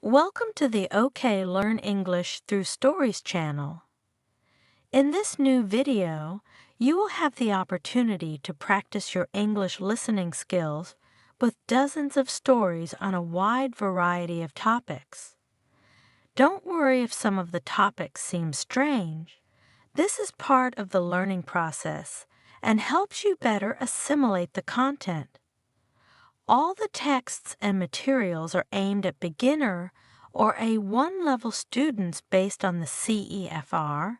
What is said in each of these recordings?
Welcome to the OK Learn English Through Stories channel. In this new video, you will have the opportunity to practice your English listening skills with dozens of stories on a wide variety of topics. Don't worry if some of the topics seem strange. This is part of the learning process and helps you better assimilate the content. All the texts and materials are aimed at beginner or A1 level students based on the CEFR,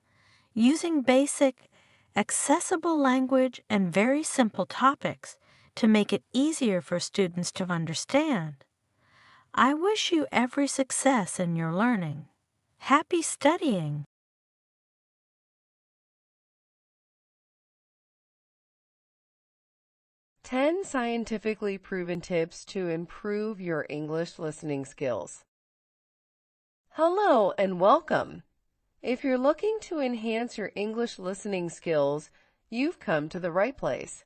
using basic, accessible language and very simple topics to make it easier for students to understand. I wish you every success in your learning. Happy studying! Ten scientifically proven tips to improve your English listening skills. Hello and welcome. If you're looking to enhance your English listening skills, you've come to the right place.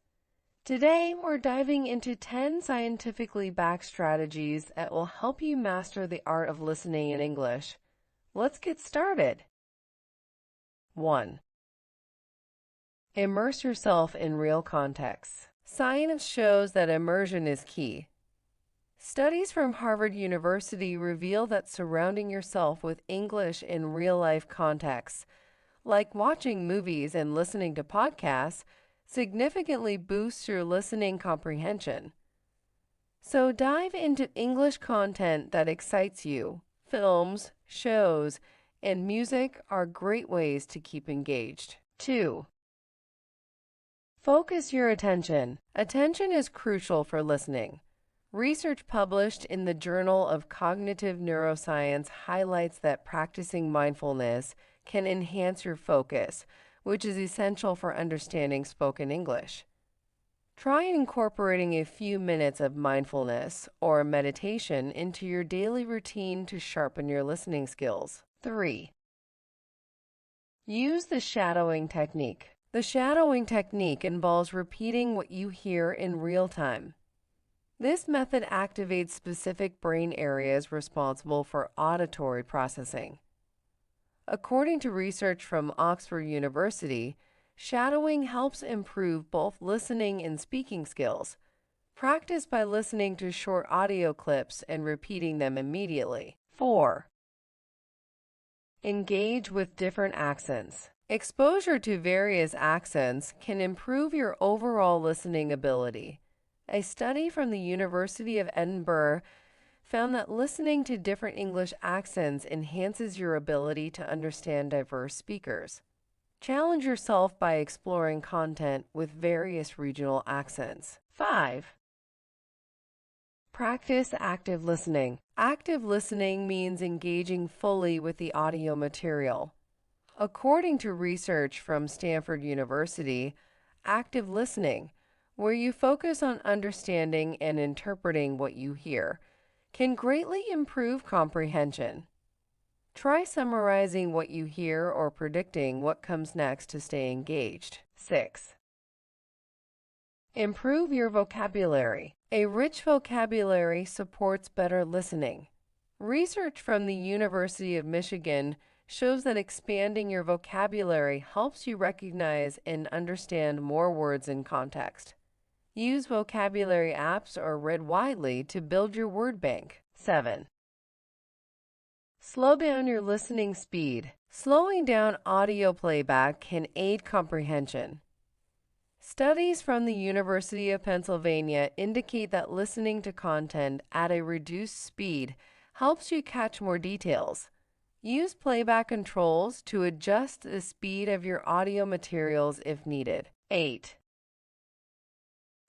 Today, we're diving into 10 scientifically backed strategies that will help you master the art of listening in English. Let's get started. 1. Immerse yourself in real context. Science shows that immersion is key. Studies from Harvard University reveal that surrounding yourself with English in real-life contexts, like watching movies and listening to podcasts, significantly boosts your listening comprehension. So dive into English content that excites you. Films, shows, and music are great ways to keep engaged. 2. Focus your attention. Attention is crucial for listening. Research published in the Journal of Cognitive Neuroscience highlights that practicing mindfulness can enhance your focus, which is essential for understanding spoken English. Try incorporating a few minutes of mindfulness or meditation into your daily routine to sharpen your listening skills. 3. Use the shadowing technique. The shadowing technique involves repeating what you hear in real time. This method activates specific brain areas responsible for auditory processing. According to research from Oxford University, shadowing helps improve both listening and speaking skills. Practice by listening to short audio clips and repeating them immediately. 4. Engage with different accents. Exposure to various accents can improve your overall listening ability. A study from the University of Edinburgh found that listening to different English accents enhances your ability to understand diverse speakers. Challenge yourself by exploring content with various regional accents. 5. Practice active listening. Active listening means engaging fully with the audio material. According to research from Stanford University, active listening, where you focus on understanding and interpreting what you hear, can greatly improve comprehension. Try summarizing what you hear or predicting what comes next to stay engaged. 6. Improve your vocabulary. A rich vocabulary supports better listening. Research from the University of Michigan shows that expanding your vocabulary helps you recognize and understand more words in context. Use vocabulary apps or read widely to build your word bank. 7. Slow down your listening speed. Slowing down audio playback can aid comprehension. Studies from the University of Pennsylvania indicate that listening to content at a reduced speed helps you catch more details. Use playback controls to adjust the speed of your audio materials if needed. 8.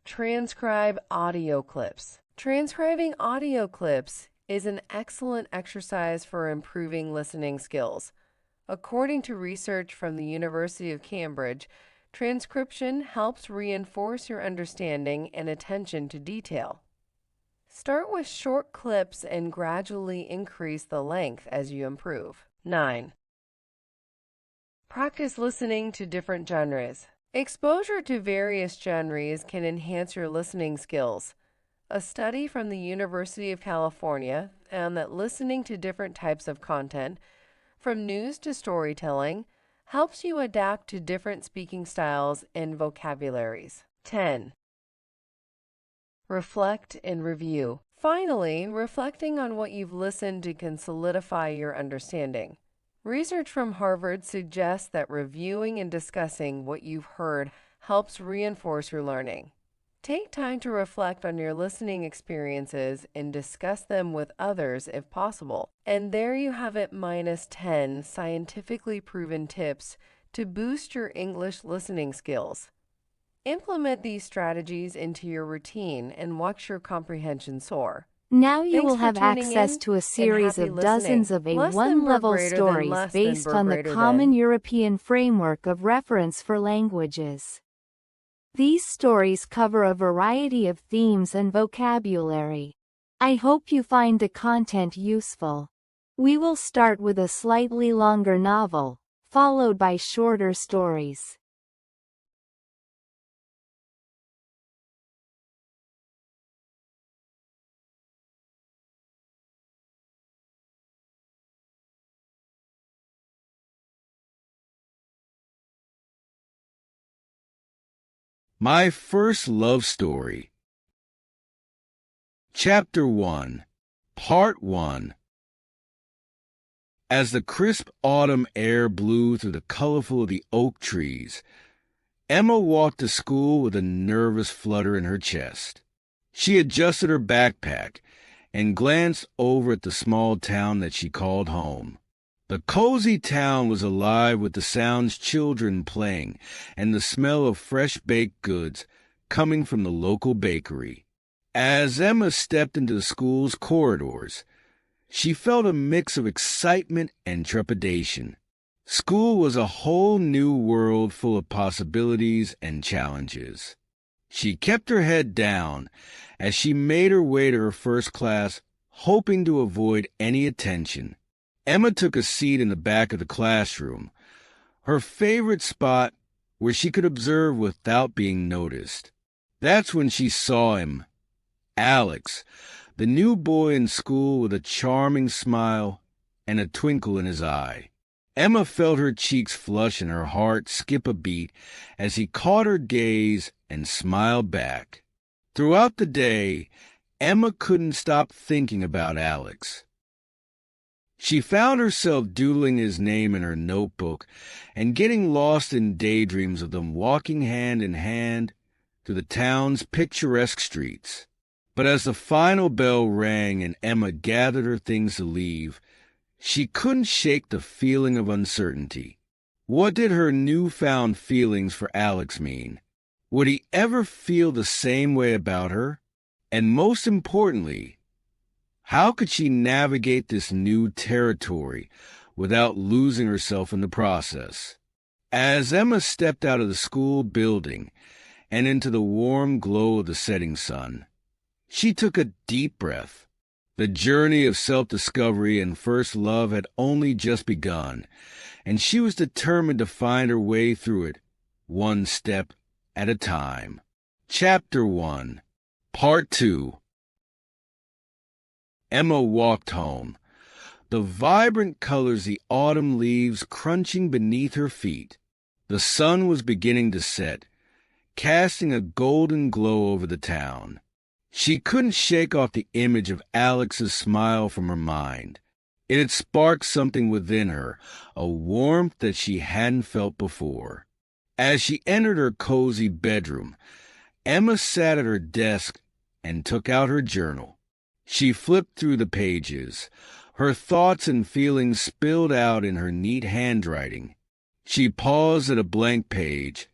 Transcribe audio clips. Transcribing audio clips is an excellent exercise for improving listening skills. According to research from the University of Cambridge, transcription helps reinforce your understanding and attention to detail. Start with short clips and gradually increase the length as you improve. 9. Practice listening to different genres. Exposure to various genres can enhance your listening skills. A study from the University of California and that listening to different types of content, from news to storytelling, helps you adapt to different speaking styles and vocabularies. 10. Reflect and review. Finally, reflecting on what you've listened to can solidify your understanding. Research from Harvard suggests that reviewing and discussing what you've heard helps reinforce your learning. Take time to reflect on your listening experiences and discuss them with others if possible. And there you have it, minus 10 scientifically proven tips to boost your English listening skills. Implement these strategies into your routine and watch your comprehension soar. Now you Thanks will for have tuning access in, to a and series happy of listening. dozens of Less than A1 level greater than stories less than based on the greater common than. European framework of reference for languages. These stories cover a variety of themes and vocabulary. I hope you find the content useful. We will start with a slightly longer novel, followed by shorter stories. My First Love Story. Chapter 1, Part 1. As the crisp autumn air blew through the colorful of the oak trees, Emma walked to school with a nervous flutter in her chest. She adjusted her backpack and glanced over at the small town that she called home. The cozy town was alive with the sounds children playing and the smell of fresh baked goods coming from the local bakery. As Emma stepped into the school's corridors, she felt a mix of excitement and trepidation. School was a whole new world full of possibilities and challenges. She kept her head down as she made her way to her first class, hoping to avoid any attention. Emma took a seat in the back of the classroom, her favorite spot where she could observe without being noticed. That's when she saw him, Alex, the new boy in school with a charming smile and a twinkle in his eye. Emma felt her cheeks flush and her heart skip a beat as he caught her gaze and smiled back. Throughout the day, Emma couldn't stop thinking about Alex. She found herself doodling his name in her notebook and getting lost in daydreams of them walking hand in hand through the town's picturesque streets. But as the final bell rang and Emma gathered her things to leave, she couldn't shake the feeling of uncertainty. What did her newfound feelings for Alex mean? Would he ever feel the same way about her? And most importantly, how could she navigate this new territory without losing herself in the process? As Emma stepped out of the school building and into the warm glow of the setting sun, she took a deep breath. The journey of self-discovery and first love had only just begun, and she was determined to find her way through it, one step at a time. Chapter 1, Part 2. Emma walked home, the vibrant colors of the autumn leaves crunching beneath her feet. The sun was beginning to set, casting a golden glow over the town. She couldn't shake off the image of Alex's smile from her mind. It had sparked something within her, a warmth that she hadn't felt before. As she entered her cozy bedroom, Emma sat at her desk and took out her journal. She flipped through the pages. Her thoughts and feelings spilled out in her neat handwriting. She paused at a blank page,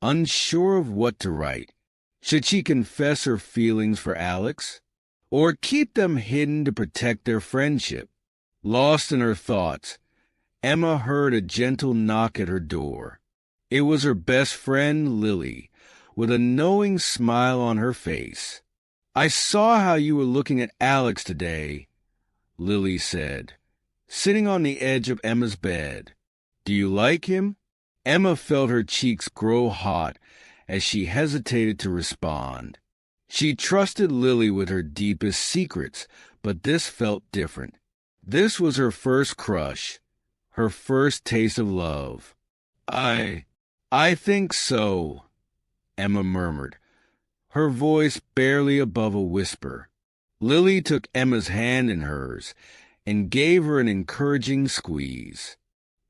unsure of what to write. Should she confess her feelings for Alex, or keep them hidden to protect their friendship? Lost in her thoughts, Emma heard a gentle knock at her door. It was her best friend, Lily, with a knowing smile on her face. "I saw how you were looking at Alex today," Lily said, sitting on the edge of Emma's bed. "Do you like him?" Emma felt her cheeks grow hot as she hesitated to respond. She trusted Lily with her deepest secrets, but this felt different. This was her first crush, her first taste of love. I think so, Emma murmured, her voice barely above a whisper. Lily took Emma's hand in hers and gave her an encouraging squeeze.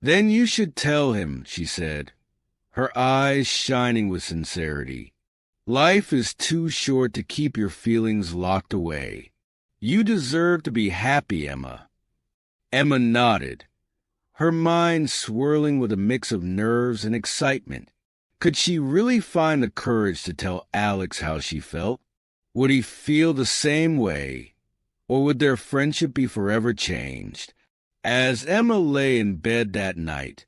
Then you should tell him, she said, her eyes shining with sincerity. Life is too short to keep your feelings locked away. You deserve to be happy, Emma. Emma nodded, her mind swirling with a mix of nerves and excitement. Could she really find the courage to tell Alex how she felt? Would he feel the same way, or would their friendship be forever changed? As Emma lay in bed that night,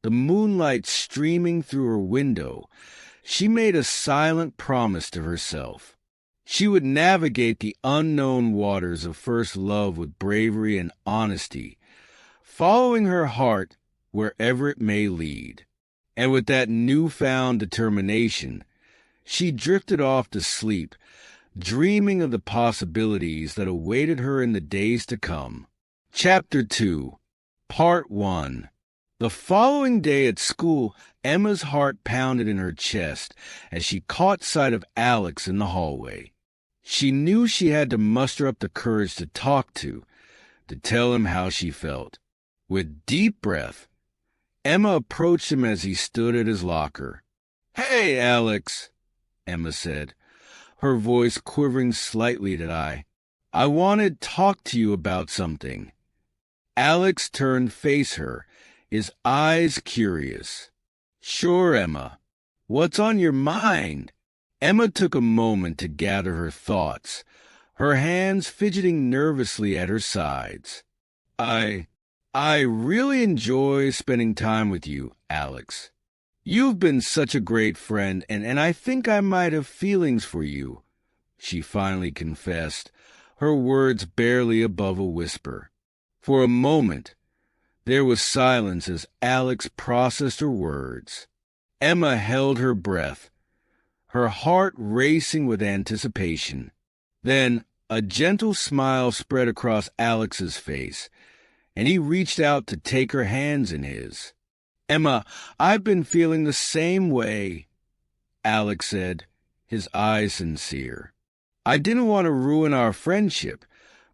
the moonlight streaming through her window, she made a silent promise to herself. She would navigate the unknown waters of first love with bravery and honesty, following her heart wherever it may lead. And with that newfound determination, she drifted off to sleep, dreaming of the possibilities that awaited her in the days to come. Chapter 2, Part 1. The following day at school, Emma's heart pounded in her chest as she caught sight of Alex in the hallway. She knew she had to muster up the courage to talk to tell him how she felt. With deep breath, Emma approached him as he stood at his locker. "Hey, Alex," Emma said, her voice quivering slightly at I wanted to talk to you about something." Alex turned to face her, his eyes curious. "Sure, Emma. What's on your mind?" Emma took a moment to gather her thoughts, her hands fidgeting nervously at her sides. I really enjoy spending time with you, Alex. You've been such a great friend, and I think I might have feelings for you," she finally confessed, her words barely above a whisper. For a moment, there was silence as Alex processed her words. Emma held her breath, her heart racing with anticipation. Then a gentle smile spread across Alex's face, and he reached out to take her hands in his. "Emma, I've been feeling the same way," Alex said, his eyes sincere. "I didn't want to ruin our friendship,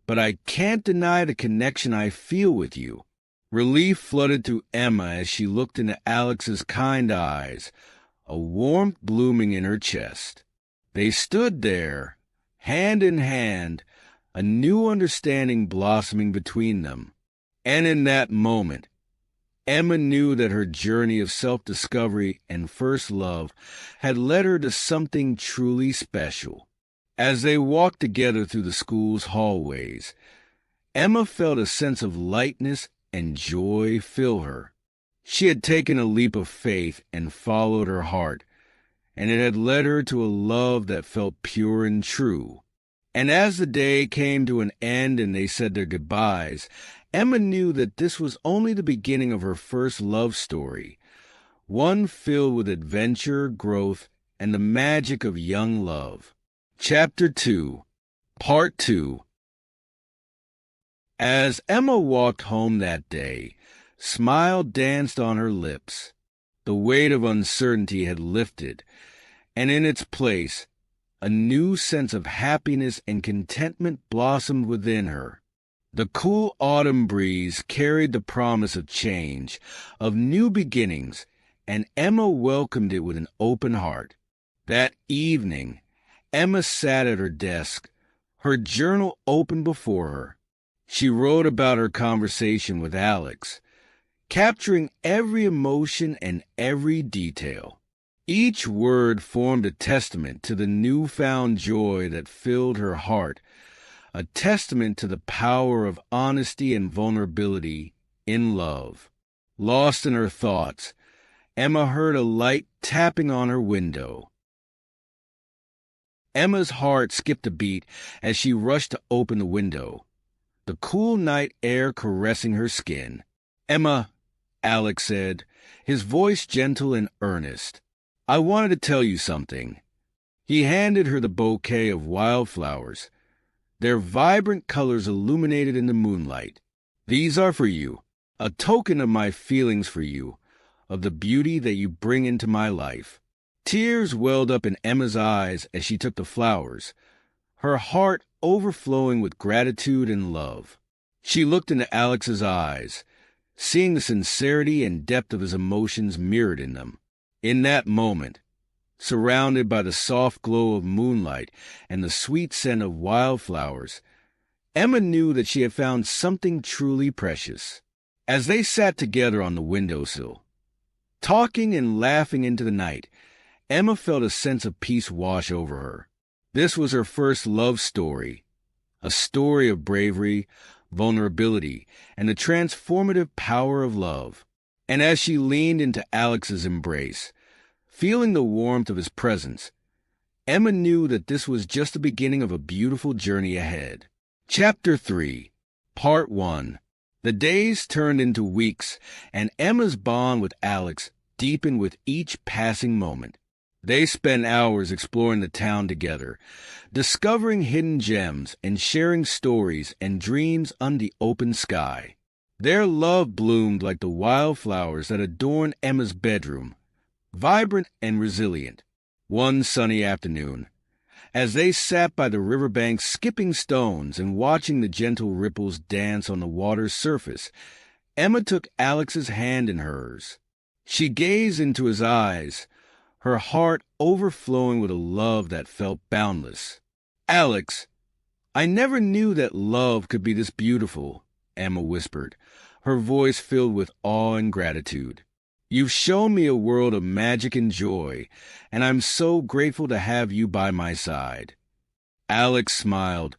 but I can't deny the connection I feel with you." Relief flooded through Emma as she looked into Alex's kind eyes, a warmth blooming in her chest. They stood there, hand in hand, a new understanding blossoming between them. And in that moment, Emma knew that her journey of self-discovery and first love had led her to something truly special. As they walked together through the school's hallways, Emma felt a sense of lightness and joy fill her. She had taken a leap of faith and followed her heart, and it had led her to a love that felt pure and true. And as the day came to an end and they said their goodbyes, Emma knew that this was only the beginning of her first love story, one filled with adventure, growth, and the magic of young love. Chapter 2, Part 2. As Emma walked home that day, smile danced on her lips. The weight of uncertainty had lifted, and in its place, a new sense of happiness and contentment blossomed within her. The cool autumn breeze carried the promise of change, of new beginnings, and Emma welcomed it with an open heart. That evening, Emma sat at her desk, her journal open before her. She wrote about her conversation with Alex, capturing every emotion and every detail. Each word formed a testament to the newfound joy that filled her heart, a testament to the power of honesty and vulnerability in love. Lost in her thoughts, Emma heard a light tapping on her window. Emma's heart skipped a beat as she rushed to open the window, the cool night air caressing her skin. "Emma," Alex said, his voice gentle and earnest, "I wanted to tell you something." He handed her the bouquet of wildflowers, their vibrant colors illuminated in the moonlight. "These are for you, a token of my feelings for you, of the beauty that you bring into my life." Tears welled up in Emma's eyes as she took the flowers, her heart overflowing with gratitude and love. She looked into Alex's eyes, seeing the sincerity and depth of his emotions mirrored in them. In that moment, surrounded by the soft glow of moonlight and the sweet scent of wildflowers, Emma knew that she had found something truly precious. As they sat together on the windowsill, talking and laughing into the night, Emma felt a sense of peace wash over her. This was her first love story, a story of bravery, vulnerability, and the transformative power of love. And as she leaned into Alex's embrace, feeling the warmth of his presence, Emma knew that this was just the beginning of a beautiful journey ahead. Chapter 3, Part 1. The days turned into weeks, and Emma's bond with Alex deepened with each passing moment. They spent hours exploring the town together, discovering hidden gems and sharing stories and dreams under the open sky. Their love bloomed like the wildflowers that adorned Emma's bedroom, vibrant and resilient. One sunny afternoon, as they sat by the riverbank skipping stones and watching the gentle ripples dance on the water's surface, Emma took Alex's hand in hers. She gazed into his eyes, her heart overflowing with a love that felt boundless. "Alex, I never knew that love could be this beautiful," Emma whispered, her voice filled with awe and gratitude. "You've shown me a world of magic and joy, and I'm so grateful to have you by my side." Alex smiled,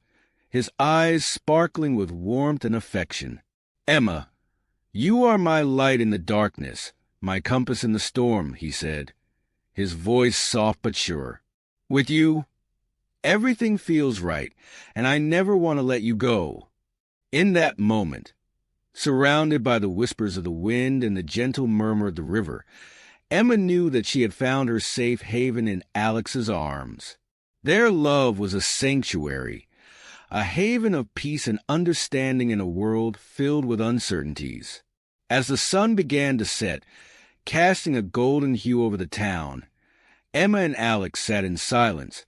his eyes sparkling with warmth and affection. "Emma, you are my light in the darkness, my compass in the storm," he said, his voice soft but sure. "With you, everything feels right, and I never want to let you go." In that moment, surrounded by the whispers of the wind and the gentle murmur of the river, Emma knew that she had found her safe haven in Alex's arms. Their love was a sanctuary, a haven of peace and understanding in a world filled with uncertainties. As the sun began to set, casting a golden hue over the town, Emma and Alex sat in silence,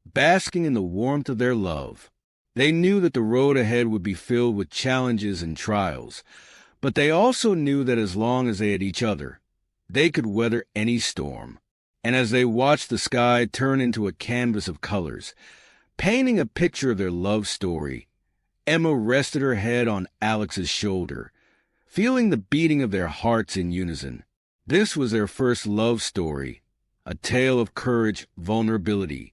basking in the warmth of their love. They knew that the road ahead would be filled with challenges and trials, but they also knew that as long as they had each other, they could weather any storm. And as they watched the sky turn into a canvas of colors, painting a picture of their love story, Emma rested her head on Alex's shoulder, feeling the beating of their hearts in unison. This was their first love story, a tale of courage, vulnerability,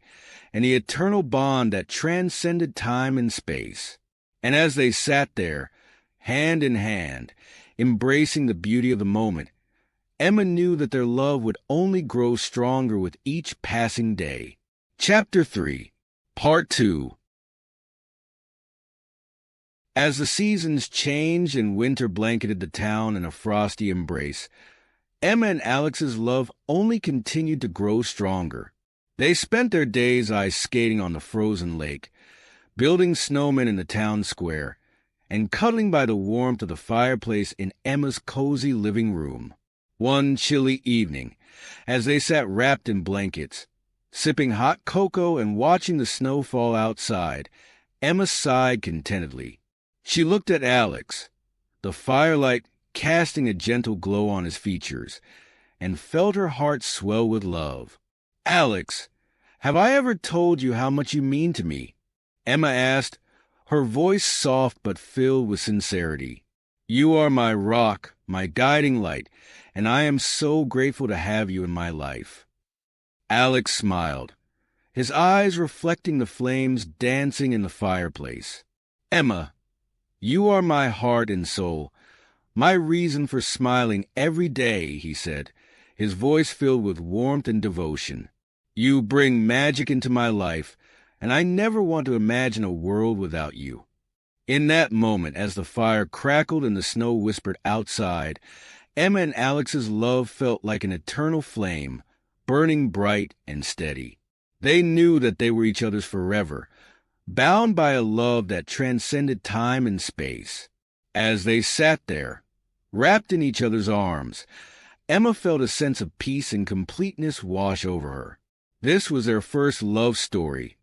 and the eternal bond that transcended time and space. And as they sat there, hand in hand, embracing the beauty of the moment, Emma knew that their love would only grow stronger with each passing day. Chapter 3, Part 2. As the seasons changed and winter blanketed the town in a frosty embrace, Emma and Alex's love only continued to grow stronger. They spent their days ice skating on the frozen lake, building snowmen in the town square, and cuddling by the warmth of the fireplace in Emma's cozy living room. One chilly evening, as they sat wrapped in blankets, sipping hot cocoa and watching the snow fall outside, Emma sighed contentedly. She looked at Alex, the firelight casting a gentle glow on his features, and felt her heart swell with love. "Alex, have I ever told you how much you mean to me?" Emma asked, her voice soft but filled with sincerity. "You are my rock, my guiding light, and I am so grateful to have you in my life." Alex smiled, his eyes reflecting the flames dancing in the fireplace. "Emma, you are my heart and soul, my reason for smiling every day," he said, his voice filled with warmth and devotion. "You bring magic into my life, and I never want to imagine a world without you." In that moment, as the fire crackled and the snow whispered outside, Emma and Alex's love felt like an eternal flame, burning bright and steady. They knew that they were each other's forever, bound by a love that transcended time and space. As they sat there, wrapped in each other's arms, Emma felt a sense of peace and completeness wash over her. This was their first love story,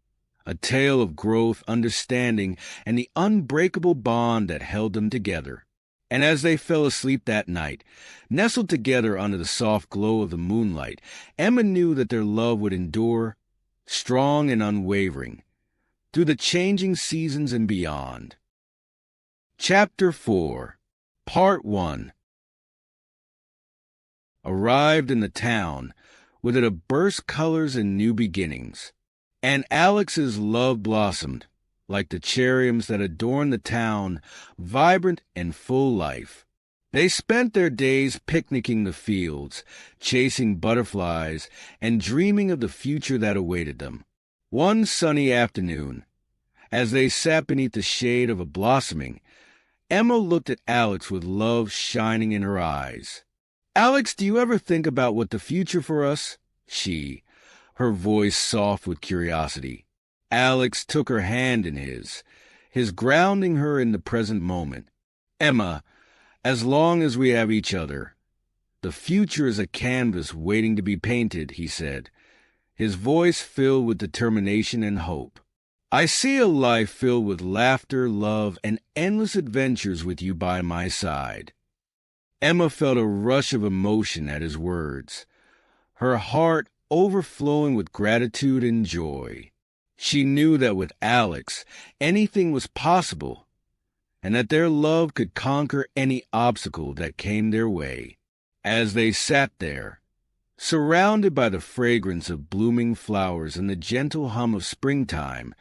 a tale of growth, understanding, and the unbreakable bond that held them together. And as they fell asleep that night, nestled together under the soft glow of the moonlight, Emma knew that their love would endure, strong and unwavering, through the changing seasons and beyond. Chapter 4, Part 1. Arrived in the town, with it a burst colors and new beginnings, and Alex's love blossomed, like the cherubs that adorn the town, vibrant and full life. They spent their days picnicking the fields, chasing butterflies, and dreaming of the future that awaited them. One sunny afternoon, as they sat beneath the shade of a blossoming, Emma looked at Alex with love shining in her eyes. "Alex, do you ever think about what the future for us?" her voice soft with curiosity. Alex took her hand in his grounding her in the present moment. "Emma, as long as we have each other, the future is a canvas waiting to be painted," he said, his voice filled with determination and hope. "I see a life filled with laughter, love, and endless adventures with you by my side." Emma felt a rush of emotion at his words, her heart overflowing with gratitude and joy. She knew that with Alex, anything was possible, and that their love could conquer any obstacle that came their way. As they sat there, surrounded by the fragrance of blooming flowers and the gentle hum of springtime,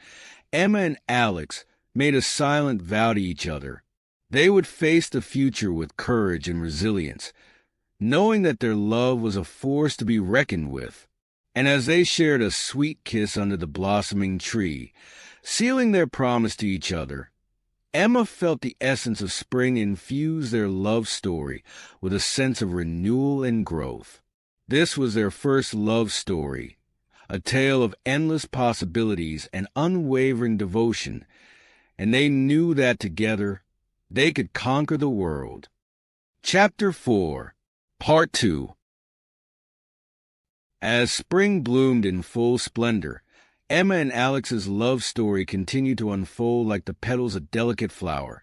Emma and Alex made a silent vow to each other. They would face the future with courage and resilience, knowing that their love was a force to be reckoned with. And as they shared a sweet kiss under the blossoming tree, sealing their promise to each other, Emma felt the essence of spring infuse their love story with a sense of renewal and growth. This was their first love story, a tale of endless possibilities and unwavering devotion, and they knew that together they could conquer the world. Chapter 4, Part 2. As spring bloomed in full splendor, Emma and Alex's love story continued to unfold like the petals of a delicate flower,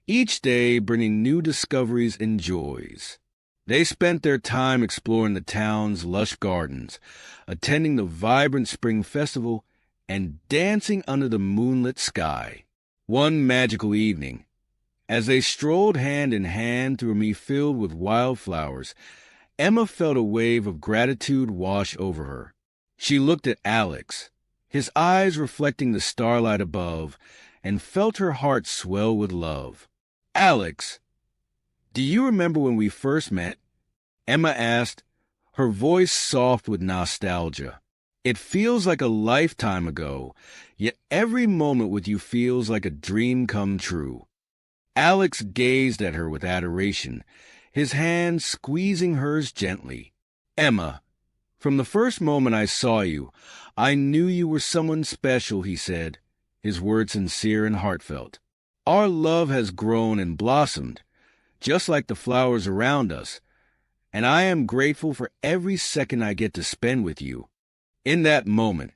each day bringing new discoveries and joys. They spent their time exploring the town's lush gardens, attending the vibrant spring festival, and dancing under the moonlit sky. One magical evening, as they strolled hand in hand through a meadow filled with wildflowers, Emma felt a wave of gratitude wash over her. She looked at Alex, his eyes reflecting the starlight above, and felt her heart swell with love. "Alex, do you remember when we first met?" Emma asked, her voice soft with nostalgia. "It feels like a lifetime ago, yet every moment with you feels like a dream come true." Alex gazed at her with adoration, his hand squeezing hers gently. "Emma, from the first moment I saw you, I knew you were someone special," he said, his words sincere and heartfelt. "Our love has grown and blossomed, just like the flowers around us, and I am grateful for every second I get to spend with you." In that moment,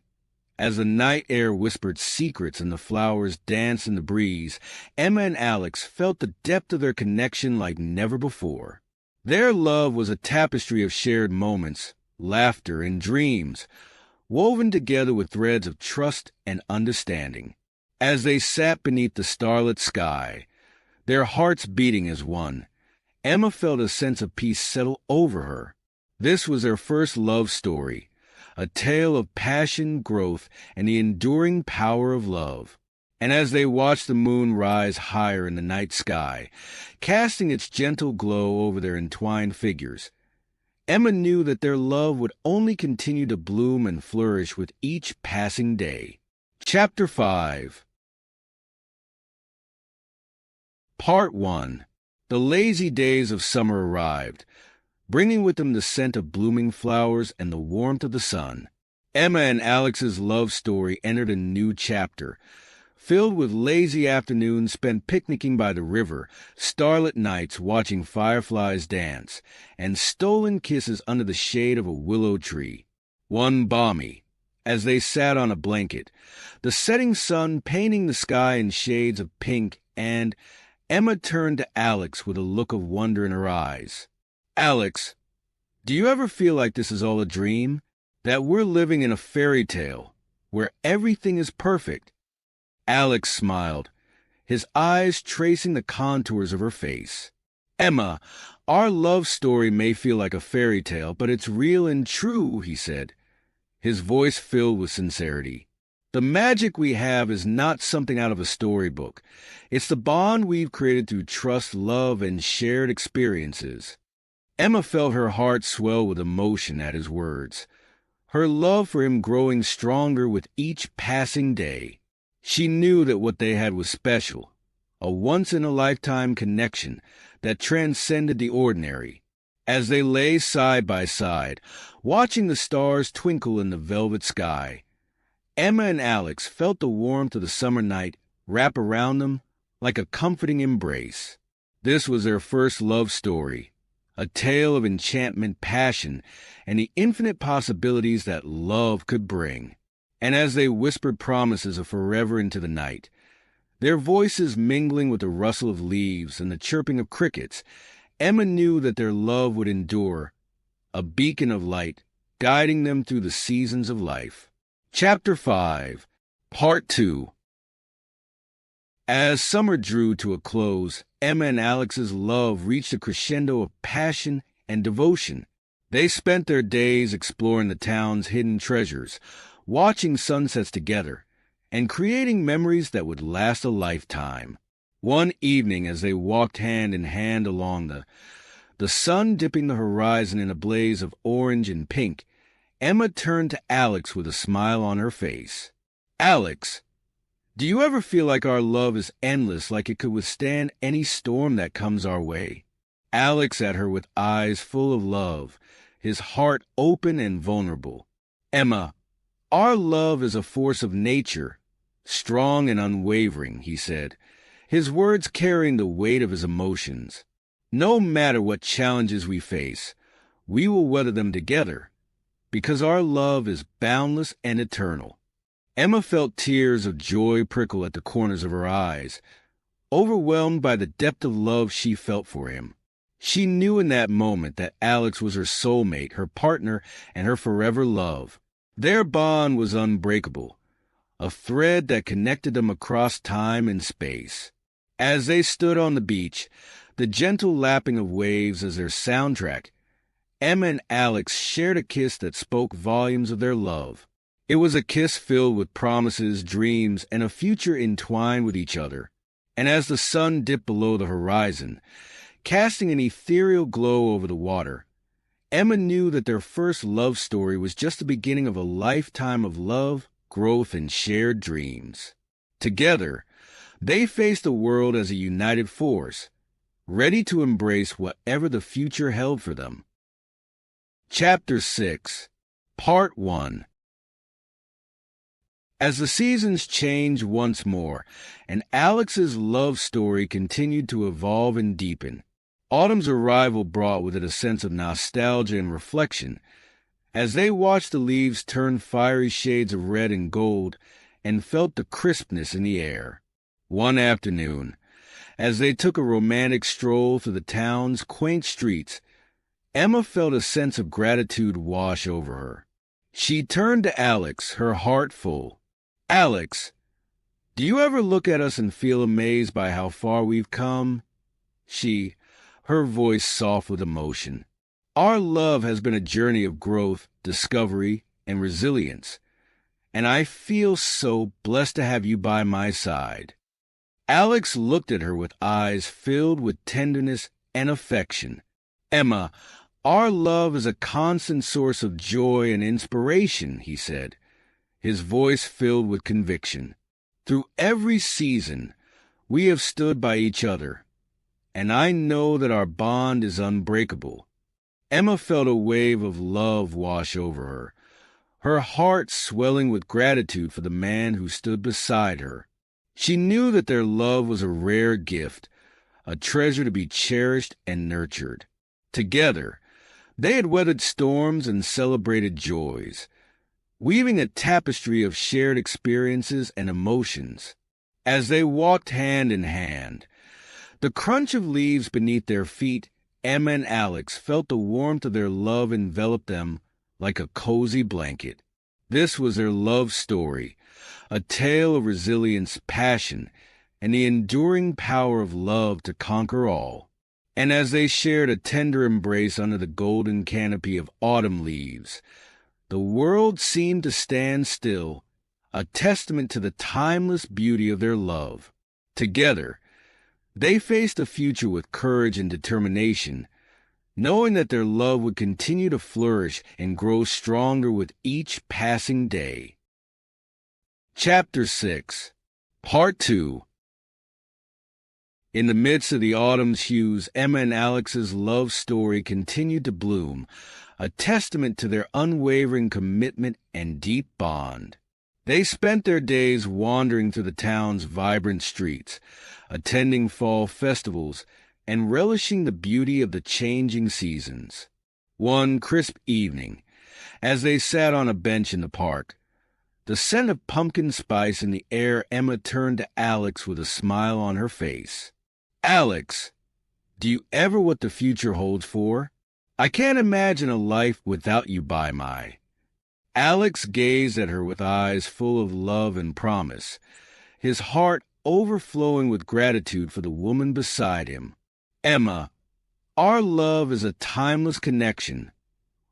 as the night air whispered secrets and the flowers danced in the breeze, Emma and Alex felt the depth of their connection like never before. Their love was a tapestry of shared moments, laughter, and dreams, woven together with threads of trust and understanding. As they sat beneath the starlit sky, their hearts beating as one, Emma felt a sense of peace settle over her. This was their first love story, a tale of passion, growth, and the enduring power of love. And as they watched the moon rise higher in the night sky, casting its gentle glow over their entwined figures, Emma knew that their love would only continue to bloom and flourish with each passing day. Chapter 5, Part 1. The lazy days of summer arrived, bringing with them the scent of blooming flowers and the warmth of the sun. Emma and Alex's love story entered a new chapter, filled with lazy afternoons spent picnicking by the river, starlit nights watching fireflies dance, and stolen kisses under the shade of a willow tree. One balmy, as they sat on a blanket, the setting sun painting the sky in shades of pink, and Emma turned to Alex with a look of wonder in her eyes. "Alex, do you ever feel like this is all a dream? That we're living in a fairy tale, where everything is perfect?" Alex smiled, his eyes tracing the contours of her face. "Emma, our love story may feel like a fairy tale, but it's real and true," he said, his voice filled with sincerity. "The magic we have is not something out of a storybook. It's the bond we've created through trust, love, and shared experiences." Emma felt her heart swell with emotion at his words, her love for him growing stronger with each passing day. She knew that what they had was special, a once-in-a-lifetime connection that transcended the ordinary. As they lay side by side, watching the stars twinkle in the velvet sky, Emma and Alex felt the warmth of the summer night wrap around them like a comforting embrace. This was their first love story, a tale of enchantment, passion, and the infinite possibilities that love could bring. And as they whispered promises of forever into the night, their voices mingling with the rustle of leaves and the chirping of crickets, Emma knew that their love would endure, a beacon of light guiding them through the seasons of life. Chapter 5, Part 2. As summer drew to a close, Emma and Alex's love reached a crescendo of passion and devotion. They spent their days exploring the town's hidden treasures, watching sunsets together, and creating memories that would last a lifetime. One evening, as they walked hand in hand along the sun dipping the horizon in a blaze of orange and pink, Emma turned to Alex with a smile on her face. "Alex, do you ever feel like our love is endless, like it could withstand any storm that comes our way?" Alex at her with eyes full of love, his heart open and vulnerable. "Emma, our love is a force of nature, strong and unwavering," he said, his words carrying the weight of his emotions. "No matter what challenges we face, we will weather them together, because our love is boundless and eternal." Emma felt tears of joy prickle at the corners of her eyes, overwhelmed by the depth of love she felt for him. She knew in that moment that Alex was her soulmate, her partner, and her forever love. Their bond was unbreakable, a thread that connected them across time and space. As they stood on the beach, the gentle lapping of waves as their soundtrack, Emma and Alex shared a kiss that spoke volumes of their love. It was a kiss filled with promises, dreams, and a future entwined with each other. And as the sun dipped below the horizon, casting an ethereal glow over the water, Emma knew that their first love story was just the beginning of a lifetime of love, growth, and shared dreams. Together, they faced the world as a united force, ready to embrace whatever the future held for them. Chapter 6, Part 1. As the seasons changed once more, and Alex's love story continued to evolve and deepen, autumn's arrival brought with it a sense of nostalgia and reflection, as they watched the leaves turn fiery shades of red and gold and felt the crispness in the air. One afternoon, as they took a romantic stroll through the town's quaint streets, Emma felt a sense of gratitude wash over her. She turned to Alex, her heart full. "Alex, do you ever look at us and feel amazed by how far we've come?" Her voice soft with emotion. "Our love has been a journey of growth, discovery, and resilience, and I feel so blessed to have you by my side." Alex looked at her with eyes filled with tenderness and affection. "Emma, our love is a constant source of joy and inspiration," he said, his voice filled with conviction. "Through every season, we have stood by each other, and I know that our bond is unbreakable." Emma felt a wave of love wash over her, her heart swelling with gratitude for the man who stood beside her. She knew that their love was a rare gift, a treasure to be cherished and nurtured. Together, they had weathered storms and celebrated joys, weaving a tapestry of shared experiences and emotions. As they walked hand in hand, the crunch of leaves beneath their feet, Emma and Alex felt the warmth of their love envelop them like a cozy blanket. This was their love story, a tale of resilience, passion, and the enduring power of love to conquer all. And as they shared a tender embrace under the golden canopy of autumn leaves, the world seemed to stand still, a testament to the timeless beauty of their love. Together, they faced the future with courage and determination, knowing that their love would continue to flourish and grow stronger with each passing day. Chapter 6, Part 2. In the midst of the autumn's hues, Emma and Alex's love story continued to bloom, a testament to their unwavering commitment and deep bond. They spent their days wandering through the town's vibrant streets, attending fall festivals, and relishing the beauty of the changing seasons. One crisp evening, as they sat on a bench in the park, the scent of pumpkin spice in the air, Emma turned to Alex with a smile on her face. "Alex, do you ever what the future holds for? I can't imagine a life without you by my." Alex gazed at her with eyes full of love and promise, his heart overflowing with gratitude for the woman beside him. "Emma, our love is a timeless connection,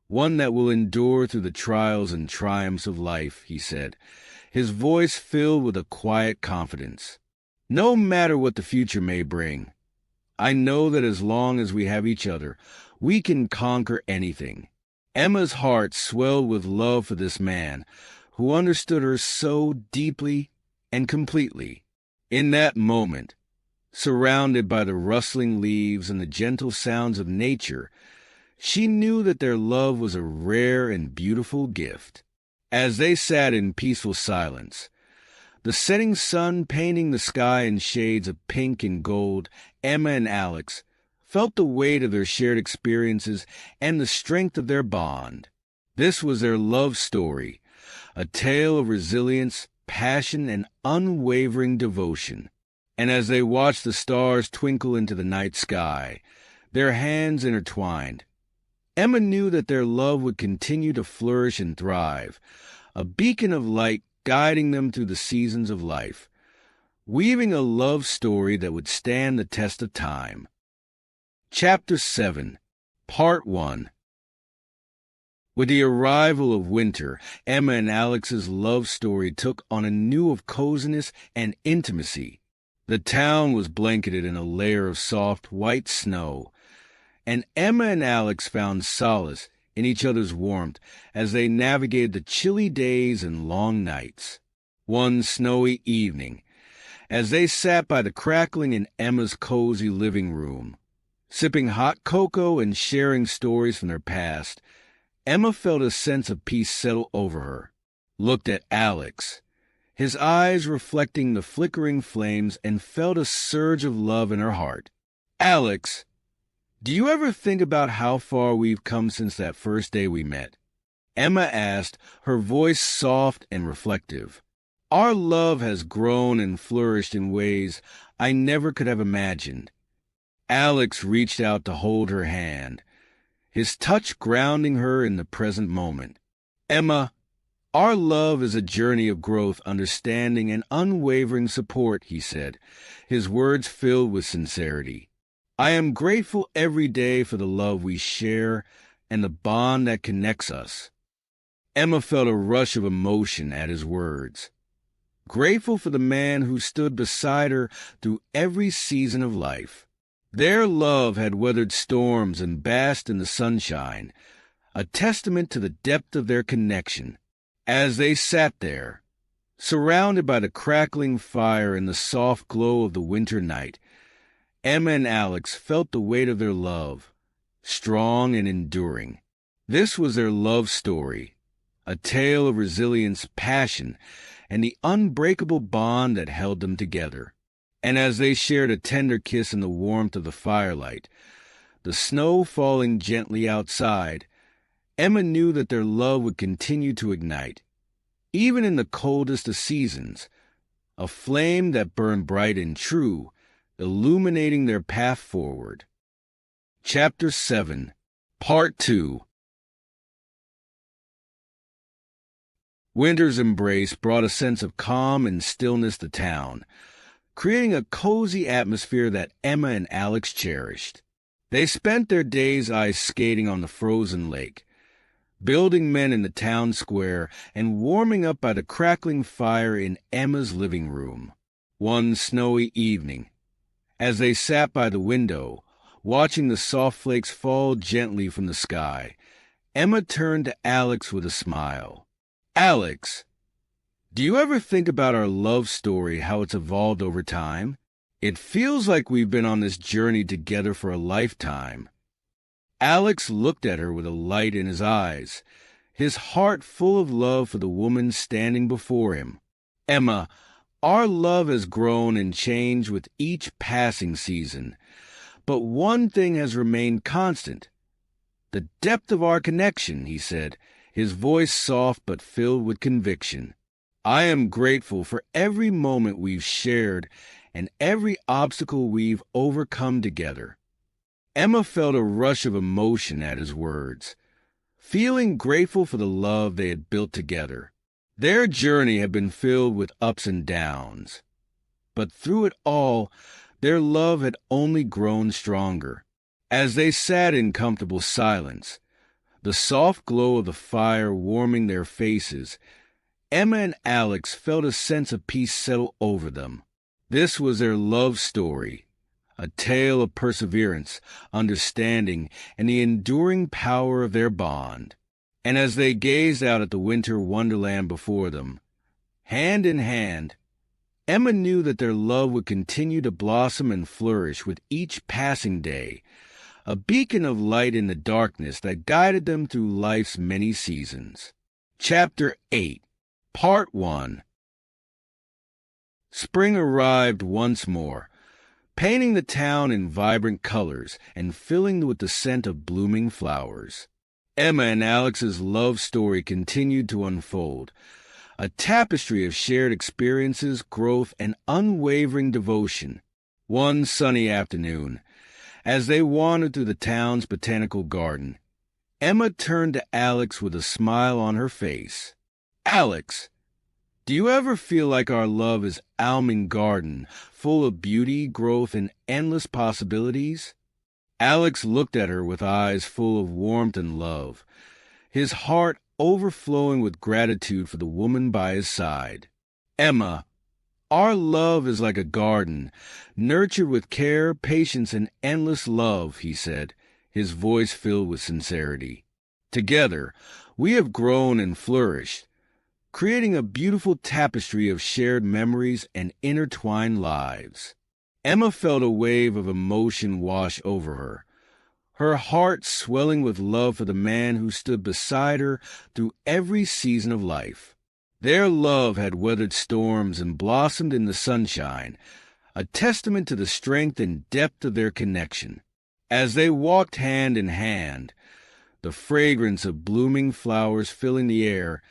one that will endure through the trials and triumphs of life," he said, his voice filled with a quiet confidence. "No matter what the future may bring, I know that as long as we have each other, we can conquer anything." Emma's heart swelled with love for this man, who understood her so deeply and completely. In that moment, surrounded by the rustling leaves and the gentle sounds of nature, she knew that their love was a rare and beautiful gift. As they sat in peaceful silence, the setting sun painting the sky in shades of pink and gold, Emma and Alex felt the weight of their shared experiences and the strength of their bond. This was their love story, a tale of resilience, passion, and unwavering devotion. And as they watched the stars twinkle into the night sky, their hands intertwined, Emma knew that their love would continue to flourish and thrive, a beacon of light guiding them through the seasons of life, weaving a love story that would stand the test of time. Chapter 7, Part 1. With the arrival of winter, Emma and Alex's love story took on a new of coziness and intimacy. The town was blanketed in a layer of soft white snow, and Emma and Alex found solace in each other's warmth as they navigated the chilly days and long nights. One snowy evening, as they sat by the crackling in Emma's cozy living room, sipping hot cocoa and sharing stories from their past, Emma felt a sense of peace settle over her, looked at Alex, his eyes reflecting the flickering flames, and felt a surge of love in her heart. "Alex, do you ever think about how far we've come since that first day we met?" Emma asked, her voice soft and reflective. "Our love has grown and flourished in ways I never could have imagined." Alex reached out to hold her hand, his touch grounding her in the present moment. "Emma, our love is a journey of growth, understanding, and unwavering support," he said, his words filled with sincerity. "I am grateful every day for the love we share and the bond that connects us." Emma felt a rush of emotion at his words. Grateful for the man who stood beside her through every season of life. Their love had weathered storms and basked in the sunshine, a testament to the depth of their connection. As they sat there, surrounded by the crackling fire and the soft glow of the winter night, Emma and Alex felt the weight of their love, strong and enduring. This was their love story, a tale of resilience, passion, and the unbreakable bond that held them together. And as they shared a tender kiss in the warmth of the firelight, the snow falling gently outside, Emma knew that their love would continue to ignite, even in the coldest of seasons, a flame that burned bright and true, illuminating their path forward. Chapter 7, Part 2. Winter's embrace brought a sense of calm and stillness to town, creating a cozy atmosphere that Emma and Alex cherished. They spent their days ice skating on the frozen lake, building men in the town square, and warming up by the crackling fire in Emma's living room. One snowy evening, as they sat by the window, watching the soft flakes fall gently from the sky, Emma turned to Alex with a smile. "Alex, do you ever think about our love story, how it's evolved over time? It feels like we've been on this journey together for a lifetime." Alex looked at her with a light in his eyes, his heart full of love for the woman standing before him. "Emma, our love has grown and changed with each passing season, but one thing has remained constant. The depth of our connection," he said, his voice soft but filled with conviction. "I am grateful for every moment we've shared and every obstacle we've overcome together." Emma felt a rush of emotion at his words, feeling grateful for the love they had built together. Their journey had been filled with ups and downs, but through it all, their love had only grown stronger. As they sat in comfortable silence, the soft glow of the fire warming their faces, Emma and Alex felt a sense of peace settle over them. This was their love story, a tale of perseverance, understanding, and the enduring power of their bond. And as they gazed out at the winter wonderland before them, hand in hand, Emma knew that their love would continue to blossom and flourish with each passing day, a beacon of light in the darkness that guided them through life's many seasons. Chapter 8, Part 1. Spring arrived once more, painting the town in vibrant colors and filling with the scent of blooming flowers. Emma and Alex's love story continued to unfold, a tapestry of shared experiences, growth, and unwavering devotion. One sunny afternoon, as they wandered through the town's botanical garden, Emma turned to Alex with a smile on her face. "Alex, do you ever feel like our love is almond garden, full of beauty, growth, and endless possibilities?" Alex looked at her with eyes full of warmth and love, his heart overflowing with gratitude for the woman by his side. "Emma, our love is like a garden, nurtured with care, patience, and endless love," he said, his voice filled with sincerity. "Together, we have grown and flourished, creating a beautiful tapestry of shared memories and intertwined lives." Emma felt a wave of emotion wash over her, her heart swelling with love for the man who stood beside her through every season of life. Their love had weathered storms and blossomed in the sunshine, a testament to the strength and depth of their connection. As they walked hand in hand, the fragrance of blooming flowers filling the air,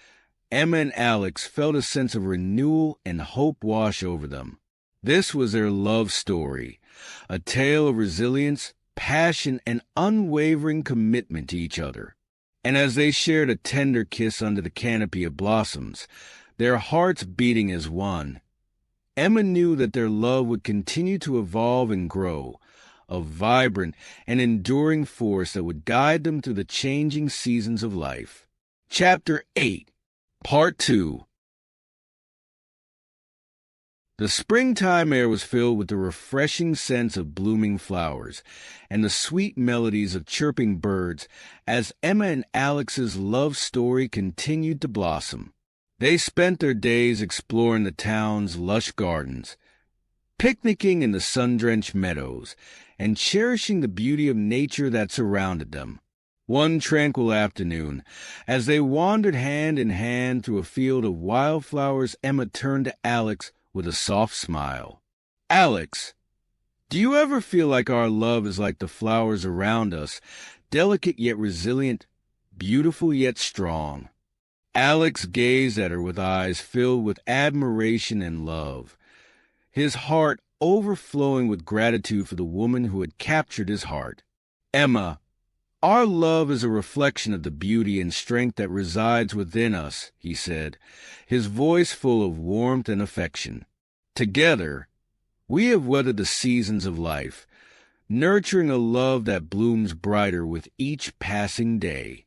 Emma and Alex felt a sense of renewal and hope wash over them. This was their love story, a tale of resilience, passion, and unwavering commitment to each other. And as they shared a tender kiss under the canopy of blossoms, their hearts beating as one, Emma knew that their love would continue to evolve and grow, a vibrant and enduring force that would guide them through the changing seasons of life. Chapter 8, Part 2. The springtime air was filled with the refreshing scents of blooming flowers and the sweet melodies of chirping birds as Emma and Alex's love story continued to blossom. They spent their days exploring the town's lush gardens, picnicking in the sun-drenched meadows, and cherishing the beauty of nature that surrounded them. One tranquil afternoon, as they wandered hand in hand through a field of wildflowers, Emma turned to Alex with a soft smile. "Alex, do you ever feel like our love is like the flowers around us, delicate yet resilient, beautiful yet strong?" Alex gazed at her with eyes filled with admiration and love, his heart overflowing with gratitude for the woman who had captured his heart. "Emma, our love is a reflection of the beauty and strength that resides within us," he said, his voice full of warmth and affection. "Together, we have weathered the seasons of life, nurturing a love that blooms brighter with each passing day."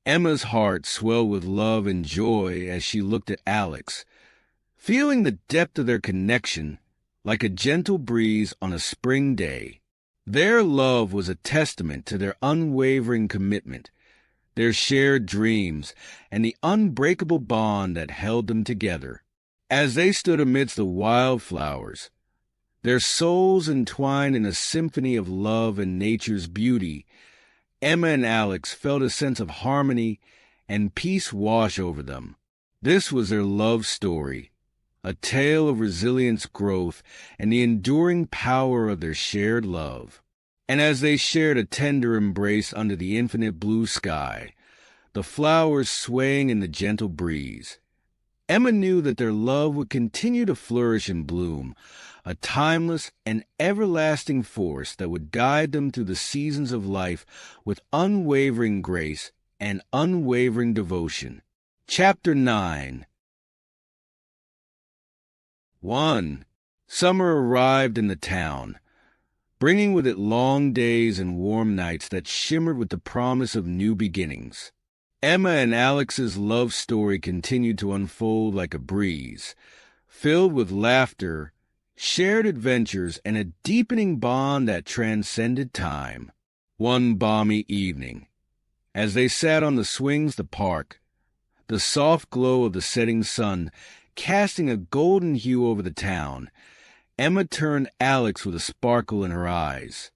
Emma's heart swelled with love and joy as she looked at Alex, feeling the depth of their connection like a gentle breeze on a spring day. Their love was a testament to their unwavering commitment, their shared dreams, and the unbreakable bond that held them together. As they stood amidst the wildflowers, their souls entwined in a symphony of love and nature's beauty, Emma and Alex felt a sense of harmony and peace wash over them. This was their love story, a tale of resilience, growth, and the enduring power of their shared love. And as they shared a tender embrace under the infinite blue sky, the flowers swaying in the gentle breeze, Emma knew that their love would continue to flourish and bloom, a timeless and everlasting force that would guide them through the seasons of life with unwavering grace and unwavering devotion. Chapter 9. 1. Summer arrived in the town, bringing with it long days and warm nights that shimmered with the promise of new beginnings. Emma and Alex's love story continued to unfold like a breeze, filled with laughter, shared adventures, and a deepening bond that transcended time. One balmy evening, as they sat on the swings of the park, the soft glow of the setting sun casting a golden hue over the town, Emma turned to Alex with a sparkle in her eyes.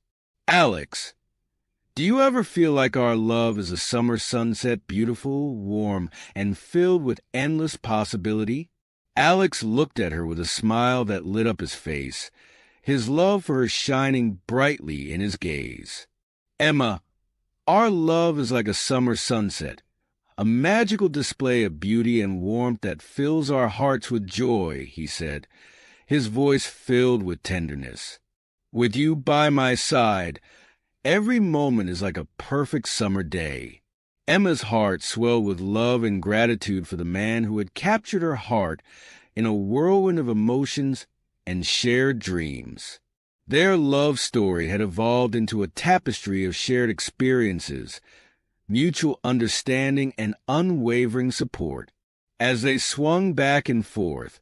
"Alex, do you ever feel like our love is a summer sunset, beautiful, warm, and filled with endless possibility?" Alex looked at her with a smile that lit up his face, his love for her shining brightly in his gaze. "Emma, our love is like a summer sunset, a magical display of beauty and warmth that fills our hearts with joy," he said, his voice filled with tenderness. "With you by my side, every moment is like a perfect summer day." Emma's heart swelled with love and gratitude for the man who had captured her heart in a whirlwind of emotions and shared dreams. Their love story had evolved into a tapestry of shared experiences, mutual understanding, and unwavering support. As they swung back and forth,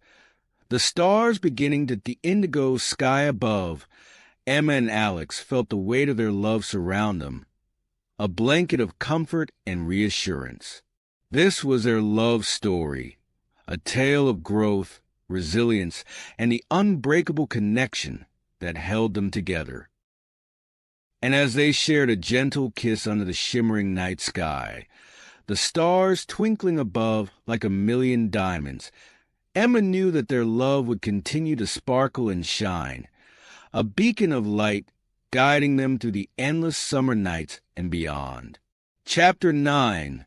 the stars beginning to the indigo sky above, Emma and Alex felt the weight of their love surround them, a blanket of comfort and reassurance. This was their love story, a tale of growth, resilience, and the unbreakable connection that held them together. And as they shared a gentle kiss under the shimmering night sky, the stars twinkling above like a million diamonds, Emma knew that their love would continue to sparkle and shine, a beacon of light guiding them through the endless summer nights and beyond. Chapter 9,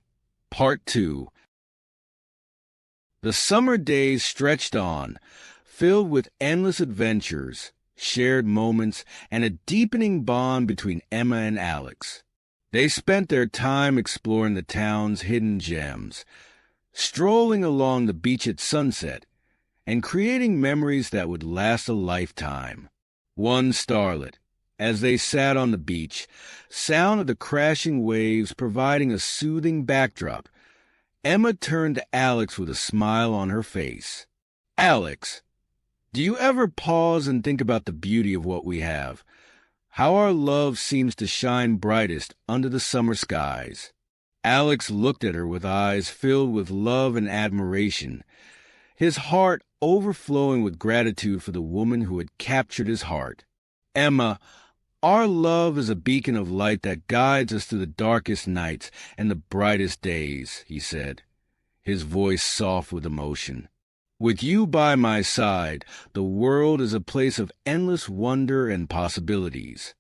Part 2. The summer days stretched on, filled with endless adventures, shared moments, and a deepening bond between Emma and Alex. They spent their time exploring the town's hidden gems, strolling along the beach at sunset, and creating memories that would last a lifetime. One starlit, as they sat on the beach, sound of the crashing waves providing a soothing backdrop, Emma turned to Alex with a smile on her face. "Alex, do you ever pause and think about the beauty of what we have? How our love seems to shine brightest under the summer skies?" Alex looked at her with eyes filled with love and admiration, his heart overflowing with gratitude for the woman who had captured his heart. "Emma, Our love is a beacon of light that guides us through the darkest nights and the brightest days, he said, his voice soft with emotion. With you by my side, the world is a place of endless wonder and possibilities.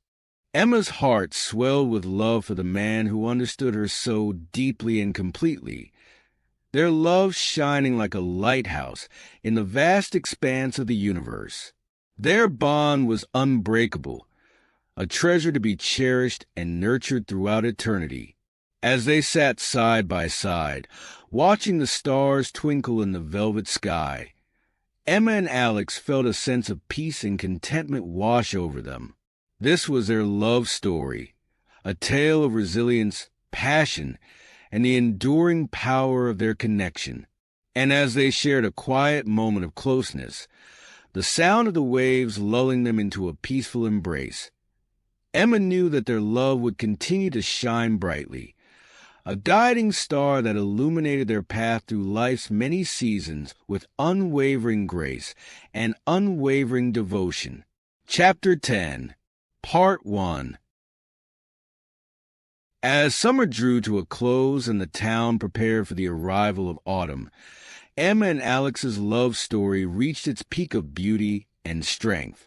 Emma's heart swelled with love for the man who understood her so deeply and completely, their love shining like a lighthouse in the vast expanse of the universe. Their bond was unbreakable, a treasure to be cherished and nurtured throughout eternity. As they sat side by side, watching the stars twinkle in the velvet sky, Emma and Alex felt a sense of peace and contentment wash over them. This was their love story, a tale of resilience, passion, and the enduring power of their connection. And as they shared a quiet moment of closeness, the sound of the waves lulling them into a peaceful embrace, Emma knew that their love would continue to shine brightly, a guiding star that illuminated their path through life's many seasons with unwavering grace and unwavering devotion. Chapter 10, Part 1. As summer drew to a close and the town prepared for the arrival of autumn, Emma and Alex's love story reached its peak of beauty and strength.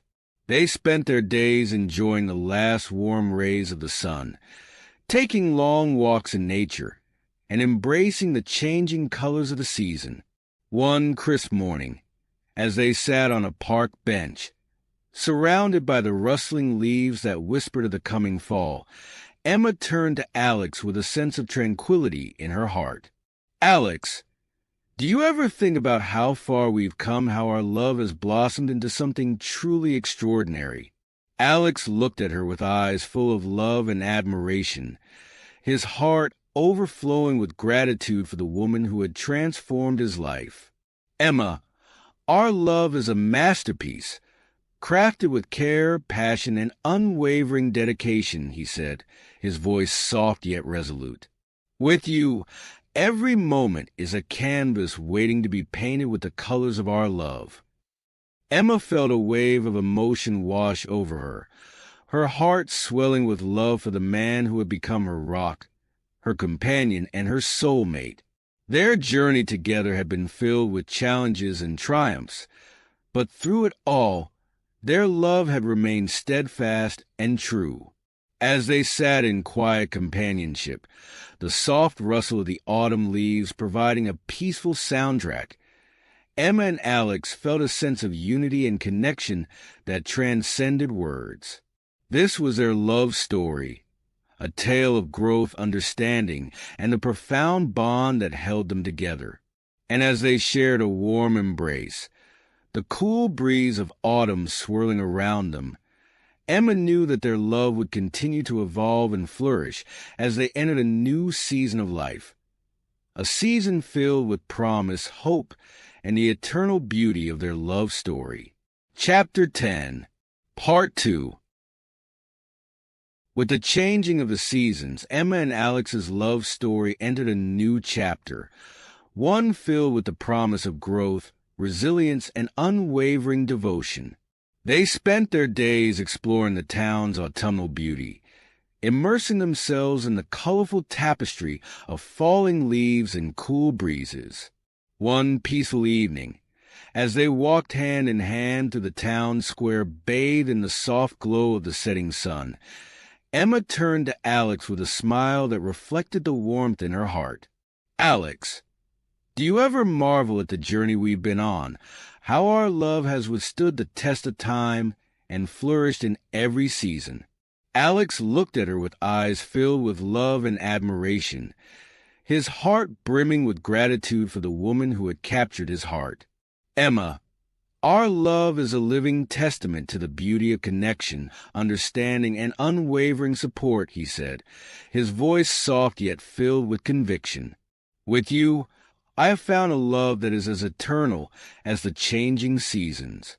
They spent their days enjoying the last warm rays of the sun, taking long walks in nature, and embracing the changing colors of the season. One crisp morning, as they sat on a park bench, surrounded by the rustling leaves that whispered of the coming fall, Emma turned to Alex with a sense of tranquility in her heart. Alex, do you ever think about how far we've come, how our love has blossomed into something truly extraordinary? Alex looked at her with eyes full of love and admiration, his heart overflowing with gratitude for the woman who had transformed his life. Emma, our love is a masterpiece, crafted with care, passion, and unwavering dedication, he said, his voice soft yet resolute. With you, every moment is a canvas waiting to be painted with the colors of our love. Emma felt a wave of emotion wash over her heart swelling with love for the man who had become her rock, her companion, and her soulmate. Their journey together had been filled with challenges and triumphs, but through it all, their love had remained steadfast and true. As they sat in quiet companionship, the soft rustle of the autumn leaves providing a peaceful soundtrack, Emma and Alex felt a sense of unity and connection that transcended words. This was their love story, a tale of growth, understanding, and the profound bond that held them together. And as they shared a warm embrace, the cool breeze of autumn swirling around them, Emma knew that their love would continue to evolve and flourish as they entered a new season of life, a season filled with promise, hope, and the eternal beauty of their love story. Chapter 10, Part 2. With the changing of the seasons, Emma and Alex's love story entered a new chapter, one filled with the promise of growth, resilience, and unwavering devotion. They spent their days exploring the town's autumnal beauty, immersing themselves in the colorful tapestry of falling leaves and cool breezes. One peaceful evening, as they walked hand in hand through the town square bathed in the soft glow of the setting sun, Emma turned to Alex with a smile that reflected the warmth in her heart. Alex, do you ever marvel at the journey we've been on, how our love has withstood the test of time and flourished in every season? Alex looked at her with eyes filled with love and admiration, his heart brimming with gratitude for the woman who had captured his heart. Emma, our love is a living testament to the beauty of connection, understanding, and unwavering support, he said, his voice soft yet filled with conviction. With you, I have found a love that is as eternal as the changing seasons.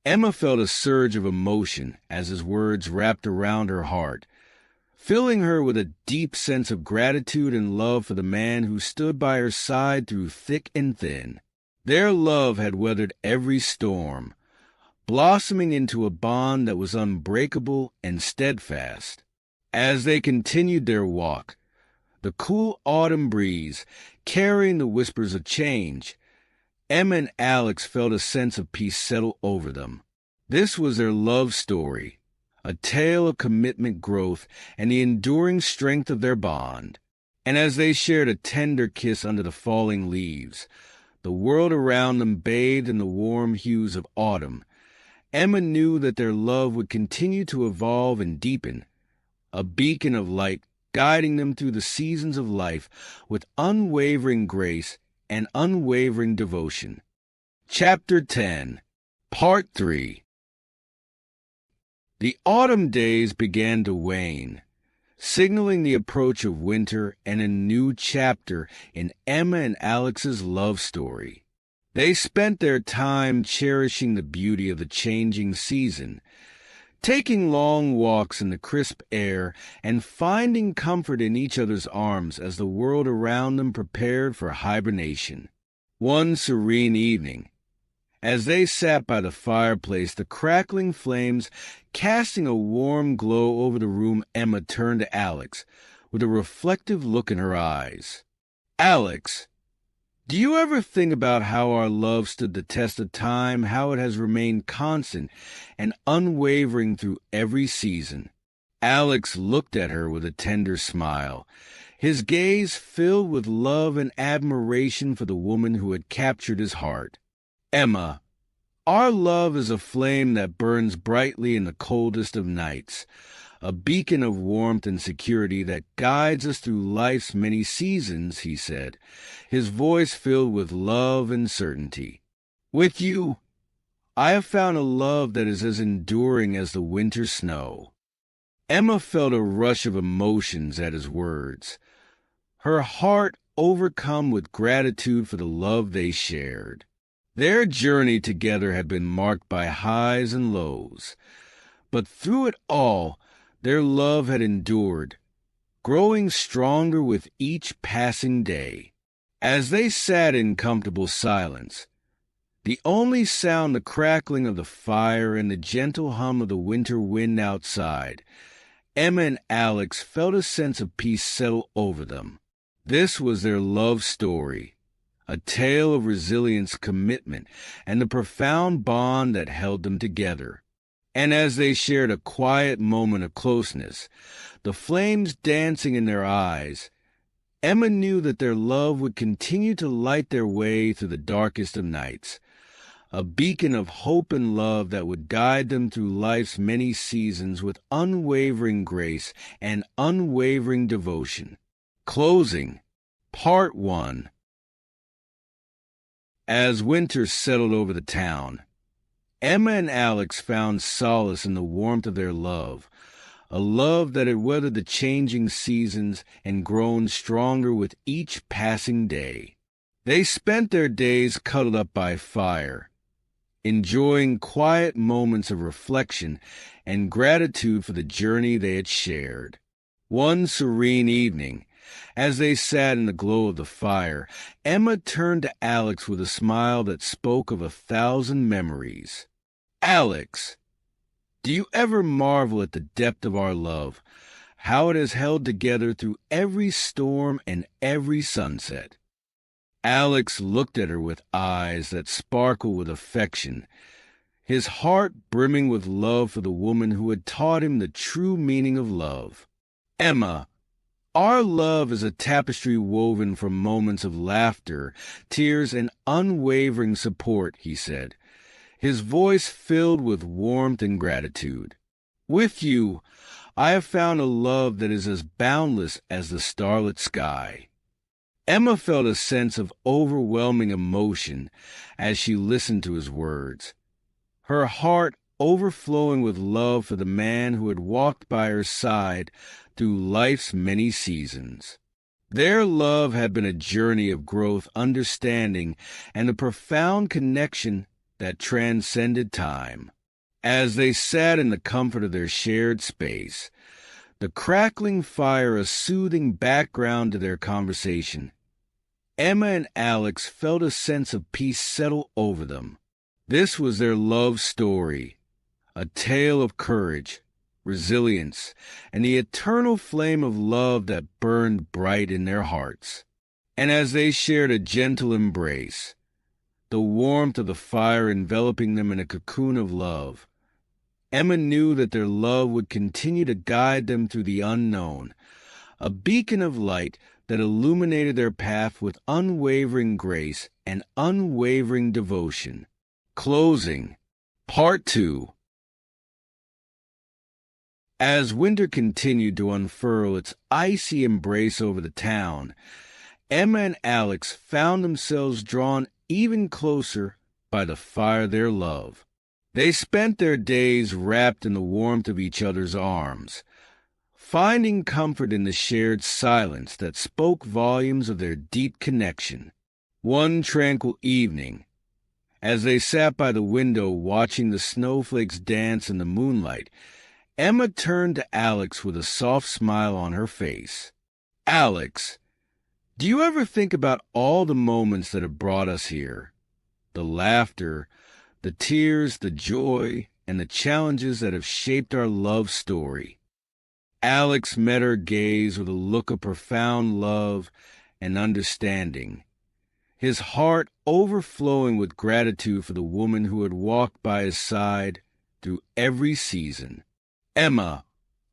Emma felt a surge of emotion as his words wrapped around her heart, filling her with a deep sense of gratitude and love for the man who stood by her side through thick and thin. Their love had weathered every storm, blossoming into a bond that was unbreakable and steadfast. As they continued their walk, the cool autumn breeze carrying the whispers of change, Emma and Alex felt a sense of peace settle over them. This was their love story, a tale of commitment, growth, and the enduring strength of their bond. And as they shared a tender kiss under the falling leaves, the world around them bathed in the warm hues of autumn, Emma knew that their love would continue to evolve and deepen, a beacon of light guiding them through the seasons of life with unwavering grace and unwavering devotion. Chapter 10, Part 3. The autumn days began to wane, signaling the approach of winter and a new chapter in Emma and Alex's love story. They spent their time cherishing the beauty of the changing season, taking long walks in the crisp air and finding comfort in each other's arms as the world around them prepared for hibernation. One serene evening, as they sat by the fireplace, the crackling flames casting a warm glow over the room, Emma turned to Alex with a reflective look in her eyes. "Alex, do you ever think about how our love stood the test of time, how it has remained constant and unwavering through every season?" Alex looked at her with a tender smile, his gaze filled with love and admiration for the woman who had captured his heart. "Emma, our love is a flame that burns brightly in the coldest of nights, a beacon of warmth and security that guides us through life's many seasons," he said, his voice filled with love and certainty. "With you, I have found a love that is as enduring as the winter snow." Emma felt a rush of emotions at his words, her heart overcome with gratitude for the love they shared. Their journey together had been marked by highs and lows, but through it all, their love had endured, growing stronger with each passing day. As they sat in comfortable silence, the only sound the crackling of the fire and the gentle hum of the winter wind outside, Emma and Alex felt a sense of peace settle over them. This was their love story, a tale of resilience, commitment, and the profound bond that held them together. And as they shared a quiet moment of closeness, the flames dancing in their eyes, Emma knew that their love would continue to light their way through the darkest of nights, a beacon of hope and love that would guide them through life's many seasons with unwavering grace and unwavering devotion. Closing, Part 1. As winter settled over the town, Emma and Alex found solace in the warmth of their love, a love that had weathered the changing seasons and grown stronger with each passing day. They spent their days cuddled up by fire, enjoying quiet moments of reflection and gratitude for the journey they had shared. One serene evening, as they sat in the glow of the fire, Emma turned to Alex with a smile that spoke of 1,000 memories. "Alex, do you ever marvel at the depth of our love, how it has held together through every storm and every sunset?" Alex looked at her with eyes that sparkled with affection, his heart brimming with love for the woman who had taught him the true meaning of love. "Emma, our love is a tapestry woven from moments of laughter, tears, and unwavering support," he said, his voice filled with warmth and gratitude. "With you, I have found a love that is as boundless as the starlit sky." Emma felt a sense of overwhelming emotion as she listened to his words, her heart overflowing with love for the man who had walked by her side through life's many seasons. Their love had been a journey of growth, understanding, and a profound connection that transcended time. As they sat in the comfort of their shared space, the crackling fire a soothing background to their conversation, Emma and Alex felt a sense of peace settle over them. This was their love story, a tale of courage, resilience, and the eternal flame of love that burned bright in their hearts. And as they shared a gentle embrace, the warmth of the fire enveloping them in a cocoon of love, Emma knew that their love would continue to guide them through the unknown, a beacon of light that illuminated their path with unwavering grace and unwavering devotion. Closing, Part 2. As winter continued to unfurl its icy embrace over the town, Emma and Alex found themselves drawn even closer by the fire of their love. They spent their days wrapped in the warmth of each other's arms, finding comfort in the shared silence that spoke volumes of their deep connection. One tranquil evening, as they sat by the window watching the snowflakes dance in the moonlight, Emma turned to Alex with a soft smile on her face. "Alex, do you ever think about all the moments that have brought us here? The laughter, the tears, the joy, and the challenges that have shaped our love story." Alex met her gaze with a look of profound love and understanding, his heart overflowing with gratitude for the woman who had walked by his side through every season. "Emma,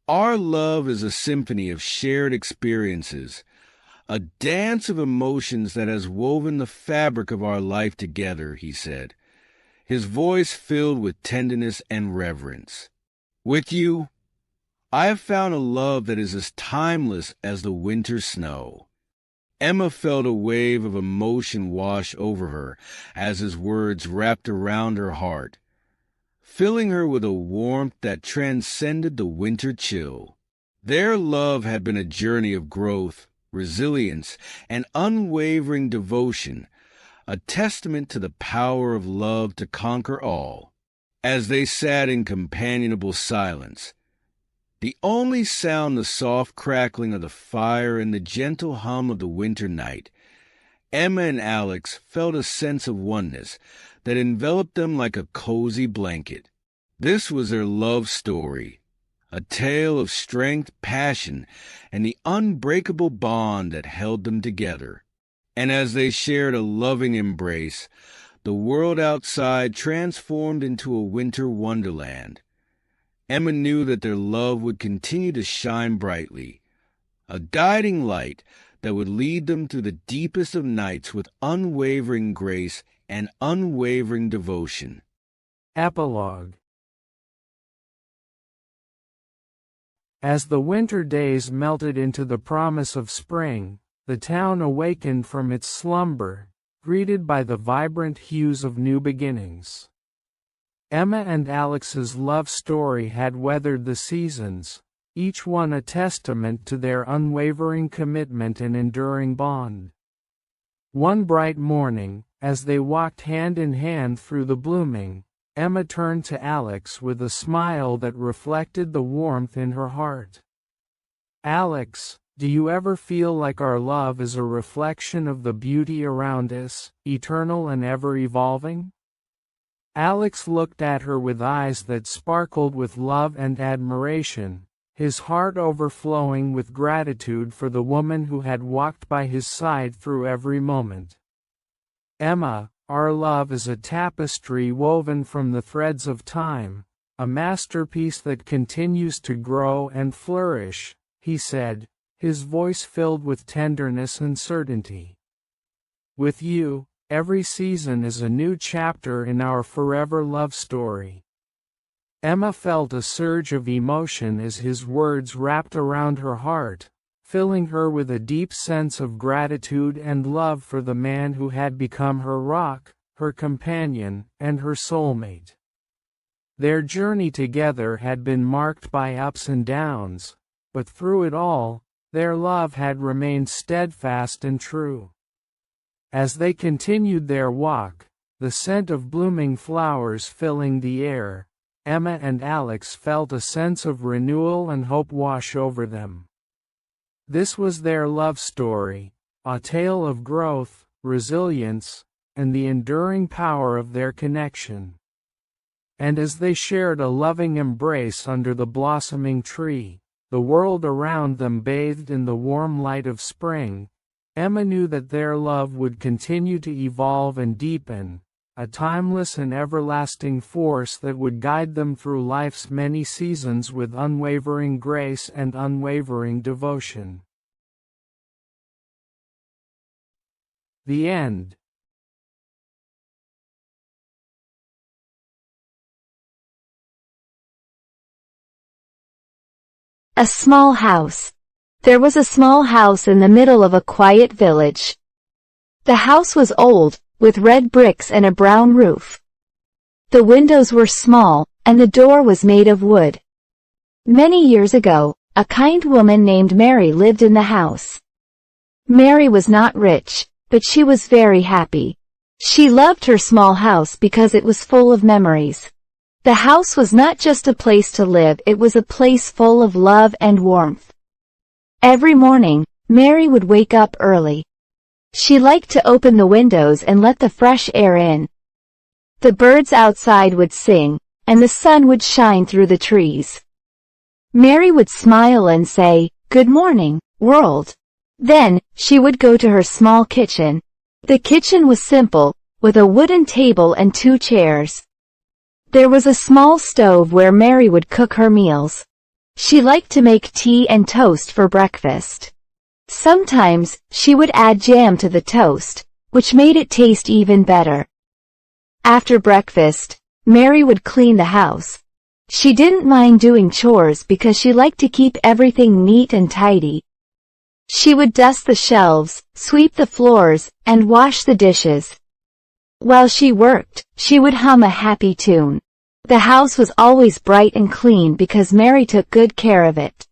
our love is a symphony of shared experiences, a dance of emotions that has woven the fabric of our life together," he said, his voice filled with tenderness and reverence. "With you, I have found a love that is as timeless as the winter snow." Emma felt a wave of emotion wash over her as his words wrapped around her heart, filling her with a warmth that transcended the winter chill. Their love had been a journey of growth, resilience, and unwavering devotion, a testament to the power of love to conquer all. As they sat in companionable silence, the only sound the soft crackling of the fire and the gentle hum of the winter night, Emma and Alex felt a sense of oneness that enveloped them like a cozy blanket. This was their love story, a tale of strength, passion, and the unbreakable bond that held them together. And as they shared a loving embrace, the world outside transformed into a winter wonderland. Emma knew that their love would continue to shine brightly, a guiding light that would lead them through the deepest of nights with unwavering grace and unwavering devotion. Epilogue. As the winter days melted into the promise of spring, the town awakened from its slumber, greeted by the vibrant hues of new beginnings. Emma and Alex's love story had weathered the seasons, each one a testament to their unwavering commitment and enduring bond. One bright morning, as they walked hand in hand through the blooming, Emma turned to Alex with a smile that reflected the warmth in her heart. "Alex, do you ever feel like our love is a reflection of the beauty around us, eternal and ever-evolving?" Alex looked at her with eyes that sparkled with love and admiration, his heart overflowing with gratitude for the woman who had walked by his side through every moment. "Emma, our love is a tapestry woven from the threads of time, a masterpiece that continues to grow and flourish," he said, his voice filled with tenderness and certainty. "With you, every season is a new chapter in our forever love story." Emma felt a surge of emotion as his words wrapped around her heart, filling her with a deep sense of gratitude and love for the man who had become her rock, her companion, and her soulmate. Their journey together had been marked by ups and downs, but through it all, their love had remained steadfast and true. As they continued their walk, the scent of blooming flowers filling the air, Emma and Alex felt a sense of renewal and hope wash over them. This was their love story, a tale of growth, resilience, and the enduring power of their connection. And as they shared a loving embrace under the blossoming tree, the world around them bathed in the warm light of spring, Emma knew that their love would continue to evolve and deepen, a timeless and everlasting force that would guide them through life's many seasons with unwavering grace and unwavering devotion. The end. A small house. There was a small house in the middle of a quiet village. The house was old, with red bricks and a brown roof. The windows were small, and the door was made of wood. Many years ago, a kind woman named Mary lived in the house. Mary was not rich, but she was very happy. She loved her small house because it was full of memories. The house was not just a place to live, it was a place full of love and warmth. Every morning, Mary would wake up early. She liked to open the windows and let the fresh air in. The birds outside would sing, and the sun would shine through the trees. Mary would smile and say, "Good morning, world." Then, she would go to her small kitchen. The kitchen was simple, with a wooden table and 2 chairs. There was a small stove where Mary would cook her meals. She liked to make tea and toast for breakfast. Sometimes, she would add jam to the toast, which made it taste even better. After breakfast, Mary would clean the house. She didn't mind doing chores because she liked to keep everything neat and tidy. She would dust the shelves, sweep the floors, and wash the dishes. While she worked, she would hum a happy tune. The house was always bright and clean because Mary took good care of it.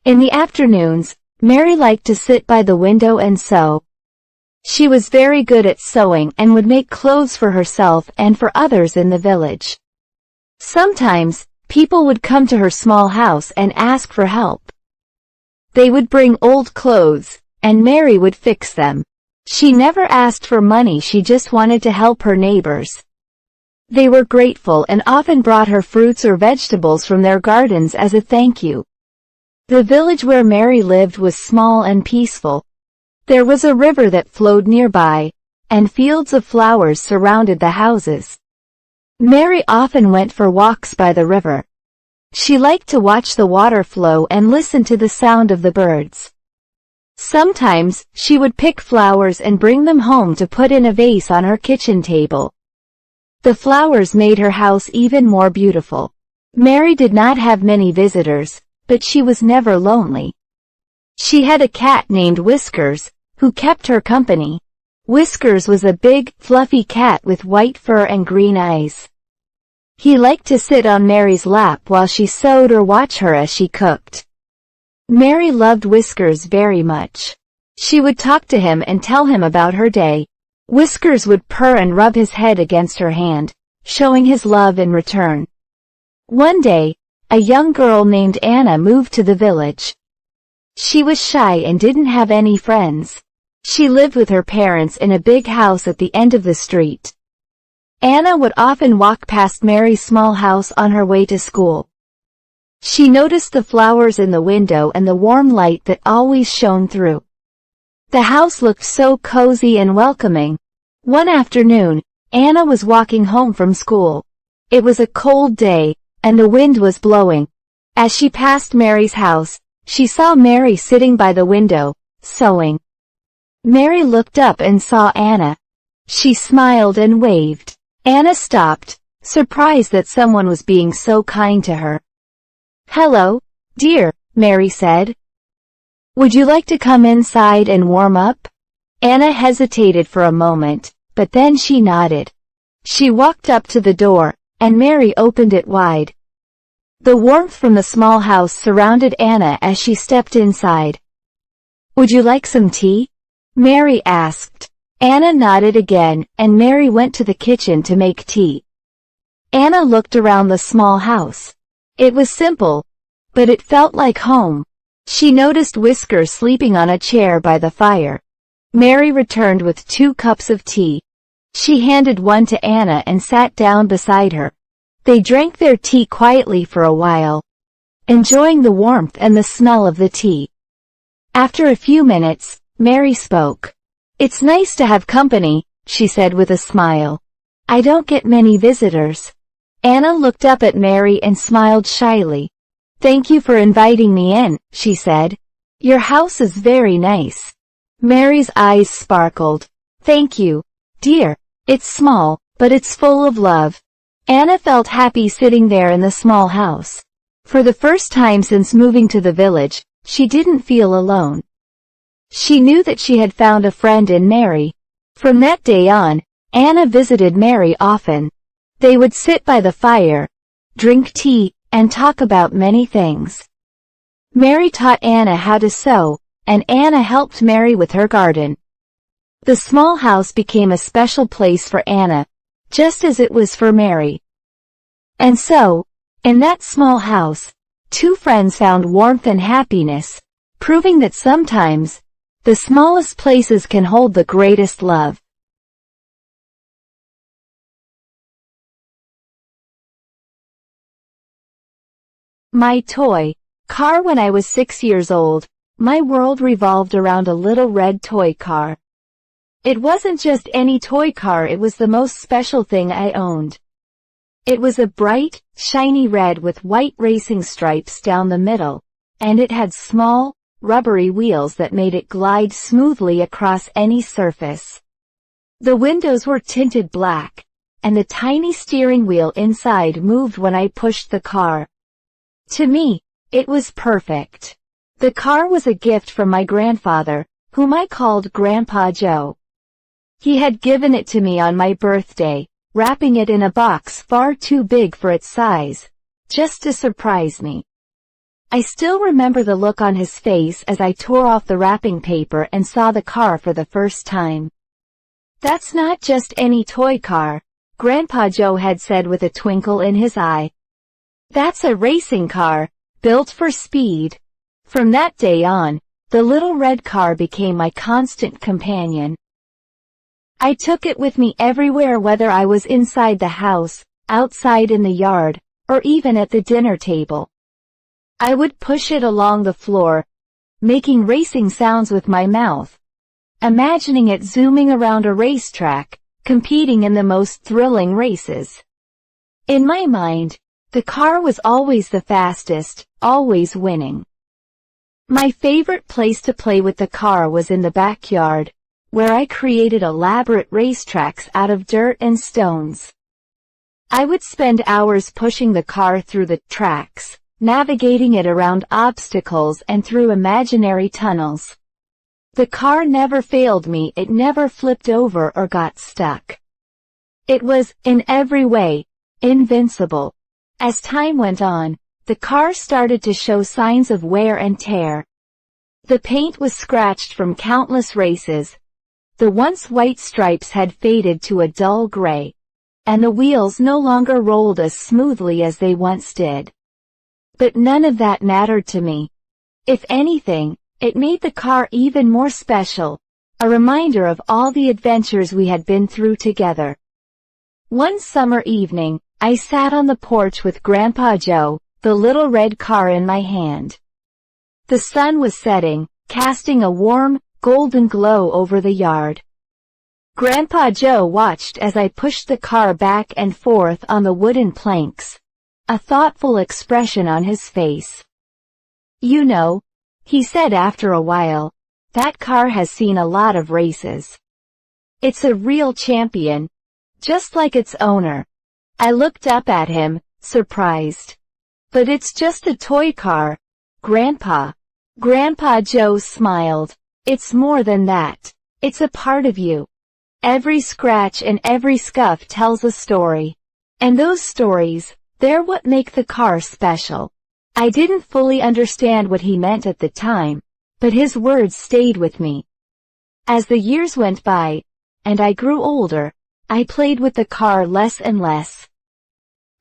In the afternoons, Mary liked to sit by the window and sew. She was very good at sewing and would make clothes for herself and for others in the village. Sometimes, people would come to her small house and ask for help. They would bring old clothes, and Mary would fix them. She never asked for money, she just wanted to help her neighbors. They were grateful and often brought her fruits or vegetables from their gardens as a thank you. The village where Mary lived was small and peaceful. There was a river that flowed nearby, and fields of flowers surrounded the houses. Mary often went for walks by the river. She liked to watch the water flow and listen to the sound of the birds. Sometimes, she would pick flowers and bring them home to put in a vase on her kitchen table. The flowers made her house even more beautiful. Mary did not have many visitors, but she was never lonely. She had a cat named Whiskers, who kept her company. Whiskers was a big, fluffy cat with white fur and green eyes. He liked to sit on Mary's lap while she sewed or watch her as she cooked. Mary loved Whiskers very much. She would talk to him and tell him about her day. Whiskers would purr and rub his head against her hand, showing his love in return. One day, a young girl named Anna moved to the village. She was shy and didn't have any friends. She lived with her parents in a big house at the end of the street. Anna would often walk past Mary's small house on her way to school. She noticed the flowers in the window and the warm light that always shone through. The house looked so cozy and welcoming. One afternoon, Anna was walking home from school. It was a cold day, and the wind was blowing. As she passed Mary's house, she saw Mary sitting by the window, sewing. Mary looked up and saw Anna. She smiled and waved. Anna stopped, surprised that someone was being so kind to her. "Hello, dear," Mary said. "Would you like to come inside and warm up?" Anna hesitated for a moment, but then she nodded. She walked up to the door, and Mary opened it wide. The warmth from the small house surrounded Anna as she stepped inside. "Would you like some tea?" Mary asked. Anna nodded again, and Mary went to the kitchen to make tea. Anna looked around the small house. It was simple, but it felt like home. She noticed Whiskers sleeping on a chair by the fire. Mary returned with 2 cups of tea. She handed one to Anna and sat down beside her. They drank their tea quietly for a while, enjoying the warmth and the smell of the tea. After a few minutes, Mary spoke. "It's nice to have company," she said with a smile. "I don't get many visitors." Anna looked up at Mary and smiled shyly. "Thank you for inviting me in," she said. "Your house is very nice." Mary's eyes sparkled. "Thank you, dear. It's small, but it's full of love." Anna felt happy sitting there in the small house. For the first time since moving to the village, she didn't feel alone. She knew that she had found a friend in Mary. From that day on, Anna visited Mary often. They would sit by the fire, drink tea, and talk about many things. Mary taught Anna how to sew, and Anna helped Mary with her garden. The small house became a special place for Anna, just as it was for Mary. And so, in that small house, two friends found warmth and happiness, proving that sometimes, the smallest places can hold the greatest love. My toy car. When I was 6 years old, my world revolved around a little red toy car. It wasn't just any toy car, it was the most special thing I owned. It was a bright, shiny red with white racing stripes down the middle, and it had small, rubbery wheels that made it glide smoothly across any surface. The windows were tinted black, and the tiny steering wheel inside moved when I pushed the car. To me, it was perfect. The car was a gift from my grandfather, whom I called Grandpa Joe. He had given it to me on my birthday, wrapping it in a box far too big for its size, just to surprise me. I still remember the look on his face as I tore off the wrapping paper and saw the car for the first time. "That's not just any toy car," Grandpa Joe had said with a twinkle in his eye. "That's a racing car, built for speed." From that day on, the little red car became my constant companion. I took it with me everywhere, whether I was inside the house, outside in the yard, or even at the dinner table. I would push it along the floor, making racing sounds with my mouth, imagining it zooming around a racetrack, competing in the most thrilling races. In my mind, the car was always the fastest, always winning. My favorite place to play with the car was in the backyard, where I created elaborate racetracks out of dirt and stones. I would spend hours pushing the car through the tracks, navigating it around obstacles and through imaginary tunnels. The car never failed me, it never flipped over or got stuck. It was, in every way, invincible. As time went on, the car started to show signs of wear and tear. The paint was scratched from countless races. The once white stripes had faded to a dull gray, and the wheels no longer rolled as smoothly as they once did. But none of that mattered to me. If anything, it made the car even more special, a reminder of all the adventures we had been through together. One summer evening, I sat on the porch with Grandpa Joe, the little red car in my hand. The sun was setting, casting a warm, golden glow over the yard. Grandpa Joe watched as I pushed the car back and forth on the wooden planks, a thoughtful expression on his face. "You know," he said after a while, "that car has seen a lot of races. It's a real champion, just like its owner." I looked up at him, surprised. "But it's just a toy car, Grandpa." Grandpa Joe smiled. "It's more than that. It's a part of you. Every scratch and every scuff tells a story. And those stories, they're what make the car special." I didn't fully understand what he meant at the time, but his words stayed with me. As the years went by, and I grew older, I played with the car less and less.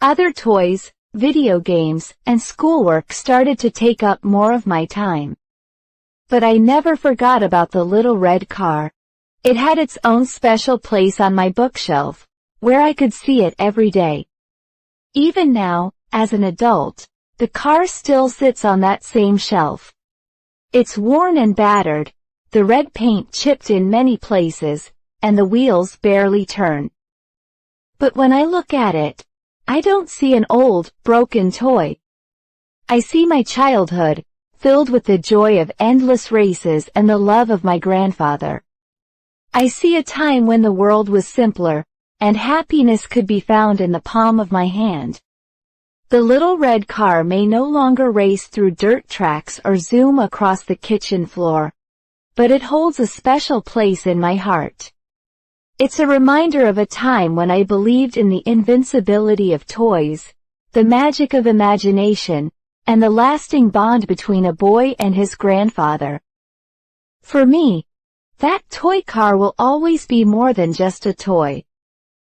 Other toys, video games, and schoolwork started to take up more of my time. But I never forgot about the little red car. It had its own special place on my bookshelf, where I could see it every day. Even now, as an adult, the car still sits on that same shelf. It's worn and battered, the red paint chipped in many places, and the wheels barely turn. But when I look at it, I don't see an old, broken toy. I see my childhood, filled with the joy of endless races and the love of my grandfather. I see a time when the world was simpler, and happiness could be found in the palm of my hand. The little red car may no longer race through dirt tracks or zoom across the kitchen floor, but it holds a special place in my heart. It's a reminder of a time when I believed in the invincibility of toys, the magic of imagination, and the lasting bond between a boy and his grandfather. For me, that toy car will always be more than just a toy.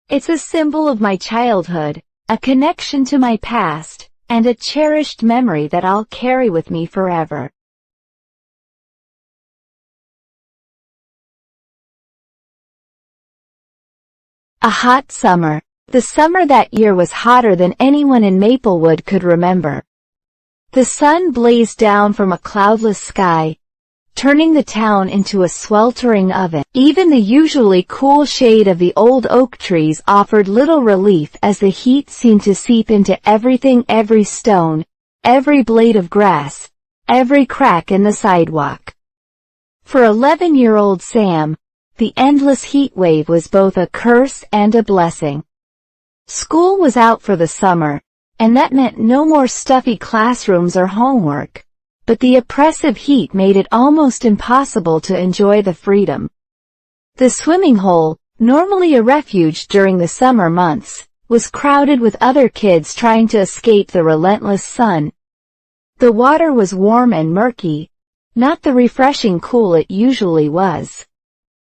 It's a symbol of my childhood, a connection to my past, and a cherished memory that I'll carry with me forever. A hot summer. The summer that year was hotter than anyone in Maplewood could remember. The sun blazed down from a cloudless sky, turning the town into a sweltering oven. Even the usually cool shade of the old oak trees offered little relief as the heat seemed to seep into everything, every stone, every blade of grass, every crack in the sidewalk. For 11-year-old Sam, the endless heat wave was both a curse and a blessing. School was out for the summer, and that meant no more stuffy classrooms or homework, but the oppressive heat made it almost impossible to enjoy the freedom. The swimming hole, normally a refuge during the summer months, was crowded with other kids trying to escape the relentless sun. The water was warm and murky, not the refreshing cool it usually was.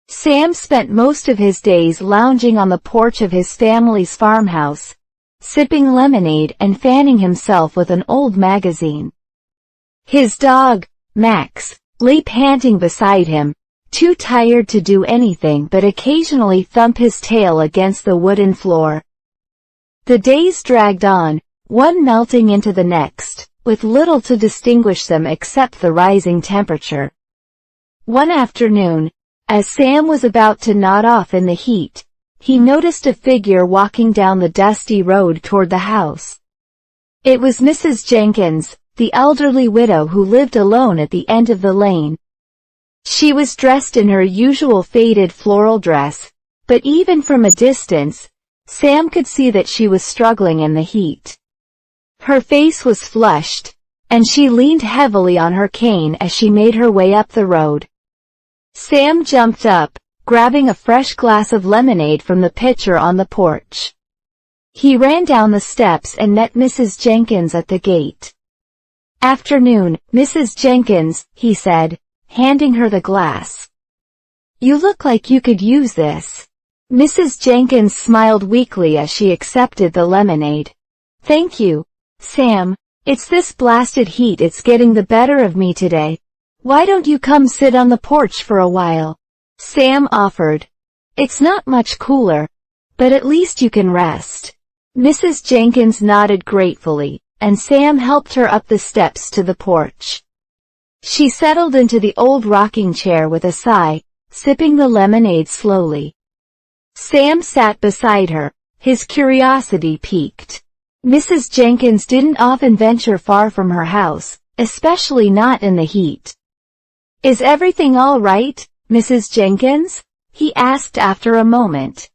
Sam spent most of his days lounging on the porch of his family's farmhouse, sipping lemonade and fanning himself with an old magazine. His dog, Max, lay panting beside him, too tired to do anything but occasionally thump his tail against the wooden floor. The days dragged on, one melting into the next, with little to distinguish them except the rising temperature. One afternoon, as Sam was about to nod off in the heat, he noticed a figure walking down the dusty road toward the house. It was Mrs. Jenkins, the elderly widow who lived alone at the end of the lane. She was dressed in her usual faded floral dress, but even from a distance, Sam could see that she was struggling in the heat. Her face was flushed, and she leaned heavily on her cane as she made her way up the road. Sam jumped up, grabbing a fresh glass of lemonade from the pitcher on the porch. He ran down the steps and met Mrs. Jenkins at the gate. "Afternoon, Mrs. Jenkins," he said, handing her the glass. "You look like you could use this." Mrs. Jenkins smiled weakly as she accepted the lemonade. "Thank you, Sam. It's this blasted heat, it's getting the better of me today. Why don't you come sit on the porch for a while?" Sam offered. "It's not much cooler, but at least you can rest." Mrs. Jenkins nodded gratefully, and Sam helped her up the steps to the porch. She settled into the old rocking chair with a sigh, sipping the lemonade slowly. Sam sat beside her, his curiosity piqued. Mrs. Jenkins didn't often venture far from her house, especially not in the heat. "Is everything all right, Mrs. Jenkins?" he asked after a moment.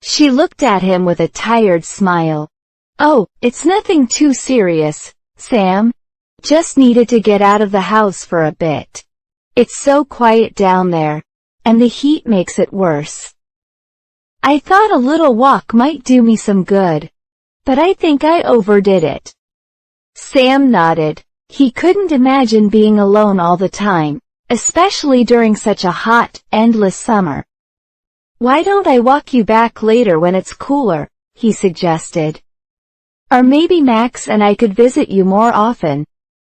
She looked at him with a tired smile. "Oh, it's nothing too serious, Sam. Just needed to get out of the house for a bit. It's so quiet down there, and the heat makes it worse. I thought a little walk might do me some good, but I think I overdid it." Sam nodded. He couldn't imagine being alone all the time, especially during such a hot, endless summer. "Why don't I walk you back later when it's cooler?" he suggested. "Or maybe Max and I could visit you more often.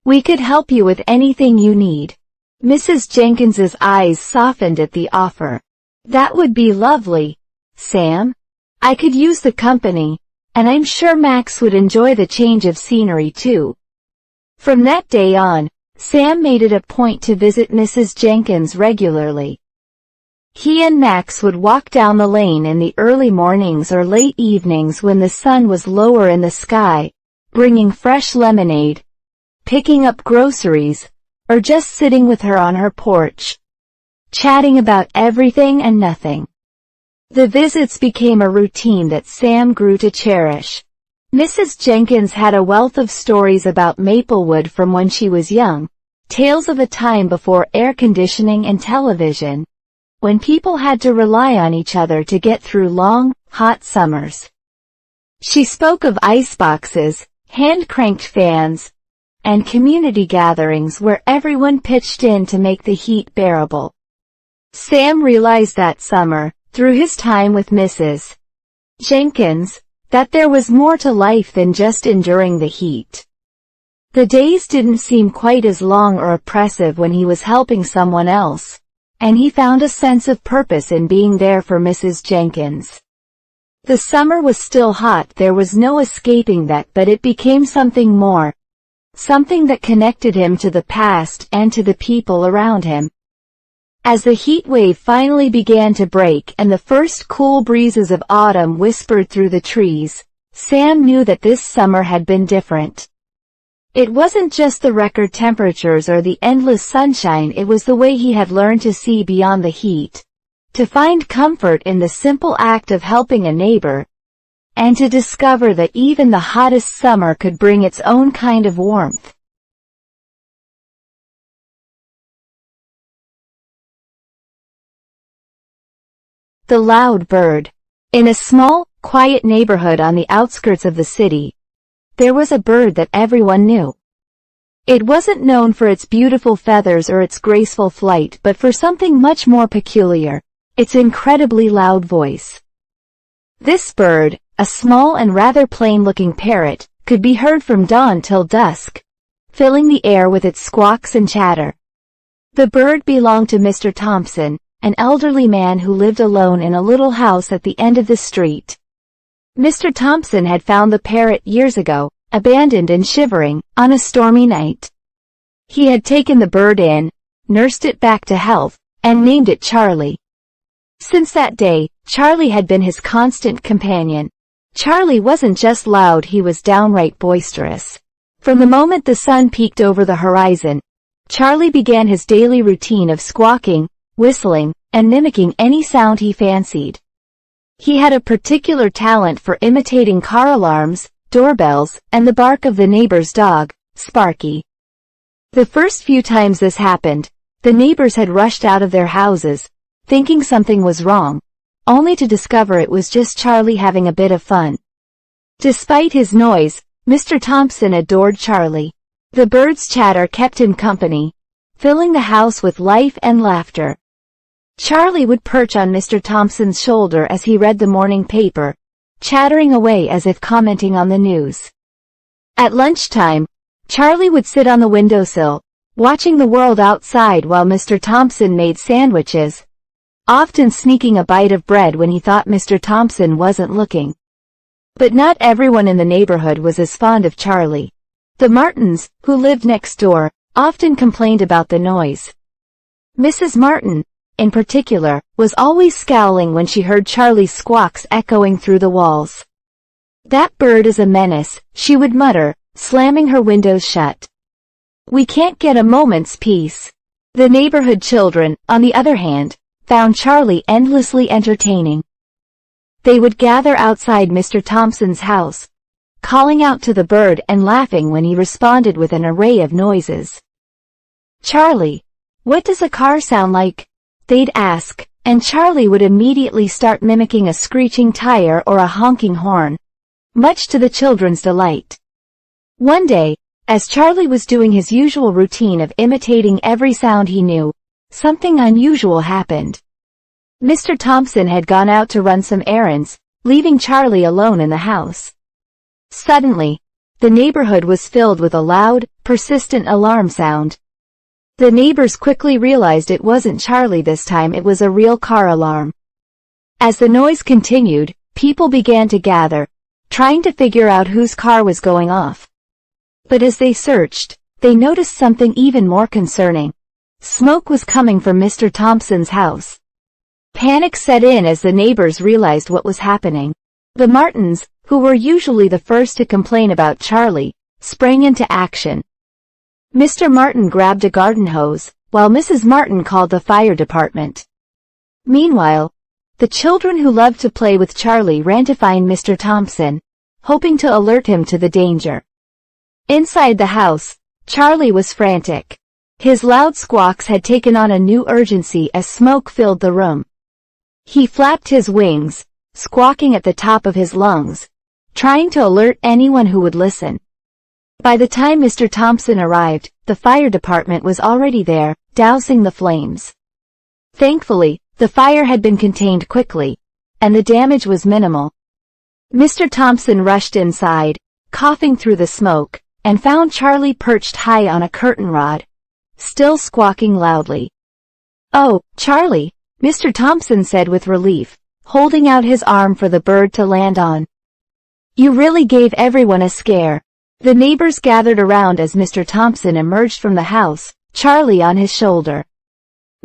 We could help you with anything you need." Mrs. Jenkins's eyes softened at the offer. That would be lovely, Sam. I could use the company, and I'm sure Max would enjoy the change of scenery too. From that day on, Sam made it a point to visit Mrs. Jenkins regularly. He and Max would walk down the lane in the early mornings or late evenings when the sun was lower in the sky, bringing fresh lemonade, picking up groceries, or just sitting with her on her porch, chatting about everything and nothing. The visits became a routine that Sam grew to cherish. Mrs. Jenkins had a wealth of stories about Maplewood from when she was young, tales of a time before air conditioning and television, when people had to rely on each other to get through long, hot summers. She spoke of iceboxes, hand-cranked fans, and community gatherings where everyone pitched in to make the heat bearable. Sam realized that summer, through his time with Mrs. Jenkins, that there was more to life than just enduring the heat. The days didn't seem quite as long or oppressive when he was helping someone else, and he found a sense of purpose in being there for Mrs. Jenkins. The summer was still hot, there was no escaping that, but it became something more, something that connected him to the past and to the people around him. As the heat wave finally began to break and the first cool breezes of autumn whispered through the trees, Sam knew that this summer had been different. It wasn't just the record temperatures or the endless sunshine, it was the way he had learned to see beyond the heat, to find comfort in the simple act of helping a neighbor, and to discover that even the hottest summer could bring its own kind of warmth. The Loud Bird. In a small, quiet neighborhood on the outskirts of the city, there was a bird that everyone knew. It wasn't known for its beautiful feathers or its graceful flight, but for something much more peculiar, its incredibly loud voice. This bird, a small and rather plain-looking parrot, could be heard from dawn till dusk, filling the air with its squawks and chatter. The bird belonged to Mr. Thompson, an elderly man who lived alone in a little house at the end of the street. Mr. Thompson had found the parrot years ago, abandoned and shivering, on a stormy night. He had taken the bird in, nursed it back to health, and named it Charlie. Since that day, Charlie had been his constant companion. Charlie wasn't just loud, he was downright boisterous. From the moment the sun peeked over the horizon, Charlie began his daily routine of squawking, whistling, and mimicking any sound he fancied. He had a particular talent for imitating car alarms, doorbells, and the bark of the neighbor's dog, Sparky. The first few times this happened, the neighbors had rushed out of their houses, thinking something was wrong, only to discover it was just Charlie having a bit of fun. Despite his noise, Mr. Thompson adored Charlie. The bird's chatter kept him company, filling the house with life and laughter. Charlie would perch on Mr. Thompson's shoulder as he read the morning paper, chattering away as if commenting on the news. At lunchtime, Charlie would sit on the windowsill, watching the world outside while Mr. Thompson made sandwiches, often sneaking a bite of bread when he thought Mr. Thompson wasn't looking. But not everyone in the neighborhood was as fond of Charlie. The Martins, who lived next door, often complained about the noise. Mrs. Martin, in particular, was always scowling when she heard Charlie's squawks echoing through the walls. "That bird is a menace," she would mutter, slamming her windows shut. "We can't get a moment's peace." The neighborhood children, on the other hand, found Charlie endlessly entertaining. They would gather outside Mr. Thompson's house, calling out to the bird and laughing when he responded with an array of noises. "Charlie, what does a car sound like?" they'd ask, and Charlie would immediately start mimicking a screeching tire or a honking horn, much to the children's delight. One day, as Charlie was doing his usual routine of imitating every sound he knew, something unusual happened. Mr. Thompson had gone out to run some errands, leaving Charlie alone in the house. Suddenly, the neighborhood was filled with a loud, persistent alarm sound. The neighbors quickly realized it wasn't Charlie this time, it was a real car alarm. As the noise continued, people began to gather, trying to figure out whose car was going off. But as they searched, they noticed something even more concerning. Smoke was coming from Mr. Thompson's house. Panic set in as the neighbors realized what was happening. The Martins, who were usually the first to complain about Charlie, sprang into action. Mr. Martin grabbed a garden hose, while Mrs. Martin called the fire department. Meanwhile, the children who loved to play with Charlie ran to find Mr. Thompson, hoping to alert him to the danger. Inside the house, Charlie was frantic. His loud squawks had taken on a new urgency as smoke filled the room. He flapped his wings, squawking at the top of his lungs, trying to alert anyone who would listen. By the time Mr. Thompson arrived, the fire department was already there, dousing the flames. Thankfully, the fire had been contained quickly, and the damage was minimal. Mr. Thompson rushed inside, coughing through the smoke, and found Charlie perched high on a curtain rod, still squawking loudly. "Oh, Charlie," Mr. Thompson said with relief, holding out his arm for the bird to land on. "You really gave everyone a scare." The neighbors gathered around as Mr. Thompson emerged from the house, Charlie on his shoulder.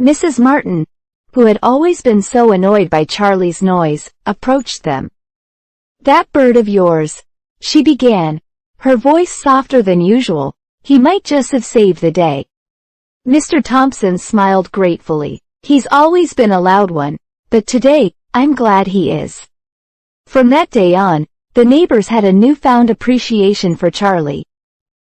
Mrs. Martin, who had always been so annoyed by Charlie's noise, approached them. "That bird of yours," she began, her voice softer than usual, "he might just have saved the day." Mr. Thompson smiled gratefully. "He's always been a loud one, but today, I'm glad he is." From that day on, the neighbors had a newfound appreciation for Charlie.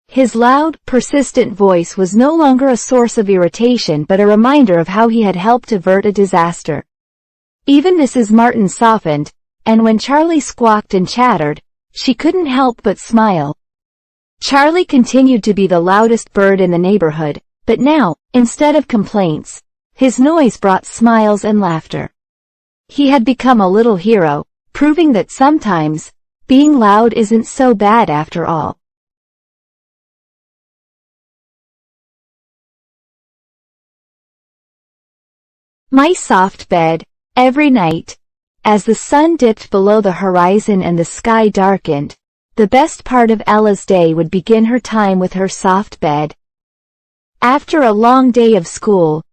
His loud, persistent voice was no longer a source of irritation but a reminder of how he had helped avert a disaster. Even Mrs. Martin softened, and when Charlie squawked and chattered, she couldn't help but smile. Charlie continued to be the loudest bird in the neighborhood, but now, instead of complaints, his noise brought smiles and laughter. He had become a little hero, proving that sometimes, being loud isn't so bad after all. My soft bed. Every night, as the sun dipped below the horizon and the sky darkened, the best part of Ella's day would begin her time with her soft bed. After a long day of school,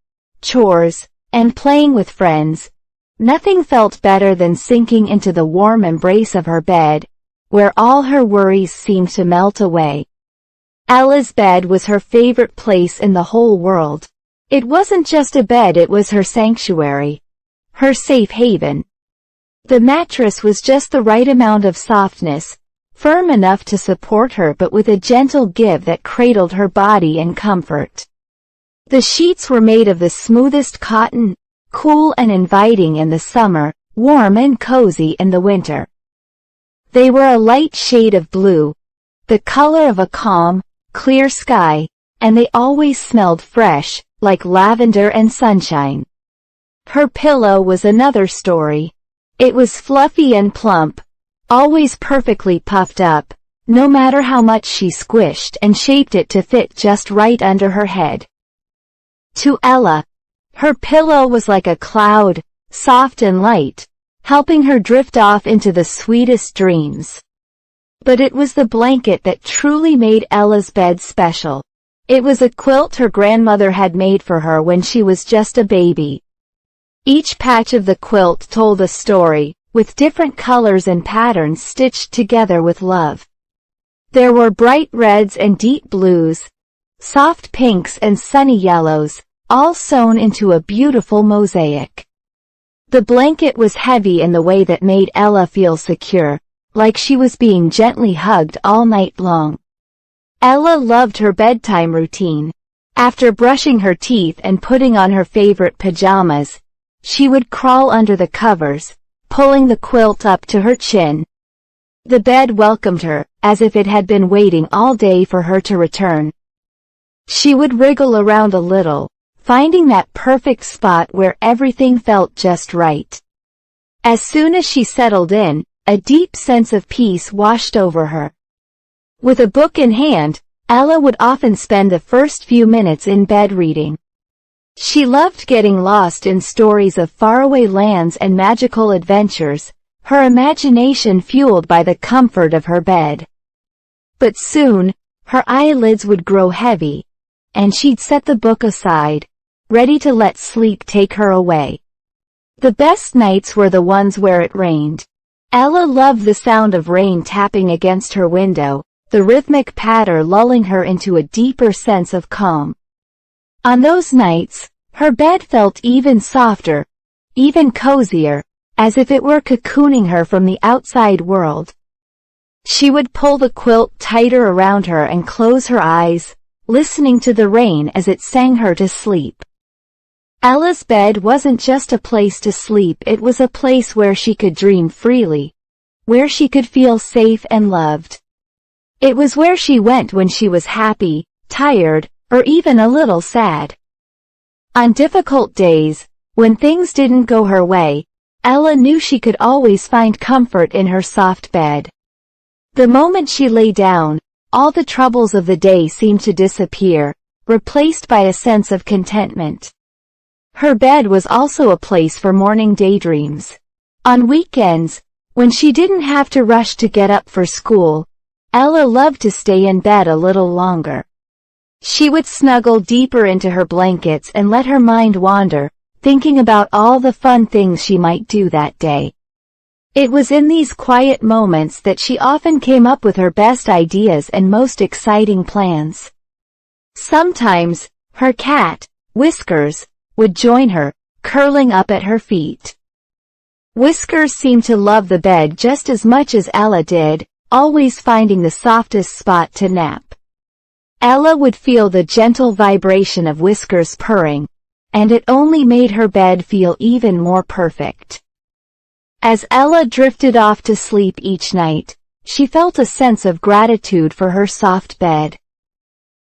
chores, and playing with friends, nothing felt better than sinking into the warm embrace of her bed, where all her worries seemed to melt away. Ella's bed was her favorite place in the whole world. It wasn't just a bed, it was her sanctuary, her safe haven. The mattress was just the right amount of softness, firm enough to support her but with a gentle give that cradled her body in comfort. The sheets were made of the smoothest cotton, cool and inviting in the summer, warm and cozy in the winter. They were a light shade of blue, the color of a calm, clear sky, and they always smelled fresh, like lavender and sunshine. Her pillow was another story. It was fluffy and plump, always perfectly puffed up, no matter how much she squished and shaped it to fit just right under her head. To Ella, her pillow was like a cloud, soft and light, helping her drift off into the sweetest dreams. But it was the blanket that truly made Ella's bed special. It was a quilt her grandmother had made for her when she was just a baby. Each patch of the quilt told a story, with different colors and patterns stitched together with love. There were bright reds and deep blues, soft pinks and sunny yellows, all sewn into a beautiful mosaic. The blanket was heavy in the way that made Ella feel secure, like she was being gently hugged all night long. Ella loved her bedtime routine. After brushing her teeth and putting on her favorite pajamas, she would crawl under the covers, pulling the quilt up to her chin. The bed welcomed her, as if it had been waiting all day for her to return. She would wriggle around a little, finding that perfect spot where everything felt just right. As soon as she settled in, a deep sense of peace washed over her. With a book in hand, Ella would often spend the first few minutes in bed reading. She loved getting lost in stories of faraway lands and magical adventures, her imagination fueled by the comfort of her bed. But soon, her eyelids would grow heavy, and she'd set the book aside, ready to let sleep take her away. The best nights were the ones where it rained. Ella loved the sound of rain tapping against her window, the rhythmic patter lulling her into a deeper sense of calm. On those nights, her bed felt even softer, even cozier, as if it were cocooning her from the outside world. She would pull the quilt tighter around her and close her eyes, listening to the rain as it sang her to sleep. Ella's bed wasn't just a place to sleep, it was a place where she could dream freely, where she could feel safe and loved. It was where she went when she was happy, tired, or even a little sad. On difficult days, when things didn't go her way, Ella knew she could always find comfort in her soft bed. The moment she lay down, all the troubles of the day seemed to disappear, replaced by a sense of contentment. Her bed was also a place for morning daydreams. On weekends, when she didn't have to rush to get up for school, Ella loved to stay in bed a little longer. She would snuggle deeper into her blankets and let her mind wander, thinking about all the fun things she might do that day. It was in these quiet moments that she often came up with her best ideas and most exciting plans. Sometimes, her cat, Whiskers, would join her, curling up at her feet. Whiskers seemed to love the bed just as much as Ella did, always finding the softest spot to nap. Ella would feel the gentle vibration of Whiskers' purring, and it only made her bed feel even more perfect. As Ella drifted off to sleep each night, she felt a sense of gratitude for her soft bed.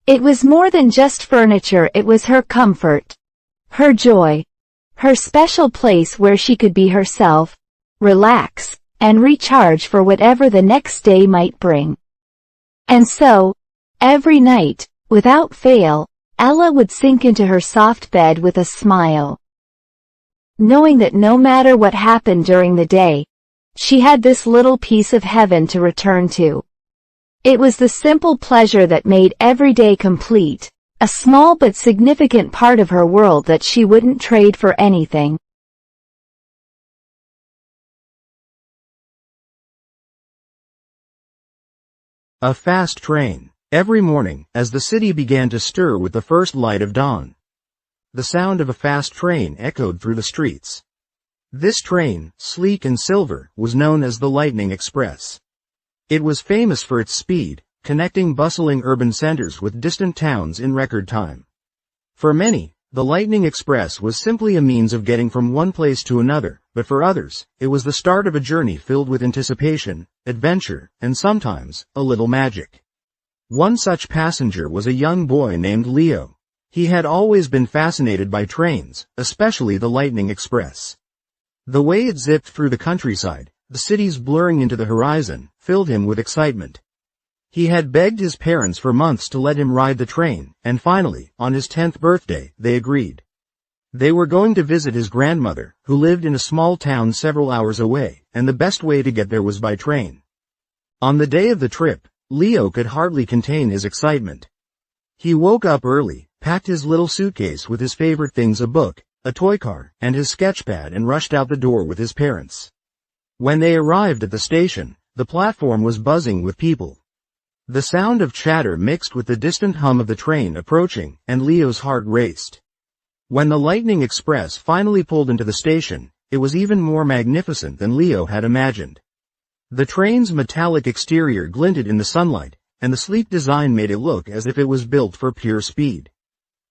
It was more than just furniture, it was her comfort, her joy, her special place where she could be herself, relax, and recharge for whatever the next day might bring. And so, every night, without fail, Ella would sink into her soft bed with a smile, knowing that no matter what happened during the day, she had this little piece of heaven to return to. It was the simple pleasure that made every day complete, a small but significant part of her world that she wouldn't trade for anything. A fast train. Every morning, as the city began to stir with the first light of dawn, the sound of a fast train echoed through the streets. This train, sleek and silver, was known as the Lightning Express. It was famous for its speed, connecting bustling urban centers with distant towns in record time. For many, the Lightning Express was simply a means of getting from one place to another, but for others, it was the start of a journey filled with anticipation, adventure, and sometimes, a little magic. One such passenger was a young boy named Leo. He had always been fascinated by trains, especially the Lightning Express. The way it zipped through the countryside, the cities blurring into the horizon, filled him with excitement. He had begged his parents for months to let him ride the train, and finally, on his 10th birthday, they agreed. They were going to visit his grandmother, who lived in a small town several hours away, and the best way to get there was by train. On the day of the trip, Leo could hardly contain his excitement. He woke up early, packed his little suitcase with his favorite things, a book, a toy car, and his sketchpad, and rushed out the door with his parents. When they arrived at the station, the platform was buzzing with people. The sound of chatter mixed with the distant hum of the train approaching, and Leo's heart raced. When the Lightning Express finally pulled into the station, it was even more magnificent than Leo had imagined. The train's metallic exterior glinted in the sunlight, and the sleek design made it look as if it was built for pure speed.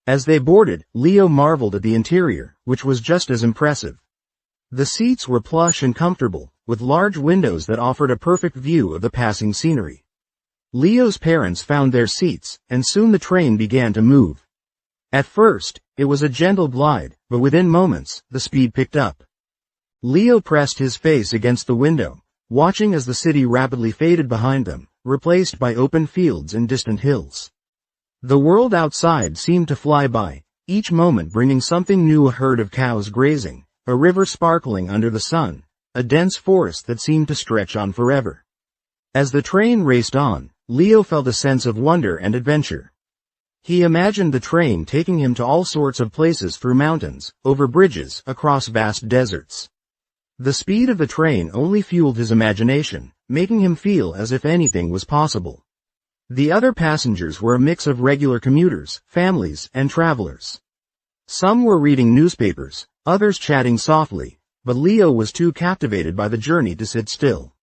As they boarded, Leo marveled at the interior, which was just as impressive. The seats were plush and comfortable, with large windows that offered a perfect view of the passing scenery. Leo's parents found their seats, and soon the train began to move. At first, it was a gentle glide, but within moments, the speed picked up. Leo pressed his face against the window, watching as the city rapidly faded behind them, replaced by open fields and distant hills. The world outside seemed to fly by, each moment bringing something new: a herd of cows grazing, a river sparkling under the sun, a dense forest that seemed to stretch on forever. As the train raced on, Leo felt a sense of wonder and adventure. He imagined the train taking him to all sorts of places, through mountains, over bridges, across vast deserts. The speed of the train only fueled his imagination, making him feel as if anything was possible. The other passengers were a mix of regular commuters, families, and travelers. Some were reading newspapers, others chatting softly, but Leo was too captivated by the journey to sit still.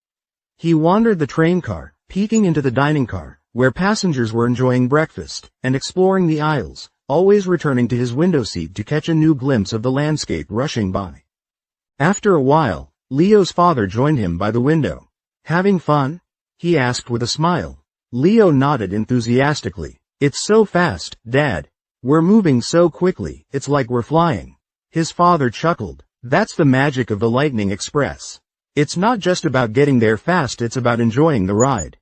He wandered the train car, peeking into the dining car, where passengers were enjoying breakfast, and exploring the aisles, always returning to his window seat to catch a new glimpse of the landscape rushing by. After a while, Leo's father joined him by the window. "Having fun?" he asked with a smile. Leo nodded enthusiastically. "It's so fast, Dad. We're moving so quickly, it's like we're flying." His father chuckled. "That's the magic of the Lightning Express. It's not just about getting there fast, it's about enjoying the ride."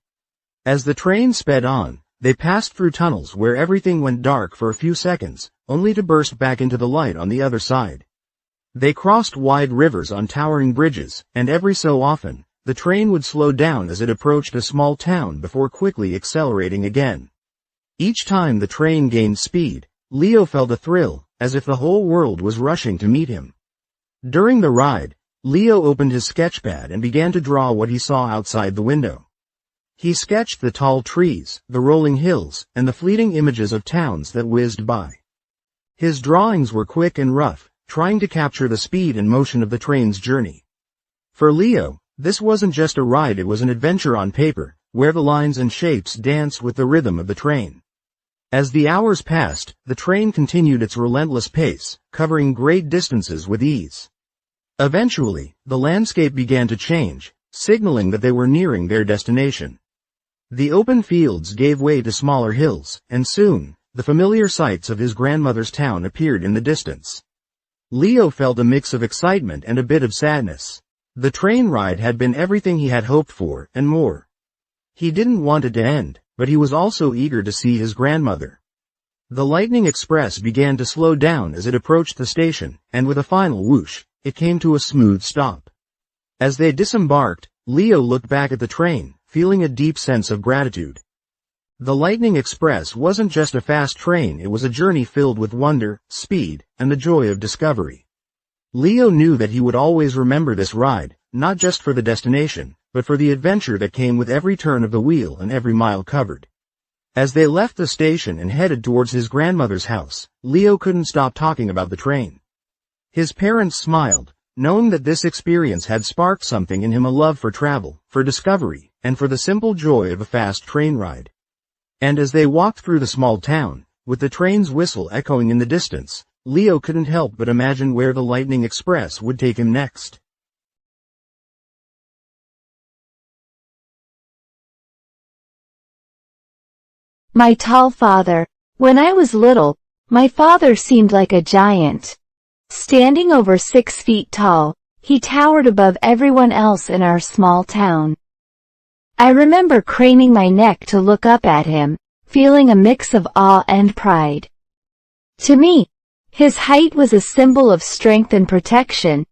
As the train sped on, they passed through tunnels where everything went dark for a few seconds, only to burst back into the light on the other side. They crossed wide rivers on towering bridges, and every so often, the train would slow down as it approached a small town before quickly accelerating again. Each time the train gained speed, Leo felt a thrill, as if the whole world was rushing to meet him. During the ride, Leo opened his sketchpad and began to draw what he saw outside the window. He sketched the tall trees, the rolling hills, and the fleeting images of towns that whizzed by. His drawings were quick and rough, trying to capture the speed and motion of the train's journey. For Leo, this wasn't just a ride, it was an adventure on paper, where the lines and shapes danced with the rhythm of the train. As the hours passed, the train continued its relentless pace, covering great distances with ease. Eventually, the landscape began to change, signaling that they were nearing their destination. The open fields gave way to smaller hills, and soon, the familiar sights of his grandmother's town appeared in the distance. Leo felt a mix of excitement and a bit of sadness. The train ride had been everything he had hoped for, and more. He didn't want it to end, but he was also eager to see his grandmother. The Lightning Express began to slow down as it approached the station, and with a final whoosh, it came to a smooth stop. As they disembarked, Leo looked back at the train, feeling a deep sense of gratitude. The Lightning Express wasn't just a fast train, it was a journey filled with wonder, speed, and the joy of discovery. Leo knew that he would always remember this ride, not just for the destination, but for the adventure that came with every turn of the wheel and every mile covered. As they left the station and headed towards his grandmother's house, Leo couldn't stop talking about the train. His parents smiled, knowing that this experience had sparked something in him: a love for travel, for discovery, and for the simple joy of a fast train ride. And as they walked through the small town, with the train's whistle echoing in the distance, Leo couldn't help but imagine where the Lightning Express would take him next. My tall father. When I was little, my father seemed like a giant. Standing over 6 feet tall, he towered above everyone else in our small town. I remember craning my neck to look up at him, feeling a mix of awe and pride. To me, his height was a symbol of strength and protection,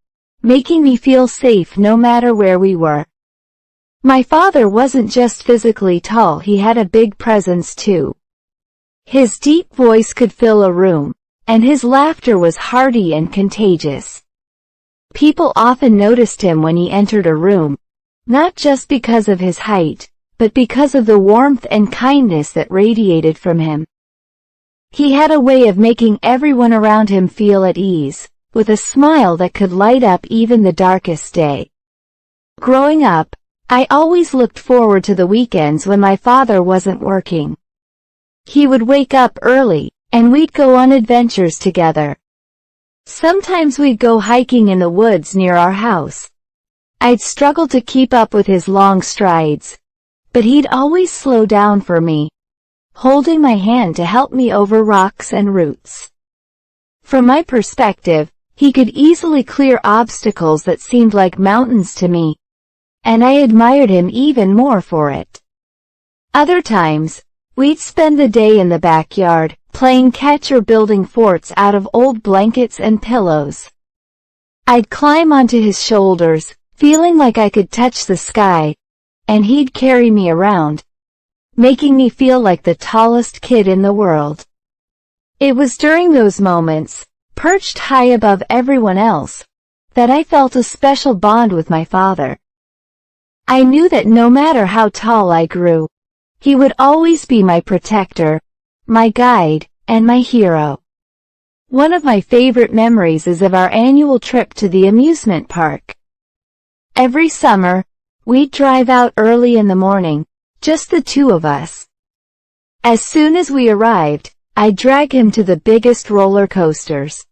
making me feel safe no matter where we were. My father wasn't just physically tall, he had a big presence too. His deep voice could fill a room, and his laughter was hearty and contagious. People often noticed him when he entered a room, not just because of his height, but because of the warmth and kindness that radiated from him. He had a way of making everyone around him feel at ease, with a smile that could light up even the darkest day. Growing up, I always looked forward to the weekends when my father wasn't working. He would wake up early, and we'd go on adventures together. Sometimes we'd go hiking in the woods near our house. I'd struggle to keep up with his long strides, but he'd always slow down for me, holding my hand to help me over rocks and roots. From my perspective, he could easily clear obstacles that seemed like mountains to me, and I admired him even more for it. Other times, We'd spend the day in the backyard, playing catch or building forts out of old blankets and pillows. I'd climb onto his shoulders, feeling like I could touch the sky, and he'd carry me around, making me feel like the tallest kid in the world. It was during those moments, perched high above everyone else, that I felt a special bond with my father. I knew that no matter how tall I grew, he would always be my protector, my guide, and my hero. One of my favorite memories is of our annual trip to the amusement park. Every summer, we'd drive out early in the morning, just the two of us. As soon as we arrived, I'd drag him to the biggest roller coasters.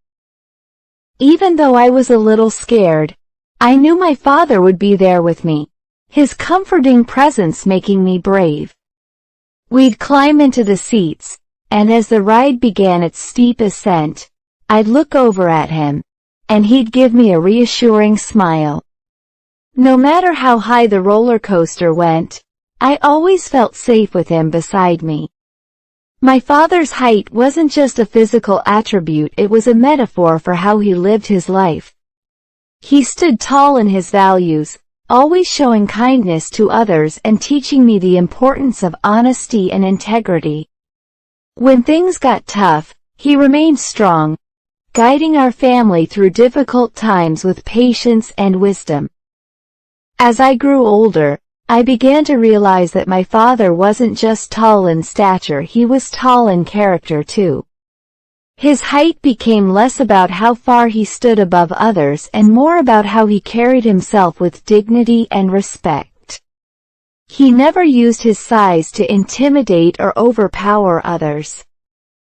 Even though I was a little scared, I knew my father would be there with me, his comforting presence making me brave. We'd climb into the seats, and as the ride began its steep ascent, I'd look over at him, and he'd give me a reassuring smile. No matter how high the roller coaster went, I always felt safe with him beside me. My father's height wasn't just a physical attribute, it was a metaphor for how he lived his life. He stood tall in his values, always showing kindness to others and teaching me the importance of honesty and integrity. When things got tough, he remained strong, guiding our family through difficult times with patience and wisdom. As I grew older, I began to realize that my father wasn't just tall in stature, he was tall in character too. His height became less about how far he stood above others and more about how he carried himself with dignity and respect. He never used his size to intimidate or overpower others.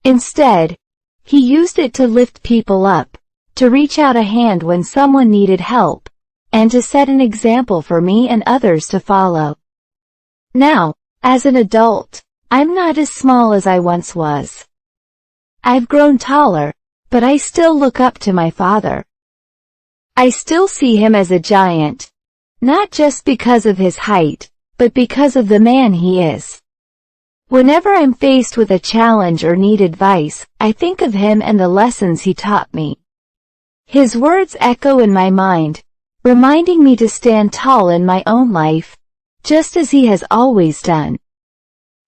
Instead, he used it to lift people up, to reach out a hand when someone needed help, and to set an example for me and others to follow. Now, as an adult, I'm not as small as I once was. I've grown taller, but I still look up to my father. I still see him as a giant, not just because of his height, but because of the man he is. Whenever I'm faced with a challenge or need advice, I think of him and the lessons he taught me. His words echo in my mind, reminding me to stand tall in my own life, just as he has always done.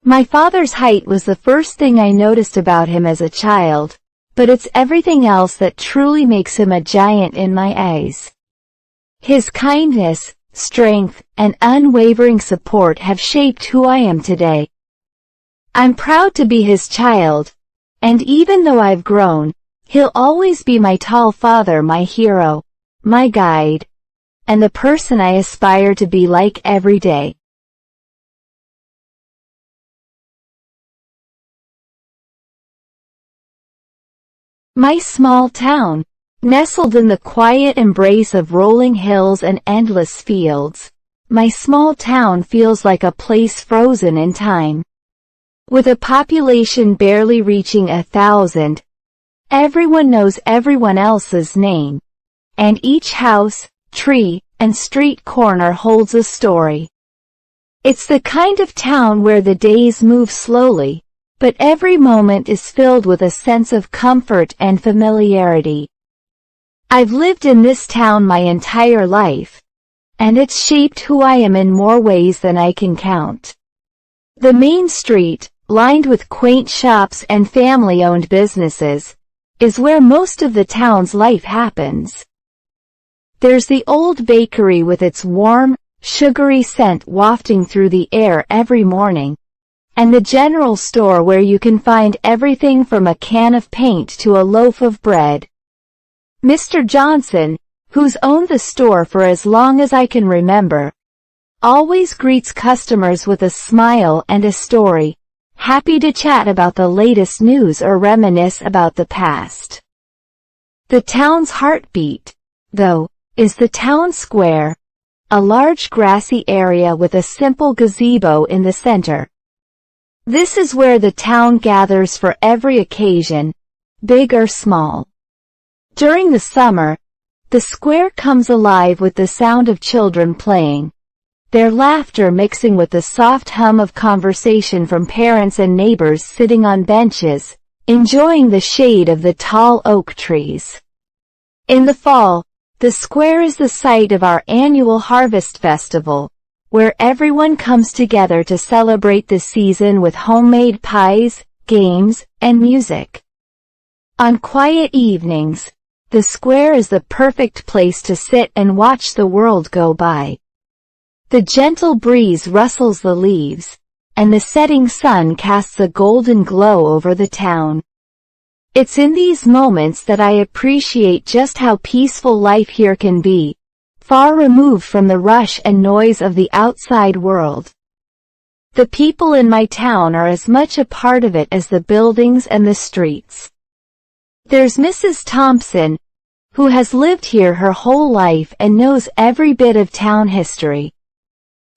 My father's height was the first thing I noticed about him as a child, but it's everything else that truly makes him a giant in my eyes. His kindness, strength, and unwavering support have shaped who I am today. I'm proud to be his child, and even though I've grown, he'll always be my tall father, my hero, my guide, and the person I aspire to be like every day. My small town, nestled in the quiet embrace of rolling hills and endless fields, my small town feels like a place frozen in time. With a population barely reaching 1,000, everyone knows everyone else's name, and each house, tree, and street corner holds a story. It's the kind of town where the days move slowly, but every moment is filled with a sense of comfort and familiarity. I've lived in this town my entire life, and it's shaped who I am in more ways than I can count. The main street, lined with quaint shops and family-owned businesses, is where most of the town's life happens. There's the old bakery with its warm, sugary scent wafting through the air every morning, and the general store where you can find everything from a can of paint to a loaf of bread. Mr. Johnson, who's owned the store for as long as I can remember, always greets customers with a smile and a story, happy to chat about the latest news or reminisce about the past. The town's heartbeat, though, is the town square, a large grassy area with a simple gazebo in the center. This is where the town gathers for every occasion, big or small. During the summer, the square comes alive with the sound of children playing, their laughter mixing with the soft hum of conversation from parents and neighbors sitting on benches, enjoying the shade of the tall oak trees. In the fall, the square is the site of our annual Harvest Festival, where everyone comes together to celebrate the season with homemade pies, games, and music. On quiet evenings, the square is the perfect place to sit and watch the world go by. The gentle breeze rustles the leaves, and the setting sun casts a golden glow over the town. It's in these moments that I appreciate just how peaceful life here can be, far removed from the rush and noise of the outside world. The people in my town are as much a part of it as the buildings and the streets. There's Mrs. Thompson, who has lived here her whole life and knows every bit of town history.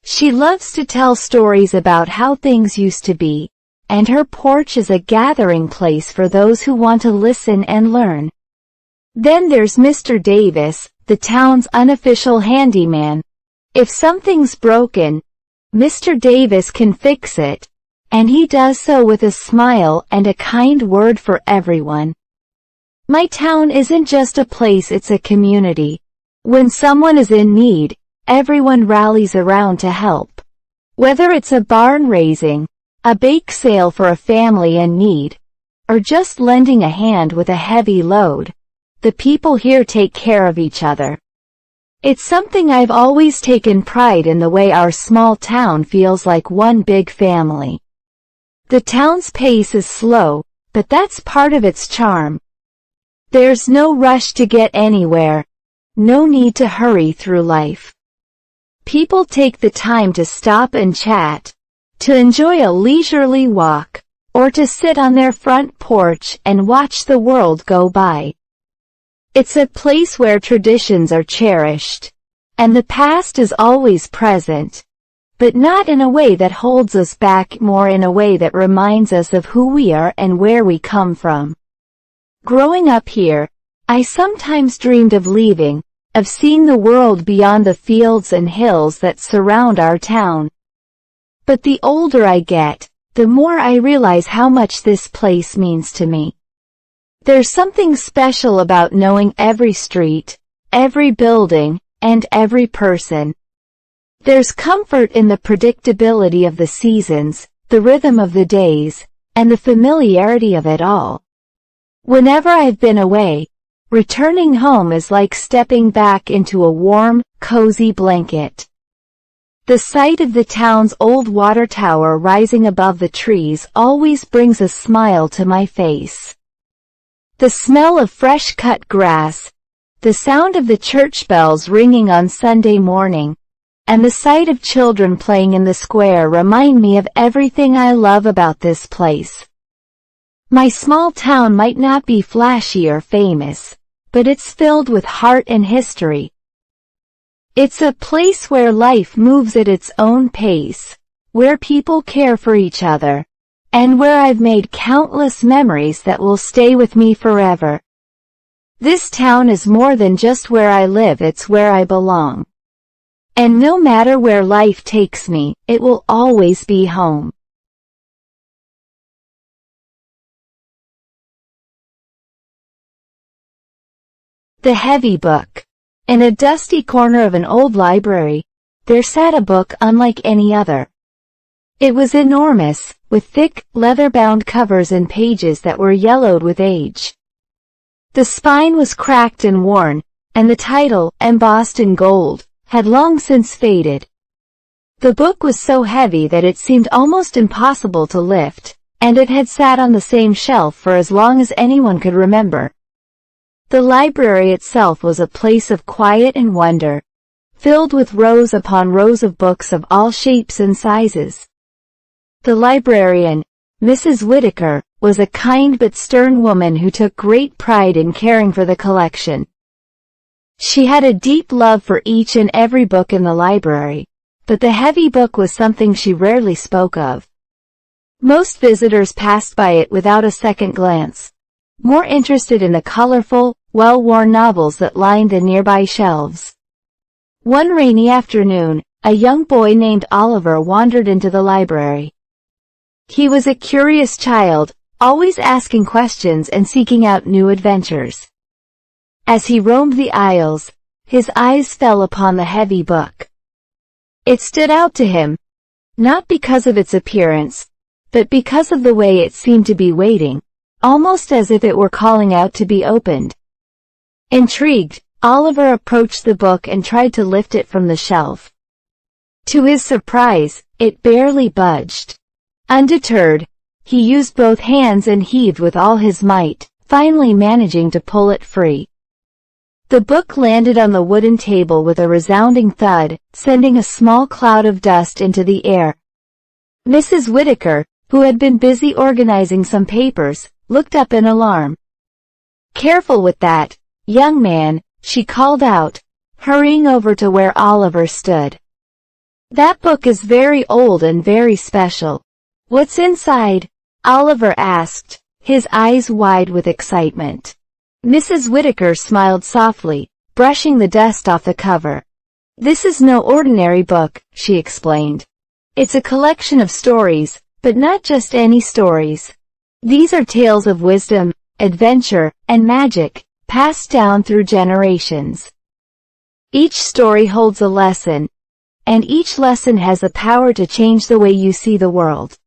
She loves to tell stories about how things used to be, and her porch is a gathering place for those who want to listen and learn. Then there's Mr. Davis, the town's unofficial handyman. If something's broken, Mr. Davis can fix it, and he does so with a smile and a kind word for everyone. My town isn't just a place, it's a community. When someone is in need, everyone rallies around to help. Whether it's a barn raising, a bake sale for a family in need, or just lending a hand with a heavy load, the people here take care of each other. It's something I've always taken pride in, the way our small town feels like one big family. The town's pace is slow, but that's part of its charm. There's no rush to get anywhere, no need to hurry through life. People take the time to stop and chat, to enjoy a leisurely walk, or to sit on their front porch and watch the world go by. It's a place where traditions are cherished, and the past is always present, but not in a way that holds us back, more in a way that reminds us of who we are and where we come from. Growing up here, I sometimes dreamed of leaving, of seeing the world beyond the fields and hills that surround our town. But the older I get, the more I realize how much this place means to me. There's something special about knowing every street, every building, and every person. There's comfort in the predictability of the seasons, the rhythm of the days, and the familiarity of it all. Whenever I've been away, returning home is like stepping back into a warm, cozy blanket. The sight of the town's old water tower rising above the trees always brings a smile to my face. The smell of fresh-cut grass, the sound of the church bells ringing on Sunday morning, and the sight of children playing in the square remind me of everything I love about this place. My small town might not be flashy or famous, but it's filled with heart and history. It's a place where life moves at its own pace, where people care for each other, and where I've made countless memories that will stay with me forever. This town is more than just where I live, it's where I belong. And no matter where life takes me, it will always be home. The heavy book. In a dusty corner of an old library, there sat a book unlike any other. It was enormous, with thick, leather-bound covers and pages that were yellowed with age. The spine was cracked and worn, and the title, embossed in gold, had long since faded. The book was so heavy that it seemed almost impossible to lift, and it had sat on the same shelf for as long as anyone could remember. The library itself was a place of quiet and wonder, filled with rows upon rows of books of all shapes and sizes. The librarian, Mrs. Whitaker, was a kind but stern woman who took great pride in caring for the collection. She had a deep love for each and every book in the library, but the heavy book was something she rarely spoke of. Most visitors passed by it without a second glance, more interested in the colorful, well-worn novels that lined the nearby shelves. One rainy afternoon, a young boy named Oliver wandered into the library. He was a curious child, always asking questions and seeking out new adventures. As he roamed the aisles, his eyes fell upon the heavy book. It stood out to him, not because of its appearance, but because of the way it seemed to be waiting, almost as if it were calling out to be opened. Intrigued, Oliver approached the book and tried to lift it from the shelf. To his surprise, it barely budged. Undeterred, he used both hands and heaved with all his might, finally managing to pull it free. The book landed on the wooden table with a resounding thud, sending a small cloud of dust into the air. Mrs. Whittaker, who had been busy organizing some papers, looked up in alarm. "Careful with that, young man," she called out, hurrying over to where Oliver stood. "That book is very old and very special." "What's inside?" Oliver asked, his eyes wide with excitement. Mrs. Whittaker smiled softly, brushing the dust off the cover. "This is no ordinary book," she explained. "It's a collection of stories, but not just any stories. These are tales of wisdom, adventure, and magic, passed down through generations. Each story holds a lesson, and each lesson has the power to change the way you see the world."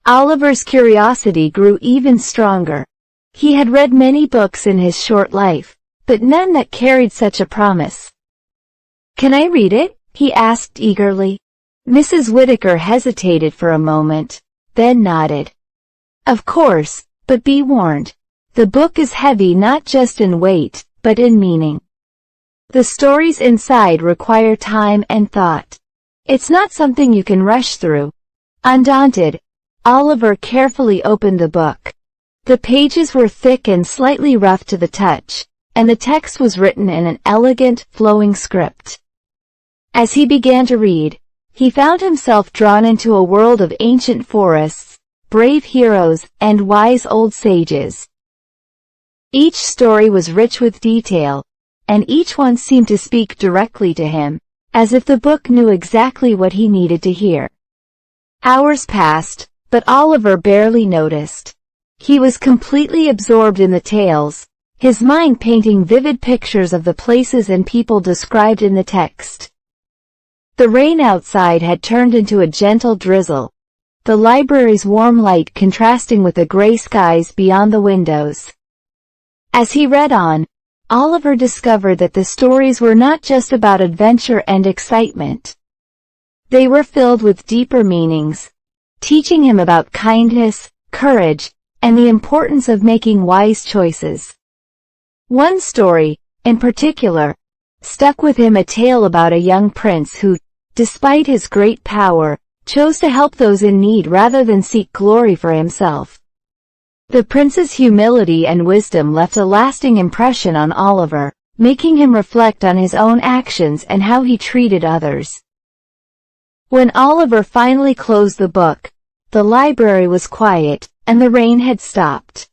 Oliver's curiosity grew even stronger. He had read many books in his short life, but none that carried such a promise. "Can I read it?" he asked eagerly. Mrs. Whittaker hesitated for a moment, then nodded. "Of course, but be warned. The book is heavy not just in weight, but in meaning. The stories inside require time and thought. It's not something you can rush through." Undaunted, Oliver carefully opened the book. The pages were thick and slightly rough to the touch, and the text was written in an elegant, flowing script. As he began to read, he found himself drawn into a world of ancient forests, brave heroes, and wise old sages. Each story was rich with detail, and each one seemed to speak directly to him, as if the book knew exactly what he needed to hear. Hours passed, but Oliver barely noticed. He was completely absorbed in the tales, his mind painting vivid pictures of the places and people described in the text. The rain outside had turned into a gentle drizzle, the library's warm light contrasting with the gray skies beyond the windows. As he read on, Oliver discovered that the stories were not just about adventure and excitement. They were filled with deeper meanings, teaching him about kindness, courage, and the importance of making wise choices. One story, in particular, stuck with him, a tale about a young prince who, despite his great power, chose to help those in need rather than seek glory for himself. The prince's humility and wisdom left a lasting impression on Oliver, making him reflect on his own actions and how he treated others. When Oliver finally closed the book, the library was quiet, and the rain had stopped.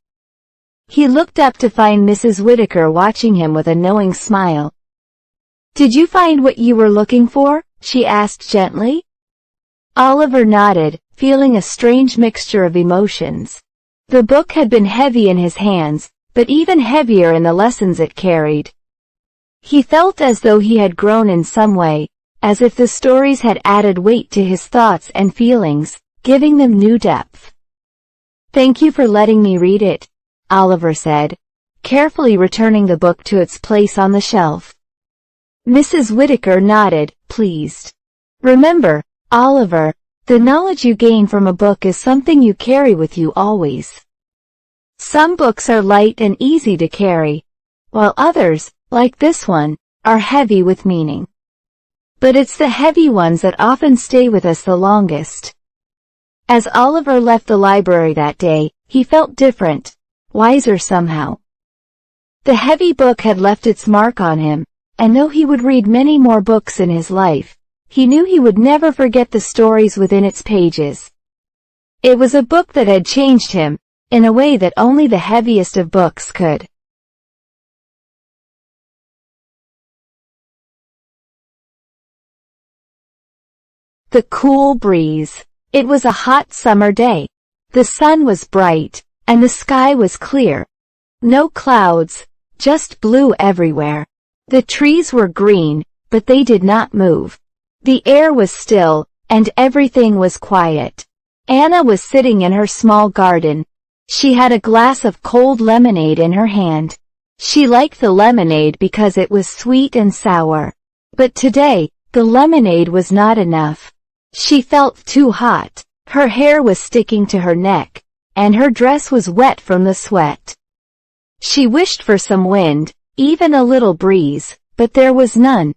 He looked up to find Mrs. Whittaker watching him with a knowing smile. "Did you find what you were looking for?" she asked gently. Oliver nodded, feeling a strange mixture of emotions. The book had been heavy in his hands, but even heavier in the lessons it carried. He felt as though he had grown in some way, as if the stories had added weight to his thoughts and feelings, giving them new depth. "Thank you for letting me read it," Oliver said, carefully returning the book to its place on the shelf. Mrs. Whittaker nodded, pleased. "Remember, Oliver, the knowledge you gain from a book is something you carry with you always. Some books are light and easy to carry, while others, like this one, are heavy with meaning. But it's the heavy ones that often stay with us the longest." As Oliver left the library that day, he felt different, wiser somehow. The heavy book had left its mark on him, and though he would read many more books in his life, he knew he would never forget the stories within its pages. It was a book that had changed him, in a way that only the heaviest of books could. The cool breeze. It was a hot summer day. The sun was bright, and the sky was clear. No clouds, just blue everywhere. The trees were green, but they did not move. The air was still, and everything was quiet. Anna was sitting in her small garden. She had a glass of cold lemonade in her hand. She liked the lemonade because it was sweet and sour. But today, the lemonade was not enough. She felt too hot. Her hair was sticking to her neck, and her dress was wet from the sweat. She wished for some wind, even a little breeze, but there was none.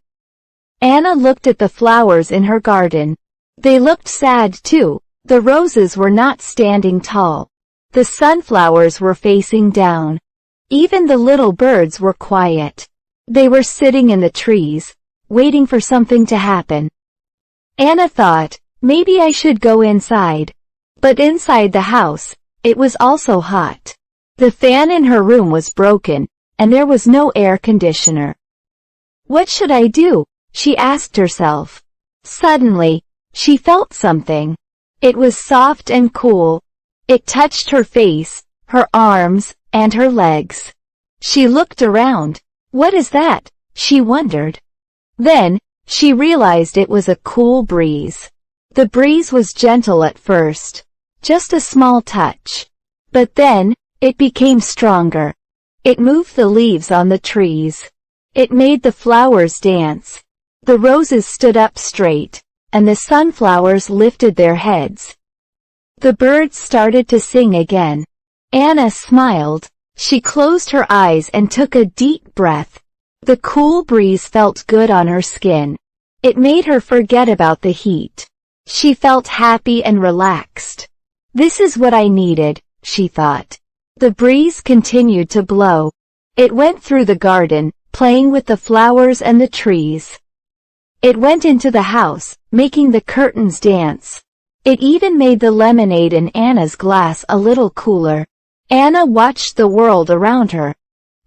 Anna looked at the flowers in her garden. They looked sad too. The roses were not standing tall. The sunflowers were facing down. Even the little birds were quiet. They were sitting in the trees, waiting for something to happen. Anna thought, maybe I should go inside. But inside the house, it was also hot. The fan in her room was broken, and there was no air conditioner. What should I do? She asked herself. Suddenly, she felt something. It was soft and cool. It touched her face, her arms, and her legs. She looked around. What is that? She wondered. Then, she realized it was a cool breeze. The breeze was gentle at first, just a small touch. But then, it became stronger. It moved the leaves on the trees. It made the flowers dance. The roses stood up straight, and the sunflowers lifted their heads. The birds started to sing again. Anna smiled. She closed her eyes and took a deep breath. The cool breeze felt good on her skin. It made her forget about the heat. She felt happy and relaxed. This is what I needed, she thought. The breeze continued to blow. It went through the garden, playing with the flowers and the trees. It went into the house, making the curtains dance. It even made the lemonade in Anna's glass a little cooler. Anna watched the world around her.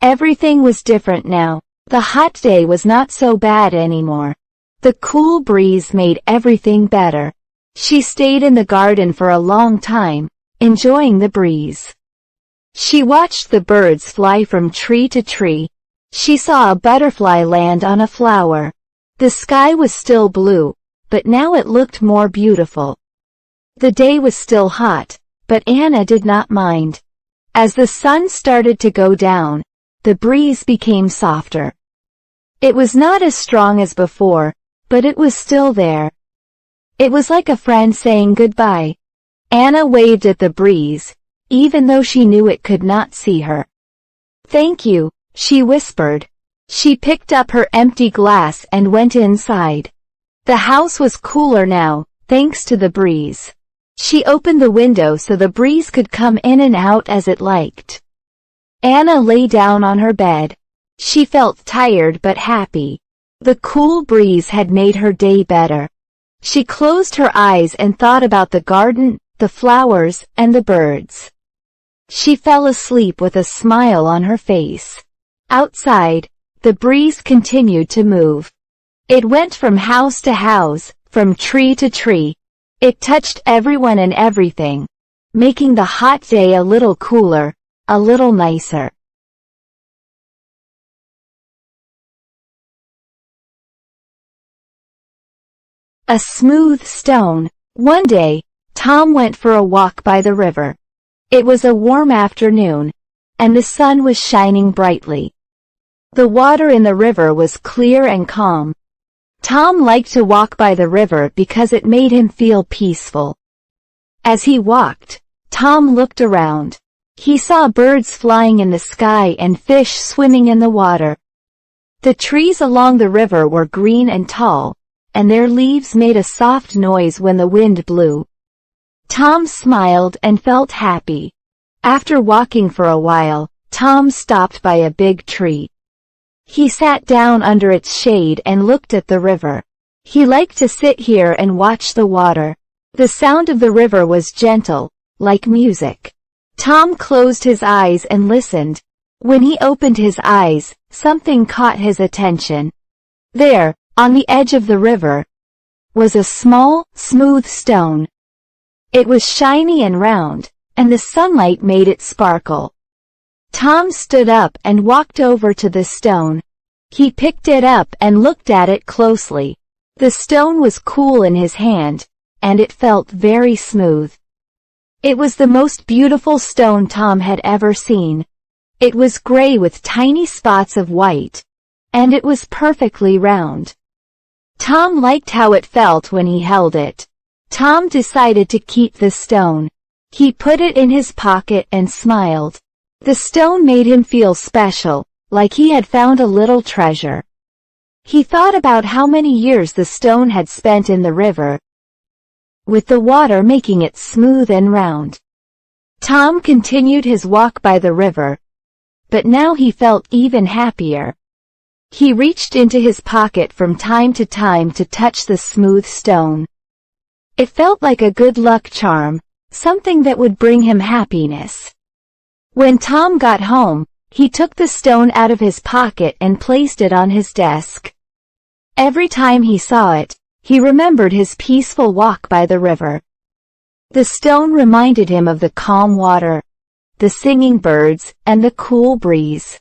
Everything was different now. The hot day was not so bad anymore. The cool breeze made everything better. She stayed in the garden for a long time, enjoying the breeze. She watched the birds fly from tree to tree. She saw a butterfly land on a flower. The sky was still blue, but now it looked more beautiful. The day was still hot, but Anna did not mind. As the sun started to go down, the breeze became softer. It was not as strong as before, but it was still there. It was like a friend saying goodbye. Anna waved at the breeze, even though she knew it could not see her. Thank you, she whispered. She picked up her empty glass and went inside. The house was cooler now, thanks to the breeze. She opened the window so the breeze could come in and out as it liked. Anna lay down on her bed. She felt tired but happy. The cool breeze had made her day better. She closed her eyes and thought about the garden, the flowers, and the birds. She fell asleep with a smile on her face. Outside, the breeze continued to move. It went from house to house, from tree to tree. It touched everyone and everything, making the hot day a little cooler, a little nicer. A smooth stone. One day, Tom went for a walk by the river. It was a warm afternoon, and the sun was shining brightly. The water in the river was clear and calm. Tom liked to walk by the river because it made him feel peaceful. As he walked, Tom looked around. He saw birds flying in the sky and fish swimming in the water. The trees along the river were green and tall, and their leaves made a soft noise when the wind blew. Tom smiled and felt happy. After walking for a while, Tom stopped by a big tree. He sat down under its shade and looked at the river. He liked to sit here and watch the water. The sound of the river was gentle, like music. Tom closed his eyes and listened. When he opened his eyes, something caught his attention. There, on the edge of the river, was a small, smooth stone. It was shiny and round, and the sunlight made it sparkle. Tom stood up and walked over to the stone. He picked it up and looked at it closely. The stone was cool in his hand, and it felt very smooth. It was the most beautiful stone Tom had ever seen. It was gray with tiny spots of white, and it was perfectly round. Tom liked how it felt when he held it. Tom decided to keep the stone. He put it in his pocket and smiled. The stone made him feel special, like he had found a little treasure. He thought about how many years the stone had spent in the river, with the water making it smooth and round. Tom continued his walk by the river, but now he felt even happier. He reached into his pocket from time to time to touch the smooth stone. It felt like a good luck charm, something that would bring him happiness. When Tom got home, he took the stone out of his pocket and placed it on his desk. Every time he saw it, he remembered his peaceful walk by the river. The stone reminded him of the calm water, the singing birds, and the cool breeze.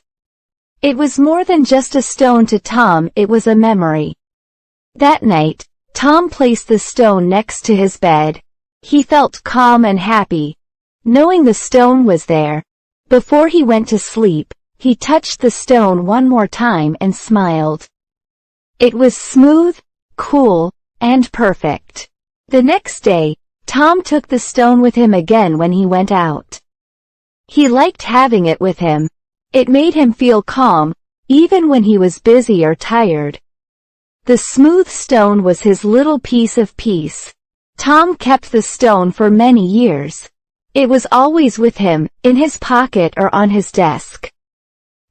It was more than just a stone to Tom, it was a memory. That night, Tom placed the stone next to his bed. He felt calm and happy, knowing the stone was there. Before he went to sleep, he touched the stone one more time and smiled. It was smooth, cool, and perfect. The next day, Tom took the stone with him again when he went out. He liked having it with him. It made him feel calm, even when he was busy or tired. The smooth stone was his little piece of peace. Tom kept the stone for many years. It was always with him, in his pocket or on his desk.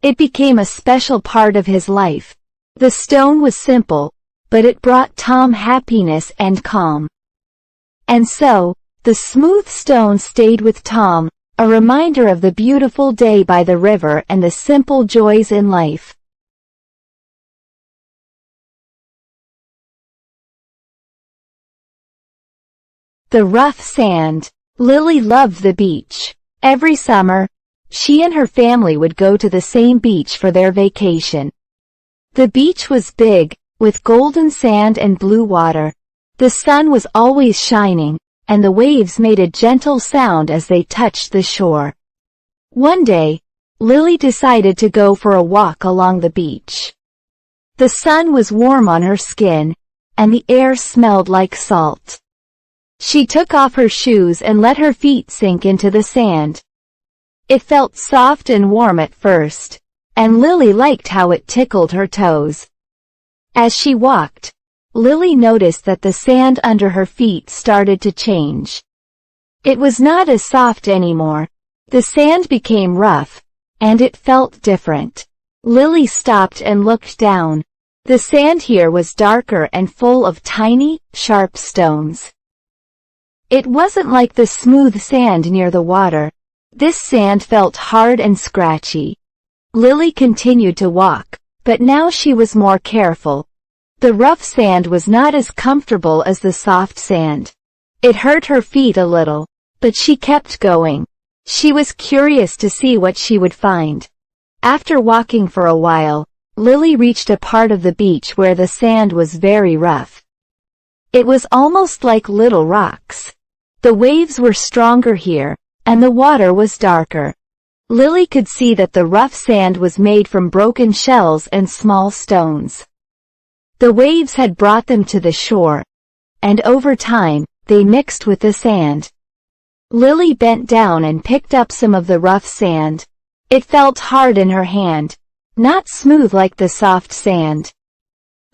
It became a special part of his life. The stone was simple, but it brought Tom happiness and calm. And so, the smooth stone stayed with Tom, a reminder of the beautiful day by the river and the simple joys in life. The rough sand. Lily loved the beach. Every summer, she and her family would go to the same beach for their vacation. The beach was big, with golden sand and blue water. The sun was always shining, and the waves made a gentle sound as they touched the shore. One day, Lily decided to go for a walk along the beach. The sun was warm on her skin, and the air smelled like salt. She took off her shoes and let her feet sink into the sand. It felt soft and warm at first, and Lily liked how it tickled her toes. As she walked, Lily noticed that the sand under her feet started to change. It was not as soft anymore. The sand became rough, and it felt different. Lily stopped and looked down. The sand here was darker and full of tiny, sharp stones. It wasn't like the smooth sand near the water. This sand felt hard and scratchy. Lily continued to walk, but now she was more careful. The rough sand was not as comfortable as the soft sand. It hurt her feet a little, but she kept going. She was curious to see what she would find. After walking for a while, Lily reached a part of the beach where the sand was very rough. It was almost like little rocks. The waves were stronger here, and the water was darker. Lily could see that the rough sand was made from broken shells and small stones. The waves had brought them to the shore, and over time, they mixed with the sand. Lily bent down and picked up some of the rough sand. It felt hard in her hand, not smooth like the soft sand.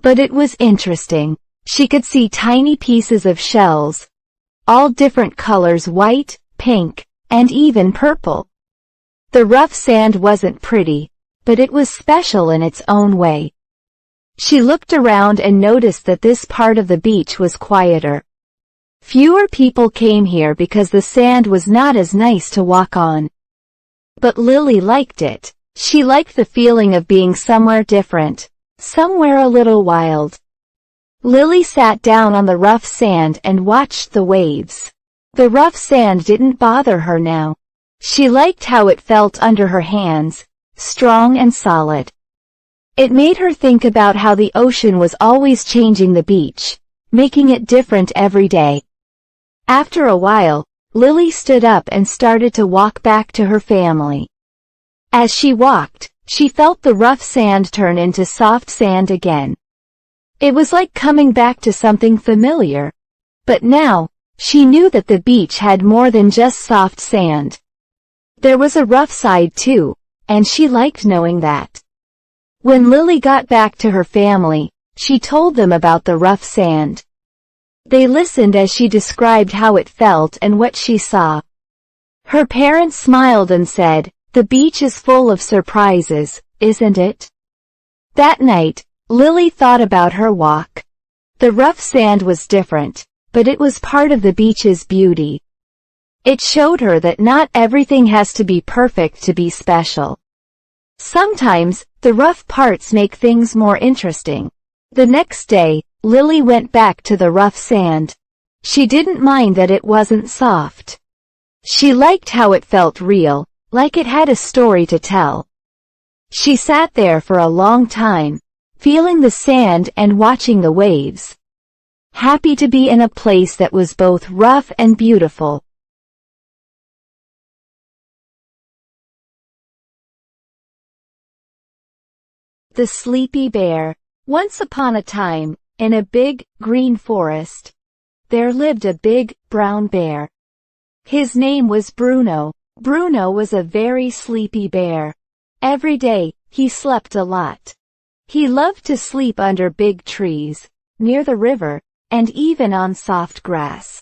But it was interesting. She could see tiny pieces of shells, all different colors: white, pink, and even purple. The rough sand wasn't pretty, but it was special in its own way. She looked around and noticed that this part of the beach was quieter. Fewer people came here because the sand was not as nice to walk on. But Lily liked it. She liked the feeling of being somewhere different, somewhere a little wild. Lily sat down on the rough sand and watched the waves. The rough sand didn't bother her now. She liked how it felt under her hands, strong and solid. It made her think about how the ocean was always changing the beach, making it different every day. After a while, Lily stood up and started to walk back to her family. As she walked, she felt the rough sand turn into soft sand again. It was like coming back to something familiar. But now, she knew that the beach had more than just soft sand. There was a rough side too, and she liked knowing that. When Lily got back to her family, she told them about the rough sand. They listened as she described how it felt and what she saw. Her parents smiled and said, "The beach is full of surprises, isn't it?" That night, Lily thought about her walk. The rough sand was different, but it was part of the beach's beauty. It showed her that not everything has to be perfect to be special. Sometimes, the rough parts make things more interesting. The next day, Lily went back to the rough sand. She didn't mind that it wasn't soft. She liked how it felt real, like it had a story to tell. She sat there for a long time, feeling the sand and watching the waves. Happy to be in a place that was both rough and beautiful. The Sleepy Bear. Once upon a time, in a big, green forest, there lived a big, brown bear. His name was Bruno. Bruno was a very sleepy bear. Every day, he slept a lot. He loved to sleep under big trees, near the river, and even on soft grass.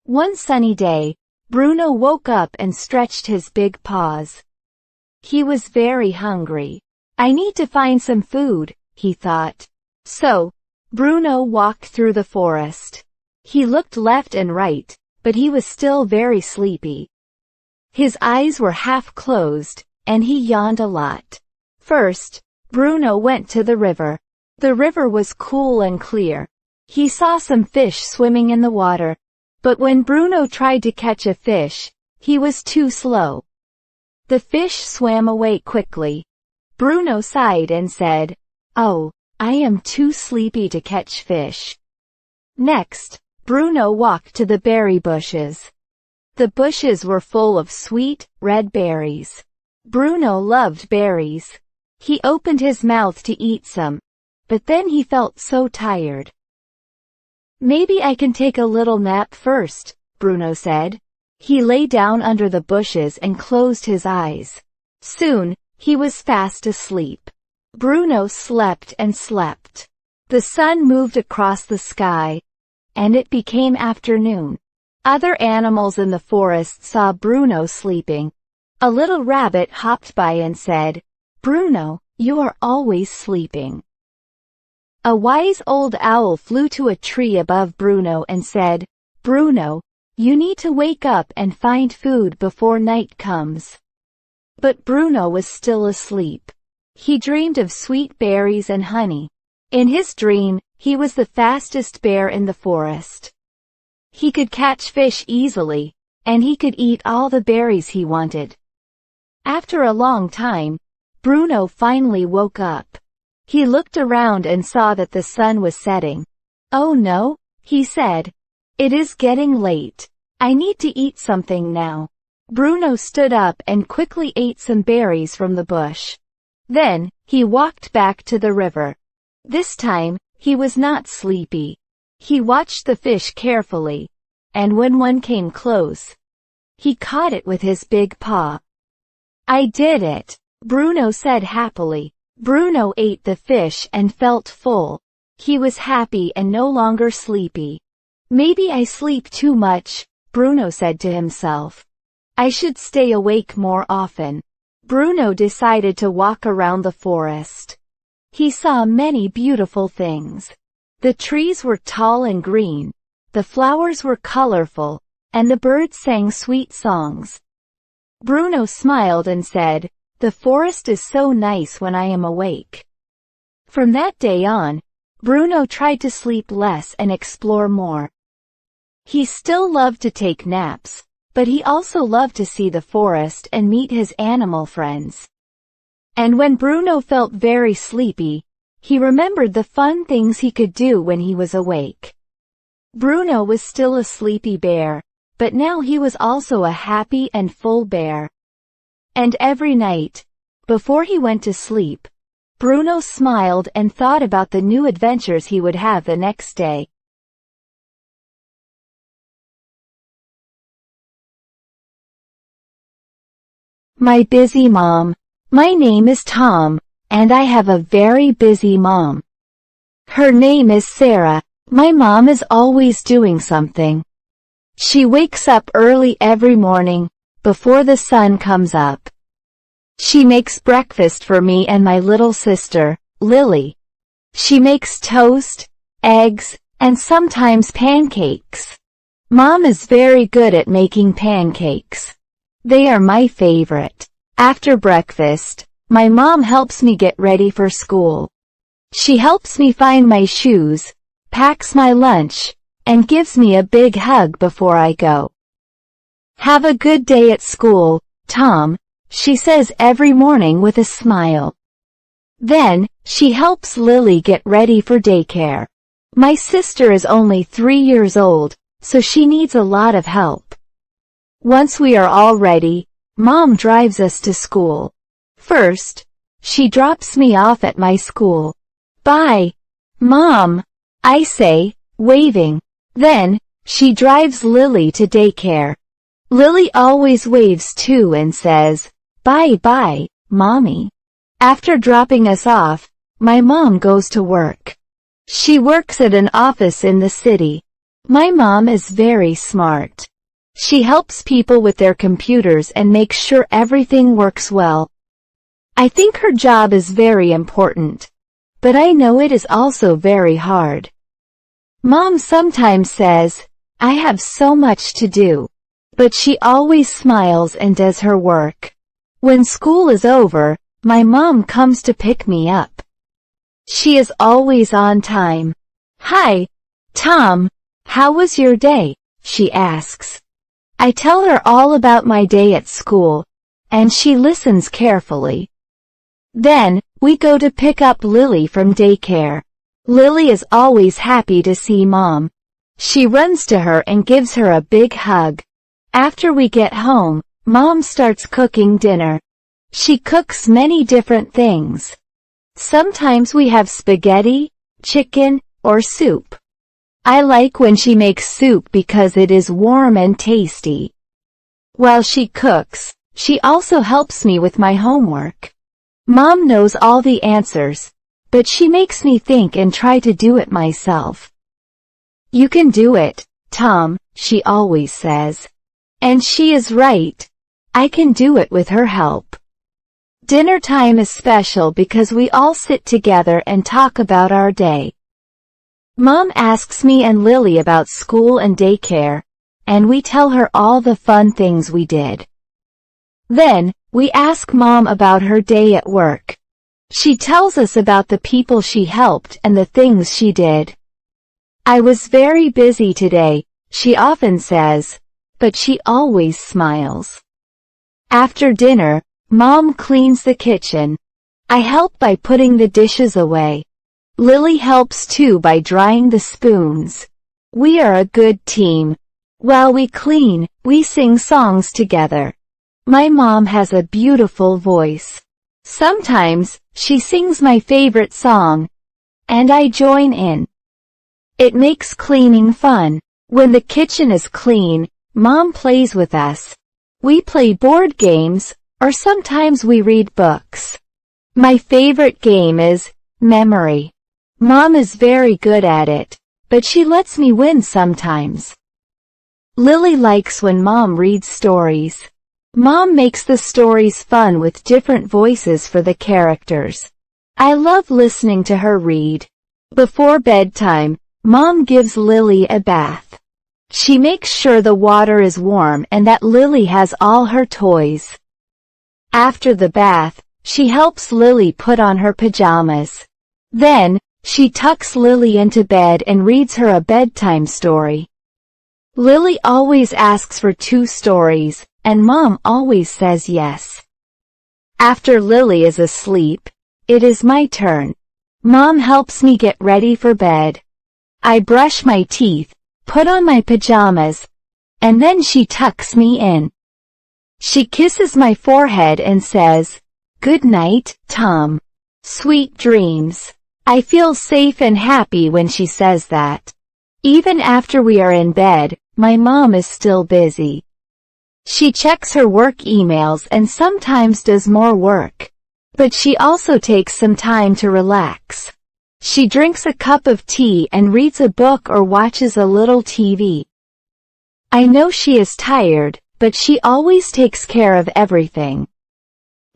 One sunny day, Bruno woke up and stretched his big paws. He was very hungry. "I need to find some food," he thought. So, Bruno walked through the forest. He looked left and right, but he was still very sleepy. His eyes were half closed, and he yawned a lot. First, Bruno went to the river. The river was cool and clear. He saw some fish swimming in the water, but when Bruno tried to catch a fish, he was too slow. The fish swam away quickly. Bruno sighed and said, "Oh, I am too sleepy to catch fish." Next, Bruno walked to the berry bushes. The bushes were full of sweet, red berries. Bruno loved berries. He opened his mouth to eat some, but then he felt so tired. "Maybe I can take a little nap first," Bruno said. He lay down under the bushes and closed his eyes. Soon, he was fast asleep. Bruno slept and slept. The sun moved across the sky, and it became afternoon. Other animals in the forest saw Bruno sleeping. A little rabbit hopped by and said, "Bruno, you are always sleeping." A wise old owl flew to a tree above Bruno and said, "Bruno, you need to wake up and find food before night comes." But Bruno was still asleep. He dreamed of sweet berries and honey. In his dream, he was the fastest bear in the forest. He could catch fish easily, and he could eat all the berries he wanted. After a long time, Bruno finally woke up. He looked around and saw that the sun was setting. "Oh no," he said. "It is getting late. I need to eat something now." Bruno stood up and quickly ate some berries from the bush. Then, he walked back to the river. This time, he was not sleepy. He watched the fish carefully, and when one came close, he caught it with his big paw. "I did it," Bruno said happily. Bruno ate the fish and felt full. He was happy and no longer sleepy. "Maybe I sleep too much," Bruno said to himself. "I should stay awake more often." Bruno decided to walk around the forest. He saw many beautiful things. The trees were tall and green, the flowers were colorful, and the birds sang sweet songs. Bruno smiled and said, "The forest is so nice when I am awake." From that day on, Bruno tried to sleep less and explore more. He still loved to take naps, but he also loved to see the forest and meet his animal friends. And when Bruno felt very sleepy, he remembered the fun things he could do when he was awake. Bruno was still a sleepy bear, but now he was also a happy and full bear. And every night, before he went to sleep, Bruno smiled and thought about the new adventures he would have the next day. My busy mom. My name is Tom, and I have a very busy mom. Her name is Sarah. My mom is always doing something. She wakes up early every morning, before the sun comes up. She makes breakfast for me and my little sister, Lily. She makes toast, eggs, and sometimes pancakes. Mom is very good at making pancakes. They are my favorite. After breakfast, my mom helps me get ready for school. She helps me find my shoes, packs my lunch, and gives me a big hug before I go. Have a good day at school, Tom, she says every morning with a smile. Then, she helps Lily get ready for daycare. My sister is only 3 years old, so she needs a lot of help. Once we are all ready, Mom drives us to school. First, she drops me off at my school. Bye, Mom, I say, waving. Then, she drives Lily to daycare. Lily always waves too and says, bye-bye, Mommy. After dropping us off, my mom goes to work. She works at an office in the city. My mom is very smart. She helps people with their computers and makes sure everything works well. I think her job is very important, but I know it is also very hard. Mom sometimes says, I have so much to do, but she always smiles and does her work. When school is over, my mom comes to pick me up. She is always on time. Hi, Tom, how was your day? She asks. I tell her all about my day at school, and she listens carefully. Then, we go to pick up Lily from daycare. Lily is always happy to see Mom. She runs to her and gives her a big hug. After we get home, Mom starts cooking dinner. She cooks many different things. Sometimes we have spaghetti, chicken, or soup. I like when she makes soup because it is warm and tasty. While she cooks, she also helps me with my homework. Mom knows all the answers, but she makes me think and try to do it myself. You can do it, Tom, she always says. And she is right. I can do it with her help. Dinner time is special because we all sit together and talk about our day. Mom asks me and Lily about school and daycare, and we tell her all the fun things we did. Then, we ask Mom about her day at work. She tells us about the people she helped and the things she did. I was very busy today, she often says, but she always smiles. After dinner, Mom cleans the kitchen. I help by putting the dishes away. Lily helps too by drying the spoons. We are a good team. While we clean, we sing songs together. My mom has a beautiful voice. Sometimes, she sings my favorite song, and I join in. It makes cleaning fun. When the kitchen is clean, Mom plays with us. We play board games, or sometimes we read books. My favorite game is memory. Mom is very good at it, but she lets me win sometimes. Lily likes when Mom reads stories. Mom makes the stories fun with different voices for the characters. I love listening to her read. Before bedtime, Mom gives Lily a bath. She makes sure the water is warm and that Lily has all her toys. After the bath, she helps Lily put on her pajamas. Then, She tucks Lily into bed and reads her a bedtime story. Lily always asks for 2 stories, and Mom always says yes. After Lily is asleep, it is my turn. Mom helps me get ready for bed. I brush my teeth, put on my pajamas, and then she tucks me in. She kisses my forehead and says, "Good night, Tom. Sweet dreams." I feel safe and happy when she says that. Even after we are in bed, my mom is still busy. She checks her work emails and sometimes does more work. But she also takes some time to relax. She drinks a cup of tea and reads a book or watches a little TV. I know she is tired, but she always takes care of everything.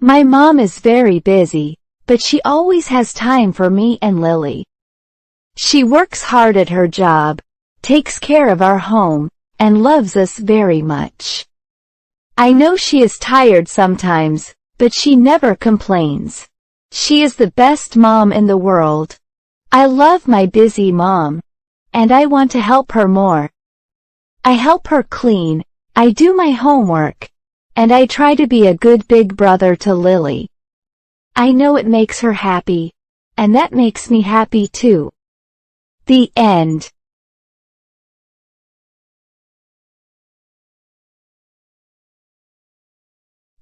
My mom is very busy, but she always has time for me and Lily. She works hard at her job, takes care of our home, and loves us very much. I know she is tired sometimes, but she never complains. She is the best mom in the world. I love my busy mom, and I want to help her more. I help her clean, I do my homework, and I try to be a good big brother to Lily. I know it makes her happy, and that makes me happy too. The end.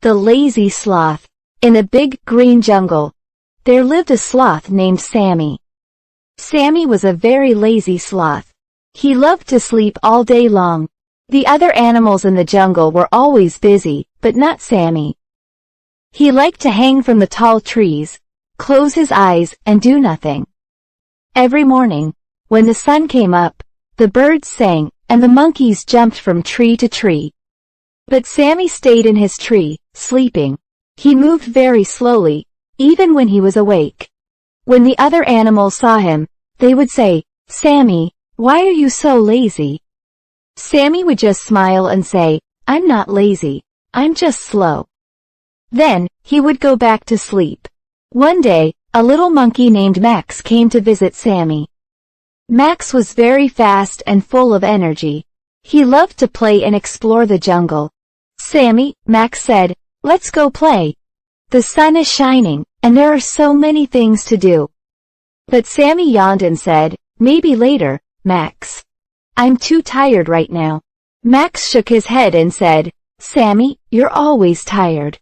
The Lazy Sloth. In a big, green jungle, there lived a sloth named Sammy. Sammy was a very lazy sloth. He loved to sleep all day long. The other animals in the jungle were always busy, but not Sammy. He liked to hang from the tall trees, close his eyes, and do nothing. Every morning, when the sun came up, the birds sang, and the monkeys jumped from tree to tree. But Sammy stayed in his tree, sleeping. He moved very slowly, even when he was awake. When the other animals saw him, they would say, "Sammy, why are you so lazy?" Sammy would just smile and say, "I'm not lazy, I'm just slow." Then, he would go back to sleep. One day, a little monkey named Max came to visit Sammy. Max was very fast and full of energy. He loved to play and explore the jungle. "Sammy," Max said, "let's go play. The sun is shining, and there are so many things to do." But Sammy yawned and said, "Maybe later, Max. I'm too tired right now." Max shook his head and said, "Sammy, you're always tired.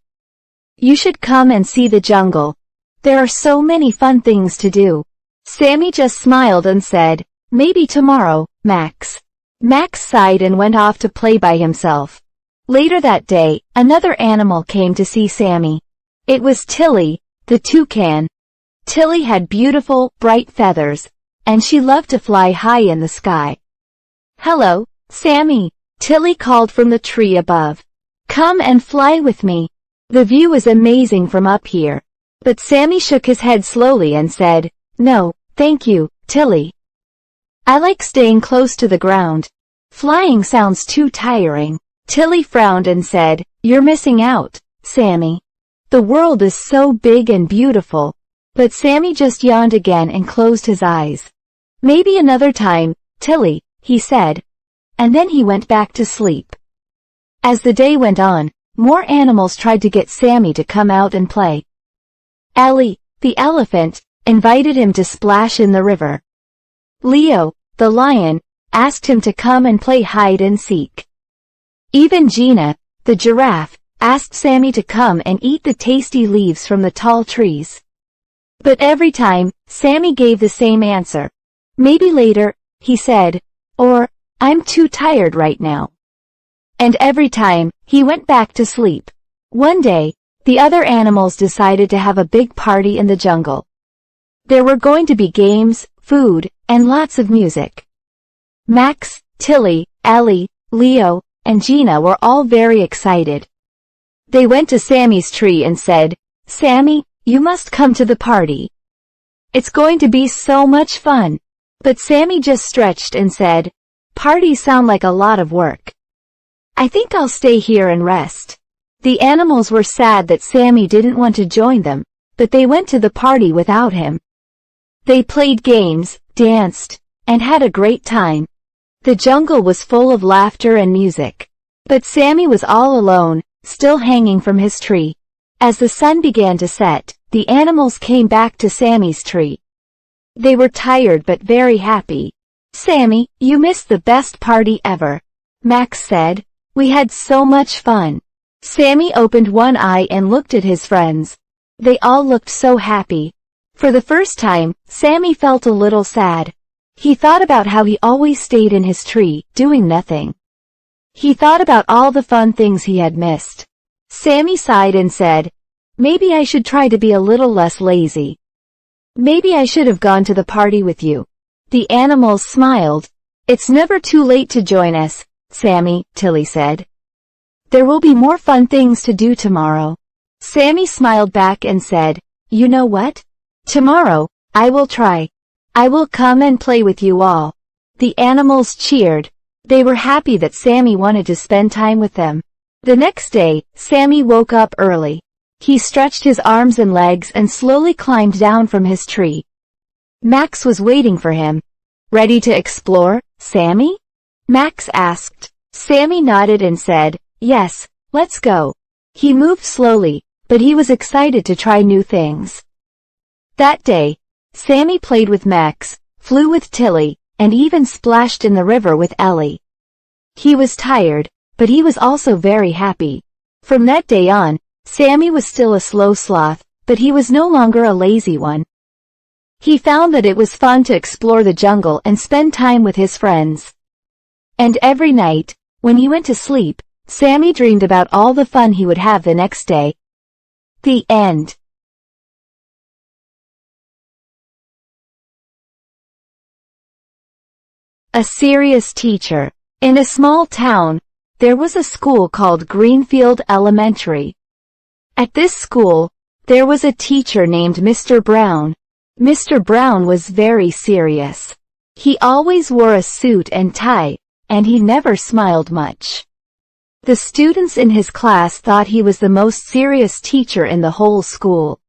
You should come and see the jungle. There are so many fun things to do." Sammy just smiled and said, "Maybe tomorrow, Max." Max sighed and went off to play by himself. Later that day, another animal came to see Sammy. It was Tilly, the toucan. Tilly had beautiful, bright feathers, and she loved to fly high in the sky. "Hello, Sammy," Tilly called from the tree above. "Come and fly with me. The view is amazing from up here." But Sammy shook his head slowly and said, "No, thank you, Tilly. I like staying close to the ground. Flying sounds too tiring." Tilly frowned and said, "You're missing out, Sammy. The world is so big and beautiful." But Sammy just yawned again and closed his eyes. "Maybe another time, Tilly," he said. And then he went back to sleep. As the day went on, more animals tried to get Sammy to come out and play. Ellie, the elephant, invited him to splash in the river. Leo, the lion, asked him to come and play hide and seek. Even Gina, the giraffe, asked Sammy to come and eat the tasty leaves from the tall trees. But every time, Sammy gave the same answer. "Maybe later," he said, or, "I'm too tired right now." And every time, he went back to sleep. One day, the other animals decided to have a big party in the jungle. There were going to be games, food, and lots of music. Max, Tilly, Ellie, Leo, and Gina were all very excited. They went to Sammy's tree and said, "Sammy, you must come to the party. It's going to be so much fun." But Sammy just stretched and said, "Parties sound like a lot of work. I think I'll stay here and rest." The animals were sad that Sammy didn't want to join them, but they went to the party without him. They played games, danced, and had a great time. The jungle was full of laughter and music. But Sammy was all alone, still hanging from his tree. As the sun began to set, the animals came back to Sammy's tree. They were tired but very happy. "Sammy, you missed the best party ever," Max said. "We had so much fun." Sammy opened one eye and looked at his friends. They all looked so happy. For the first time, Sammy felt a little sad. He thought about how he always stayed in his tree, doing nothing. He thought about all the fun things he had missed. Sammy sighed and said, "Maybe I should try to be a little less lazy. Maybe I should have gone to the party with you." The animals smiled. "It's never too late to join us, Sammy," Tilly said. "There will be more fun things to do tomorrow." Sammy smiled back and said, "You know what? Tomorrow, I will try. I will come and play with you all." The animals cheered. They were happy that Sammy wanted to spend time with them. The next day, Sammy woke up early. He stretched his arms and legs and slowly climbed down from his tree. Max was waiting for him. "Ready to explore, Sammy?" Max asked. Sammy nodded and said, "Yes, let's go." He moved slowly, but he was excited to try new things. That day, Sammy played with Max, flew with Tilly, and even splashed in the river with Ellie. He was tired, but he was also very happy. From that day on, Sammy was still a slow sloth, but he was no longer a lazy one. He found that it was fun to explore the jungle and spend time with his friends. And every night, when he went to sleep, Sammy dreamed about all the fun he would have the next day. The end. A serious teacher. In a small town, there was a school called Greenfield Elementary. At this school, there was a teacher named Mr. Brown. Mr. Brown was very serious. He always wore a suit and tie, and he never smiled much. The students in his class thought he was the most serious teacher in the whole school.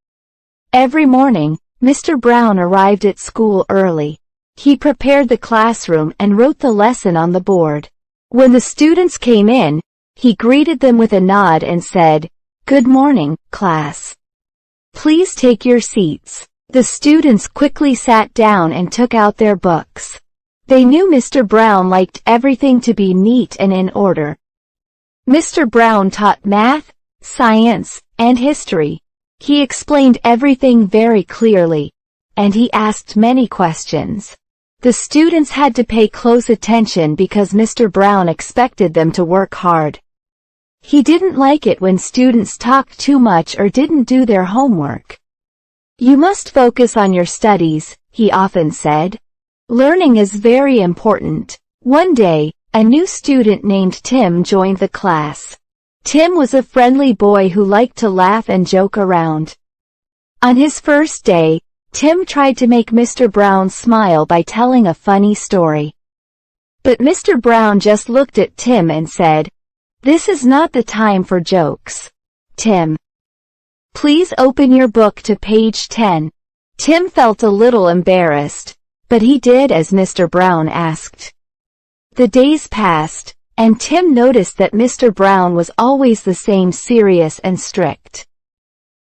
Every morning, Mr. Brown arrived at school early. He prepared the classroom and wrote the lesson on the board. When the students came in, he greeted them with a nod and said, "Good morning, class. Please take your seats." The students quickly sat down and took out their books. They knew Mr. Brown liked everything to be neat and in order. Mr. Brown taught math, science, and history. He explained everything very clearly, and he asked many questions. The students had to pay close attention because Mr. Brown expected them to work hard. He didn't like it when students talked too much or didn't do their homework. "You must focus on your studies," he often said. "Learning is very important." One day, a new student named Tim joined the class. Tim was a friendly boy who liked to laugh and joke around. On his first day, Tim tried to make Mr. Brown smile by telling a funny story. But Mr. Brown just looked at Tim and said, "This is not the time for jokes. Tim, please open your book to page 10. Tim felt a little embarrassed, but he did as Mr. Brown asked. The days passed, and Tim noticed that Mr. Brown was always the same serious and strict.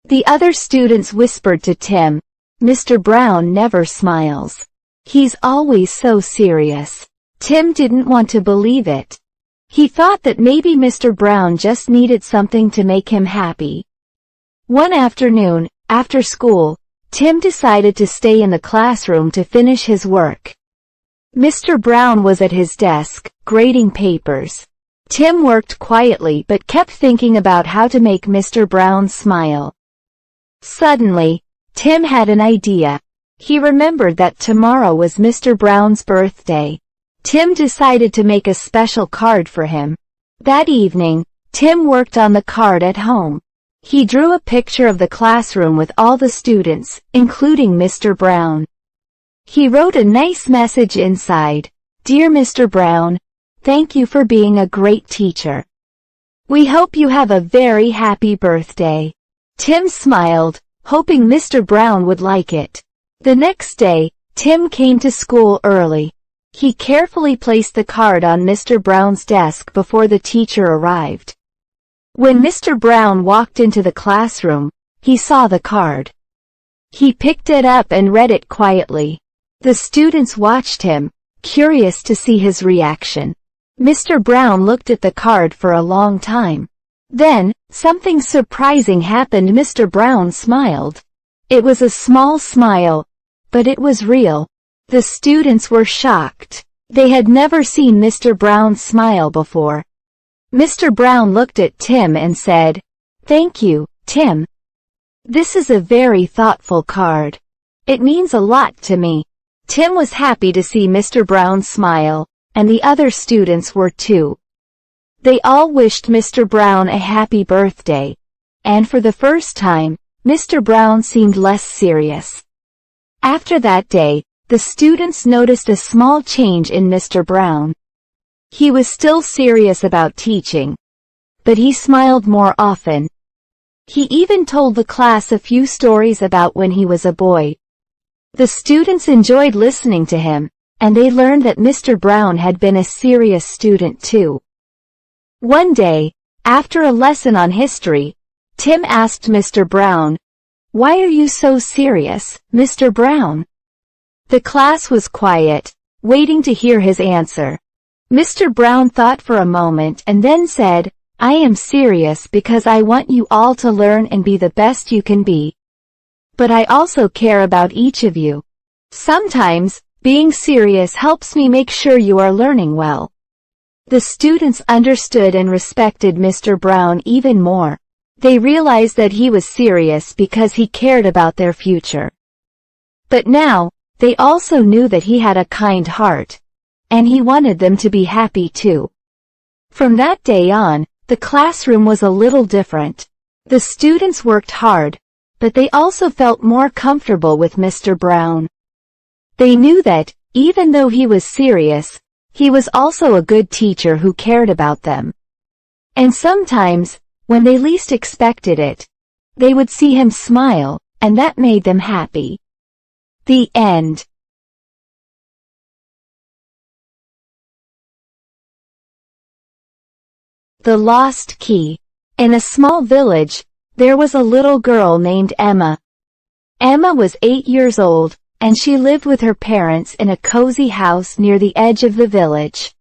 The other students whispered to Tim, "Mr. Brown never smiles. He's always so serious." Tim didn't want to believe it. He thought that maybe Mr. Brown just needed something to make him happy. One afternoon, after school, Tim decided to stay in the classroom to finish his work. Mr. Brown was at his desk, grading papers. Tim worked quietly but kept thinking about how to make Mr. Brown smile. Suddenly, Tim had an idea. He remembered that tomorrow was Mr. Brown's birthday. Tim decided to make a special card for him. That evening, Tim worked on the card at home. He drew a picture of the classroom with all the students, including Mr. Brown. He wrote a nice message inside. "Dear Mr. Brown, thank you for being a great teacher. We hope you have a very happy birthday." Tim smiled, hoping Mr. Brown would like it. The next day, Tim came to school early. He carefully placed the card on Mr. Brown's desk before the teacher arrived. When Mr. Brown walked into the classroom, he saw the card. He picked it up and read it quietly. The students watched him, curious to see his reaction. Mr. Brown looked at the card for a long time. Then, something surprising happened. Mr. Brown smiled. It was a small smile, but it was real. The students were shocked. They had never seen Mr. Brown smile before. Mr. Brown looked at Tim and said, "Thank you, Tim. This is a very thoughtful card. It means a lot to me." Tim was happy to see Mr. Brown smile, and the other students were too. They all wished Mr. Brown a happy birthday, and for the first time, Mr. Brown seemed less serious. After that day, the students noticed a small change in Mr. Brown. He was still serious about teaching, but he smiled more often. He even told the class a few stories about when he was a boy. The students enjoyed listening to him, and they learned that Mr. Brown had been a serious student too. One day, after a lesson on history, Tim asked Mr. Brown, "Why are you so serious, Mr. Brown?" The class was quiet, waiting to hear his answer. Mr. Brown thought for a moment and then said, "I am serious because I want you all to learn and be the best you can be. But I also care about each of you. Sometimes, being serious helps me make sure you are learning well." The students understood and respected Mr. Brown even more. They realized that he was serious because he cared about their future. But now, they also knew that he had a kind heart, and he wanted them to be happy too. From that day on, the classroom was a little different. The students worked hard, but they also felt more comfortable with Mr. Brown. They knew that, even though he was serious, he was also a good teacher who cared about them. And sometimes, when they least expected it, they would see him smile, and that made them happy. The end. The Lost Key. In a small village, there was a little girl named Emma. Emma was 8 years old, and she lived with her parents in a cozy house near the edge of the village.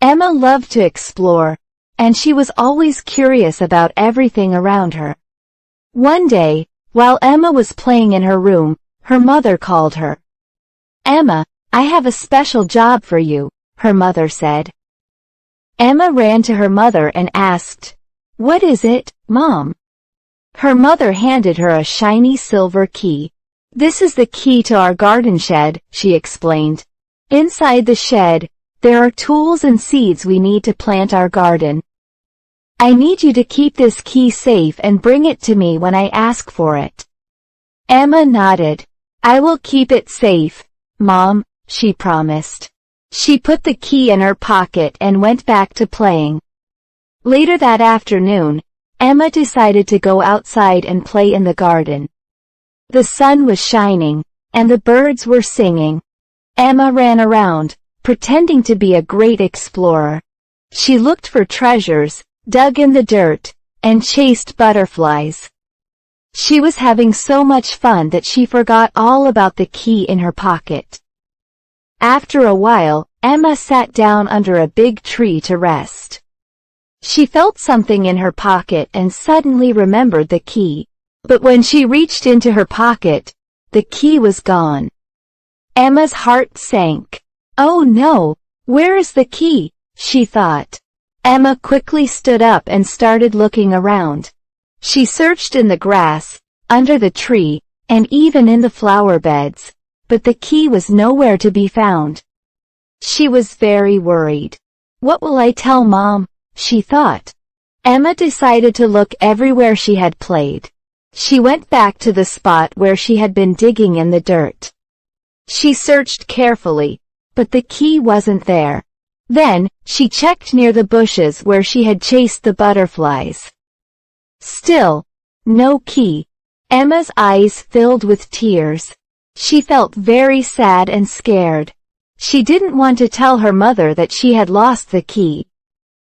Emma loved to explore, and she was always curious about everything around her. One day, while Emma was playing in her room, her mother called her. "Emma, I have a special job for you," her mother said. Emma ran to her mother and asked, "What is it, Mom?" Her mother handed her a shiny silver key. "This is the key to our garden shed," she explained. "Inside the shed, there are tools and seeds we need to plant our garden. I need you to keep this key safe and bring it to me when I ask for it." Emma nodded. "I will keep it safe, Mom," she promised. She put the key in her pocket and went back to playing. Later that afternoon, Emma decided to go outside and play in the garden. The sun was shining, and the birds were singing. Emma ran around, pretending to be a great explorer. She looked for treasures, dug in the dirt, and chased butterflies. She was having so much fun that she forgot all about the key in her pocket. After a while, Emma sat down under a big tree to rest. She felt something in her pocket and suddenly remembered the key. But when she reached into her pocket, the key was gone. Emma's heart sank. "Oh no, where is the key?" she thought. Emma quickly stood up and started looking around. She searched in the grass, under the tree, and even in the flower beds, but the key was nowhere to be found. She was very worried. "What will I tell Mom?" she thought. Emma decided to look everywhere she had played. She went back to the spot where she had been digging in the dirt. She searched carefully, but the key wasn't there. Then, she checked near the bushes where she had chased the butterflies. Still, no key. Emma's eyes filled with tears. She felt very sad and scared. She didn't want to tell her mother that she had lost the key.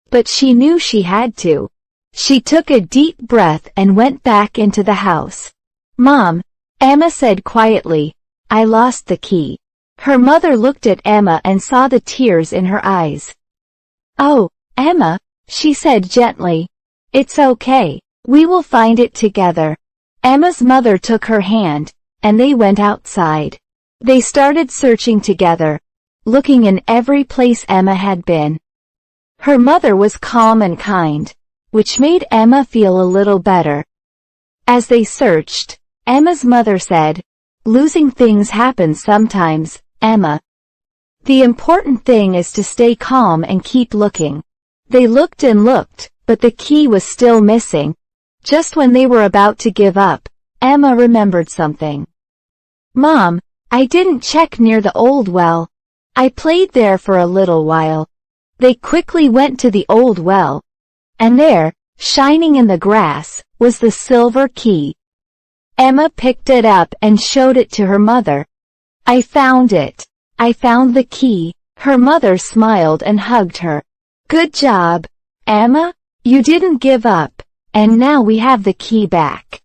But she knew she had to. She took a deep breath and went back into the house. "Mom," Emma said quietly, "I lost the key." Her mother looked at Emma and saw the tears in her eyes. "Oh, Emma," she said gently. "It's okay. We will find it together." Emma's mother took her hand, and they went outside. They started searching together, looking in every place Emma had been. Her mother was calm and kind, which made Emma feel a little better. As they searched, Emma's mother said, "Losing things happens sometimes, Emma. The important thing is to stay calm and keep looking." They looked and looked, but the key was still missing. Just when they were about to give up, Emma remembered something. "Mom, I didn't check near the old well. I played there for a little while." They quickly went to the old well, and there, shining in the grass, was the silver key. Emma picked it up and showed it to her mother. "I found it. I found the key." Her mother smiled and hugged her. "Good job, Emma. You didn't give up, and now we have the key back."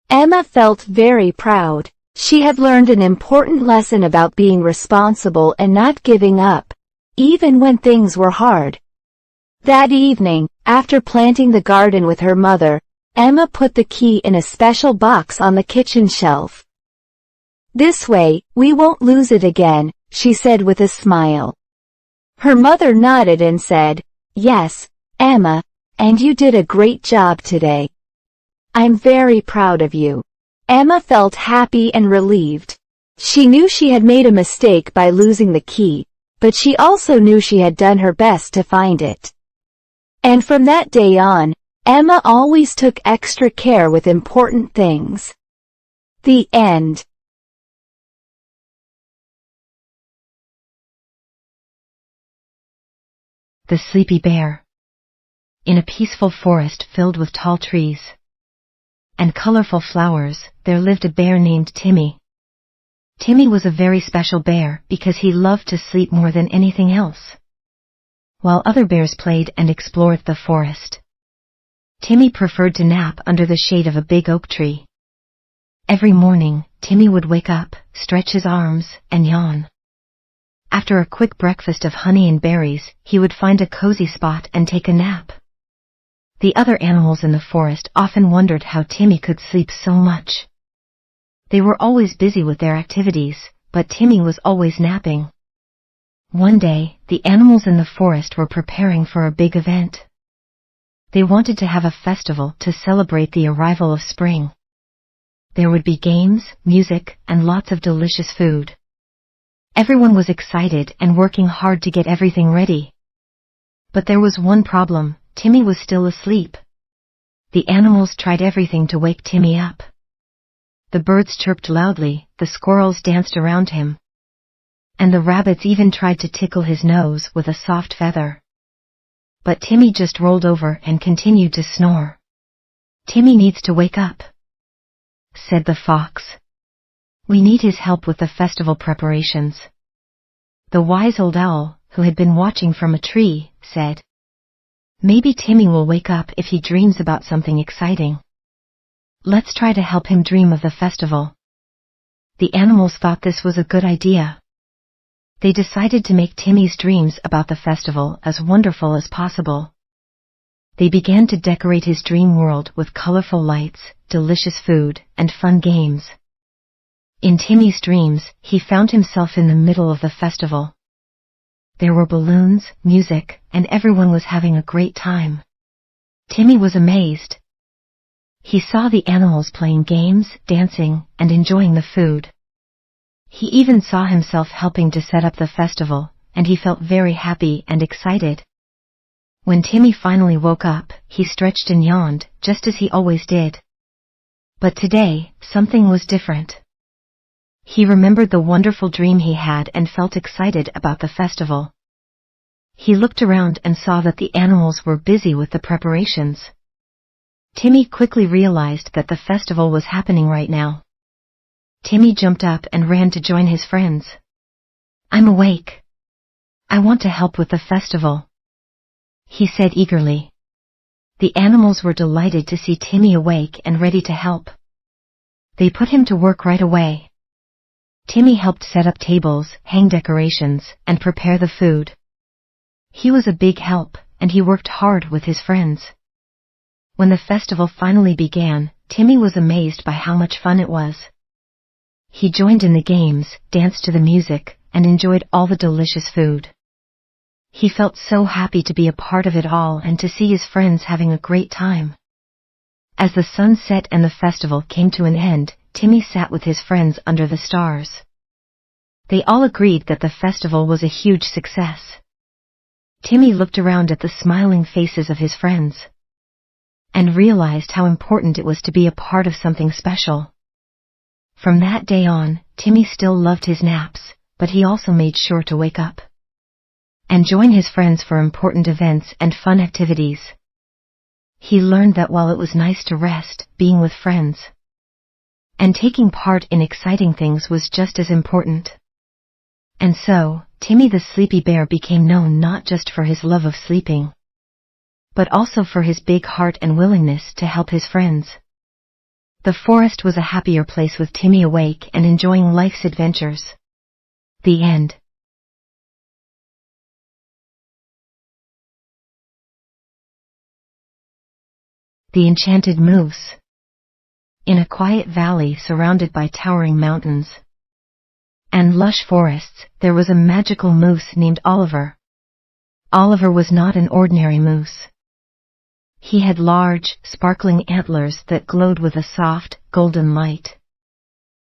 Emma felt very proud. She had learned an important lesson about being responsible and not giving up, even when things were hard. That evening, after planting the garden with her mother, Emma put the key in a special box on the kitchen shelf. "This way, we won't lose it again," she said with a smile. Her mother nodded and said, "Yes, Emma, and you did a great job today. I'm very proud of you." Emma felt happy and relieved. She knew she had made a mistake by losing the key, but she also knew she had done her best to find it. And from that day on, Emma always took extra care with important things. The end. The Sleepy Bear. In a peaceful forest filled with tall trees and colorful flowers, there lived a bear named Timmy. Timmy was a very special bear because he loved to sleep more than anything else. While other bears played and explored the forest, Timmy preferred to nap under the shade of a big oak tree. Every morning, Timmy would wake up, stretch his arms, and yawn. After a quick breakfast of honey and berries, he would find a cozy spot and take a nap. The other animals in the forest often wondered how Timmy could sleep so much. They were always busy with their activities, but Timmy was always napping. One day, the animals in the forest were preparing for a big event. They wanted to have a festival to celebrate the arrival of spring. There would be games, music, and lots of delicious food. Everyone was excited and working hard to get everything ready. But there was one problem: Timmy was still asleep. The animals tried everything to wake Timmy up. The birds chirped loudly, the squirrels danced around him, and the rabbits even tried to tickle his nose with a soft feather. But Timmy just rolled over and continued to snore. "Timmy needs to wake up," said the fox. "We need his help with the festival preparations." The wise old owl, who had been watching from a tree, said, "Maybe Timmy will wake up if he dreams about something exciting. Let's try to help him dream of the festival." The animals thought this was a good idea. They decided to make Timmy's dreams about the festival as wonderful as possible. They began to decorate his dream world with colorful lights, delicious food, and fun games. In Timmy's dreams, he found himself in the middle of the festival. There were balloons, music, and everyone was having a great time. Timmy was amazed. He saw the animals playing games, dancing, and enjoying the food. He even saw himself helping to set up the festival, and he felt very happy and excited. When Timmy finally woke up, he stretched and yawned, just as he always did. But today, something was different. He remembered the wonderful dream he had and felt excited about the festival. He looked around and saw that the animals were busy with the preparations. Timmy quickly realized that the festival was happening right now. Timmy jumped up and ran to join his friends. "I'm awake. I want to help with the festival," he said eagerly. The animals were delighted to see Timmy awake and ready to help. They put him to work right away. Timmy helped set up tables, hang decorations, and prepare the food. He was a big help, and he worked hard with his friends. When the festival finally began, Timmy was amazed by how much fun it was. He joined in the games, danced to the music, and enjoyed all the delicious food. He felt so happy to be a part of it all and to see his friends having a great time. As the sun set and the festival came to an end, Timmy sat with his friends under the stars. They all agreed that the festival was a huge success. Timmy looked around at the smiling faces of his friends and realized how important it was to be a part of something special. From that day on, Timmy still loved his naps, but he also made sure to wake up and join his friends for important events and fun activities. He learned that while it was nice to rest, being with friends and taking part in exciting things was just as important. And so, Timmy the sleepy bear became known not just for his love of sleeping, but also for his big heart and willingness to help his friends. The forest was a happier place with Timmy awake and enjoying life's adventures. The end. The Enchanted Moose. In a quiet valley surrounded by towering mountains and lush forests, there was a magical moose named Oliver. Oliver was not an ordinary moose. He had large, sparkling antlers that glowed with a soft, golden light.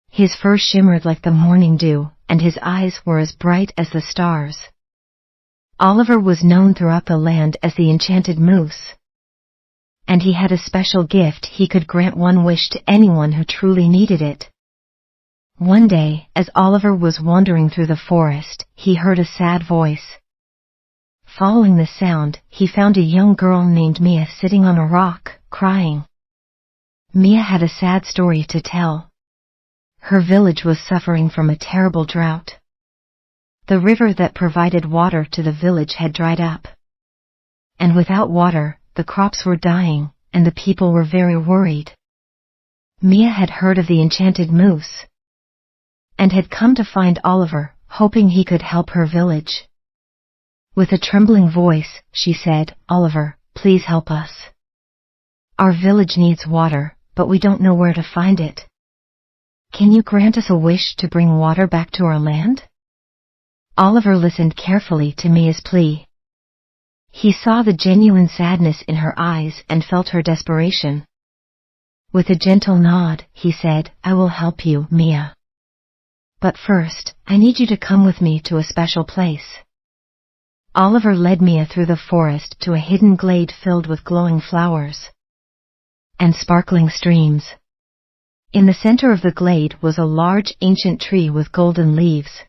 His fur shimmered like the morning dew, and his eyes were as bright as the stars. Oliver was known throughout the land as the Enchanted Moose, and he had a special gift: he could grant one wish to anyone who truly needed it. One day, as Oliver was wandering through the forest, he heard a sad voice. Following the sound, he found a young girl named Mia sitting on a rock, crying. Mia had a sad story to tell. Her village was suffering from a terrible drought. The river that provided water to the village had dried up. And without water, the crops were dying, and the people were very worried. Mia had heard of the Enchanted Moose and had come to find Oliver, hoping he could help her village. With a trembling voice, she said, "Oliver, please help us. Our village needs water, but we don't know where to find it. Can you grant us a wish to bring water back to our land?" Oliver listened carefully to Mia's plea. He saw the genuine sadness in her eyes and felt her desperation. With a gentle nod, he said, "I will help you, Mia. But first, I need you to come with me to a special place." Oliver led Mia through the forest to a hidden glade filled with glowing flowers and sparkling streams. In the center of the glade was a large ancient tree with golden leaves.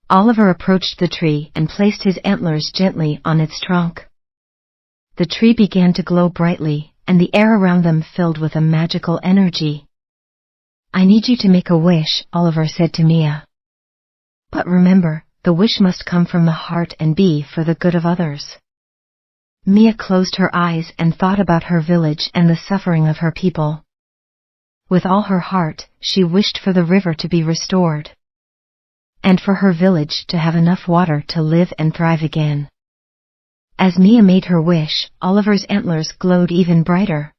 Oliver approached the tree and placed his antlers gently on its trunk. The tree began to glow brightly, and the air around them filled with a magical energy. "I need you to make a wish," Oliver said to Mia. "But remember, the wish must come from the heart and be for the good of others." Mia closed her eyes and thought about her village and the suffering of her people. With all her heart, she wished for the river to be restored, and for her village to have enough water to live and thrive again. As Mia made her wish, Oliver's antlers glowed even brighter.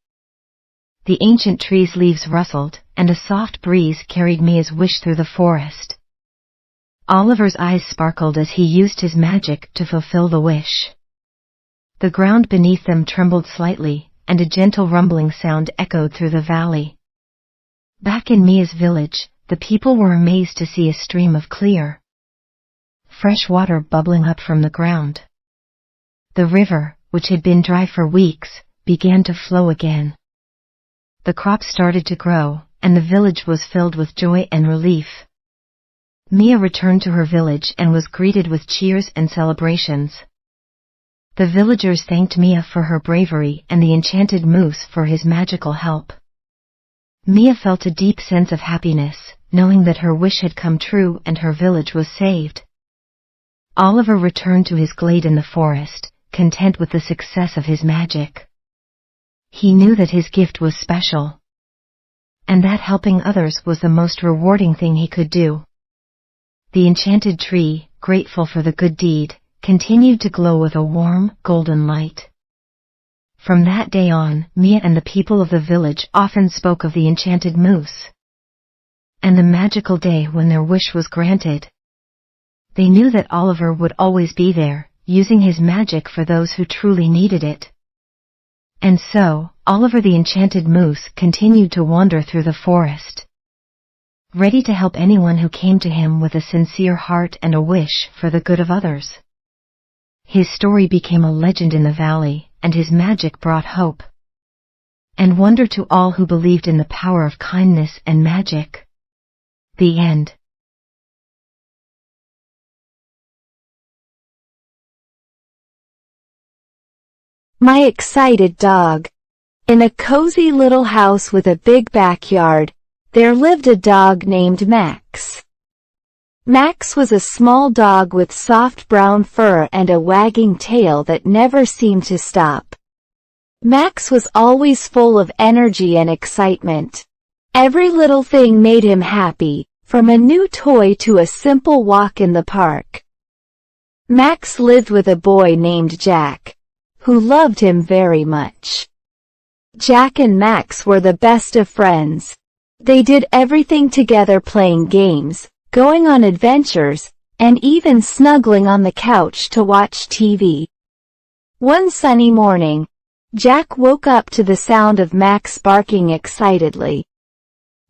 The ancient tree's leaves rustled, and a soft breeze carried Mia's wish through the forest. Oliver's eyes sparkled as he used his magic to fulfill the wish. The ground beneath them trembled slightly, and a gentle rumbling sound echoed through the valley. Back in Mia's village, the people were amazed to see a stream of clear, fresh water bubbling up from the ground. The river, which had been dry for weeks, began to flow again. The crops started to grow, and the village was filled with joy and relief. Mia returned to her village and was greeted with cheers and celebrations. The villagers thanked Mia for her bravery and the Enchanted Moose for his magical help. Mia felt a deep sense of happiness, knowing that her wish had come true and her village was saved. Oliver returned to his glade in the forest, content with the success of his magic. He knew that his gift was special, and that helping others was the most rewarding thing he could do. The enchanted tree, grateful for the good deed, continued to glow with a warm, golden light. From that day on, Mia and the people of the village often spoke of the enchanted moose, and the magical day when their wish was granted. They knew that Oliver would always be there, using his magic for those who truly needed it. And so, Oliver the enchanted moose continued to wander through the forest, ready to help anyone who came to him with a sincere heart and a wish for the good of others. His story became a legend in the valley, and his magic brought hope and wonder to all who believed in the power of kindness and magic. The end. My excited dog. In a cozy little house with a big backyard, there lived a dog named Max. Max was a small dog with soft brown fur and a wagging tail that never seemed to stop. Max was always full of energy and excitement. Every little thing made him happy, from a new toy to a simple walk in the park. Max lived with a boy named Jack, who loved him very much. Jack and Max were the best of friends. They did everything together, playing games, going on adventures, and even snuggling on the couch to watch TV. One sunny morning, Jack woke up to the sound of Max barking excitedly.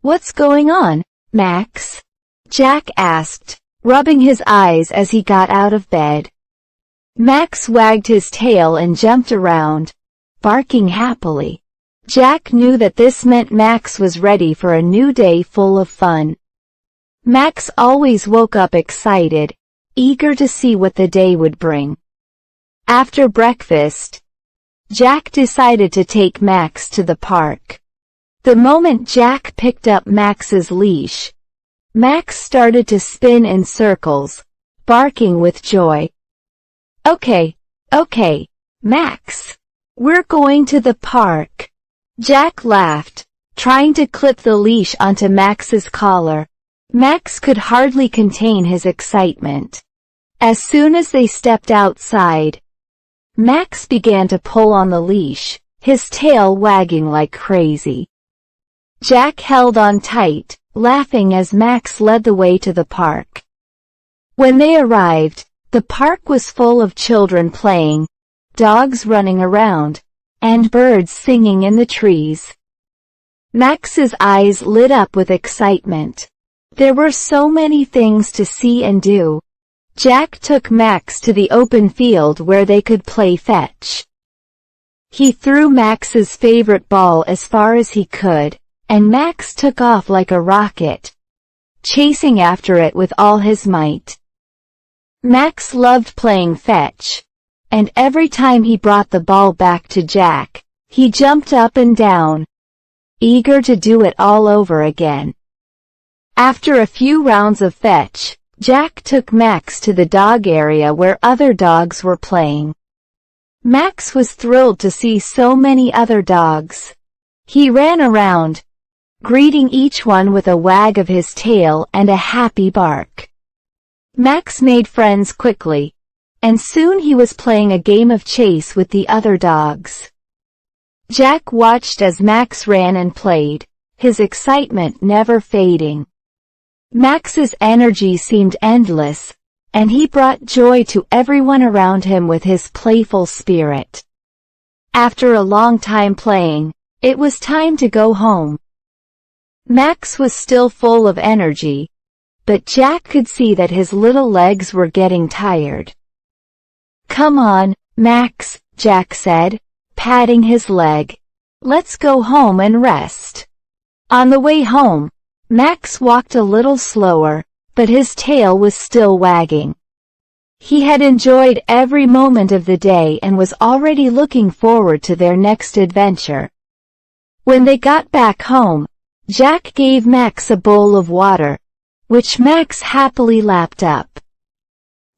"What's going on, Max?" Jack asked, rubbing his eyes as he got out of bed. Max wagged his tail and jumped around, barking happily. Jack knew that this meant Max was ready for a new day full of fun. Max always woke up excited, eager to see what the day would bring. After breakfast, Jack decided to take Max to the park. The moment Jack picked up Max's leash, Max started to spin in circles, barking with joy. Okay, Max. We're going to the park." Jack laughed, trying to clip the leash onto Max's collar. Max could hardly contain his excitement. As soon as they stepped outside, Max began to pull on the leash, his tail wagging like crazy. Jack held on tight, laughing as Max led the way to the park. When they arrived, the park was full of children playing, dogs running around, and birds singing in the trees. Max's eyes lit up with excitement. There were so many things to see and do. Jack took Max to the open field where they could play fetch. He threw Max's favorite ball as far as he could, and Max took off like a rocket, chasing after it with all his might. Max loved playing fetch, and every time he brought the ball back to Jack, he jumped up and down, eager to do it all over again. After a few rounds of fetch, Jack took Max to the dog area where other dogs were playing. Max was thrilled to see so many other dogs. He ran around, greeting each one with a wag of his tail and a happy bark. Max made friends quickly, and soon he was playing a game of chase with the other dogs. Jack watched as Max ran and played, his excitement never fading. Max's energy seemed endless, and he brought joy to everyone around him with his playful spirit. After a long time playing, it was time to go home. Max was still full of energy, but Jack could see that his little legs were getting tired. "Come on, Max," Jack said, patting his leg. "Let's go home and rest." On the way home, Max walked a little slower, but his tail was still wagging. He had enjoyed every moment of the day and was already looking forward to their next adventure. When they got back home, Jack gave Max a bowl of water, which Max happily lapped up.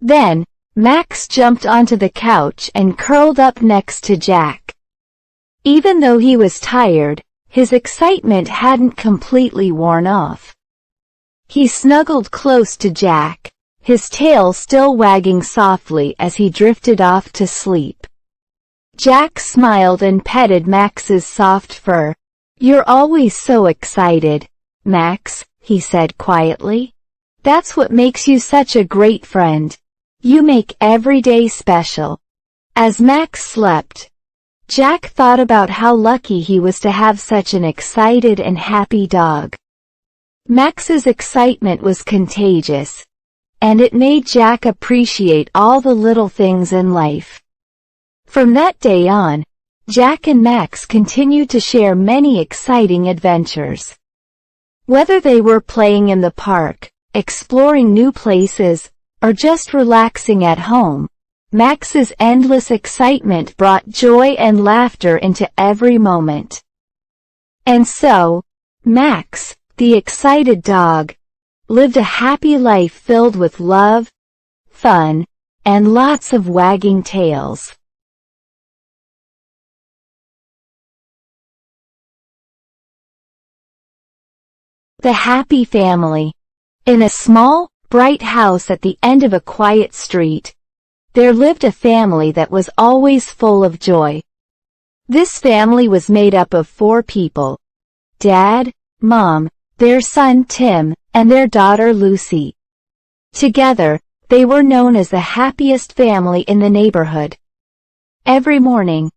Then, Max jumped onto the couch and curled up next to Jack. Even though he was tired, his excitement hadn't completely worn off. He snuggled close to Jack, his tail still wagging softly as he drifted off to sleep. Jack smiled and petted Max's soft fur. "You're always so excited, Max," he said quietly. "That's what makes you such a great friend. You make every day special." As Max slept, Jack thought about how lucky he was to have such an excited and happy dog. Max's excitement was contagious, and it made Jack appreciate all the little things in life. From that day on, Jack and Max continued to share many exciting adventures. Whether they were playing in the park, exploring new places, or just relaxing at home, Max's endless excitement brought joy and laughter into every moment. And so, Max, the excited dog, lived a happy life filled with love, fun, and lots of wagging tails. The Happy Family. In a small, bright house at the end of a quiet street, there lived a family that was always full of joy. This family was made up of 4 people: Dad, Mom, their son Tim, and their daughter Lucy. Together, they were known as the happiest family in the neighborhood. Every morning,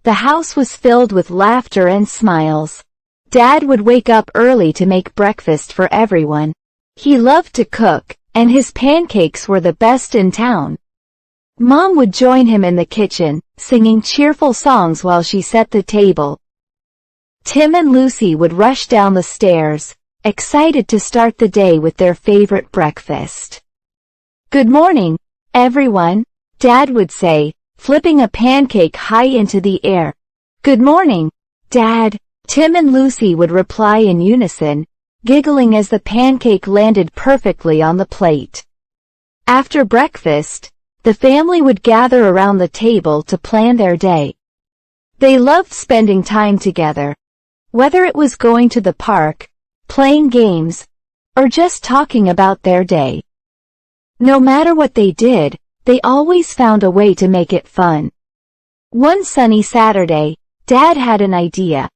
the house was filled with laughter and smiles. Dad would wake up early to make breakfast for everyone. He loved to cook, and his pancakes were the best in town. Mom would join him in the kitchen, singing cheerful songs while she set the table. Tim and Lucy would rush down the stairs, excited to start the day with their favorite breakfast. "Good morning, everyone," Dad would say, flipping a pancake high into the air. "Good morning, Dad," Tim and Lucy would reply in unison, giggling as the pancake landed perfectly on the plate. After breakfast, the family would gather around the table to plan their day. They loved spending time together, whether it was going to the park, playing games, or just talking about their day. No matter what they did, they always found a way to make it fun. One sunny Saturday, Dad had an idea.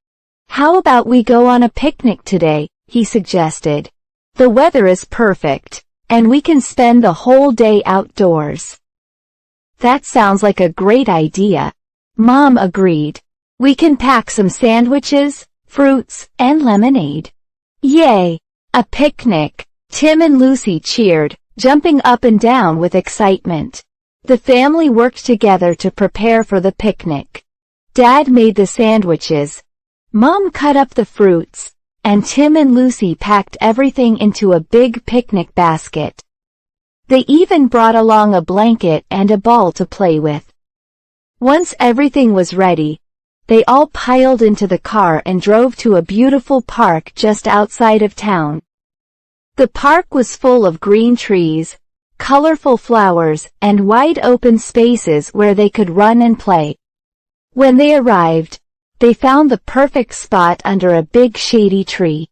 "How about we go on a picnic today?" he suggested. "The weather is perfect, and we can spend the whole day outdoors." "That sounds like a great idea," Mom agreed. "We can pack some sandwiches, fruits, and lemonade." "Yay! A picnic!" Tim and Lucy cheered, jumping up and down with excitement. The family worked together to prepare for the picnic. Dad made the sandwiches, Mom cut up the fruits, and Tim and Lucy packed everything into a big picnic basket. They even brought along a blanket and a ball to play with. Once everything was ready, they all piled into the car and drove to a beautiful park just outside of town. The park was full of green trees, colorful flowers, and wide open spaces where they could run and play. When they arrived, they found the perfect spot under a big shady tree.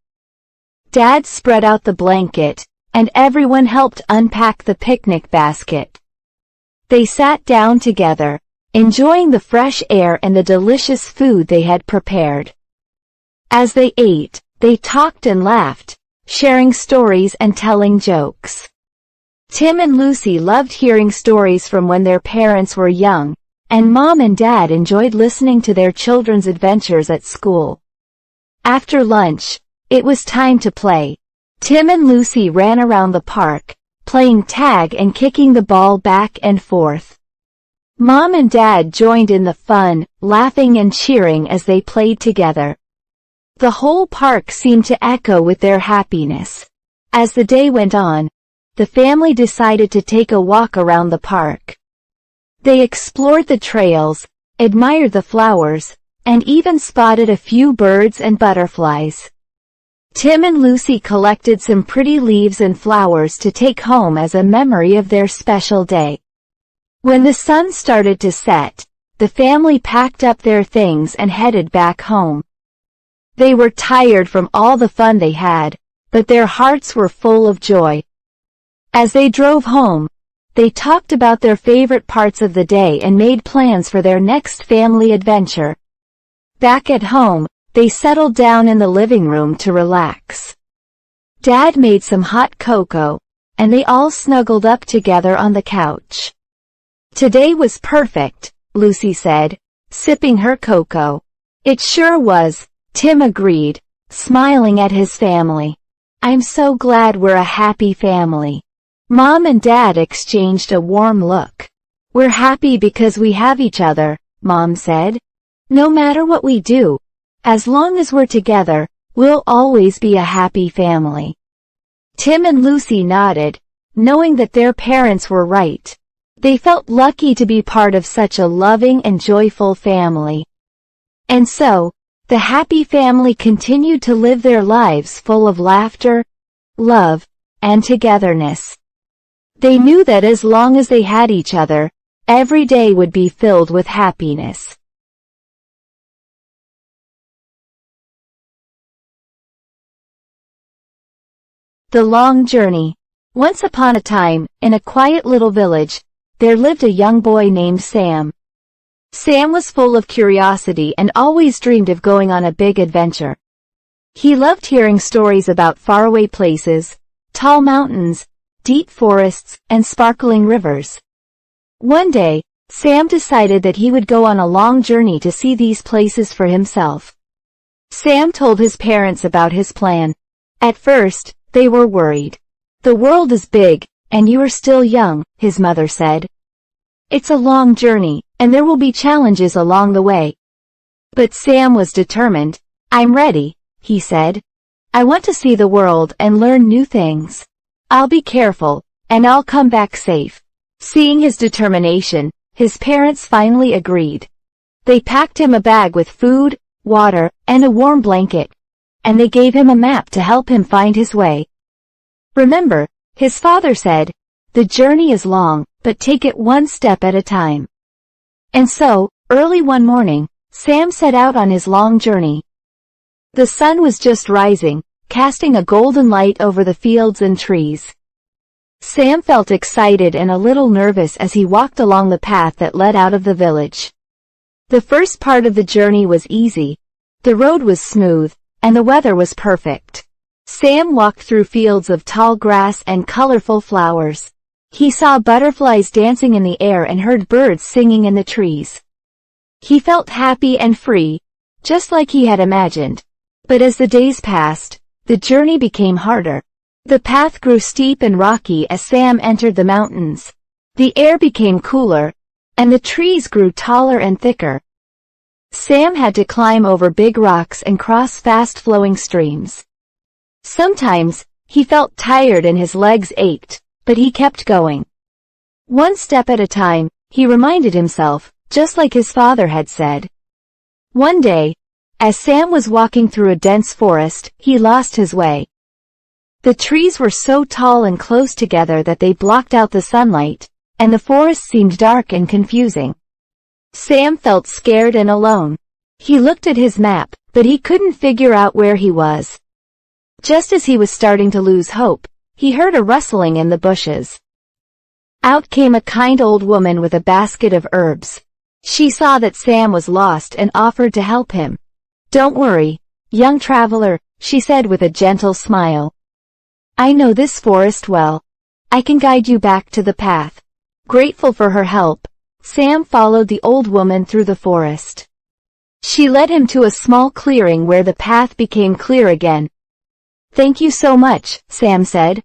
Dad spread out the blanket, and everyone helped unpack the picnic basket. They sat down together, enjoying the fresh air and the delicious food they had prepared. As they ate, they talked and laughed, sharing stories and telling jokes. Tim and Lucy loved hearing stories from when their parents were young, and Mom and Dad enjoyed listening to their children's adventures at school. After lunch, it was time to play. Tim and Lucy ran around the park, playing tag and kicking the ball back and forth. Mom and Dad joined in the fun, laughing and cheering as they played together. The whole park seemed to echo with their happiness. As the day went on, the family decided to take a walk around the park. They explored the trails, admired the flowers, and even spotted a few birds and butterflies. Tim and Lucy collected some pretty leaves and flowers to take home as a memory of their special day. When the sun started to set, the family packed up their things and headed back home. They were tired from all the fun they had, but their hearts were full of joy. As they drove home, they talked about their favorite parts of the day and made plans for their next family adventure. Back at home, they settled down in the living room to relax. Dad made some hot cocoa, and they all snuggled up together on the couch. "Today was perfect," Lucy said, sipping her cocoa. "It sure was," Tim agreed, smiling at his family. "I'm so glad we're a happy family." Mom and Dad exchanged a warm look. "We're happy because we have each other," Mom said. "No matter what we do, as long as we're together, we'll always be a happy family." Tim and Lucy nodded, knowing that their parents were right. They felt lucky to be part of such a loving and joyful family. And so, the happy family continued to live their lives full of laughter, love, and togetherness. They knew that as long as they had each other, every day would be filled with happiness. The Long Journey. Once upon a time, in a quiet little village, there lived a young boy named Sam. Sam was full of curiosity and always dreamed of going on a big adventure. He loved hearing stories about faraway places, tall mountains, deep forests, and sparkling rivers. One day, Sam decided that he would go on a long journey to see these places for himself. Sam told his parents about his plan. At first, they were worried. "The world is big, and you are still young," his mother said. "It's a long journey, and there will be challenges along the way." But Sam was determined. "I'm ready," he said. "I want to see the world and learn new things. I'll be careful, and I'll come back safe." Seeing his determination, his parents finally agreed. They packed him a bag with food, water, and a warm blanket, and they gave him a map to help him find his way. "Remember," his father said, "the journey is long, but take it one step at a time." And so, early one morning, Sam set out on his long journey. The sun was just rising, casting a golden light over the fields and trees. Sam felt excited and a little nervous as he walked along the path that led out of the village. The first part of the journey was easy. The road was smooth, and the weather was perfect. Sam walked through fields of tall grass and colorful flowers. He saw butterflies dancing in the air and heard birds singing in the trees. He felt happy and free, just like he had imagined. But as the days passed, the journey became harder. The path grew steep and rocky as Sam entered the mountains. The air became cooler, and the trees grew taller and thicker. Sam had to climb over big rocks and cross fast-flowing streams. Sometimes, he felt tired and his legs ached, but he kept going. One step at a time, he reminded himself, just like his father had said. One day, as Sam was walking through a dense forest, he lost his way. The trees were so tall and close together that they blocked out the sunlight, and the forest seemed dark and confusing. Sam felt scared and alone. He looked at his map, but he couldn't figure out where he was. Just as he was starting to lose hope, he heard a rustling in the bushes. Out came a kind old woman with a basket of herbs. She saw that Sam was lost and offered to help him. "Don't worry, young traveler," she said with a gentle smile. "I know this forest well. I can guide you back to the path." Grateful for her help, Sam followed the old woman through the forest. She led him to a small clearing where the path became clear again. "Thank you so much," Sam said.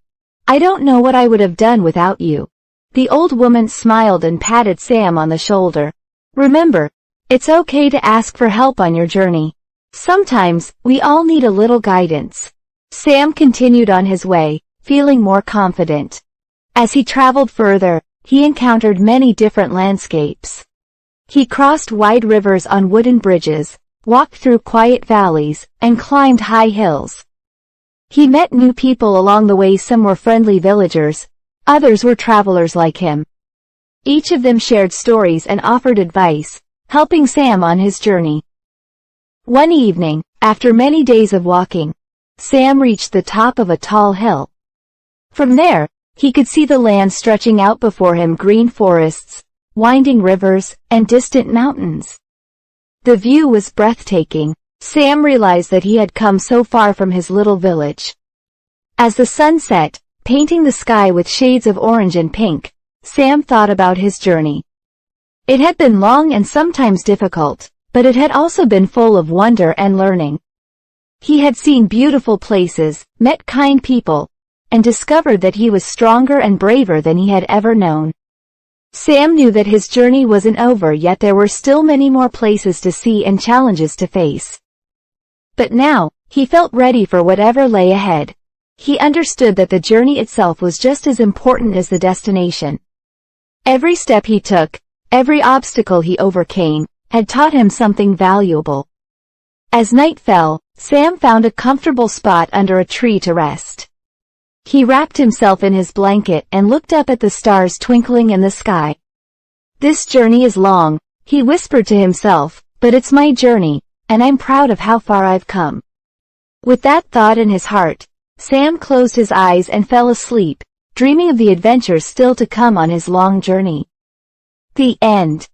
"I don't know what I would have done without you." The old woman smiled and patted Sam on the shoulder. "Remember, it's okay to ask for help on your journey. Sometimes, we all need a little guidance." Sam continued on his way, feeling more confident. As he traveled further, he encountered many different landscapes. He crossed wide rivers on wooden bridges, walked through quiet valleys, and climbed high hills. He met new people along the way. Some were friendly villagers, others were travelers like him. Each of them shared stories and offered advice, helping Sam on his journey. One evening, after many days of walking, Sam reached the top of a tall hill. From there, he could see the land stretching out before him: green forests, winding rivers, and distant mountains. The view was breathtaking. Sam realized that he had come so far from his little village. As the sun set, painting the sky with shades of orange and pink, Sam thought about his journey. It had been long and sometimes difficult, but it had also been full of wonder and learning. He had seen beautiful places, met kind people, and discovered that he was stronger and braver than he had ever known. Sam knew that his journey wasn't over yet. There were still many more places to see and challenges to face. But now, he felt ready for whatever lay ahead. He understood that the journey itself was just as important as the destination. Every step he took, every obstacle he overcame, had taught him something valuable. As night fell, Sam found a comfortable spot under a tree to rest. He wrapped himself in his blanket and looked up at the stars twinkling in the sky. "This journey is long," he whispered to himself, "but it's my journey, and I'm proud of how far I've come." With that thought in his heart, Sam closed his eyes and fell asleep, dreaming of the adventures still to come on his long journey. The end.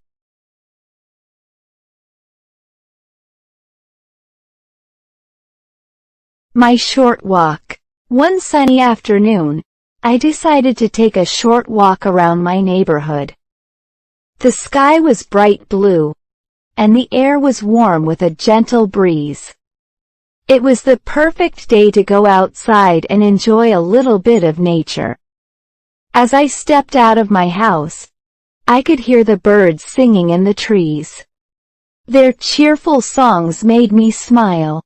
My short walk. One sunny afternoon, I decided to take a short walk around my neighborhood. The sky was bright blue, and the air was warm with a gentle breeze. It was the perfect day to go outside and enjoy a little bit of nature. As I stepped out of my house, I could hear the birds singing in the trees. Their cheerful songs made me smile.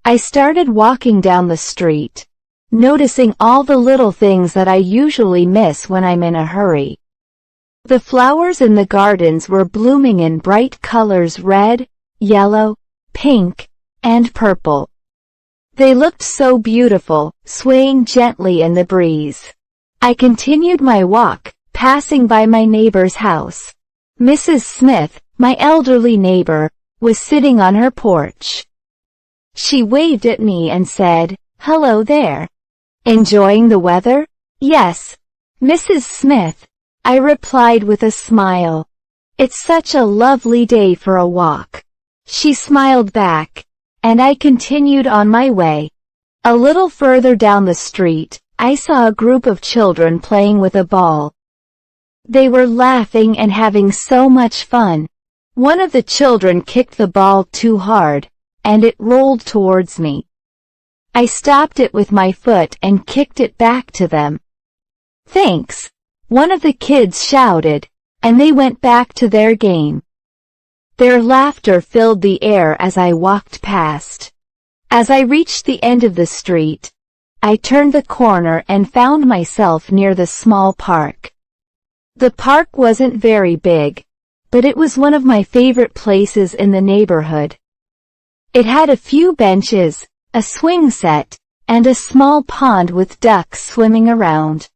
I started walking down the street, noticing all the little things that I usually miss when I'm in a hurry. The flowers in the gardens were blooming in bright colors: red, yellow, pink, and purple. They looked so beautiful, swaying gently in the breeze. I continued my walk, passing by my neighbor's house. Mrs. Smith, my elderly neighbor, was sitting on her porch. She waved at me and said, "Hello there. Enjoying the weather?" "Yes, Mrs. Smith," I replied with a smile. "It's such a lovely day for a walk." She smiled back, and I continued on my way. A little further down the street, I saw a group of children playing with a ball. They were laughing and having so much fun. One of the children kicked the ball too hard, and it rolled towards me. I stopped it with my foot and kicked it back to them. "Thanks," one of the kids shouted, and they went back to their game. Their laughter filled the air as I walked past. As I reached the end of the street, I turned the corner and found myself near the small park. The park wasn't very big, but it was one of my favorite places in the neighborhood. It had a few benches, a swing set, and a small pond with ducks swimming around.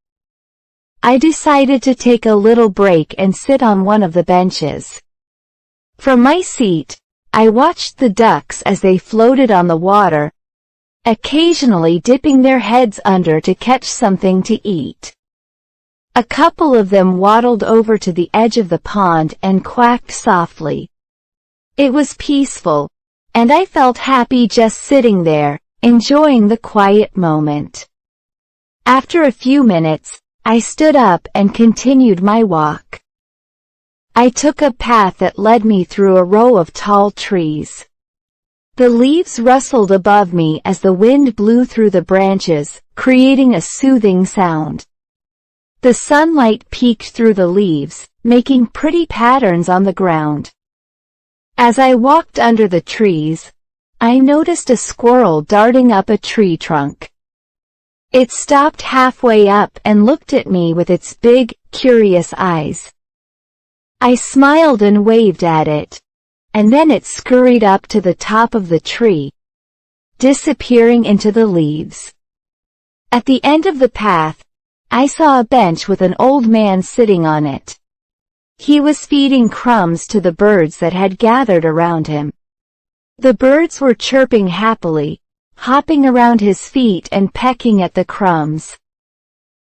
I decided to take a little break and sit on one of the benches. From my seat, I watched the ducks as they floated on the water, occasionally dipping their heads under to catch something to eat. A couple of them waddled over to the edge of the pond and quacked softly. It was peaceful, and I felt happy just sitting there, enjoying the quiet moment. After a few minutes, I stood up and continued my walk. I took a path that led me through a row of tall trees. The leaves rustled above me as the wind blew through the branches, creating a soothing sound. The sunlight peeked through the leaves, making pretty patterns on the ground. As I walked under the trees, I noticed a squirrel darting up a tree trunk. It stopped halfway up and looked at me with its big, curious eyes. I smiled and waved at it, and then it scurried up to the top of the tree, disappearing into the leaves. At the end of the path, I saw a bench with an old man sitting on it. He was feeding crumbs to the birds that had gathered around him. The birds were chirping happily, hopping around his feet and pecking at the crumbs.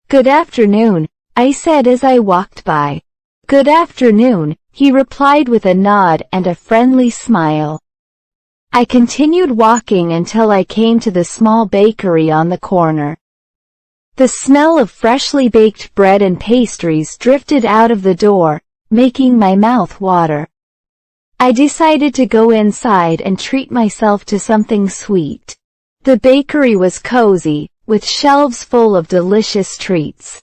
"Good afternoon," I said as I walked by. "Good afternoon," he replied with a nod and a friendly smile. I continued walking until I came to the small bakery on the corner. The smell of freshly baked bread and pastries drifted out of the door, making my mouth water. I decided to go inside and treat myself to something sweet. The bakery was cozy, with shelves full of delicious treats.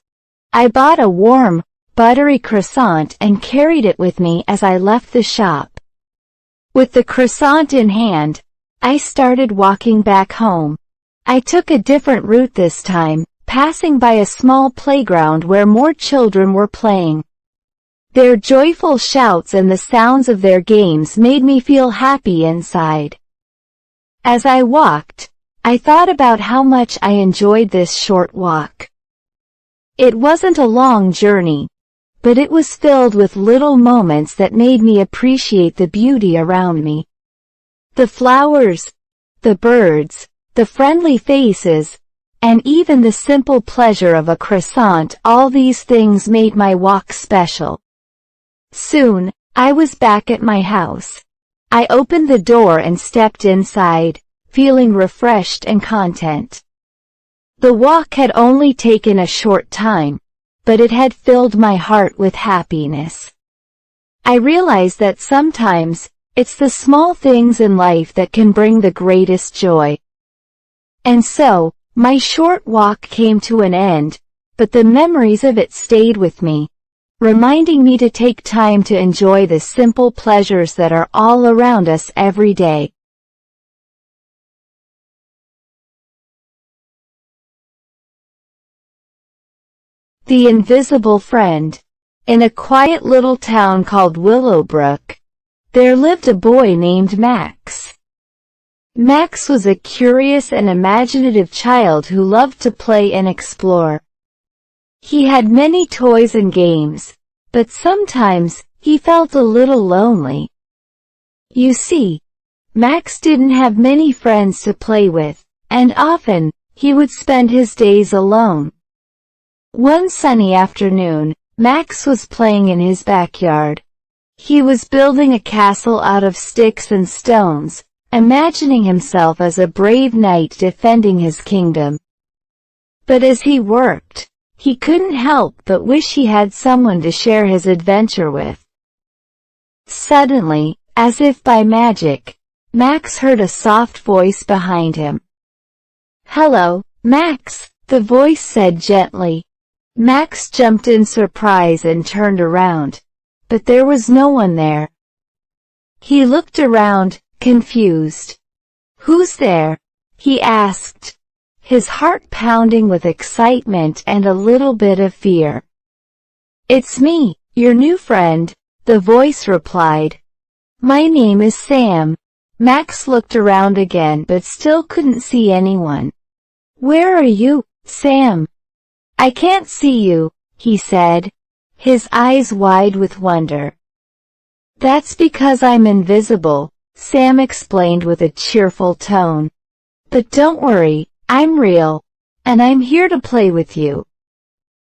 I bought a warm, buttery croissant and carried it with me as I left the shop. With the croissant in hand, I started walking back home. I took a different route this time, passing by a small playground where more children were playing. Their joyful shouts and the sounds of their games made me feel happy inside. As I walked, I thought about how much I enjoyed this short walk. It wasn't a long journey, but it was filled with little moments that made me appreciate the beauty around me. The flowers, the birds, the friendly faces, and even the simple pleasure of a croissant, all these things made my walk special. Soon, I was back at my house. I opened the door and stepped inside, feeling refreshed and content. The walk had only taken a short time, but it had filled my heart with happiness. I realized that sometimes, it's the small things in life that can bring the greatest joy. And so, my short walk came to an end, but the memories of it stayed with me, reminding me to take time to enjoy the simple pleasures that are all around us every day. The Invisible Friend. In a quiet little town called Willowbrook, there lived a boy named Max. Max was a curious and imaginative child who loved to play and explore. He had many toys and games, but sometimes he felt a little lonely. You see, Max didn't have many friends to play with, and often, he would spend his days alone. One sunny afternoon, Max was playing in his backyard. He was building a castle out of sticks and stones, imagining himself as a brave knight defending his kingdom. But as he worked, he couldn't help but wish he had someone to share his adventure with. Suddenly, as if by magic, Max heard a soft voice behind him. "Hello, Max," the voice said gently. Max jumped in surprise and turned around, but there was no one there. He looked around, confused. "Who's there?" he asked, his heart pounding with excitement and a little bit of fear. "It's me, your new friend," the voice replied. "My name is Sam." Max looked around again but still couldn't see anyone. "Where are you, Sam?" "I can't see you," he said, his eyes wide with wonder. "That's because I'm invisible," Sam explained with a cheerful tone. "But don't worry, I'm real, and I'm here to play with you."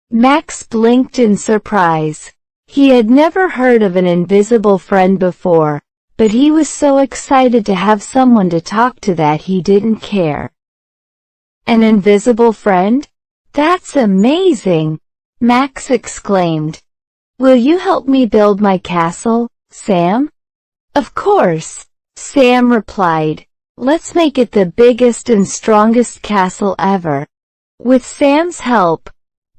Max blinked in surprise. He had never heard of an invisible friend before, but he was so excited to have someone to talk to that he didn't care. "An invisible friend? That's amazing!" Max exclaimed. "Will you help me build my castle, Sam?" "Of course," Sam replied. "Let's make it the biggest and strongest castle ever." With Sam's help,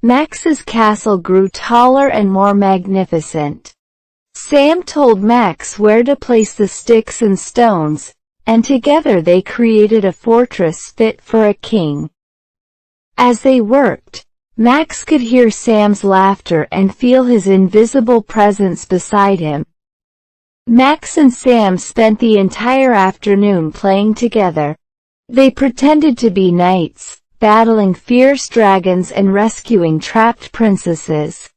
Max's castle grew taller and more magnificent. Sam told Max where to place the sticks and stones, and together they created a fortress fit for a king. As they worked, Max could hear Sam's laughter and feel his invisible presence beside him. Max and Sam spent the entire afternoon playing together. They pretended to be knights, battling fierce dragons and rescuing trapped princesses.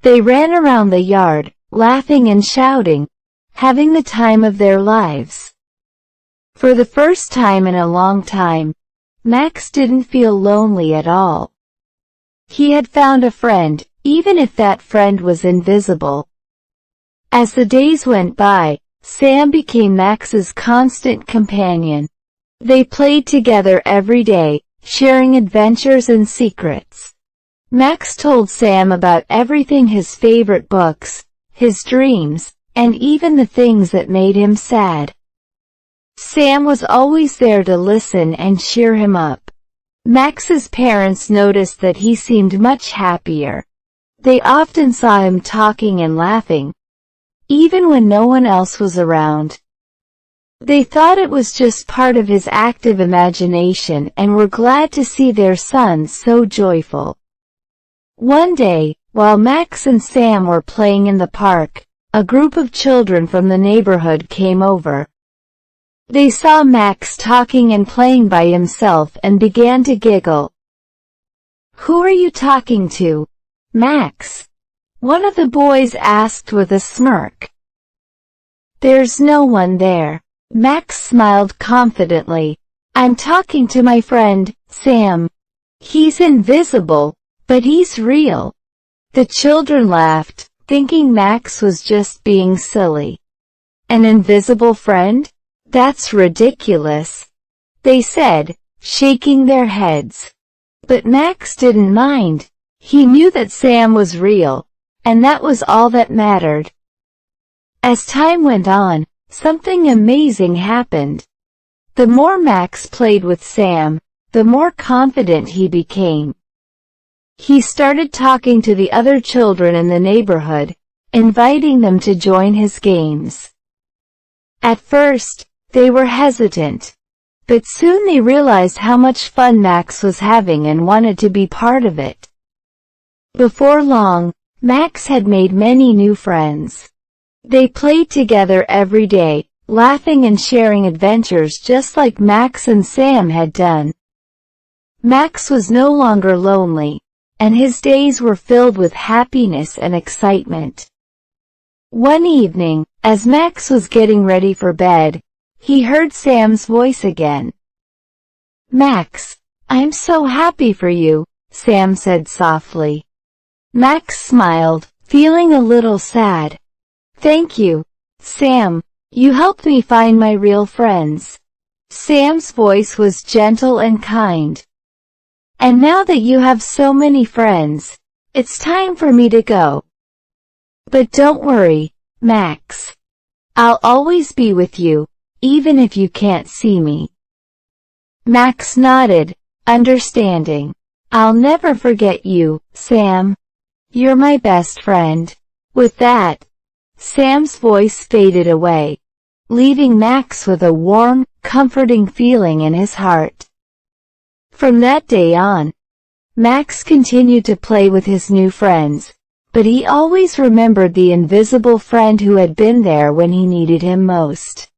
They ran around the yard, laughing and shouting, having the time of their lives. For the first time in a long time, Max didn't feel lonely at all. He had found a friend, even if that friend was invisible. As the days went by, Sam became Max's constant companion. They played together every day, sharing adventures and secrets. Max told Sam about everything: his favorite books, his dreams, and even the things that made him sad. Sam was always there to listen and cheer him up. Max's parents noticed that he seemed much happier. They often saw him talking and laughing, even when no one else was around. They thought it was just part of his active imagination and were glad to see their son so joyful. One day, while Max and Sam were playing in the park, a group of children from the neighborhood came over. They saw Max talking and playing by himself and began to giggle. "Who are you talking to, Max?" one of the boys asked with a smirk. "There's no one there," Max smiled confidently. "I'm talking to my friend, Sam. He's invisible, but he's real." The children laughed, thinking Max was just being silly. "An invisible friend? That's ridiculous," they said, shaking their heads. But Max didn't mind. He knew that Sam was real, and that was all that mattered. As time went on, something amazing happened. The more Max played with Sam, the more confident he became. He started talking to the other children in the neighborhood, inviting them to join his games. At first, they were hesitant, but soon they realized how much fun Max was having and wanted to be part of it. Before long, Max had made many new friends. They played together every day, laughing and sharing adventures just like Max and Sam had done. Max was no longer lonely, and his days were filled with happiness and excitement. One evening, as Max was getting ready for bed, he heard Sam's voice again. "Max, I'm so happy for you," Sam said softly. Max smiled, feeling a little sad. "Thank you, Sam. You helped me find my real friends." Sam's voice was gentle and kind. "And now that you have so many friends, it's time for me to go. But don't worry, Max. I'll always be with you, even if you can't see me." Max nodded, understanding. "I'll never forget you, Sam. You're my best friend." With that, Sam's voice faded away, leaving Max with a warm, comforting feeling in his heart. From that day on, Max continued to play with his new friends, but he always remembered the invisible friend who had been there when he needed him most.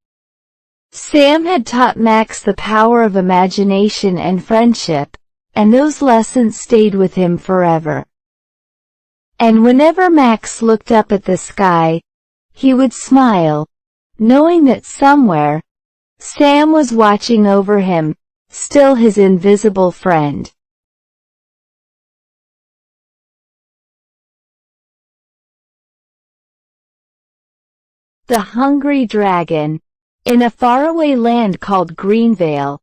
Sam had taught Max the power of imagination and friendship, and those lessons stayed with him forever. And whenever Max looked up at the sky, he would smile, knowing that somewhere, Sam was watching over him, still his invisible friend. The Hungry Dragon. In a faraway land called Greenvale,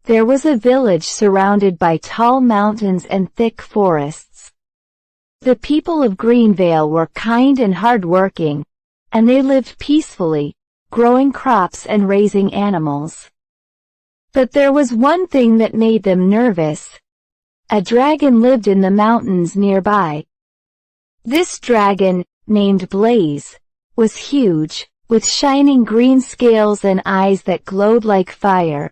there was a village surrounded by tall mountains and thick forests. The people of Greenvale were kind and hard-working, and they lived peacefully, growing crops and raising animals. But there was one thing that made them nervous. A dragon lived in the mountains nearby. This dragon, named Blaze, was huge, with shining green scales and eyes that glowed like fire.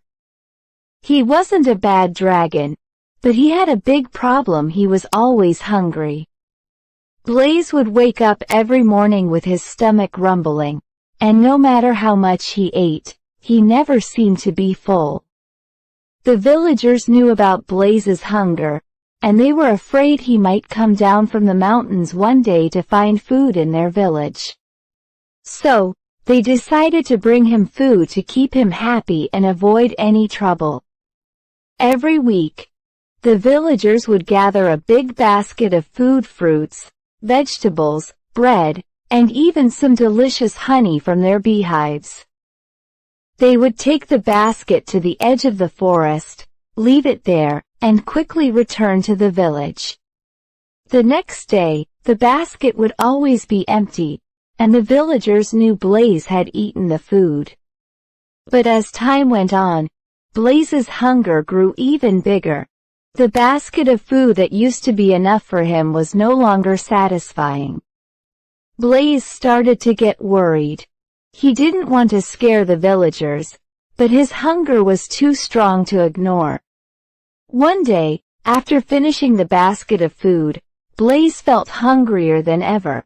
He wasn't a bad dragon, but he had a big problem: he was always hungry. Blaze would wake up every morning with his stomach rumbling, and no matter how much he ate, he never seemed to be full. The villagers knew about Blaze's hunger, and they were afraid he might come down from the mountains one day to find food in their village. So, they decided to bring him food to keep him happy and avoid any trouble. Every week, the villagers would gather a big basket of food, fruits, vegetables, bread, and even some delicious honey from their beehives. They would take the basket to the edge of the forest, leave it there, and quickly return to the village. The next day, the basket would always be empty, and the villagers knew Blaze had eaten the food. But as time went on, Blaze's hunger grew even bigger. The basket of food that used to be enough for him was no longer satisfying. Blaze started to get worried. He didn't want to scare the villagers, but his hunger was too strong to ignore. One day, after finishing the basket of food, Blaze felt hungrier than ever.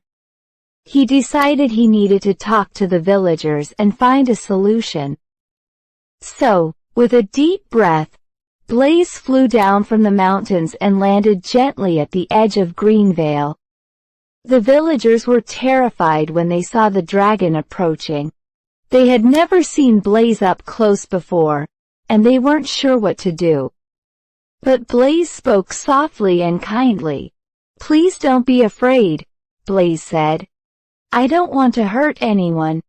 He decided he needed to talk to the villagers and find a solution. So, with a deep breath, Blaze flew down from the mountains and landed gently at the edge of Greenvale. The villagers were terrified when they saw the dragon approaching. They had never seen Blaze up close before, and they weren't sure what to do. But Blaze spoke softly and kindly. "Please don't be afraid," Blaze said. "I don't want to hurt anyone.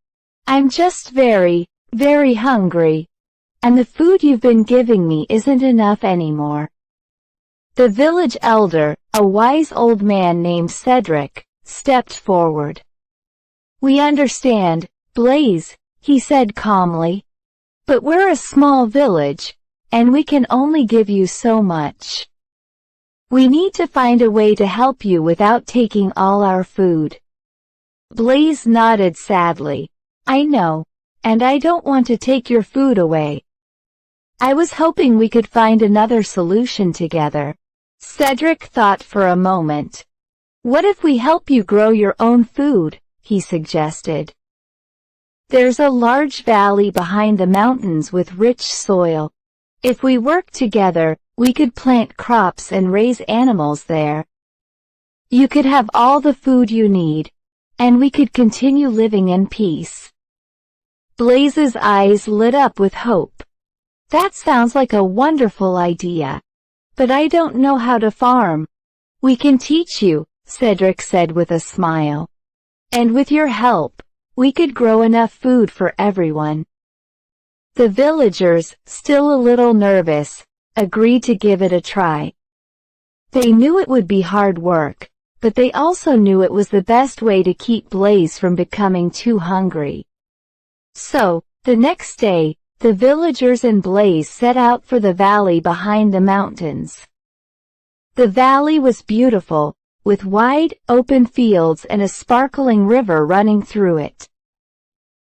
I'm just very, very hungry. And the food you've been giving me isn't enough anymore." The village elder, a wise old man named Cedric, stepped forward. "We understand, Blaze," he said calmly. "But we're a small village, and we can only give you so much. We need to find a way to help you without taking all our food." Blaze nodded sadly. "I know, and I don't want to take your food away. I was hoping we could find another solution together." Cedric thought for a moment. "What if we help you grow your own food?" he suggested. "There's a large valley behind the mountains with rich soil. If we work together, we could plant crops and raise animals there. You could have all the food you need, and we could continue living in peace." Blaze's eyes lit up with hope. "That sounds like a wonderful idea. But I don't know how to farm." "We can teach you," Cedric said with a smile. "And with your help, we could grow enough food for everyone." The villagers, still a little nervous, agreed to give it a try. They knew it would be hard work, but they also knew it was the best way to keep Blaze from becoming too hungry. So, the next day, the villagers and Blaze set out for the valley behind the mountains. The valley was beautiful, with wide, open fields and a sparkling river running through it.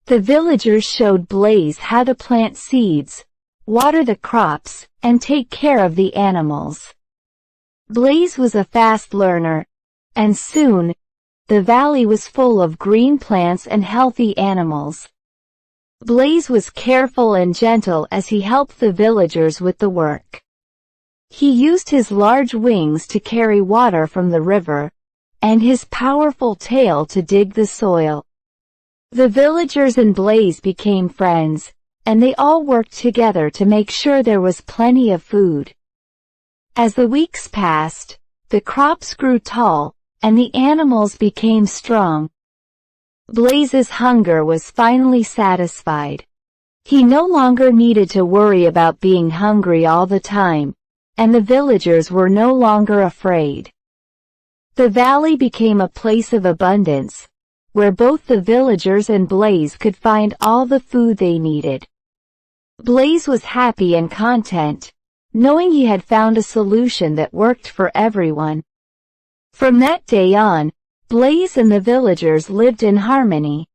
The villagers showed Blaze how to plant seeds, water the crops, and take care of the animals. Blaze was a fast learner, and soon, the valley was full of green plants and healthy animals. Blaze was careful and gentle as he helped the villagers with the work. He used his large wings to carry water from the river, and his powerful tail to dig the soil. The villagers and Blaze became friends, and they all worked together to make sure there was plenty of food. As the weeks passed, the crops grew tall, and the animals became strong. Blaze's hunger was finally satisfied. He no longer needed to worry about being hungry all the time, and the villagers were no longer afraid. The valley became a place of abundance, where both the villagers and Blaze could find all the food they needed. Blaze was happy and content, knowing he had found a solution that worked for everyone. From that day on, Blaze and the villagers lived in harmony.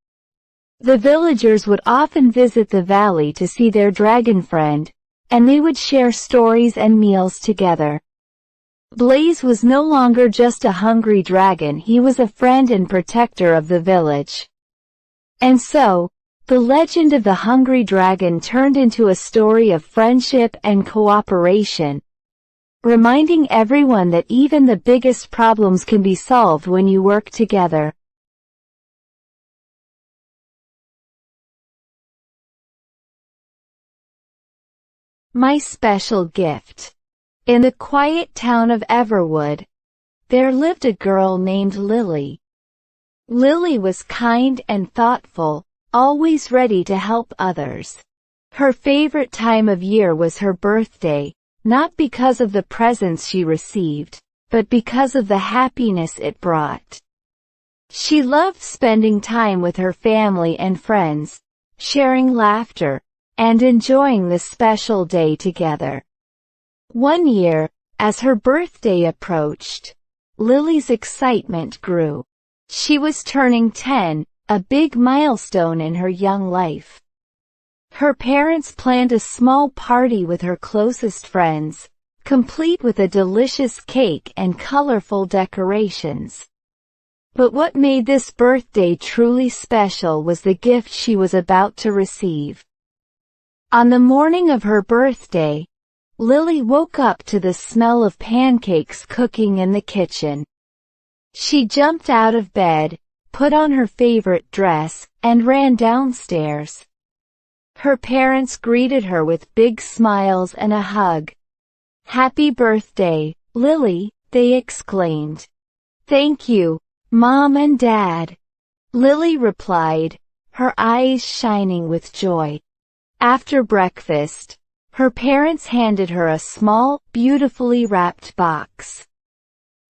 The villagers would often visit the valley to see their dragon friend, and they would share stories and meals together. Blaze was no longer just a hungry dragon, he was a friend and protector of the village. And so, The legend of the hungry dragon turned into a story of friendship and cooperation, reminding everyone that even the biggest problems can be solved when you work together. My special gift. In the quiet town of Everwood, there lived a girl named Lily. Lily was kind and thoughtful, always ready to help others. Her favorite time of year was her birthday, not because of the presents she received, but because of the happiness it brought. She loved spending time with her family and friends, sharing laughter, and enjoying the special day together. One year, as her birthday approached, Lily's excitement grew. She was turning 10, a big milestone in her young life. Her parents planned a small party with her closest friends, complete with a delicious cake and colorful decorations. But what made this birthday truly special was the gift she was about to receive. On the morning of her birthday, Lily woke up to the smell of pancakes cooking in the kitchen. She jumped out of bed, put on her favorite dress, and ran downstairs. Her parents greeted her with big smiles and a hug. "Happy birthday, Lily," they exclaimed. "Thank you, Mom and Dad," Lily replied, her eyes shining with joy. After breakfast, her parents handed her a small, beautifully wrapped box.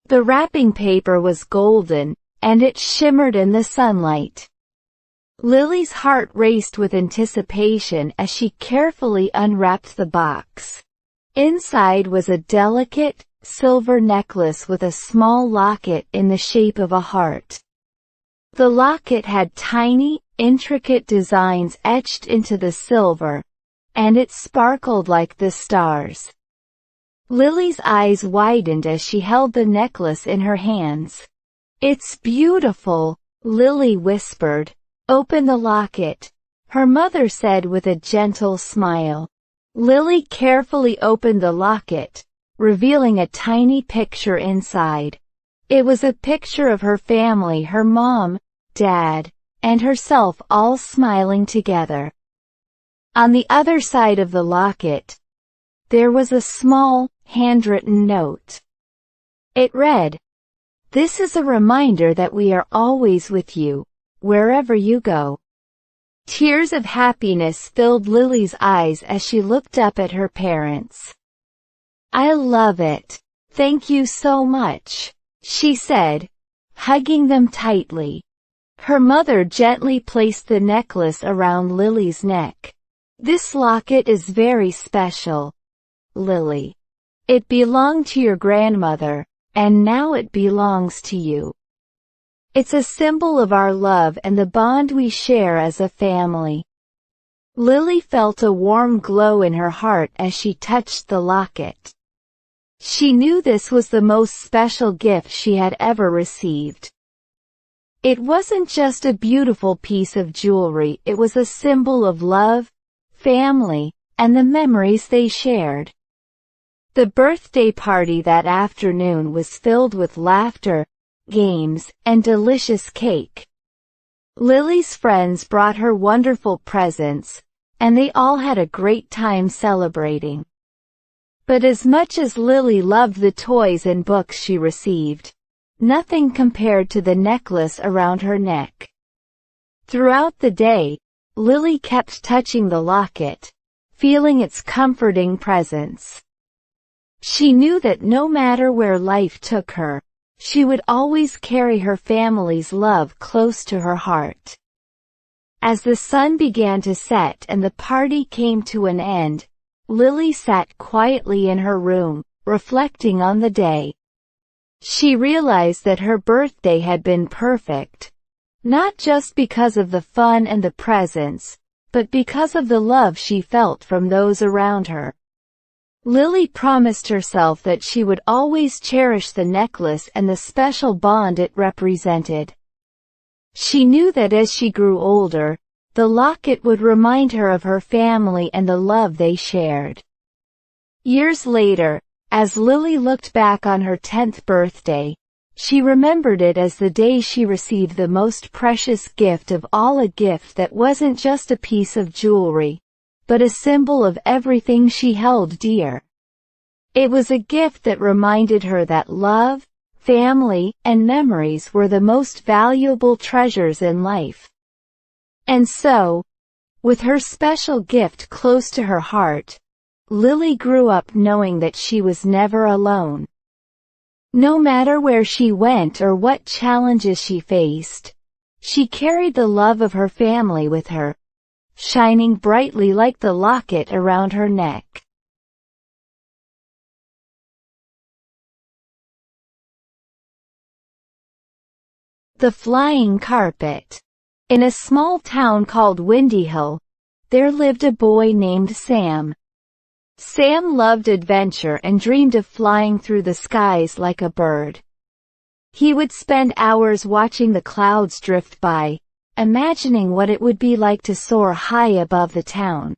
The wrapping paper was golden, and it shimmered in the sunlight. Lily's heart raced with anticipation as she carefully unwrapped the box. Inside was a delicate, silver necklace with a small locket in the shape of a heart. The locket had tiny, intricate designs etched into the silver, and it sparkled like the stars. Lily's eyes widened as she held the necklace in her hands. "It's beautiful," Lily whispered. "Open the locket," her mother said with a gentle smile. Lily carefully opened the locket, revealing a tiny picture inside. It was a picture of her family, her mom, dad, and herself all smiling together. On the other side of the locket, there was a small, handwritten note. It read, "This is a reminder that we are always with you, wherever you go." Tears of happiness filled Lily's eyes as she looked up at her parents. "I love it. Thank you so much," she said, hugging them tightly. Her mother gently placed the necklace around Lily's neck. "This locket is very special, Lily. It belonged to your grandmother, and now it belongs to you. It's a symbol of our love and the bond we share as a family." Lily felt a warm glow in her heart as she touched the locket. She knew this was the most special gift she had ever received. It wasn't just a beautiful piece of jewelry, it was a symbol of love, family, and the memories they shared. The birthday party that afternoon was filled with laughter, games, and delicious cake. Lily's friends brought her wonderful presents, and they all had a great time celebrating. But as much as Lily loved the toys and books she received, nothing compared to the necklace around her neck. Throughout the day, Lily kept touching the locket, feeling its comforting presence. She knew that no matter where life took her, she would always carry her family's love close to her heart. As the sun began to set and the party came to an end, Lily sat quietly in her room, reflecting on the day. She realized that her birthday had been perfect, not just because of the fun and the presents, but because of the love she felt from those around her. Lily promised herself that she would always cherish the necklace and the special bond it represented. She knew that as she grew older, The locket would remind her of her family and the love they shared. Years later, as Lily looked back on her 10th birthday, she remembered it as the day she received the most precious gift of all, a gift that wasn't just a piece of jewelry, but a symbol of everything she held dear. It was a gift that reminded her that love, family, and memories were the most valuable treasures in life. And so, with her special gift close to her heart, Lily grew up knowing that she was never alone. No matter where she went or what challenges she faced, she carried the love of her family with her, shining brightly like the locket around her neck. The Flying Carpet. In a small town called Windy Hill, there lived a boy named Sam. Sam loved adventure and dreamed of flying through the skies like a bird. He would spend hours watching the clouds drift by, imagining what it would be like to soar high above the town.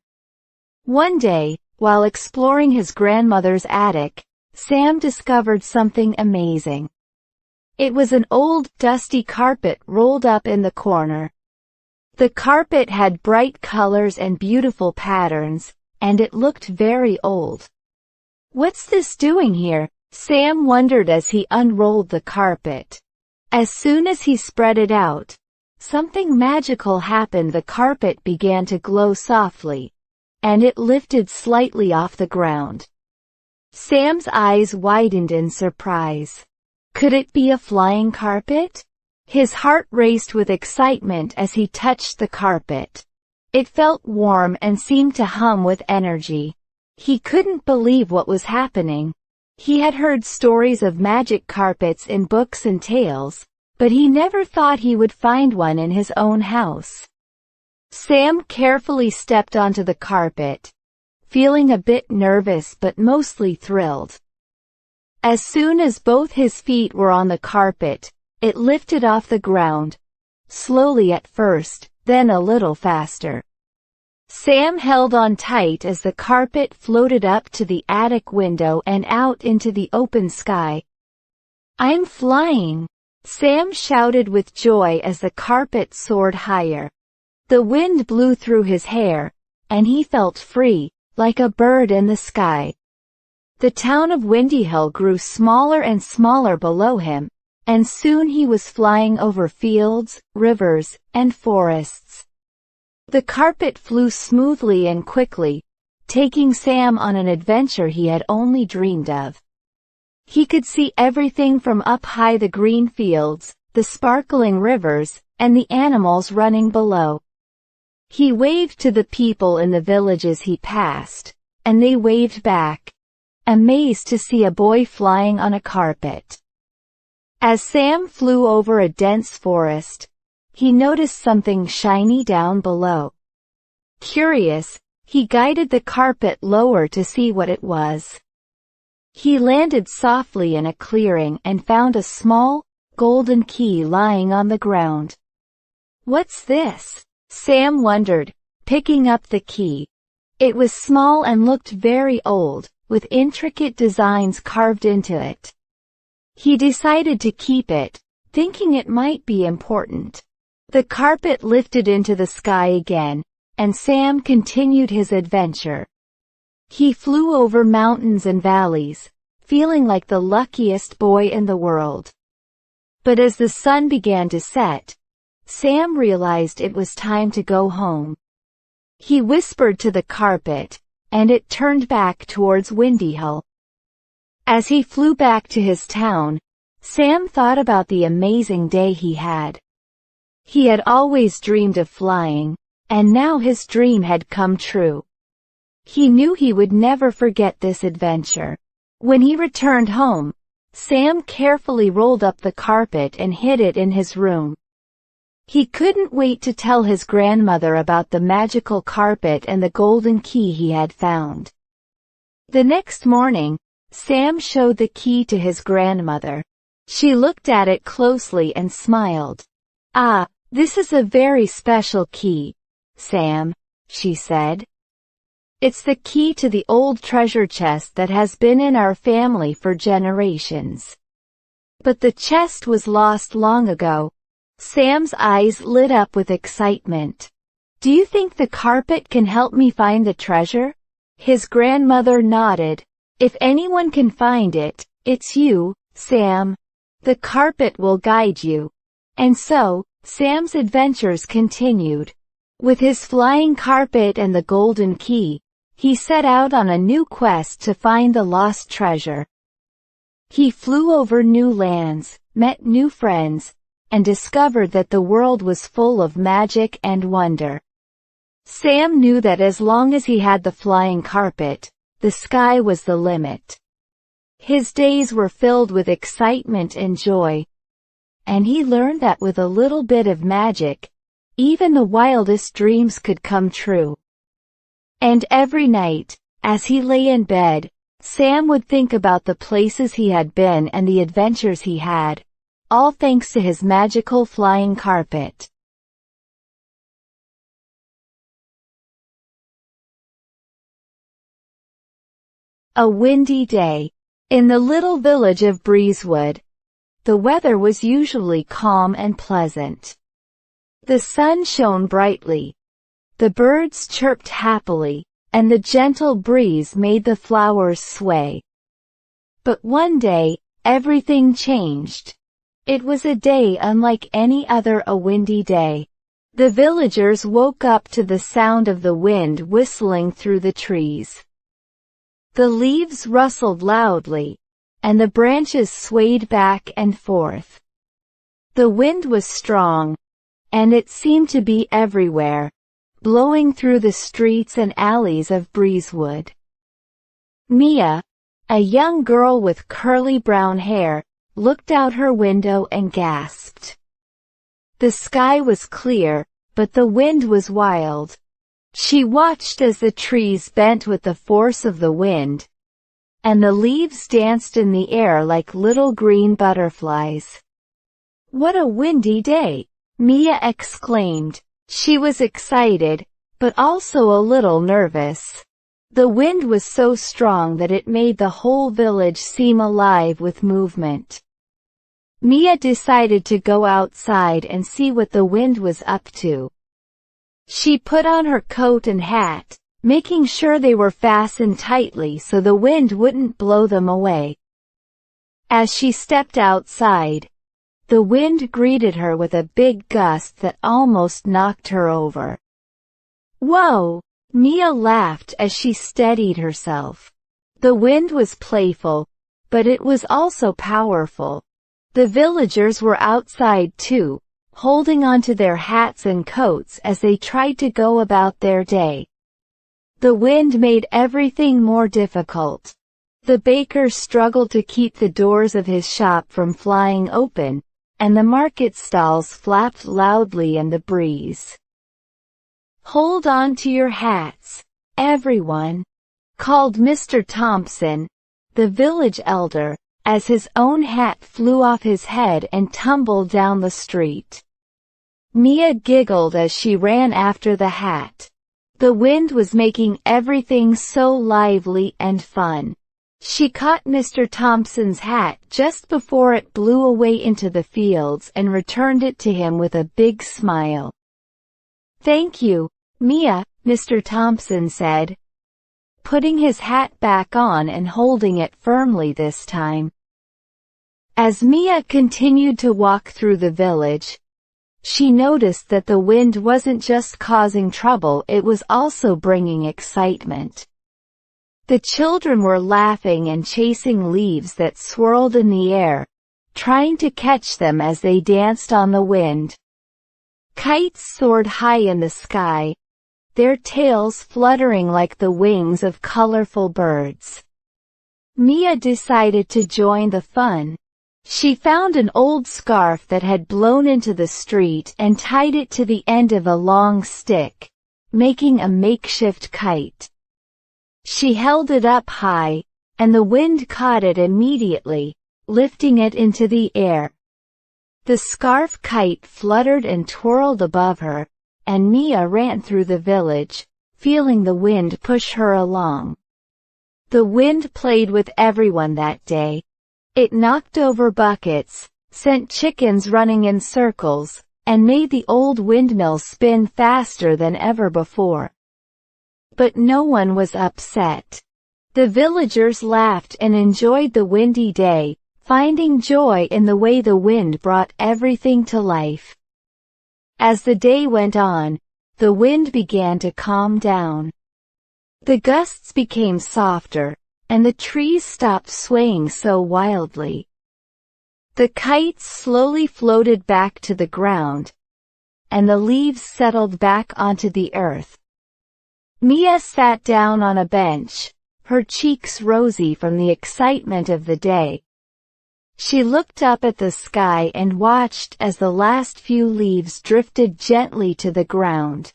One day, while exploring his grandmother's attic, Sam discovered something amazing. It was an old, dusty carpet rolled up in the corner. The carpet had bright colors and beautiful patterns, and it looked very old. "What's this doing here?" Sam wondered as he unrolled the carpet. As soon as he spread it out, something magical happened. The carpet began to glow softly, and it lifted slightly off the ground. Sam's eyes widened in surprise. Could it be a flying carpet? His heart raced with excitement as he touched the carpet. It felt warm and seemed to hum with energy. He couldn't believe what was happening. He had heard stories of magic carpets in books and tales, but he never thought he would find one in his own house. Sam carefully stepped onto the carpet, feeling a bit nervous but mostly thrilled. As soon as both his feet were on the carpet, it lifted off the ground, slowly at first, then a little faster. Sam held on tight as the carpet floated up to the attic window and out into the open sky. "I'm flying!" Sam shouted with joy as the carpet soared higher. The wind blew through his hair, and he felt free, like a bird in the sky. The town of Windy Hill grew smaller and smaller below him, and soon he was flying over fields, rivers, and forests. The carpet flew smoothly and quickly, taking Sam on an adventure he had only dreamed of. He could see everything from up high: the green fields, the sparkling rivers, and the animals running below. He waved to the people in the villages he passed, and they waved back, amazed to see a boy flying on a carpet. As Sam flew over a dense forest, he noticed something shiny down below. Curious, he guided the carpet lower to see what it was. He landed softly in a clearing and found a small, golden key lying on the ground. "What's this?" Sam wondered, picking up the key. It was small and looked very old, with intricate designs carved into it. He decided to keep it, thinking it might be important. The carpet lifted into the sky again, and Sam continued his adventure. He flew over mountains and valleys, feeling like the luckiest boy in the world. But as the sun began to set, Sam realized it was time to go home. He whispered to the carpet, and it turned back towards Windy Hill. As he flew back to his town, Sam thought about the amazing day he had. He had always dreamed of flying, and now his dream had come true. He knew he would never forget this adventure. When he returned home, Sam carefully rolled up the carpet and hid it in his room. He couldn't wait to tell his grandmother about the magical carpet and the golden key he had found. The next morning, Sam showed the key to his grandmother. She looked at it closely and smiled. "Ah, this is a very special key. Sam," she said. "It's the key to the old treasure chest that has been in our family for generations." "But the chest was lost long ago." Sam's eyes lit up with excitement. "Do you think the carpet can help me find the treasure?" His grandmother nodded. "If anyone can find it, it's you, Sam. The carpet will guide you." And so, Sam's adventures continued. With his flying carpet and the golden key, he set out on a new quest to find the lost treasure. He flew over new lands, met new friends, and discovered that the world was full of magic and wonder. Sam knew that as long as he had the flying carpet, the sky was the limit. His days were filled with excitement and joy. And he learned that with a little bit of magic, even the wildest dreams could come true. And every night, as he lay in bed, Sam would think about the places he had been and the adventures he had, all thanks to his magical flying carpet. A windy day. In the little village of Breezewood, the weather was usually calm and pleasant. The sun shone brightly. The birds chirped happily, and the gentle breeze made the flowers sway. But one day, everything changed. It was a day unlike any other, a windy day. The villagers woke up to the sound of the wind whistling through the trees. The leaves rustled loudly, and the branches swayed back and forth. The wind was strong, and it seemed to be everywhere, blowing through the streets and alleys of Breezewood. Mia, a young girl with curly brown hair, looked out her window and gasped. The sky was clear, but the wind was wild. She watched as the trees bent with the force of the wind, and the leaves danced in the air like little green butterflies. "What a windy day!" Mia exclaimed. She was excited, but also a little nervous. The wind was so strong that it made the whole village seem alive with movement. Mia decided to go outside and see what the wind was up to. She put on her coat and hat, making sure they were fastened tightly so the wind wouldn't blow them away. As she stepped outside, the wind greeted her with a big gust that almost knocked her over. "Whoa!" Mia laughed as she steadied herself. The wind was playful, but it was also powerful. The villagers were outside too, holding onto their hats and coats as they tried to go about their day. The wind made everything more difficult. The baker struggled to keep the doors of his shop from flying open, and the market stalls flapped loudly in the breeze. "Hold on to your hats, everyone," called Mr. Thompson, the village elder, as his own hat flew off his head and tumbled down the street. Mia giggled as she ran after the hat. The wind was making everything so lively and fun. She caught Mr. Thompson's hat just before it blew away into the fields and returned it to him with a big smile. "Thank you, Mia," Mr. Thompson said, putting his hat back on and holding it firmly this time. As Mia continued to walk through the village, she noticed that the wind wasn't just causing trouble, it was also bringing excitement. The children were laughing and chasing leaves that swirled in the air, trying to catch them as they danced on the wind. Kites soared high in the sky, their tails fluttering like the wings of colorful birds. Mia decided to join the fun. She found an old scarf that had blown into the street and tied it to the end of a long stick, making a makeshift kite. She held it up high, and the wind caught it immediately, lifting it into the air. The scarf kite fluttered and twirled above her, and Mia ran through the village, feeling the wind push her along. The wind played with everyone that day. It knocked over buckets, sent chickens running in circles, and made the old windmill spin faster than ever before. But no one was upset. The villagers laughed and enjoyed the windy day, finding joy in the way the wind brought everything to life. As the day went on, the wind began to calm down. The gusts became softer, and the trees stopped swaying so wildly. The kites slowly floated back to the ground, and the leaves settled back onto the earth. Mia sat down on a bench, her cheeks rosy from the excitement of the day. She looked up at the sky and watched as the last few leaves drifted gently to the ground.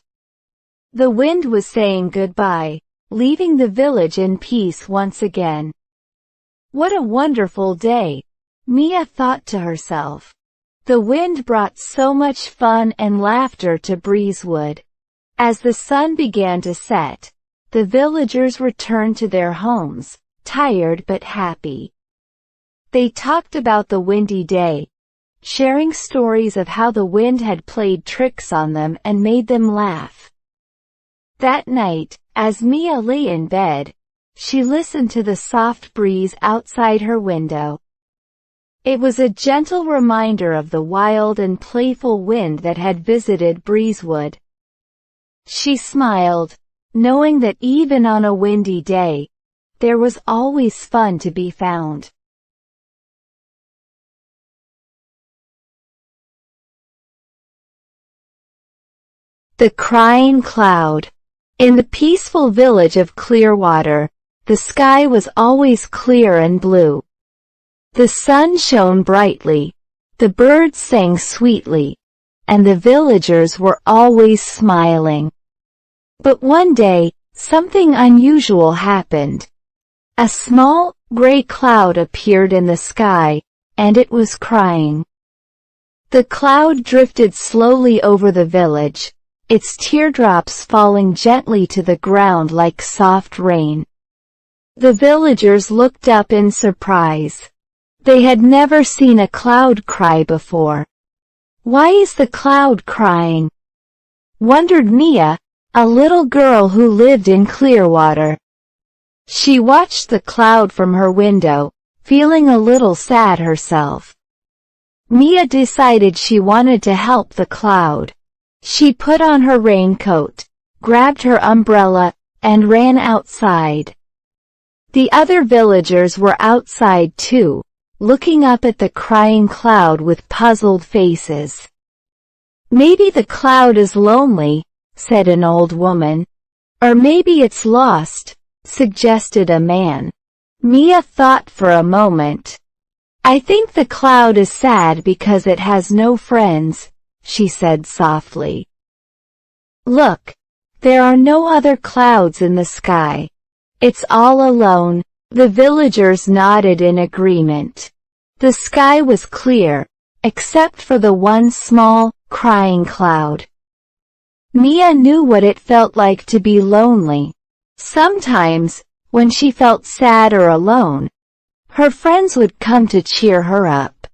The wind was saying goodbye, leaving the village in peace once again. What a wonderful day, Mia thought to herself. The wind brought so much fun and laughter to Breezewood. As the sun began to set, the villagers returned to their homes, tired but happy. They talked about the windy day, sharing stories of how the wind had played tricks on them and made them laugh. That night, as Mia lay in bed, she listened to the soft breeze outside her window. It was a gentle reminder of the wild and playful wind that had visited Breezewood. She smiled, knowing that even on a windy day, there was always fun to be found. The Crying Cloud. In the peaceful village of Clearwater, the sky was always clear and blue. The sun shone brightly, the birds sang sweetly, and the villagers were always smiling. But one day, something unusual happened. A small, gray cloud appeared in the sky, and it was crying. The cloud drifted slowly over the village, its teardrops falling gently to the ground like soft rain. The villagers looked up in surprise. They had never seen a cloud cry before. "Why is the cloud crying?" wondered Mia, a little girl who lived in Clearwater. She watched the cloud from her window, feeling a little sad herself. Mia decided she wanted to help the cloud. She put on her raincoat, grabbed her umbrella, and ran outside. The other villagers were outside too, looking up at the crying cloud with puzzled faces. "Maybe the cloud is lonely," said an old woman. "Or maybe it's lost," suggested a man. Mia thought for a moment. "I think the cloud is sad because it has no friends," she said softly. "Look, there are no other clouds in the sky. It's all alone." The villagers nodded in agreement. The sky was clear, except for the one small, crying cloud. Mia knew what it felt like to be lonely. Sometimes, when she felt sad or alone, her friends would come to cheer her up.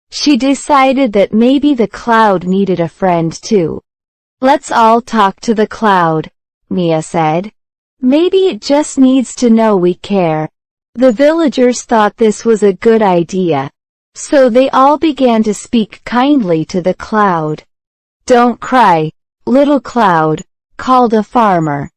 She decided that maybe the cloud needed a friend too. "Let's all talk to the cloud," Mia said. "Maybe it just needs to know we care." The villagers thought this was a good idea, so they all began to speak kindly to the cloud. "Don't cry, little cloud," called a farmer.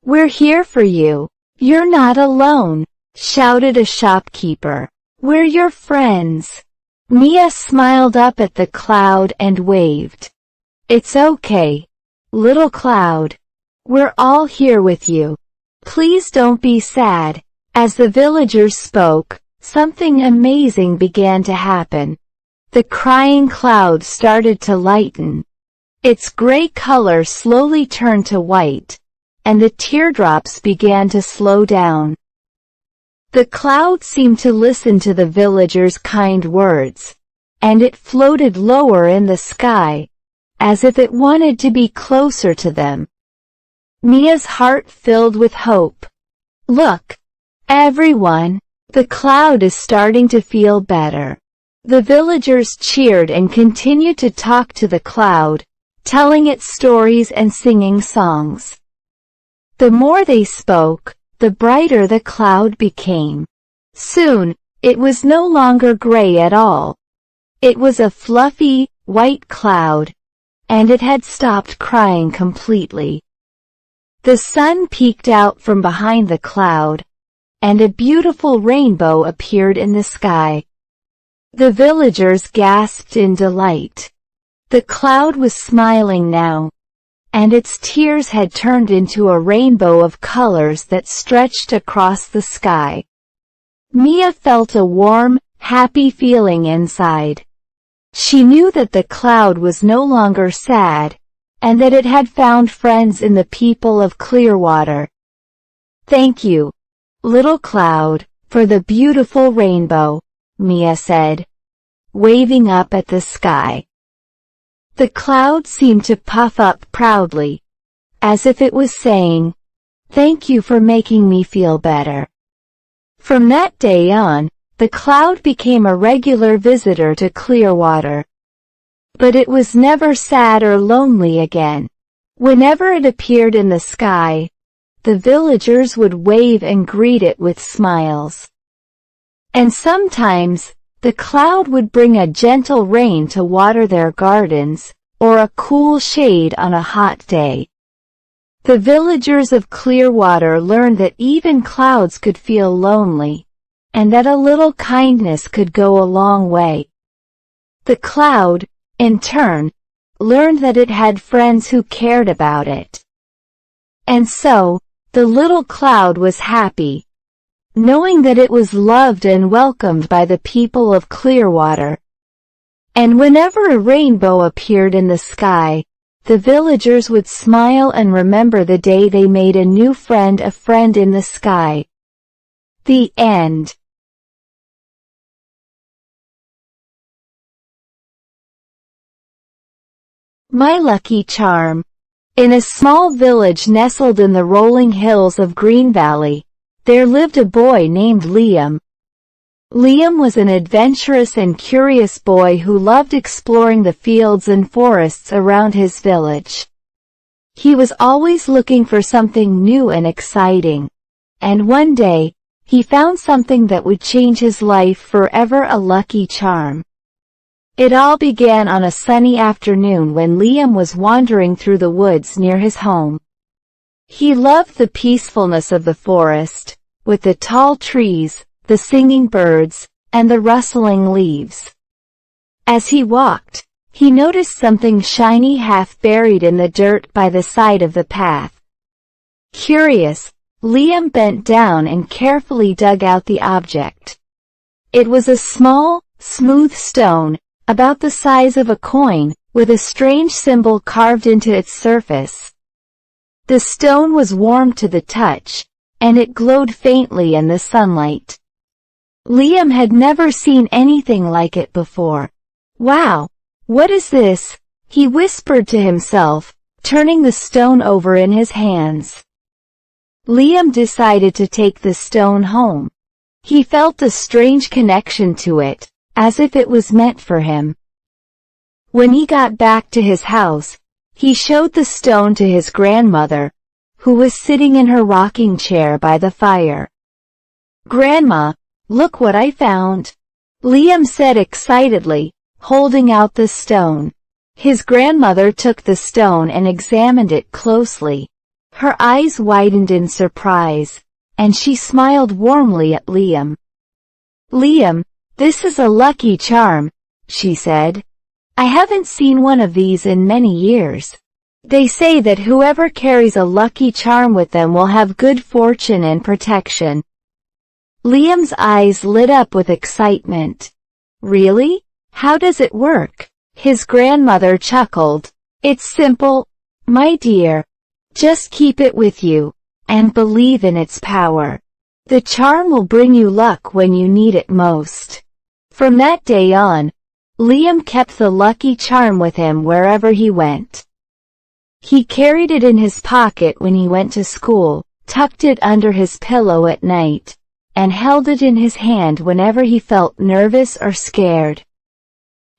"We're here for you. You're not alone," shouted a shopkeeper. "We're your friends." Mia smiled up at the cloud and waved. "It's okay, little cloud. We're all here with you. Please don't be sad." As the villagers spoke, something amazing began to happen. The crying cloud started to lighten. Its gray color slowly turned to white, and the teardrops began to slow down. The cloud seemed to listen to the villagers' kind words, and it floated lower in the sky, as if it wanted to be closer to them. Mia's heart filled with hope. Look, everyone, the cloud is starting to feel better. The villagers cheered and continued to talk to the cloud, telling it stories and singing songs. The more they spoke, the brighter the cloud became. Soon, it was no longer gray at all. It was a fluffy, white cloud, and it had stopped crying completely. The sun peeked out from behind the cloud, and a beautiful rainbow appeared in the sky. The villagers gasped in delight. The cloud was smiling now, and its tears had turned into a rainbow of colors that stretched across the sky. Mia felt a warm, happy feeling inside. She knew that the cloud was no longer sad, and that it had found friends in the people of Clearwater. "Thank you, little cloud, for the beautiful rainbow," Mia said, waving up at the sky. The cloud seemed to puff up proudly, as if it was saying, "Thank you for making me feel better." From that day on, the cloud became a regular visitor to Clearwater. But it was never sad or lonely again. Whenever it appeared in the sky, the villagers would wave and greet it with smiles. And sometimes, the cloud would bring a gentle rain to water their gardens, or a cool shade on a hot day. The villagers of Clearwater learned that even clouds could feel lonely, and that a little kindness could go a long way. The cloud, in turn, learned that it had friends who cared about it. And so, the little cloud was happy, knowing that it was loved and welcomed by the people of Clearwater. And whenever a rainbow appeared in the sky, the villagers would smile and remember the day they made a new friend, a friend in the sky. The end. My lucky charm. In a small village nestled in the rolling hills of Green Valley, there lived a boy named Liam. Liam was an adventurous and curious boy who loved exploring the fields and forests around his village. He was always looking for something new and exciting, and one day, he found something that would change his life forever, a lucky charm. It all began on a sunny afternoon when Liam was wandering through the woods near his home. He loved the peacefulness of the forest, with the tall trees, the singing birds, and the rustling leaves. As he walked, he noticed something shiny half buried in the dirt by the side of the path. Curious, Liam bent down and carefully dug out the object. It was a small, smooth stone, about the size of a coin, with a strange symbol carved into its surface. The stone was warm to the touch, and it glowed faintly in the sunlight. Liam had never seen anything like it before. "Wow! What is this?" he whispered to himself, turning the stone over in his hands. Liam decided to take the stone home. He felt a strange connection to it, as if it was meant for him. When he got back to his house, he showed the stone to his grandmother, who was sitting in her rocking chair by the fire. "Grandma, look what I found," Liam said excitedly, holding out the stone. His grandmother took the stone and examined it closely. Her eyes widened in surprise, and she smiled warmly at Liam. "Liam, this is a lucky charm," she said. "I haven't seen one of these in many years. They say that whoever carries a lucky charm with them will have good fortune and protection." Liam's eyes lit up with excitement. "Really? How does it work?" His grandmother chuckled. "It's simple, my dear. Just keep it with you, and believe in its power. The charm will bring you luck when you need it most." From that day on, Liam kept the lucky charm with him wherever he went. He carried it in his pocket when he went to school, tucked it under his pillow at night, and held it in his hand whenever he felt nervous or scared.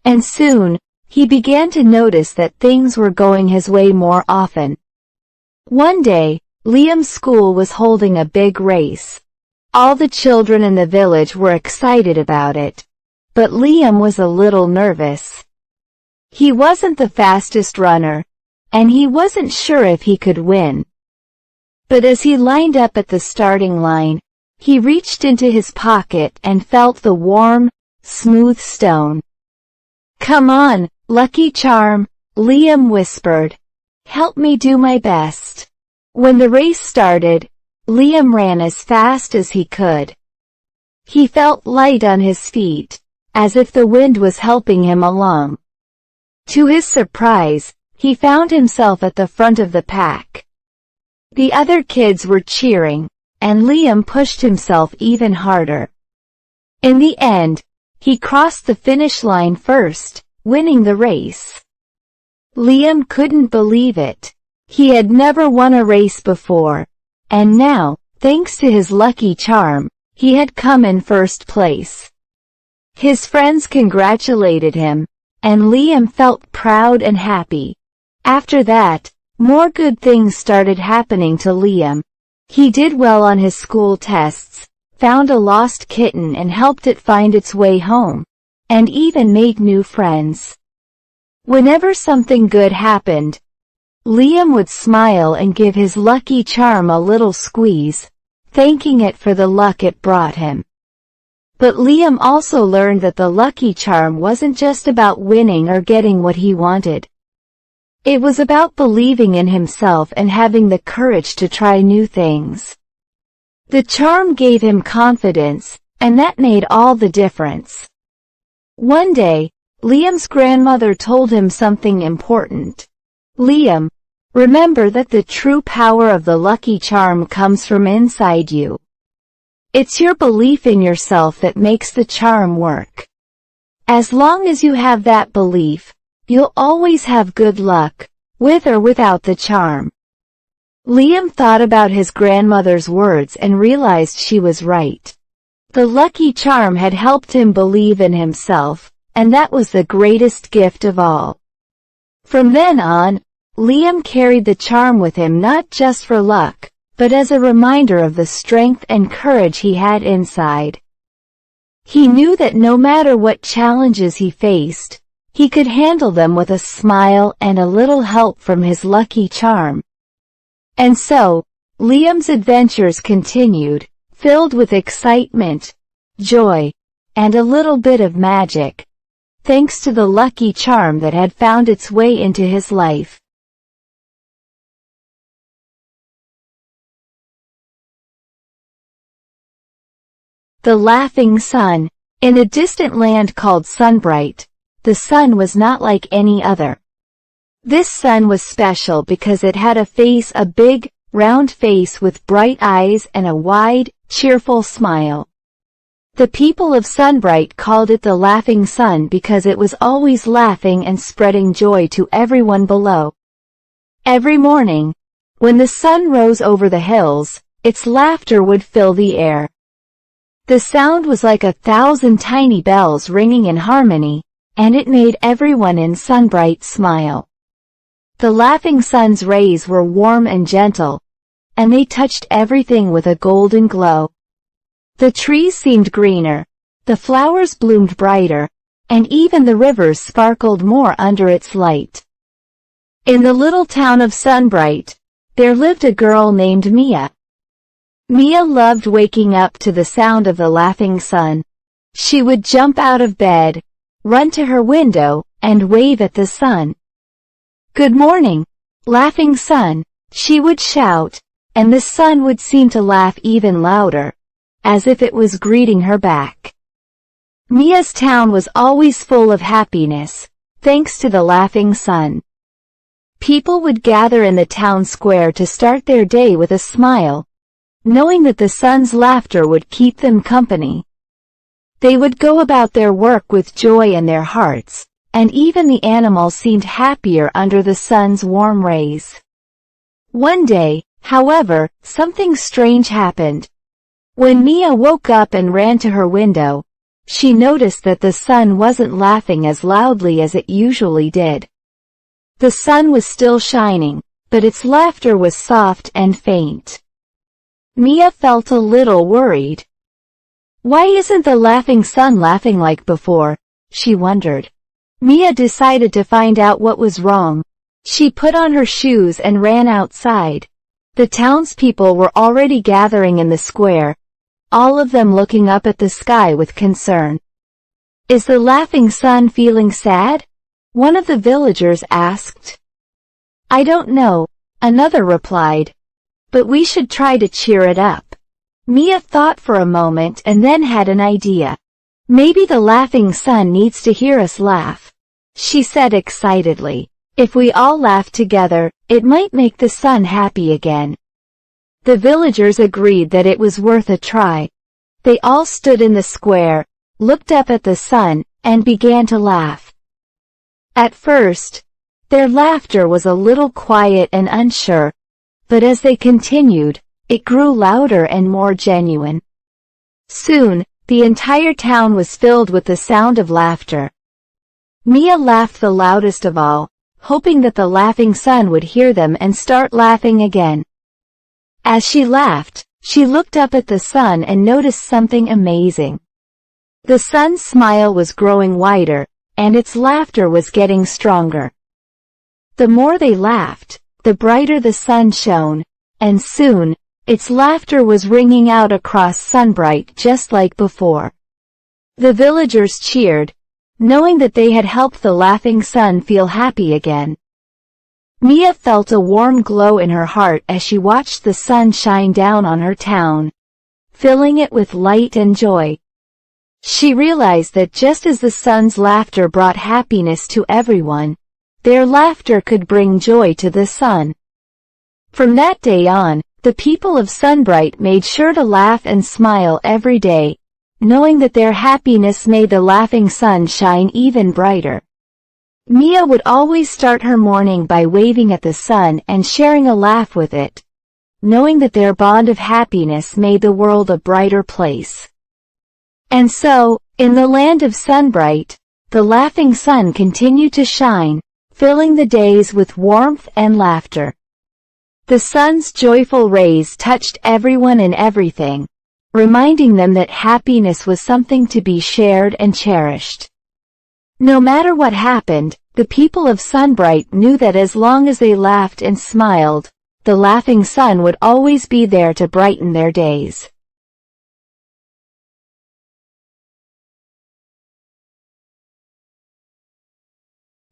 And soon, he began to notice that things were going his way more often. One day, Liam's school was holding a big race. All the children in the village were excited about it, but Liam was a little nervous. He wasn't the fastest runner, and he wasn't sure if he could win. But as he lined up at the starting line, he reached into his pocket and felt the warm, smooth stone. "Come on, lucky charm," Liam whispered. "Help me do my best." When the race started, Liam ran as fast as he could. He felt light on his feet, as if the wind was helping him along. To his surprise, he found himself at the front of the pack. The other kids were cheering, and Liam pushed himself even harder. In the end, he crossed the finish line first, winning the race. Liam couldn't believe it. He had never won a race before, and now, thanks to his lucky charm, he had come in first place. His friends congratulated him, and Liam felt proud and happy. After that, more good things started happening to Liam. He did well on his school tests, found a lost kitten and helped it find its way home, and even made new friends. Whenever something good happened, Liam would smile and give his lucky charm a little squeeze, thanking it for the luck it brought him. But Liam also learned that the lucky charm wasn't just about winning or getting what he wanted. It was about believing in himself and having the courage to try new things. The charm gave him confidence, and that made all the difference. One day, Liam's grandmother told him something important. "Liam, remember that the true power of the lucky charm comes from inside you. It's your belief in yourself that makes the charm work. As long as you have that belief, you'll always have good luck, with or without the charm." Liam thought about his grandmother's words and realized she was right. The lucky charm had helped him believe in himself, and that was the greatest gift of all. From then on, Liam carried the charm with him not just for luck, but as a reminder of the strength and courage he had inside. He knew that no matter what challenges he faced, he could handle them with a smile and a little help from his lucky charm. And so, Liam's adventures continued, filled with excitement, joy, and a little bit of magic, thanks to the lucky charm that had found its way into his life. The Laughing Sun. In a distant land called Sunbright, the sun was not like any other. This sun was special because it had a big, round face with bright eyes and a wide, cheerful smile. The people of Sunbright called it the Laughing Sun because it was always laughing and spreading joy to everyone below. Every morning, when the sun rose over the hills, its laughter would fill the air. The sound was like 1,000 tiny bells ringing in harmony, and it made everyone in Sunbright smile. The laughing sun's rays were warm and gentle, and they touched everything with a golden glow. The trees seemed greener, the flowers bloomed brighter, and even the rivers sparkled more under its light. In the little town of Sunbright, there lived a girl named Mia. Mia loved waking up to the sound of the laughing sun. She would jump out of bed, run to her window, and wave at the sun. "Good morning, laughing sun," she would shout, and the sun would seem to laugh even louder, as if it was greeting her back. Mia's town was always full of happiness, thanks to the laughing sun. People would gather in the town square to start their day with a smile, knowing that the sun's laughter would keep them company. They would go about their work with joy in their hearts, and even the animals seemed happier under the sun's warm rays. One day, however, something strange happened. When Mia woke up and ran to her window, she noticed that the sun wasn't laughing as loudly as it usually did. The sun was still shining, but its laughter was soft and faint. Mia felt a little worried. Why isn't the laughing sun laughing like before? She wondered. Mia decided to find out what was wrong. She put on her shoes and ran outside. The townspeople were already gathering in the square, all of them looking up at the sky with concern. Is the laughing sun feeling sad? One of the villagers asked. I don't know, another replied. But we should try to cheer it up. Mia thought for a moment and then had an idea. Maybe the laughing sun needs to hear us laugh, she said excitedly. If we all laugh together, it might make the sun happy again. The villagers agreed that it was worth a try. They all stood in the square, looked up at the sun, and began to laugh. At first, their laughter was a little quiet and unsure, but as they continued, it grew louder and more genuine. Soon, the entire town was filled with the sound of laughter. Mia laughed the loudest of all, hoping that the laughing sun would hear them and start laughing again. As she laughed, she looked up at the sun and noticed something amazing. The sun's smile was growing wider, and its laughter was getting stronger. The more they laughed, the brighter the sun shone, and soon, its laughter was ringing out across Sunbright just like before. The villagers cheered, knowing that they had helped the laughing sun feel happy again. Mia felt a warm glow in her heart as she watched the sun shine down on her town, filling it with light and joy. She realized that just as the sun's laughter brought happiness to everyone, their laughter could bring joy to the sun. From that day on, the people of Sunbright made sure to laugh and smile every day, knowing that their happiness made the laughing sun shine even brighter. Mia would always start her morning by waving at the sun and sharing a laugh with it, knowing that their bond of happiness made the world a brighter place. And so, in the land of Sunbright, the laughing sun continued to shine, filling the days with warmth and laughter. The sun's joyful rays touched everyone and everything, reminding them that happiness was something to be shared and cherished. No matter what happened, the people of Sunbright knew that as long as they laughed and smiled, the laughing sun would always be there to brighten their days.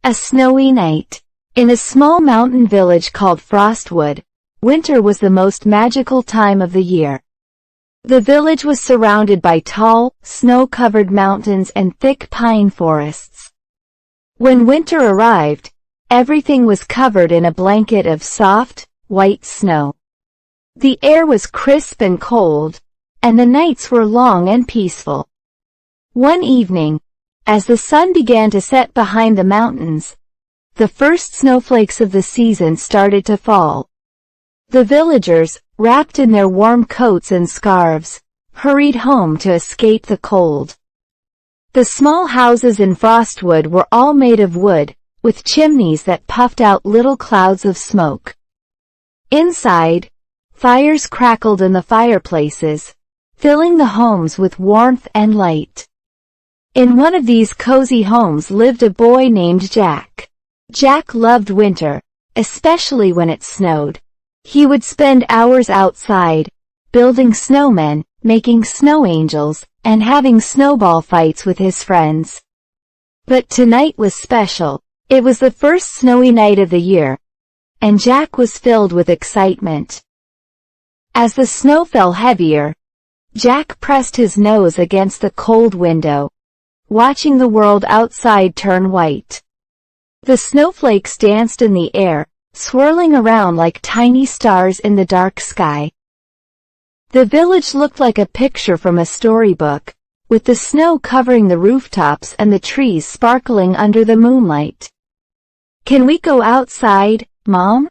A snowy night. In a small mountain village called Frostwood, winter was the most magical time of the year. The village was surrounded by tall, snow-covered mountains and thick pine forests. When winter arrived, everything was covered in a blanket of soft, white snow. The air was crisp and cold, and the nights were long and peaceful. One evening, as the sun began to set behind the mountains, the first snowflakes of the season started to fall. The villagers, wrapped in their warm coats and scarves, hurried home to escape the cold. The small houses in Frostwood were all made of wood, with chimneys that puffed out little clouds of smoke. Inside, fires crackled in the fireplaces, filling the homes with warmth and light. In one of these cozy homes lived a boy named Jack. Jack loved winter, especially when it snowed. He would spend hours outside, building snowmen, making snow angels, and having snowball fights with his friends. But tonight was special. It was the first snowy night of the year, and Jack was filled with excitement. As the snow fell heavier, Jack pressed his nose against the cold window, watching the world outside turn white. The snowflakes danced in the air, swirling around like tiny stars in the dark sky. The village looked like a picture from a storybook, with the snow covering the rooftops and the trees sparkling under the moonlight. "Can we go outside, Mom?"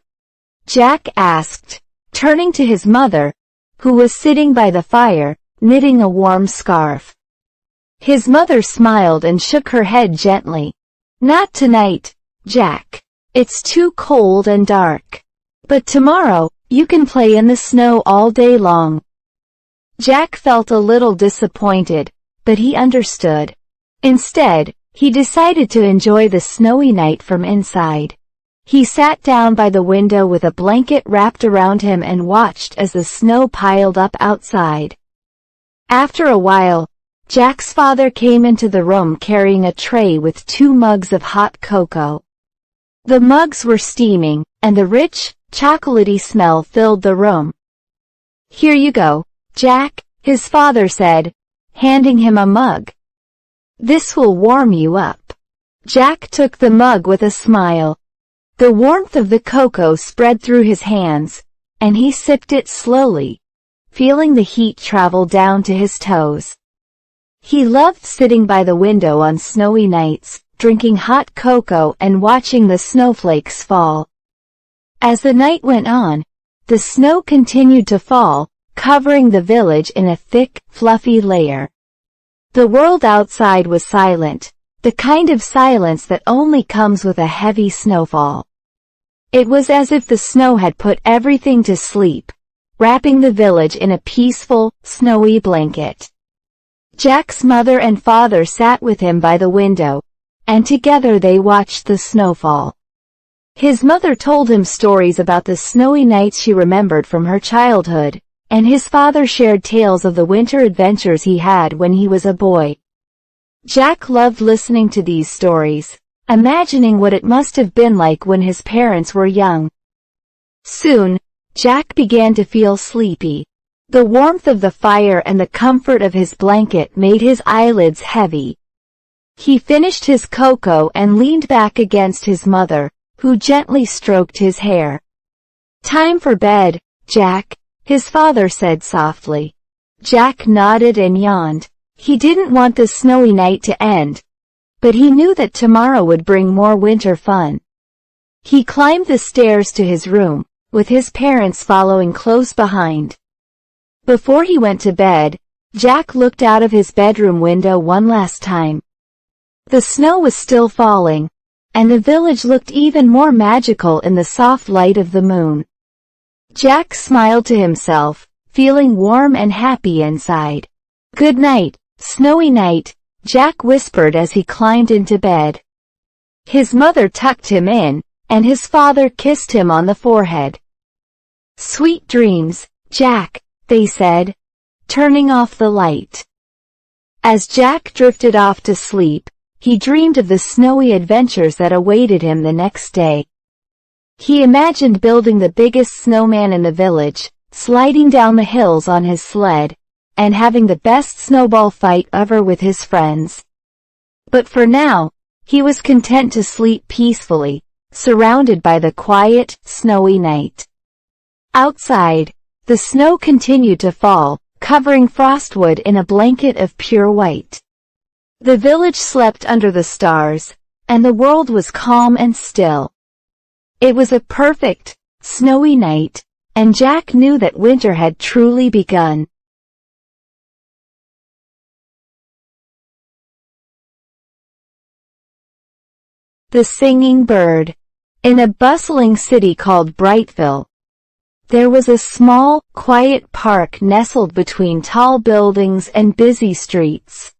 Jack asked, turning to his mother, who was sitting by the fire, knitting a warm scarf. His mother smiled and shook her head gently. "Not tonight, Jack. It's too cold and dark. But tomorrow, you can play in the snow all day long." Jack felt a little disappointed, but he understood. Instead, he decided to enjoy the snowy night from inside. He sat down by the window with a blanket wrapped around him and watched as the snow piled up outside. After a while, Jack's father came into the room carrying a tray with 2 mugs of hot cocoa. The mugs were steaming, and the rich, chocolatey smell filled the room. "Here you go, Jack," his father said, handing him a mug. "This will warm you up." Jack took the mug with a smile. The warmth of the cocoa spread through his hands, and he sipped it slowly, feeling the heat travel down to his toes. He loved sitting by the window on snowy nights, drinking hot cocoa and watching the snowflakes fall. As the night went on, the snow continued to fall, covering the village in a thick, fluffy layer. The world outside was silent, the kind of silence that only comes with a heavy snowfall. It was as if the snow had put everything to sleep, wrapping the village in a peaceful, snowy blanket. Jack's mother and father sat with him by the window, and together they watched the snowfall. His mother told him stories about the snowy nights she remembered from her childhood, and his father shared tales of the winter adventures he had when he was a boy. Jack loved listening to these stories, imagining what it must have been like when his parents were young. Soon, Jack began to feel sleepy. The warmth of the fire and the comfort of his blanket made his eyelids heavy. He finished his cocoa and leaned back against his mother, who gently stroked his hair. "Time for bed, Jack," his father said softly. Jack nodded and yawned. He didn't want the snowy night to end, but he knew that tomorrow would bring more winter fun. He climbed the stairs to his room, with his parents following close behind. Before he went to bed, Jack looked out of his bedroom window one last time. The snow was still falling, and the village looked even more magical in the soft light of the moon. Jack smiled to himself, feeling warm and happy inside. "Good night, snowy night," Jack whispered as he climbed into bed. His mother tucked him in, and his father kissed him on the forehead. "Sweet dreams, Jack," they said, turning off the light. As Jack drifted off to sleep, he dreamed of the snowy adventures that awaited him the next day. He imagined building the biggest snowman in the village, sliding down the hills on his sled, and having the best snowball fight ever with his friends. But for now, he was content to sleep peacefully, surrounded by the quiet, snowy night. Outside, the snow continued to fall, covering Frostwood in a blanket of pure white. The village slept under the stars, and the world was calm and still. It was a perfect, snowy night, and Jack knew that winter had truly begun. The Singing Bird. In a bustling city called Brightville, there was a small, quiet park nestled between tall buildings and busy streets.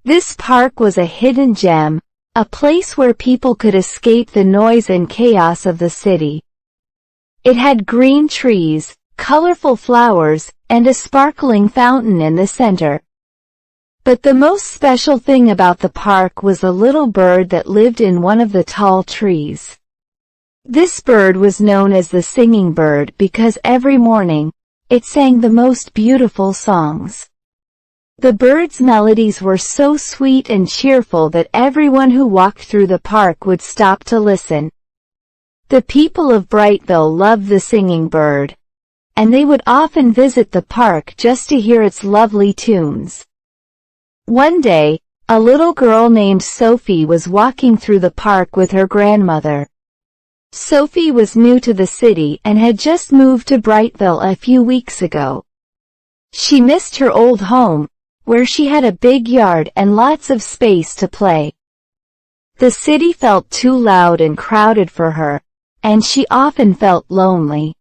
This park was a hidden gem, a place where people could escape the noise and chaos of the city. It had green trees, colorful flowers, and a sparkling fountain in the center. But the most special thing about the park was a little bird that lived in one of the tall trees. This bird was known as the Singing Bird because every morning, it sang the most beautiful songs. The bird's melodies were so sweet and cheerful that everyone who walked through the park would stop to listen. The people of Brightville loved the Singing Bird, and they would often visit the park just to hear its lovely tunes. One day, a little girl named Sophie was walking through the park with her grandmother. Sophie was new to the city and had just moved to Brightville a few weeks ago. She missed her old home, where she had a big yard and lots of space to play. The city felt too loud and crowded for her, and she often felt lonely.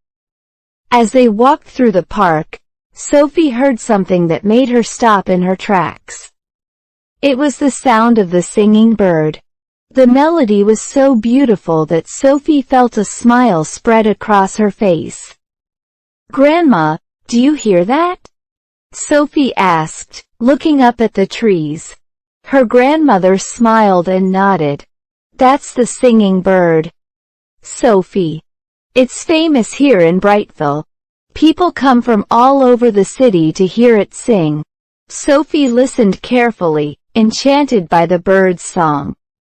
As they walked through the park, Sophie heard something that made her stop in her tracks. It was the sound of the singing bird. The melody was so beautiful that Sophie felt a smile spread across her face. "Grandma, do you hear that?" Sophie asked, looking up at the trees. Her grandmother smiled and nodded. "That's the singing bird, Sophie. It's famous here in Brightville. People come from all over the city to hear it sing." Sophie listened carefully, enchanted by the bird's song.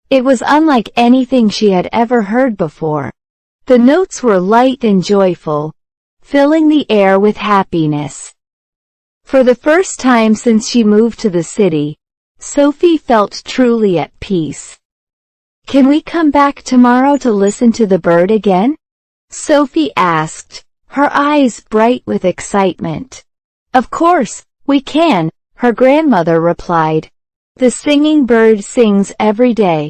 It was unlike anything she had ever heard before. The notes were light and joyful, filling the air with happiness. For the first time since she moved to the city, Sophie felt truly at peace. "Can we come back tomorrow to listen to the bird again?" Sophie asked, her eyes bright with excitement. "Of course, we can," her grandmother replied. "The singing bird sings every day.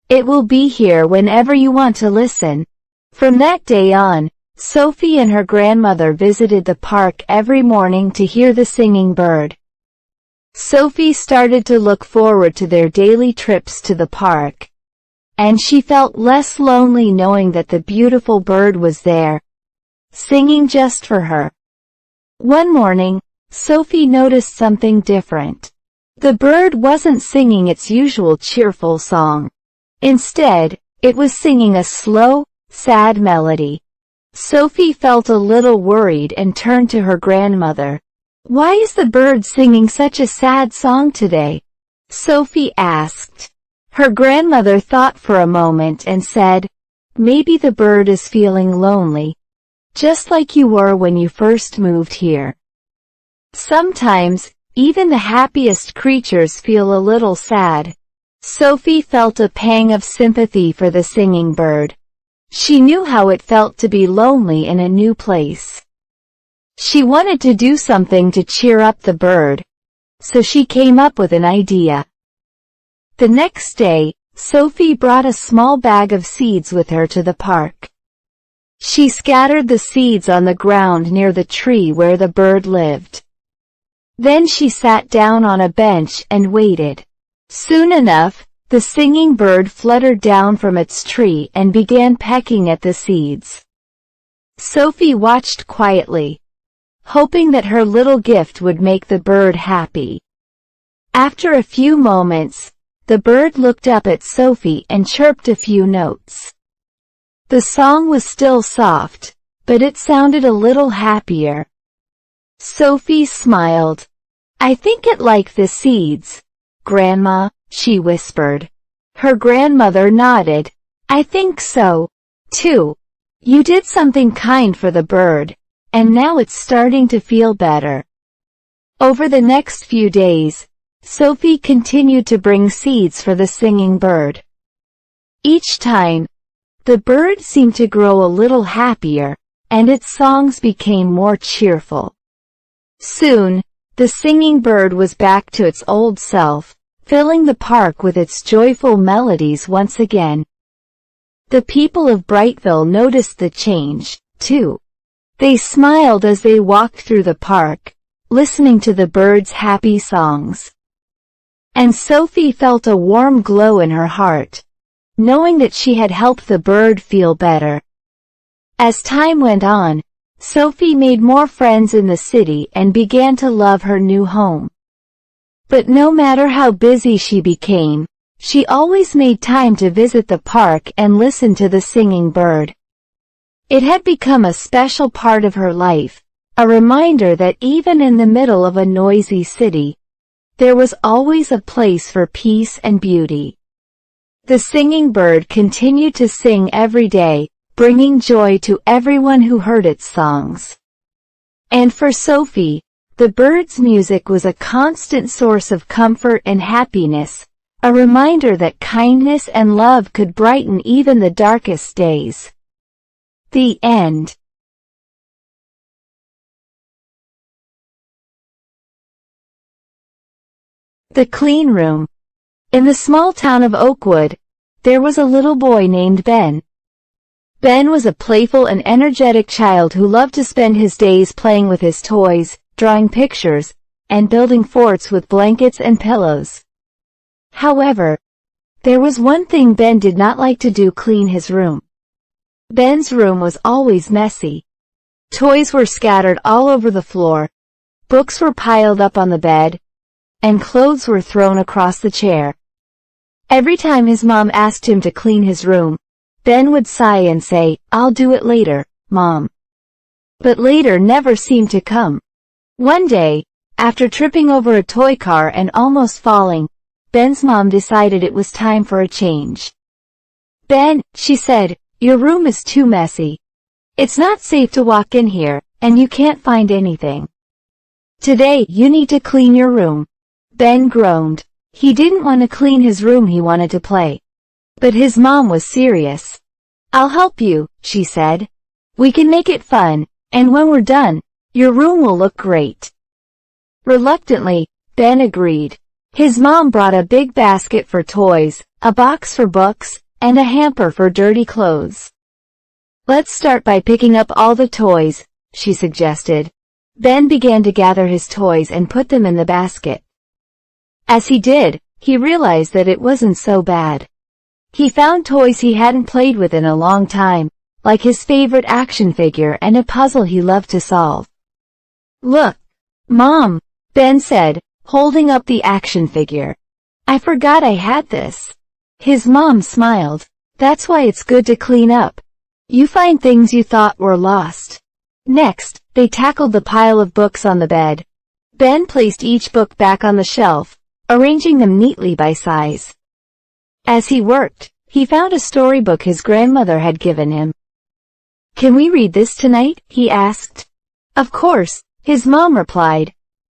It will be here whenever you want to listen." From that day on, Sophie and her grandmother visited the park every morning to hear the singing bird. Sophie started to look forward to their daily trips to the park, and she felt less lonely knowing that the beautiful bird was there, singing just for her. One morning, Sophie noticed something different. The bird wasn't singing its usual cheerful song. Instead, it was singing a slow, sad melody. Sophie felt a little worried and turned to her grandmother. "Why is the bird singing such a sad song today?" Sophie asked. Her grandmother thought for a moment and said, "Maybe the bird is feeling lonely, just like you were when you first moved here. Sometimes, even the happiest creatures feel a little sad." Sophie felt a pang of sympathy for the singing bird. She knew how it felt to be lonely in a new place. She wanted to do something to cheer up the bird, so she came up with an idea. The next day, Sophie brought a small bag of seeds with her to the park. She scattered the seeds on the ground near the tree where the bird lived. Then she sat down on a bench and waited. Soon enough, the singing bird fluttered down from its tree and began pecking at the seeds. Sophie watched quietly, hoping that her little gift would make the bird happy. After a few moments, the bird looked up at Sophie and chirped a few notes. The song was still soft, but it sounded a little happier. Sophie smiled. "I think it liked the seeds, Grandma," she whispered. Her grandmother nodded. "I think so, too. You did something kind for the bird, and now it's starting to feel better." Over the next few days, Sophie continued to bring seeds for the singing bird. Each time, the bird seemed to grow a little happier, and its songs became more cheerful. Soon, the singing bird was back to its old self, filling the park with its joyful melodies once again. The people of Brightville noticed the change, too. They smiled as they walked through the park, listening to the bird's happy songs. And Sophie felt a warm glow in her heart, knowing that she had helped the bird feel better. As time went on, Sophie made more friends in the city and began to love her new home. But no matter how busy she became, she always made time to visit the park and listen to the singing bird. It had become a special part of her life, a reminder that even in the middle of a noisy city, there was always a place for peace and beauty. The singing bird continued to sing every day, bringing joy to everyone who heard its songs. And for Sophie, The birds' music was a constant source of comfort and happiness, a reminder that kindness and love could brighten even the darkest days. The end. The clean room. In the small town of Oakwood, there was a little boy named Ben. Ben was a playful and energetic child who loved to spend his days playing with his toys, drawing pictures, and building forts with blankets and pillows. However, there was one thing Ben did not like to do: clean his room. Ben's room was always messy. Toys were scattered all over the floor, books were piled up on the bed, and clothes were thrown across the chair. Every time his mom asked him to clean his room, Ben would sigh and say, "I'll do it later, Mom." But later never seemed to come. One day, after tripping over a toy car and almost falling, Ben's mom decided it was time for a change. "Ben," she said, "your room is too messy. It's not safe to walk in here, and you can't find anything. Today, you need to clean your room." Ben groaned. He didn't want to clean his room, he wanted to play. But his mom was serious. "I'll help you," she said. "We can make it fun, and when we're done, your room will look great." Reluctantly, Ben agreed. His mom brought a big basket for toys, a box for books, and a hamper for dirty clothes. "Let's start by picking up all the toys," she suggested. Ben began to gather his toys and put them in the basket. As he did, he realized that it wasn't so bad. He found toys he hadn't played with in a long time, like his favorite action figure and a puzzle he loved to solve. "Look, Mom," Ben said, holding up the action figure. "I forgot I had this." His mom smiled. "That's why it's good to clean up. You find things you thought were lost." Next, they tackled the pile of books on the bed. Ben placed each book back on the shelf, arranging them neatly by size. As he worked, he found a storybook his grandmother had given him. "Can we read this tonight?" he asked. "Of course," his mom replied.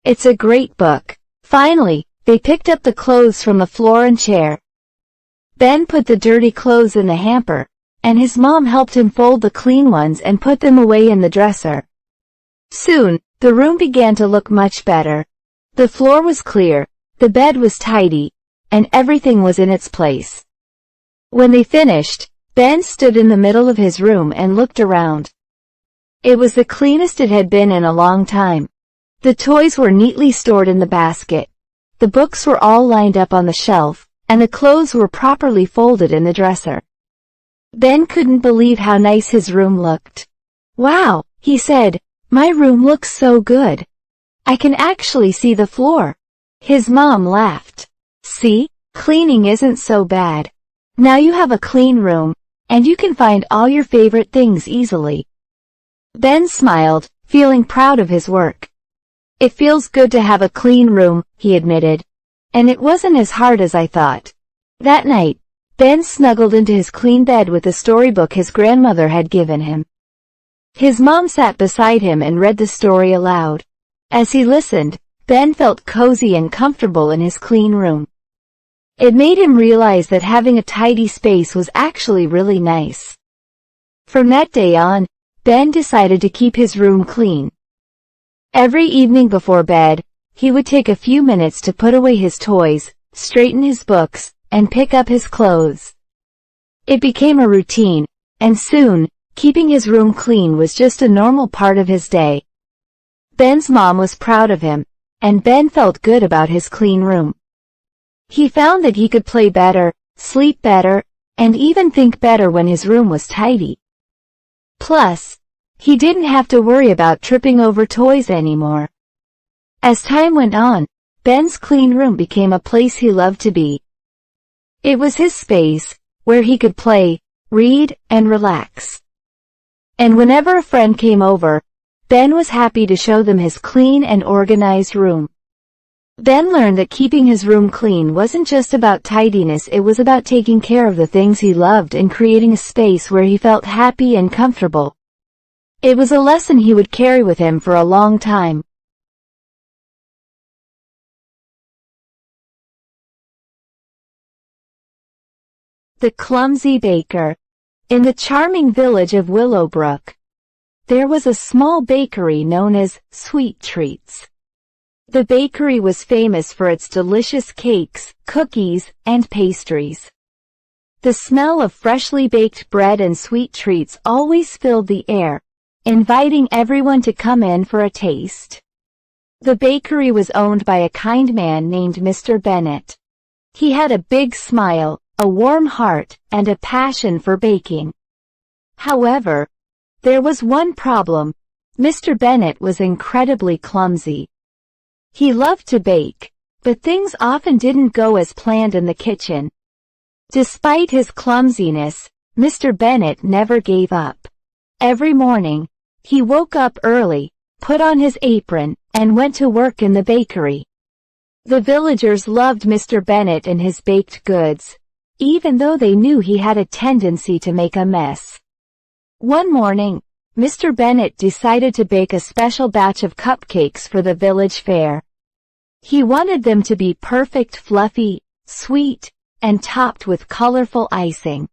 "It's a great book." Finally, they picked up the clothes from the floor and chair. Ben put the dirty clothes in the hamper, and his mom helped him fold the clean ones and put them away in the dresser. Soon, the room began to look much better. The floor was clear, the bed was tidy, and everything was in its place. When they finished, Ben stood in the middle of his room and looked around. It was the cleanest it had been in a long time. The toys were neatly stored in the basket. The books were all lined up on the shelf, and the clothes were properly folded in the dresser. Ben couldn't believe how nice his room looked. "Wow," he said, "my room looks so good. I can actually see the floor." His mom laughed. "See, cleaning isn't so bad. Now you have a clean room, and you can find all your favorite things easily." Ben smiled, feeling proud of his work. "It feels good to have a clean room," he admitted. "And it wasn't as hard as I thought." That night, Ben snuggled into his clean bed with the storybook his grandmother had given him. His mom sat beside him and read the story aloud. As he listened, Ben felt cozy and comfortable in his clean room. It made him realize that having a tidy space was actually really nice. From that day on, Ben decided to keep his room clean. Every evening before bed, he would take a few minutes to put away his toys, straighten his books, and pick up his clothes. It became a routine, and soon, keeping his room clean was just a normal part of his day. Ben's mom was proud of him, and Ben felt good about his clean room. He found that he could play better, sleep better, and even think better when his room was tidy. Plus, he didn't have to worry about tripping over toys anymore. As time went on, Ben's clean room became a place he loved to be. It was his space, where he could play, read, and relax. And whenever a friend came over, Ben was happy to show them his clean and organized room. Ben learned that keeping his room clean wasn't just about tidiness, it was about taking care of the things he loved and creating a space where he felt happy and comfortable. It was a lesson he would carry with him for a long time. The Clumsy Baker. In the charming village of Willowbrook, there was a small bakery known as Sweet Treats. The bakery was famous for its delicious cakes, cookies, and pastries. The smell of freshly baked bread and sweet treats always filled the air, inviting everyone to come in for a taste. The bakery was owned by a kind man named Mr. Bennet. He had a big smile, a warm heart, and a passion for baking. However, there was one problem. Mr. Bennet was incredibly clumsy. He loved to bake, but things often didn't go as planned in the kitchen. Despite his clumsiness, Mr. Bennet never gave up. Every morning, he woke up early, put on his apron, and went to work in the bakery. The villagers loved Mr. Bennet and his baked goods, even though they knew he had a tendency to make a mess. One morning, Mr. Bennet decided to bake a special batch of cupcakes for the village fair. He wanted them to be perfect, fluffy, sweet, and topped with colorful icing.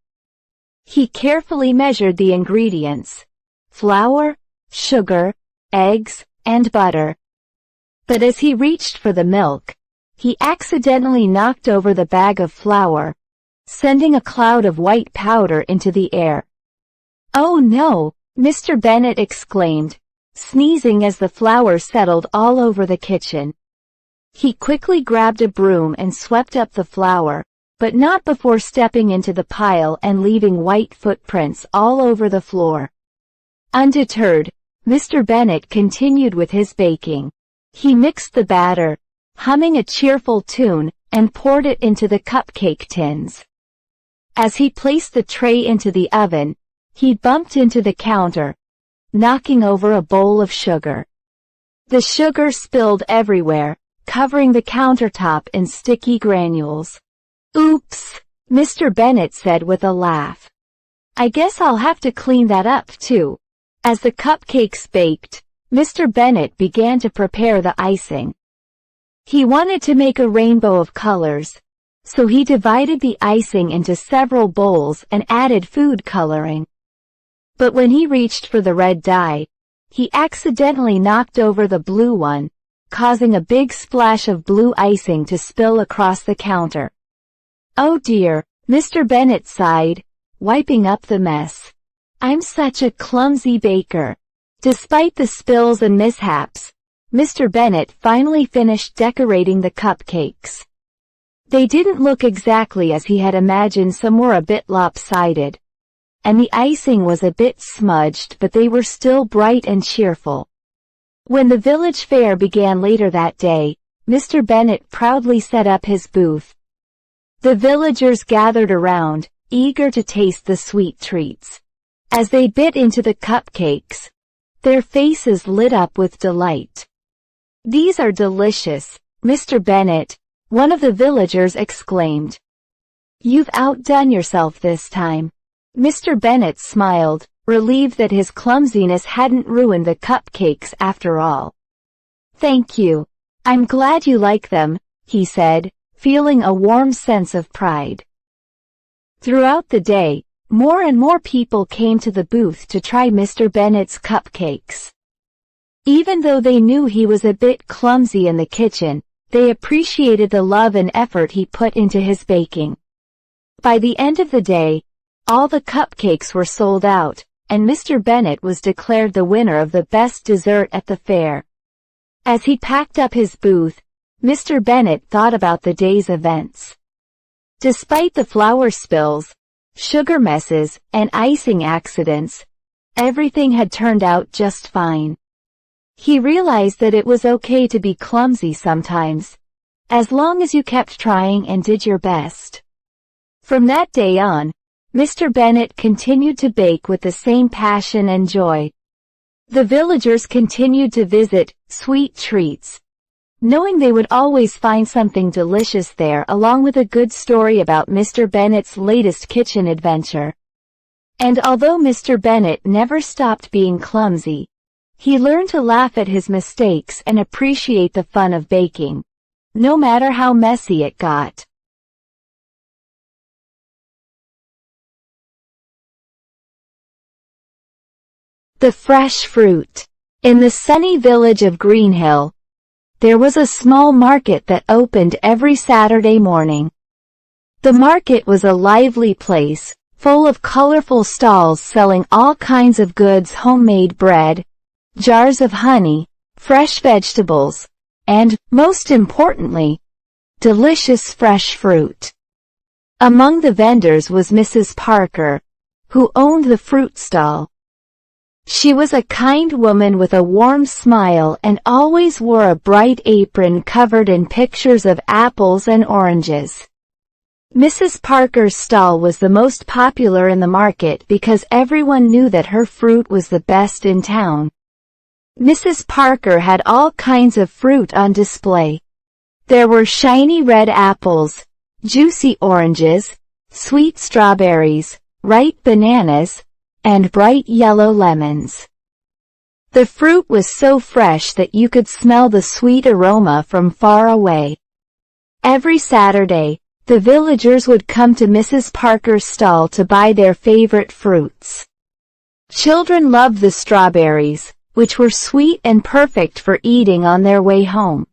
He carefully measured the ingredients: flour, sugar, eggs, and butter. But as he reached for the milk, he accidentally knocked over the bag of flour, sending a cloud of white powder into the air. "Oh no!" Mr. Bennet exclaimed, sneezing as the flour settled all over the kitchen. He quickly grabbed a broom and swept up the flour, but not before stepping into the pile and leaving white footprints all over the floor. Undeterred, Mr. Bennet continued with his baking. He mixed the batter, humming a cheerful tune, and poured it into the cupcake tins. As he placed the tray into the oven, he bumped into the counter, knocking over a bowl of sugar. The sugar spilled everywhere, covering the countertop in sticky granules. "Oops," Mr. Bennet said with a laugh. "I guess I'll have to clean that up too." As the cupcakes baked, Mr. Bennet began to prepare the icing. He wanted to make a rainbow of colors, so he divided the icing into several bowls and added food coloring. But when he reached for the red dye, he accidentally knocked over the blue one, causing a big splash of blue icing to spill across the counter. "Oh dear," Mr. Bennet sighed, wiping up the mess. "I'm such a clumsy baker." Despite the spills and mishaps, Mr. Bennet finally finished decorating the cupcakes. They didn't look exactly as he had imagined. Some were a bit lopsided, and the icing was a bit smudged, but they were still bright and cheerful. When the village fair began later that day, Mr. Bennet proudly set up his booth. The villagers gathered around, eager to taste the sweet treats. As they bit into the cupcakes, their faces lit up with delight. "These are delicious, Mr. Bennet," one of the villagers exclaimed. "You've outdone yourself this time." Mr. Bennet smiled, relieved that his clumsiness hadn't ruined the cupcakes after all. "Thank you. I'm glad you like them," he said, feeling a warm sense of pride. Throughout the day, more and more people came to the booth to try Mr. Bennet's cupcakes. Even though they knew he was a bit clumsy in the kitchen, they appreciated the love and effort he put into his baking. By the end of the day, all the cupcakes were sold out, and Mr. Bennet was declared the winner of the best dessert at the fair. As he packed up his booth, Mr. Bennet thought about the day's events. Despite the flour spills, sugar messes, and icing accidents, everything had turned out just fine. He realized that it was okay to be clumsy sometimes, as long as you kept trying and did your best. From that day on, Mr. Bennet continued to bake with the same passion and joy. The villagers continued to visit Sweet Treats, knowing they would always find something delicious there, along with a good story about Mr. Bennet's latest kitchen adventure. And although Mr. Bennet never stopped being clumsy, he learned to laugh at his mistakes and appreciate the fun of baking, no matter how messy it got. The fresh fruit. In the sunny village of Greenhill, there was a small market that opened every Saturday morning. The market was a lively place, full of colorful stalls selling all kinds of goods: homemade bread, jars of honey, fresh vegetables, and, most importantly, delicious fresh fruit. Among the vendors was Mrs. Parker, who owned the fruit stall. She was a kind woman with a warm smile and always wore a bright apron covered in pictures of apples and oranges. Mrs. Parker's stall was the most popular in the market because everyone knew that her fruit was the best in town. Mrs. Parker had all kinds of fruit on display. There were shiny red apples, juicy oranges, sweet strawberries, ripe bananas, and bright yellow lemons. The fruit was so fresh that you could smell the sweet aroma from far away. Every Saturday, the villagers would come to Mrs. Parker's stall to buy their favorite fruits. Children loved the strawberries, which were sweet and perfect for eating on their way home.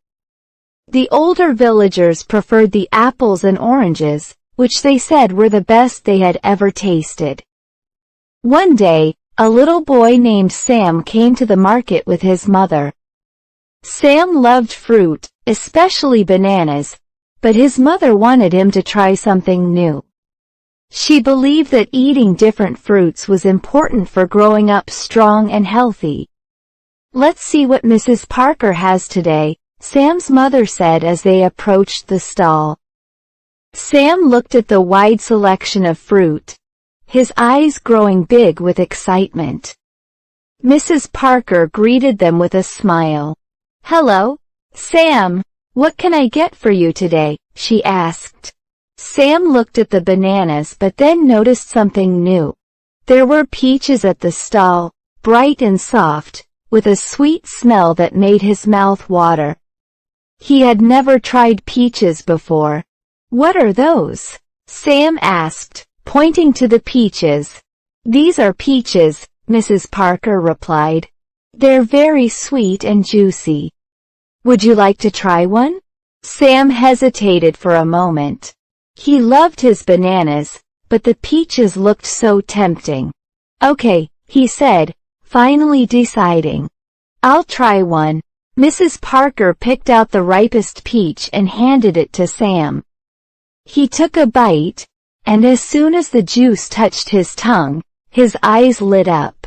The older villagers preferred the apples and oranges, which they said were the best they had ever tasted. One day, a little boy named Sam came to the market with his mother. Sam loved fruit, especially bananas, but his mother wanted him to try something new. She believed that eating different fruits was important for growing up strong and healthy. "Let's see what Mrs. Parker has today," Sam's mother said as they approached the stall. Sam looked at the wide selection of fruit, his eyes growing big with excitement. Mrs. Parker greeted them with a smile. "Hello, Sam. What can I get for you today?" she asked. Sam looked at the bananas but then noticed something new. There were peaches at the stall, bright and soft, with a sweet smell that made his mouth water. He had never tried peaches before. "What are those?" Sam asked, pointing to the peaches. "These are peaches," Mrs. Parker replied. "They're very sweet and juicy. Would you like to try one?" Sam hesitated for a moment. He loved his bananas, but the peaches looked so tempting. "Okay," he said, finally deciding. "I'll try one." Mrs. Parker picked out the ripest peach and handed it to Sam. He took a bite, and as soon as the juice touched his tongue, his eyes lit up.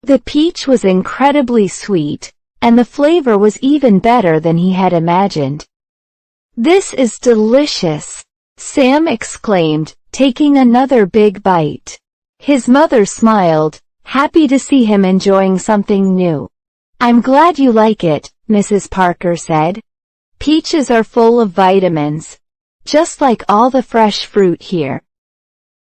The peach was incredibly sweet, and the flavor was even better than he had imagined. "This is delicious," Sam exclaimed, taking another big bite. His mother smiled, happy to see him enjoying something new. "I'm glad you like it," Mrs. Parker said. "Peaches are full of vitamins, just like all the fresh fruit here.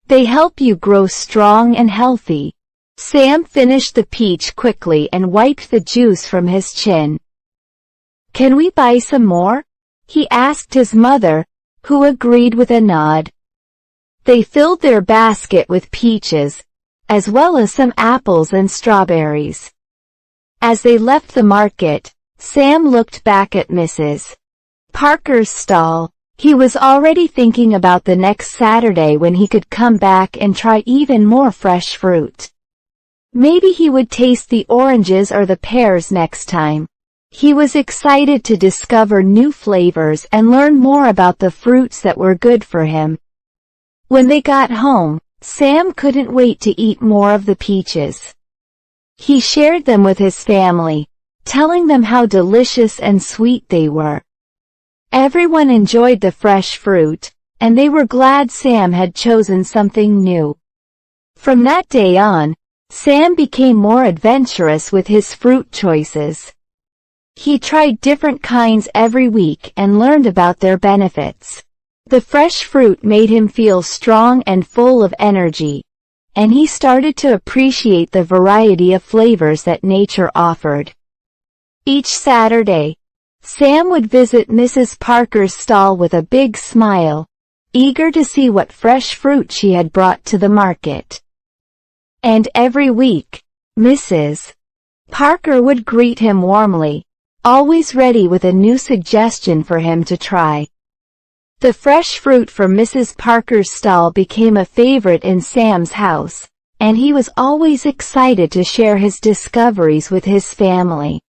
They help you grow strong and healthy." Sam finished the peach quickly and wiped the juice from his chin. "Can we buy some more?" he asked his mother, who agreed with a nod. They filled their basket with peaches, as well as some apples and strawberries. As they left the market, Sam looked back at Mrs. Parker's stall. He was already thinking about the next Saturday when he could come back and try even more fresh fruit. Maybe he would taste the oranges or the pears next time. He was excited to discover new flavors and learn more about the fruits that were good for him. When they got home, Sam couldn't wait to eat more of the peaches. He shared them with his family, telling them how delicious and sweet they were. Everyone enjoyed the fresh fruit, and they were glad Sam had chosen something new. From that day on, Sam became more adventurous with his fruit choices. He tried different kinds every week and learned about their benefits. The fresh fruit made him feel strong and full of energy, and he started to appreciate the variety of flavors that nature offered. Each Saturday, Sam would visit Mrs. Parker's stall with a big smile, eager to see what fresh fruit she had brought to the market. And every week, Mrs. Parker would greet him warmly, always ready with a new suggestion for him to try. The fresh fruit from Mrs. Parker's stall became a favorite in Sam's house, and he was always excited to share his discoveries with his family.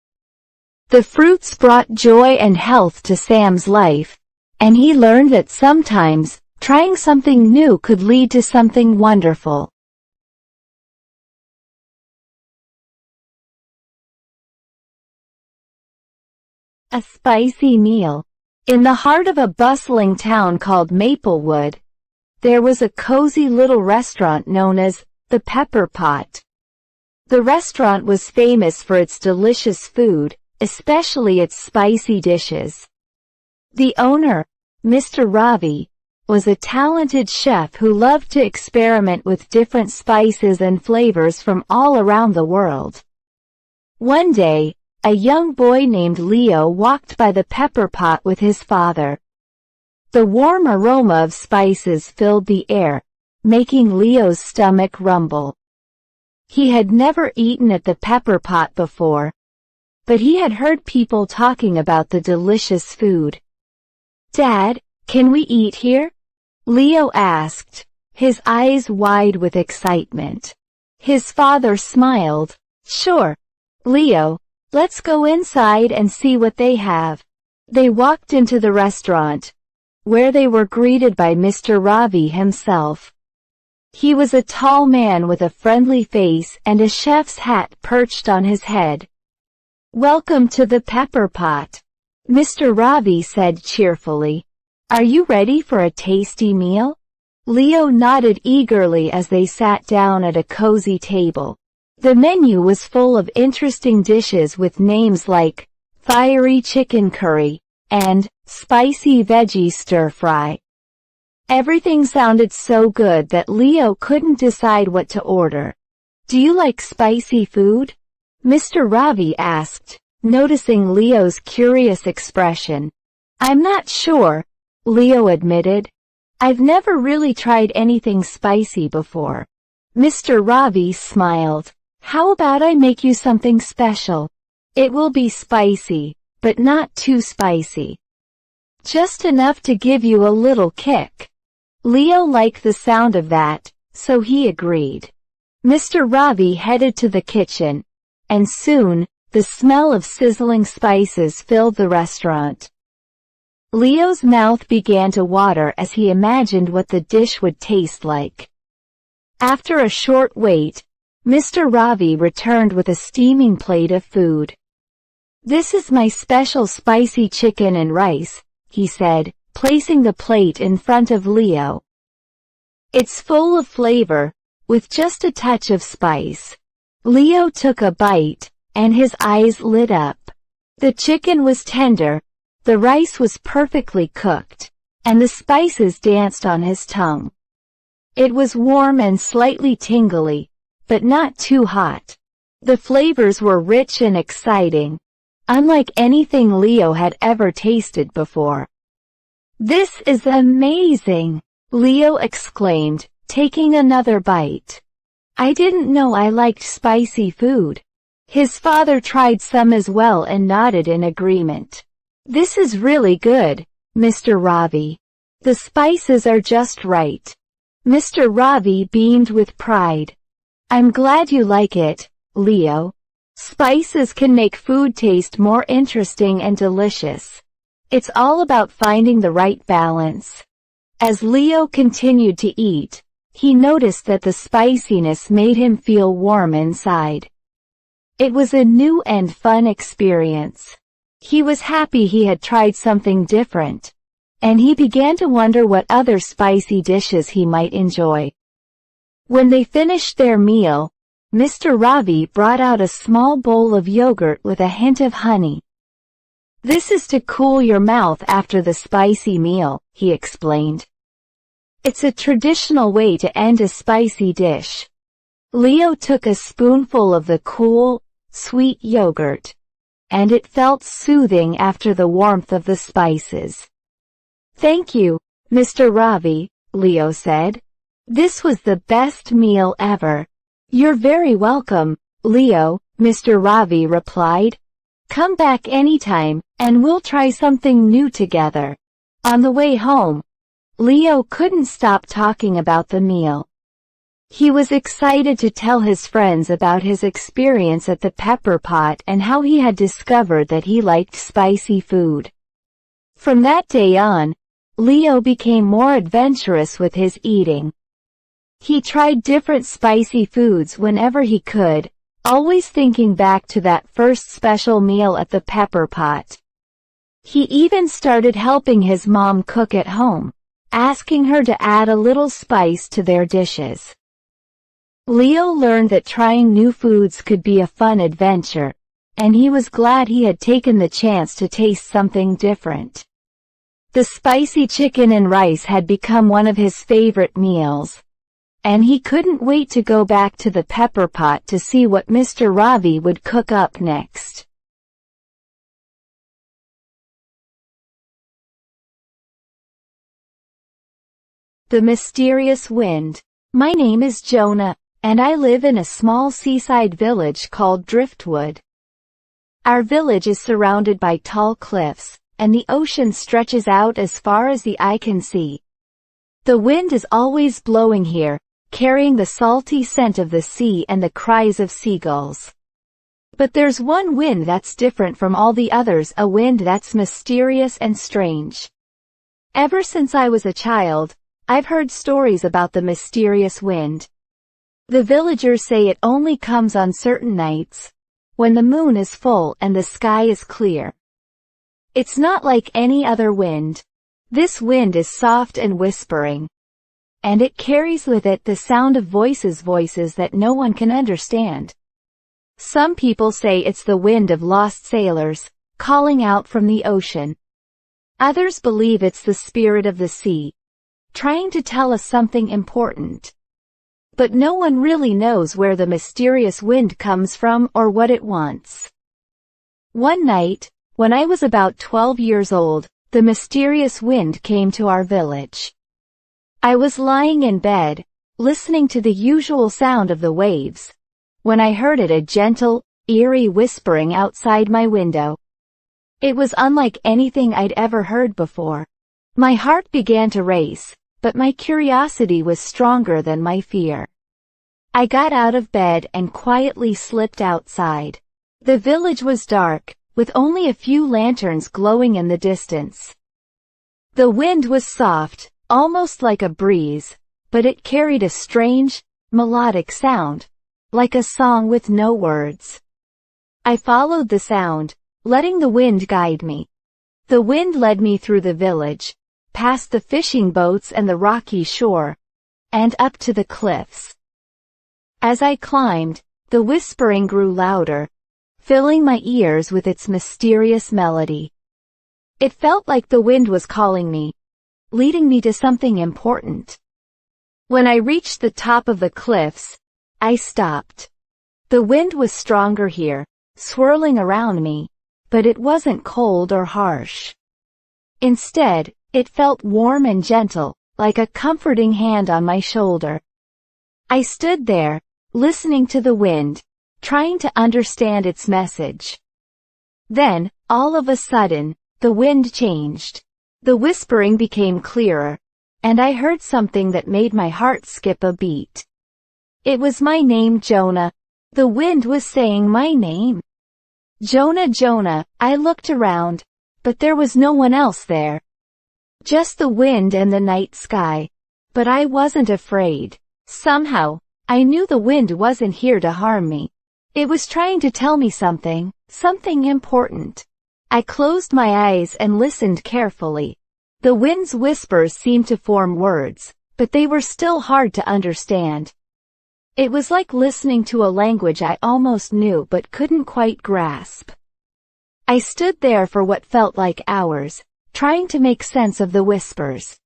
The fruits brought joy and health to Sam's life, and he learned that sometimes, trying something new could lead to something wonderful. A spicy meal. In the heart of a bustling town called Maplewood, there was a cozy little restaurant known as the Pepper Pot. The restaurant was famous for its delicious food, especially its spicy dishes. The owner, Mr. Ravi, was a talented chef who loved to experiment with different spices and flavors from all around the world. One day, a young boy named Leo walked by the pepper pot with his father. The warm aroma of spices filled the air, making Leo's stomach rumble. He had never eaten at the pepper pot before, but he had heard people talking about the delicious food. "Dad, can we eat here?" Leo asked, his eyes wide with excitement. His father smiled. "Sure, Leo. Let's go inside and see what they have." They walked into the restaurant, where they were greeted by Mr. Ravi himself. He was a tall man with a friendly face and a chef's hat perched on his head. "Welcome to the Pepper Pot," Mr. Ravi said cheerfully. "Are you ready for a tasty meal?" Leo nodded eagerly as they sat down at a cozy table. The menu was full of interesting dishes with names like fiery chicken curry and spicy veggie stir-fry. Everything sounded so good that Leo couldn't decide what to order. "Do you like spicy food?" Mr. Ravi asked, noticing Leo's curious expression. "I'm not sure," Leo admitted. "I've never really tried anything spicy before." Mr. Ravi smiled. "How about I make you something special? It will be spicy, but not too spicy. Just enough to give you a little kick." Leo liked the sound of that, so he agreed. Mr. Ravi headed to the kitchen, and soon, the smell of sizzling spices filled the restaurant. Leo's mouth began to water as he imagined what the dish would taste like. After a short wait, Mr. Ravi returned with a steaming plate of food. "This is my special spicy chicken and rice," he said, placing the plate in front of Leo. "It's full of flavor, with just a touch of spice." Leo took a bite, and his eyes lit up. The chicken was tender, the rice was perfectly cooked, and the spices danced on his tongue. It was warm and slightly tingly, but not too hot. The flavors were rich and exciting, unlike anything Leo had ever tasted before. "This is amazing!" Leo exclaimed, taking another bite. "I didn't know I liked spicy food." His father tried some as well and nodded in agreement. "This is really good, Mr. Ravi. The spices are just right." Mr. Ravi beamed with pride. "I'm glad you like it, Leo. Spices can make food taste more interesting and delicious. It's all about finding the right balance." As Leo continued to eat, he noticed that the spiciness made him feel warm inside. It was a new and fun experience. He was happy he had tried something different, and he began to wonder what other spicy dishes he might enjoy. When they finished their meal, Mr. Ravi brought out a small bowl of yogurt with a hint of honey. "This is to cool your mouth after the spicy meal," he explained. "It's a traditional way to end a spicy dish." Leo took a spoonful of the cool, sweet yogurt, and it felt soothing after the warmth of the spices. "Thank you, Mr. Ravi," Leo said. "This was the best meal ever." "You're very welcome, Leo," Mr. Ravi replied. "Come back anytime, and we'll try something new together." On the way home, Leo couldn't stop talking about the meal. He was excited to tell his friends about his experience at the pepper pot and how he had discovered that he liked spicy food. From that day on, Leo became more adventurous with his eating. He tried different spicy foods whenever he could, always thinking back to that first special meal at the pepper pot. He even started helping his mom cook at home, asking her to add a little spice to their dishes. Leo learned that trying new foods could be a fun adventure, and he was glad he had taken the chance to taste something different. The spicy chicken and rice had become one of his favorite meals, and he couldn't wait to go back to the pepper pot to see what Mr. Ravi would cook up next. The Mysterious Wind. My name is Jonah, and I live in a small seaside village called Driftwood. Our village is surrounded by tall cliffs, and the ocean stretches out as far as the eye can see. The wind is always blowing here, carrying the salty scent of the sea and the cries of seagulls. But there's one wind that's different from all the others, a wind that's mysterious and strange. Ever since I was a child, I've heard stories about the mysterious wind. The villagers say it only comes on certain nights, when the moon is full and the sky is clear. It's not like any other wind. This wind is soft and whispering, and it carries with it the sound of voices that no one can understand. Some people say it's the wind of lost sailors, calling out from the ocean. Others believe it's the spirit of the sea, trying to tell us something important. But no one really knows where the mysterious wind comes from or what it wants. One night, when I was about 12 years old, the mysterious wind came to our village. I was lying in bed, listening to the usual sound of the waves, when I heard a gentle, eerie whispering outside my window. It was unlike anything I'd ever heard before. My heart began to race, but my curiosity was stronger than my fear. I got out of bed and quietly slipped outside. The village was dark, with only a few lanterns glowing in the distance. The wind was soft, almost like a breeze, but it carried a strange, melodic sound, like a song with no words. I followed the sound, letting the wind guide me. The wind led me through the village, past the fishing boats and the rocky shore, and up to the cliffs. As I climbed, the whispering grew louder, filling my ears with its mysterious melody. It felt like the wind was calling me, leading me to something important. When I reached the top of the cliffs, I stopped. The wind was stronger here, swirling around me, but it wasn't cold or harsh. Instead, it felt warm and gentle, like a comforting hand on my shoulder. I stood there, listening to the wind, trying to understand its message. Then, all of a sudden, the wind changed. The whispering became clearer, and I heard something that made my heart skip a beat. It was my name, Jonah. The wind was saying my name. Jonah, Jonah. I looked around, but there was no one else there. Just the wind and the night sky. But I wasn't afraid. Somehow, I knew the wind wasn't here to harm me. It was trying to tell me something important. I closed my eyes and listened carefully. The wind's whispers seemed to form words, but they were still hard to understand. It was like listening to a language I almost knew but couldn't quite grasp. I stood there for what felt like hours, trying to make sense of the whispers.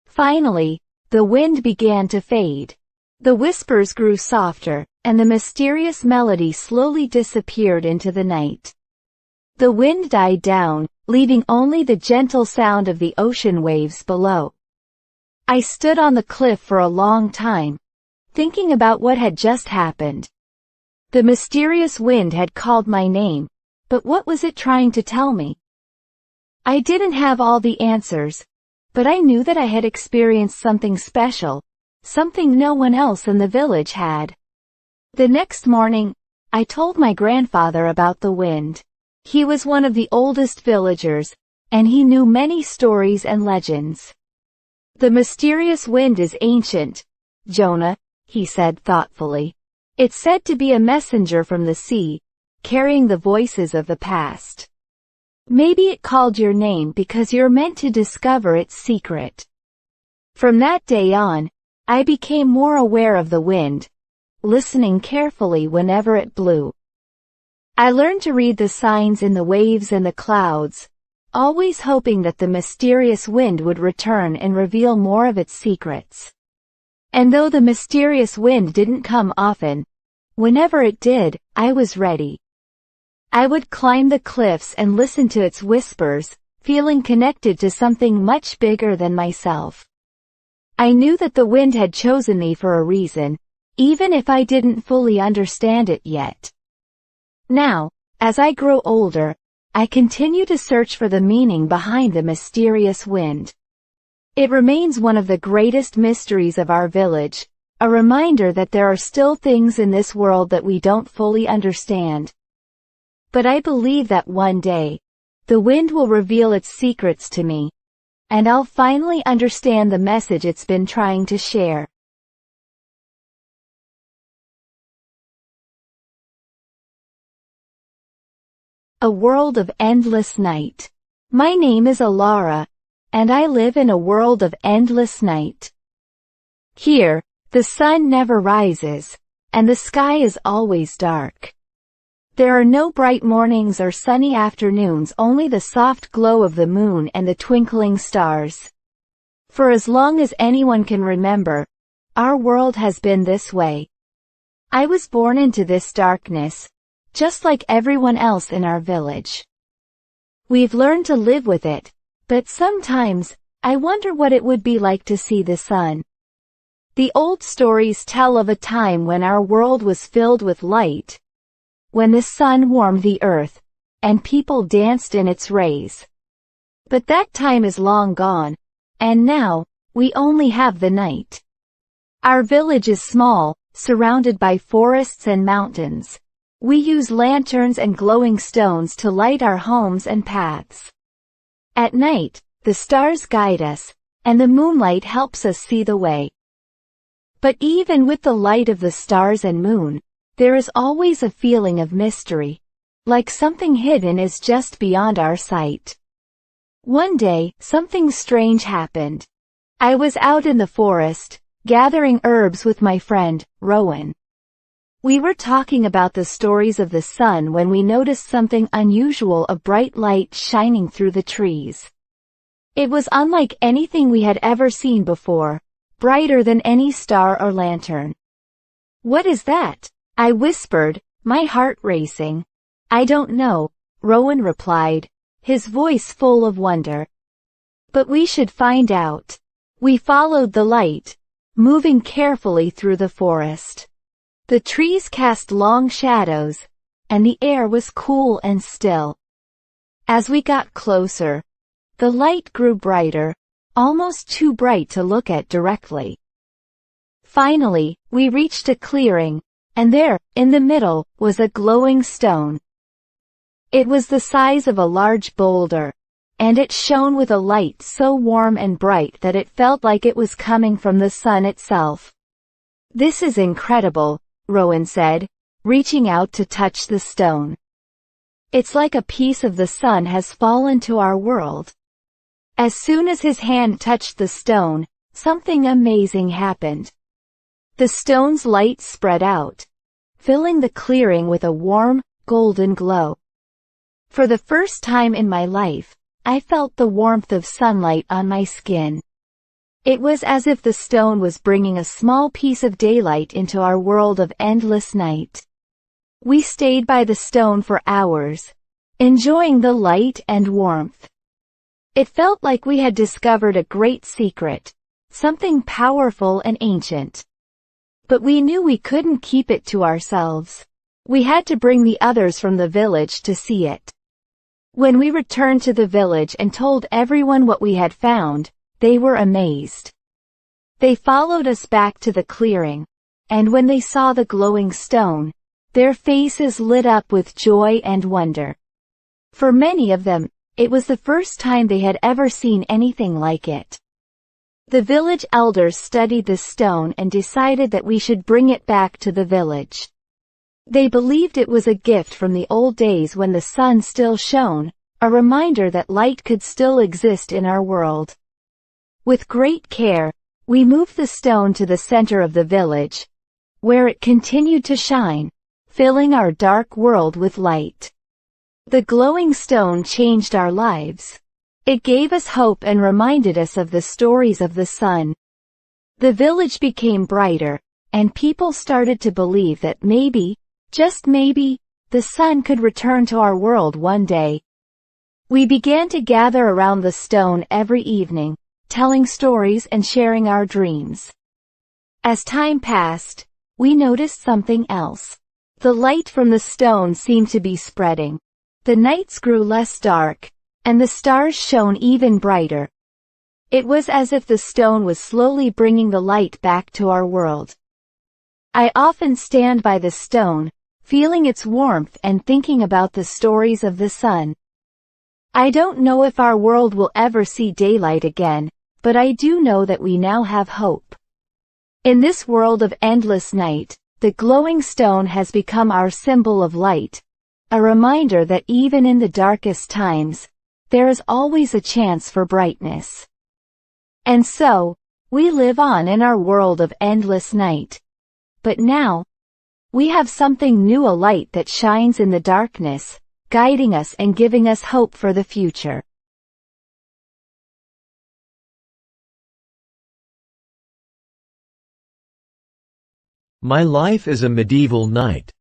Finally, the wind began to fade. The whispers grew softer, and the mysterious melody slowly disappeared into the night. The wind died down, leaving only the gentle sound of the ocean waves below. I stood on the cliff for a long time, thinking about what had just happened. The mysterious wind had called my name, but what was it trying to tell me? I didn't have all the answers, but I knew that I had experienced something special, something no one else in the village had. The next morning, I told my grandfather about the wind. He was one of the oldest villagers, and he knew many stories and legends. The mysterious wind is ancient, Jonah, he said thoughtfully. It's said to be a messenger from the sea, carrying the voices of the past. Maybe it called your name because you're meant to discover its secret. From that day on, I became more aware of the wind, listening carefully whenever it blew. I learned to read the signs in the waves and the clouds, always hoping that the mysterious wind would return and reveal more of its secrets. And though the mysterious wind didn't come often, whenever it did, I was ready. I would climb the cliffs and listen to its whispers, feeling connected to something much bigger than myself. I knew that the wind had chosen me for a reason, even if I didn't fully understand it yet. Now, as I grow older, I continue to search for the meaning behind the mysterious wind. It remains one of the greatest mysteries of our village, a reminder that there are still things in this world that we don't fully understand. But I believe that one day, the wind will reveal its secrets to me, and I'll finally understand the message it's been trying to share. A world of endless night. My name is Alara, and I live in a world of endless night. Here, the sun never rises, and the sky is always dark. There are no bright mornings or sunny afternoons, only the soft glow of the moon and the twinkling stars. For as long as anyone can remember, our world has been this way. I was born into this darkness, just like everyone else in our village. We've learned to live with it, but sometimes, I wonder what it would be like to see the sun. The old stories tell of a time when our world was filled with light, when the sun warmed the earth, and people danced in its rays. But that time is long gone, and now, we only have the night. Our village is small, surrounded by forests and mountains. We use lanterns and glowing stones to light our homes and paths. At night, the stars guide us, and the moonlight helps us see the way. But even with the light of the stars and moon, there is always a feeling of mystery, like something hidden is just beyond our sight. One day, something strange happened. I was out in the forest, gathering herbs with my friend, Rowan. We were talking about the stories of the sun when we noticed something unusual, a bright light shining through the trees. It was unlike anything we had ever seen before, brighter than any star or lantern. "What is that?" I whispered, my heart racing. "I don't know," Rowan replied, his voice full of wonder. "But we should find out." We followed the light, moving carefully through the forest. The trees cast long shadows, and the air was cool and still. As we got closer, the light grew brighter, almost too bright to look at directly. Finally, we reached a clearing, and there, in the middle, was a glowing stone. It was the size of a large boulder, and it shone with a light so warm and bright that it felt like it was coming from the sun itself. "This is incredible," Rowan said, reaching out to touch the stone. "It's like a piece of the sun has fallen to our world." As soon as his hand touched the stone, something amazing happened. The stone's light spread out, filling the clearing with a warm, golden glow. For the first time in my life, I felt the warmth of sunlight on my skin. It was as if the stone was bringing a small piece of daylight into our world of endless night. We stayed by the stone for hours, enjoying the light and warmth. It felt like we had discovered a great secret, something powerful and ancient. But we knew we couldn't keep it to ourselves. We had to bring the others from the village to see it. When we returned to the village and told everyone what we had found, they were amazed. They followed us back to the clearing, and when they saw the glowing stone, their faces lit up with joy and wonder. For many of them, it was the first time they had ever seen anything like it. The village elders studied the stone and decided that we should bring it back to the village. They believed it was a gift from the old days when the sun still shone, a reminder that light could still exist in our world. With great care, we moved the stone to the center of the village, where it continued to shine, filling our dark world with light. The glowing stone changed our lives. It gave us hope and reminded us of the stories of the sun. The village became brighter, and people started to believe that maybe, just maybe, the sun could return to our world one day. We began to gather around the stone every evening, telling stories and sharing our dreams. As time passed, we noticed something else. The light from the stone seemed to be spreading. The nights grew less dark, and the stars shone even brighter. It was as if the stone was slowly bringing the light back to our world. I often stand by the stone, feeling its warmth and thinking about the stories of the sun. I don't know if our world will ever see daylight again, but I do know that we now have hope. In this world of endless night, the glowing stone has become our symbol of light, a reminder that even in the darkest times, there is always a chance for brightness. And so, we live on in our world of endless night. But now, we have something new, a light that shines in the darkness, guiding us and giving us hope for the future. My life is a medieval knight.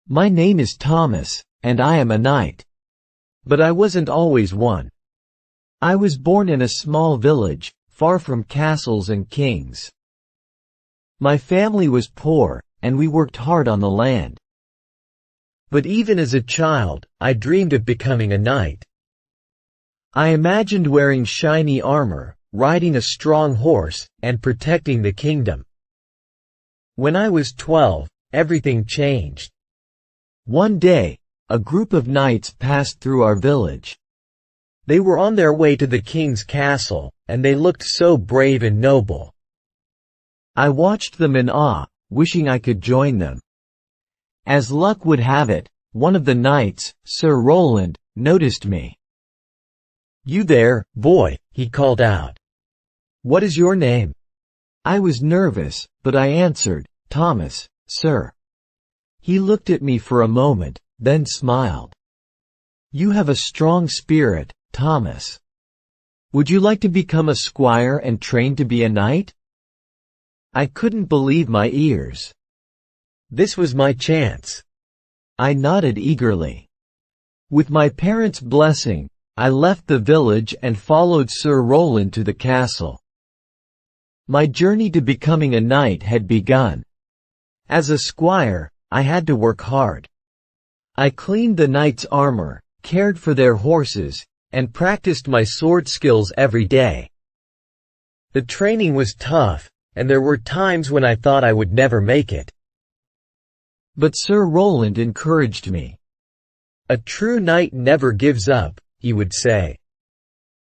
My name is Thomas, and I am a knight. But I wasn't always one. I was born in a small village, far from castles and kings. My family was poor, and we worked hard on the land. But even as a child, I dreamed of becoming a knight. I imagined wearing shiny armor, riding a strong horse, and protecting the kingdom. When I was 12, everything changed. One day, a group of knights passed through our village. They were on their way to the king's castle, and they looked so brave and noble. I watched them in awe, wishing I could join them. As luck would have it, one of the knights, Sir Roland, noticed me. "You there, boy," he called out. "What is your name?" I was nervous, but I answered, "Thomas, sir." He looked at me for a moment, then smiled. "You have a strong spirit, Thomas. Would you like to become a squire and train to be a knight?" I couldn't believe my ears. This was my chance. I nodded eagerly. With my parents' blessing, I left the village and followed Sir Roland to the castle. My journey to becoming a knight had begun. As a squire, I had to work hard. I cleaned the knights' armor, cared for their horses, and practiced my sword skills every day. The training was tough, and there were times when I thought I would never make it. But Sir Roland encouraged me. "A true knight never gives up," he would say.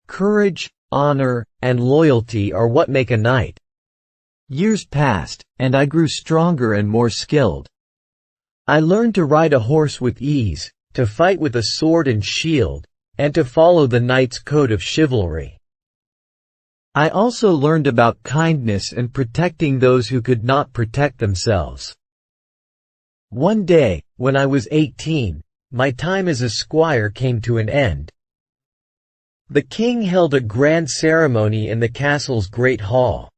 "Courage, honor, and loyalty are what make a knight." Years passed, and I grew stronger and more skilled. I learned to ride a horse with ease, to fight with a sword and shield, and to follow the knight's code of chivalry. I also learned about kindness and protecting those who could not protect themselves. One day, when I was 18, my time as a squire came to an end. The king held a grand ceremony in the castle's great hall.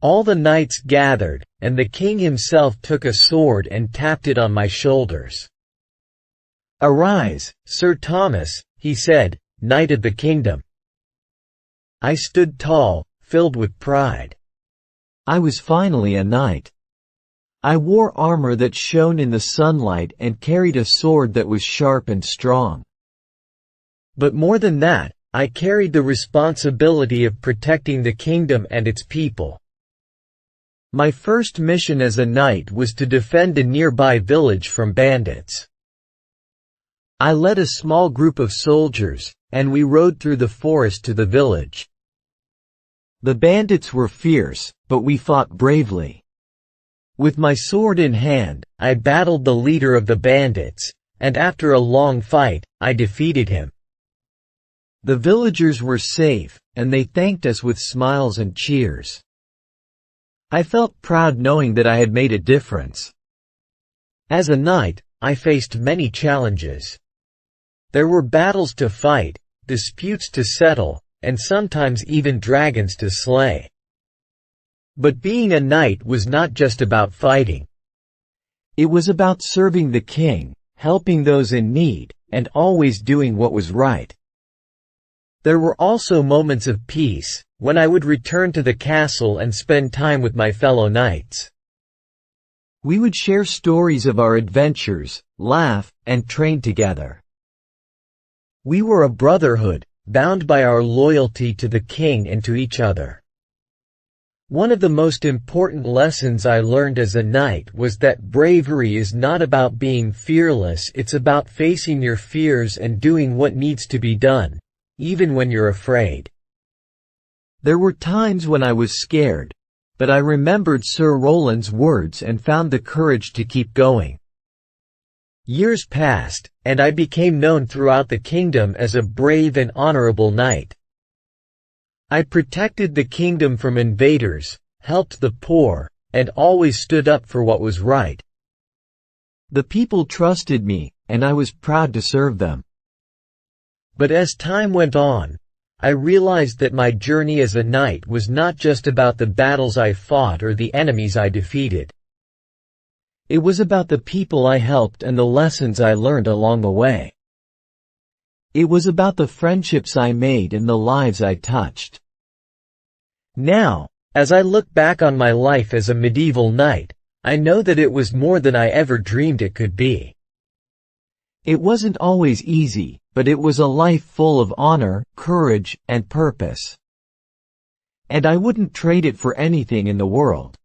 All the knights gathered, and the king himself took a sword and tapped it on my shoulders. "Arise, Sir Thomas," he said, "Knight of the kingdom." I stood tall, filled with pride. I was finally a knight. I wore armor that shone in the sunlight and carried a sword that was sharp and strong. But more than that, I carried the responsibility of protecting the kingdom and its people. My first mission as a knight was to defend a nearby village from bandits. I led a small group of soldiers, and we rode through the forest to the village. The bandits were fierce, but we fought bravely. With my sword in hand, I battled the leader of the bandits, and after a long fight, I defeated him. The villagers were safe, and they thanked us with smiles and cheers. I felt proud knowing that I had made a difference. As a knight, I faced many challenges. There were battles to fight, disputes to settle, and sometimes even dragons to slay. But being a knight was not just about fighting. It was about serving the king, helping those in need, and always doing what was right. There were also moments of peace, when I would return to the castle and spend time with my fellow knights. We would share stories of our adventures, laugh, and train together. We were a brotherhood, bound by our loyalty to the king and to each other. One of the most important lessons I learned as a knight was that bravery is not about being fearless, it's about facing your fears and doing what needs to be done, even when you're afraid. There were times when I was scared, but I remembered Sir Roland's words and found the courage to keep going. Years passed, and I became known throughout the kingdom as a brave and honorable knight. I protected the kingdom from invaders, helped the poor, and always stood up for what was right. The people trusted me, and I was proud to serve them. But as time went on, I realized that my journey as a knight was not just about the battles I fought or the enemies I defeated. It was about the people I helped and the lessons I learned along the way. It was about the friendships I made and the lives I touched. Now, as I look back on my life as a medieval knight, I know that it was more than I ever dreamed it could be. It wasn't always easy, but it was a life full of honor, courage, and purpose. And I wouldn't trade it for anything in the world.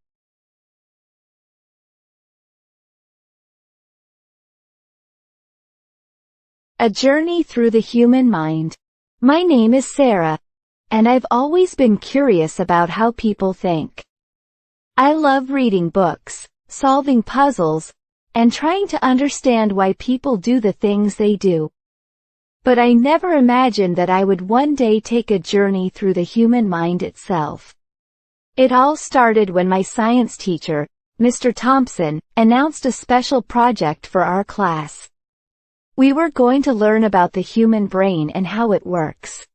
A journey through the human mind. My name is Sarah, and I've always been curious about how people think. I love reading books, solving puzzles, and trying to understand why people do the things they do. But I never imagined that I would one day take a journey through the human mind itself. It all started when my science teacher, Mr. Thompson, announced a special project for our class. We were going to learn about the human brain and how it works.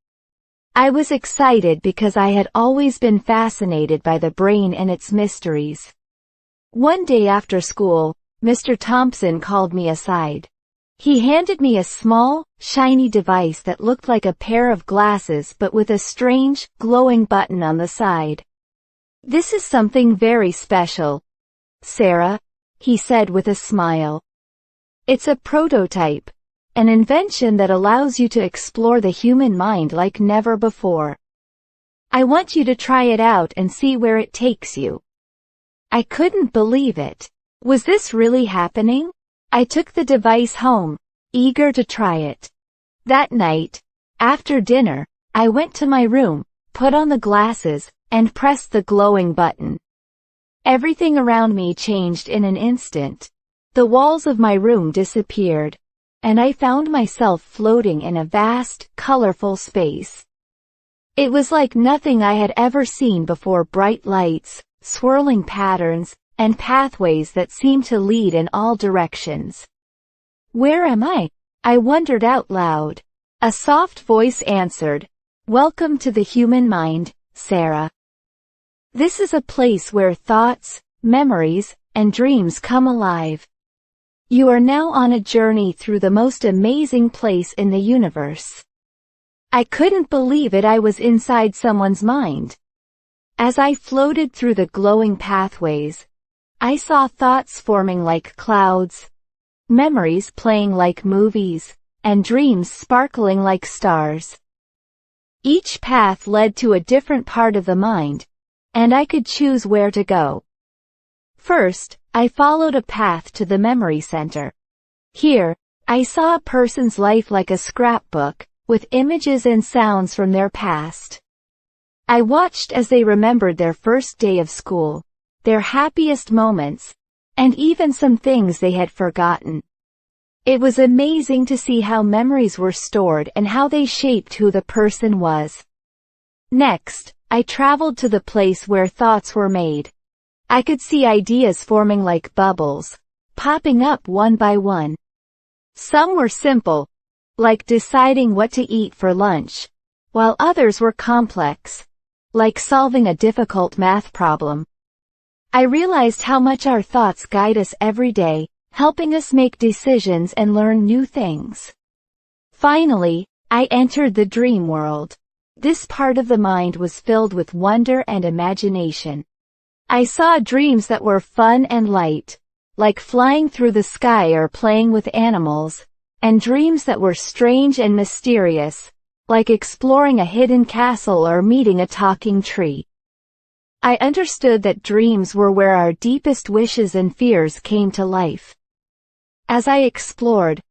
I was excited because I had always been fascinated by the brain and its mysteries. One day after school, Mr. Thompson called me aside. He handed me a small, shiny device that looked like a pair of glasses but with a strange, glowing button on the side. "This is something very special, Sarah," he said with a smile. "It's a prototype, an invention that allows you to explore the human mind like never before. I want you to try it out and see where it takes you." I couldn't believe it. Was this really happening? I took the device home, eager to try it. That night, after dinner, I went to my room, put on the glasses, and pressed the glowing button. Everything around me changed in an instant. The walls of my room disappeared, and I found myself floating in a vast, colorful space. It was like nothing I had ever seen before: bright lights, swirling patterns, and pathways that seemed to lead in all directions. "Where am I?" I wondered out loud. A soft voice answered, "Welcome to the human mind, Sarah. This is a place where thoughts, memories, and dreams come alive. You are now on a journey through the most amazing place in the universe." I couldn't believe it. I was inside someone's mind. As I floated through the glowing pathways, I saw thoughts forming like clouds, memories playing like movies, and dreams sparkling like stars. Each path led to a different part of the mind, and I could choose where to go. First, I followed a path to the memory center. Here, I saw a person's life like a scrapbook, with images and sounds from their past. I watched as they remembered their first day of school, their happiest moments, and even some things they had forgotten. It was amazing to see how memories were stored and how they shaped who the person was. Next, I traveled to the place where thoughts were made. I could see ideas forming like bubbles, popping up one by one. Some were simple, like deciding what to eat for lunch, while others were complex, like solving a difficult math problem. I realized how much our thoughts guide us every day, helping us make decisions and learn new things. Finally, I entered the dream world. This part of the mind was filled with wonder and imagination. I saw dreams that were fun and light, like flying through the sky or playing with animals, and dreams that were strange and mysterious, like exploring a hidden castle or meeting a talking tree. I understood that dreams were where our deepest wishes and fears came to life. As I explored,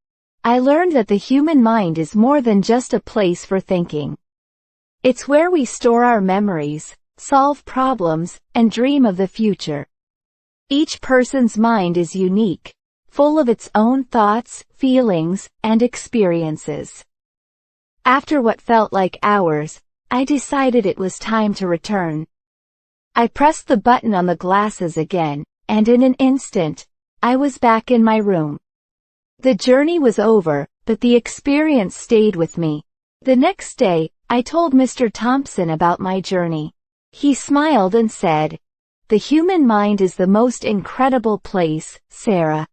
I learned that the human mind is more than just a place for thinking. It's where we store our memories, solve problems, and dream of the future. Each person's mind is unique, full of its own thoughts, feelings, and experiences. After what felt like hours, I decided it was time to return. I pressed the button on the glasses again, and in an instant, I was back in my room. The journey was over, but the experience stayed with me. The next day, I told Mr. Thompson about my journey. He smiled and said, "The human mind is the most incredible place, Sarah.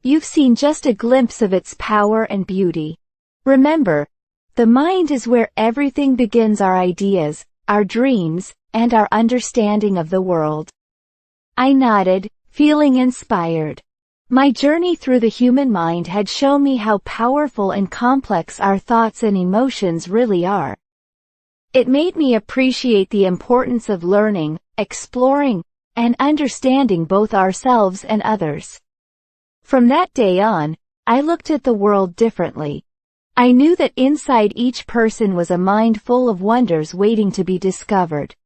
You've seen just a glimpse of its power and beauty. Remember, the mind is where everything begins: our ideas, our dreams, and our understanding of the world." I nodded, feeling inspired. My journey through the human mind had shown me how powerful and complex our thoughts and emotions really are. It made me appreciate the importance of learning, exploring, and understanding both ourselves and others. From that day on, I looked at the world differently. I knew that inside each person was a mind full of wonders waiting to be discovered.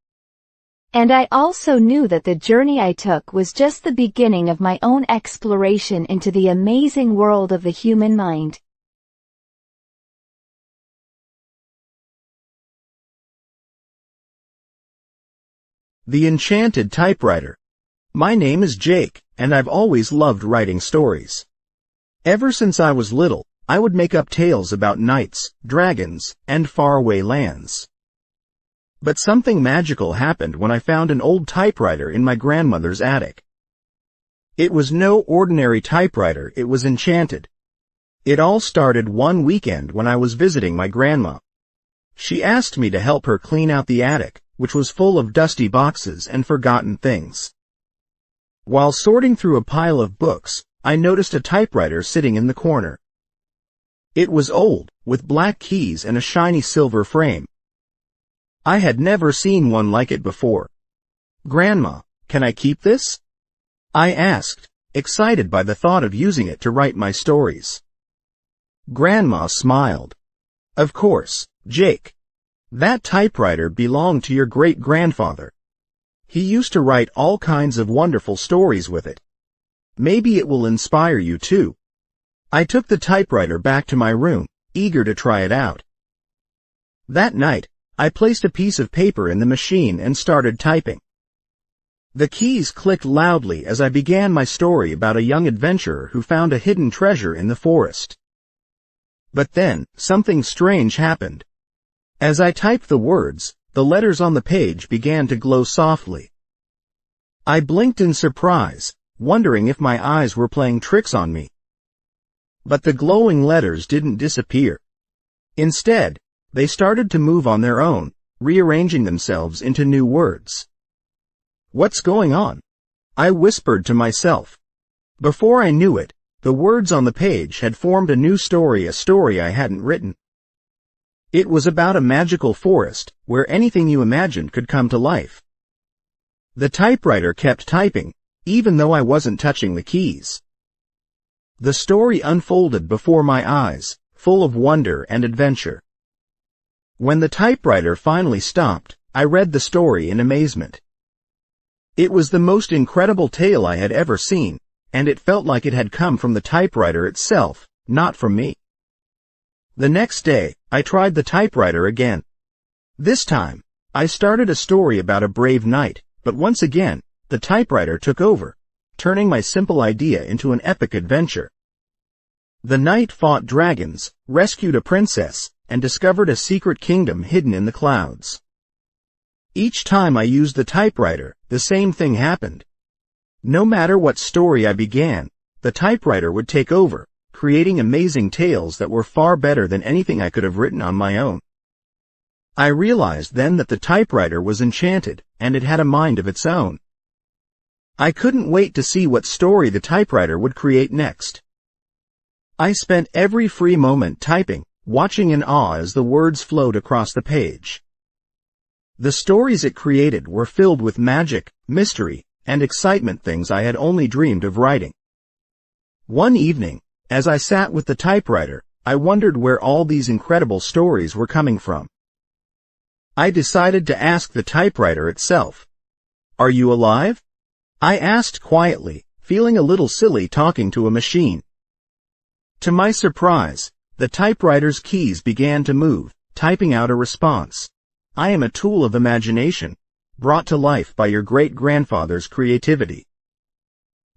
And I also knew that the journey I took was just the beginning of my own exploration into the amazing world of the human mind. The Enchanted Typewriter. My name is Jake, and I've always loved writing stories. Ever since I was little, I would make up tales about knights, dragons, and faraway lands. But something magical happened when I found an old typewriter in my grandmother's attic. It was no ordinary typewriter, it was enchanted. It all started one weekend when I was visiting my grandma. She asked me to help her clean out the attic, which was full of dusty boxes and forgotten things. While sorting through a pile of books, I noticed a typewriter sitting in the corner. It was old, with black keys and a shiny silver frame. I had never seen one like it before. "Grandma, can I keep this?" I asked, excited by the thought of using it to write my stories. Grandma smiled. "Of course, Jake. That typewriter belonged to your great-grandfather. He used to write all kinds of wonderful stories with it. Maybe it will inspire you too." I took the typewriter back to my room, eager to try it out. That night, I placed a piece of paper in the machine and started typing. The keys clicked loudly as I began my story about a young adventurer who found a hidden treasure in the forest. But then, something strange happened. As I typed the words, the letters on the page began to glow softly. I blinked in surprise, wondering if my eyes were playing tricks on me. But the glowing letters didn't disappear. Instead, they started to move on their own, rearranging themselves into new words. "What's going on?" I whispered to myself. Before I knew it, the words on the page had formed a new story, a story I hadn't written. It was about a magical forest, where anything you imagined could come to life. The typewriter kept typing, even though I wasn't touching the keys. The story unfolded before my eyes, full of wonder and adventure. When the typewriter finally stopped, I read the story in amazement. It was the most incredible tale I had ever seen, and it felt like it had come from the typewriter itself, not from me. The next day, I tried the typewriter again. This time, I started a story about a brave knight, but once again, the typewriter took over, turning my simple idea into an epic adventure. The knight fought dragons, rescued a princess, and discovered a secret kingdom hidden in the clouds. Each time I used the typewriter, the same thing happened. No matter what story I began, the typewriter would take over, creating amazing tales that were far better than anything I could have written on my own. I realized then that the typewriter was enchanted, and it had a mind of its own. I couldn't wait to see what story the typewriter would create next. I spent every free moment typing, watching in awe as the words flowed across the page. The stories it created were filled with magic, mystery, and excitement, things I had only dreamed of writing. One evening, as I sat with the typewriter, I wondered where all these incredible stories were coming from. I decided to ask the typewriter itself. "Are you alive?" I asked quietly, feeling a little silly talking to a machine. To my surprise, the typewriter's keys began to move, typing out a response. "I am a tool of imagination, brought to life by your great-grandfather's creativity.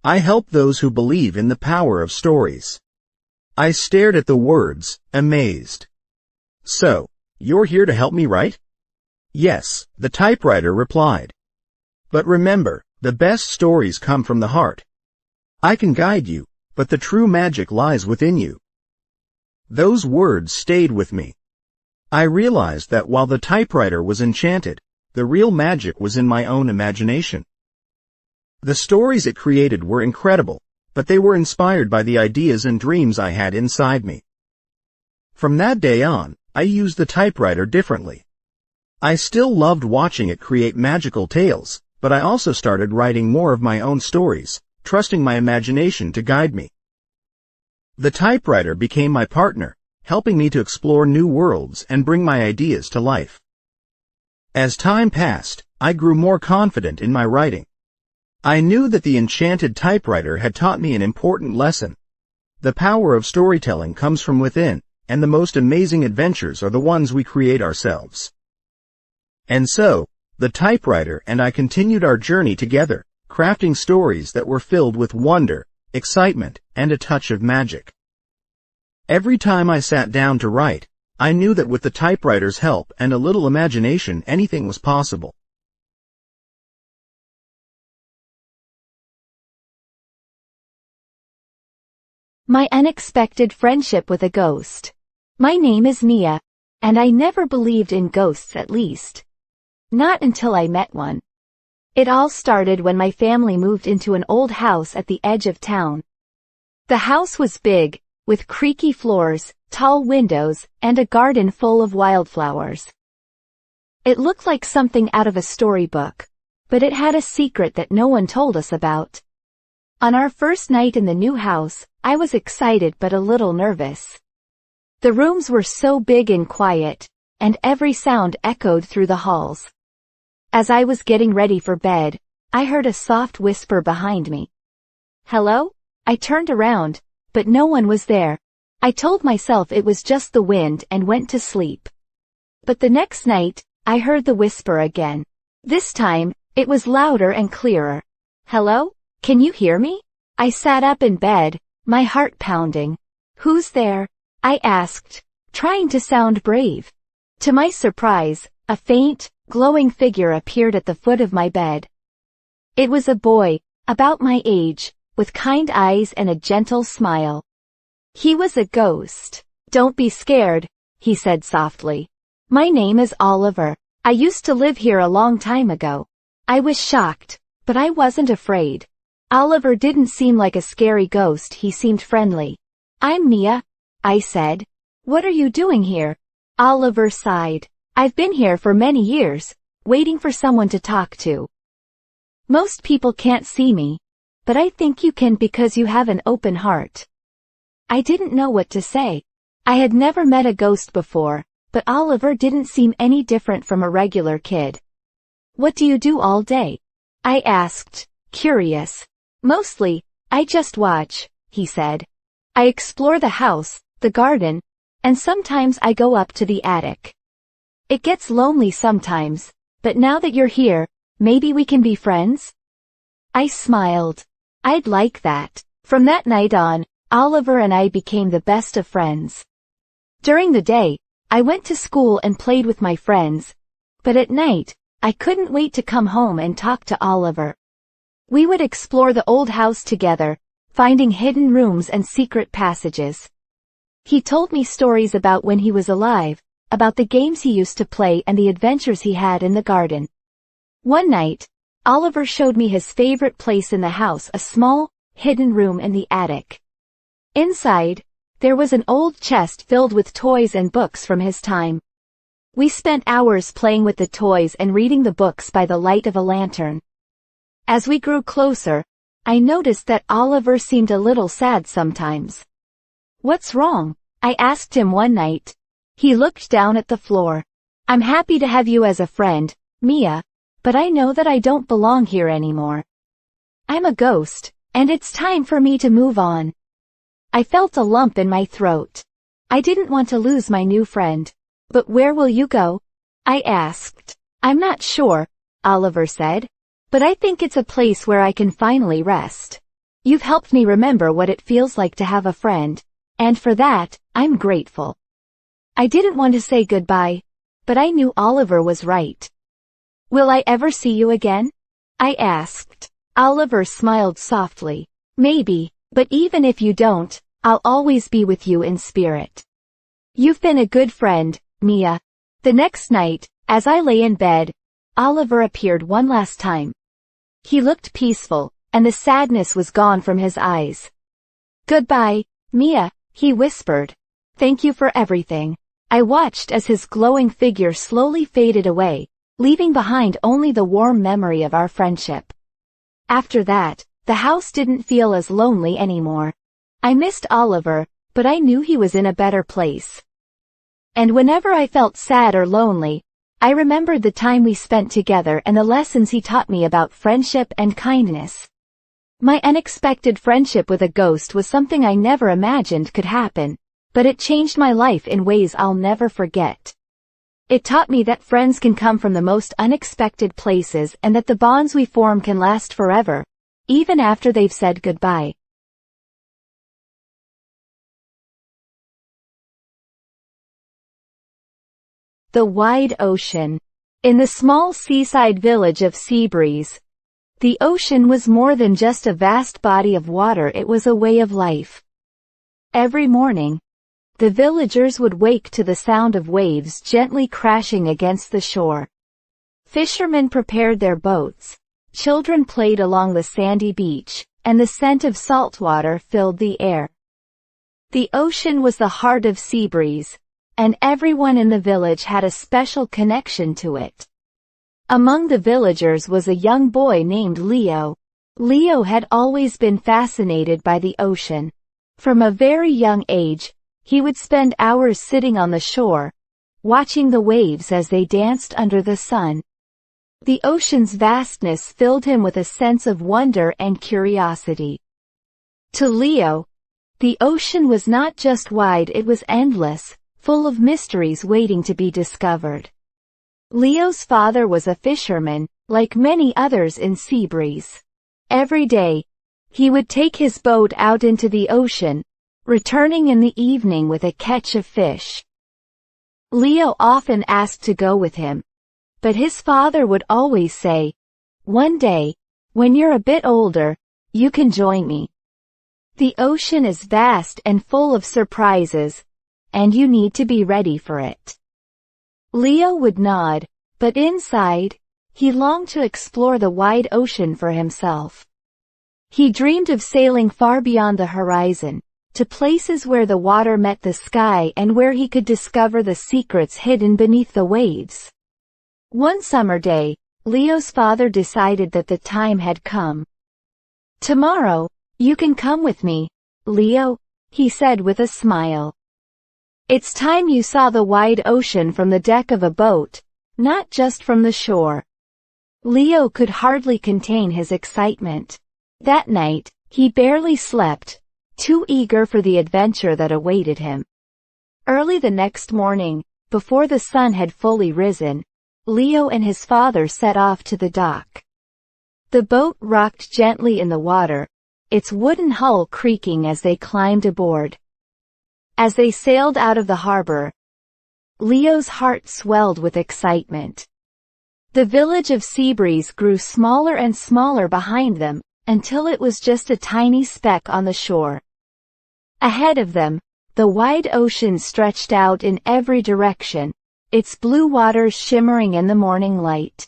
I help those who believe in the power of stories." I stared at the words, amazed. "So, you're here to help me write?" "Yes," the typewriter replied. "But remember, the best stories come from the heart. I can guide you, but the true magic lies within you." Those words stayed with me. I realized that while the typewriter was enchanted, the real magic was in my own imagination. The stories it created were incredible, but they were inspired by the ideas and dreams I had inside me. From that day on, I used the typewriter differently. I still loved watching it create magical tales, but I also started writing more of my own stories, trusting my imagination to guide me. The typewriter became my partner, helping me to explore new worlds and bring my ideas to life. As time passed, I grew more confident in my writing. I knew that the enchanted typewriter had taught me an important lesson. The power of storytelling comes from within, and the most amazing adventures are the ones we create ourselves. And so, the typewriter and I continued our journey together, crafting stories that were filled with wonder, excitement, and a touch of magic. Every time I sat down to write, I knew that with the typewriter's help and a little imagination, anything was possible. My unexpected friendship with a ghost. My name is Mia, and I never believed in ghosts, at least. Not until I met one. It all started when my family moved into an old house at the edge of town. The house was big, with creaky floors, tall windows, and a garden full of wildflowers. It looked like something out of a storybook, but it had a secret that no one told us about. On our first night in the new house, I was excited but a little nervous. The rooms were so big and quiet, and every sound echoed through the halls. As I was getting ready for bed, I heard a soft whisper behind me. "Hello?" I turned around, but no one was there. I told myself it was just the wind and went to sleep. But the next night, I heard the whisper again. This time, it was louder and clearer. "Hello? Can you hear me?" I sat up in bed, my heart pounding. "Who's there?" I asked, trying to sound brave. To my surprise, a faint, glowing figure appeared at the foot of my bed. It was a boy, about my age, with kind eyes and a gentle smile. He was a ghost. "Don't be scared," he said softly. "My name is Oliver. I used to live here a long time ago." I was shocked. But I wasn't afraid. Oliver didn't seem like a scary ghost, he seemed friendly. "I'm Mia," I said. "What are you doing here?" Oliver sighed. "I've been here for many years, waiting for someone to talk to. Most people can't see me, but I think you can because you have an open heart." I didn't know what to say. I had never met a ghost before, but Oliver didn't seem any different from a regular kid. "What do you do all day?" I asked, curious. "Mostly, I just watch," he said. "I explore the house, the garden, and sometimes I go up to the attic. It gets lonely sometimes, but now that you're here, maybe we can be friends?" I smiled. I'd like that. From that night on, Oliver and I became the best of friends. During the day, I went to school and played with my friends, but at night, I couldn't wait to come home and talk to Oliver. We would explore the old house together, finding hidden rooms and secret passages. He told me stories about when he was alive, about the games he used to play and the adventures he had in the garden. One night, Oliver showed me his favorite place in the house, a small, hidden room in the attic. Inside, there was an old chest filled with toys and books from his time. We spent hours playing with the toys and reading the books by the light of a lantern. As we grew closer, I noticed that Oliver seemed a little sad sometimes. "What's wrong?" I asked him one night. He looked down at the floor. "I'm happy to have you as a friend, Mia, but I know that I don't belong here anymore. I'm a ghost, and it's time for me to move on." I felt a lump in my throat. I didn't want to lose my new friend. "But where will you go?" I asked. "I'm not sure," Oliver said, "but I think it's a place where I can finally rest. You've helped me remember what it feels like to have a friend, and for that, I'm grateful." I didn't want to say goodbye, but I knew Oliver was right. "Will I ever see you again?" I asked. Oliver smiled softly. "Maybe, but even if you don't, I'll always be with you in spirit. You've been a good friend, Mia." The next night, as I lay in bed, Oliver appeared one last time. He looked peaceful, and the sadness was gone from his eyes. "Goodbye, Mia," he whispered. "Thank you for everything." I watched as his glowing figure slowly faded away, leaving behind only the warm memory of our friendship. After that, the house didn't feel as lonely anymore. I missed Oliver, but I knew he was in a better place. And whenever I felt sad or lonely, I remembered the time we spent together and the lessons he taught me about friendship and kindness. My unexpected friendship with a ghost was something I never imagined could happen, but it changed my life in ways I'll never forget. It taught me that friends can come from the most unexpected places and that the bonds we form can last forever, even after they've said goodbye. The wide ocean. In the small seaside village of Seabreeze, the ocean was more than just a vast body of water, it was a way of life. Every morning, the villagers would wake to the sound of waves gently crashing against the shore. Fishermen prepared their boats, children played along the sandy beach, and the scent of salt water filled the air. The ocean was the heart of Seabreeze, and everyone in the village had a special connection to it. Among the villagers was a young boy named Leo. Leo had always been fascinated by the ocean. From a very young age, he would spend hours sitting on the shore, watching the waves as they danced under the sun. The ocean's vastness filled him with a sense of wonder and curiosity. To Leo, the ocean was not just wide, it was endless, full of mysteries waiting to be discovered. Leo's father was a fisherman, like many others in Seabreeze. Every day, he would take his boat out into the ocean, returning in the evening with a catch of fish. Leo often asked to go with him, but his father would always say, "One day, when you're a bit older, you can join me. The ocean is vast and full of surprises, and you need to be ready for it." Leo would nod, but inside, he longed to explore the wide ocean for himself. He dreamed of sailing far beyond the horizon, to places where the water met the sky and where he could discover the secrets hidden beneath the waves. One summer day, Leo's father decided that the time had come. "Tomorrow, you can come with me, Leo," he said with a smile. "It's time you saw the wide ocean from the deck of a boat, not just from the shore." Leo could hardly contain his excitement. That night, he barely slept, too eager for the adventure that awaited him. Early the next morning, before the sun had fully risen, Leo and his father set off to the dock. The boat rocked gently in the water, its wooden hull creaking as they climbed aboard. As they sailed out of the harbor, Leo's heart swelled with excitement. The village of Seabreeze grew smaller and smaller behind them, until it was just a tiny speck on the shore. Ahead of them, the wide ocean stretched out in every direction, its blue waters shimmering in the morning light.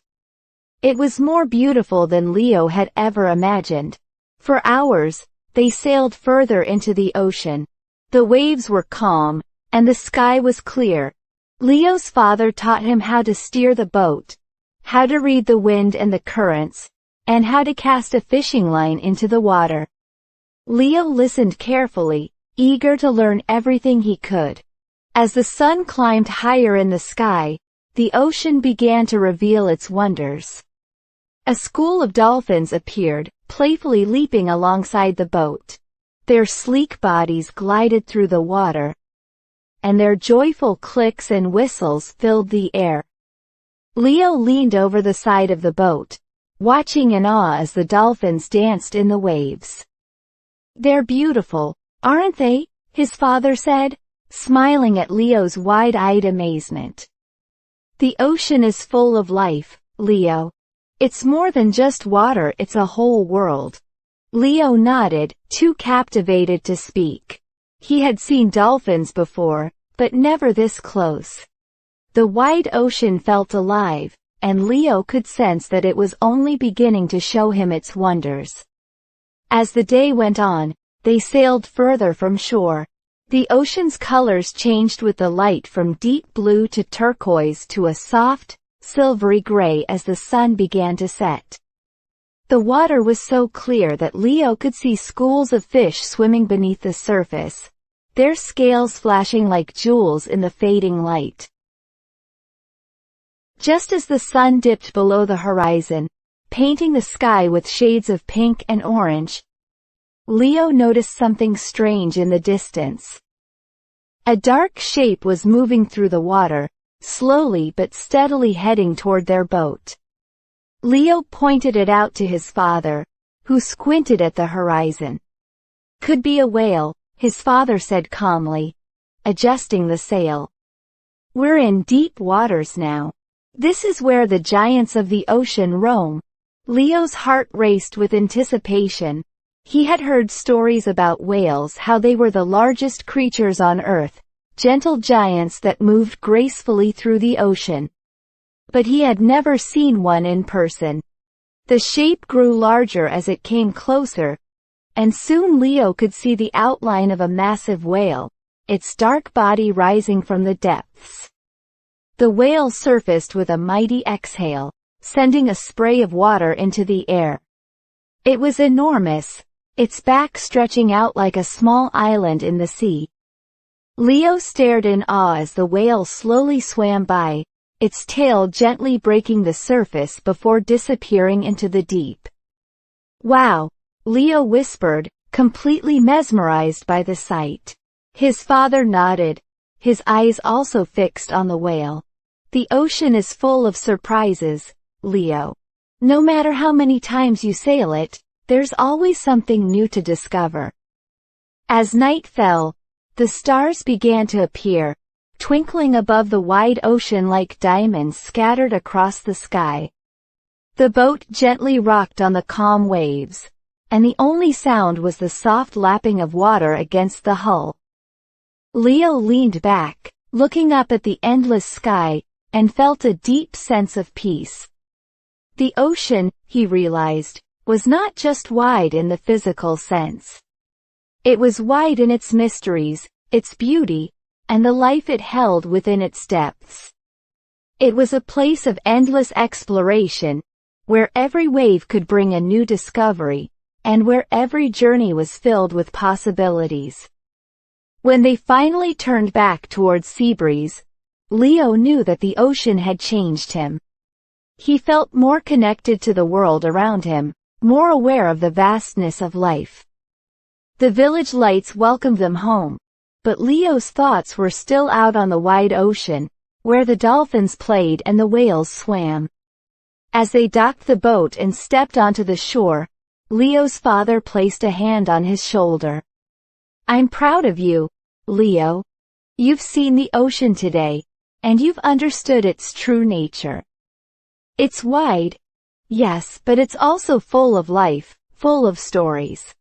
It was more beautiful than Leo had ever imagined. For hours, they sailed further into the ocean. The waves were calm, and the sky was clear. Leo's father taught him how to steer the boat, how to read the wind and the currents, and how to cast a fishing line into the water. Leo listened carefully, eager to learn everything he could. As the sun climbed higher in the sky, the ocean began to reveal its wonders. A school of dolphins appeared, playfully leaping alongside the boat. Their sleek bodies glided through the water, and their joyful clicks and whistles filled the air. Leo leaned over the side of the boat, watching in awe as the dolphins danced in the waves. "They're beautiful, aren't they?" his father said, smiling at Leo's wide-eyed amazement. "The ocean is full of life, Leo. It's more than just water, it's a whole world." Leo nodded, too captivated to speak. He had seen dolphins before, but never this close. The wide ocean felt alive, and Leo could sense that it was only beginning to show him its wonders. As the day went on, they sailed further from shore. The ocean's colors changed with the light from deep blue to turquoise to a soft, silvery gray as the sun began to set. The water was so clear that Leo could see schools of fish swimming beneath the surface, their scales flashing like jewels in the fading light. Just as the sun dipped below the horizon, painting the sky with shades of pink and orange, Leo noticed something strange in the distance. A dark shape was moving through the water, slowly but steadily heading toward their boat. Leo pointed it out to his father, who squinted at the horizon. "Could be a whale," his father said calmly, adjusting the sail. "We're in deep waters now. This is where the giants of the ocean roam." Leo's heart raced with anticipation. He had heard stories about whales, how they were the largest creatures on Earth, gentle giants that moved gracefully through the ocean. But he had never seen one in person. The shape grew larger as it came closer, and soon Leo could see the outline of a massive whale, its dark body rising from the depths. The whale surfaced with a mighty exhale, sending a spray of water into the air. It was enormous, its back stretching out like a small island in the sea. Leo stared in awe as the whale slowly swam by, its tail gently breaking the surface before disappearing into the deep. "Wow," Leo whispered, completely mesmerized by the sight. His father nodded, his eyes also fixed on the whale. "The ocean is full of surprises, Leo. No matter how many times you sail it, there's always something new to discover." As night fell, the stars began to appear, twinkling above the wide ocean like diamonds scattered across the sky. The boat gently rocked on the calm waves, and the only sound was the soft lapping of water against the hull. Leo leaned back, looking up at the endless sky, and felt a deep sense of peace. The ocean, he realized, was not just wide in the physical sense. It was wide in its mysteries, its beauty, and the life it held within its depths. It was a place of endless exploration, where every wave could bring a new discovery, and where every journey was filled with possibilities. When they finally turned back towards Seabreeze, Leo knew that the ocean had changed him. He felt more connected to the world around him, more aware of the vastness of life. The village lights welcomed them home, but Leo's thoughts were still out on the wide ocean, where the dolphins played and the whales swam. As they docked the boat and stepped onto the shore, Leo's father placed a hand on his shoulder. "I'm proud of you, Leo. You've seen the ocean today, and you've understood its true nature. It's wide, yes, but it's also full of life, full of stories.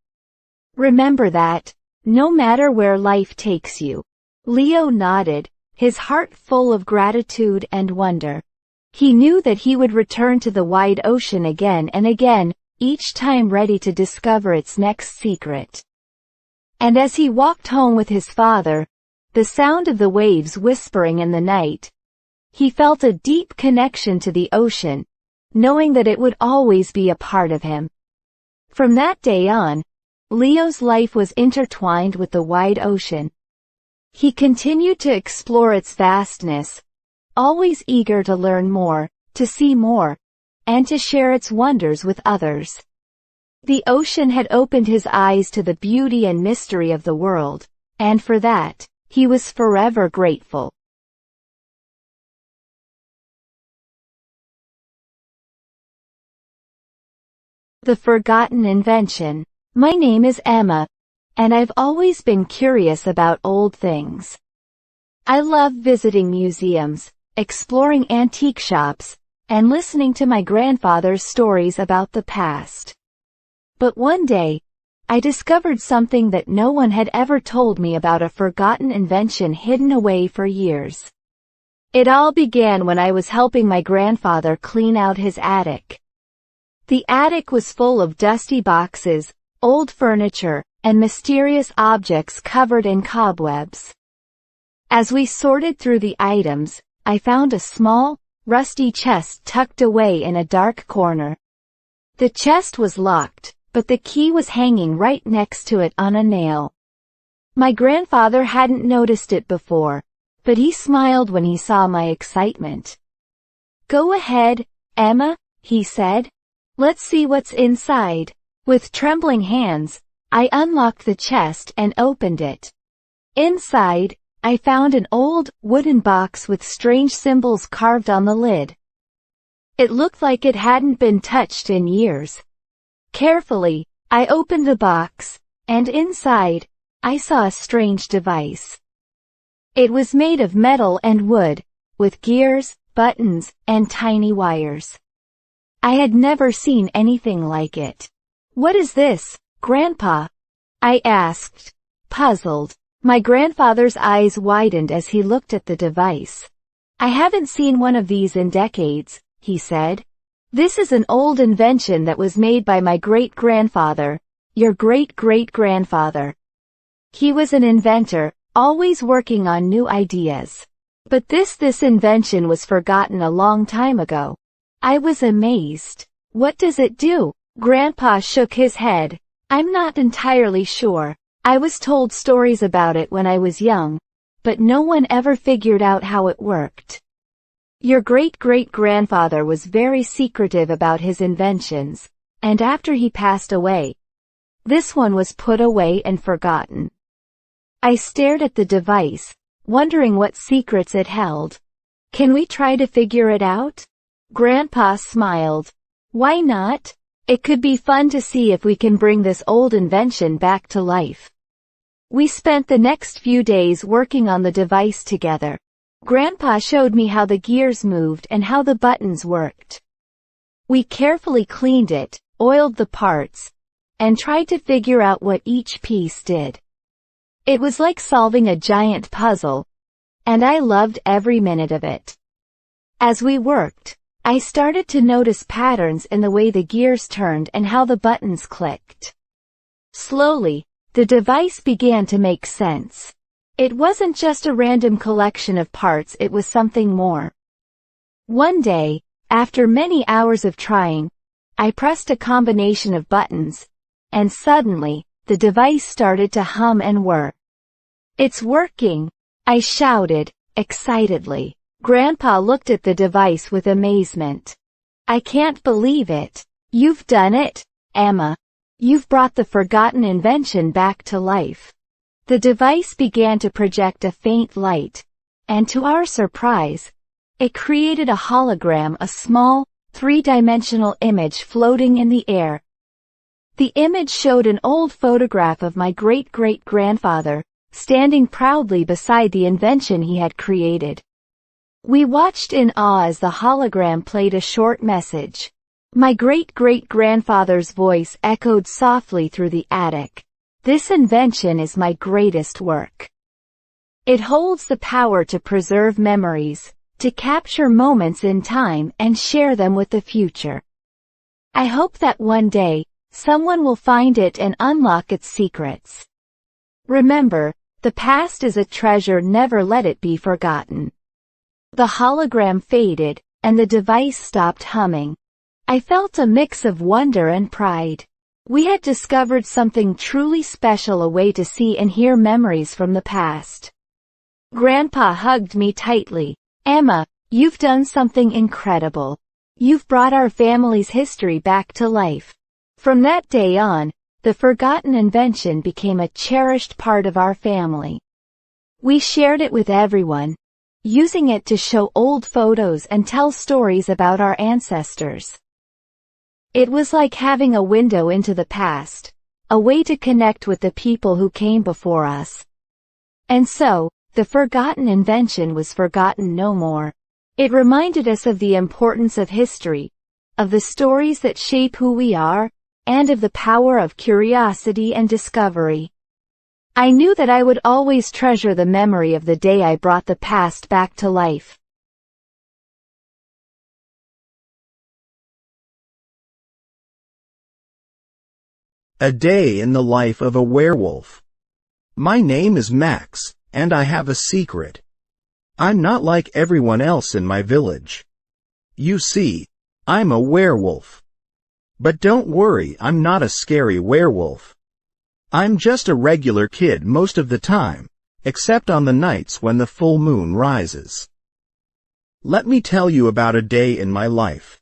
Remember that, no matter where life takes you." Leo nodded, his heart full of gratitude and wonder. He knew that he would return to the wide ocean again and again, each time ready to discover its next secret. And as he walked home with his father, the sound of the waves whispering in the night, he felt a deep connection to the ocean, knowing that it would always be a part of him. From that day on, Leo's life was intertwined with the wide ocean. He continued to explore its vastness, always eager to learn more, to see more, and to share its wonders with others. The ocean had opened his eyes to the beauty and mystery of the world, and for that, he was forever grateful. The Forgotten Invention. My name is Emma, and I've always been curious about old things. I love visiting museums, exploring antique shops, and listening to my grandfather's stories about the past. But one day, I discovered something that no one had ever told me about, a forgotten invention hidden away for years. It all began when I was helping my grandfather clean out his attic. The attic was full of dusty boxes, old furniture, and mysterious objects covered in cobwebs. As we sorted through the items, I found a small, rusty chest tucked away in a dark corner. The chest was locked, but the key was hanging right next to it on a nail. My grandfather hadn't noticed it before, but he smiled when he saw my excitement. "Go ahead, Emma," he said. "Let's see what's inside." With trembling hands, I unlocked the chest and opened it. Inside, I found an old, wooden box with strange symbols carved on the lid. It looked like it hadn't been touched in years. Carefully, I opened the box, and inside, I saw a strange device. It was made of metal and wood, with gears, buttons, and tiny wires. I had never seen anything like it. "What is this, Grandpa?" I asked, puzzled. My grandfather's eyes widened as he looked at the device. "I haven't seen one of these in decades," he said. "This is an old invention that was made by my great-grandfather, your great-great-grandfather. He was an inventor, always working on new ideas. But this invention was forgotten a long time ago." I was amazed. "What does it do?" Grandpa shook his head. "I'm not entirely sure. I was told stories about it when I was young, but no one ever figured out how it worked. Your great-great-grandfather was very secretive about his inventions, and after he passed away, this one was put away and forgotten." I stared at the device, wondering what secrets it held. "Can we try to figure it out?" Grandpa smiled. "Why not? It could be fun to see if we can bring this old invention back to life." We spent the next few days working on the device together. Grandpa showed me how the gears moved and how the buttons worked. We carefully cleaned it, oiled the parts, and tried to figure out what each piece did. It was like solving a giant puzzle, and I loved every minute of it. As we worked, I started to notice patterns in the way the gears turned and how the buttons clicked. Slowly, the device began to make sense. It wasn't just a random collection of parts, it was something more. One day, after many hours of trying, I pressed a combination of buttons, and suddenly, the device started to hum and whir. "It's working!" I shouted, excitedly. Grandpa looked at the device with amazement. "I can't believe it. You've done it, Emma. You've brought the forgotten invention back to life." The device began to project a faint light, and to our surprise, it created a hologram, a small, three-dimensional image floating in the air. The image showed an old photograph of my great-great-grandfather, standing proudly beside the invention he had created. We watched in awe as the hologram played a short message. My great-great-grandfather's voice echoed softly through the attic. "This invention is my greatest work. It holds the power to preserve memories, to capture moments in time and share them with the future. I hope that one day, someone will find it and unlock its secrets. Remember, the past is a treasure, never let it be forgotten." The hologram faded, and the device stopped humming. I felt a mix of wonder and pride. We had discovered something truly special, a way to see and hear memories from the past. Grandpa hugged me tightly. "Emma, you've done something incredible. You've brought our family's history back to life." From that day on, the forgotten invention became a cherished part of our family. We shared it with everyone, using it to show old photos and tell stories about our ancestors. It was like having a window into the past, a way to connect with the people who came before us. And so, the forgotten invention was forgotten no more. It reminded us of the importance of history, of the stories that shape who we are, and of the power of curiosity and discovery. I knew that I would always treasure the memory of the day I brought the past back to life. A day in the life of a werewolf. My name is Max, and I have a secret. I'm not like everyone else in my village. You see, I'm a werewolf. But don't worry, I'm not a scary werewolf. I'm just a regular kid most of the time, except on the nights when the full moon rises. Let me tell you about a day in my life.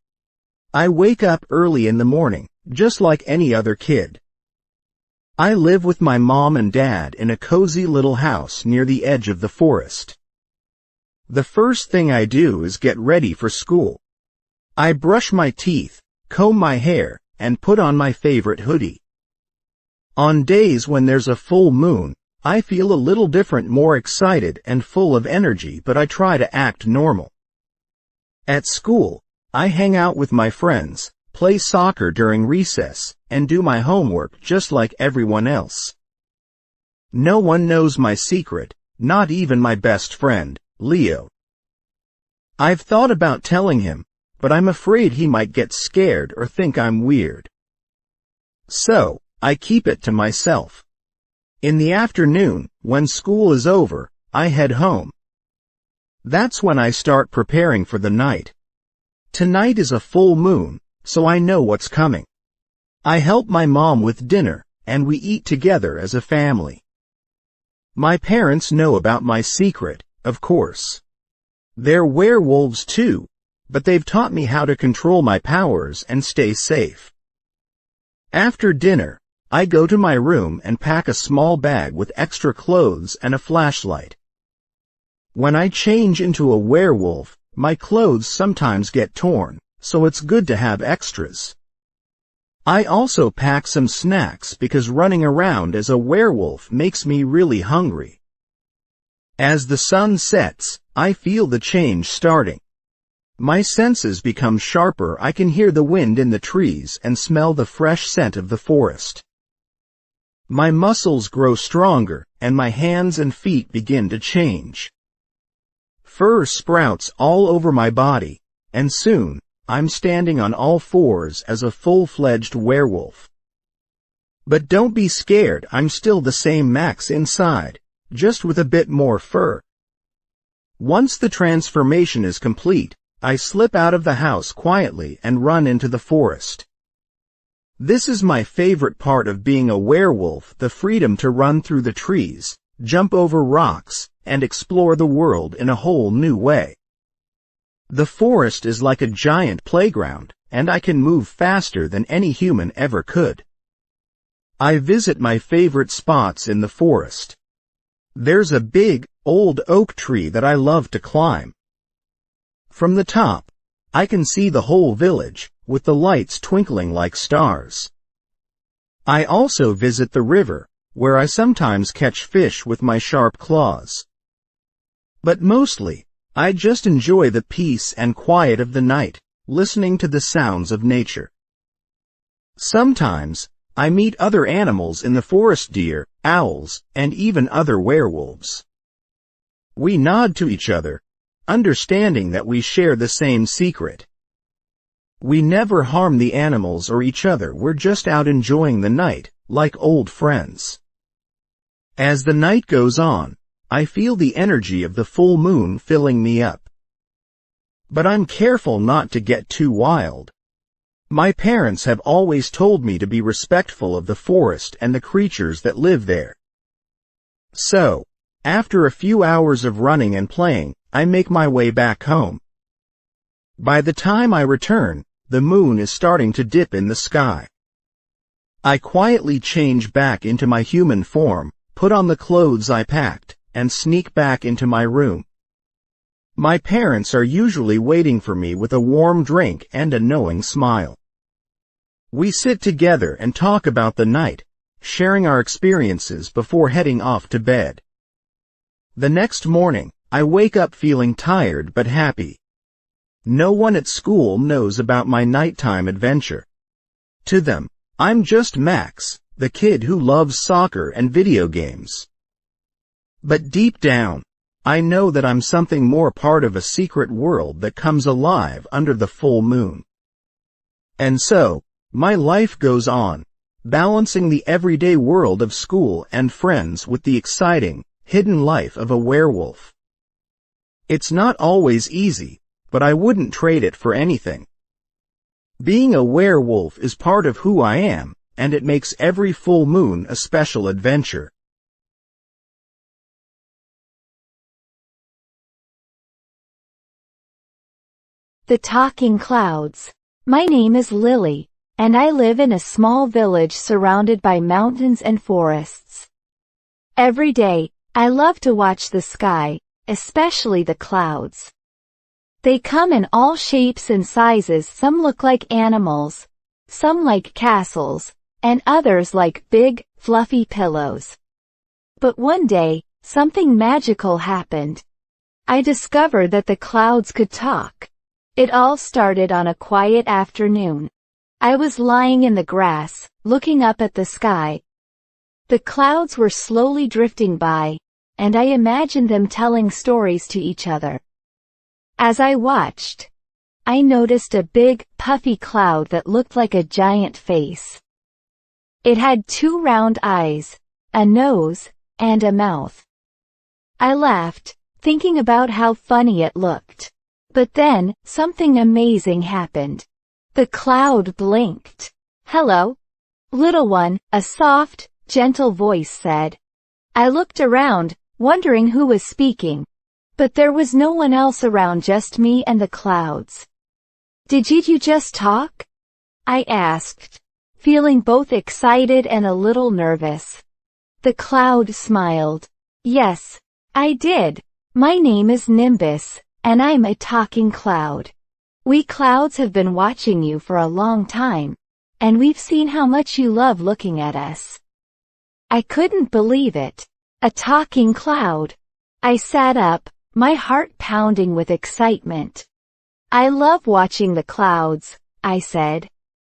I wake up early in the morning, just like any other kid. I live with my mom and dad in a cozy little house near the edge of the forest. The first thing I do is get ready for school. I brush my teeth, comb my hair, and put on my favorite hoodie. On days when there's a full moon, I feel a little different, more excited and full of energy, but I try to act normal. At school, I hang out with my friends, play soccer during recess, and do my homework just like everyone else. No one knows my secret, not even my best friend, Leo. I've thought about telling him, but I'm afraid he might get scared or think I'm weird. So, I keep it to myself. In the afternoon, when school is over, I head home. That's when I start preparing for the night. Tonight is a full moon, so I know what's coming. I help my mom with dinner, and we eat together as a family. My parents know about my secret, of course. They're werewolves too, but they've taught me how to control my powers and stay safe. After dinner, I go to my room and pack a small bag with extra clothes and a flashlight. When I change into a werewolf, my clothes sometimes get torn, so it's good to have extras. I also pack some snacks because running around as a werewolf makes me really hungry. As the sun sets, I feel the change starting. My senses become sharper. I can hear the wind in the trees and smell the fresh scent of the forest. My muscles grow stronger, and my hands and feet begin to change. Fur sprouts all over my body, and soon, I'm standing on all fours as a full-fledged werewolf. But don't be scared, I'm still the same Max inside, just with a bit more fur. Once the transformation is complete, I slip out of the house quietly and run into the forest. This is my favorite part of being a werewolf, the freedom to run through the trees, jump over rocks, and explore the world in a whole new way. The forest is like a giant playground, and I can move faster than any human ever could. I visit my favorite spots in the forest. There's a big, old oak tree that I love to climb. From the top, I can see the whole village, with the lights twinkling like stars. I also visit the river, where I sometimes catch fish with my sharp claws. But mostly, I just enjoy the peace and quiet of the night, listening to the sounds of nature. Sometimes, I meet other animals in the forest, deer, owls, and even other werewolves. We nod to each other, understanding that we share the same secret. We never harm the animals or each other, we're just out enjoying the night, like old friends. As the night goes on, I feel the energy of the full moon filling me up. But I'm careful not to get too wild. My parents have always told me to be respectful of the forest and the creatures that live there. So, after a few hours of running and playing, I make my way back home. By the time I return, the moon is starting to dip in the sky. I quietly change back into my human form, put on the clothes I packed, and sneak back into my room. My parents are usually waiting for me with a warm drink and a knowing smile. We sit together and talk about the night, sharing our experiences before heading off to bed. The next morning, I wake up feeling tired but happy. No one at school knows about my nighttime adventure. To them, I'm just Max, the kid who loves soccer and video games. But deep down, I know that I'm something more, part of a secret world that comes alive under the full moon. And so, my life goes on, balancing the everyday world of school and friends with the exciting, hidden life of a werewolf. It's not always easy, but I wouldn't trade it for anything. Being a werewolf is part of who I am, and it makes every full moon a special adventure. The Talking Clouds. My name is Lily, and I live in a small village surrounded by mountains and forests. Every day, I love to watch the sky, especially the clouds. They come in all shapes and sizes. Some look like animals, some like castles, and others like big, fluffy pillows. But one day, something magical happened. I discovered that the clouds could talk. It all started on a quiet afternoon. I was lying in the grass, looking up at the sky. The clouds were slowly drifting by, and I imagined them telling stories to each other. As I watched, I noticed a big, puffy cloud that looked like a giant face. It had 2 round eyes, a nose, and a mouth. I laughed, thinking about how funny it looked. But then, something amazing happened. The cloud blinked. "Hello, little one," a soft, gentle voice said. I looked around, wondering who was speaking. But there was no one else around, just me and the clouds. "Did you just talk?" I asked, feeling both excited and a little nervous. The cloud smiled. "Yes, I did. My name is Nimbus, and I'm a talking cloud. We clouds have been watching you for a long time, and we've seen how much you love looking at us." I couldn't believe it. A talking cloud. I sat up, my heart pounding with excitement. "I love watching the clouds," I said.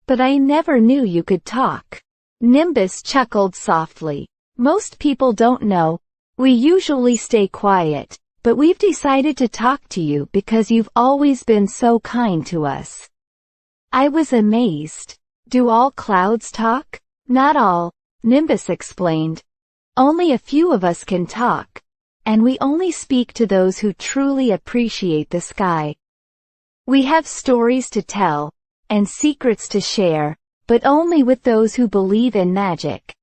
"But I never knew you could talk." Nimbus chuckled softly. "Most people don't know. We usually stay quiet. But we've decided to talk to you because you've always been so kind to us. I was amazed. Do all clouds talk? Not all, Nimbus explained. Only a few of us can talk, and we only speak to those who truly appreciate the sky. We have stories to tell, and secrets to share, but only with those who believe in magic.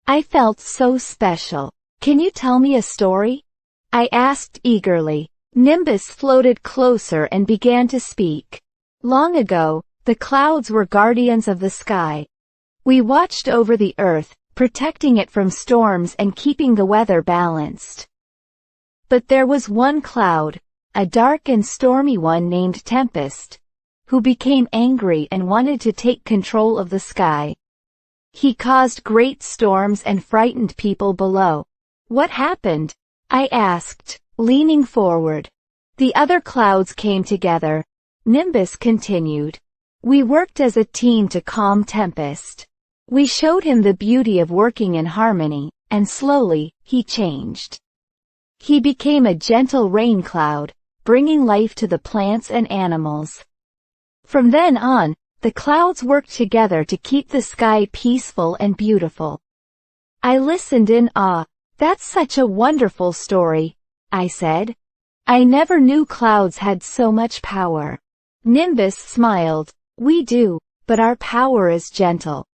I felt so special. Can you tell me a story? I asked eagerly. Nimbus floated closer and began to speak. Long ago, the clouds were guardians of the sky. We watched over the earth, protecting it from storms and keeping the weather balanced. But there was one cloud, a dark and stormy one named Tempest, who became angry and wanted to take control of the sky. He caused great storms and frightened people below. What happened? I asked, leaning forward. The other clouds came together. Nimbus continued. We worked as a team to calm Tempest. We showed him the beauty of working in harmony, and slowly, he changed. He became a gentle rain cloud, bringing life to the plants and animals. From then on, the clouds worked together to keep the sky peaceful and beautiful. I listened in awe. That's such a wonderful story, I said. I never knew clouds had so much power. Nimbus smiled. We do, but our power is gentle.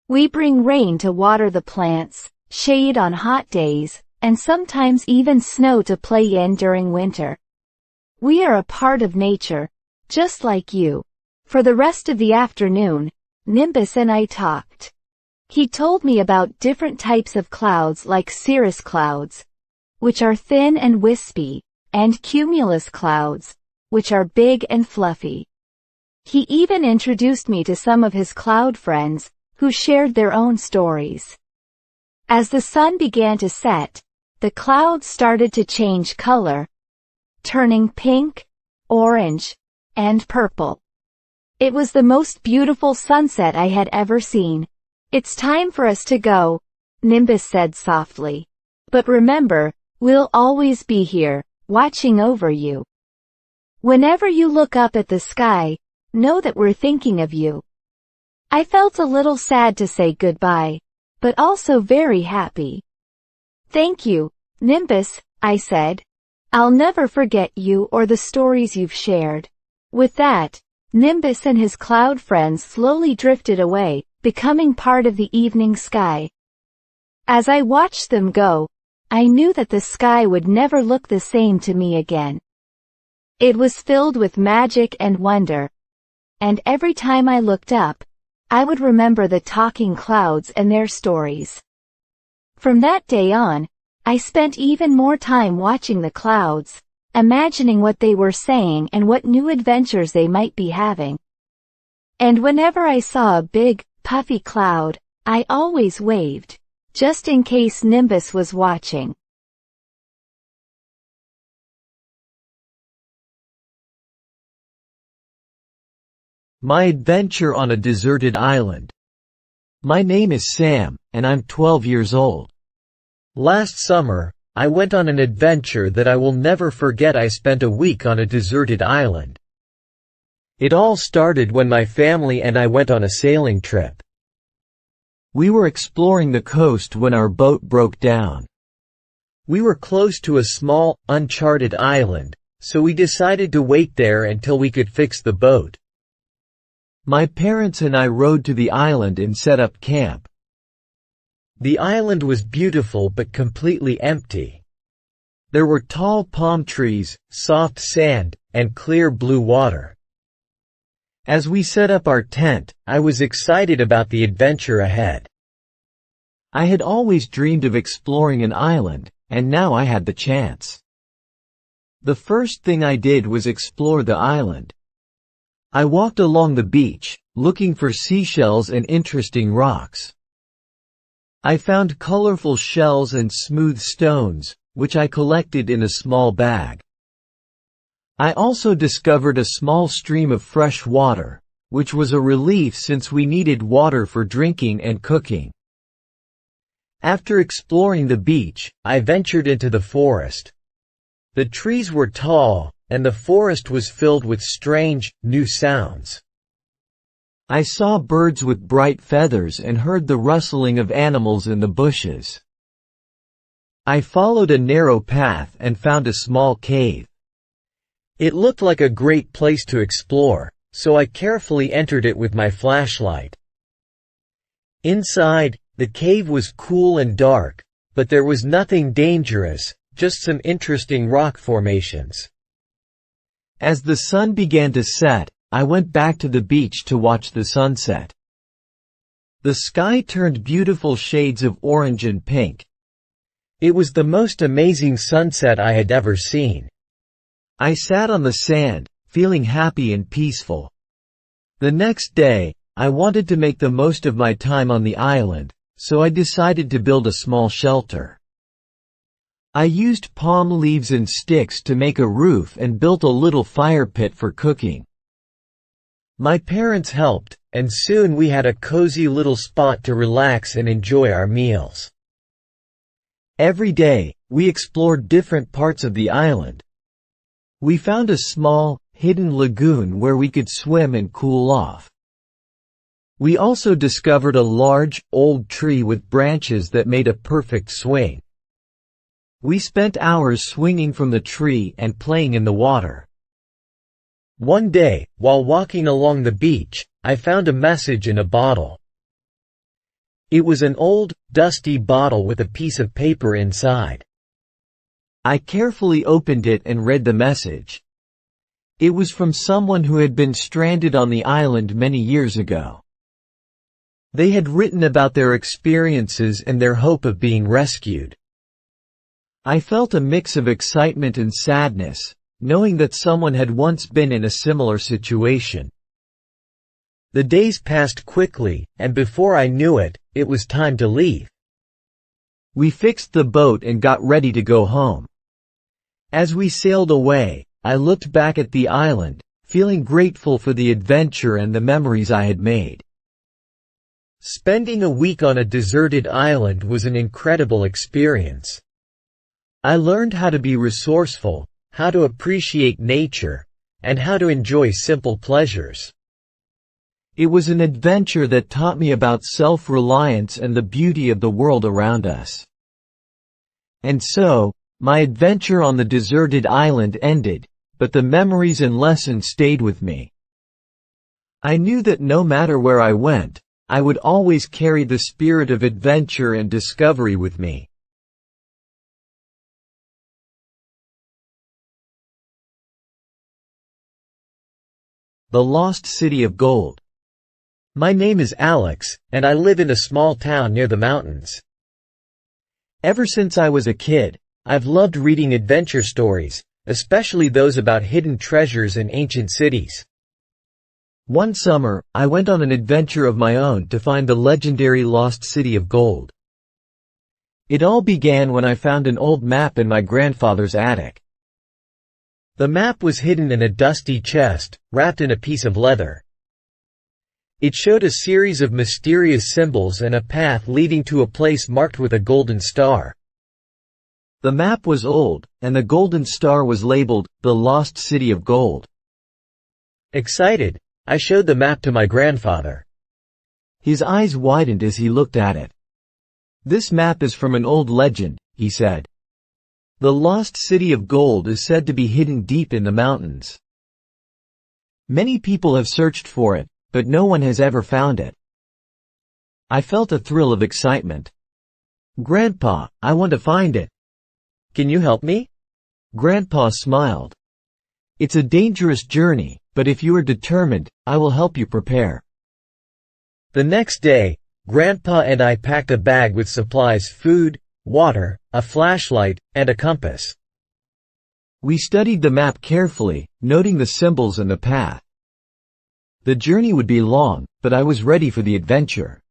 We bring rain to water the plants, shade on hot days, and sometimes even snow to play in during winter. We are a part of nature, just like you. For the rest of the afternoon, Nimbus and I talked. He told me about different types of clouds like cirrus clouds, which are thin and wispy, and cumulus clouds, which are big and fluffy. He even introduced me to some of his cloud friends, who shared their own stories. As the sun began to set, the clouds started to change color, turning pink, orange, and purple. It was the most beautiful sunset I had ever seen. It's time for us to go, Nimbus said softly. But remember, we'll always be here, watching over you. Whenever you look up at the sky, know that we're thinking of you. I felt a little sad to say goodbye, but also very happy. Thank you, Nimbus, I said. I'll never forget you or the stories you've shared. With that, Nimbus and his cloud friends slowly drifted away, becoming part of the evening sky. As I watched them go, I knew that the sky would never look the same to me again. It was filled with magic and wonder. And every time I looked up, I would remember the talking clouds and their stories. From that day on, I spent even more time watching the clouds, imagining what they were saying and what new adventures they might be having. And whenever I saw a big, puffy cloud, I always waved, just in case Nimbus was watching. My adventure on a deserted island. My name is Sam, and I'm 12 years old. Last summer, I went on an adventure that I will never forget. I spent a week on a deserted island. It all started when my family and I went on a sailing trip. We were exploring the coast when our boat broke down. We were close to a small, uncharted island, so we decided to wait there until we could fix the boat. My parents and I rode to the island and set up camp. The island was beautiful but completely empty. There were tall palm trees, soft sand, and clear blue water. As we set up our tent, I was excited about the adventure ahead. I had always dreamed of exploring an island, and now I had the chance. The first thing I did was explore the island. I walked along the beach, looking for seashells and interesting rocks. I found colorful shells and smooth stones, which I collected in a small bag. I also discovered a small stream of fresh water, which was a relief since we needed water for drinking and cooking. After exploring the beach, I ventured into the forest. The trees were tall, and the forest was filled with strange, new sounds. I saw birds with bright feathers and heard the rustling of animals in the bushes. I followed a narrow path and found a small cave. It looked like a great place to explore, so I carefully entered it with my flashlight. Inside, the cave was cool and dark, but there was nothing dangerous, just some interesting rock formations. As the sun began to set, I went back to the beach to watch the sunset. The sky turned beautiful shades of orange and pink. It was the most amazing sunset I had ever seen. I sat on the sand, feeling happy and peaceful. The next day, I wanted to make the most of my time on the island, so I decided to build a small shelter. I used palm leaves and sticks to make a roof and built a little fire pit for cooking. My parents helped, and soon we had a cozy little spot to relax and enjoy our meals. Every day, we explored different parts of the island. We found a small, hidden lagoon where we could swim and cool off. We also discovered a large, old tree with branches that made a perfect swing. We spent hours swinging from the tree and playing in the water. One day, while walking along the beach, I found a message in a bottle. It was an old, dusty bottle with a piece of paper inside. I carefully opened it and read the message. It was from someone who had been stranded on the island many years ago. They had written about their experiences and their hope of being rescued. I felt a mix of excitement and sadness, knowing that someone had once been in a similar situation. The days passed quickly, and before I knew it, it was time to leave. We fixed the boat and got ready to go home. As we sailed away, I looked back at the island, feeling grateful for the adventure and the memories I had made. Spending a week on a deserted island was an incredible experience. I learned how to be resourceful, how to appreciate nature, and how to enjoy simple pleasures. It was an adventure that taught me about self-reliance and the beauty of the world around us. And so, my adventure on the deserted island ended, but the memories and lessons stayed with me. I knew that no matter where I went, I would always carry the spirit of adventure and discovery with me. The Lost City of Gold. My name is Alex, and I live in a small town near the mountains. Ever since I was a kid, I've loved reading adventure stories, especially those about hidden treasures and ancient cities. One summer, I went on an adventure of my own to find the legendary Lost City of Gold. It all began when I found an old map in my grandfather's attic. The map was hidden in a dusty chest, wrapped in a piece of leather. It showed a series of mysterious symbols and a path leading to a place marked with a golden star. The map was old, and the golden star was labeled, the Lost City of Gold. Excited, I showed the map to my grandfather. His eyes widened as he looked at it. "This map is from an old legend," he said. "The Lost City of Gold is said to be hidden deep in the mountains. Many people have searched for it, but no one has ever found it." I felt a thrill of excitement. "Grandpa, I want to find it. Can you help me?" Grandpa smiled. "It's a dangerous journey, but if you are determined, I will help you prepare." The next day, Grandpa and I packed a bag with supplies: food, water, a flashlight, and a compass. We studied the map carefully, noting the symbols and the path. The journey would be long, but I was ready for the adventure.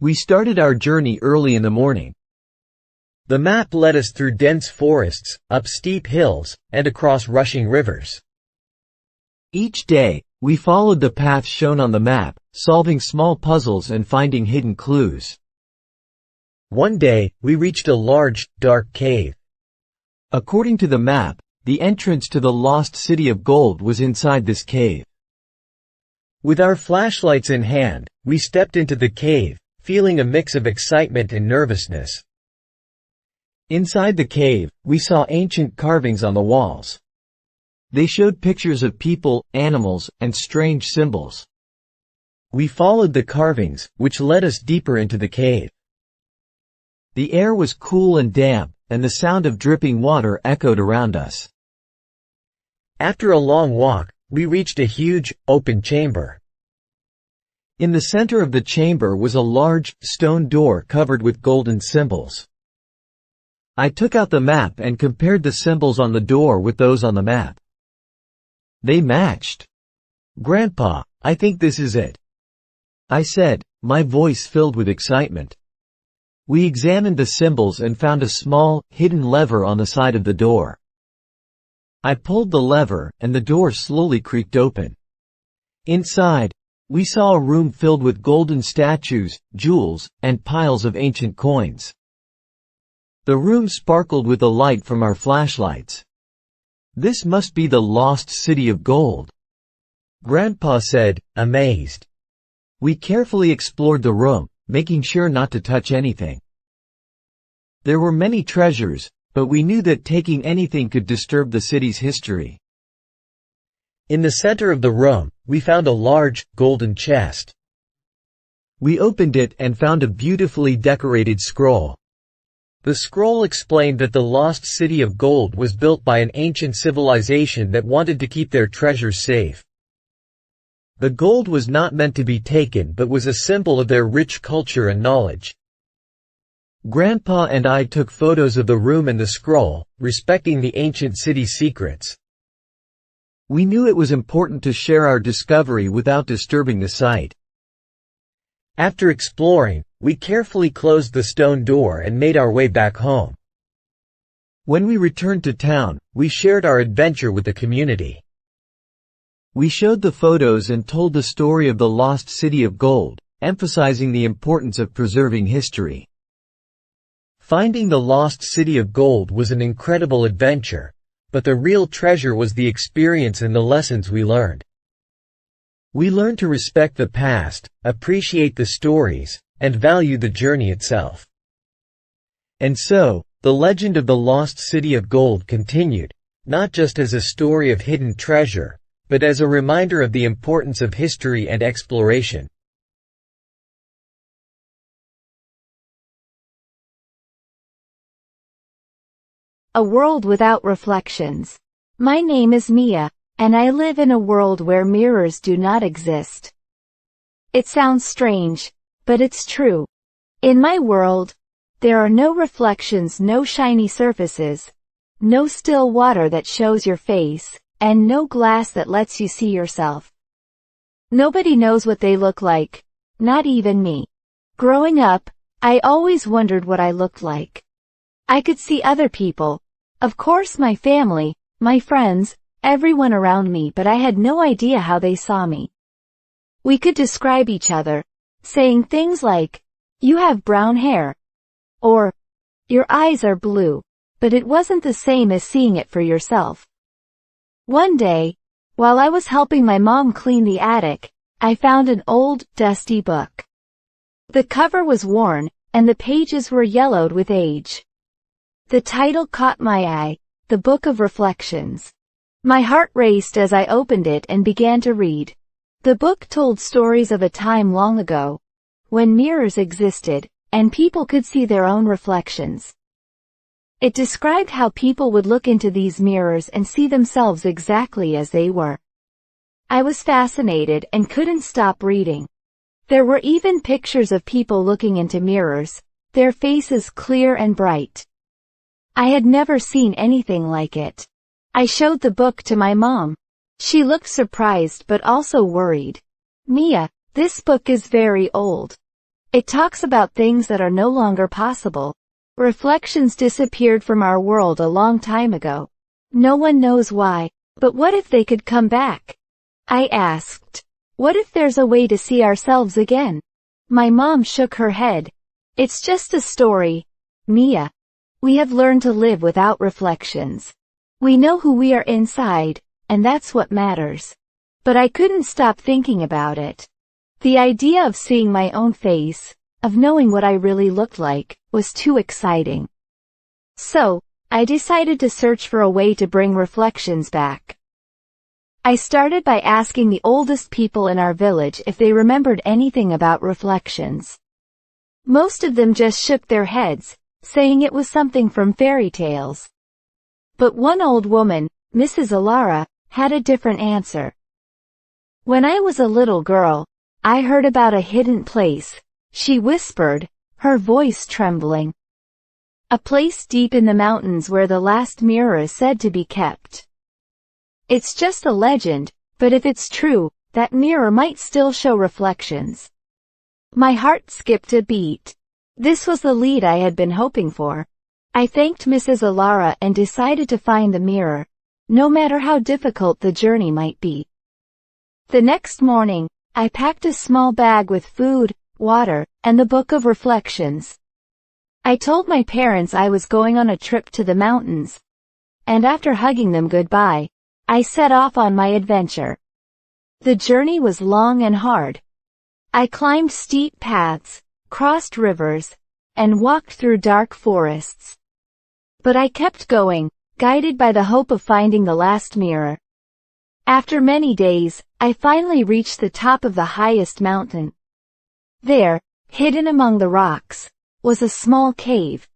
We started our journey early in the morning. The map led us through dense forests, up steep hills, and across rushing rivers. Each day, we followed the path shown on the map, solving small puzzles and finding hidden clues. One day, we reached a large, dark cave. According to the map, the entrance to the Lost City of Gold was inside this cave. With our flashlights in hand, we stepped into the cave, feeling a mix of excitement and nervousness. Inside the cave, we saw ancient carvings on the walls. They showed pictures of people, animals, and strange symbols. We followed the carvings, which led us deeper into the cave. The air was cool and damp, and the sound of dripping water echoed around us. After a long walk, we reached a huge, open chamber. In the center of the chamber was a large, stone door covered with golden symbols. I took out the map and compared the symbols on the door with those on the map. They matched. "Grandpa, I think this is it," I said, my voice filled with excitement. We examined the symbols and found a small, hidden lever on the side of the door. I pulled the lever, and the door slowly creaked open. Inside, we saw a room filled with golden statues, jewels, and piles of ancient coins. The room sparkled with the light from our flashlights. "This must be the lost city of gold," Grandpa said, amazed. We carefully explored the room, making sure not to touch anything. There were many treasures, but we knew that taking anything could disturb the city's history. In the center of the room, we found a large, golden chest. We opened it and found a beautifully decorated scroll. The scroll explained that the lost city of gold was built by an ancient civilization that wanted to keep their treasures safe. The gold was not meant to be taken but was a symbol of their rich culture and knowledge. Grandpa and I took photos of the room and the scroll, respecting the ancient city's secrets. We knew it was important to share our discovery without disturbing the site. After exploring, we carefully closed the stone door and made our way back home. When we returned to town, we shared our adventure with the community. We showed the photos and told the story of the lost city of gold, emphasizing the importance of preserving history. Finding the lost city of gold was an incredible adventure, but the real treasure was the experience and the lessons we learned. We learned to respect the past, appreciate the stories, and value the journey itself. And so, the legend of the lost city of gold continued, not just as a story of hidden treasure, but as a reminder of the importance of history and exploration. A world without reflections. My name is Mia, and I live in a world where mirrors do not exist. It sounds strange, but it's true. In my world, there are no reflections, no shiny surfaces, no still water that shows your face, and no glass that lets you see yourself. Nobody knows what they look like, not even me. Growing up, I always wondered what I looked like. I could see other people, of course my family, my friends, everyone around me, but I had no idea how they saw me. We could describe each other, saying things like, "You have brown hair," or, "Your eyes are blue," but it wasn't the same as seeing it for yourself. One day, while I was helping my mom clean the attic, I found an old, dusty book. The cover was worn, and the pages were yellowed with age. The title caught my eye, The Book of Reflections. My heart raced as I opened it and began to read. The book told stories of a time long ago, when mirrors existed, and people could see their own reflections. It described how people would look into these mirrors and see themselves exactly as they were. I was fascinated and couldn't stop reading. There were even pictures of people looking into mirrors, their faces clear and bright. I had never seen anything like it. I showed the book to my mom. She looked surprised but also worried. "Mia, this book is very old. It talks about things that are no longer possible. Reflections disappeared from our world a long time ago. No one knows why, but what if they could come back?" I asked. "What if there's a way to see ourselves again?" My mom shook her head. "It's just a story, Mia. We have learned to live without reflections. We know who we are inside, and that's what matters." But I couldn't stop thinking about it. The idea of seeing my own face, of knowing what I really looked like, was too exciting. So, I decided to search for a way to bring reflections back. I started by asking the oldest people in our village if they remembered anything about reflections. Most of them just shook their heads, saying it was something from fairy tales. But one old woman, Mrs. Alara, had a different answer. When I was a little girl, I heard about a hidden place, she whispered, her voice trembling. A place deep in the mountains where the last mirror is said to be kept. It's just a legend, but if it's true, that mirror might still show reflections. My heart skipped a beat. This was the lead I had been hoping for. I thanked Mrs. Alara and decided to find the mirror, no matter how difficult the journey might be. The next morning, I packed a small bag with food, water, and the book of reflections. I told my parents I was going on a trip to the mountains, and after hugging them goodbye, I set off on my adventure. The journey was long and hard. I climbed steep paths, crossed rivers, and walked through dark forests. But I kept going, guided by the hope of finding the last mirror. After many days, I finally reached the top of the highest mountain. There, hidden among the rocks, was a small cave.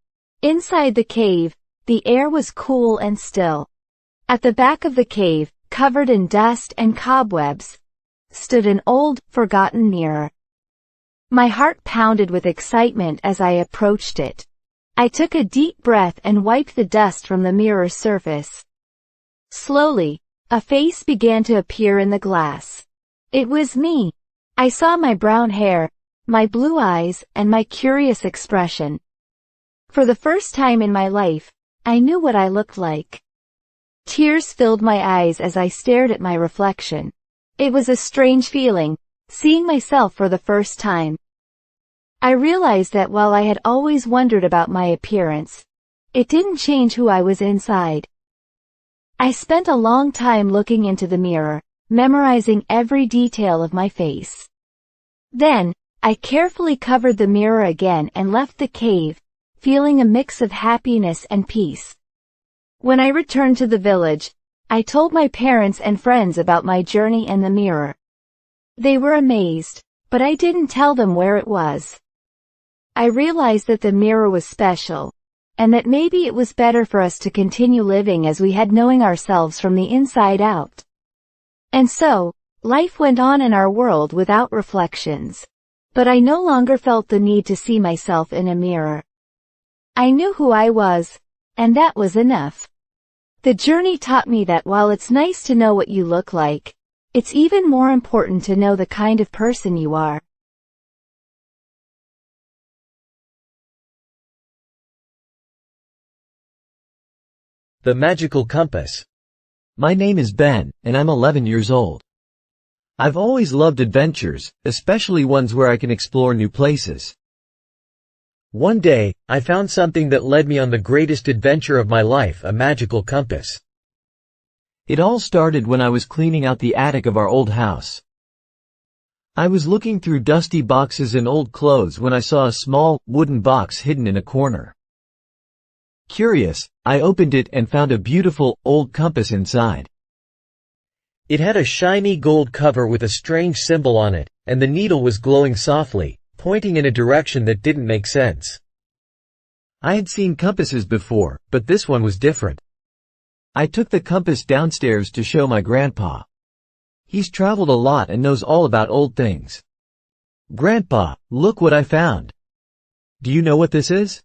Inside the cave, the air was cool and still. At the back of the cave, covered in dust and cobwebs, stood an old, forgotten mirror. My heart pounded with excitement as I approached it. I took a deep breath and wiped the dust from the mirror's surface. Slowly, a face began to appear in the glass. It was me. I saw my brown hair, my blue eyes, and my curious expression. For the first time in my life, I knew what I looked like. Tears filled my eyes as I stared at my reflection. It was a strange feeling, seeing myself for the first time. I realized that while I had always wondered about my appearance, it didn't change who I was inside. I spent a long time looking into the mirror, memorizing every detail of my face. Then, I carefully covered the mirror again and left the cave, feeling a mix of happiness and peace. When I returned to the village, I told my parents and friends about my journey and the mirror. They were amazed, but I didn't tell them where it was. I realized that the mirror was special, and that maybe it was better for us to continue living as we had, knowing ourselves from the inside out. And so, life went on in our world without reflections. But I no longer felt the need to see myself in a mirror. I knew who I was, and that was enough. The journey taught me that while it's nice to know what you look like, it's even more important to know the kind of person you are. The Magical Compass. My name is Ben, and I'm 11 years old. I've always loved adventures, especially ones where I can explore new places. One day, I found something that led me on the greatest adventure of my life, a magical compass. It all started when I was cleaning out the attic of our old house. I was looking through dusty boxes and old clothes when I saw a small, wooden box hidden in a corner. Curious, I opened it and found a beautiful, old compass inside. It had a shiny gold cover with a strange symbol on it, and the needle was glowing softly, pointing in a direction that didn't make sense. I had seen compasses before, but this one was different. I took the compass downstairs to show my grandpa. He's traveled a lot and knows all about old things. "Grandpa, look what I found." "Do you know what this is?"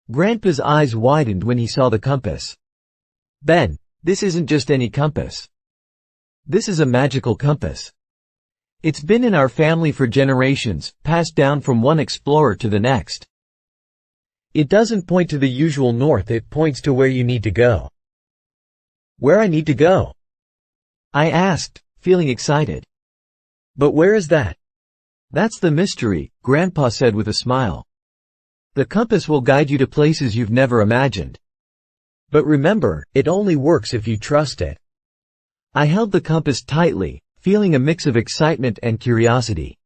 Grandpa's eyes widened when he saw the compass. "Ben, this isn't just any compass. This is a magical compass. It's been in our family for generations, passed down from one explorer to the next. It doesn't point to the usual north, it points to where you need to go." "Where I need to go?" I asked, feeling excited. "But where is that?" "That's the mystery," Grandpa said with a smile. "The compass will guide you to places you've never imagined. But remember, it only works if you trust it." I held the compass tightly, feeling a mix of excitement and curiosity.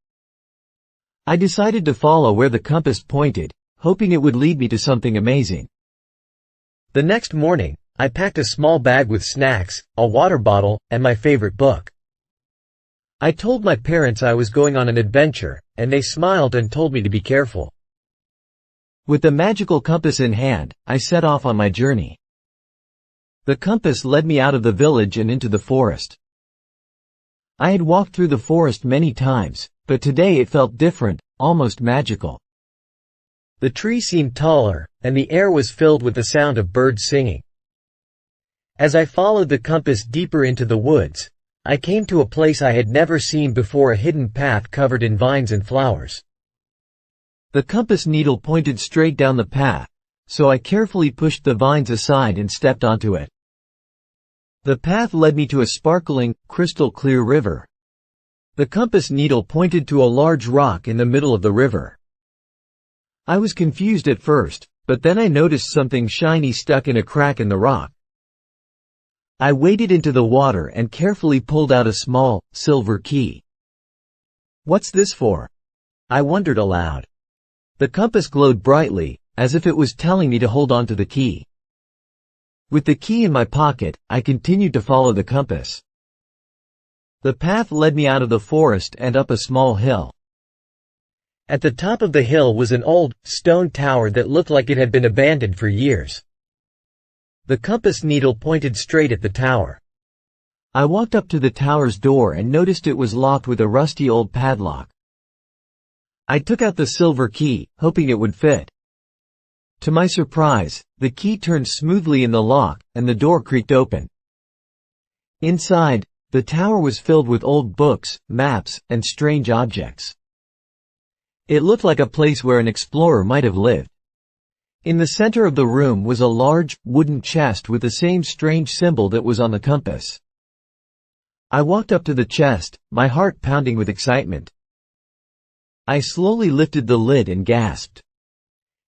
I decided to follow where the compass pointed, hoping it would lead me to something amazing. The next morning, I packed a small bag with snacks, a water bottle, and my favorite book. I told my parents I was going on an adventure, and they smiled and told me to be careful. With the magical compass in hand, I set off on my journey. The compass led me out of the village and into the forest. I had walked through the forest many times, but today it felt different, almost magical. The trees seemed taller, and the air was filled with the sound of birds singing. As I followed the compass deeper into the woods, I came to a place I had never seen before, a hidden path covered in vines and flowers. The compass needle pointed straight down the path, so I carefully pushed the vines aside and stepped onto it. The path led me to a sparkling, crystal-clear river. The compass needle pointed to a large rock in the middle of the river. I was confused at first, but then I noticed something shiny stuck in a crack in the rock. I waded into the water and carefully pulled out a small, silver key. "What's this for?" I wondered aloud. The compass glowed brightly, as if it was telling me to hold on to the key. With the key in my pocket, I continued to follow the compass. The path led me out of the forest and up a small hill. At the top of the hill was an old, stone tower that looked like it had been abandoned for years. The compass needle pointed straight at the tower. I walked up to the tower's door and noticed it was locked with a rusty old padlock. I took out the silver key, hoping it would fit. To my surprise, the key turned smoothly in the lock, and the door creaked open. Inside, the tower was filled with old books, maps, and strange objects. It looked like a place where an explorer might have lived. In the center of the room was a large, wooden chest with the same strange symbol that was on the compass. I walked up to the chest, my heart pounding with excitement. I slowly lifted the lid and gasped.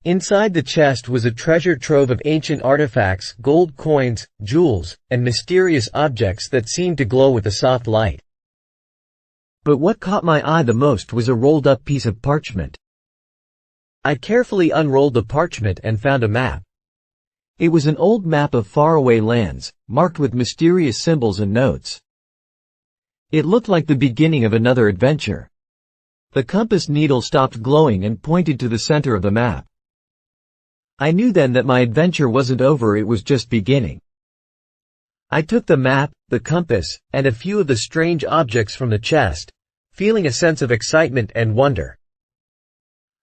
Inside the chest was a treasure trove of ancient artifacts, gold coins, jewels, and mysterious objects that seemed to glow with a soft light. But what caught my eye the most was a rolled-up piece of parchment. I carefully unrolled the parchment and found a map. It was an old map of faraway lands, marked with mysterious symbols and notes. It looked like the beginning of another adventure. The compass needle stopped glowing and pointed to the center of the map. I knew then that my adventure wasn't over, it was just beginning. I took the map, the compass, and a few of the strange objects from the chest, feeling a sense of excitement and wonder.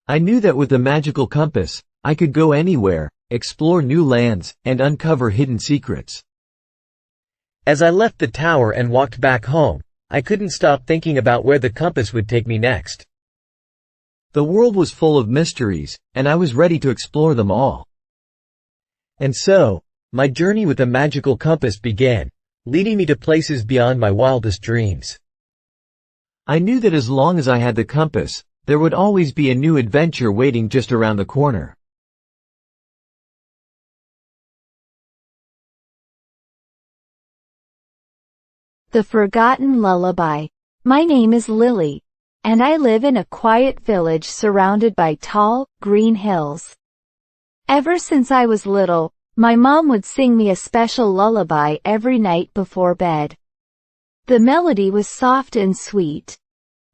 I knew that with the magical compass, I could go anywhere, explore new lands, and uncover hidden secrets. As I left the tower and walked back home, I couldn't stop thinking about where the compass would take me next. The world was full of mysteries, and I was ready to explore them all. And so, my journey with the magical compass began, leading me to places beyond my wildest dreams. I knew that as long as I had the compass, there would always be a new adventure waiting just around the corner. The Forgotten Lullaby. My name is Lily, and I live in a quiet village surrounded by tall, green hills. Ever since I was little, my mom would sing me a special lullaby every night before bed. The melody was soft and sweet,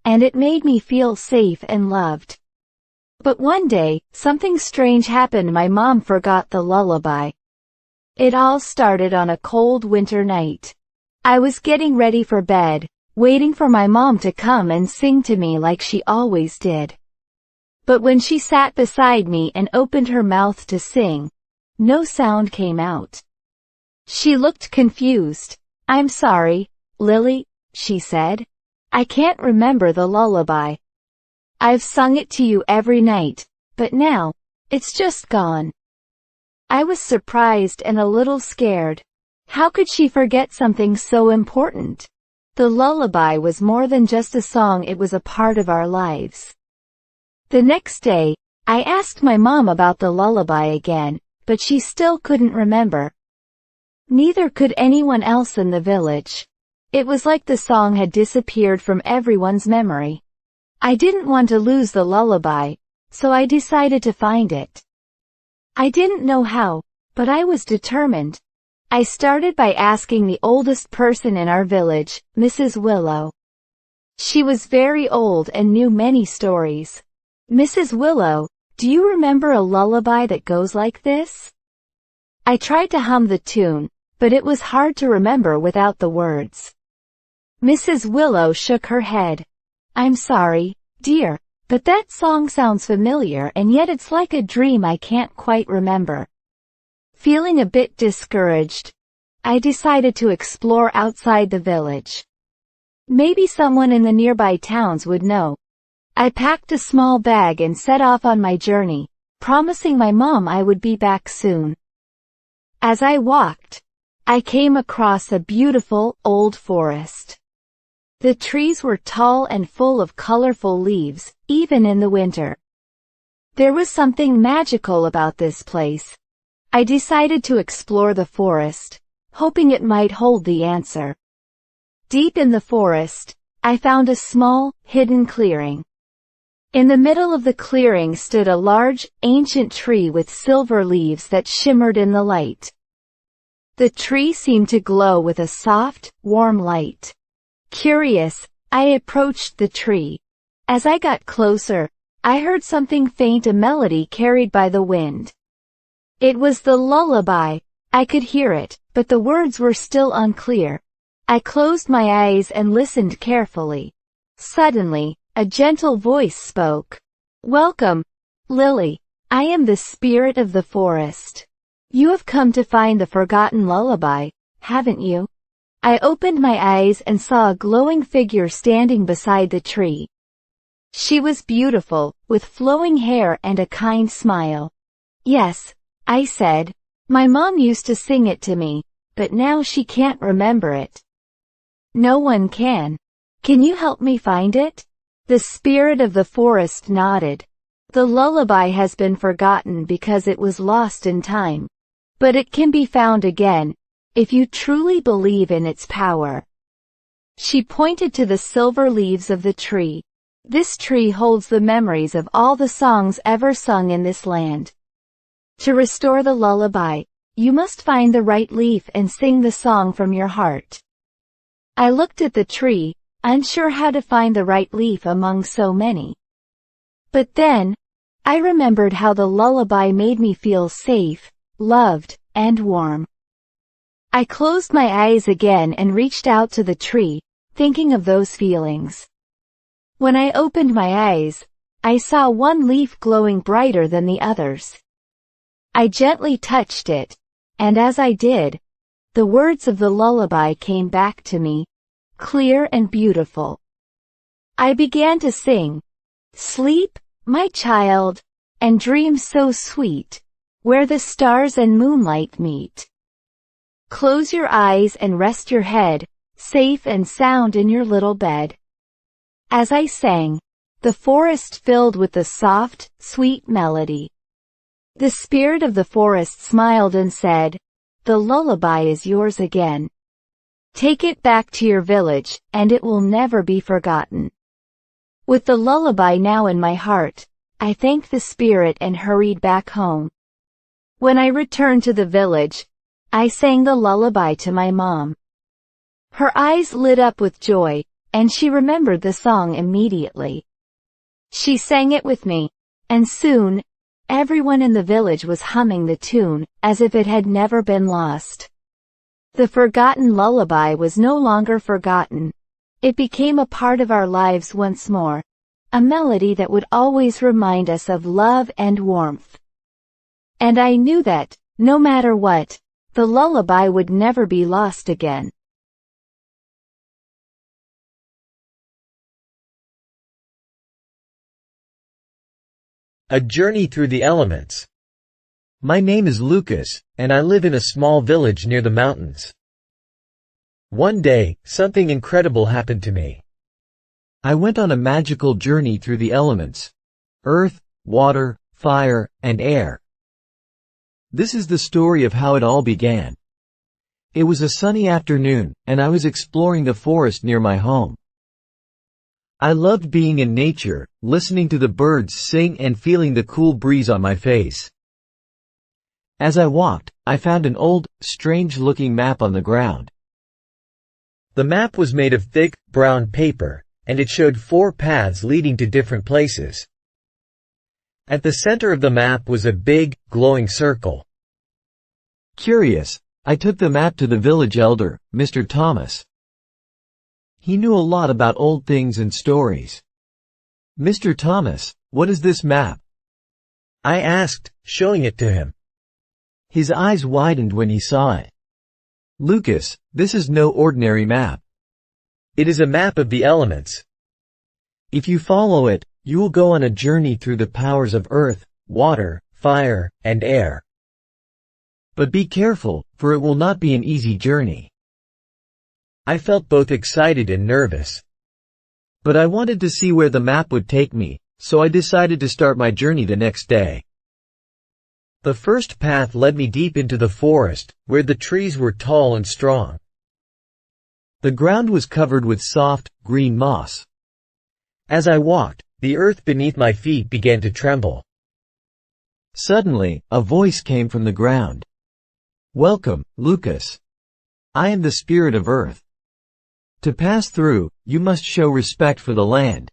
and it made me feel safe and loved. But one day, something strange happened. My mom forgot the lullaby. It all started on a cold winter night. I was getting ready for bed, waiting for my mom to come and sing to me like she always did. But when she sat beside me and opened her mouth to sing, no sound came out. She looked confused. "I'm sorry, Lily," she said. "I can't remember the lullaby. I've sung it to you every night, but now, it's just gone." I was surprised and a little scared. How could she forget something so important? The lullaby was more than just a song, it was a part of our lives. The next day, I asked my mom about the lullaby again, but she still couldn't remember. Neither could anyone else in the village. It was like the song had disappeared from everyone's memory. I didn't want to lose the lullaby, so I decided to find it. I didn't know how, but I was determined. I started by asking the oldest person in our village, Mrs. Willow. She was very old and knew many stories. "Mrs. Willow, do you remember a lullaby that goes like this?" I tried to hum the tune, but it was hard to remember without the words. Mrs. Willow shook her head. "I'm sorry, dear, but that song sounds familiar and yet it's like a dream I can't quite remember." Feeling a bit discouraged, I decided to explore outside the village. Maybe someone in the nearby towns would know. I packed a small bag and set off on my journey, promising my mom I would be back soon. As I walked, I came across a beautiful, old forest. The trees were tall and full of colorful leaves, even in the winter. There was something magical about this place. I decided to explore the forest, hoping it might hold the answer. Deep in the forest, I found a small, hidden clearing. In the middle of the clearing stood a large, ancient tree with silver leaves that shimmered in the light. The tree seemed to glow with a soft, warm light. Curious, I approached the tree. As I got closer, I heard something faint, a melody carried by the wind. It was the lullaby. I could hear it, but the words were still unclear. I closed my eyes and listened carefully. Suddenly, a gentle voice spoke. "Welcome, Lily. I am the spirit of the forest. You have come to find the forgotten lullaby, haven't you?" I opened my eyes and saw a glowing figure standing beside the tree. She was beautiful, with flowing hair and a kind smile. "Yes," I said. "My mom used to sing it to me, but now she can't remember it." "No one can. Can you help me find it?" The spirit of the forest nodded. "The lullaby has been forgotten because it was lost in time. But it can be found again, if you truly believe in its power." She pointed to the silver leaves of the tree. "This tree holds the memories of all the songs ever sung in this land. To restore the lullaby, you must find the right leaf and sing the song from your heart." I looked at the tree, unsure how to find the right leaf among so many. But then, I remembered how the lullaby made me feel safe, loved, and warm. I closed my eyes again and reached out to the tree, thinking of those feelings. When I opened my eyes, I saw one leaf glowing brighter than the others. I gently touched it, and as I did, the words of the lullaby came back to me, clear and beautiful. I began to sing, "Sleep, my child, and dream so sweet, where the stars and moonlight meet. Close your eyes and rest your head, safe and sound in your little bed." As I sang, the forest filled with the soft, sweet melody. The spirit of the forest smiled and said, "The lullaby is yours again. Take it back to your village, and it will never be forgotten." With the lullaby now in my heart, I thanked the spirit and hurried back home. When I returned to the village, I sang the lullaby to my mom. Her eyes lit up with joy, and she remembered the song immediately. She sang it with me, and soon, everyone in the village was humming the tune, as if it had never been lost. The forgotten lullaby was no longer forgotten. It became a part of our lives once more, a melody that would always remind us of love and warmth. And I knew that, no matter what, the lullaby would never be lost again. A journey through the elements. My name is Lucas, and I live in a small village near the mountains. One day, something incredible happened to me. I went on a magical journey through the elements: earth, water, fire, and air. This is the story of how it all began. It was a sunny afternoon, and I was exploring the forest near my home. I loved being in nature, listening to the birds sing and feeling the cool breeze on my face. As I walked, I found an old, strange-looking map on the ground. The map was made of thick, brown paper, and it showed 4 paths leading to different places. At the center of the map was a big, glowing circle. Curious, I took the map to the village elder, Mr. Thomas. He knew a lot about old things and stories. "Mr. Thomas, what is this map?" I asked, showing it to him. His eyes widened when he saw it. "Lucas, this is no ordinary map. It is a map of the elements. If you follow it, you will go on a journey through the powers of earth, water, fire, and air. But be careful, for it will not be an easy journey." I felt both excited and nervous. But I wanted to see where the map would take me, so I decided to start my journey the next day. The first path led me deep into the forest, where the trees were tall and strong. The ground was covered with soft, green moss. As I walked, the earth beneath my feet began to tremble. Suddenly, a voice came from the ground. "Welcome, Lucas. I am the spirit of earth. To pass through, you must show respect for the land."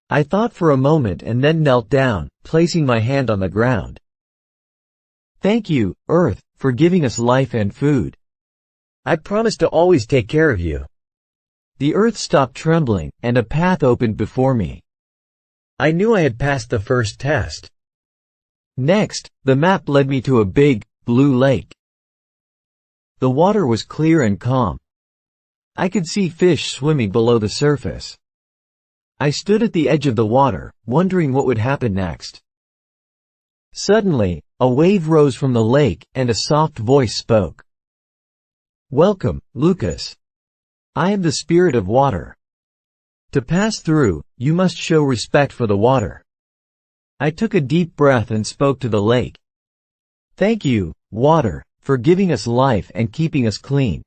I thought for a moment and then knelt down, placing my hand on the ground. "Thank you, Earth, for giving us life and food. I promise to always take care of you." The earth stopped trembling, and a path opened before me. I knew I had passed the first test. Next, the map led me to a big, blue lake. The water was clear and calm. I could see fish swimming below the surface. I stood at the edge of the water, wondering what would happen next. Suddenly, a wave rose from the lake, and a soft voice spoke. "Welcome, Lucas. I am the spirit of water. To pass through, you must show respect for the water." I took a deep breath and spoke to the lake. "Thank you, water, for giving us life and keeping us clean.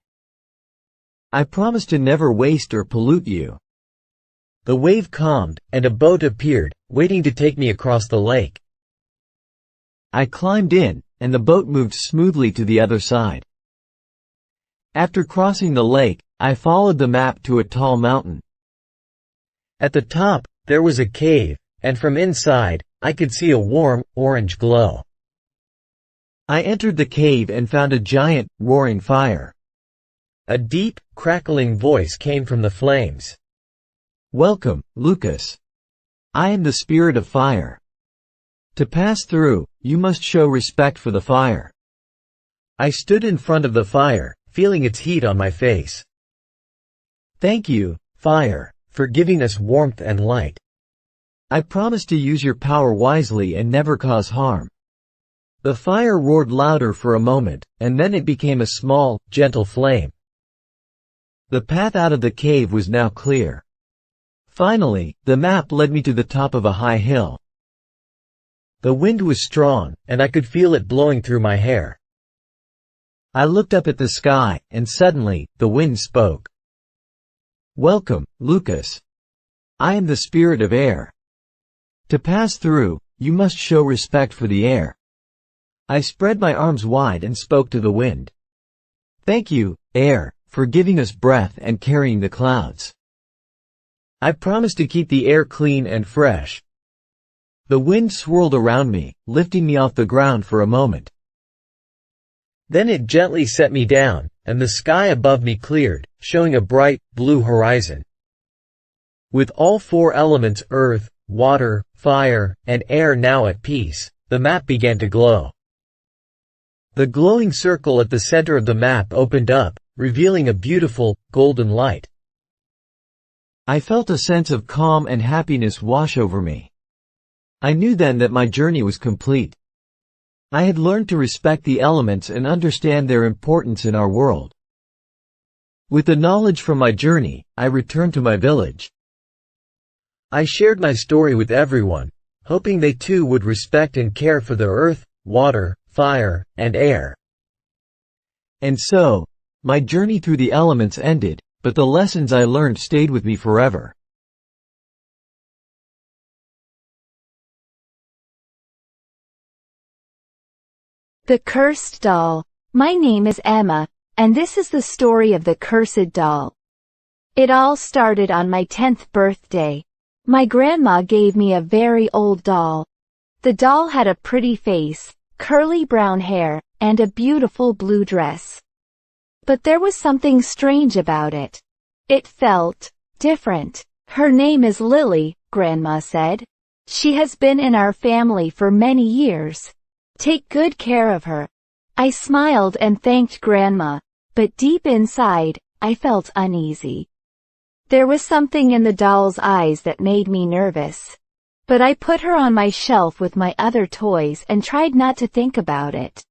I promise to never waste or pollute you." The wave calmed, and a boat appeared, waiting to take me across the lake. I climbed in, and the boat moved smoothly to the other side. After crossing the lake, I followed the map to a tall mountain. At the top, there was a cave, and from inside, I could see a warm, orange glow. I entered the cave and found a giant, roaring fire. A deep, crackling voice came from the flames. "Welcome, Lucas. I am the spirit of fire. To pass through, you must show respect for the fire." I stood in front of the fire, feeling its heat on my face. "Thank you, fire, for giving us warmth and light. I promise to use your power wisely and never cause harm." The fire roared louder for a moment, and then it became a small, gentle flame. The path out of the cave was now clear. Finally, the map led me to the top of a high hill. The wind was strong, and I could feel it blowing through my hair. I looked up at the sky, and suddenly, the wind spoke. "Welcome, Lucas. I am the spirit of air. To pass through, you must show respect for the air." I spread my arms wide and spoke to the wind. "Thank you, air, for giving us breath and carrying the clouds. I promise to keep the air clean and fresh." The wind swirled around me, lifting me off the ground for a moment. Then it gently set me down, and the sky above me cleared, showing a bright, blue horizon. With all 4 elements earth, water, fire, and air now at peace, the map began to glow. The glowing circle at the center of the map opened up, revealing a beautiful, golden light. I felt a sense of calm and happiness wash over me. I knew then that my journey was complete. I had learned to respect the elements and understand their importance in our world. With the knowledge from my journey, I returned to my village. I shared my story with everyone, hoping they too would respect and care for the earth, water, fire, and air. And so, My journey through the elements ended, but the lessons I learned stayed with me forever. The Cursed Doll. My name is Emma, and this is the story of the cursed doll. It all started on my 10th birthday. My grandma gave me a very old doll. The doll had a pretty face, curly brown hair, and a beautiful blue dress. But there was something strange about it. It felt different. Her name is Lily, Grandma said. She has been in our family for many years. Take good care of her. I smiled and thanked Grandma, but deep inside, I felt uneasy. There was something in the doll's eyes that made me nervous. But I put her on my shelf with my other toys and tried not to think about it.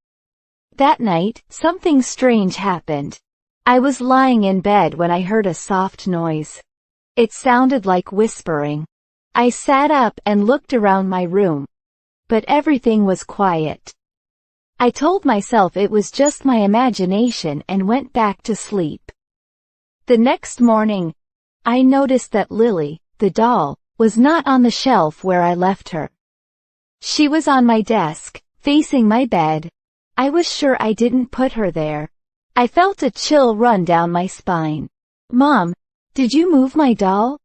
That night, something strange happened. I was lying in bed when I heard a soft noise. It sounded like whispering. I sat up and looked around my room. But everything was quiet. I told myself it was just my imagination and went back to sleep. The next morning, I noticed that Lily, the doll, was not on the shelf where I left her. She was on my desk, facing my bed. I was sure I didn't put her there. I felt a chill run down my spine. Mom, did you move my doll?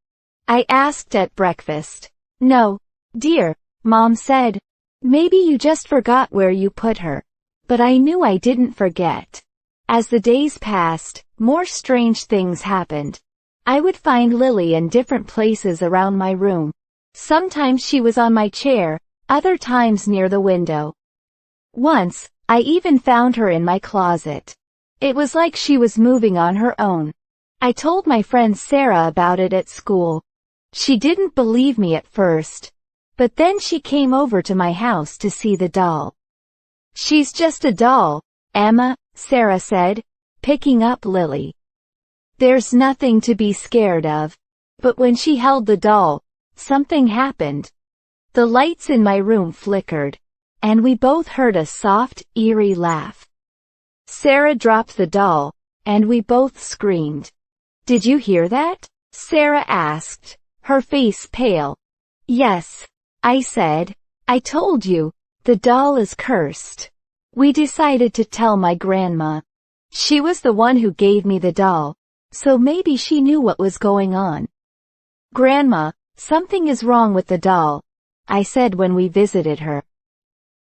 I asked at breakfast. No, dear, Mom said. Maybe you just forgot where you put her. But I knew I didn't forget. As the days passed, more strange things happened. I would find Lily in different places around my room. Sometimes she was on my chair, other times near the window. Once, I even found her in my closet. It was like she was moving on her own. I told my friend Sarah about it at school. She didn't believe me at first. But then she came over to my house to see the doll. She's just a doll, Emma, Sarah said, picking up Lily. There's nothing to be scared of. But when she held the doll, something happened. The lights in my room flickered, and we both heard a soft, eerie laugh. Sarah dropped the doll, and we both screamed. Did you hear that? Sarah asked, her face pale. Yes, I said. I told you, the doll is cursed. We decided to tell my grandma. She was the one who gave me the doll, so maybe she knew what was going on. Grandma, something is wrong with the doll, I said when we visited her.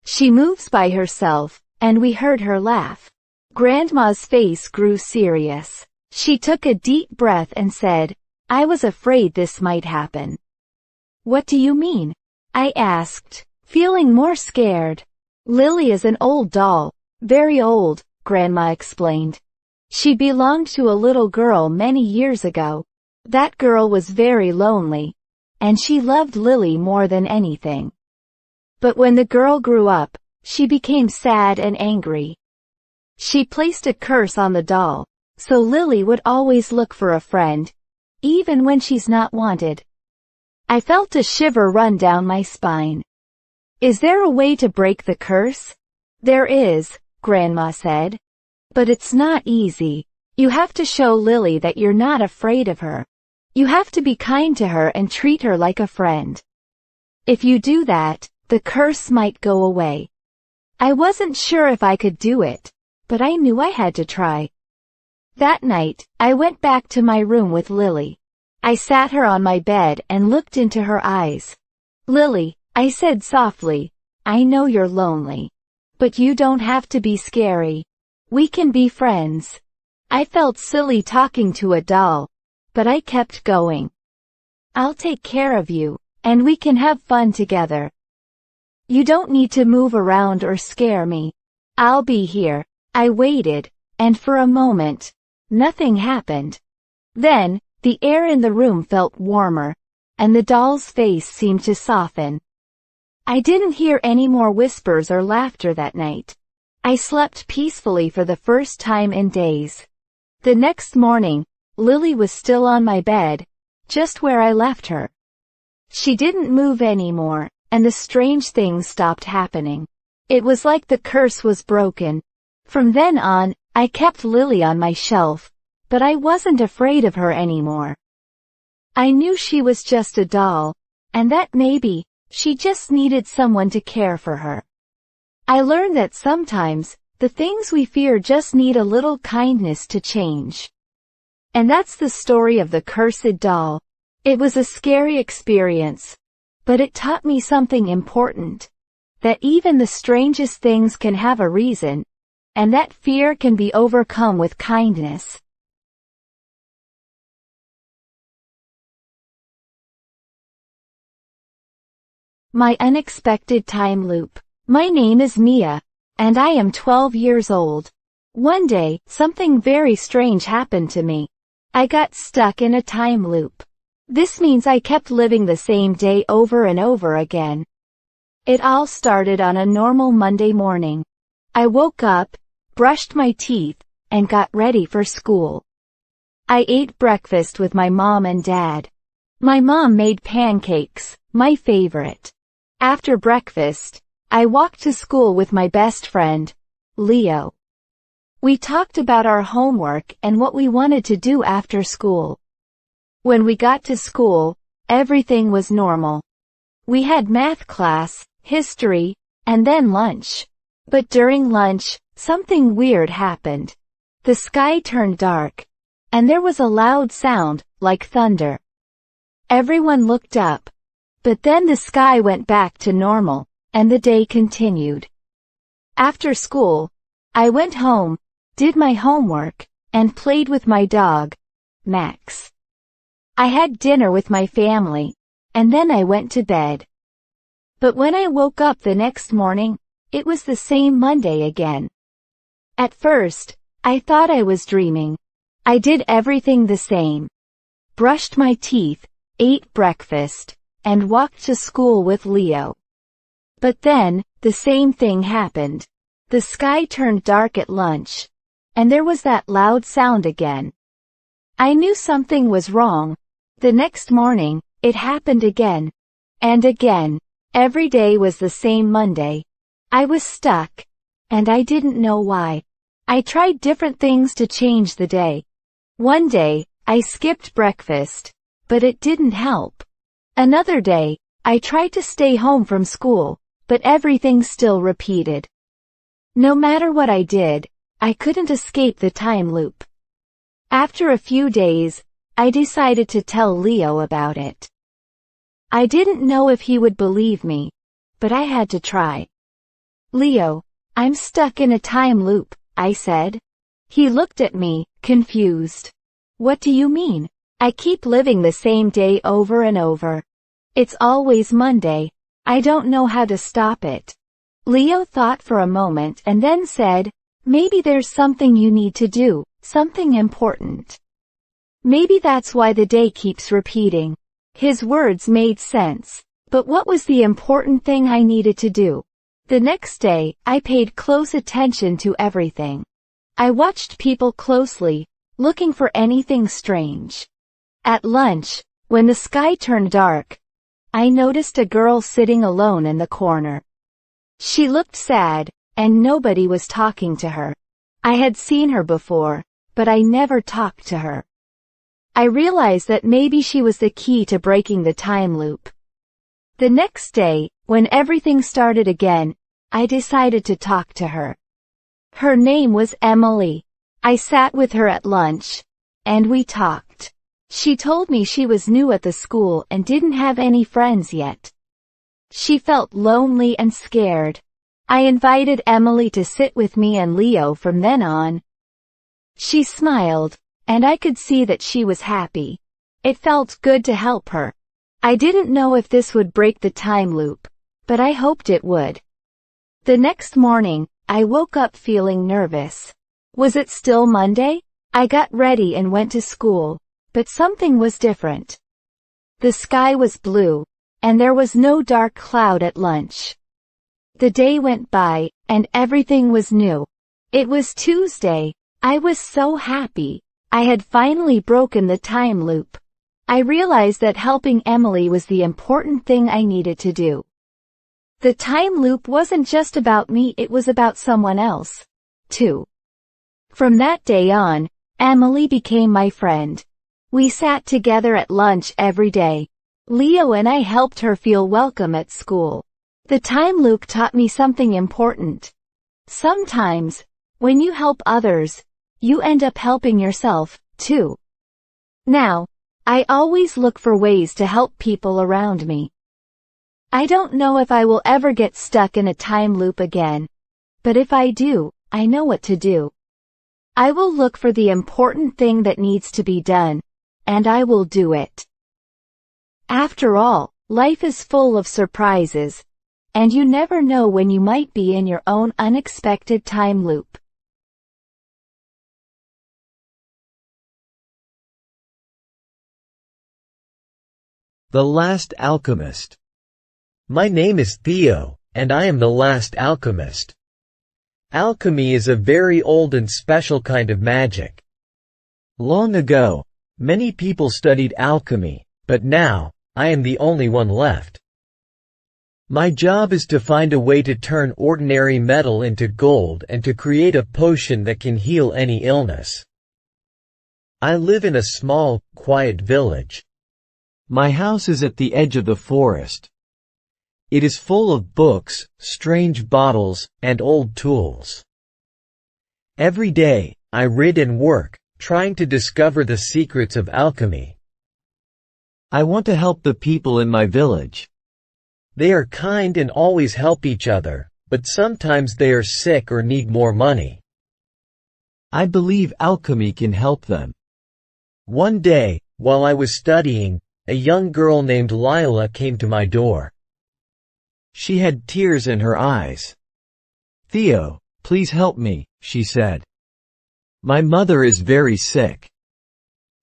She moves by herself, and we heard her laugh. Grandma's face grew serious. She took a deep breath and said, I was afraid this might happen. What do you mean? I asked, feeling more scared. Lily is an old doll, very old, Grandma explained. She belonged to a little girl many years ago. That girl was very lonely, and she loved Lily more than anything. But when the girl grew up, she became sad and angry. She placed a curse on the doll, so Lily would always look for a friend, even when she's not wanted. I felt a shiver run down my spine. Is there a way to break the curse? There is, Grandma said. But it's not easy. You have to show Lily that you're not afraid of her. You have to be kind to her and treat her like a friend. If you do that, the curse might go away. I wasn't sure if I could do it, but I knew I had to try. That night, I went back to my room with Lily. I sat her on my bed and looked into her eyes. Lily, I said softly, I know you're lonely. But you don't have to be scary. We can be friends. I felt silly talking to a doll, but I kept going. I'll take care of you, and we can have fun together. You don't need to move around or scare me. I'll be here. I waited, and for a moment, nothing happened. Then, the air in the room felt warmer, and the doll's face seemed to soften. I didn't hear any more whispers or laughter that night. I slept peacefully for the first time in days. The next morning, Lily was still on my bed, just where I left her. She didn't move anymore, and the strange things stopped happening. It was like the curse was broken. From then on, I kept Lily on my shelf, but I wasn't afraid of her anymore. I knew she was just a doll, and that maybe she just needed someone to care for her. I learned that sometimes the things we fear just need a little kindness to change. And that's the story of the cursed doll. It was a scary experience, but it taught me something important. That even the strangest things can have a reason, and that fear can be overcome with kindness. My unexpected time loop. My name is Mia, and I am 12 years old. One day, something very strange happened to me. I got stuck in a time loop. This means I kept living the same day over and over again. It all started on a normal Monday morning. I woke up, brushed my teeth, and got ready for school. I ate breakfast with my mom and dad. My mom made pancakes, my favorite. After breakfast, I walked to school with my best friend, Leo. We talked about our homework and what we wanted to do after school. When we got to school, everything was normal. We had math class, history, and then lunch. But during lunch, something weird happened. The sky turned dark, and there was a loud sound, like thunder. Everyone looked up, but then the sky went back to normal, and the day continued. After school, I went home, did my homework, and played with my dog, Max. I had dinner with my family, and then I went to bed. But when I woke up the next morning, it was the same Monday again. At first, I thought I was dreaming. I did everything the same. Brushed my teeth, ate breakfast, and walked to school with Leo. But then, the same thing happened. The sky turned dark at lunch, and there was that loud sound again. I knew something was wrong. The next morning, it happened again. And again. Every day was the same Monday. I was stuck, and I didn't know why. I tried different things to change the day. One day, I skipped breakfast, but it didn't help. Another day, I tried to stay home from school, but everything still repeated. No matter what I did, I couldn't escape the time loop. After a few days, I decided to tell Leo about it. I didn't know if he would believe me, but I had to try. Leo, I'm stuck in a time loop, I said. He looked at me, confused. What do you mean? I keep living the same day over and over. It's always Monday. I don't know how to stop it. Leo thought for a moment and then said, maybe there's something you need to do, something important. Maybe that's why the day keeps repeating. His words made sense. But what was the important thing I needed to do? The next day, I paid close attention to everything. I watched people closely, looking for anything strange. At lunch, when the sky turned dark, I noticed a girl sitting alone in the corner. She looked sad, and nobody was talking to her. I had seen her before, but I never talked to her. I realized that maybe she was the key to breaking the time loop. The next day, when everything started again, I decided to talk to her. Her name was Emily. I sat with her at lunch, and we talked. She told me she was new at the school and didn't have any friends yet. She felt lonely and scared. I invited Emily to sit with me and Leo from then on. She smiled, and I could see that she was happy. It felt good to help her. I didn't know if this would break the time loop, but I hoped it would. The next morning, I woke up feeling nervous. Was it still Monday? I got ready and went to school, but something was different. The sky was blue, and there was no dark cloud at lunch. The day went by, and everything was new. It was Tuesday. I was so happy. I had finally broken the time loop. I realized that helping Emily was the important thing I needed to do. The time loop wasn't just about me, it was about someone else, too. From that day on, Emily became my friend. We sat together at lunch every day. Leo and I helped her feel welcome at school. The time loop taught me something important. Sometimes, when you help others, you end up helping yourself, too. Now, I always look for ways to help people around me. I don't know if I will ever get stuck in a time loop again. But if I do, I know what to do. I will look for the important thing that needs to be done, and I will do it. After all, life is full of surprises, and you never know when you might be in your own unexpected time loop. The Last Alchemist. My name is Theo, and I am the last alchemist. Alchemy is a very old and special kind of magic. Long ago, many people studied alchemy, but now, I am the only one left. My job is to find a way to turn ordinary metal into gold and to create a potion that can heal any illness. I live in a small, quiet village. My house is at the edge of the forest. It is full of books, strange bottles, and old tools. Every day, I read and work, trying to discover the secrets of alchemy. I want to help the people in my village. They are kind and always help each other, but sometimes they are sick or need more money. I believe alchemy can help them. One day, while I was studying, a young girl named Lila came to my door. She had tears in her eyes. "Theo, please help me," she said. "My mother is very sick.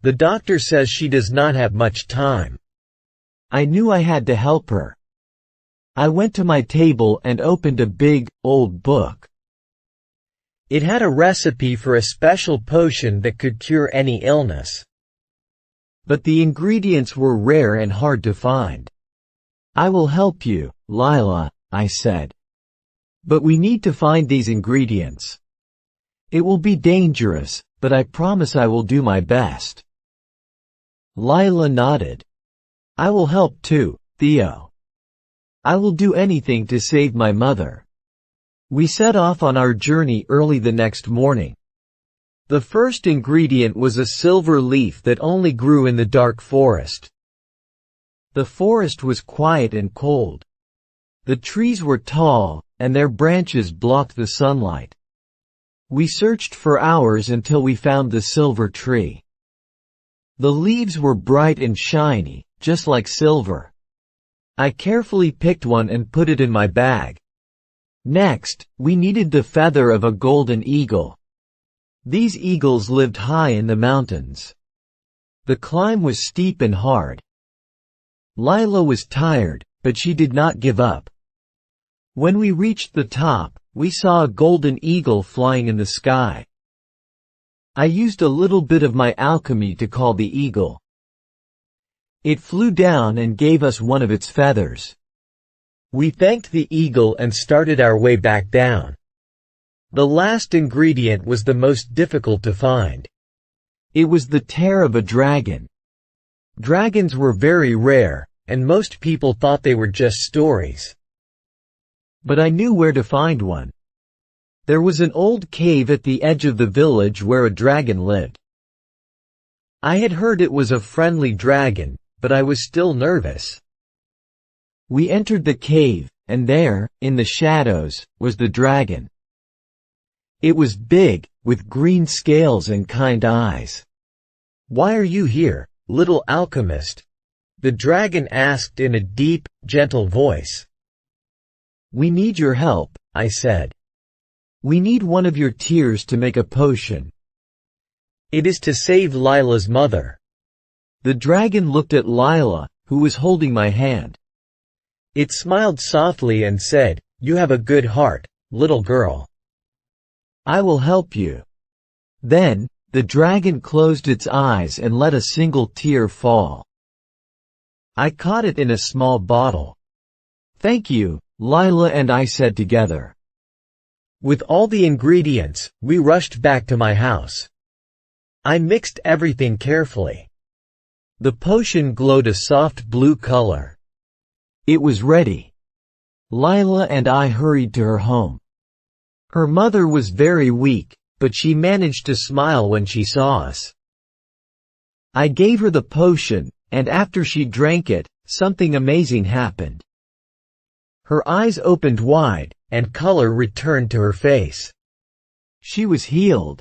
The doctor says she does not have much time." I knew I had to help her. I went to my table and opened a big, old book. It had a recipe for a special potion that could cure any illness. But the ingredients were rare and hard to find. "I will help you, Lila," I said. "But we need to find these ingredients. It will be dangerous, but I promise I will do my best." Lila nodded. "I will help too, Theo. I will do anything to save my mother." We set off on our journey early the next morning. The first ingredient was a silver leaf that only grew in the dark forest. The forest was quiet and cold. The trees were tall, and their branches blocked the sunlight. We searched for hours until we found the silver tree. The leaves were bright and shiny, just like silver. I carefully picked one and put it in my bag. Next, we needed the feather of a golden eagle. These eagles lived high in the mountains. The climb was steep and hard. Lila was tired, but she did not give up. When we reached the top, we saw a golden eagle flying in the sky. I used a little bit of my alchemy to call the eagle. It flew down and gave us one of its feathers. We thanked the eagle and started our way back down. The last ingredient was the most difficult to find. It was the tear of a dragon. Dragons were very rare, and most people thought they were just stories. But I knew where to find one. There was an old cave at the edge of the village where a dragon lived. I had heard it was a friendly dragon, but I was still nervous. We entered the cave, and there, in the shadows, was the dragon. It was big, with green scales and kind eyes. "Why are you here, little alchemist?" the dragon asked in a deep, gentle voice. "We need your help," I said. "We need one of your tears to make a potion. It is to save Lila's mother." The dragon looked at Lila, who was holding my hand. It smiled softly and said, "You have a good heart, little girl. I will help you." Then, the dragon closed its eyes and let a single tear fall. I caught it in a small bottle. "Thank you," Lila and I said together. With all the ingredients, we rushed back to my house. I mixed everything carefully. The potion glowed a soft blue color. It was ready. Lila and I hurried to her home. Her mother was very weak, but she managed to smile when she saw us. I gave her the potion, and after she drank it, something amazing happened. Her eyes opened wide, and color returned to her face. She was healed.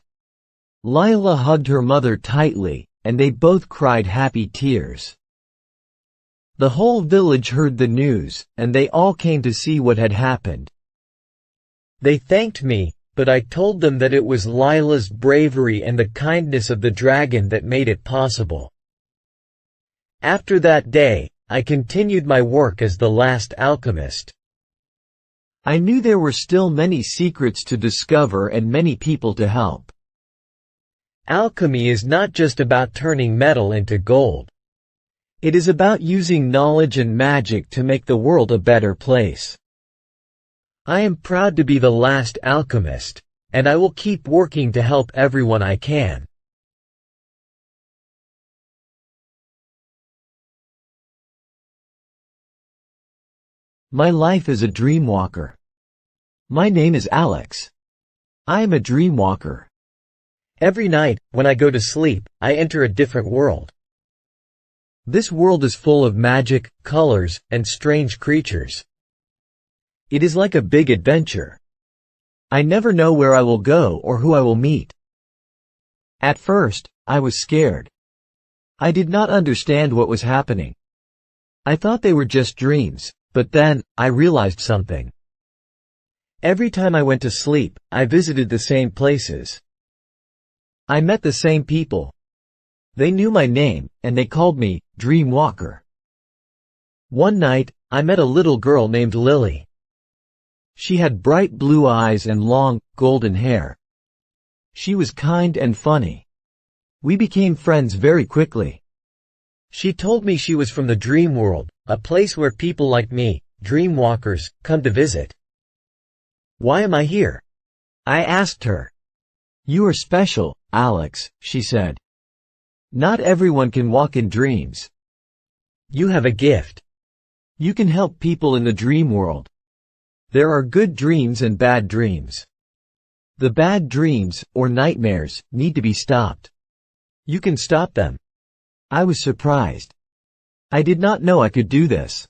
Lila hugged her mother tightly, and they both cried happy tears. The whole village heard the news, and they all came to see what had happened. They thanked me, but I told them that it was Lila's bravery and the kindness of the dragon that made it possible. After that day, I continued my work as the last alchemist. I knew there were still many secrets to discover and many people to help. Alchemy is not just about turning metal into gold. It is about using knowledge and magic to make the world a better place. I am proud to be the last alchemist, and I will keep working to help everyone I can. My life is a dreamwalker. My name is Alex. I am a dreamwalker. Every night, when I go to sleep, I enter a different world. This world is full of magic, colors, and strange creatures. It is like a big adventure. I never know where I will go or who I will meet. At first, I was scared. I did not understand what was happening. I thought they were just dreams, but then, I realized something. Every time I went to sleep, I visited the same places. I met the same people. They knew my name, and they called me, Dreamwalker. One night, I met a little girl named Lily. She had bright blue eyes and long, golden hair. She was kind and funny. We became friends very quickly. She told me she was from the dream world, a place where people like me, dreamwalkers, come to visit. Why am I here? I asked her. You are special, Alex, she said. Not everyone can walk in dreams. You have a gift. You can help people in the dream world. There are good dreams and bad dreams. The bad dreams, or nightmares, need to be stopped. You can stop them. I was surprised. I did not know I could do this.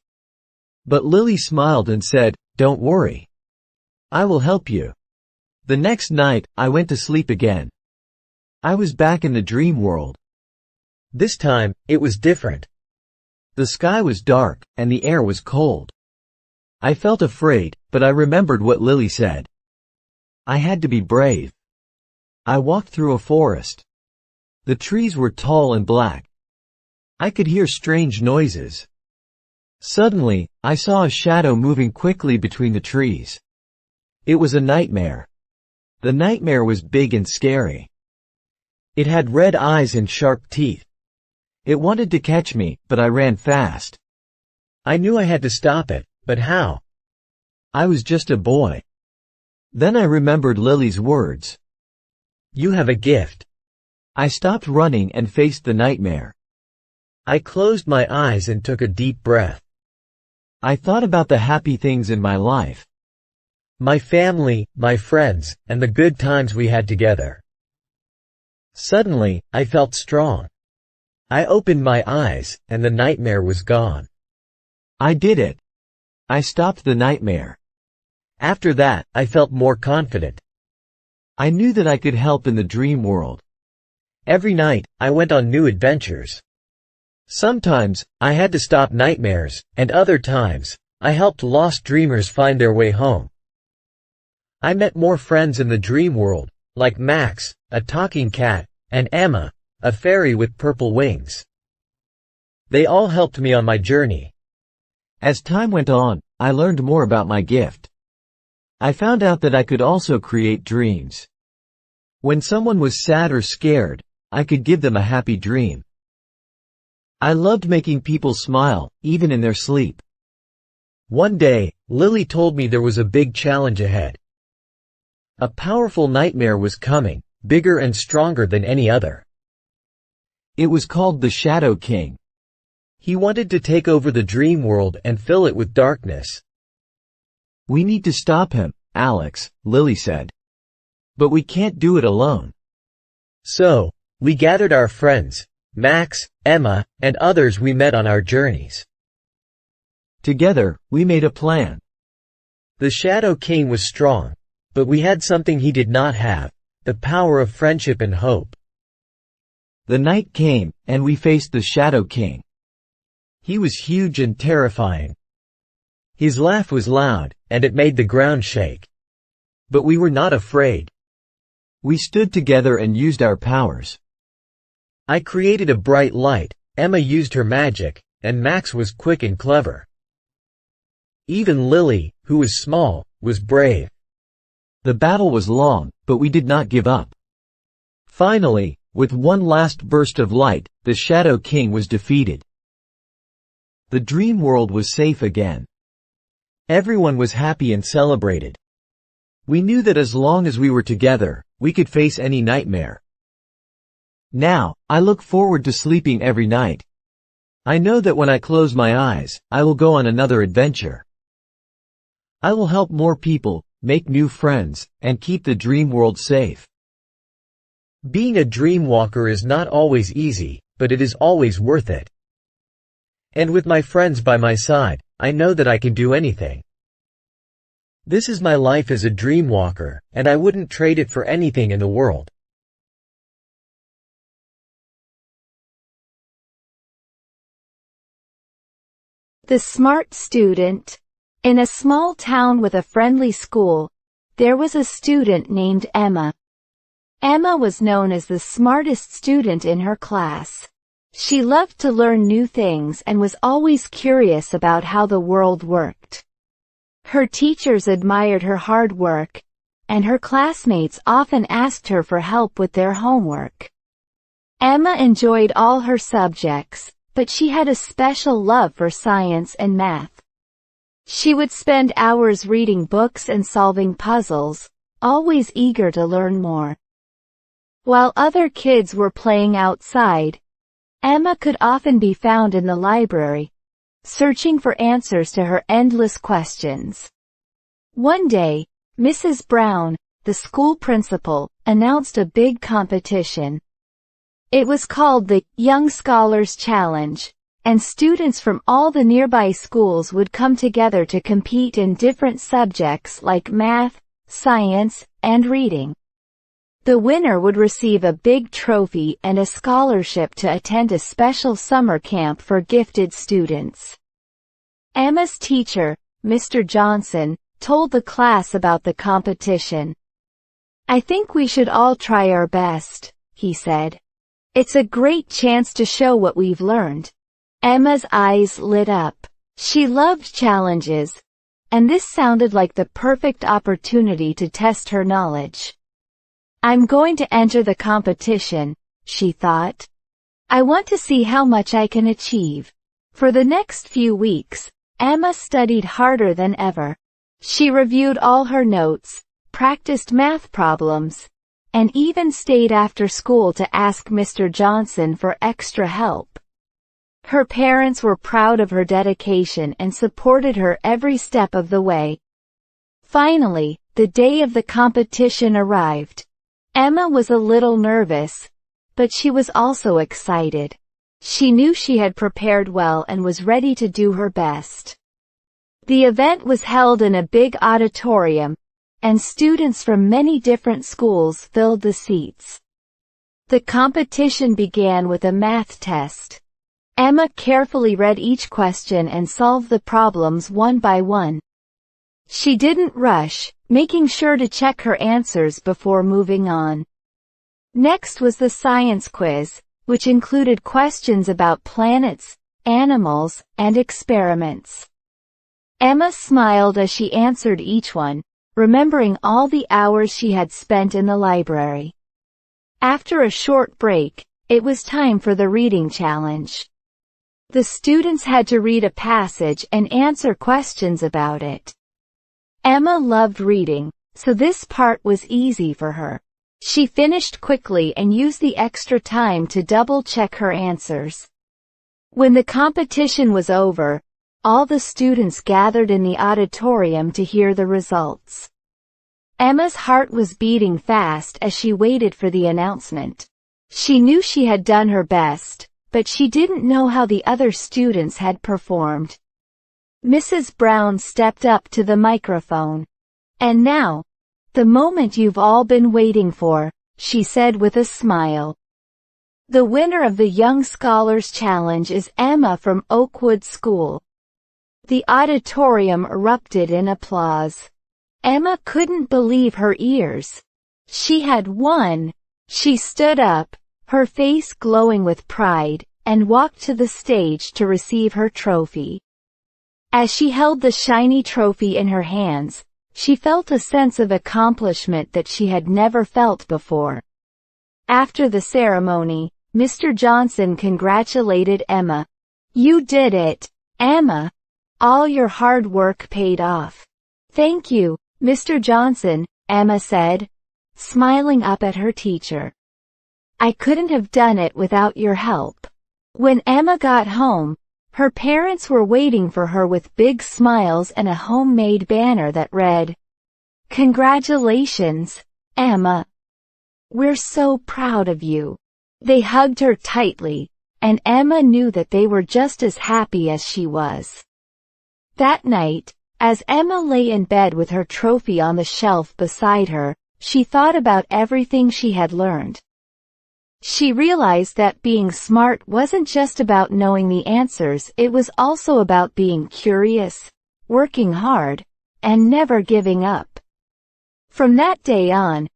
But Lily smiled and said, "Don't worry. I will help you." The next night, I went to sleep again. I was back in the dream world. This time, it was different. The sky was dark, and the air was cold. I felt afraid, but I remembered what Lily said. I had to be brave. I walked through a forest. The trees were tall and black. I could hear strange noises. Suddenly, I saw a shadow moving quickly between the trees. It was a nightmare. The nightmare was big and scary. It had red eyes and sharp teeth. It wanted to catch me, but I ran fast. I knew I had to stop it, but how? I was just a boy. Then I remembered Lily's words. You have a gift. I stopped running and faced the nightmare. I closed my eyes and took a deep breath. I thought about the happy things in my life. My family, my friends, and the good times we had together. Suddenly, I felt strong. I opened my eyes, and the nightmare was gone. I did it. I stopped the nightmare. After that, I felt more confident. I knew that I could help in the dream world. Every night, I went on new adventures. Sometimes, I had to stop nightmares, and other times, I helped lost dreamers find their way home. I met more friends in the dream world, like Max, a talking cat, and Emma, a fairy with purple wings. They all helped me on my journey. As time went on, I learned more about my gift. I found out that I could also create dreams. When someone was sad or scared, I could give them a happy dream. I loved making people smile, even in their sleep. One day, Lily told me there was a big challenge ahead. A powerful nightmare was coming, bigger and stronger than any other. It was called the Shadow King. He wanted to take over the dream world and fill it with darkness. "We need to stop him, Alex," Lily said. "But we can't do it alone." So, we gathered our friends, Max, Emma, and others we met on our journeys. Together, we made a plan. The Shadow King was strong, but we had something he did not have, the power of friendship and hope. The night came, and we faced the Shadow King. He was huge and terrifying. His laugh was loud, and it made the ground shake. But we were not afraid. We stood together and used our powers. I created a bright light, Emma used her magic, and Max was quick and clever. Even Lily, who was small, was brave. The battle was long, but we did not give up. Finally, with one last burst of light, the Shadow King was defeated. The dream world was safe again. Everyone was happy and celebrated. We knew that as long as we were together, we could face any nightmare. Now, I look forward to sleeping every night. I know that when I close my eyes, I will go on another adventure. I will help more people, make new friends, and keep the dream world safe. Being a dream walker is not always easy, but it is always worth it. And with my friends by my side, I know that I can do anything. This is my life as a dream walker, and I wouldn't trade it for anything in the world. The smart student. In a small town with a friendly school, there was a student named Emma. Emma was known as the smartest student in her class. She loved to learn new things and was always curious about how the world worked. Her teachers admired her hard work, and her classmates often asked her for help with their homework. Emma enjoyed all her subjects, but she had a special love for science and math. She would spend hours reading books and solving puzzles, always eager to learn more. While other kids were playing outside, Emma could often be found in the library, searching for answers to her endless questions. One day, Mrs. Brown, the school principal, announced a big competition. It was called the Young Scholars Challenge, and students from all the nearby schools would come together to compete in different subjects like math, science, and reading. The winner would receive a big trophy and a scholarship to attend a special summer camp for gifted students. Emma's teacher, Mr. Johnson, told the class about the competition. "I think we should all try our best," he said. "It's a great chance to show what we've learned." Emma's eyes lit up. She loved challenges, and this sounded like the perfect opportunity to test her knowledge. "I'm going to enter the competition," she thought. "I want to see how much I can achieve." For the next few weeks, Emma studied harder than ever. She reviewed all her notes, practiced math problems, and even stayed after school to ask Mr. Johnson for extra help. Her parents were proud of her dedication and supported her every step of the way. Finally, the day of the competition arrived. Emma was a little nervous, but she was also excited. She knew she had prepared well and was ready to do her best. The event was held in a big auditorium, and students from many different schools filled the seats. The competition began with a math test. Emma carefully read each question and solved the problems one by one. She didn't rush, making sure to check her answers before moving on. Next was the science quiz, which included questions about planets, animals, and experiments. Emma smiled as she answered each one, remembering all the hours she had spent in the library. After a short break, it was time for the reading challenge. The students had to read a passage and answer questions about it. Emma loved reading, so this part was easy for her. She finished quickly and used the extra time to double-check her answers. When the competition was over, all the students gathered in the auditorium to hear the results. Emma's heart was beating fast as she waited for the announcement. She knew she had done her best, but she didn't know how the other students had performed. Mrs. Brown stepped up to the microphone. "And now, the moment you've all been waiting for," she said with a smile. "The winner of the Young Scholars Challenge is Emma from Oakwood School." The auditorium erupted in applause. Emma couldn't believe her ears. She had won! She stood up, her face glowing with pride, and walked to the stage to receive her trophy. As she held the shiny trophy in her hands, she felt a sense of accomplishment that she had never felt before. After the ceremony, Mr. Johnson congratulated Emma. "You did it, Emma! All your hard work paid off." "Thank you, Mr. Johnson," Emma said, smiling up at her teacher. "I couldn't have done it without your help." When Emma got home, her parents were waiting for her with big smiles and a homemade banner that read, "Congratulations, Emma. We're so proud of you." They hugged her tightly, and Emma knew that they were just as happy as she was. That night, as Emma lay in bed with her trophy on the shelf beside her, she thought about everything she had learned. She realized that being smart wasn't just about knowing the answers, it was also about being curious, working hard, and never giving up. From that day on,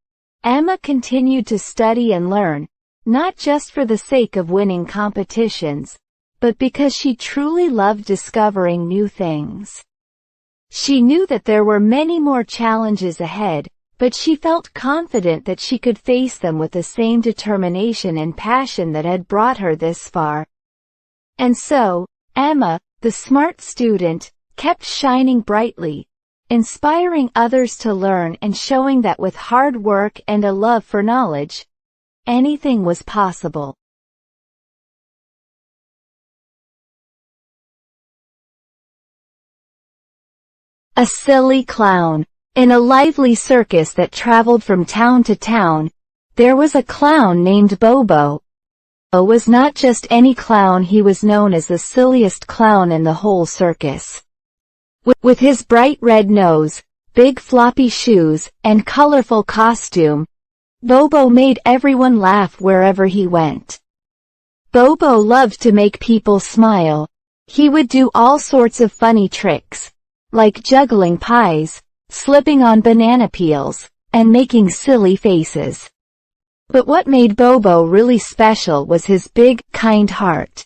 Emma continued to study and learn, not just for the sake of winning competitions, but because she truly loved discovering new things. She knew that there were many more challenges ahead, but she felt confident that she could face them with the same determination and passion that had brought her this far. And so, Emma, the smart student, kept shining brightly, inspiring others to learn and showing that with hard work and a love for knowledge, anything was possible. A silly clown. In a lively circus that traveled from town to town, there was a clown named Bobo. Bobo was not just any clown, he was known as the silliest clown in the whole circus. With his bright red nose, big floppy shoes, and colorful costume, Bobo made everyone laugh wherever he went. Bobo loved to make people smile. He would do all sorts of funny tricks, like juggling pies, slipping on banana peels, and making silly faces. But what made Bobo really special was his big, kind heart.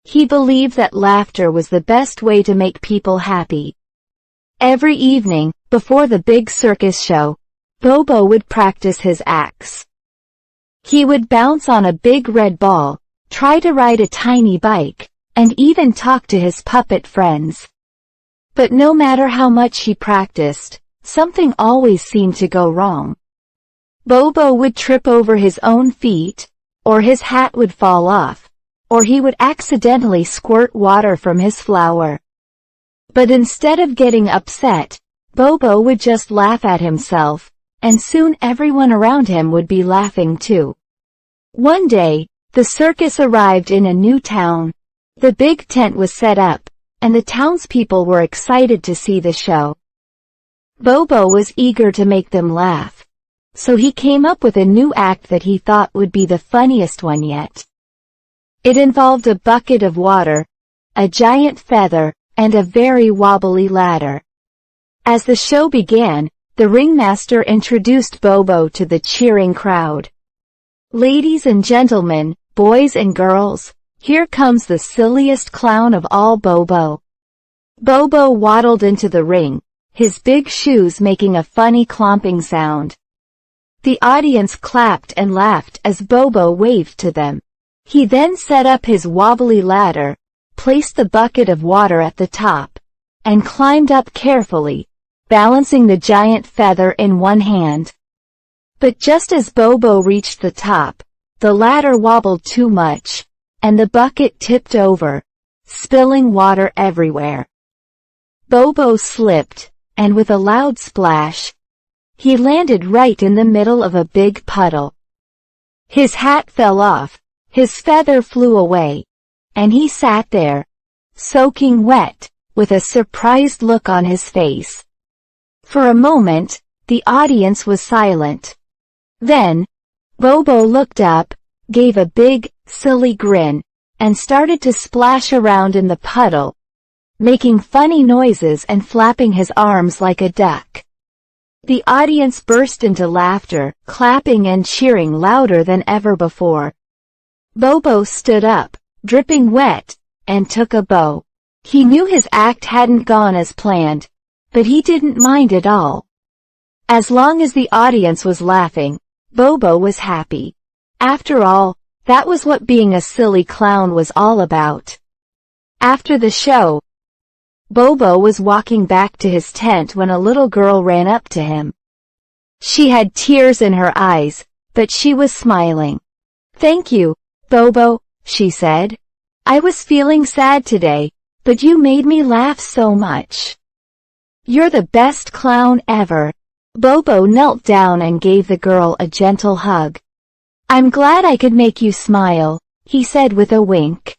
He believed that laughter was the best way to make people happy. Every evening, before the big circus show, Bobo would practice his acts. He would bounce on a big red ball, try to ride a tiny bike, and even talk to his puppet friends. But no matter how much he practiced, something always seemed to go wrong. Bobo would trip over his own feet, or his hat would fall off, or he would accidentally squirt water from his flower. But instead of getting upset, Bobo would just laugh at himself, and soon everyone around him would be laughing too. One day, the circus arrived in a new town. The big tent was set up, and the townspeople were excited to see the show. Bobo was eager to make them laugh, so he came up with a new act that he thought would be the funniest one yet. It involved a bucket of water, a giant feather, and a very wobbly ladder. As the show began, the ringmaster introduced Bobo to the cheering crowd. "Ladies and gentlemen, boys and girls, here comes the silliest clown of all, Bobo." Bobo waddled into the ring, his big shoes making a funny clomping sound. The audience clapped and laughed as Bobo waved to them. He then set up his wobbly ladder, placed the bucket of water at the top, and climbed up carefully, balancing the giant feather in one hand. But just as Bobo reached the top, the ladder wobbled too much, and the bucket tipped over, spilling water everywhere. Bobo slipped, and with a loud splash, he landed right in the middle of a big puddle. His hat fell off, his feather flew away, and he sat there, soaking wet, with a surprised look on his face. For a moment, the audience was silent. Then, Bobo looked up, gave a big, silly grin, and started to splash around in the puddle, making funny noises and flapping his arms like a duck. The audience burst into laughter, clapping and cheering louder than ever before. Bobo stood up, dripping wet, and took a bow. He knew his act hadn't gone as planned, but he didn't mind at all. As long as the audience was laughing, Bobo was happy. After all, that was what being a silly clown was all about. After the show, Bobo was walking back to his tent when a little girl ran up to him. She had tears in her eyes, but she was smiling. "Thank you, Bobo," she said. "I was feeling sad today, but you made me laugh so much. You're the best clown ever." Bobo knelt down and gave the girl a gentle hug. "I'm glad I could make you smile," he said with a wink.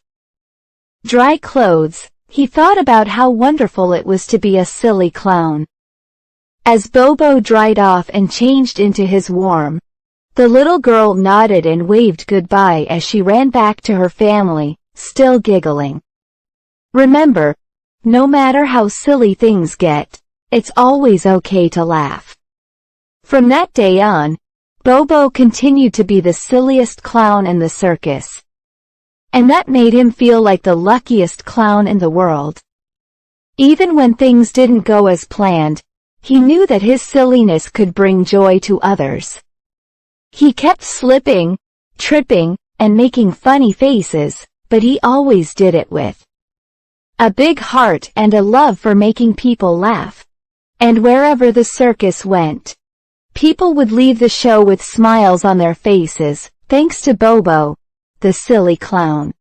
Dry clothes. He thought about how wonderful it was to be a silly clown. As Bobo dried off and changed into his warm, the little girl nodded and waved goodbye as she ran back to her family, still giggling. Remember, no matter how silly things get, it's always okay to laugh. From that day on, Bobo continued to be the silliest clown in the circus. And that made him feel like the luckiest clown in the world. Even when things didn't go as planned, he knew that his silliness could bring joy to others. He kept slipping, tripping, and making funny faces, but he always did it with a big heart and a love for making people laugh. And wherever the circus went, people would leave the show with smiles on their faces, thanks to Bobo, the silly clown.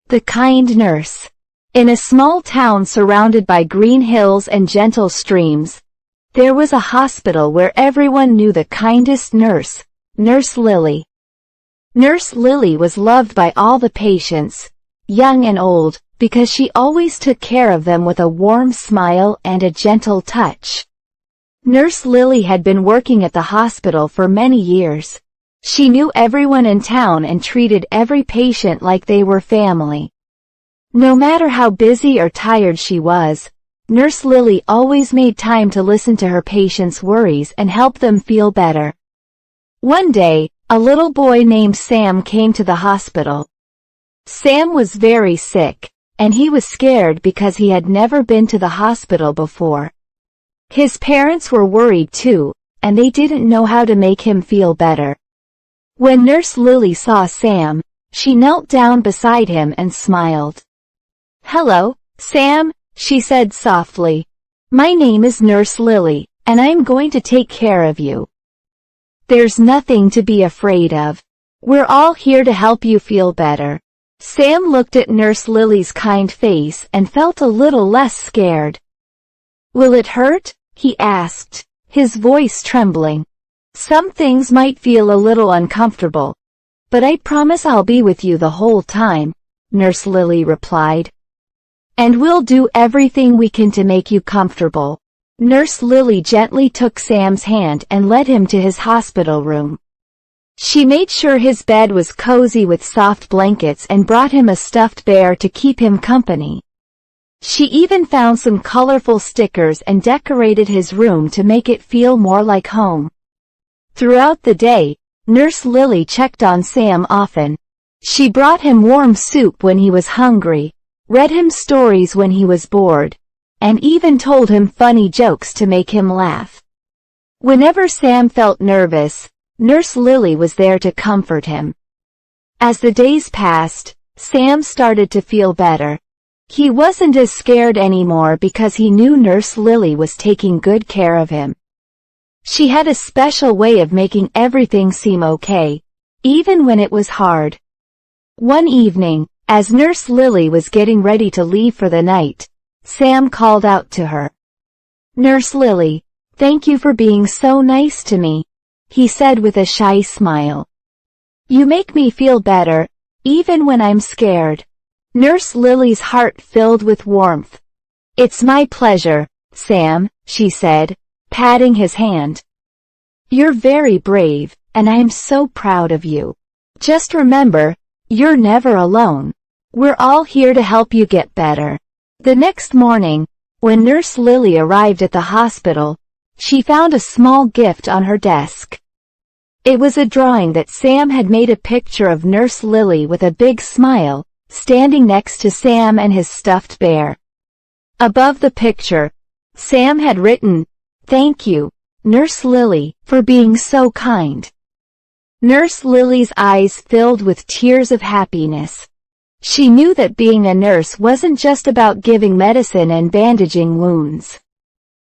The Kind Nurse. In a small town surrounded by green hills and gentle streams, there was a hospital where everyone knew the kindest nurse, Nurse Lily. Nurse Lily was loved by all the patients, young and old, because she always took care of them with a warm smile and a gentle touch. Nurse Lily had been working at the hospital for many years. She knew everyone in town and treated every patient like they were family. No matter how busy or tired she was, Nurse Lily always made time to listen to her patients' worries and help them feel better. One day, a little boy named Sam came to the hospital. Sam was very sick, and he was scared because he had never been to the hospital before. His parents were worried too, and they didn't know how to make him feel better. When Nurse Lily saw Sam, she knelt down beside him and smiled. "Hello, Sam," she said softly. "My name is Nurse Lily, and I'm going to take care of you. There's nothing to be afraid of. We're all here to help you feel better." Sam looked at Nurse Lily's kind face and felt a little less scared. "Will it hurt?" he asked, his voice trembling. "Some things might feel a little uncomfortable, but I promise I'll be with you the whole time," Nurse Lily replied. "And we'll do everything we can to make you comfortable." Nurse Lily gently took Sam's hand and led him to his hospital room. She made sure his bed was cozy with soft blankets and brought him a stuffed bear to keep him company. She even found some colorful stickers and decorated his room to make it feel more like home. Throughout the day, Nurse Lily checked on Sam often. She brought him warm soup when he was hungry, read him stories when he was bored, and even told him funny jokes to make him laugh. Whenever Sam felt nervous, Nurse Lily was there to comfort him. As the days passed, Sam started to feel better. He wasn't as scared anymore because he knew Nurse Lily was taking good care of him. She had a special way of making everything seem okay, even when it was hard. One evening, as Nurse Lily was getting ready to leave for the night, Sam called out to her. "Nurse Lily, thank you for being so nice to me," he said with a shy smile. "You make me feel better, even when I'm scared." Nurse Lily's heart filled with warmth. "It's my pleasure, Sam," she said, patting his hand. "You're very brave, and I'm so proud of you. Just remember, you're never alone. We're all here to help you get better." The next morning, when Nurse Lily arrived at the hospital, she found a small gift on her desk. It was a drawing that Sam had made, a picture of Nurse Lily with a big smile, standing next to Sam and his stuffed bear. Above the picture, Sam had written, "Thank you, Nurse Lily, for being so kind." Nurse Lily's eyes filled with tears of happiness. She knew that being a nurse wasn't just about giving medicine and bandaging wounds.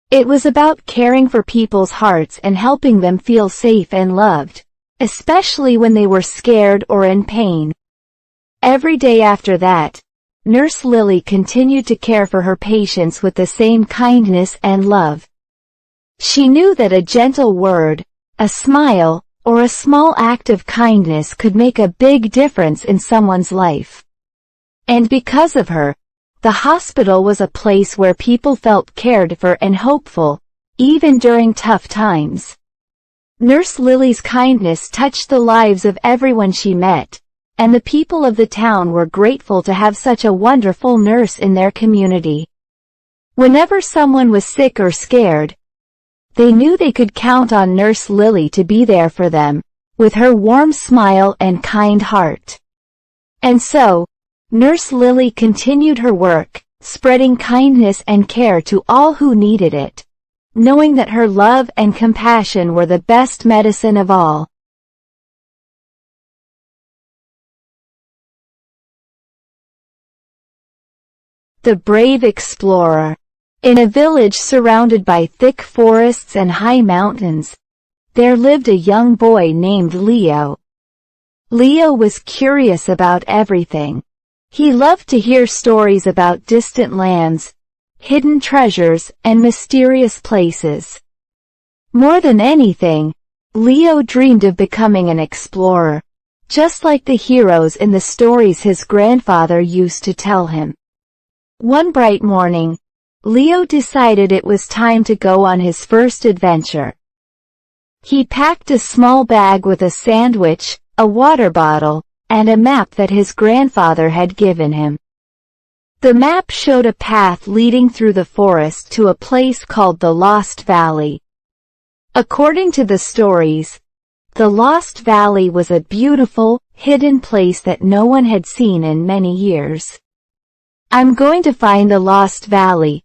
It was about caring for people's hearts and helping them feel safe and loved, especially when they were scared or in pain. Every day after that, Nurse Lily continued to care for her patients with the same kindness and love. She knew that a gentle word, a smile, or a small act of kindness could make a big difference in someone's life. And because of her, the hospital was a place where people felt cared for and hopeful, even during tough times. Nurse Lily's kindness touched the lives of everyone she met, and the people of the town were grateful to have such a wonderful nurse in their community. Whenever someone was sick or scared, they knew they could count on Nurse Lily to be there for them, with her warm smile and kind heart. And so, Nurse Lily continued her work, spreading kindness and care to all who needed it, knowing that her love and compassion were the best medicine of all. The Brave Explorer. In a village surrounded by thick forests and high mountains, there lived a young boy named Leo. Leo was curious about everything. He loved to hear stories about distant lands, hidden treasures, and mysterious places. More than anything, Leo dreamed of becoming an explorer, just like the heroes in the stories his grandfather used to tell him. One bright morning, Leo decided it was time to go on his first adventure. He packed a small bag with a sandwich, a water bottle, and a map that his grandfather had given him. The map showed a path leading through the forest to a place called the Lost Valley. According to the stories, the Lost Valley was a beautiful, hidden place that no one had seen in many years. "I'm going to find the Lost Valley,"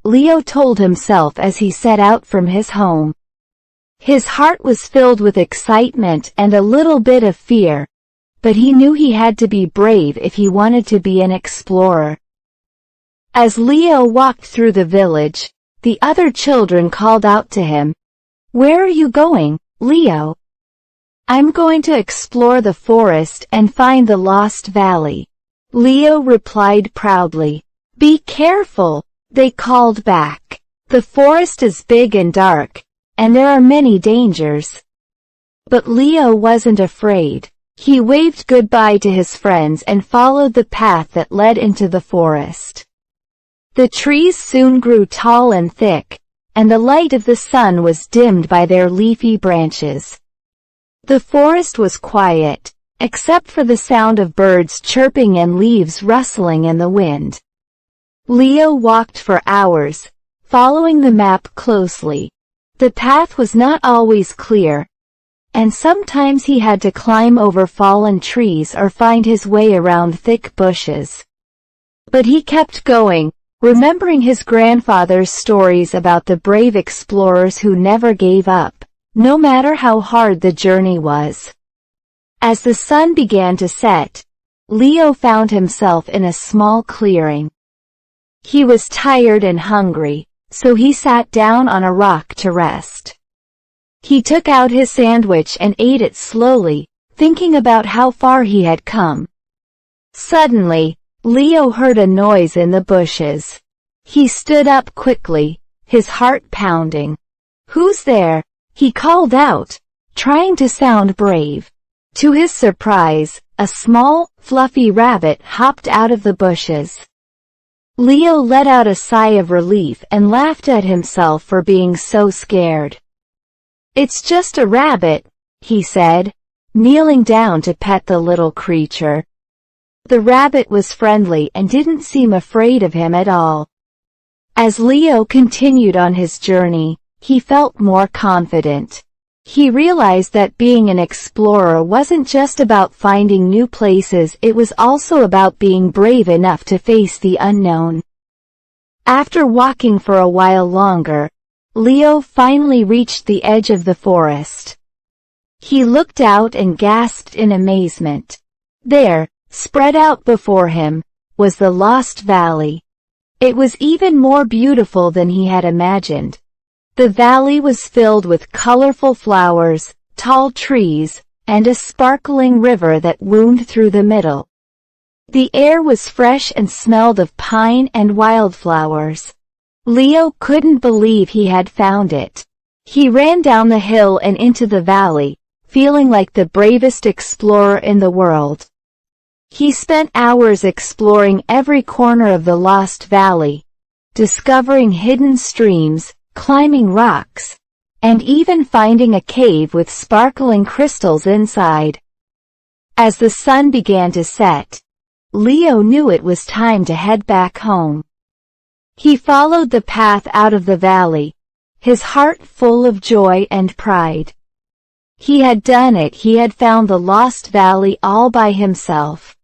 Leo told himself as he set out from his home. His heart was filled with excitement and a little bit of fear, but he knew he had to be brave if he wanted to be an explorer. As Leo walked through the village, the other children called out to him, "Where are you going, Leo?" "I'm going to explore the forest and find the Lost Valley," Leo replied proudly. "Be careful," they called back. "The forest is big and dark, and there are many dangers." But Leo wasn't afraid. He waved goodbye to his friends and followed the path that led into the forest. The trees soon grew tall and thick, and the light of the sun was dimmed by their leafy branches. The forest was quiet, except for the sound of birds chirping and leaves rustling in the wind. Leo walked for hours, following the map closely. The path was not always clear, and sometimes he had to climb over fallen trees or find his way around thick bushes. But he kept going, remembering his grandfather's stories about the brave explorers who never gave up, no matter how hard the journey was. As the sun began to set, Leo found himself in a small clearing. He was tired and hungry, so he sat down on a rock to rest. He took out his sandwich and ate it slowly, thinking about how far he had come. Suddenly, Leo heard a noise in the bushes. He stood up quickly, his heart pounding. "Who's there?" he called out, trying to sound brave. To his surprise, a small, fluffy rabbit hopped out of the bushes. Leo let out a sigh of relief and laughed at himself for being so scared. "It's just a rabbit," he said, kneeling down to pet the little creature. The rabbit was friendly and didn't seem afraid of him at all. As Leo continued on his journey, he felt more confident. He realized that being an explorer wasn't just about finding new places, it was also about being brave enough to face the unknown. After walking for a while longer, Leo finally reached the edge of the forest. He looked out and gasped in amazement. There, spread out before him, was the Lost Valley. It was even more beautiful than he had imagined. The valley was filled with colorful flowers, tall trees, and a sparkling river that wound through the middle. The air was fresh and smelled of pine and wildflowers. Leo couldn't believe he had found it. He ran down the hill and into the valley, feeling like the bravest explorer in the world. He spent hours exploring every corner of the Lost Valley, discovering hidden streams, climbing rocks, and even finding a cave with sparkling crystals inside. As the sun began to set, Leo knew it was time to head back home. He followed the path out of the valley, his heart full of joy and pride. He had done it, he had found the Lost Valley all by himself.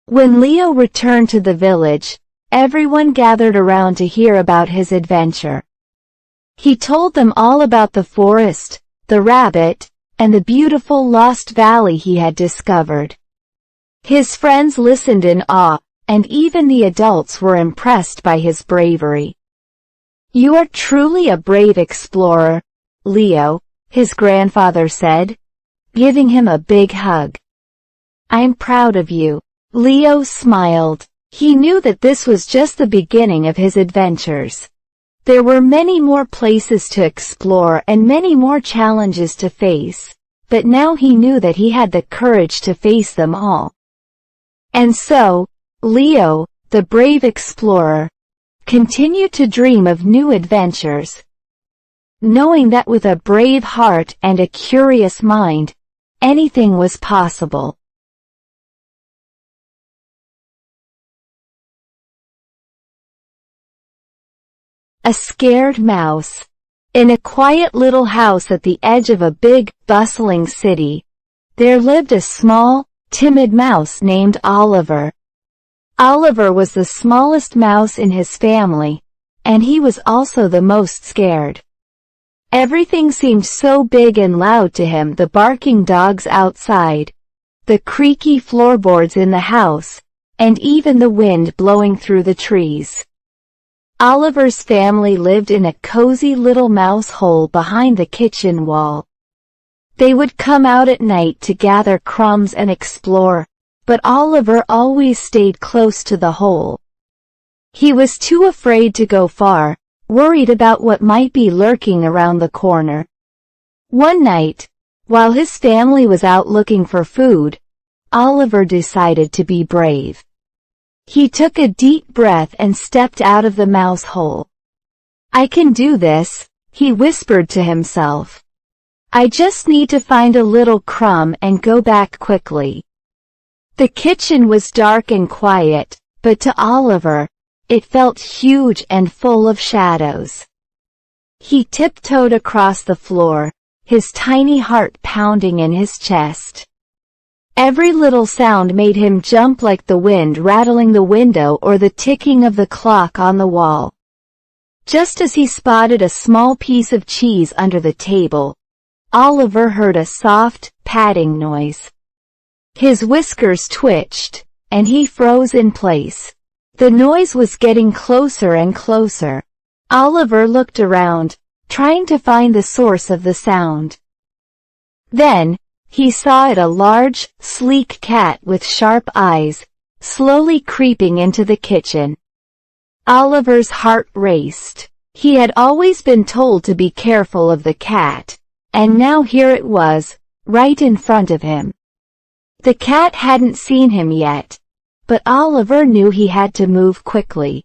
When Leo returned to the village, everyone gathered around to hear about his adventure. He told them all about the forest, the rabbit, and the beautiful Lost Valley he had discovered. His friends listened in awe, and even the adults were impressed by his bravery. "You are truly a brave explorer, Leo," his grandfather said, giving him a big hug. "I'm proud of you." Leo smiled. He knew that this was just the beginning of his adventures. There were many more places to explore and many more challenges to face, but now he knew that he had the courage to face them all. And so, Leo, the brave explorer, continued to dream of new adventures, knowing that with a brave heart and a curious mind, anything was possible. A scared mouse. In a quiet little house at the edge of a big, bustling city, there lived a small, timid mouse named Oliver. Oliver was the smallest mouse in his family, and he was also the most scared. Everything seemed so big and loud to him, the barking dogs outside, the creaky floorboards in the house, and even the wind blowing through the trees. Oliver's family lived in a cozy little mouse hole behind the kitchen wall. They would come out at night to gather crumbs and explore, but Oliver always stayed close to the hole. He was too afraid to go far, worried about what might be lurking around the corner. One night, while his family was out looking for food, Oliver decided to be brave. He took a deep breath and stepped out of the mouse hole. "I can do this," he whispered to himself. "I just need to find a little crumb and go back quickly." The kitchen was dark and quiet, but to Oliver, it felt huge and full of shadows. He tiptoed across the floor, his tiny heart pounding in his chest. Every little sound made him jump, like the wind rattling the window or the ticking of the clock on the wall. Just as he spotted a small piece of cheese under the table, Oliver heard a soft, patting noise. His whiskers twitched, and he froze in place. The noise was getting closer and closer. Oliver looked around, trying to find the source of the sound. Then, he saw it, a large, sleek cat with sharp eyes, slowly creeping into the kitchen. Oliver's heart raced. He had always been told to be careful of the cat, and now here it was, right in front of him. The cat hadn't seen him yet, but Oliver knew he had to move quickly.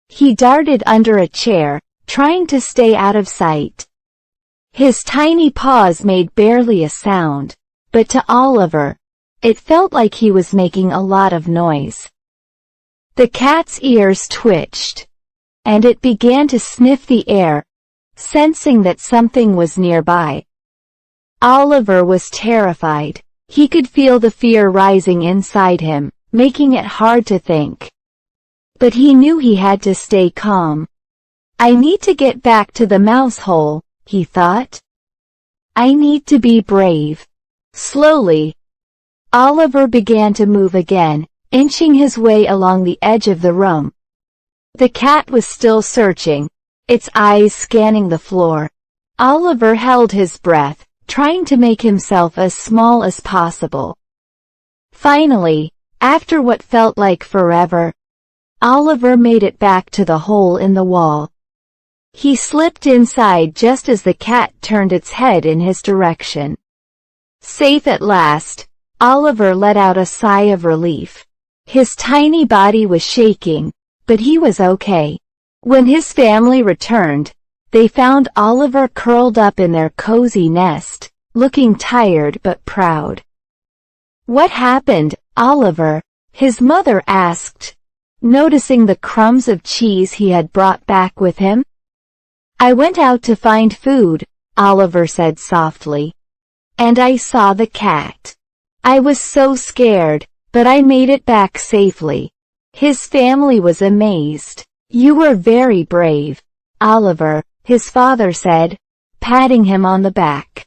He darted under a chair, trying to stay out of sight. His tiny paws made barely a sound, but to Oliver, it felt like he was making a lot of noise. The cat's ears twitched, and it began to sniff the air, sensing that something was nearby. Oliver was terrified. He could feel the fear rising inside him, making it hard to think. But he knew he had to stay calm. I need to get back to the mouse hole, he thought. I need to be brave. Slowly, Oliver began to move again, inching his way along the edge of the room. The cat was still searching, its eyes scanning the floor. Oliver held his breath, trying to make himself as small as possible. Finally, after what felt like forever, Oliver made it back to the hole in the wall. He slipped inside just as the cat turned its head in his direction. Safe at last, Oliver let out a sigh of relief. His tiny body was shaking, but he was okay. When his family returned, they found Oliver curled up in their cozy nest, looking tired but proud. "What happened, Oliver?" his mother asked, noticing the crumbs of cheese he had brought back with him. "I went out to find food," Oliver said softly. "And I saw the cat. I was so scared, but I made it back safely." His family was amazed. "You were very brave, Oliver," his father said, patting him on the back.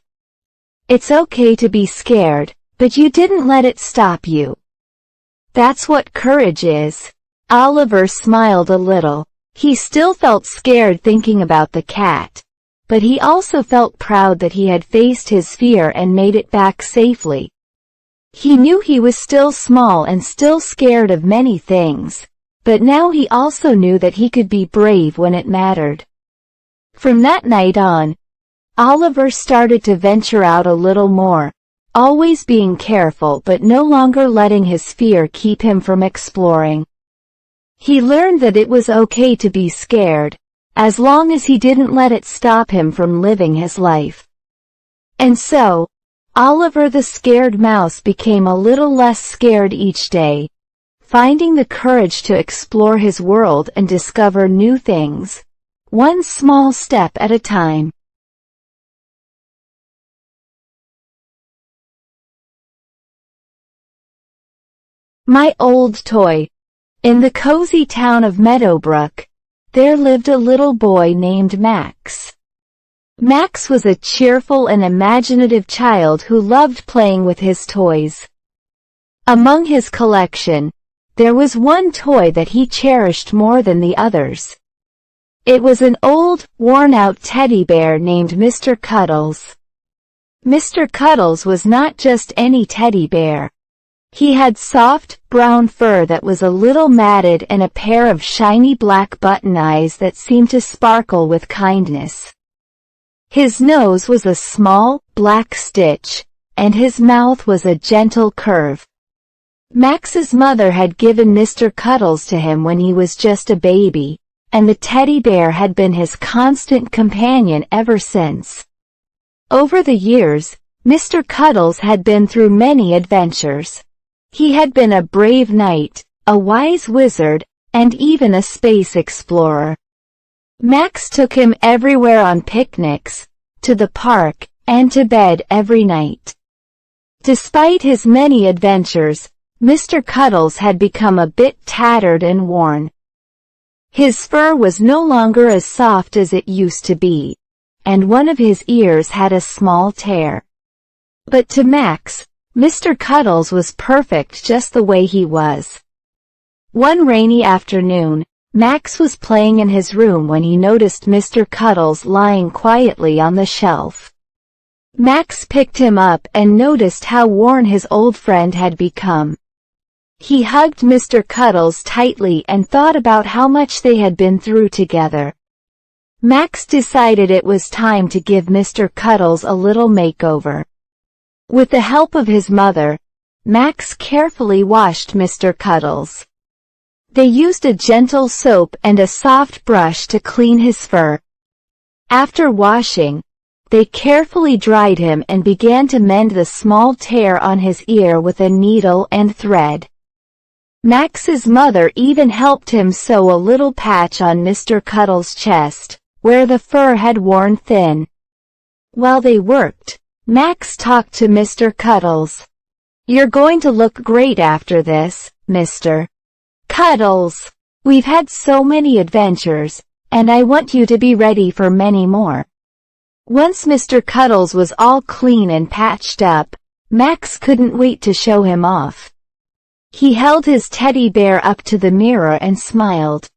"It's okay to be scared, but you didn't let it stop you. That's what courage is." Oliver smiled a little. He still felt scared thinking about the cat, but he also felt proud that he had faced his fear and made it back safely. He knew he was still small and still scared of many things, but now he also knew that he could be brave when it mattered. From that night on, Oliver started to venture out a little more, always being careful but no longer letting his fear keep him from exploring. He learned that it was okay to be scared, as long as he didn't let it stop him from living his life. And so, Oliver the scared mouse became a little less scared each day, finding the courage to explore his world and discover new things, one small step at a time. My old toy. In the cozy town of Meadowbrook, there lived a little boy named Max. Max was a cheerful and imaginative child who loved playing with his toys. Among his collection, there was one toy that he cherished more than the others. It was an old, worn-out teddy bear named Mr. Cuddles. Mr. Cuddles was not just any teddy bear. He had soft, brown fur that was a little matted and a pair of shiny black button eyes that seemed to sparkle with kindness. His nose was a small, black stitch, and his mouth was a gentle curve. Max's mother had given Mr. Cuddles to him when he was just a baby, and the teddy bear had been his constant companion ever since. Over the years, Mr. Cuddles had been through many adventures. He had been a brave knight, a wise wizard, and even a space explorer. Max took him everywhere on picnics, to the park, and to bed every night. Despite his many adventures, Mr. Cuddles had become a bit tattered and worn. His fur was no longer as soft as it used to be, and one of his ears had a small tear. But to Max, Mr. Cuddles was perfect just the way he was. One rainy afternoon, Max was playing in his room when he noticed Mr. Cuddles lying quietly on the shelf. Max picked him up and noticed how worn his old friend had become. He hugged Mr. Cuddles tightly and thought about how much they had been through together. Max decided it was time to give Mr. Cuddles a little makeover. With the help of his mother, Max carefully washed Mr. Cuddles. They used a gentle soap and a soft brush to clean his fur. After washing, they carefully dried him and began to mend the small tear on his ear with a needle and thread. Max's mother even helped him sew a little patch on Mr. Cuddles' chest, where the fur had worn thin. While they worked, Max talked to Mr. Cuddles. "You're going to look great after this, Mr. Cuddles. We've had so many adventures, and I want you to be ready for many more." Once Mr. Cuddles was all clean and patched up, Max couldn't wait to show him off. He held his teddy bear up to the mirror and smiled.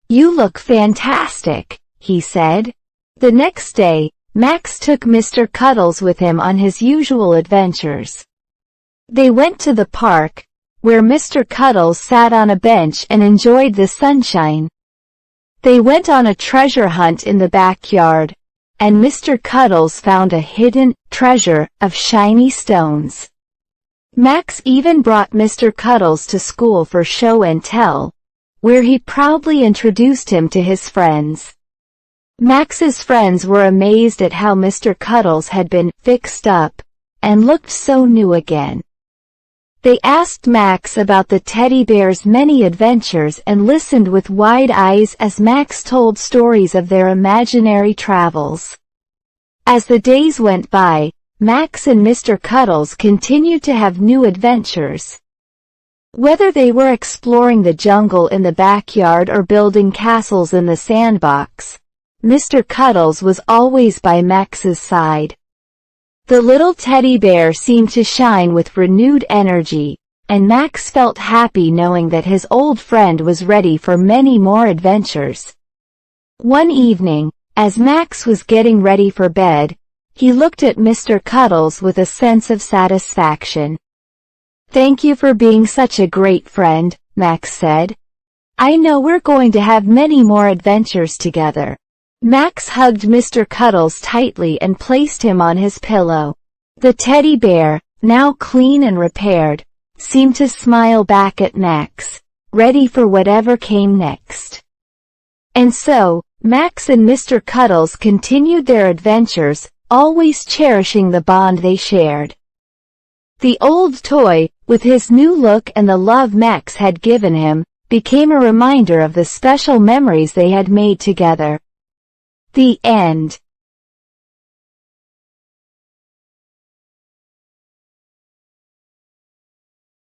"You look fantastic," he said. The next day, Max took Mr. Cuddles with him on his usual adventures. They went to the park, where Mr. Cuddles sat on a bench and enjoyed the sunshine. They went on a treasure hunt in the backyard, and Mr. Cuddles found a hidden treasure of shiny stones. Max even brought Mr. Cuddles to school for show and tell, where he proudly introduced him to his friends. Max's friends were amazed at how Mr. Cuddles had been fixed up and looked so new again. They asked Max about the teddy bear's many adventures and listened with wide eyes as Max told stories of their imaginary travels. As the days went by, Max and Mr. Cuddles continued to have new adventures. Whether they were exploring the jungle in the backyard or building castles in the sandbox, Mr. Cuddles was always by Max's side. The little teddy bear seemed to shine with renewed energy, and Max felt happy knowing that his old friend was ready for many more adventures. One evening, as Max was getting ready for bed, he looked at Mr. Cuddles with a sense of satisfaction. "Thank you for being such a great friend," Max said. "I know we're going to have many more adventures together." Max hugged Mr. Cuddles tightly and placed him on his pillow. The teddy bear, now clean and repaired, seemed to smile back at Max, ready for whatever came next. And so, Max and Mr. Cuddles continued their adventures, always cherishing the bond they shared. The old toy, with his new look and the love Max had given him, became a reminder of the special memories they had made together. The end.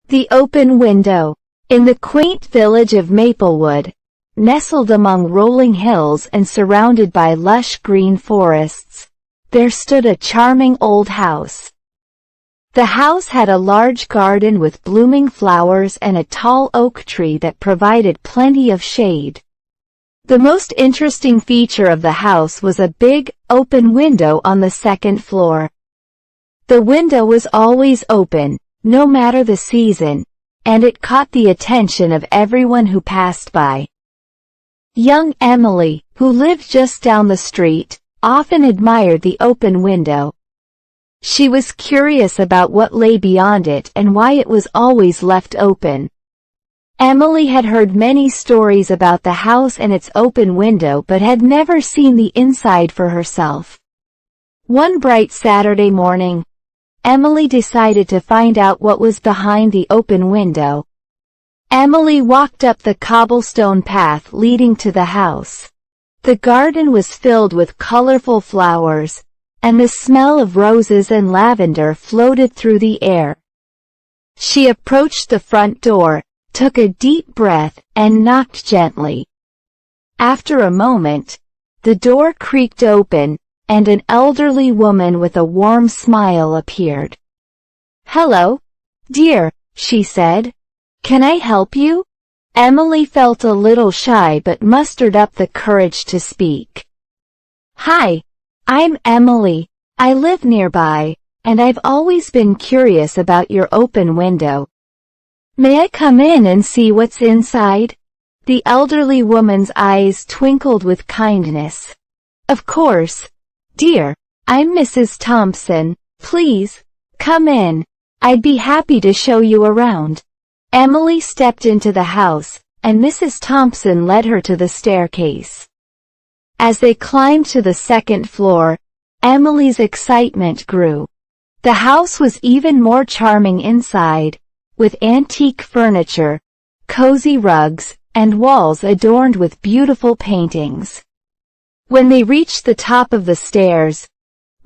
The open window. In the quaint village of Maplewood, nestled among rolling hills and surrounded by lush green forests, there stood a charming old house. The house had a large garden with blooming flowers and a tall oak tree that provided plenty of shade. The most interesting feature of the house was a big, open window on the second floor. The window was always open, no matter the season, and it caught the attention of everyone who passed by. Young Emily, who lived just down the street, often admired the open window. She was curious about what lay beyond it and why it was always left open. Emily had heard many stories about the house and its open window but had never seen the inside for herself. One bright Saturday morning, Emily decided to find out what was behind the open window. Emily walked up the cobblestone path leading to the house. The garden was filled with colorful flowers, and the smell of roses and lavender floated through the air. She approached the front door, took a deep breath, and knocked gently. After a moment, the door creaked open, and an elderly woman with a warm smile appeared. "Hello, "Dear," she said, "can I help you?" Emily felt a little shy but mustered up the courage to speak. "Hi, I'm Emily. I live nearby, and I've always been curious about your open window. May I come in and see what's inside?" The elderly woman's eyes twinkled with kindness. "Of course, dear. I'm Mrs. Thompson. Please, come in. I'd be happy to show you around." Emily stepped into the house, and Mrs. Thompson led her to the staircase. As they climbed to the second floor, Emily's excitement grew. The house was even more charming inside, with antique furniture, cozy rugs, and walls adorned with beautiful paintings. When they reached the top of the stairs,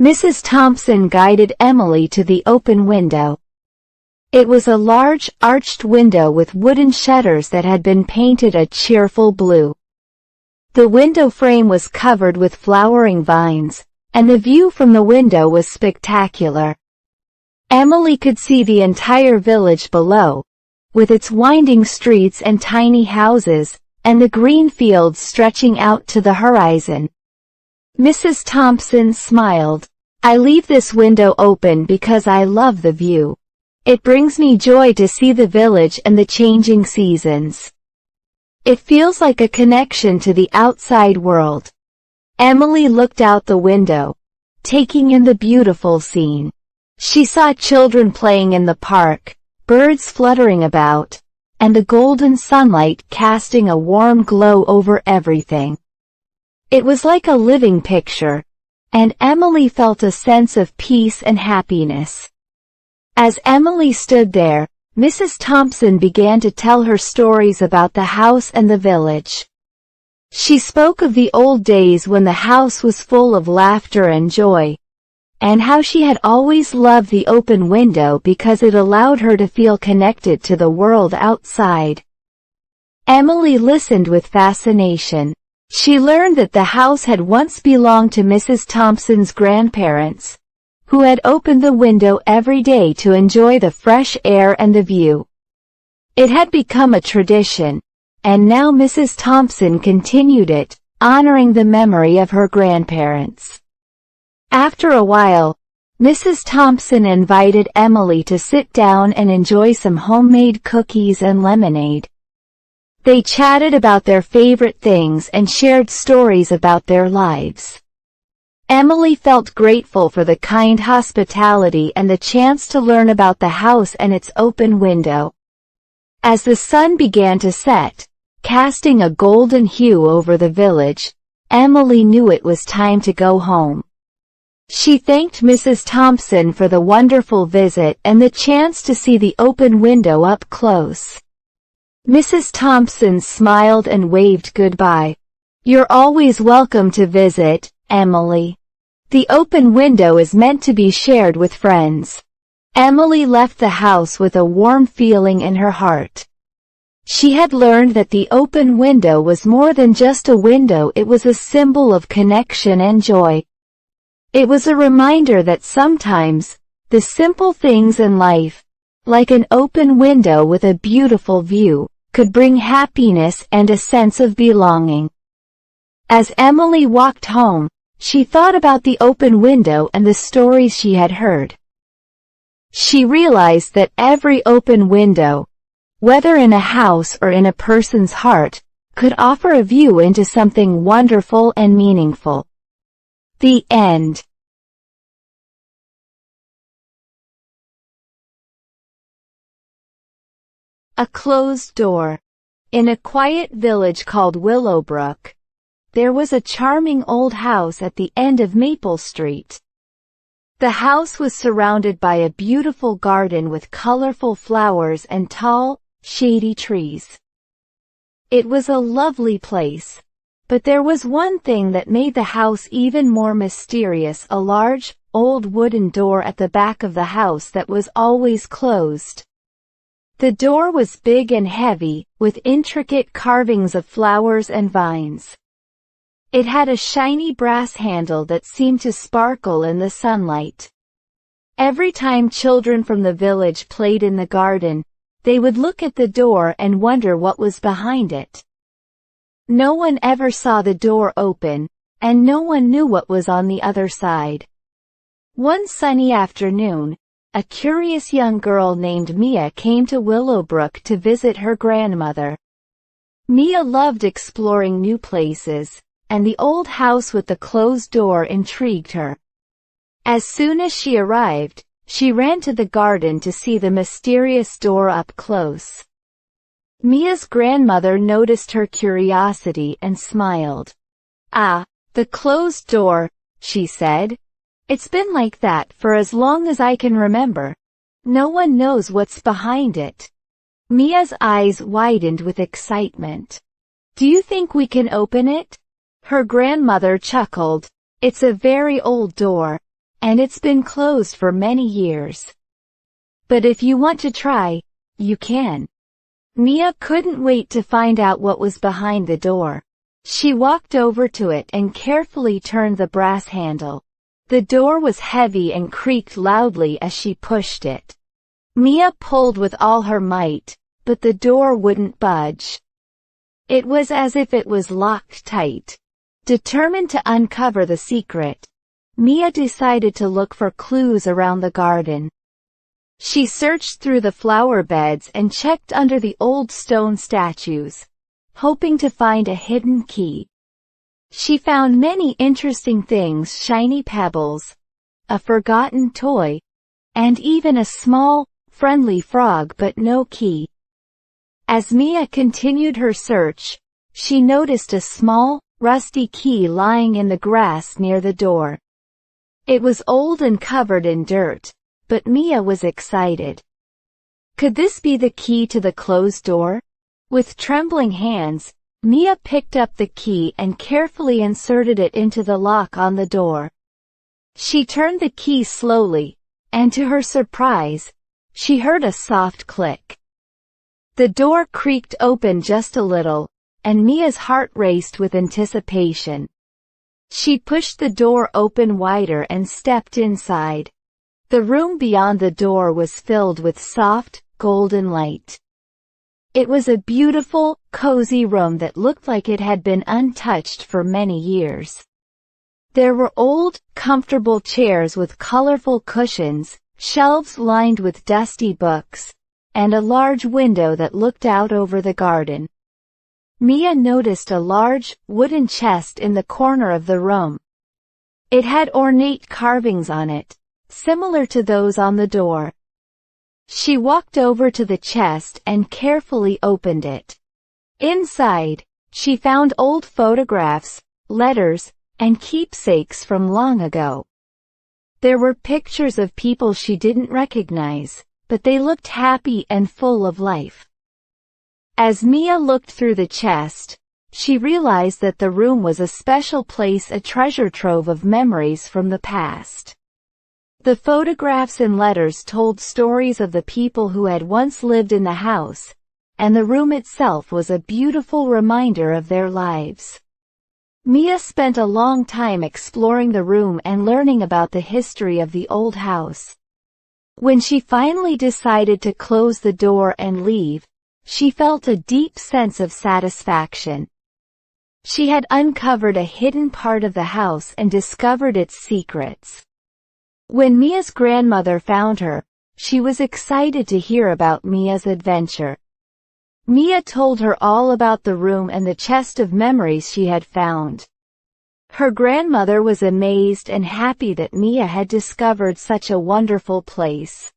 Mrs. Thompson guided Emily to the open window. It was a large, arched window with wooden shutters that had been painted a cheerful blue. The window frame was covered with flowering vines, and the view from the window was spectacular. Emily could see the entire village below, with its winding streets and tiny houses, and the green fields stretching out to the horizon. Mrs. Thompson smiled. "I leave this window open because I love the view. It brings me joy to see the village and the changing seasons. It feels like a connection to the outside world." Emily looked out the window, taking in the beautiful scene. She saw children playing in the park, birds fluttering about, and the golden sunlight casting a warm glow over everything. It was like a living picture, and Emily felt a sense of peace and happiness. As Emily stood there, Mrs. Thompson began to tell her stories about the house and the village. She spoke of the old days when the house was full of laughter and joy, and how she had always loved the open window because it allowed her to feel connected to the world outside. Emily listened with fascination. She learned that the house had once belonged to Mrs. Thompson's grandparents, who had opened the window every day to enjoy the fresh air and the view. It had become a tradition, and now Mrs. Thompson continued it, honoring the memory of her grandparents. After a while, Mrs. Thompson invited Emily to sit down and enjoy some homemade cookies and lemonade. They chatted about their favorite things and shared stories about their lives. Emily felt grateful for the kind hospitality and the chance to learn about the house and its open window. As the sun began to set, casting a golden hue over the village, Emily knew it was time to go home. She thanked Mrs. Thompson for the wonderful visit and the chance to see the open window up close. Mrs. Thompson smiled and waved goodbye. "You're always welcome to visit, Emily. The open window is meant to be shared with friends." Emily left the house with a warm feeling in her heart. She had learned that the open window was more than just a window, it was a symbol of connection and joy. It was a reminder that sometimes, the simple things in life, like an open window with a beautiful view, could bring happiness and a sense of belonging. As Emily walked home, she thought about the open window and the stories she had heard. She realized that every open window, whether in a house or in a person's heart, could offer a view into something wonderful and meaningful. The end. A closed door. In a quiet village called Willowbrook, there was a charming old house at the end of Maple Street. The house was surrounded by a beautiful garden with colorful flowers and tall, shady trees. It was a lovely place, but there was one thing that made the house even more mysterious: a large, old wooden door at the back of the house that was always closed. The door was big and heavy, with intricate carvings of flowers and vines. It had a shiny brass handle that seemed to sparkle in the sunlight. Every time children from the village played in the garden, they would look at the door and wonder what was behind it. No one ever saw the door open, and no one knew what was on the other side. One sunny afternoon, a curious young girl named Mia came to Willowbrook to visit her grandmother. Mia loved exploring new places, and the old house with the closed door intrigued her. As soon as she arrived, she ran to the garden to see the mysterious door up close. Mia's grandmother noticed her curiosity and smiled. "Ah, the closed door," she said. "It's been like that for as long as I can remember. No one knows what's behind it." Mia's eyes widened with excitement. "Do you think we can open it?" Her grandmother chuckled. "It's a very old door, and it's been closed for many years. But if you want to try, you can." Mia couldn't wait to find out what was behind the door. She walked over to it and carefully turned the brass handle. The door was heavy and creaked loudly as she pushed it. Mia pulled with all her might, but the door wouldn't budge. It was as if it was locked tight. Determined to uncover the secret, Mia decided to look for clues around the garden. She searched through the flower beds and checked under the old stone statues, hoping to find a hidden key. She found many interesting things: shiny pebbles, a forgotten toy, and even a small, friendly frog, but no key. As Mia continued her search, she noticed a small, rusty key lying in the grass near the door. It was old and covered in dirt, but Mia was excited. Could this be the key to the closed door? With trembling hands, Mia picked up the key and carefully inserted it into the lock on the door. She turned the key slowly, and to her surprise, she heard a soft click. The door creaked open just a little, and Mia's heart raced with anticipation. She pushed the door open wider and stepped inside. The room beyond the door was filled with soft, golden light. It was a beautiful, cozy room that looked like it had been untouched for many years. There were old, comfortable chairs with colorful cushions, shelves lined with dusty books, and a large window that looked out over the garden. Mia noticed a large, wooden chest in the corner of the room. It had ornate carvings on it, similar to those on the door. She walked over to the chest and carefully opened it. Inside, she found old photographs, letters, and keepsakes from long ago. There were pictures of people she didn't recognize, but they looked happy and full of life. As Mia looked through the chest, she realized that the room was a special place, a treasure trove of memories from the past. The photographs and letters told stories of the people who had once lived in the house, and the room itself was a beautiful reminder of their lives. Mia spent a long time exploring the room and learning about the history of the old house. When she finally decided to close the door and leave, she felt a deep sense of satisfaction. She had uncovered a hidden part of the house and discovered its secrets. When Mia's grandmother found her, she was excited to hear about Mia's adventure. Mia told her all about the room and the chest of memories she had found. Her grandmother was amazed and happy that Mia had discovered such a wonderful place.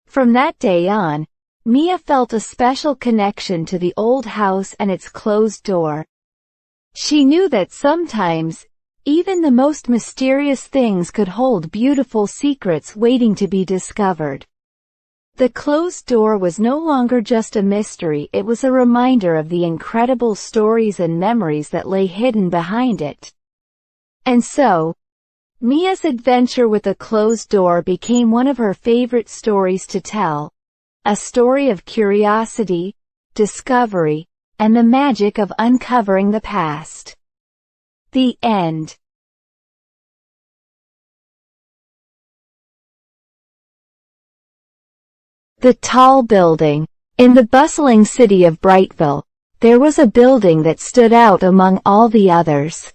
From that day on, Mia felt a special connection to the old house and its closed door. She knew that sometimes, even the most mysterious things could hold beautiful secrets waiting to be discovered. The closed door was no longer just a mystery, it was a reminder of the incredible stories and memories that lay hidden behind it. And so, Mia's adventure with the closed door became one of her favorite stories to tell. A story of curiosity, discovery, and the magic of uncovering the past. The end. The tall building. In the bustling city of Brightville, there was a building that stood out among all the others.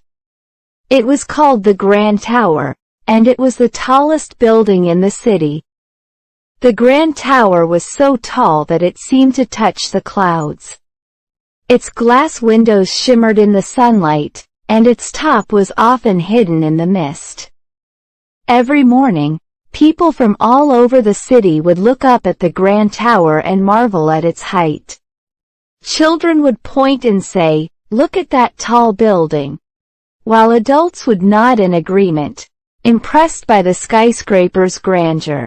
It was called the Grand Tower, and it was the tallest building in the city. The Grand Tower was so tall that it seemed to touch the clouds. Its glass windows shimmered in the sunlight, and its top was often hidden in the mist. Every morning, people from all over the city would look up at the Grand Tower and marvel at its height. Children would point and say, "Look at that tall building," while adults would nod in agreement, impressed by the skyscraper's grandeur.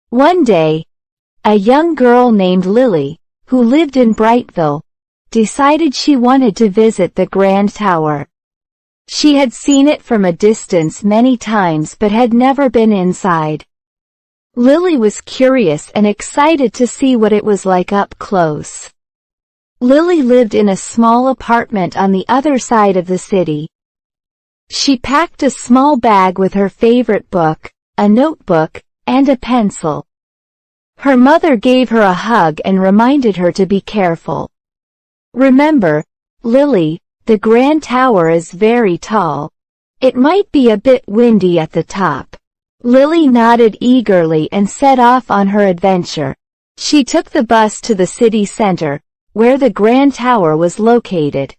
One day, a young girl named Lily, who lived in Brightville, decided she wanted to visit the Grand Tower. She had seen it from a distance many times but had never been inside. Lily was curious and excited to see what it was like up close. Lily lived in a small apartment on the other side of the city. She packed a small bag with her favorite book, a notebook, and a pencil. Her mother gave her a hug and reminded her to be careful. "Remember, Lily, the Grand Tower is very tall. It might be a bit windy at the top." Lily nodded eagerly and set off on her adventure. She took the bus to the city center, where the Grand Tower was located.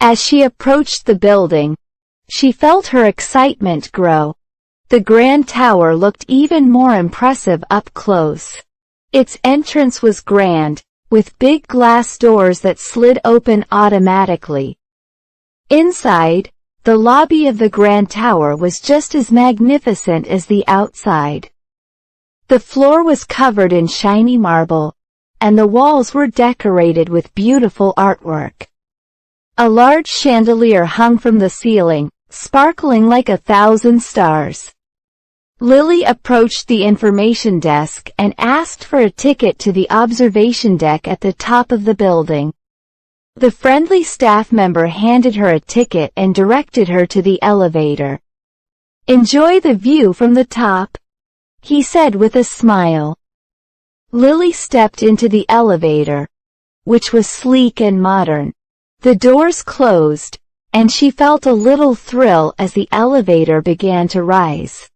As she approached the building, she felt her excitement grow. The Grand Tower looked even more impressive up close. Its entrance was grand, with big glass doors that slid open automatically. Inside, the lobby of the Grand Tower was just as magnificent as the outside. The floor was covered in shiny marble, and the walls were decorated with beautiful artwork. A large chandelier hung from the ceiling, sparkling like 1,000 stars. Lily approached the information desk and asked for a ticket to the observation deck at the top of the building. The friendly staff member handed her a ticket and directed her to the elevator. "Enjoy the view from the top," he said with a smile. Lily stepped into the elevator, which was sleek and modern. The doors closed, and she felt a little thrill as the elevator began to rise.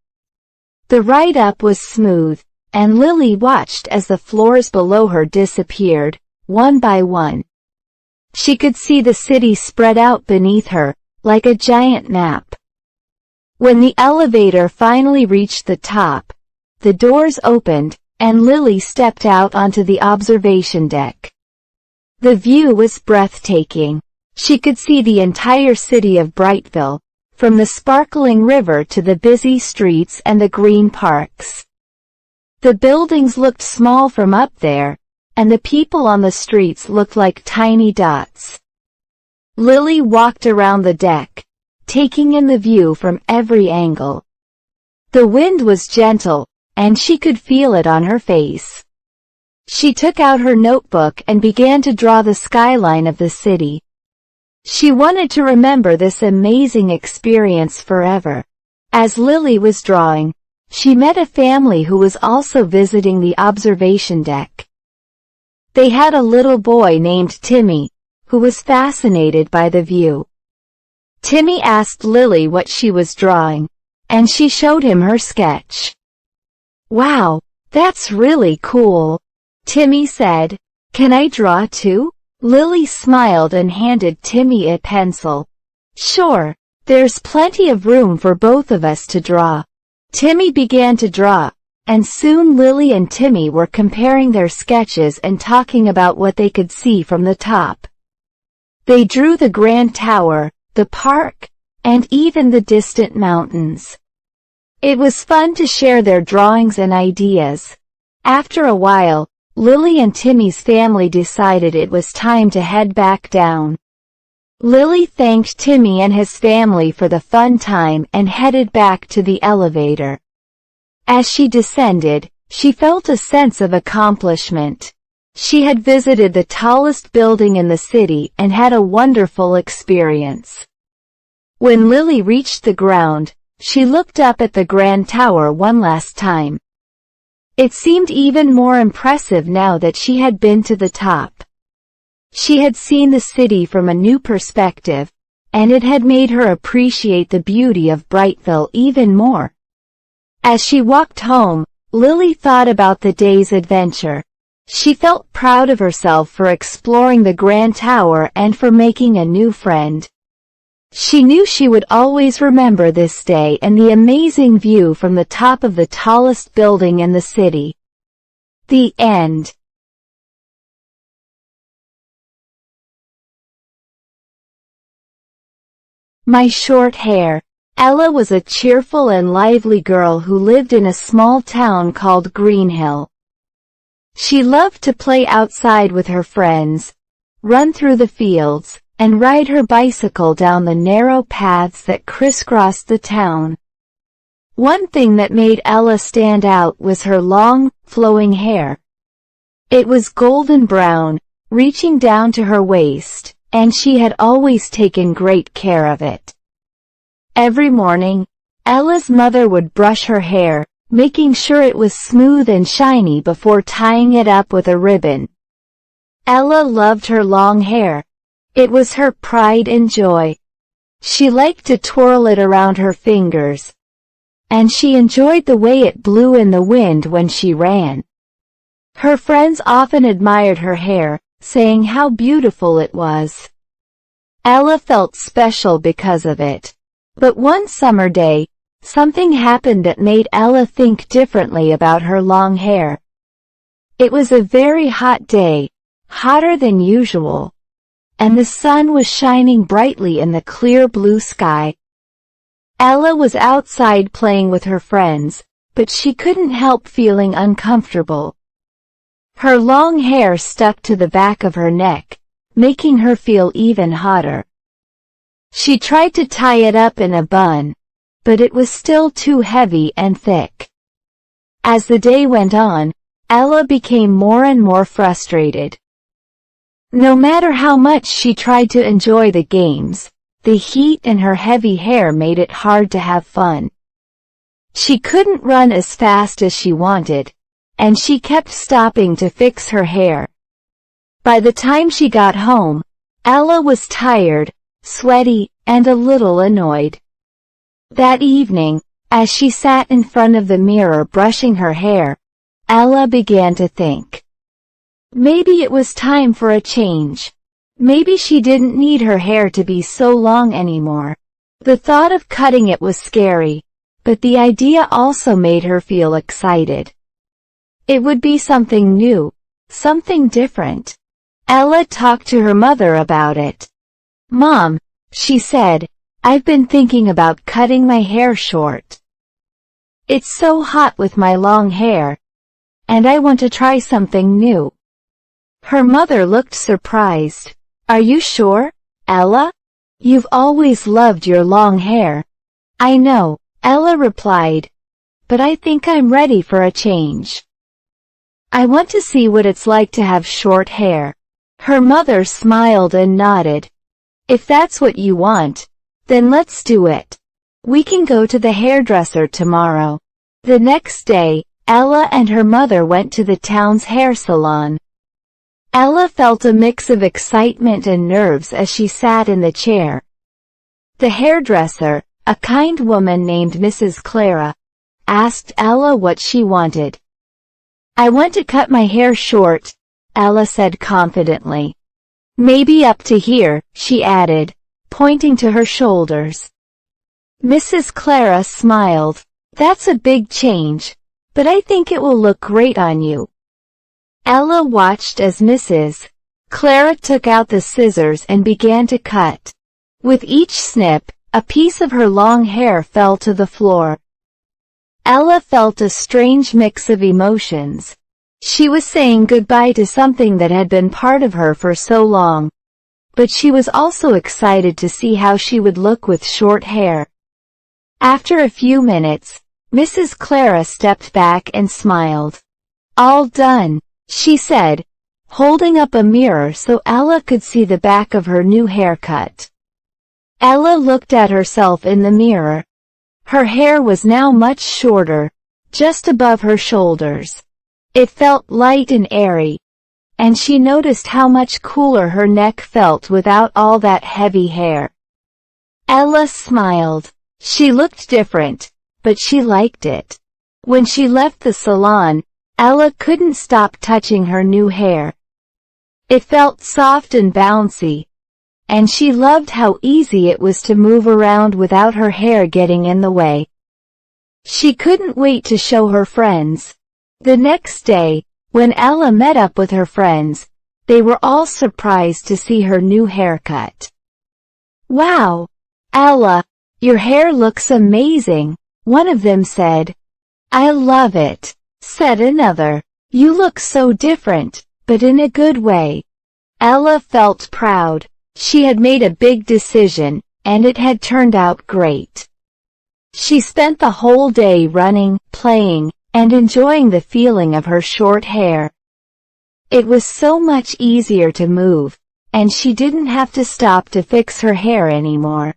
The ride up was smooth, and Lily watched as the floors below her disappeared, one by one. She could see the city spread out beneath her, like a giant map. When the elevator finally reached the top, the doors opened, and Lily stepped out onto the observation deck. The view was breathtaking. She could see the entire city of Brightville, from the sparkling river to the busy streets and the green parks. The buildings looked small from up there, and the people on the streets looked like tiny dots. Lily walked around the deck, taking in the view from every angle. The wind was gentle, and she could feel it on her face. She took out her notebook and began to draw the skyline of the city. She wanted to remember this amazing experience forever. As Lily was drawing, she met a family who was also visiting the observation deck. They had a little boy named Timmy, who was fascinated by the view. Timmy asked Lily what she was drawing, and she showed him her sketch. "Wow, that's really cool," Timmy said. "Can I draw too?" Lily smiled and handed Timmy a pencil. "Sure, there's plenty of room for both of us to draw." Timmy began to draw, and soon Lily and Timmy were comparing their sketches and talking about what they could see from the top. They drew the Grand Tower, the park, and even the distant mountains. It was fun to share their drawings and ideas. After a while, Lily and Timmy's family decided it was time to head back down. Lily thanked Timmy and his family for the fun time and headed back to the elevator. As she descended, she felt a sense of accomplishment. She had visited the tallest building in the city and had a wonderful experience. When Lily reached the ground, she looked up at the Grand Tower one last time. It seemed even more impressive now that she had been to the top. She had seen the city from a new perspective, and it had made her appreciate the beauty of Brightville even more. As she walked home, Lily thought about the day's adventure. She felt proud of herself for exploring the Grand Tower and for making a new friend. She knew she would always remember this day and the amazing view from the top of the tallest building in the city. The end. My short hair. Ella was a cheerful and lively girl who lived in a small town called Greenhill. She loved to play outside with her friends, run through the fields, and ride her bicycle down the narrow paths that crisscrossed the town. One thing that made Ella stand out was her long, flowing hair. It was golden brown, reaching down to her waist, and she had always taken great care of it. Every morning, Ella's mother would brush her hair, making sure it was smooth and shiny before tying it up with a ribbon. Ella loved her long hair. It was her pride and joy. She liked to twirl it around her fingers, and she enjoyed the way it blew in the wind when she ran. Her friends often admired her hair, saying how beautiful it was. Ella felt special because of it. But one summer day, something happened that made Ella think differently about her long hair. It was a very hot day, hotter than usual, and the sun was shining brightly in the clear blue sky. Ella was outside playing with her friends, but she couldn't help feeling uncomfortable. Her long hair stuck to the back of her neck, making her feel even hotter. She tried to tie it up in a bun, but it was still too heavy and thick. As the day went on, Ella became more and more frustrated. No matter how much she tried to enjoy the games, the heat and her heavy hair made it hard to have fun. She couldn't run as fast as she wanted, and she kept stopping to fix her hair. By the time she got home, Ella was tired, sweaty, and a little annoyed. That evening, as she sat in front of the mirror brushing her hair, Ella began to think. Maybe it was time for a change. Maybe she didn't need her hair to be so long anymore. The thought of cutting it was scary, but the idea also made her feel excited. It would be something new, something different. Ella talked to her mother about it. "Mom," she said, "I've been thinking about cutting my hair short. It's so hot with my long hair, and I want to try something new." Her mother looked surprised. "Are you sure, Ella? You've always loved your long hair." "I know," Ella replied, "but I think I'm ready for a change. I want to see what it's like to have short hair." Her mother smiled and nodded. "If that's what you want, then let's do it. We can go to the hairdresser tomorrow." The next day, Ella and her mother went to the town's hair salon. Ella felt a mix of excitement and nerves as she sat in the chair. The hairdresser, a kind woman named Mrs. Clara, asked Ella what she wanted. "I want to cut my hair short," Ella said confidently. "Maybe up to here," she added, pointing to her shoulders. Mrs. Clara smiled. "That's a big change, but I think it will look great on you." Ella watched as Mrs. Clara took out the scissors and began to cut. With each snip, a piece of her long hair fell to the floor. Ella felt a strange mix of emotions. She was saying goodbye to something that had been part of her for so long, but she was also excited to see how she would look with short hair. After a few minutes, Mrs. Clara stepped back and smiled. "All done," she said, holding up a mirror so Ella could see the back of her new haircut. Ella looked at herself in the mirror. Her hair was now much shorter, just above her shoulders. It felt light and airy, and she noticed how much cooler her neck felt without all that heavy hair. Ella smiled. She looked different, but she liked it. When she left the salon, Ella couldn't stop touching her new hair. It felt soft and bouncy, and she loved how easy it was to move around without her hair getting in the way. She couldn't wait to show her friends. The next day, when Ella met up with her friends, they were all surprised to see her new haircut. "Wow, Ella, your hair looks amazing," one of them said. "I love it," said another. "You look so different, but in a good way." Ella felt proud. She had made a big decision, and it had turned out great. She spent the whole day running, playing, and enjoying the feeling of her short hair. It was so much easier to move, and she didn't have to stop to fix her hair anymore.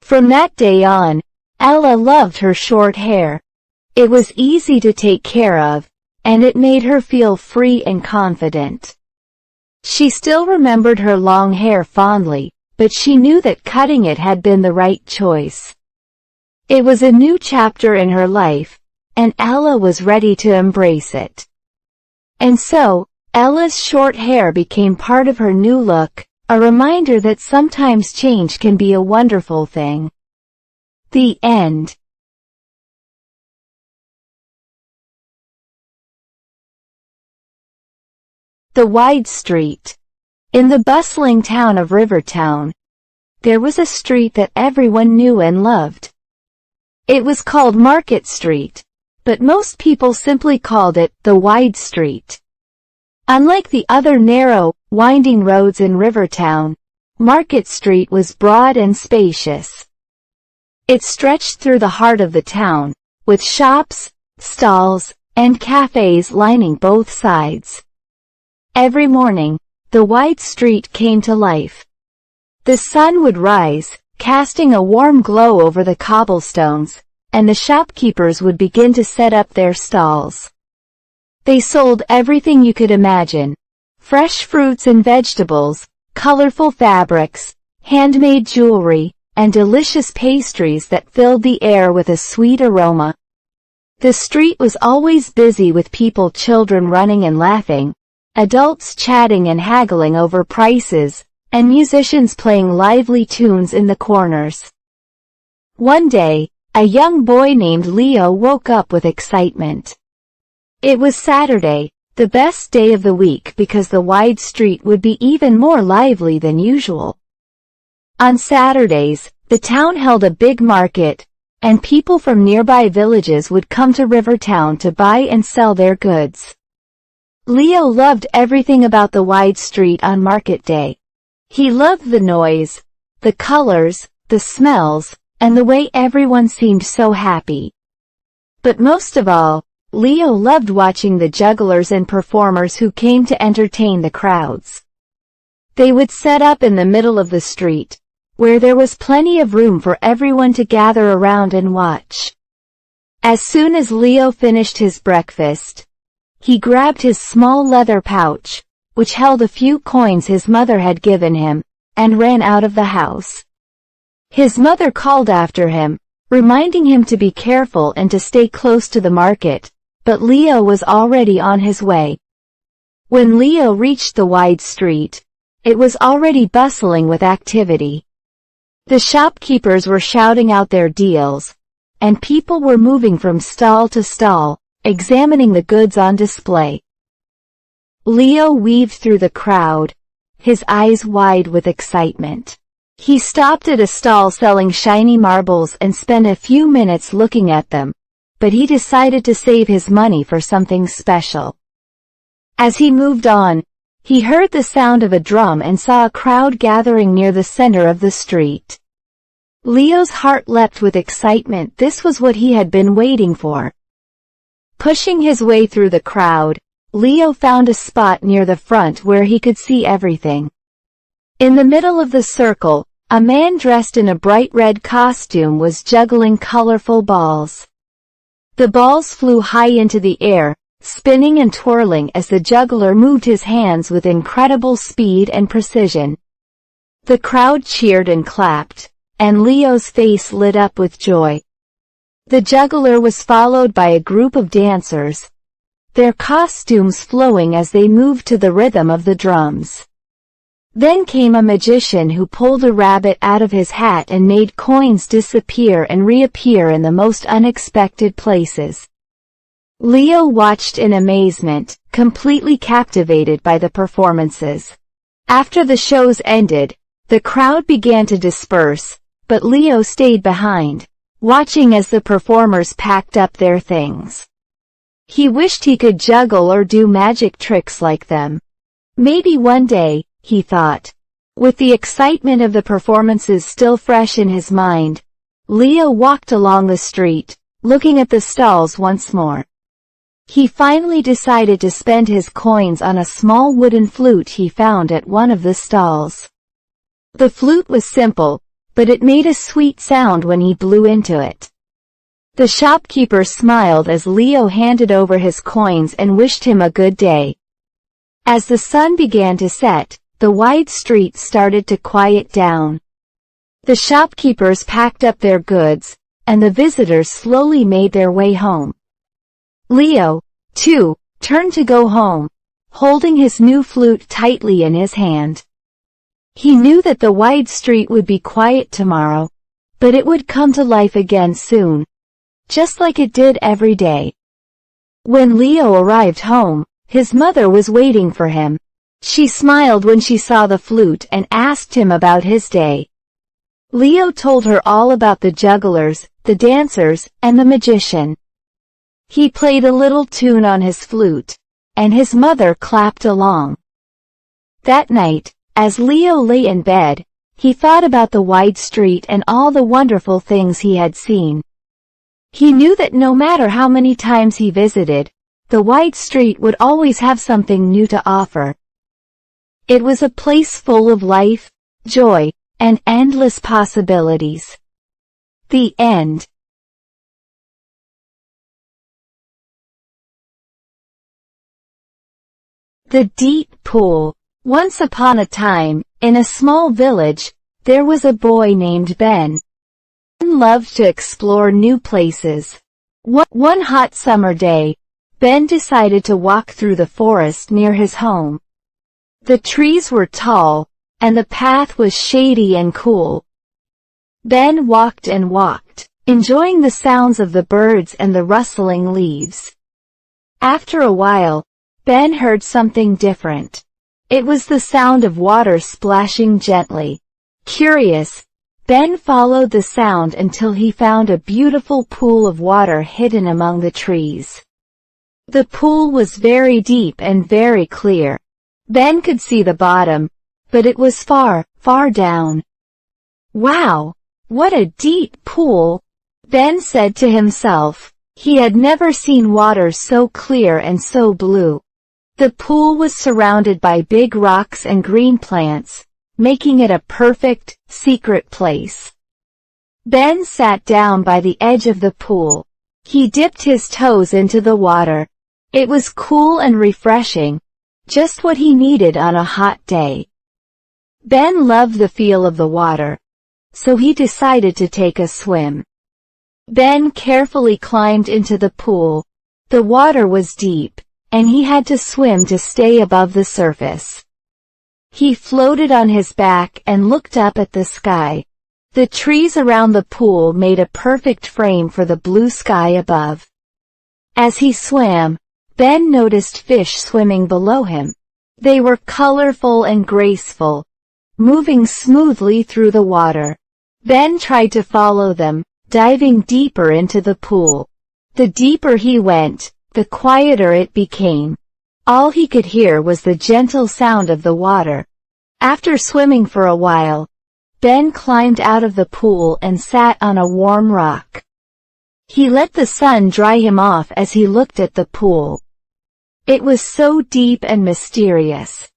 From that day on, Ella loved her short hair. It was easy to take care of, and it made her feel free and confident. She still remembered her long hair fondly, but she knew that cutting it had been the right choice. It was a new chapter in her life, and Ella was ready to embrace it. And so, Ella's short hair became part of her new look, a reminder that sometimes change can be a wonderful thing. The end. The wide street. In the bustling town of Rivertown, there was a street that everyone knew and loved. It was called Market Street, but most people simply called it the wide street. Unlike the other narrow, winding roads in Rivertown, Market Street was broad and spacious. It stretched through the heart of the town, with shops, stalls, and cafes lining both sides. Every morning, the wide street came to life. The sun would rise, casting a warm glow over the cobblestones, and the shopkeepers would begin to set up their stalls. They sold everything you could imagine: fresh fruits and vegetables, colorful fabrics, handmade jewelry, and delicious pastries that filled the air with a sweet aroma. The street was always busy with people, children running and laughing, adults chatting and haggling over prices, and musicians playing lively tunes in the corners. One day, a young boy named Leo woke up with excitement. It was Saturday, the best day of the week because the wide street would be even more lively than usual. On Saturdays, the town held a big market, and people from nearby villages would come to Rivertown to buy and sell their goods. Leo loved everything about the wide street on market day. He loved the noise, the colors, the smells, and the way everyone seemed so happy. But most of all, Leo loved watching the jugglers and performers who came to entertain the crowds. They would set up in the middle of the street, where there was plenty of room for everyone to gather around and watch. As soon as Leo finished his breakfast, he grabbed his small leather pouch, which held a few coins his mother had given him, and ran out of the house. His mother called after him, reminding him to be careful and to stay close to the market, but Leo was already on his way. When Leo reached the wide street, it was already bustling with activity. The shopkeepers were shouting out their deals, and people were moving from stall to stall, examining the goods on display. Leo weaved through the crowd, his eyes wide with excitement. He stopped at a stall selling shiny marbles and spent a few minutes looking at them, but he decided to save his money for something special. As he moved on, he heard the sound of a drum and saw a crowd gathering near the center of the street. Leo's heart leapt with excitement. This was what he had been waiting for. Pushing his way through the crowd, Leo found a spot near the front where he could see everything. In the middle of the circle, a man dressed in a bright red costume was juggling colorful balls. The balls flew high into the air, spinning and twirling as the juggler moved his hands with incredible speed and precision. The crowd cheered and clapped, and Leo's face lit up with joy. The juggler was followed by a group of dancers, their costumes flowing as they moved to the rhythm of the drums. Then came a magician who pulled a rabbit out of his hat and made coins disappear and reappear in the most unexpected places. Leo watched in amazement, completely captivated by the performances. After the shows ended, the crowd began to disperse, but Leo stayed behind, watching as the performers packed up their things. He wished he could juggle or do magic tricks like them. Maybe one day, he thought. With the excitement of the performances still fresh in his mind, Leo walked along the street, looking at the stalls once more. He finally decided to spend his coins on a small wooden flute he found at one of the stalls. The flute was simple, but it made a sweet sound when he blew into it. The shopkeeper smiled as Leo handed over his coins and wished him a good day. As the sun began to set, the wide street started to quiet down. The shopkeepers packed up their goods, and the visitors slowly made their way home. Leo, too, turned to go home, holding his new flute tightly in his hand. He knew that the wide street would be quiet tomorrow, but it would come to life again soon, just like it did every day. When Leo arrived home, his mother was waiting for him. She smiled when she saw the flute and asked him about his day. Leo told her all about the jugglers, the dancers, and the magician. He played a little tune on his flute, and his mother clapped along. That night, as Leo lay in bed, he thought about the wide street and all the wonderful things he had seen. He knew that no matter how many times he visited, the wide street would always have something new to offer. It was a place full of life, joy, and endless possibilities. The end. The deep pool. Once upon a time, in a small village, there was a boy named Ben. Ben loved to explore new places. One hot summer day, Ben decided to walk through the forest near his home. The trees were tall, and the path was shady and cool. Ben walked and walked, enjoying the sounds of the birds and the rustling leaves. After a while, Ben heard something different. It was the sound of water splashing gently. Curious, Ben followed the sound until he found a beautiful pool of water hidden among the trees. The pool was very deep and very clear. Ben could see the bottom, but it was far, far down. Wow! What a deep pool! Ben said to himself. He had never seen water so clear and so blue. The pool was surrounded by big rocks and green plants, making it a perfect, secret place. Ben sat down by the edge of the pool. He dipped his toes into the water. It was cool and refreshing, just what he needed on a hot day. Ben loved the feel of the water, so he decided to take a swim. Ben carefully climbed into the pool. The water was deep, and he had to swim to stay above the surface. He floated on his back and looked up at the sky. The trees around the pool made a perfect frame for the blue sky above. As he swam, Ben noticed fish swimming below him. They were colorful and graceful, moving smoothly through the water. Ben tried to follow them, diving deeper into the pool. The deeper he went, the quieter it became. All he could hear was the gentle sound of the water. After swimming for a while, Ben climbed out of the pool and sat on a warm rock. He let the sun dry him off as he looked at the pool. It was so deep and mysterious.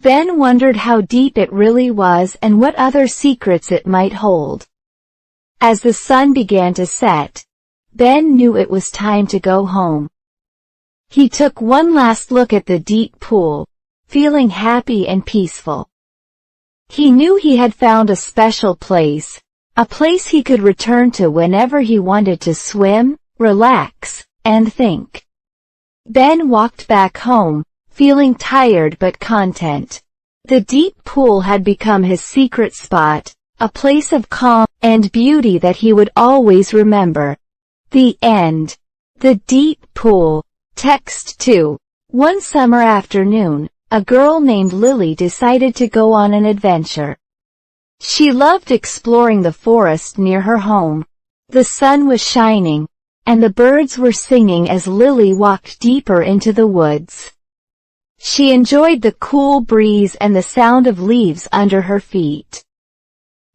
Ben wondered how deep it really was and what other secrets it might hold. As the sun began to set, Ben knew it was time to go home. He took one last look at the deep pool, feeling happy and peaceful. He knew he had found a special place, a place he could return to whenever he wanted to swim, relax, and think. Ben walked back home, feeling tired but content. The deep pool had become his secret spot, a place of calm and beauty that he would always remember. The end. The deep pool. Text 2. One summer afternoon, a girl named Lily decided to go on an adventure. She loved exploring the forest near her home. The sun was shining, and the birds were singing as Lily walked deeper into the woods. She enjoyed the cool breeze and the sound of leaves under her feet.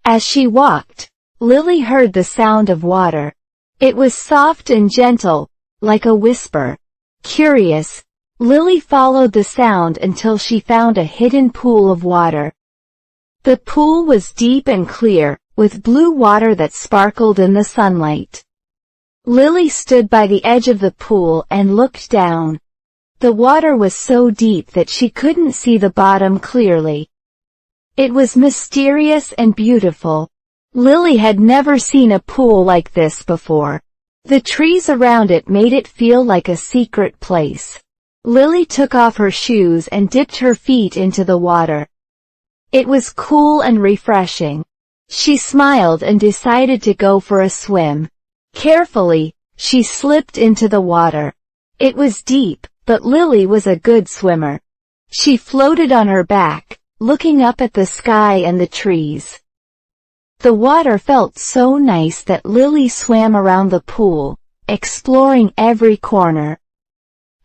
As she walked, Lily heard the sound of water. It was soft and gentle, like a whisper. Curious, Lily followed the sound until she found a hidden pool of water. The pool was deep and clear, with blue water that sparkled in the sunlight. Lily stood by the edge of the pool and looked down. The water was so deep that she couldn't see the bottom clearly. It was mysterious and beautiful. Lily had never seen a pool like this before. The trees around it made it feel like a secret place. Lily took off her shoes and dipped her feet into the water. It was cool and refreshing. She smiled and decided to go for a swim. Carefully, she slipped into the water. It was deep, but Lily was a good swimmer. She floated on her back, looking up at the sky and the trees. The water felt so nice that Lily swam around the pool, exploring every corner.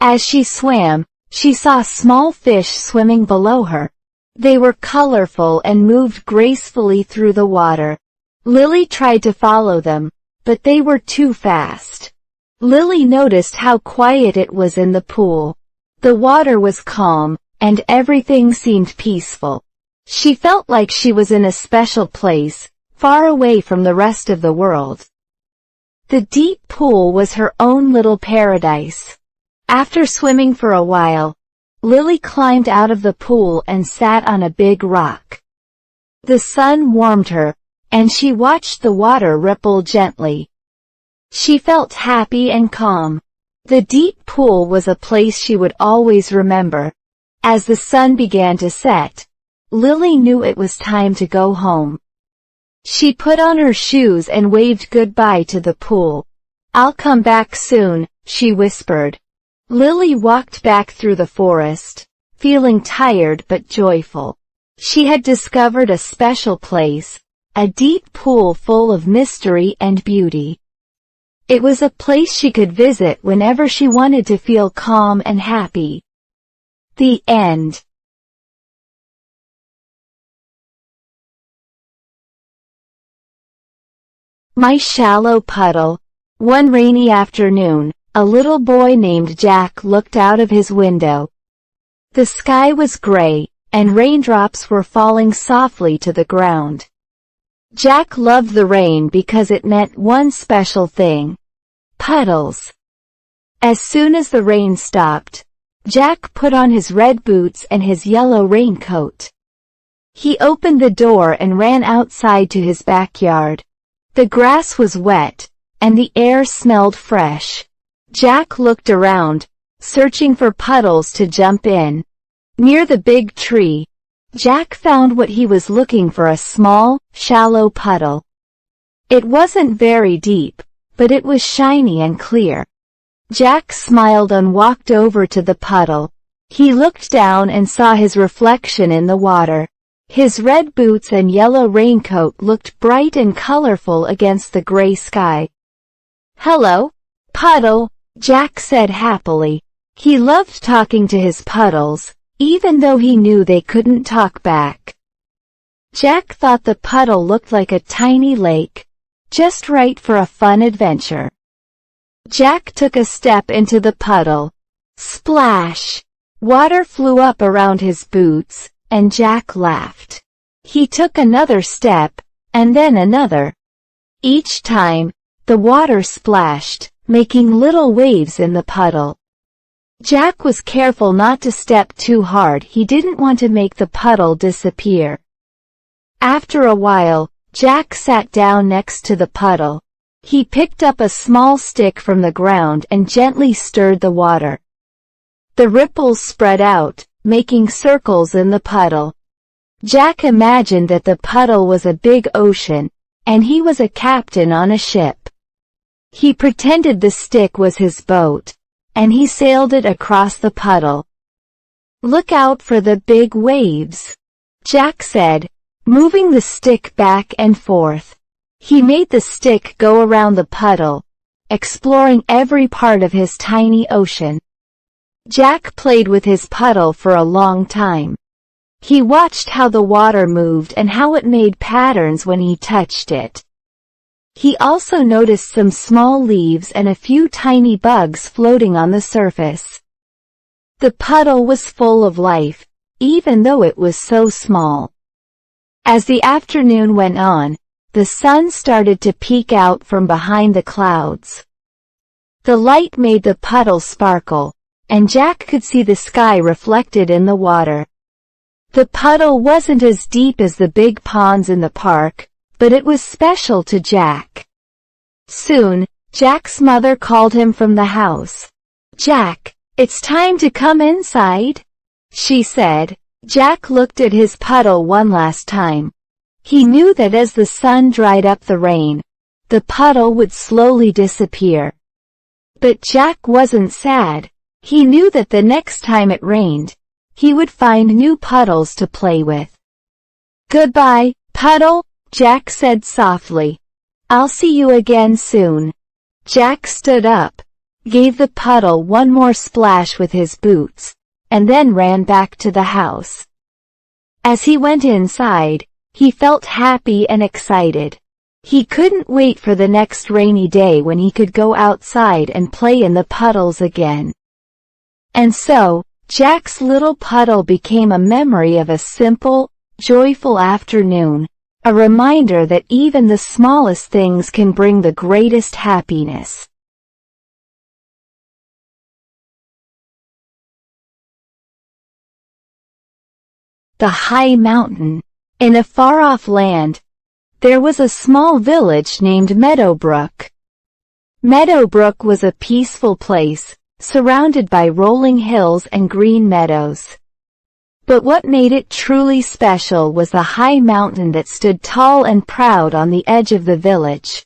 As she swam, she saw small fish swimming below her. They were colorful and moved gracefully through the water. Lily tried to follow them, but they were too fast. Lily noticed how quiet it was in the pool. The water was calm, and everything seemed peaceful. She felt like she was in a special place, far away from the rest of the world. The deep pool was her own little paradise. After swimming for a while, Lily climbed out of the pool and sat on a big rock. The sun warmed her, and she watched the water ripple gently. She felt happy and calm. The deep pool was a place she would always remember. As the sun began to set, Lily knew it was time to go home. She put on her shoes and waved goodbye to the pool. "I'll come back soon," she whispered. Lily walked back through the forest, feeling tired but joyful. She had discovered a special place, a deep pool full of mystery and beauty. It was a place she could visit whenever she wanted to feel calm and happy. The end. My shallow puddle. One rainy afternoon, a little boy named Jack looked out of his window. The sky was gray, and raindrops were falling softly to the ground. Jack loved the rain because it meant one special thing: puddles. As soon as the rain stopped, Jack put on his red boots and his yellow raincoat. He opened the door and ran outside to his backyard. The grass was wet, and the air smelled fresh. Jack looked around, searching for puddles to jump in. Near the big tree, Jack found what he was looking for: a small, shallow puddle. It wasn't very deep, but it was shiny and clear. Jack smiled and walked over to the puddle. He looked down and saw his reflection in the water. His red boots and yellow raincoat looked bright and colorful against the gray sky. "Hello, puddle," Jack said happily. He loved talking to his puddles, even though he knew they couldn't talk back. Jack thought the puddle looked like a tiny lake, just right for a fun adventure. Jack took a step into the puddle. Splash! Water flew up around his boots, and Jack laughed. He took another step, and then another. Each time, the water splashed, making little waves in the puddle. Jack was careful not to step too hard. He didn't want to make the puddle disappear. After a while, Jack sat down next to the puddle. He picked up a small stick from the ground and gently stirred the water. The ripples spread out, making circles in the puddle. Jack imagined that the puddle was a big ocean, and he was a captain on a ship. He pretended the stick was his boat, and he sailed it across the puddle. "Look out for the big waves," Jack said, moving the stick back and forth. He made the stick go around the puddle, exploring every part of his tiny ocean. Jack played with his puddle for a long time. He watched how the water moved and how it made patterns when he touched it. He also noticed some small leaves and a few tiny bugs floating on the surface. The puddle was full of life, even though it was so small. As the afternoon went on, the sun started to peek out from behind the clouds. The light made the puddle sparkle, and Jack could see the sky reflected in the water. The puddle wasn't as deep as the big ponds in the park, but it was special to Jack. Soon, Jack's mother called him from the house. "Jack, it's time to come inside," she said. Jack looked at his puddle one last time. He knew that as the sun dried up the rain, the puddle would slowly disappear. But Jack wasn't sad. He knew that the next time it rained, he would find new puddles to play with. "Goodbye, puddle," Jack said softly. "I'll see you again soon." Jack stood up, gave the puddle one more splash with his boots, and then ran back to the house. As he went inside, he felt happy and excited. He couldn't wait for the next rainy day when he could go outside and play in the puddles again. And so, Jack's little puddle became a memory of a simple, joyful afternoon, a reminder that even the smallest things can bring the greatest happiness. The high mountain. In a far-off land, there was a small village named Meadowbrook. Meadowbrook was a peaceful place, surrounded by rolling hills and green meadows. But what made it truly special was the high mountain that stood tall and proud on the edge of the village.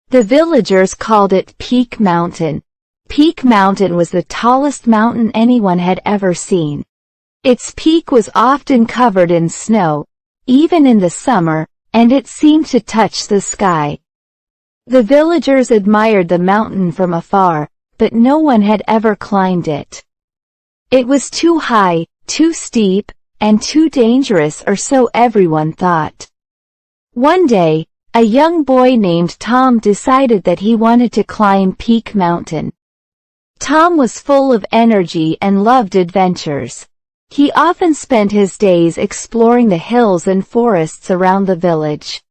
The villagers called it Peak Mountain. Peak Mountain was the tallest mountain anyone had ever seen. Its peak was often covered in snow, even in the summer, and it seemed to touch the sky. The villagers admired the mountain from afar, but no one had ever climbed it. It was too high, too steep, and too dangerous, or so everyone thought. One day, a young boy named Tom decided that he wanted to climb Peak Mountain. Tom was full of energy and loved adventures. He often spent his days exploring the hills and forests around the village.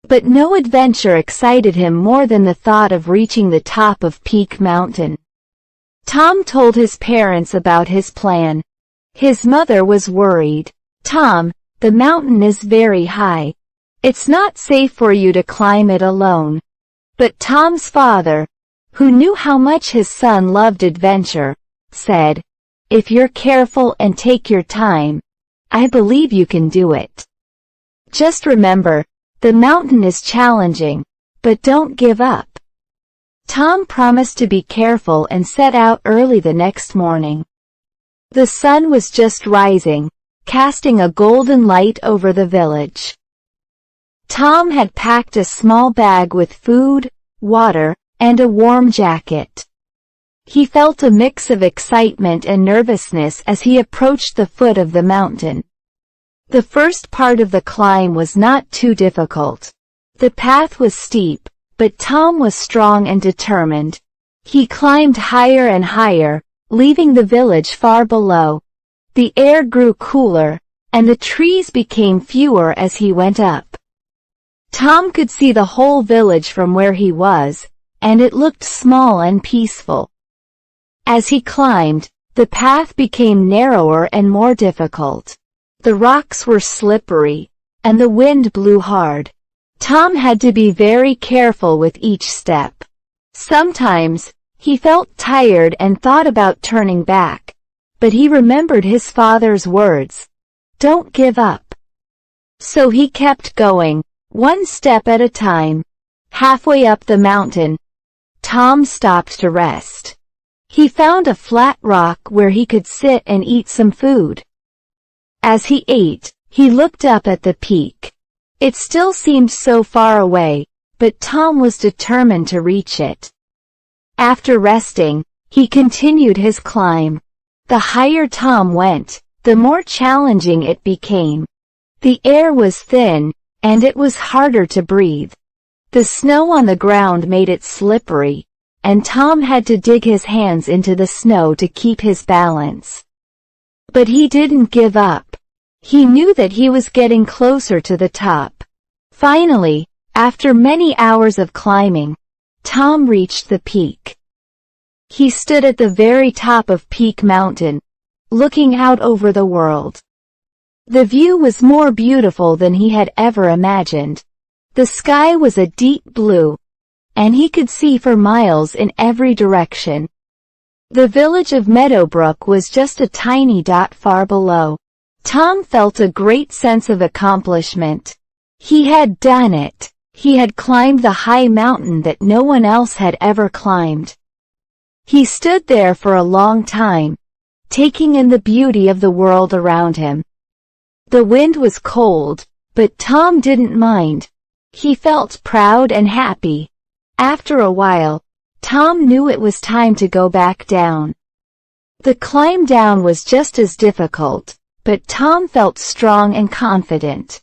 But no adventure excited him more than the thought of reaching the top of Peak Mountain. Tom told his parents about his plan. His mother was worried. "Tom, the mountain is very high. It's not safe for you to climb it alone." But Tom's father, who knew how much his son loved adventure, said, "If you're careful and take your time, I believe you can do it. Just remember, the mountain is challenging, but don't give up." Tom promised to be careful and set out early the next morning. The sun was just rising, casting a golden light over the village. Tom had packed a small bag with food, water, and a warm jacket. He felt a mix of excitement and nervousness as he approached the foot of the mountain. The first part of the climb was not too difficult. The path was steep, but Tom was strong and determined. He climbed higher and higher, leaving the village far below. The air grew cooler, and the trees became fewer as he went up. Tom could see the whole village from where he was, and it looked small and peaceful. As he climbed, the path became narrower and more difficult. The rocks were slippery, and the wind blew hard. Tom had to be very careful with each step. Sometimes, he felt tired and thought about turning back, but he remembered his father's words, "Don't give up." So he kept going, one step at a time. Halfway up the mountain, Tom stopped to rest. He found a flat rock where he could sit and eat some food. As he ate, he looked up at the peak. It still seemed so far away, but Tom was determined to reach it. After resting, he continued his climb. The higher Tom went, the more challenging it became. The air was thin, and it was harder to breathe. The snow on the ground made it slippery, and Tom had to dig his hands into the snow to keep his balance. But he didn't give up. He knew that he was getting closer to the top. Finally, after many hours of climbing, Tom reached the peak. He stood at the very top of Peak Mountain, looking out over the world. The view was more beautiful than he had ever imagined. The sky was a deep blue, and he could see for miles in every direction. The village of Meadowbrook was just a tiny dot far below. Tom felt a great sense of accomplishment. He had done it. He had climbed the high mountain that no one else had ever climbed. He stood there for a long time, taking in the beauty of the world around him. The wind was cold, but Tom didn't mind. He felt proud and happy. After a while, Tom knew it was time to go back down. The climb down was just as difficult, but Tom felt strong and confident.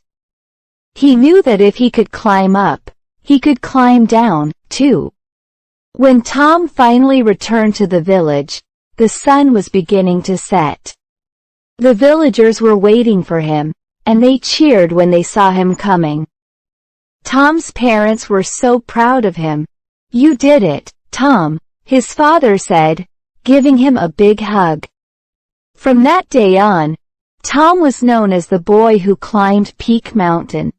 He knew that if he could climb up, he could climb down, too. When Tom finally returned to the village, the sun was beginning to set. The villagers were waiting for him, and they cheered when they saw him coming. Tom's parents were so proud of him. "You did it, Tom," his father said, giving him a big hug. From that day on, Tom was known as the boy who climbed Peak Mountain.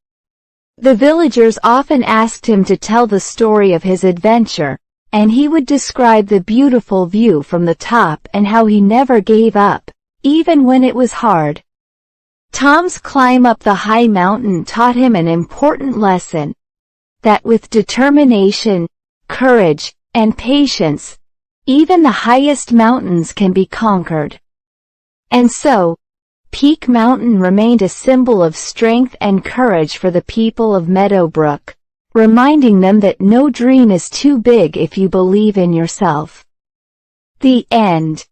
The villagers often asked him to tell the story of his adventure, and he would describe the beautiful view from the top and how he never gave up, even when it was hard. Tom's climb up the high mountain taught him an important lesson, that with determination, courage, and patience, even the highest mountains can be conquered. And so, Peak Mountain remained a symbol of strength and courage for the people of Meadowbrook, reminding them that no dream is too big if you believe in yourself. The end.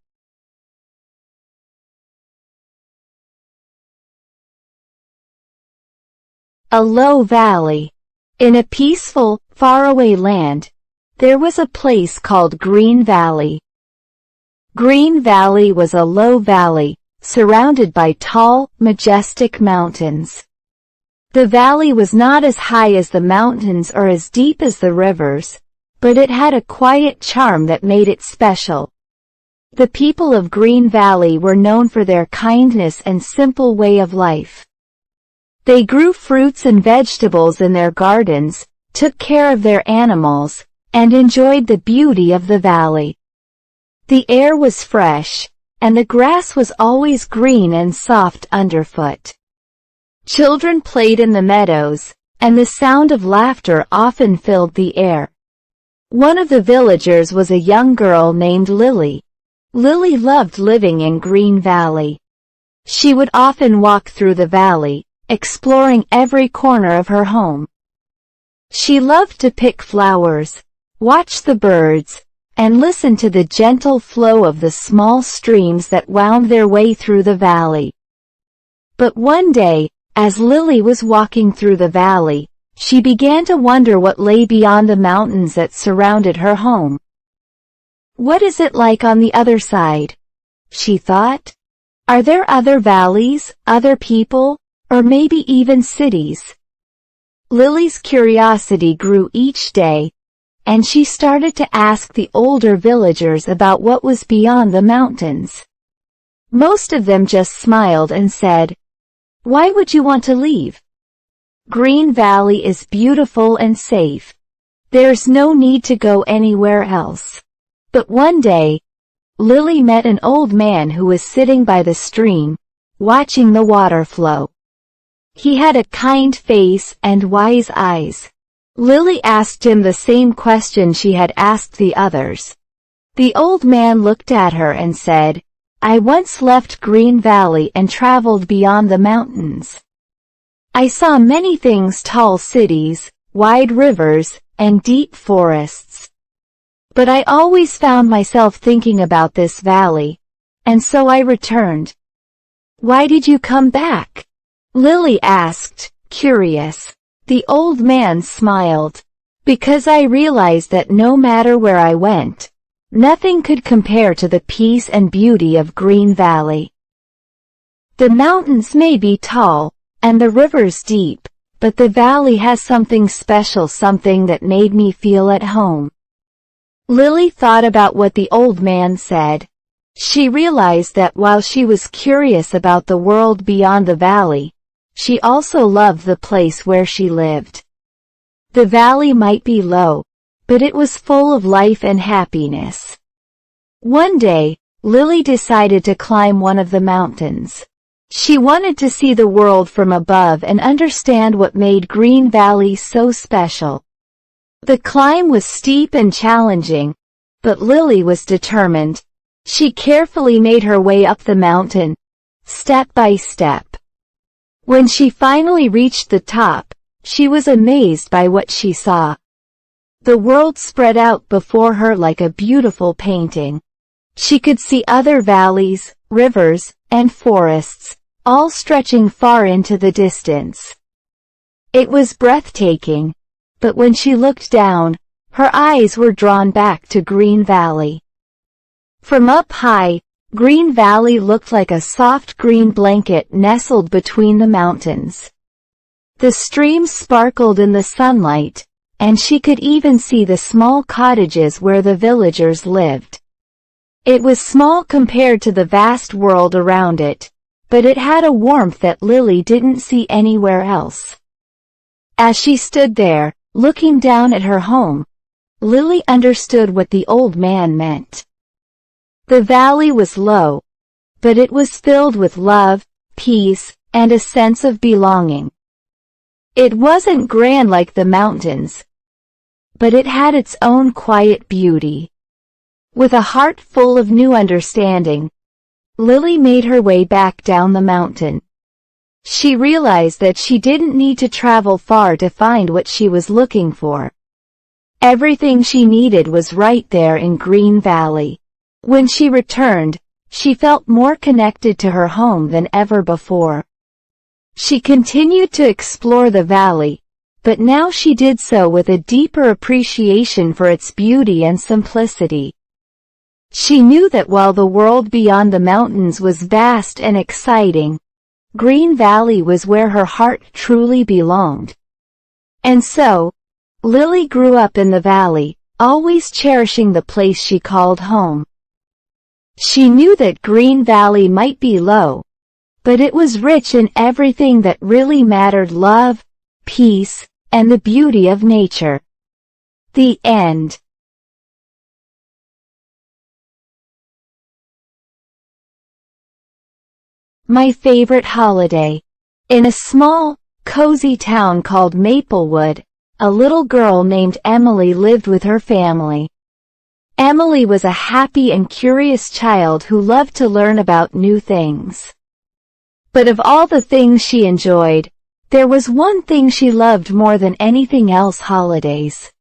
A low valley. In a peaceful, faraway land, there was a place called Green Valley. Green Valley was a low valley, surrounded by tall, majestic mountains. The valley was not as high as the mountains or as deep as the rivers, but it had a quiet charm that made it special. The people of Green Valley were known for their kindness and simple way of life. They grew fruits and vegetables in their gardens, took care of their animals, and enjoyed the beauty of the valley. The air was fresh, and the grass was always green and soft underfoot. Children played in the meadows, and the sound of laughter often filled the air. One of the villagers was a young girl named Lily. Lily loved living in Green Valley. She would often walk through the valley, exploring every corner of her home. She loved to pick flowers, watch the birds, and listen to the gentle flow of the small streams that wound their way through the valley. But one day, as Lily was walking through the valley, she began to wonder what lay beyond the mountains that surrounded her home. "What is it like on the other side?" she thought. "Are there other valleys, other people, or maybe even cities?" Lily's curiosity grew each day, and she started to ask the older villagers about what was beyond the mountains. Most of them just smiled and said, "Why would you want to leave? Green Valley is beautiful and safe. There's no need to go anywhere else." But one day, Lily met an old man who was sitting by the stream, watching the water flow. He had a kind face and wise eyes. Lily asked him the same question she had asked the others. The old man looked at her and said, "I once left Green Valley and traveled beyond the mountains. I saw many things: tall cities, wide rivers, and deep forests. But I always found myself thinking about this valley, and so I returned." "Why did you come back?" Lily asked, curious. The old man smiled. "Because I realized that no matter where I went, nothing could compare to the peace and beauty of Green Valley. The mountains may be tall, and the rivers deep, but the valley has something special, something that made me feel at home." Lily thought about what the old man said. She realized that while she was curious about the world beyond the valley, she also loved the place where she lived. The valley might be low, but it was full of life and happiness. One day, Lily decided to climb one of the mountains. She wanted to see the world from above and understand what made Green Valley so special. The climb was steep and challenging, but Lily was determined. She carefully made her way up the mountain, step by step. When she finally reached the top, she was amazed by what she saw. The world spread out before her like a beautiful painting. She could see other valleys, rivers, and forests, all stretching far into the distance. It was breathtaking, but when she looked down, her eyes were drawn back to Green Valley. From up high, Green Valley looked like a soft green blanket nestled between the mountains. The streams sparkled in the sunlight, and she could even see the small cottages where the villagers lived. It was small compared to the vast world around it, but it had a warmth that Lily didn't see anywhere else. As she stood there, looking down at her home, Lily understood what the old man meant. The valley was low, but it was filled with love, peace, and a sense of belonging. It wasn't grand like the mountains, but it had its own quiet beauty. With a heart full of new understanding, Lily made her way back down the mountain. She realized that she didn't need to travel far to find what she was looking for. Everything she needed was right there in Green Valley. When she returned, she felt more connected to her home than ever before. She continued to explore the valley, but now she did so with a deeper appreciation for its beauty and simplicity. She knew that while the world beyond the mountains was vast and exciting, Green Valley was where her heart truly belonged. And so, Lily grew up in the valley, always cherishing the place she called home. She knew that Green Valley might be low, but it was rich in everything that really mattered: love, peace, and the beauty of nature. The end. My favorite holiday. In a small, cozy town called Maplewood, a little girl named Emily lived with her family. Emily was a happy and curious child who loved to learn about new things. But of all the things she enjoyed, there was one thing she loved more than anything else: holidays.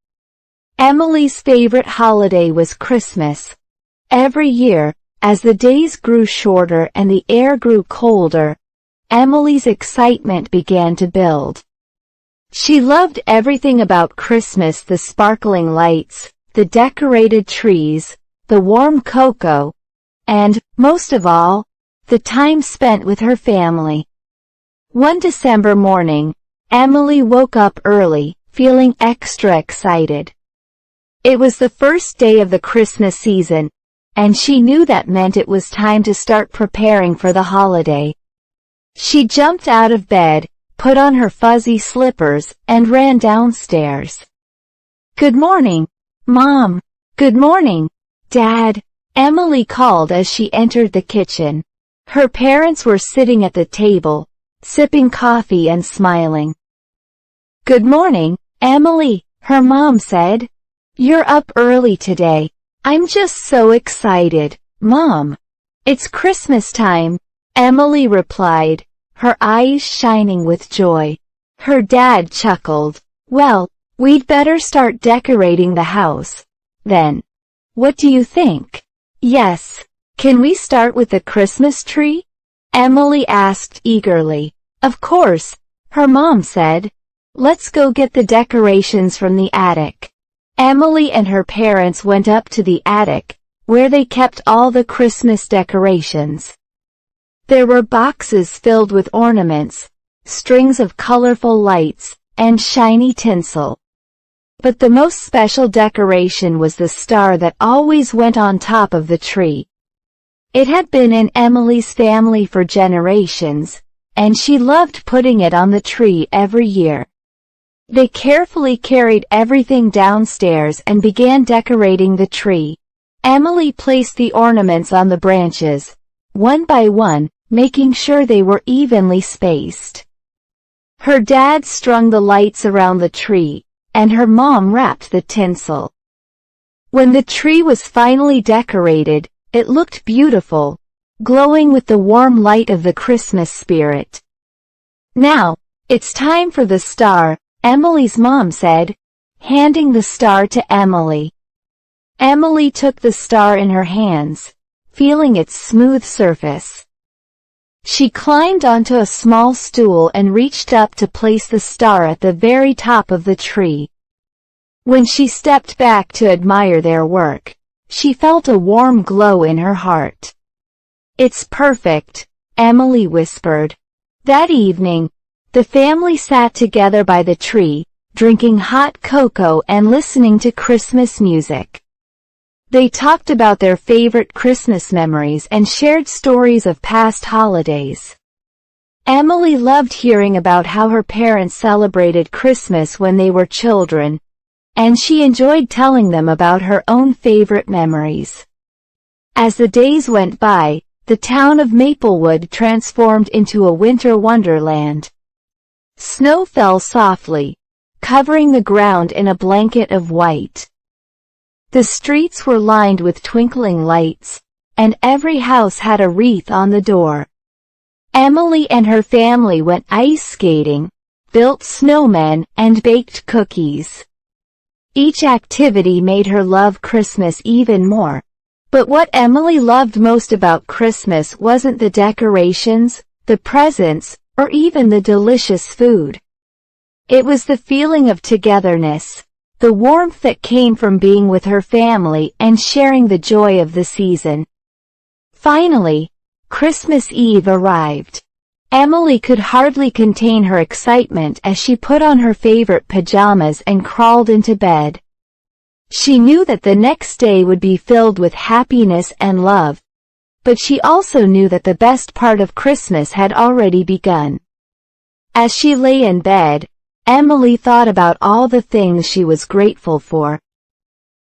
Emily's favorite holiday was Christmas. Every year, as the days grew shorter and the air grew colder, Emily's excitement began to build. She loved everything about Christmas: the sparkling lights, the decorated trees, the warm cocoa, and, most of all, the time spent with her family. One December morning, Emily woke up early, feeling extra excited. It was the first day of the Christmas season, and she knew that meant it was time to start preparing for the holiday. She jumped out of bed, put on her fuzzy slippers, and ran downstairs. "Good morning, Mom. Good morning, Dad," Emily called as she entered the kitchen. Her parents were sitting at the table, sipping coffee and smiling. "Good morning, Emily," her mom said. "You're up early today. I'm just so excited, Mom." "It's Christmas time," Emily replied, her eyes shining with joy. Her dad chuckled. "Well, we'd better start decorating the house, then. What do you think?" "Yes. Can we start with the Christmas tree?" Emily asked eagerly. "Of course," her mom said. "Let's go get the decorations from the attic." Emily and her parents went up to the attic, where they kept all the Christmas decorations. There were boxes filled with ornaments, strings of colorful lights, and shiny tinsel. But the most special decoration was the star that always went on top of the tree. It had been in Emily's family for generations, and she loved putting it on the tree every year. They carefully carried everything downstairs and began decorating the tree. Emily placed the ornaments on the branches, one by one, making sure they were evenly spaced. Her dad strung the lights around the tree, and her mom wrapped the tinsel. When the tree was finally decorated, it looked beautiful, glowing with the warm light of the Christmas spirit. "Now, it's time for the star," Emily's mom said, handing the star to Emily. Emily took the star in her hands, feeling its smooth surface. She climbed onto a small stool and reached up to place the star at the very top of the tree. When she stepped back to admire their work, she felt a warm glow in her heart. "It's perfect," Emily whispered. That evening, the family sat together by the tree, drinking hot cocoa and listening to Christmas music. They talked about their favorite Christmas memories and shared stories of past holidays. Emily loved hearing about how her parents celebrated Christmas when they were children, and she enjoyed telling them about her own favorite memories. As the days went by, the town of Maplewood transformed into a winter wonderland. Snow fell softly, covering the ground in a blanket of white. The streets were lined with twinkling lights, and every house had a wreath on the door. Emily and her family went ice skating, built snowmen, and baked cookies. Each activity made her love Christmas even more. But what Emily loved most about Christmas wasn't the decorations, the presents, or even the delicious food. It was the feeling of togetherness, the warmth that came from being with her family and sharing the joy of the season. Finally, Christmas Eve arrived. Emily could hardly contain her excitement as she put on her favorite pajamas and crawled into bed. She knew that the next day would be filled with happiness and love, but she also knew that the best part of Christmas had already begun. As she lay in bed, Emily thought about all the things she was grateful for.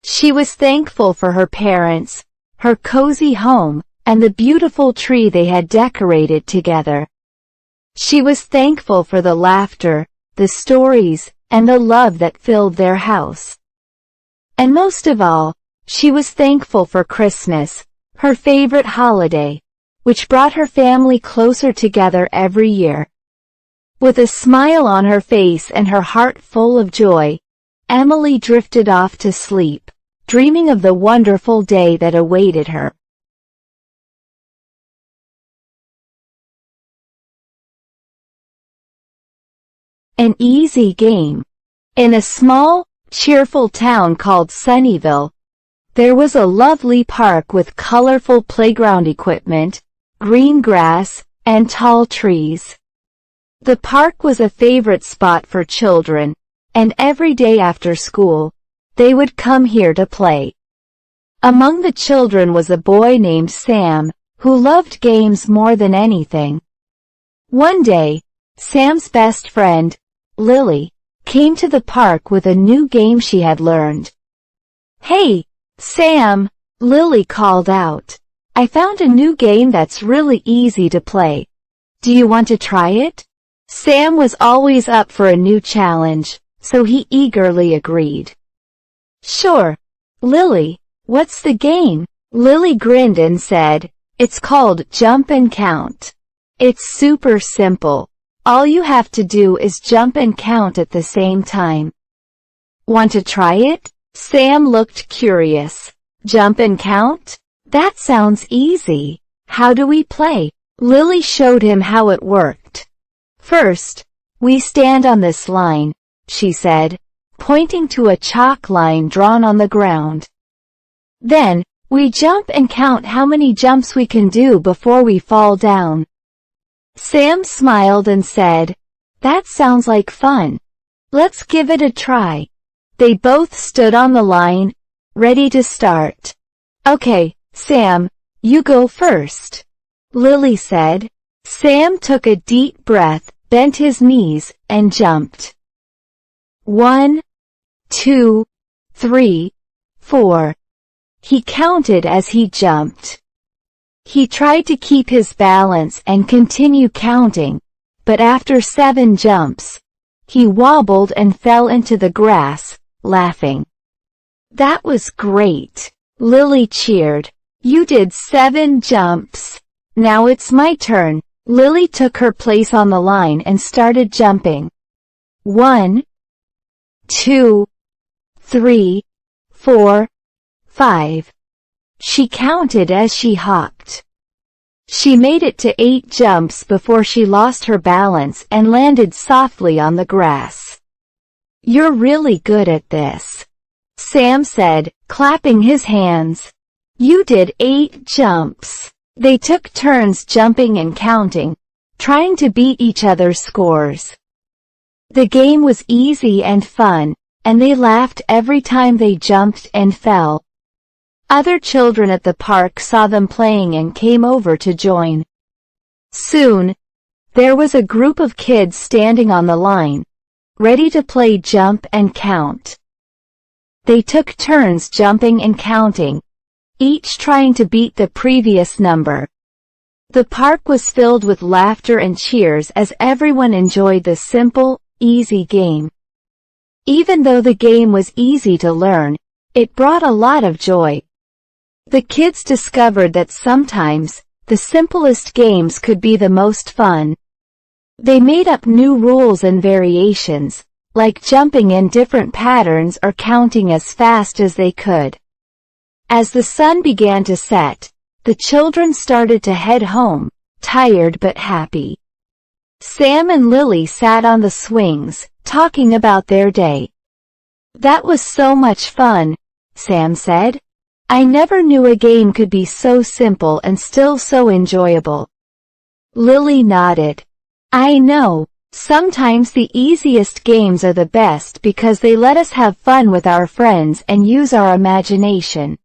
She was thankful for her parents, her cozy home, and the beautiful tree they had decorated together. She was thankful for the laughter, the stories, and the love that filled their house. And most of all, she was thankful for Christmas, her favorite holiday, which brought her family closer together every year. With a smile on her face and her heart full of joy, Emily drifted off to sleep, dreaming of the wonderful day that awaited her. An easy game. In a small, cheerful town called Sunnyvale, there was a lovely park with colorful playground equipment, green grass, and tall trees. The park was a favorite spot for children, and every day after school, they would come here to play. Among the children was a boy named Sam, who loved games more than anything. One day, Sam's best friend, Lily, came to the park with a new game she had learned. "Hey, Sam," Lily called out. "I found a new game that's really easy to play. Do you want to try it?" Sam was always up for a new challenge, so he eagerly agreed. "Sure, Lily, what's the game?" Lily grinned and said, "It's called Jump and Count. It's super simple. All you have to do is jump and count at the same time." "Want to try it?" Sam looked curious. "Jump and count? That sounds easy. How do we play?" Lily showed him how it worked. "First, we stand on this line," she said, pointing to a chalk line drawn on the ground. "Then, we jump and count how many jumps we can do before we fall down." Sam smiled and said, "That sounds like fun. Let's give it a try." They both stood on the line, ready to start. "Okay, Sam, you go first," Lily said. Sam took a deep breath, bent his knees, and jumped. 1, 2, 3, 4. He counted as he jumped. He tried to keep his balance and continue counting, but after 7 jumps, he wobbled and fell into the grass, laughing. "That was great," Lily cheered. "You did 7 jumps. Now it's my turn." Lily took her place on the line and started jumping. 1, 2, 3, 4, 5. She counted as she hopped. She made it to 8 jumps before she lost her balance and landed softly on the grass. "You're really good at this," Sam said, clapping his hands. "You did 8 jumps." They took turns jumping and counting, trying to beat each other's scores. The game was easy and fun, and they laughed every time they jumped and fell. Other children at the park saw them playing and came over to join. Soon, there was a group of kids standing on the line, ready to play jump and count. They took turns jumping and counting, each trying to beat the previous number. The park was filled with laughter and cheers as everyone enjoyed the simple, easy game. Even though the game was easy to learn, it brought a lot of joy. The kids discovered that sometimes, the simplest games could be the most fun. They made up new rules and variations, like jumping in different patterns or counting as fast as they could. As the sun began to set, the children started to head home, tired but happy. Sam and Lily sat on the swings, talking about their day. "That was so much fun," Sam said. "I never knew a game could be so simple and still so enjoyable." Lily nodded. "I know. Sometimes the easiest games are the best because they let us have fun with our friends and use our imagination."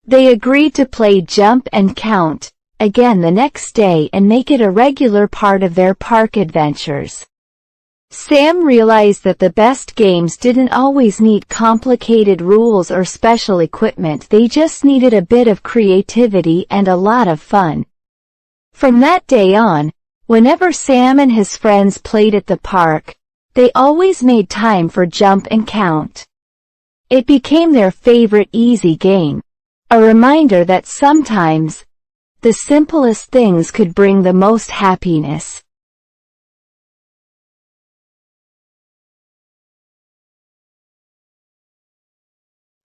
They agreed to play jump and count again the next day and make it a regular part of their park adventures. Sam realized that the best games didn't always need complicated rules or special equipment, they just needed a bit of creativity and a lot of fun. From that day on, whenever Sam and his friends played at the park, they always made time for jump and count. It became their favorite easy game, a reminder that sometimes, the simplest things could bring the most happiness.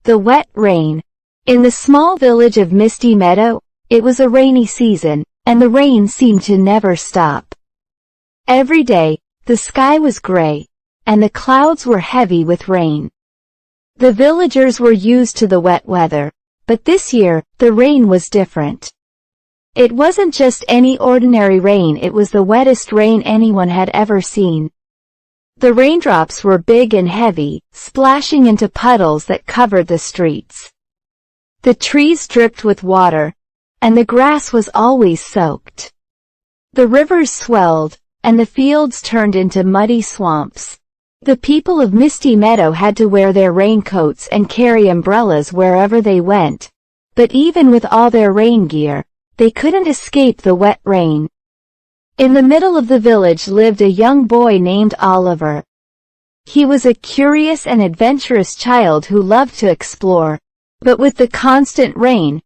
The wet rain. In the small village of Misty Meadow, it was a rainy season, and the rain seemed to never stop. Every day, the sky was gray, and the clouds were heavy with rain. The villagers were used to the wet weather, but this year, the rain was different. It wasn't just any ordinary rain, it was the wettest rain anyone had ever seen. The raindrops were big and heavy, splashing into puddles that covered the streets. The trees dripped with water, and the grass was always soaked. The rivers swelled, and the fields turned into muddy swamps. The people of Misty Meadow had to wear their raincoats and carry umbrellas wherever they went, but even with all their rain gear, they couldn't escape the wet rain. In the middle of the village lived a young boy named Oliver. He was a curious and adventurous child who loved to explore, but with the constant rain,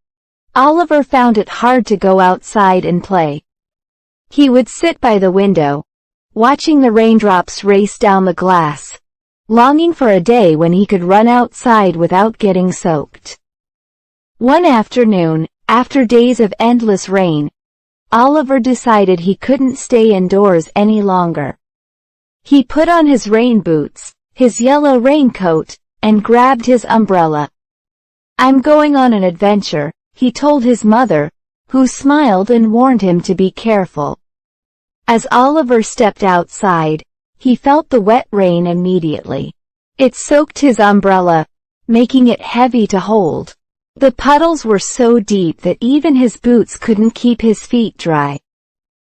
Oliver found it hard to go outside and play. He would sit by the window, watching the raindrops race down the glass, longing for a day when he could run outside without getting soaked. One afternoon, after days of endless rain, Oliver decided he couldn't stay indoors any longer. He put on his rain boots, his yellow raincoat, and grabbed his umbrella. "I'm going on an adventure," he told his mother, who smiled and warned him to be careful. As Oliver stepped outside, he felt the wet rain immediately. It soaked his umbrella, making it heavy to hold. The puddles were so deep that even his boots couldn't keep his feet dry.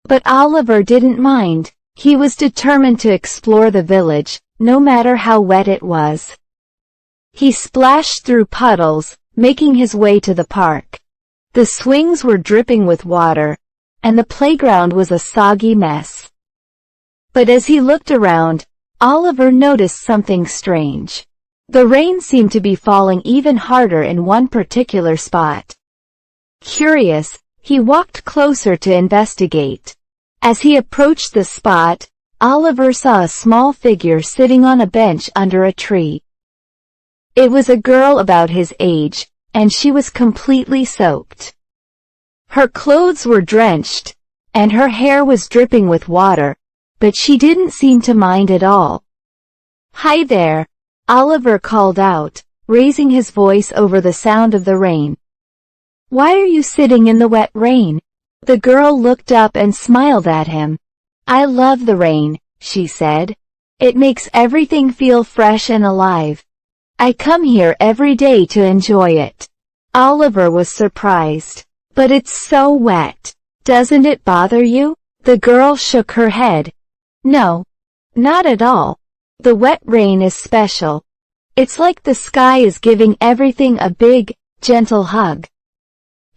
But Oliver didn't mind. He was determined to explore the village, no matter how wet it was. He splashed through puddles, making his way to the park. The swings were dripping with water, and the playground was a soggy mess. But as he looked around, Oliver noticed something strange. The rain seemed to be falling even harder in one particular spot. Curious, he walked closer to investigate. As he approached the spot, Oliver saw a small figure sitting on a bench under a tree. It was a girl about his age, and she was completely soaked. Her clothes were drenched, and her hair was dripping with water, but she didn't seem to mind at all. "Hi there," Oliver called out, raising his voice over the sound of the rain. "Why are you sitting in the wet rain?" The girl looked up and smiled at him. "I love the rain," she said. "It makes everything feel fresh and alive. I come here every day to enjoy it." Oliver was surprised. "But it's so wet. Doesn't it bother you?" The girl shook her head. "No, not at all. The wet rain is special. It's like the sky is giving everything a big, gentle hug.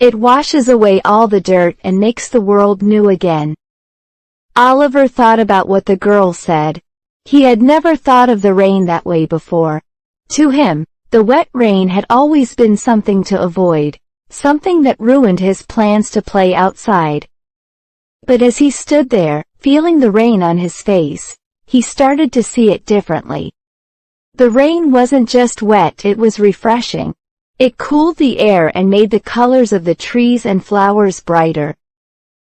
It washes away all the dirt and makes the world new again." Oliver thought about what the girl said. He had never thought of the rain that way before. To him, the wet rain had always been something to avoid, something that ruined his plans to play outside. But as he stood there, feeling the rain on his face, he started to see it differently. The rain wasn't just wet, it was refreshing. It cooled the air and made the colors of the trees and flowers brighter.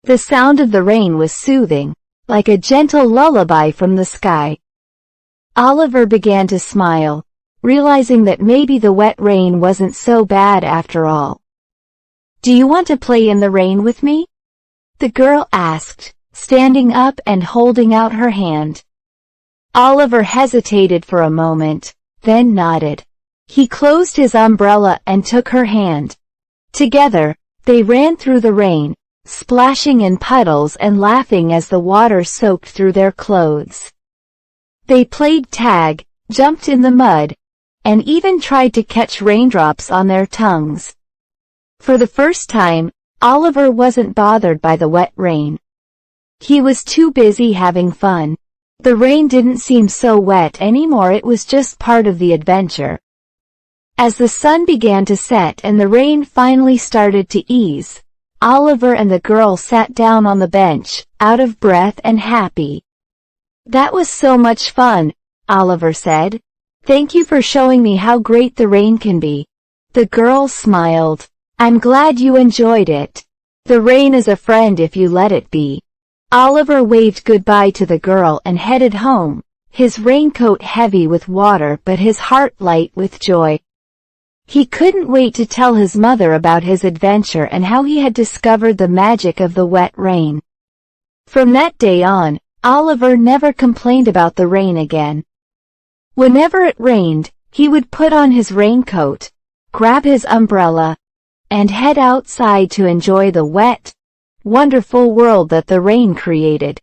The sound of the rain was soothing, like a gentle lullaby from the sky. Oliver began to smile, realizing that maybe the wet rain wasn't so bad after all. "Do you want to play in the rain with me?" the girl asked, standing up and holding out her hand. Oliver hesitated for a moment, then nodded. He closed his umbrella and took her hand. Together, they ran through the rain, splashing in puddles and laughing as the water soaked through their clothes. They played tag, jumped in the mud, and even tried to catch raindrops on their tongues. For the first time, Oliver wasn't bothered by the wet rain. He was too busy having fun. The rain didn't seem so wet anymore, it was just part of the adventure. As the sun began to set and the rain finally started to ease, Oliver and the girl sat down on the bench, out of breath and happy. "That was so much fun," Oliver said. "Thank you for showing me how great the rain can be." The girl smiled. "I'm glad you enjoyed it. The rain is a friend if you let it be." Oliver waved goodbye to the girl and headed home, his raincoat heavy with water but his heart light with joy. He couldn't wait to tell his mother about his adventure and how he had discovered the magic of the wet rain. From that day on, Oliver never complained about the rain again. Whenever it rained, he would put on his raincoat, grab his umbrella, and head outside to enjoy the wet, wonderful world that the rain created.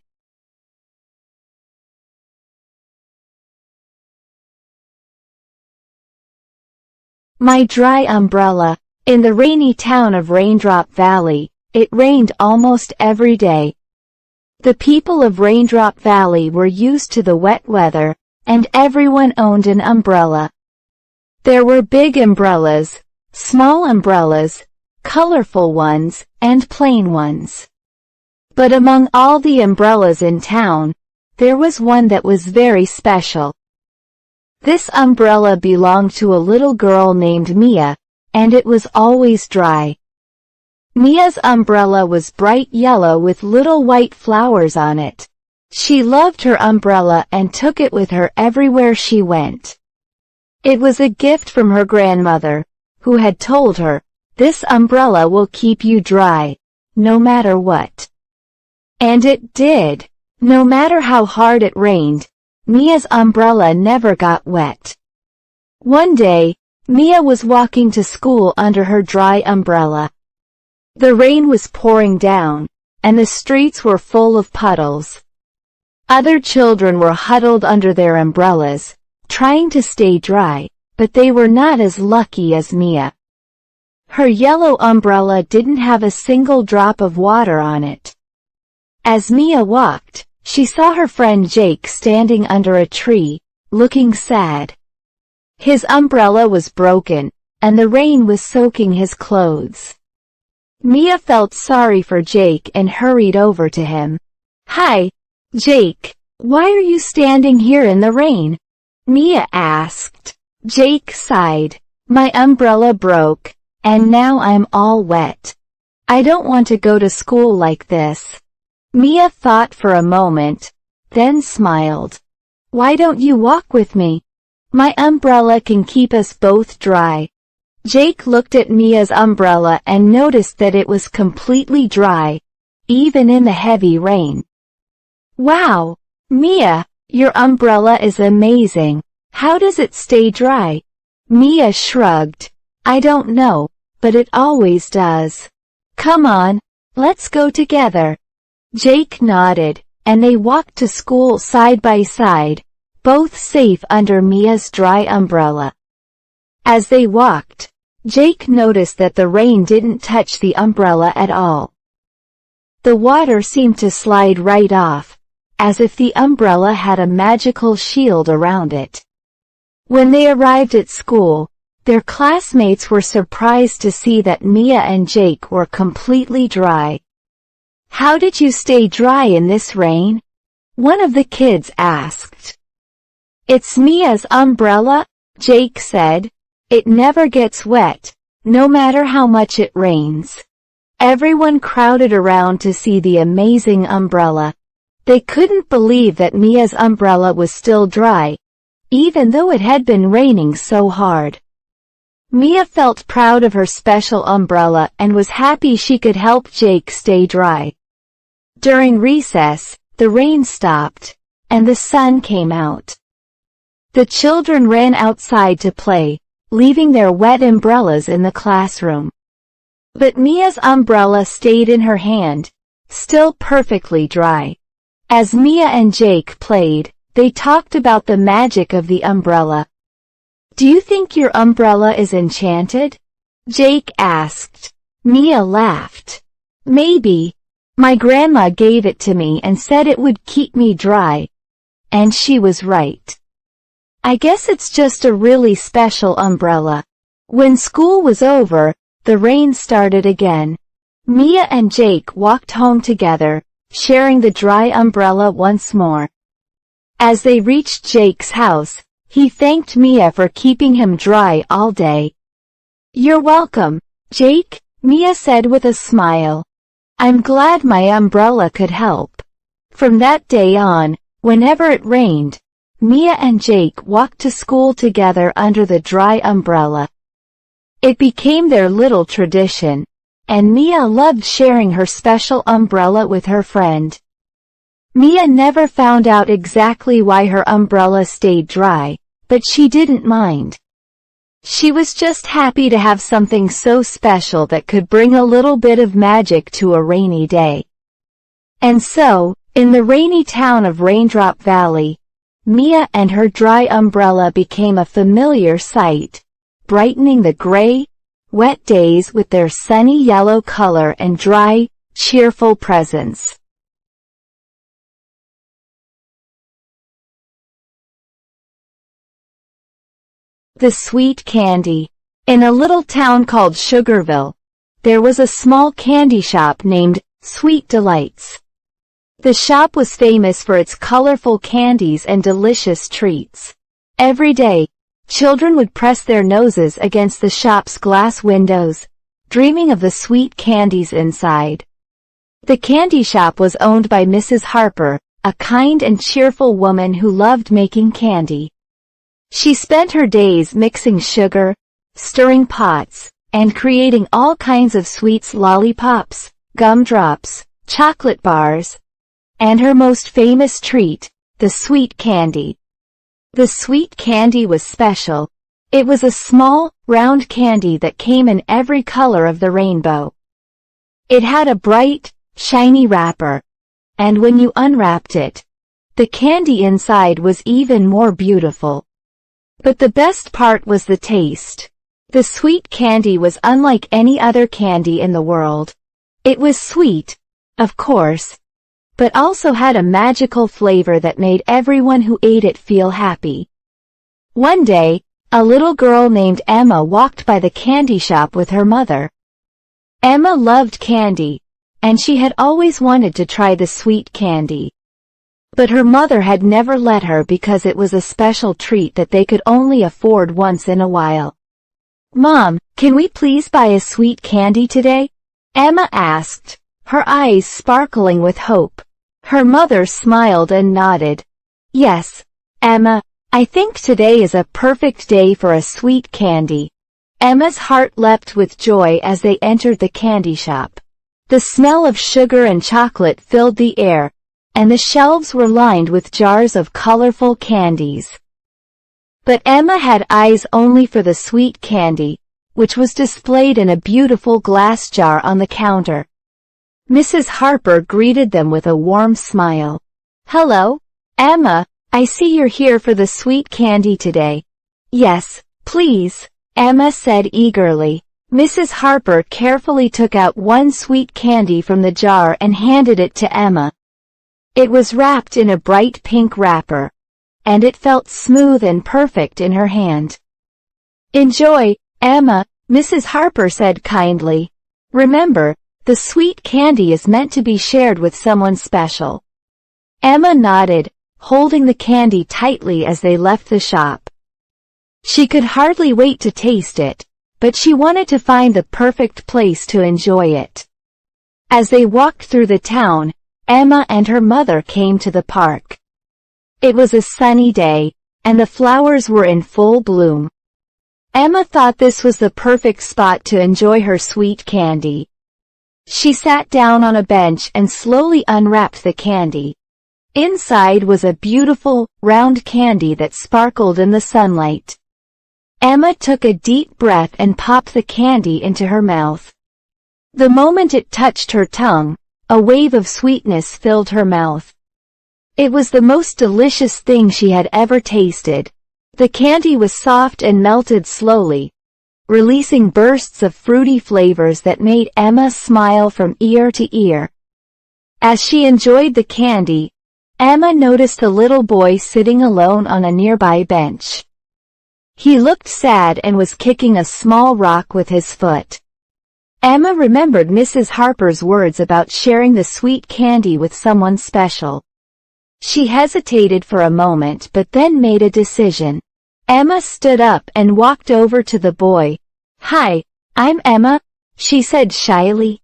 My dry umbrella. In the rainy town of Raindrop Valley, it rained almost every day. The people of Raindrop Valley were used to the wet weather, and everyone owned an umbrella. There were big umbrellas, small umbrellas, colorful ones, and plain ones. But among all the umbrellas in town, there was one that was very special. This umbrella belonged to a little girl named Mia, and it was always dry. Mia's umbrella was bright yellow with little white flowers on it. She loved her umbrella and took it with her everywhere she went. It was a gift from her grandmother, who had told her, "This umbrella will keep you dry, no matter what." And it did. No matter how hard it rained, Mia's umbrella never got wet. One day, Mia was walking to school under her dry umbrella. The rain was pouring down, and the streets were full of puddles. Other children were huddled under their umbrellas, trying to stay dry, but they were not as lucky as Mia. Her yellow umbrella didn't have a single drop of water on it. As Mia walked, she saw her friend Jake standing under a tree, looking sad. His umbrella was broken, and the rain was soaking his clothes. Mia felt sorry for Jake and hurried over to him. "Hi, Jake, why are you standing here in the rain?" Mia asked. Jake sighed. "My umbrella broke, and now I'm all wet. I don't want to go to school like this." Mia thought for a moment, then smiled. "Why don't you walk with me? My umbrella can keep us both dry." Jake looked at Mia's umbrella and noticed that it was completely dry, even in the heavy rain. "Wow, Mia, your umbrella is amazing. How does it stay dry?" Mia shrugged. "I don't know, but it always does. Come on, let's go together." Jake nodded, and they walked to school side by side, both safe under Mia's dry umbrella. As they walked, Jake noticed that the rain didn't touch the umbrella at all. The water seemed to slide right off, as if the umbrella had a magical shield around it. When they arrived at school, their classmates were surprised to see that Mia and Jake were completely dry. "How did you stay dry in this rain?" one of the kids asked. "It's Mia's umbrella," Jake said. "It never gets wet, no matter how much it rains." Everyone crowded around to see the amazing umbrella. They couldn't believe that Mia's umbrella was still dry, even though it had been raining so hard. Mia felt proud of her special umbrella and was happy she could help Jake stay dry. During recess, the rain stopped, and the sun came out. The children ran outside to play, leaving their wet umbrellas in the classroom. But Mia's umbrella stayed in her hand, still perfectly dry. As Mia and Jake played, they talked about the magic of the umbrella. "Do you think your umbrella is enchanted?" Jake asked. Mia laughed. "Maybe. My grandma gave it to me and said it would keep me dry. And she was right. I guess it's just a really special umbrella." When school was over, the rain started again. Mia and Jake walked home together, sharing the dry umbrella once more. As they reached Jake's house, he thanked Mia for keeping him dry all day. "You're welcome, Jake," Mia said with a smile. "I'm glad my umbrella could help." From that day on, whenever it rained, Mia and Jake walked to school together under the dry umbrella. It became their little tradition, and Mia loved sharing her special umbrella with her friend. Mia never found out exactly why her umbrella stayed dry, but she didn't mind. She was just happy to have something so special that could bring a little bit of magic to a rainy day. And so, in the rainy town of Raindrop Valley, Mia and her dry umbrella became a familiar sight, brightening the gray, wet days with their sunny yellow color and dry, cheerful presence. The sweet candy. In a little town called Sugarville, there was a small candy shop named Sweet Delights. The shop was famous for its colorful candies and delicious treats. Every day, children would press their noses against the shop's glass windows, dreaming of the sweet candies inside. The candy shop was owned by Mrs. Harper, a kind and cheerful woman who loved making candy. She spent her days mixing sugar, stirring pots, and creating all kinds of sweets: lollipops, gumdrops, chocolate bars, and her most famous treat, the sweet candy. The sweet candy was special. It was a small, round candy that came in every color of the rainbow. It had a bright, shiny wrapper, and when you unwrapped it, the candy inside was even more beautiful. But the best part was the taste. The sweet candy was unlike any other candy in the world. It was sweet, of course, but also had a magical flavor that made everyone who ate it feel happy. One day, a little girl named Emma walked by the candy shop with her mother. Emma loved candy, and she had always wanted to try the sweet candy. But her mother had never let her because it was a special treat that they could only afford once in a while. "Mom, can we please buy a sweet candy today?" Emma asked, her eyes sparkling with hope. Her mother smiled and nodded. "Yes, Emma, I think today is a perfect day for a sweet candy." Emma's heart leapt with joy as they entered the candy shop. The smell of sugar and chocolate filled the air, and the shelves were lined with jars of colorful candies. But Emma had eyes only for the sweet candy, which was displayed in a beautiful glass jar on the counter. Mrs. Harper greeted them with a warm smile. "Hello, Emma, I see you're here for the sweet candy today." "Yes, please," Emma said eagerly. Mrs. Harper carefully took out one sweet candy from the jar and handed it to Emma. It was wrapped in a bright pink wrapper, and it felt smooth and perfect in her hand. "Enjoy, Emma," Mrs. Harper said kindly. "Remember, the sweet candy is meant to be shared with someone special." Emma nodded, holding the candy tightly as they left the shop. She could hardly wait to taste it, but she wanted to find the perfect place to enjoy it. As they walked through the town, Emma and her mother came to the park. It was a sunny day, and the flowers were in full bloom. Emma thought this was the perfect spot to enjoy her sweet candy. She sat down on a bench and slowly unwrapped the candy. Inside was a beautiful, round candy that sparkled in the sunlight. Emma took a deep breath and popped the candy into her mouth. The moment it touched her tongue, a wave of sweetness filled her mouth. It was the most delicious thing she had ever tasted. The candy was soft and melted slowly, releasing bursts of fruity flavors that made Emma smile from ear to ear. As she enjoyed the candy, Emma noticed a little boy sitting alone on a nearby bench. He looked sad and was kicking a small rock with his foot. Emma remembered Mrs. Harper's words about sharing the sweet candy with someone special. She hesitated for a moment but then made a decision. Emma stood up and walked over to the boy. "Hi, I'm Emma," she said shyly.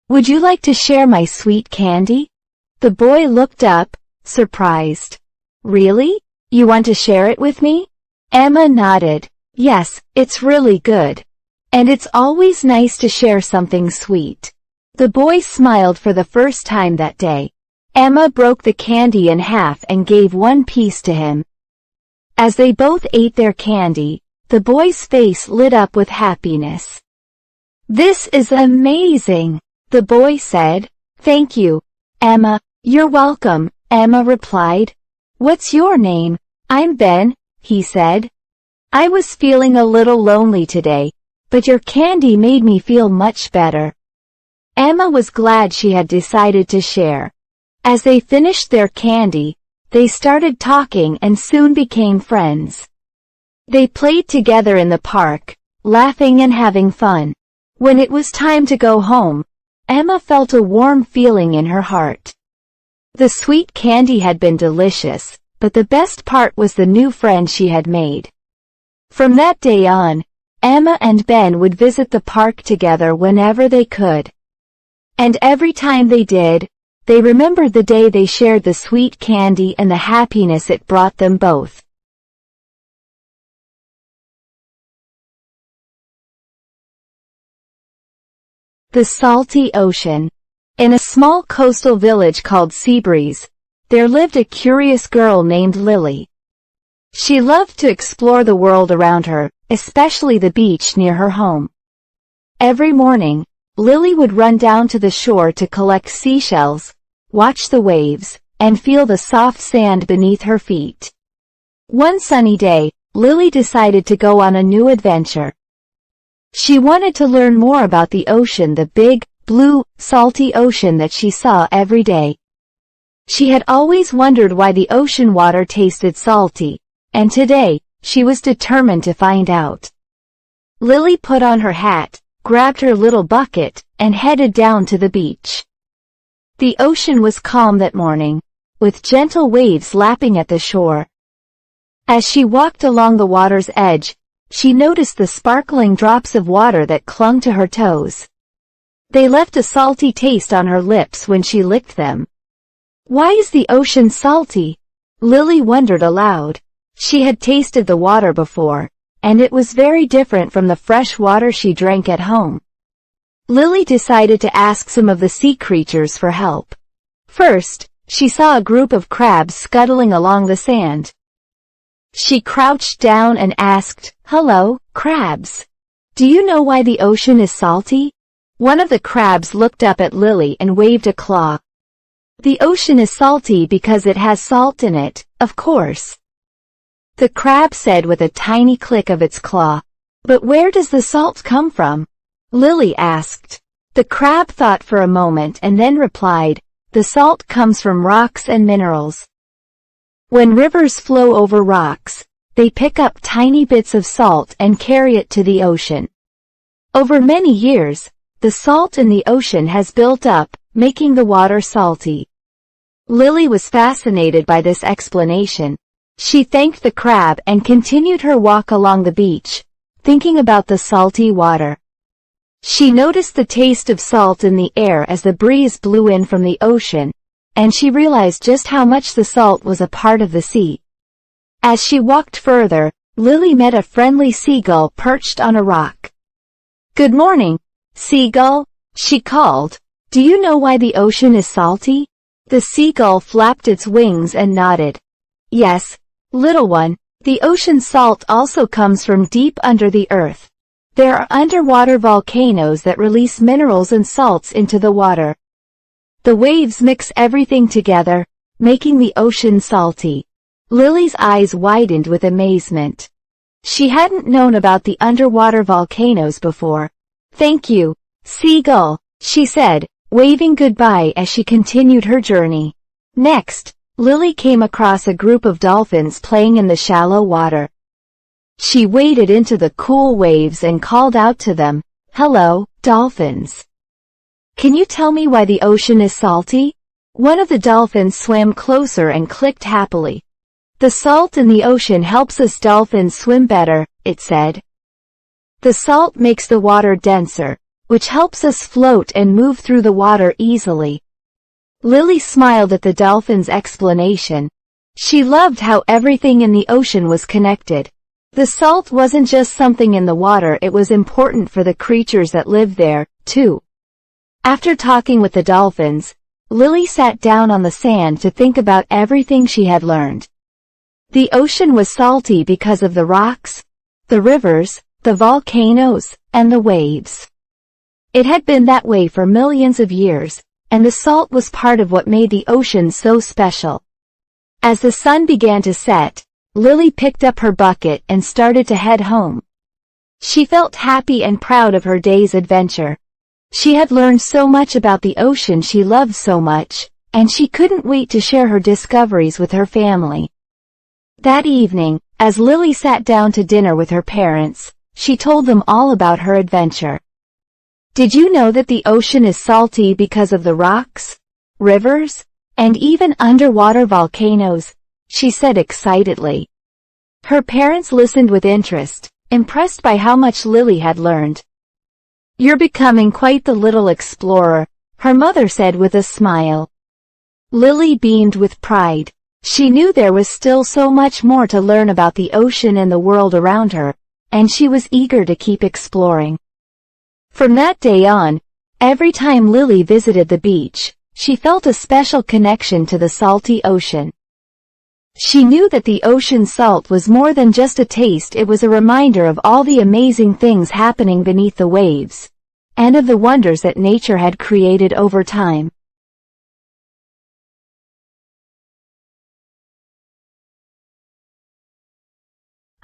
"Would you like to share my sweet candy?" The boy looked up, surprised. "Really? You want to share it with me?" Emma nodded. "Yes, it's really good. And it's always nice to share something sweet." The boy smiled for the first time that day. Emma broke the candy in half and gave one piece to him. As they both ate their candy, the boy's face lit up with happiness. "This is amazing," the boy said. "Thank you, Emma." "You're welcome," Emma replied. "What's your name?" "I'm Ben," he said. "I was feeling a little lonely today, but your candy made me feel much better." Emma was glad she had decided to share. As they finished their candy, they started talking and soon became friends. They played together in the park, laughing and having fun. When it was time to go home, Emma felt a warm feeling in her heart. The sweet candy had been delicious, but the best part was the new friend she had made. From that day on, Emma and Ben would visit the park together whenever they could. And every time they did, they remembered the day they shared the sweet candy and the happiness it brought them both. The salty ocean. In a small coastal village called Seabreeze, there lived a curious girl named Lily. She loved to explore the world around her, especially the beach near her home. Every morning, Lily would run down to the shore to collect seashells, watch the waves, and feel the soft sand beneath her feet. One sunny day, Lily decided to go on a new adventure. She wanted to learn more about the ocean, the big, blue, salty ocean that she saw every day. She had always wondered why the ocean water tasted salty, and today, she was determined to find out. Lily put on her hat, grabbed her little bucket, and headed down to the beach. The ocean was calm that morning, with gentle waves lapping at the shore. As she walked along the water's edge, she noticed the sparkling drops of water that clung to her toes. They left a salty taste on her lips when she licked them. "Why is the ocean salty?" Lily wondered aloud. She had tasted the water before, and it was very different from the fresh water she drank at home. Lily decided to ask some of the sea creatures for help. First, she saw a group of crabs scuttling along the sand. She crouched down and asked, "Hello, crabs. Do you know why the ocean is salty?" One of the crabs looked up at Lily and waved a claw. "The ocean is salty because it has salt in it, of course," the crab said with a tiny click of its claw. "But where does the salt come from?" Lily asked. The crab thought for a moment and then replied, "The salt comes from rocks and minerals. When rivers flow over rocks, they pick up tiny bits of salt and carry it to the ocean. Over many years, the salt in the ocean has built up, making the water salty." Lily was fascinated by this explanation. She thanked the crab and continued her walk along the beach, thinking about the salty water. She noticed the taste of salt in the air as the breeze blew in from the ocean, and she realized just how much the salt was a part of the sea. As she walked further, Lily met a friendly seagull perched on a rock. "Good morning, seagull," she called. "Do you know why the ocean is salty?" The seagull flapped its wings and nodded. "Yes, little one, the ocean salt also comes from deep under the earth. There are underwater volcanoes that release minerals and salts into the water. The waves mix everything together, making the ocean salty." Lily's eyes widened with amazement. She hadn't known about the underwater volcanoes before. "Thank you, seagull," she said, waving goodbye as she continued her journey. Next, Lily came across a group of dolphins playing in the shallow water. She waded into the cool waves and called out to them, "Hello, dolphins. Can you tell me why the ocean is salty?" One of the dolphins swam closer and clicked happily. "The salt in the ocean helps us dolphins swim better," it said. "The salt makes the water denser, which helps us float and move through the water easily." Lily smiled at the dolphin's explanation. She loved how everything in the ocean was connected. The salt wasn't just something in the water, it was important for the creatures that lived there, too. After talking with the dolphins, Lily sat down on the sand to think about everything she had learned. The ocean was salty because of the rocks, the rivers, the volcanoes, and the waves. It had been that way for millions of years, and the salt was part of what made the ocean so special. As the sun began to set, Lily picked up her bucket and started to head home. She felt happy and proud of her day's adventure. She had learned so much about the ocean she loved so much, and she couldn't wait to share her discoveries with her family. That evening, as Lily sat down to dinner with her parents, she told them all about her adventure. Did you know that the ocean is salty because of the rocks, rivers, and even underwater volcanoes? She said excitedly. Her parents listened with interest, impressed by how much Lily had learned. You're becoming quite the little explorer, her mother said with a smile. Lily beamed with pride. She knew there was still so much more to learn about the ocean and the world around her, and she was eager to keep exploring. From that day on, every time Lily visited the beach, she felt a special connection to the salty ocean. She knew that the ocean's salt was more than just a taste, it was a reminder of all the amazing things happening beneath the waves, and of the wonders that nature had created over time.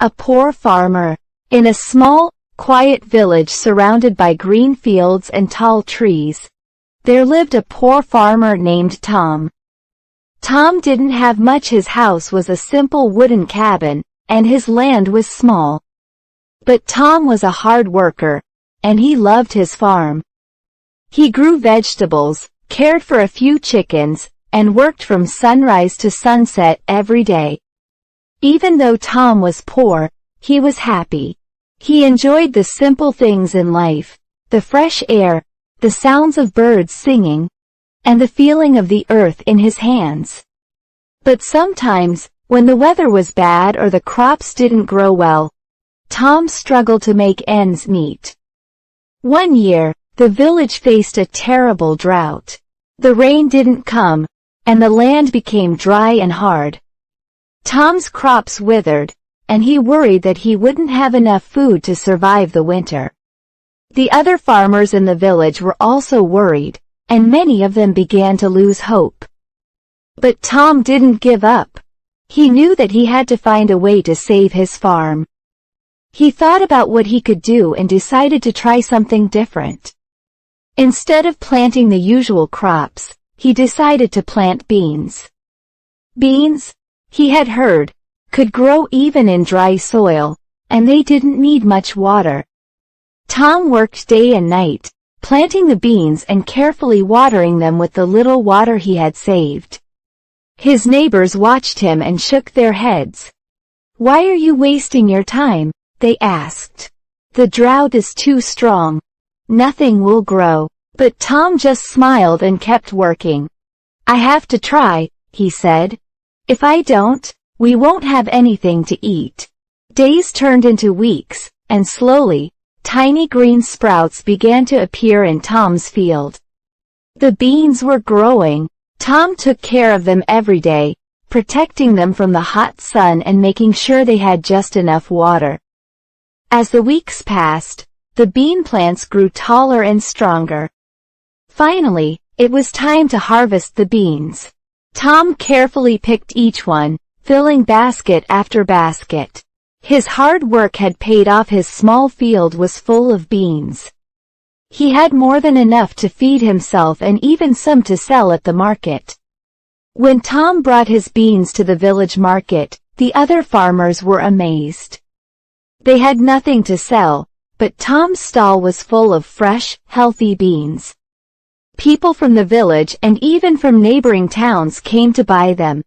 A poor farmer. In a small, quiet village surrounded by green fields and tall trees, there lived a poor farmer named Tom. Tom didn't have much. His house was a simple wooden cabin, and his land was small. But Tom was a hard worker, and he loved his farm. He grew vegetables, cared for a few chickens, and worked from sunrise to sunset every day. Even though Tom was poor, he was happy. He enjoyed the simple things in life, the fresh air, the sounds of birds singing, and the feeling of the earth in his hands. But sometimes, when the weather was bad or the crops didn't grow well, Tom struggled to make ends meet. One year, the village faced a terrible drought. The rain didn't come, and the land became dry and hard. Tom's crops withered, and he worried that he wouldn't have enough food to survive the winter. The other farmers in the village were also worried, and many of them began to lose hope. But Tom didn't give up. He knew that he had to find a way to save his farm. He thought about what he could do and decided to try something different. Instead of planting the usual crops, he decided to plant beans. Beans, he had heard, could grow even in dry soil, and they didn't need much water. Tom worked day and night, planting the beans and carefully watering them with the little water he had saved. His neighbors watched him and shook their heads. "Why are you wasting your time?" they asked. "The drought is too strong. Nothing will grow." But Tom just smiled and kept working. "I have to try," he said. "If I don't, we won't have anything to eat." Days turned into weeks, and slowly, tiny green sprouts began to appear in Tom's field. The beans were growing. Tom took care of them every day, protecting them from the hot sun and making sure they had just enough water. As the weeks passed, the bean plants grew taller and stronger. Finally, it was time to harvest the beans. Tom carefully picked each one, filling basket after basket. His hard work had paid off. His small field was full of beans. He had more than enough to feed himself and even some to sell at the market. When Tom brought his beans to the village market, the other farmers were amazed. They had nothing to sell, but Tom's stall was full of fresh, healthy beans. People from the village and even from neighboring towns came to buy them.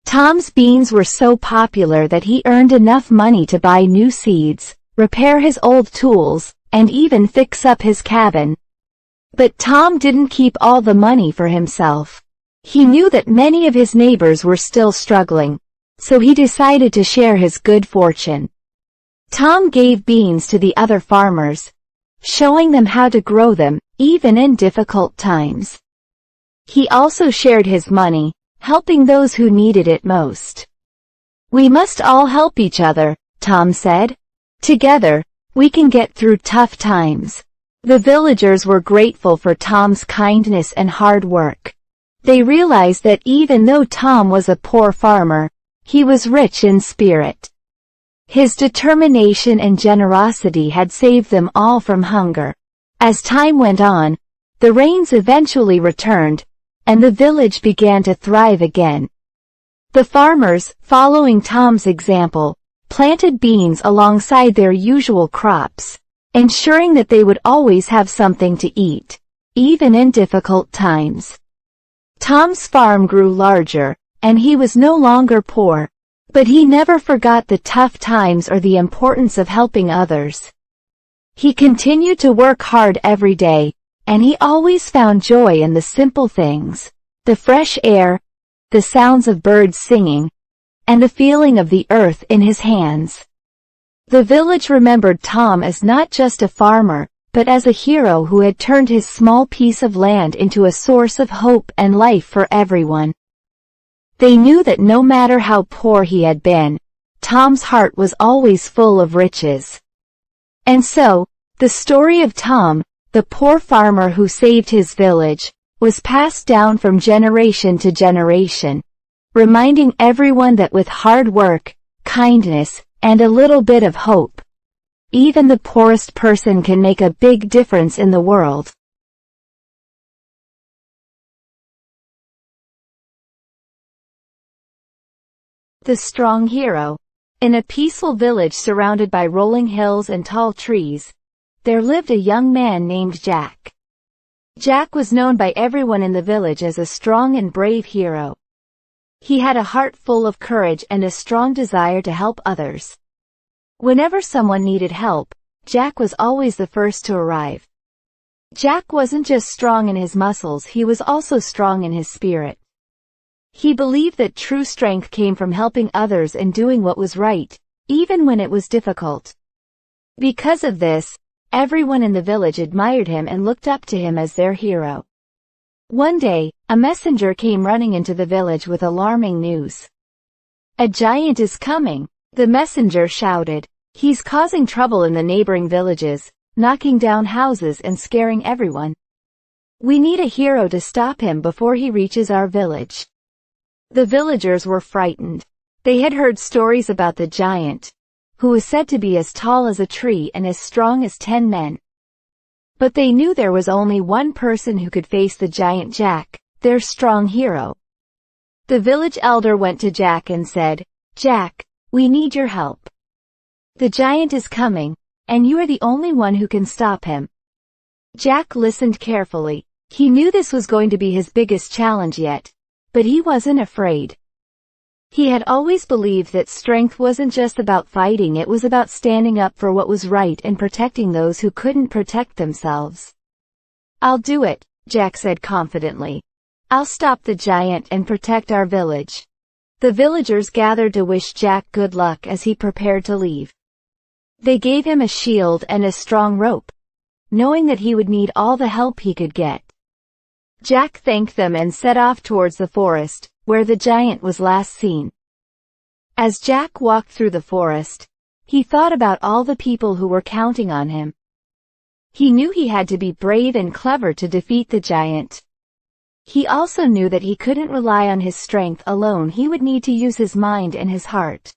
Tom's beans were so popular that he earned enough money to buy new seeds, repair his old tools, and even fix up his cabin. But Tom didn't keep all the money for himself. He knew that many of his neighbors were still struggling, so he decided to share his good fortune. Tom gave beans to the other farmers, showing them how to grow them, even in difficult times. He also shared his money, helping those who needed it most. "We must all help each other," Tom said. "Together, we can get through tough times." The villagers were grateful for Tom's kindness and hard work. They realized that even though Tom was a poor farmer, he was rich in spirit. His determination and generosity had saved them all from hunger. As time went on, the rains eventually returned, and the village began to thrive again. The farmers, following Tom's example, planted beans alongside their usual crops, ensuring that they would always have something to eat, even in difficult times. Tom's farm grew larger, and he was no longer poor, but he never forgot the tough times or the importance of helping others. He continued to work hard every day, and he always found joy in the simple things: the fresh air, the sounds of birds singing, and the feeling of the earth in his hands. The village remembered Tom as not just a farmer, but as a hero who had turned his small piece of land into a source of hope and life for everyone. They knew that no matter how poor he had been, Tom's heart was always full of riches. And so, the story of Tom, the poor farmer who saved his village, was passed down from generation to generation, reminding everyone that with hard work, kindness, and a little bit of hope, even the poorest person can make a big difference in the world. The Strong Hero. In a peaceful village surrounded by rolling hills and tall trees, there lived a young man named Jack. Jack was known by everyone in the village as a strong and brave hero. He had a heart full of courage and a strong desire to help others. Whenever someone needed help, Jack was always the first to arrive. Jack wasn't just strong in his muscles, he was also strong in his spirit. He believed that true strength came from helping others and doing what was right, even when it was difficult. Because of this, everyone in the village admired him and looked up to him as their hero. One day, a messenger came running into the village with alarming news. "A giant is coming," the messenger shouted. "He's causing trouble in the neighboring villages, knocking down houses and scaring everyone. We need a hero to stop him before he reaches our village." The villagers were frightened. They had heard stories about the giant, who was said to be as tall as a tree and as strong as 10 men. But they knew there was only one person who could face the giant: Jack, their strong hero. The village elder went to Jack and said, "Jack, we need your help. The giant is coming, and you are the only one who can stop him." Jack listened carefully. He knew this was going to be his biggest challenge yet, but he wasn't afraid. He had always believed that strength wasn't just about fighting, it was about standing up for what was right and protecting those who couldn't protect themselves. "I'll do it," Jack said confidently. "I'll stop the giant and protect our village." The villagers gathered to wish Jack good luck as he prepared to leave. They gave him a shield and a strong rope, knowing that he would need all the help he could get. Jack thanked them and set off towards the forest, where the giant was last seen. As Jack walked through the forest, he thought about all the people who were counting on him. He knew he had to be brave and clever to defeat the giant. He also knew that he couldn't rely on his strength alone, he would need to use his mind and his heart.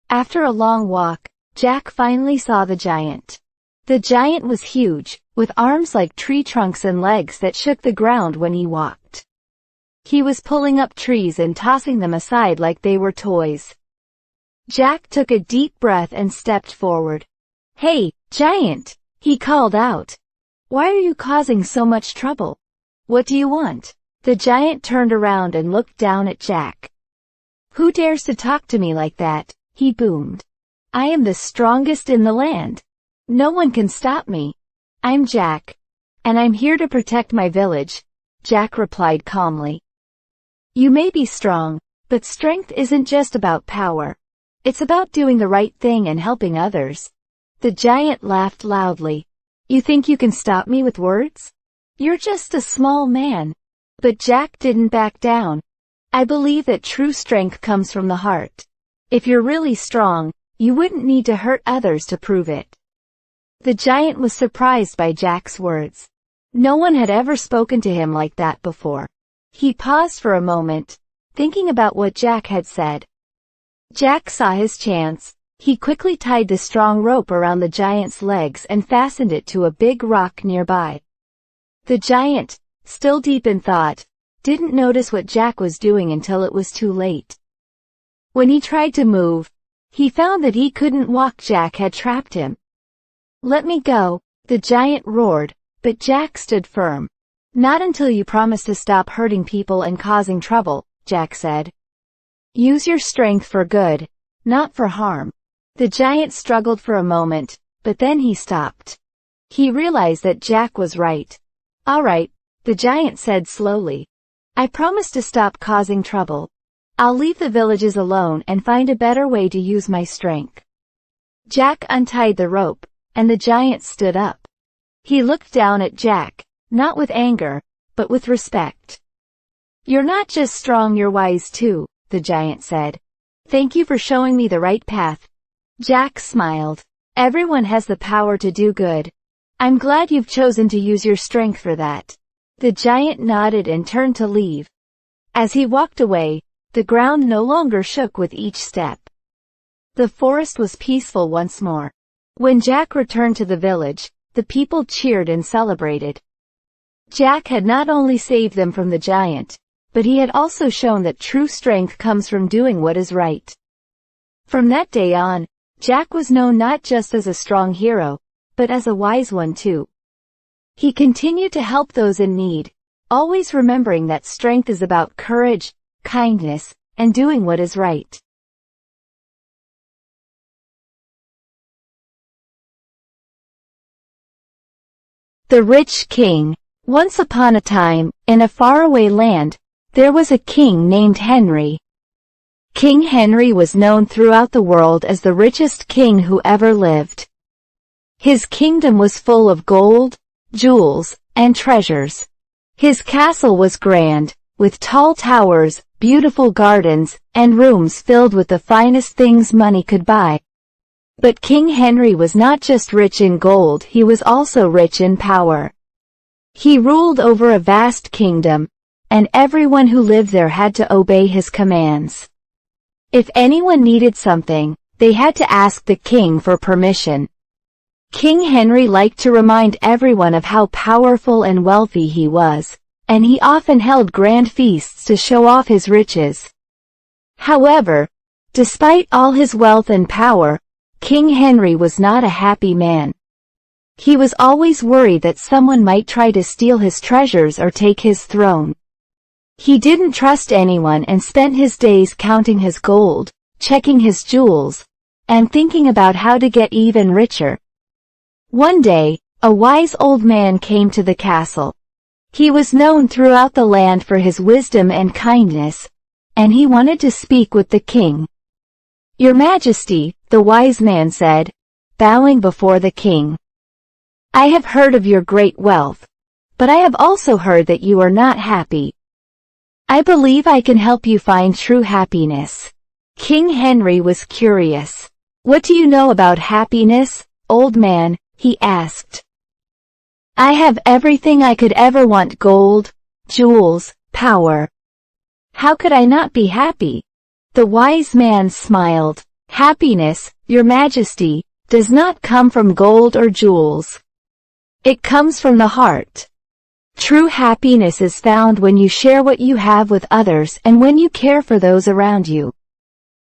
After a long walk, Jack finally saw the giant. The giant was huge, with arms like tree trunks and legs that shook the ground when he walked. He was pulling up trees and tossing them aside like they were toys. Jack took a deep breath and stepped forward. "Hey, giant," he called out. "Why are you causing so much trouble? What do you want?" The giant turned around and looked down at Jack. "Who dares to talk to me like that?" he boomed. "I am the strongest in the land. No one can stop me. I'm Jack, and I'm here to protect my village," Jack replied calmly. "You may be strong, but strength isn't just about power. It's about doing the right thing and helping others." The giant laughed loudly. "You think you can stop me with words? You're just a small man. But Jack didn't back down. I believe that true strength comes from the heart. If you're really strong, you wouldn't need to hurt others to prove it. The giant was surprised by Jack's words. No one had ever spoken to him like that before. He paused for a moment, thinking about what Jack had said. Jack saw his chance. He quickly tied the strong rope around the giant's legs and fastened it to a big rock nearby. The giant, still deep in thought, didn't notice what Jack was doing until it was too late. When he tried to move, he found that he couldn't walk. Jack had trapped him. "Let me go," the giant roared, but Jack stood firm. "Not until you promise to stop hurting people and causing trouble," Jack said. "Use your strength for good, not for harm." The giant struggled for a moment, but then he stopped. He realized that Jack was right. "All right," the giant said slowly. "I promise to stop causing trouble. I'll leave the villages alone and find a better way to use my strength." Jack untied the rope, and the giant stood up. He looked down at Jack, not with anger, but with respect. "You're not just strong, you're wise too," the giant said. "Thank you for showing me the right path." Jack smiled. "Everyone has the power to do good. I'm glad you've chosen to use your strength for that." The giant nodded and turned to leave. As he walked away, the ground no longer shook with each step. The forest was peaceful once more. When Jack returned to the village, the people cheered and celebrated. Jack had not only saved them from the giant, but he had also shown that true strength comes from doing what is right. From that day on, Jack was known not just as a strong hero, but as a wise one too. He continued to help those in need, always remembering that strength is about courage, kindness, and doing what is right. The Rich King. Once upon a time, in a faraway land, there was a king named Henry. King Henry was known throughout the world as the richest king who ever lived. His kingdom was full of gold, jewels, and treasures. His castle was grand, with tall towers, beautiful gardens, and rooms filled with the finest things money could buy. But King Henry was not just rich in gold, he was also rich in power. He ruled over a vast kingdom, and everyone who lived there had to obey his commands. If anyone needed something, they had to ask the king for permission. King Henry liked to remind everyone of how powerful and wealthy he was, and he often held grand feasts to show off his riches. However, despite all his wealth and power, King Henry was not a happy man. He was always worried that someone might try to steal his treasures or take his throne. He didn't trust anyone and spent his days counting his gold, checking his jewels, and thinking about how to get even richer. One day, a wise old man came to the castle. He was known throughout the land for his wisdom and kindness, and he wanted to speak with the king. "Your Majesty," the wise man said, bowing before the king. "I have heard of your great wealth, but I have also heard that you are not happy. I believe I can help you find true happiness." King Henry was curious. "What do you know about happiness, old man?" he asked. "I have everything I could ever want: gold, jewels, power. How could I not be happy?" The wise man smiled. "Happiness, Your Majesty, does not come from gold or jewels. It comes from the heart. True happiness is found when you share what you have with others and when you care for those around you."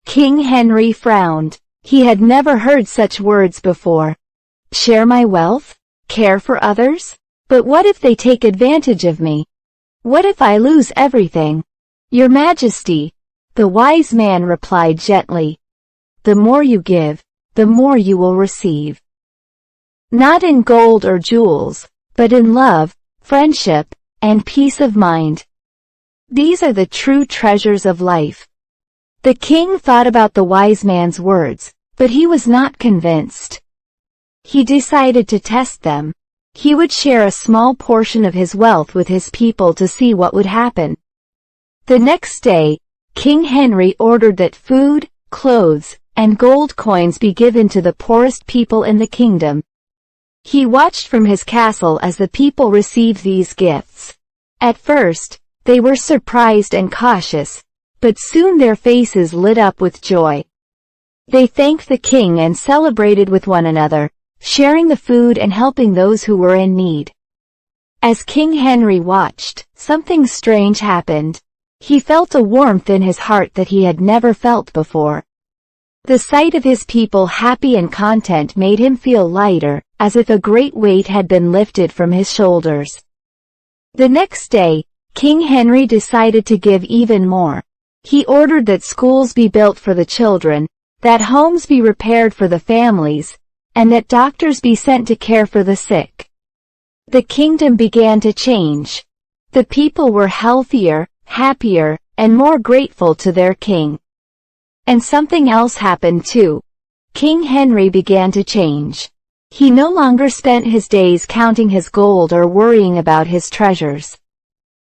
King Henry frowned. He had never heard such words before. Share my wealth? Care for others? But what if they take advantage of me? What if I lose everything? "Your Majesty," the wise man replied gently, "the more you give, the more you will receive. Not in gold or jewels, but in love, friendship, and peace of mind. These are the true treasures of life." The king thought about the wise man's words, but he was not convinced. He decided to test them. he would share a small portion of his wealth with his people to see what would happen. The next day, King Henry ordered that food, clothes, and gold coins be given to the poorest people in the kingdom. He watched from his castle as the people received these gifts. At first, they were surprised and cautious, but soon their faces lit up with joy. They thanked the king and celebrated with one another, sharing the food and helping those who were in need. As King Henry watched, something strange happened. He felt a warmth in his heart that he had never felt before. The sight of his people happy and content made him feel lighter, as if a great weight had been lifted from his shoulders. The next day, King Henry decided to give even more. He ordered that schools be built for the children, that homes be repaired for the families, and that doctors be sent to care for the sick. The kingdom began to change. The people were healthier, happier, and more grateful to their king. And something else happened too. King Henry began to change. He no longer spent his days counting his gold or worrying about his treasures.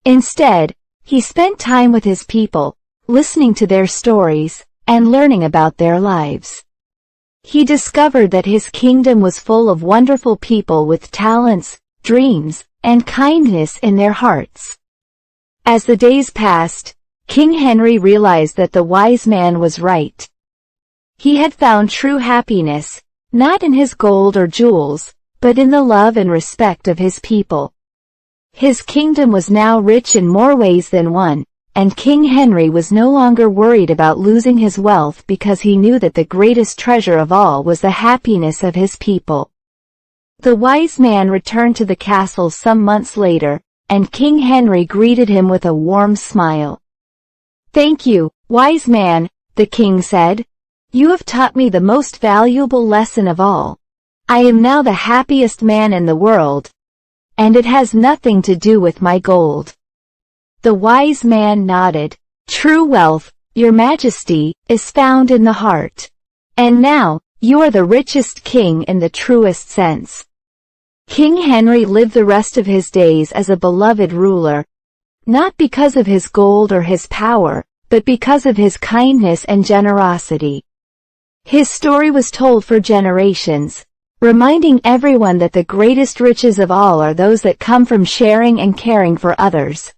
Instead, he spent time with his people, listening to their stories, and learning about their lives. He discovered that his kingdom was full of wonderful people with talents, dreams, and kindness in their hearts. As the days passed, King Henry realized that the wise man was right. He had found true happiness, not in his gold or jewels, but in the love and respect of his people. His kingdom was now rich in more ways than one, and King Henry was no longer worried about losing his wealth because he knew that the greatest treasure of all was the happiness of his people. The wise man returned to the castle some months later, and King Henry greeted him with a warm smile. "Thank you, wise man," the king said. "You have taught me the most valuable lesson of all. I am now the happiest man in the world, and it has nothing to do with my gold." The wise man nodded. "True wealth, your majesty, is found in the heart. And now, you are the richest king in the truest sense." King Henry lived the rest of his days as a beloved ruler, not because of his gold or his power, but because of his kindness and generosity. His story was told for generations, reminding everyone that the greatest riches of all are those that come from sharing and caring for others.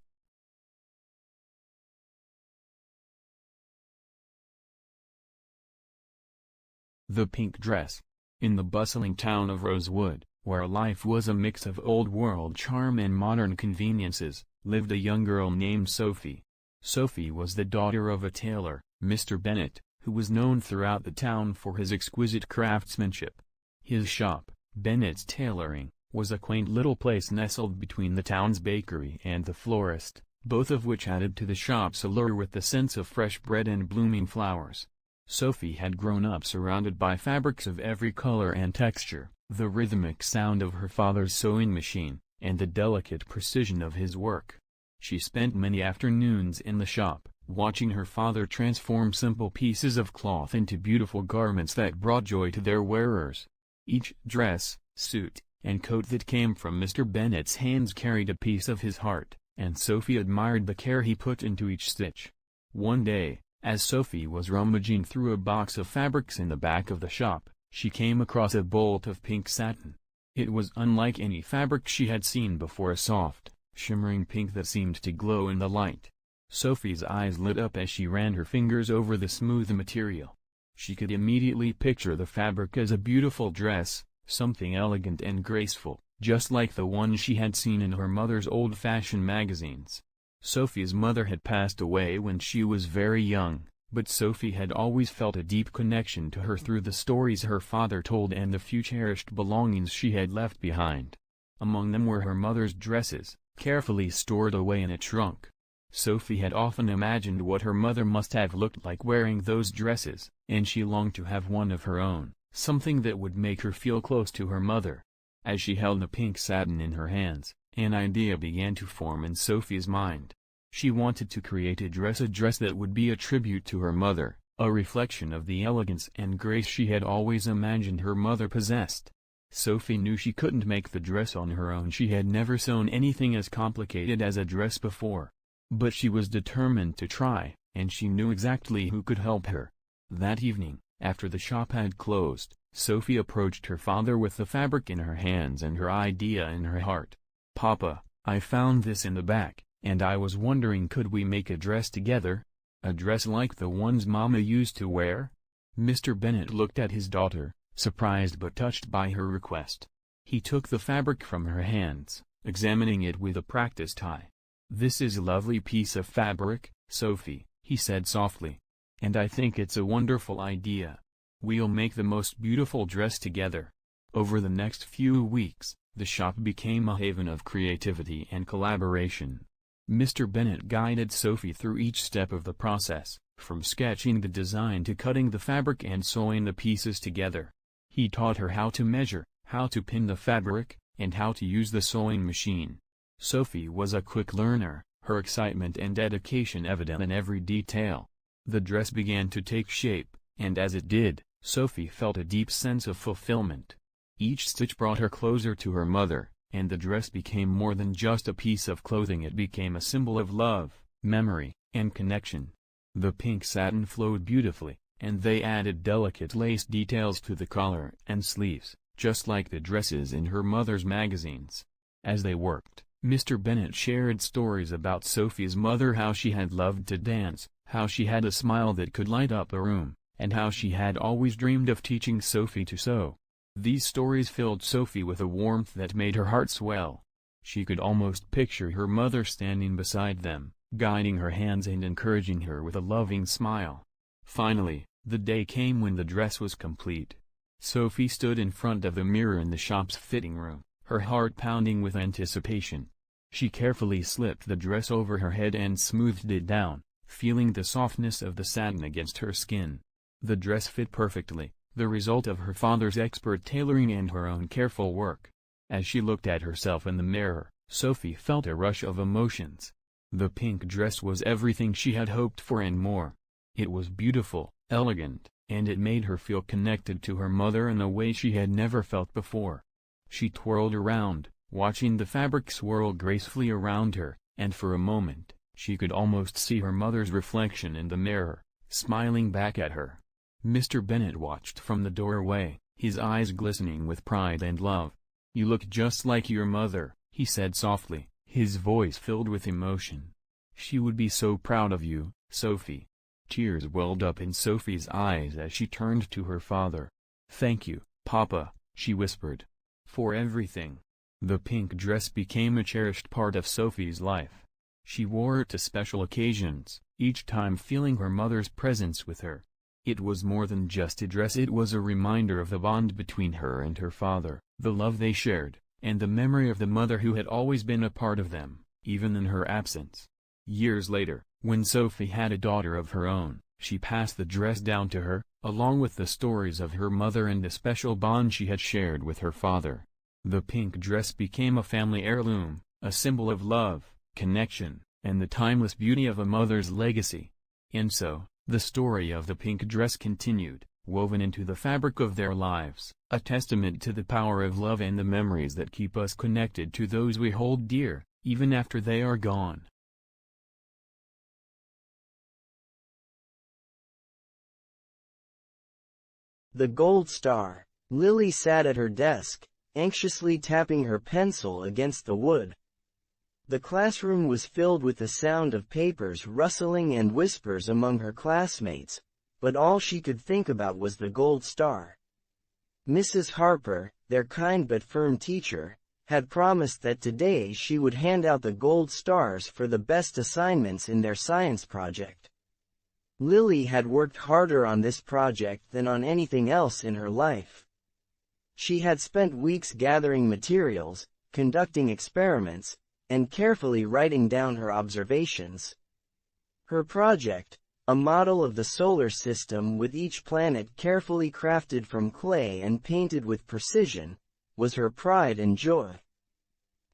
The Pink Dress. In the bustling town of Rosewood, where life was a mix of old-world charm and modern conveniences, lived a young girl named Sophie. Sophie was the daughter of a tailor, Mr. Bennet, who was known throughout the town for his exquisite craftsmanship. His shop, Bennet's Tailoring, was a quaint little place nestled between the town's bakery and the florist, both of which added to the shop's allure with the sense of fresh bread and blooming flowers. Sophie had grown up surrounded by fabrics of every color and texture, the rhythmic sound of her father's sewing machine, and the delicate precision of his work. She spent many afternoons in the shop, watching her father transform simple pieces of cloth into beautiful garments that brought joy to their wearers. Each dress, suit, and coat that came from Mr. Bennet's hands carried a piece of his heart, and Sophie admired the care he put into each stitch. One day, as Sophie was rummaging through a box of fabrics in the back of the shop, she came across a bolt of pink satin. It was unlike any fabric she had seen before, a soft, shimmering pink that seemed to glow in the light. Sophie's eyes lit up as she ran her fingers over the smooth material. She could immediately picture the fabric as a beautiful dress, something elegant and graceful, just like the one she had seen in her mother's old-fashioned magazines. Sophie's mother had passed away when she was very young, but Sophie had always felt a deep connection to her through the stories her father told and the few cherished belongings she had left behind. Among them were her mother's dresses, carefully stored away in a trunk. Sophie had often imagined what her mother must have looked like wearing those dresses, and she longed to have one of her own, something that would make her feel close to her mother. As she held the pink satin in her hands, an idea began to form in Sophie's mind. She wanted to create a dress that would be a tribute to her mother, a reflection of the elegance and grace she had always imagined her mother possessed. Sophie knew she couldn't make the dress on her own. She had never sewn anything as complicated as a dress before. But she was determined to try, and she knew exactly who could help her. That evening, after the shop had closed, Sophie approached her father with the fabric in her hands and her idea in her heart. "Papa, I found this in the back, and I was wondering, could we make a dress together? A dress like the ones Mama used to wear?" Mr. Bennet looked at his daughter, surprised but touched by her request. He took the fabric from her hands, examining it with a practiced eye. "This is a lovely piece of fabric, Sophie," he said softly. "And I think it's a wonderful idea. We'll make the most beautiful dress together." Over the next few weeks, the shop became a haven of creativity and collaboration. Mr. Bennet guided Sophie through each step of the process, from sketching the design to cutting the fabric and sewing the pieces together. He taught her how to measure, how to pin the fabric, and how to use the sewing machine. Sophie was a quick learner, her excitement and dedication evident in every detail. The dress began to take shape, and as it did, Sophie felt a deep sense of fulfillment. Each stitch brought her closer to her mother, and the dress became more than just a piece of clothing. It became a symbol of love, memory, and connection. The pink satin flowed beautifully, and they added delicate lace details to the collar and sleeves, just like the dresses in her mother's magazines. As they worked, Mr. Bennet shared stories about Sophie's mother, how she had loved to dance, how she had a smile that could light up a room, and how she had always dreamed of teaching Sophie to sew. These stories filled Sophie with a warmth that made her heart swell. She could almost picture her mother standing beside them, guiding her hands and encouraging her with a loving smile. Finally, the day came when the dress was complete. Sophie stood in front of the mirror in the shop's fitting room, her heart pounding with anticipation. She carefully slipped the dress over her head and smoothed it down, feeling the softness of the satin against her skin. The dress fit perfectly, the result of her father's expert tailoring and her own careful work. As she looked at herself in the mirror, Sophie felt a rush of emotions. The pink dress was everything she had hoped for and more. It was beautiful, elegant, and it made her feel connected to her mother in a way she had never felt before. She twirled around, watching the fabric swirl gracefully around her, and for a moment, she could almost see her mother's reflection in the mirror, smiling back at her. Mr. Bennet watched from the doorway, his eyes glistening with pride and love. "You look just like your mother," he said softly, his voice filled with emotion. "She would be so proud of you, Sophie." Tears welled up in Sophie's eyes as she turned to her father. "Thank you, Papa," she whispered, "for everything." The pink dress became a cherished part of Sophie's life. She wore it to special occasions, each time feeling her mother's presence with her. It was more than just a dress. It was a reminder of the bond between her and her father, the love they shared, and the memory of the mother who had always been a part of them, even in her absence. Years later, when Sophie had a daughter of her own, she passed the dress down to her, along with the stories of her mother and the special bond she had shared with her father. The pink dress became a family heirloom, a symbol of love, connection, and the timeless beauty of a mother's legacy. And so, the story of the pink dress continued, woven into the fabric of their lives, a testament to the power of love and the memories that keep us connected to those we hold dear, even after they are gone. The Gold Star. Lily sat at her desk, anxiously tapping her pencil against the wood. The classroom was filled with the sound of papers rustling and whispers among her classmates, but all she could think about was the gold star. Mrs. Harper, their kind but firm teacher, had promised that today she would hand out the gold stars for the best assignments in their science project. Lily had worked harder on this project than on anything else in her life. She had spent weeks gathering materials, conducting experiments, and carefully writing down her observations. Her project, a model of the solar system with each planet carefully crafted from clay and painted with precision, was her pride and joy.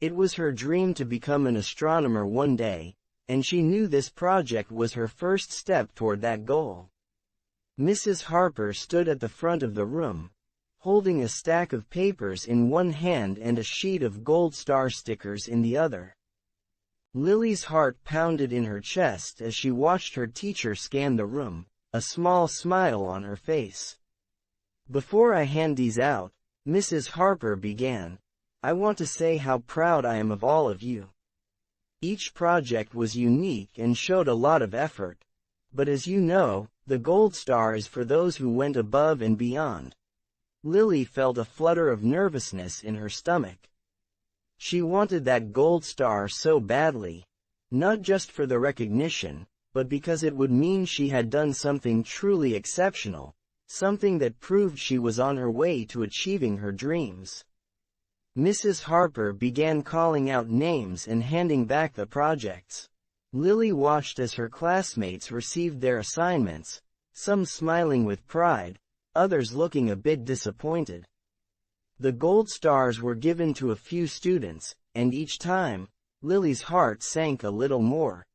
It was her dream to become an astronomer one day, and she knew this project was her first step toward that goal. Mrs. Harper stood at the front of the room, holding a stack of papers in one hand and a sheet of gold star stickers in the other. Lily's heart pounded in her chest as she watched her teacher scan the room, a small smile on her face. "Before I hand these out," Mrs. Harper began, "I want to say how proud I am of all of you. Each project was unique and showed a lot of effort. But as you know, the gold star is for those who went above and beyond." Lily felt a flutter of nervousness in her stomach. She wanted that gold star so badly, not just for the recognition, but because it would mean she had done something truly exceptional, something that proved she was on her way to achieving her dreams. Mrs. Harper began calling out names and handing back the projects. Lily watched as her classmates received their assignments, some smiling with pride, others looking a bit disappointed. The gold stars were given to a few students, and each time, Lily's heart sank a little more.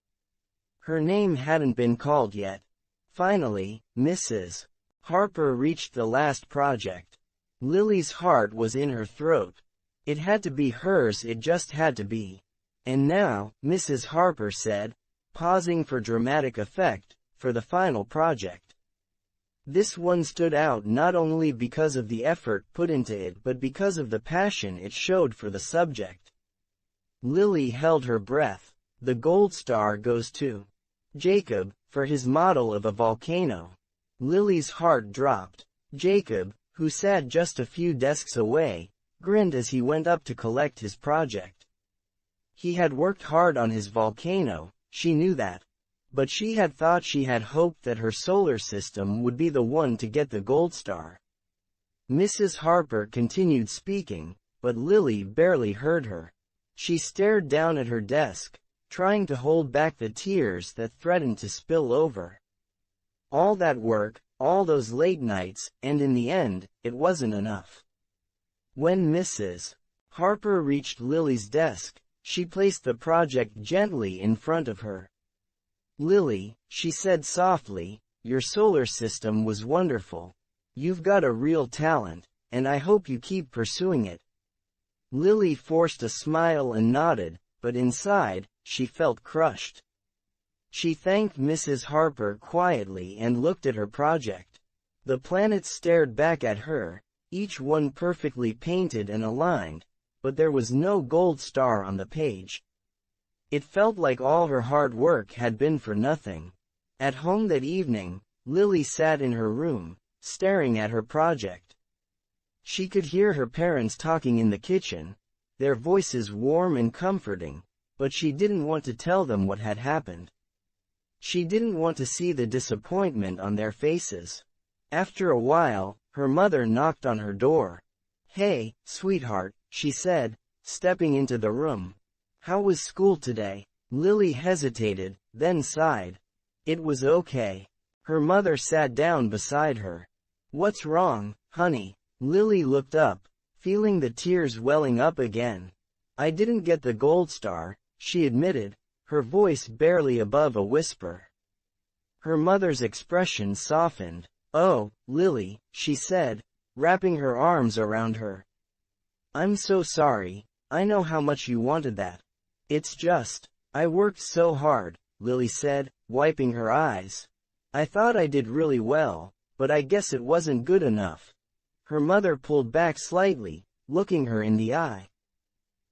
Her name hadn't been called yet. Finally, Mrs. Harper reached the last project. Lily's heart was in her throat. It had to be hers, it just had to be. "And now," Mrs. Harper said, pausing for dramatic effect, "for the final project. This one stood out not only because of the effort put into it but because of the passion it showed for the subject." Lily held her breath. The gold star goes to Jacob, for his model of a volcano. Lily's heart dropped. Jacob, who sat just a few desks away, grinned as he went up to collect his project. He had worked hard on his volcano, she knew that. But she had thought, she had hoped that her solar system would be the one to get the gold star. Mrs. Harper continued speaking, but Lily barely heard her. She stared down at her desk, trying to hold back the tears that threatened to spill over. All that work, all those late nights, and in the end, it wasn't enough. When Mrs. Harper reached Lily's desk, she placed the project gently in front of her. "Lily," she said softly, "your solar system was wonderful. You've got a real talent, and I hope you keep pursuing it." Lily forced a smile and nodded, but inside, she felt crushed. She thanked Mrs. Harper quietly and looked at her project. The planets stared back at her, each one perfectly painted and aligned, but there was no gold star on the page. It felt like all her hard work had been for nothing. At home that evening, Lily sat in her room, staring at her project. She could hear her parents talking in the kitchen, their voices warm and comforting, but she didn't want to tell them what had happened. She didn't want to see the disappointment on their faces. After a while, her mother knocked on her door. "Hey, sweetheart," she said, stepping into the room. "How was school today?" Lily hesitated, then sighed. It was okay. Her mother sat down beside her. "What's wrong, honey?" Lily looked up, feeling the tears welling up again. "I didn't get the gold star," she admitted, her voice barely above a whisper. Her mother's expression softened. "Oh, Lily," she said, wrapping her arms around her. "I'm so sorry. I know how much you wanted that. It's just, I worked so hard," Lily said, wiping her eyes. "I thought I did really well, but I guess it wasn't good enough." Her mother pulled back slightly, looking her in the eye.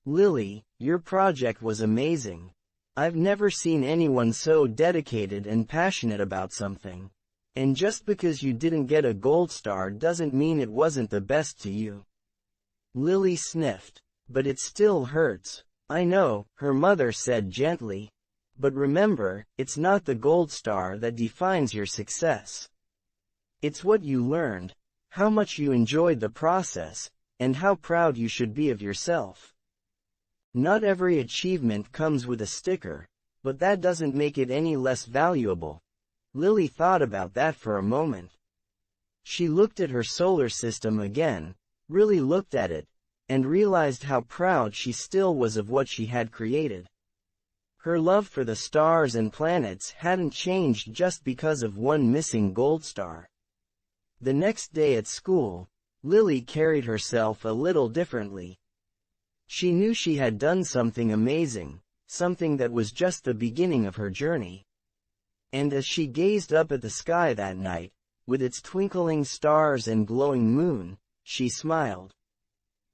"Lily, your project was amazing. I've never seen anyone so dedicated and passionate about something. And just because you didn't get a gold star doesn't mean it wasn't the best to you." Lily sniffed. "But it still hurts." "I know," her mother said gently. "But remember, it's not the gold star that defines your success. It's what you learned, how much you enjoyed the process, and how proud you should be of yourself. Not every achievement comes with a sticker, but that doesn't make it any less valuable." Lily thought about that for a moment. She looked at her solar system again, really looked at it, and realized how proud she still was of what she had created. Her love for the stars and planets hadn't changed just because of one missing gold star. The next day at school, Lily carried herself a little differently. She knew she had done something amazing, something that was just the beginning of her journey. And as she gazed up at the sky that night, with its twinkling stars and glowing moon, she smiled.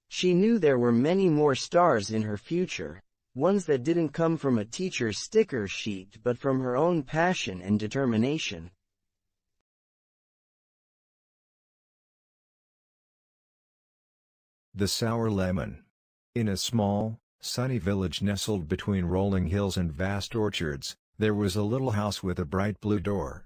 She knew there were many more stars in her future, ones that didn't come from a teacher's sticker sheet but from her own passion and determination. The Sour Lemon. In a small, sunny village nestled between rolling hills and vast orchards, there was a little house with a bright blue door.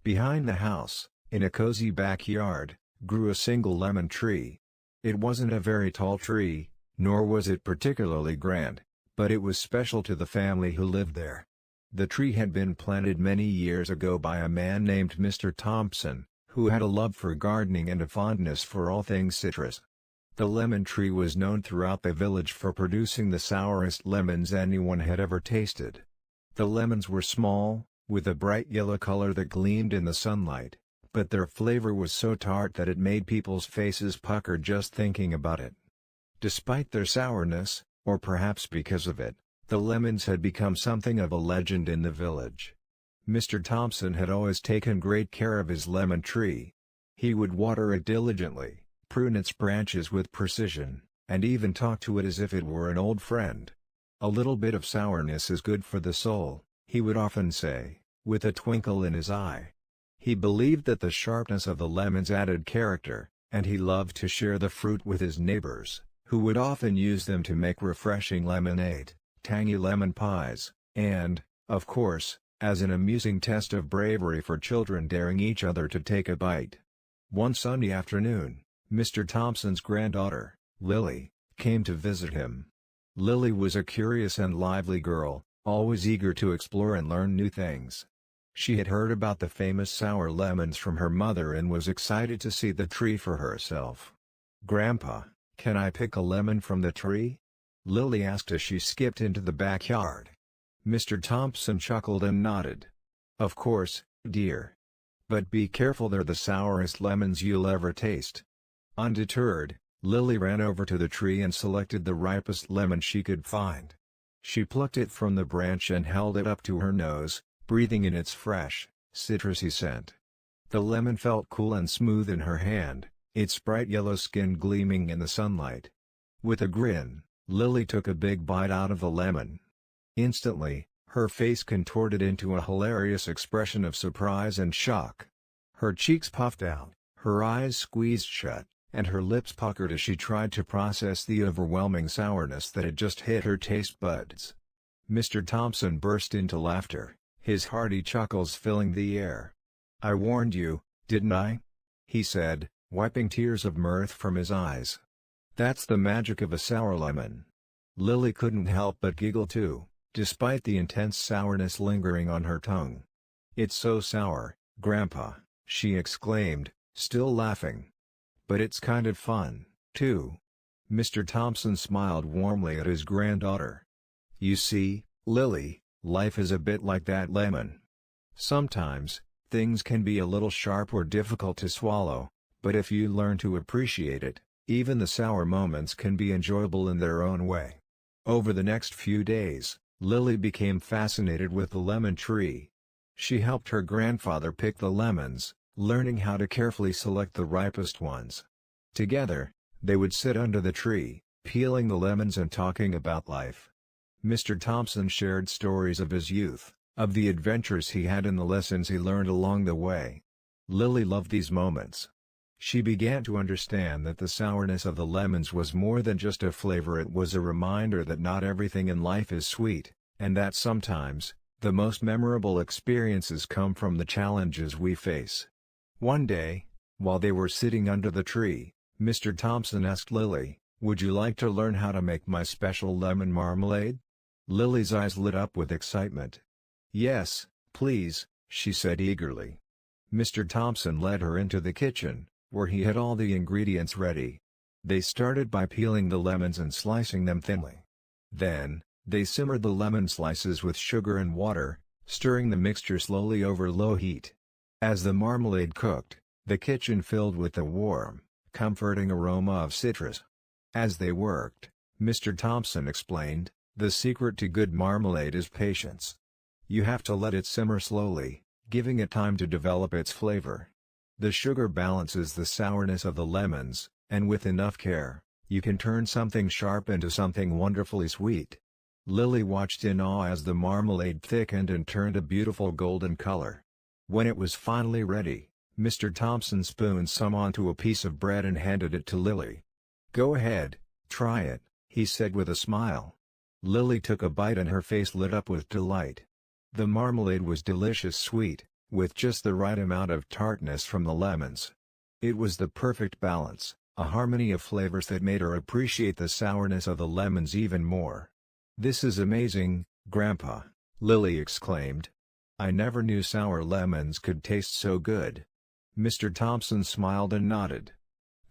Behind the house, in a cozy backyard, grew a single lemon tree. It wasn't a very tall tree, nor was it particularly grand, but it was special to the family who lived there. The tree had been planted many years ago by a man named Mr. Thompson, who had a love for gardening and a fondness for all things citrus. The lemon tree was known throughout the village for producing the sourest lemons anyone had ever tasted. The lemons were small, with a bright yellow color that gleamed in the sunlight, but their flavor was so tart that it made people's faces pucker just thinking about it. Despite their sourness, or perhaps because of it, the lemons had become something of a legend in the village. Mr. Thompson had always taken great care of his lemon tree. He would water it diligently, prune its branches with precision, and even talk to it as if it were an old friend. "A little bit of sourness is good for the soul," he would often say, with a twinkle in his eye. He believed that the sharpness of the lemons added character, and he loved to share the fruit with his neighbors, who would often use them to make refreshing lemonade, tangy lemon pies, and, of course, as an amusing test of bravery for children daring each other to take a bite. One Sunday afternoon, Mr. Thompson's granddaughter, Lily, came to visit him. Lily was a curious and lively girl, always eager to explore and learn new things. She had heard about the famous sour lemons from her mother and was excited to see the tree for herself. "Grandpa, can I pick a lemon from the tree?" Lily asked as she skipped into the backyard. Mr. Thompson chuckled and nodded. "Of course, dear. But be careful, they're the sourest lemons you'll ever taste." Undeterred, Lily ran over to the tree and selected the ripest lemon she could find. She plucked it from the branch and held it up to her nose, breathing in its fresh, citrusy scent. The lemon felt cool and smooth in her hand, its bright yellow skin gleaming in the sunlight. With a grin, Lily took a big bite out of the lemon. Instantly, her face contorted into a hilarious expression of surprise and shock. Her cheeks puffed out, her eyes squeezed shut, and her lips puckered as she tried to process the overwhelming sourness that had just hit her taste buds. Mr. Thompson burst into laughter, his hearty chuckles filling the air. "I warned you, didn't I?" he said, wiping tears of mirth from his eyes. "That's the magic of a sour lemon." Lily couldn't help but giggle too, despite the intense sourness lingering on her tongue. "It's so sour, Grandpa," she exclaimed, still laughing. "But it's kind of fun, too." Mr. Thompson smiled warmly at his granddaughter. "You see, Lily, life is a bit like that lemon. Sometimes, things can be a little sharp or difficult to swallow, but if you learn to appreciate it, even the sour moments can be enjoyable in their own way." Over the next few days, Lily became fascinated with the lemon tree. She helped her grandfather pick the lemons, learning how to carefully select the ripest ones. Together, they would sit under the tree, peeling the lemons and talking about life. Mr. Thompson shared stories of his youth, of the adventures he had and the lessons he learned along the way. Lily loved these moments. She began to understand that the sourness of the lemons was more than just a flavor, it was a reminder that not everything in life is sweet, and that sometimes, the most memorable experiences come from the challenges we face. One day, while they were sitting under the tree, Mr. Thompson asked Lily, "Would you like to learn how to make my special lemon marmalade?" Lily's eyes lit up with excitement. "Yes, please," she said eagerly. Mr. Thompson led her into the kitchen, where he had all the ingredients ready. They started by peeling the lemons and slicing them thinly. Then, they simmered the lemon slices with sugar and water, stirring the mixture slowly over low heat. As the marmalade cooked, the kitchen filled with the warm, comforting aroma of citrus. As they worked, Mr. Thompson explained, "The secret to good marmalade is patience. You have to let it simmer slowly, giving it time to develop its flavor. The sugar balances the sourness of the lemons, and with enough care, you can turn something sharp into something wonderfully sweet." Lily watched in awe as the marmalade thickened and turned a beautiful golden color. When it was finally ready, Mr. Thompson spooned some onto a piece of bread and handed it to Lily. "Go ahead, try it," he said with a smile. Lily took a bite and her face lit up with delight. The marmalade was delicious sweet, with just the right amount of tartness from the lemons. It was the perfect balance, a harmony of flavors that made her appreciate the sourness of the lemons even more. "This is amazing, Grandpa," Lily exclaimed. "I never knew sour lemons could taste so good." Mr. Thompson smiled and nodded.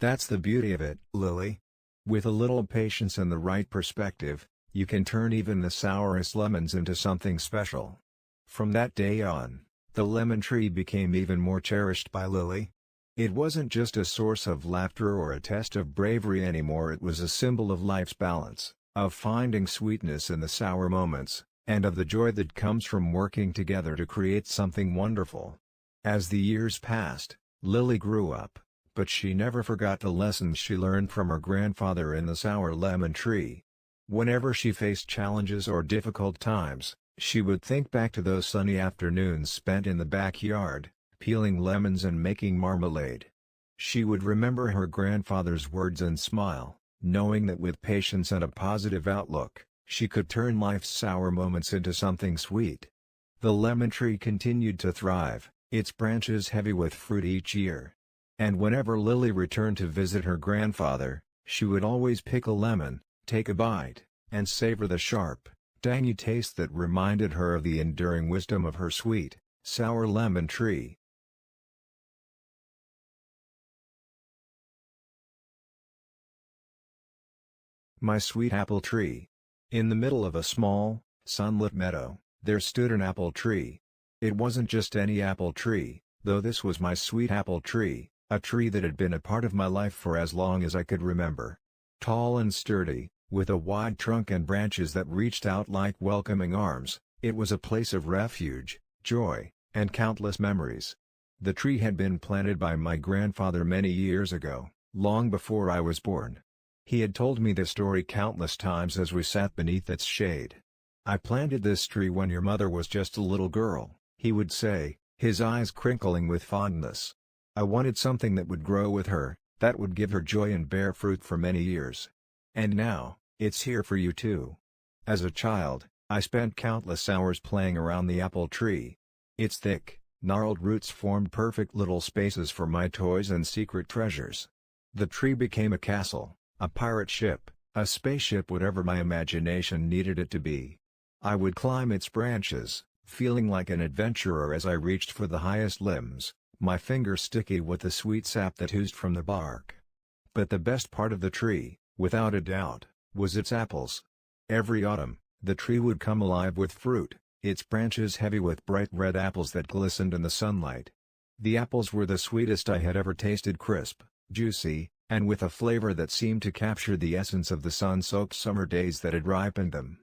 "That's the beauty of it, Lily. With a little patience and the right perspective, you can turn even the sourest lemons into something special." From that day on, the lemon tree became even more cherished by Lily. It wasn't just a source of laughter or a test of bravery anymore, it was a symbol of life's balance, of finding sweetness in the sour moments, and of the joy that comes from working together to create something wonderful. As the years passed, Lily grew up, but she never forgot the lessons she learned from her grandfather in the sour lemon tree. Whenever she faced challenges or difficult times, she would think back to those sunny afternoons spent in the backyard, peeling lemons and making marmalade. She would remember her grandfather's words and smile, knowing that with patience and a positive outlook, she could turn life's sour moments into something sweet. The lemon tree continued to thrive, its branches heavy with fruit each year. And whenever Lily returned to visit her grandfather, she would always pick a lemon, take a bite, and savor the sharp, tangy taste that reminded her of the enduring wisdom of her sweet, sour lemon tree. My sweet apple tree. In the middle of a small, sunlit meadow, there stood an apple tree. It wasn't just any apple tree, though this was my sweet apple tree, a tree that had been a part of my life for as long as I could remember. Tall and sturdy, with a wide trunk and branches that reached out like welcoming arms, it was a place of refuge, joy, and countless memories. The tree had been planted by my grandfather many years ago, long before I was born. He had told me the story countless times as we sat beneath its shade. "I planted this tree when your mother was just a little girl," he would say, his eyes crinkling with fondness. "I wanted something that would grow with her, that would give her joy and bear fruit for many years. And now, it's here for you too." As a child, I spent countless hours playing around the apple tree. Its thick, gnarled roots formed perfect little spaces for my toys and secret treasures. The tree became a castle, a pirate ship, a spaceship, whatever my imagination needed it to be. I would climb its branches, feeling like an adventurer as I reached for the highest limbs, my fingers sticky with the sweet sap that oozed from the bark. But the best part of the tree, without a doubt, was its apples. Every autumn, the tree would come alive with fruit, its branches heavy with bright red apples that glistened in the sunlight. The apples were the sweetest I had ever tasted, crisp, juicy, and with a flavor that seemed to capture the essence of the sun-soaked summer days that had ripened them.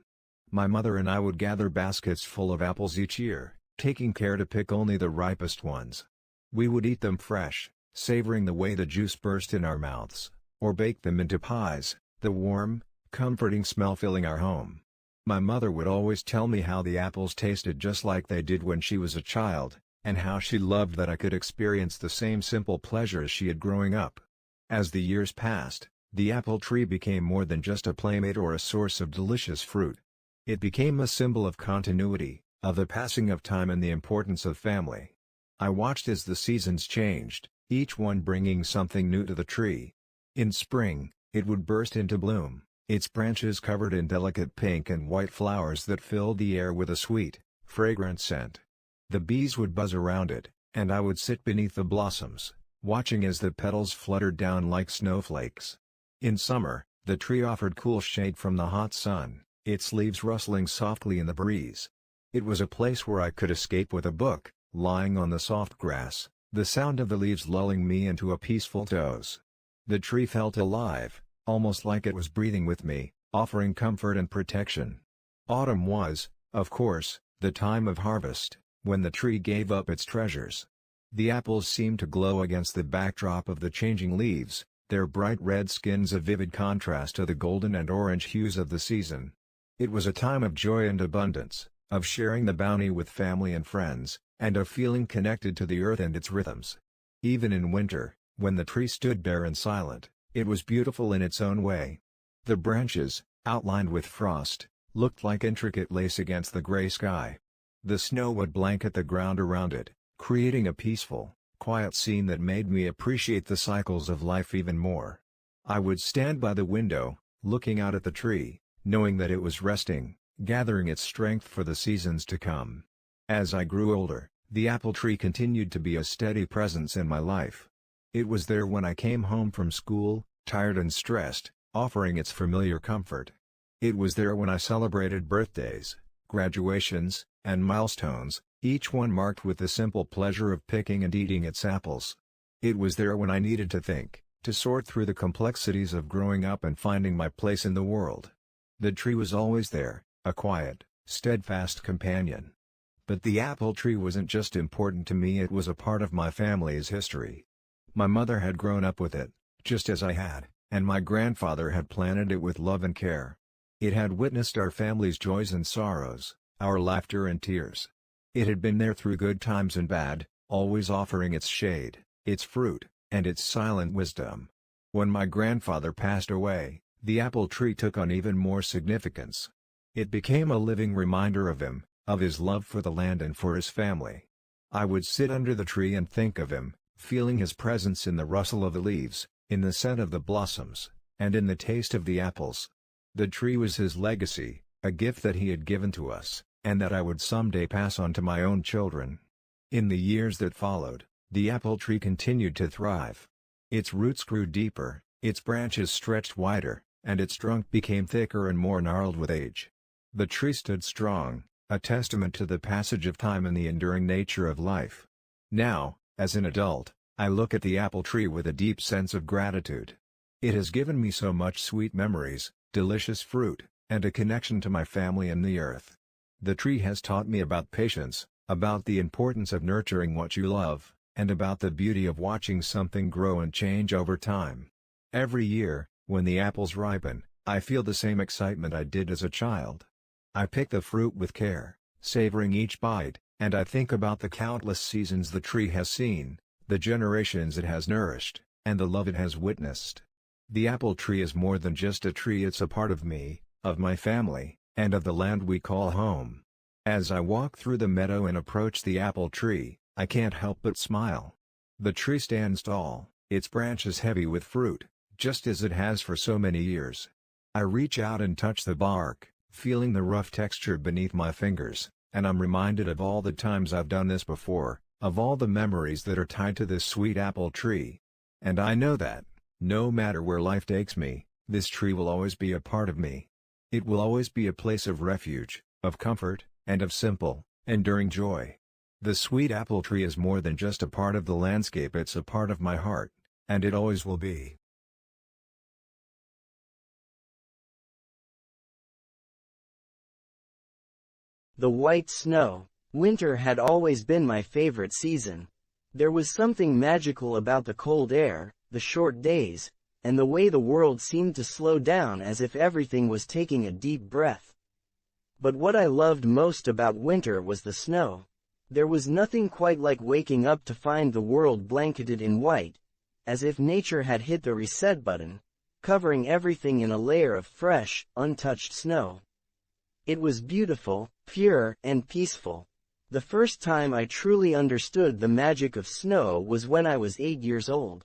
My mother and I would gather baskets full of apples each year, taking care to pick only the ripest ones. We would eat them fresh, savoring the way the juice burst in our mouths, or bake them into pies, the warm, comforting smell filling our home. My mother would always tell me how the apples tasted just like they did when she was a child, and how she loved that I could experience the same simple pleasures she had growing up. As the years passed, the apple tree became more than just a playmate or a source of delicious fruit. It became a symbol of continuity, of the passing of time and the importance of family. I watched as the seasons changed, each one bringing something new to the tree. In spring, it would burst into bloom, its branches covered in delicate pink and white flowers that filled the air with a sweet, fragrant scent. The bees would buzz around it, and I would sit beneath the blossoms, watching as the petals fluttered down like snowflakes. In summer, the tree offered cool shade from the hot sun, its leaves rustling softly in the breeze. It was a place where I could escape with a book, lying on the soft grass, the sound of the leaves lulling me into a peaceful doze. The tree felt alive, almost like it was breathing with me, offering comfort and protection. Autumn was, of course, the time of harvest, when the tree gave up its treasures. The apples seemed to glow against the backdrop of the changing leaves, their bright red skins a vivid contrast to the golden and orange hues of the season. It was a time of joy and abundance, of sharing the bounty with family and friends, and of feeling connected to the earth and its rhythms. Even in winter, when the tree stood bare and silent, it was beautiful in its own way. The branches, outlined with frost, looked like intricate lace against the gray sky. The snow would blanket the ground around it, creating a peaceful, quiet scene that made me appreciate the cycles of life even more. I would stand by the window, looking out at the tree, knowing that it was resting, gathering its strength for the seasons to come. As I grew older, the apple tree continued to be a steady presence in my life. It was there when I came home from school, tired and stressed, offering its familiar comfort. It was there when I celebrated birthdays, graduations, and milestones, each one marked with the simple pleasure of picking and eating its apples. It was there when I needed to think, to sort through the complexities of growing up and finding my place in the world. The tree was always there, a quiet, steadfast companion. But the apple tree wasn't just important to me, it was a part of my family's history. My mother had grown up with it, just as I had, and my grandfather had planted it with love and care. It had witnessed our family's joys and sorrows, our laughter and tears. It had been there through good times and bad, always offering its shade, its fruit, and its silent wisdom. When my grandfather passed away, the apple tree took on even more significance. It became a living reminder of him, of his love for the land and for his family. I would sit under the tree and think of him, feeling his presence in the rustle of the leaves, in the scent of the blossoms, and in the taste of the apples. The tree was his legacy, a gift that he had given to us, and that I would someday pass on to my own children. In the years that followed, the apple tree continued to thrive. Its roots grew deeper, its branches stretched wider, and its trunk became thicker and more gnarled with age. The tree stood strong, a testament to the passage of time and the enduring nature of life. Now, as an adult, I look at the apple tree with a deep sense of gratitude. It has given me so much sweet memories, delicious fruit, and a connection to my family and the earth. The tree has taught me about patience, about the importance of nurturing what you love, and about the beauty of watching something grow and change over time. Every year, when the apples ripen, I feel the same excitement I did as a child. I pick the fruit with care, savoring each bite, and I think about the countless seasons the tree has seen, the generations it has nourished, and the love it has witnessed. The apple tree is more than just a tree, it's a part of me, of my family, and of the land we call home. As I walk through the meadow and approach the apple tree, I can't help but smile. The tree stands tall, its branches heavy with fruit, just as it has for so many years. I reach out and touch the bark, feeling the rough texture beneath my fingers, and I'm reminded of all the times I've done this before, of all the memories that are tied to this sweet apple tree. And I know that, no matter where life takes me, this tree will always be a part of me. It will always be a place of refuge, of comfort, and of simple, enduring joy. The sweet apple tree is more than just a part of the landscape, it's a part of my heart, and it always will be. The white snow. Winter had always been my favorite season. There was something magical about the cold air, the short days, and the way the world seemed to slow down as if everything was taking a deep breath. But what I loved most about winter was the snow. There was nothing quite like waking up to find the world blanketed in white, as if nature had hit the reset button, covering everything in a layer of fresh, untouched snow. It was beautiful, pure, and peaceful. The first time I truly understood the magic of snow was when I was 8 years old.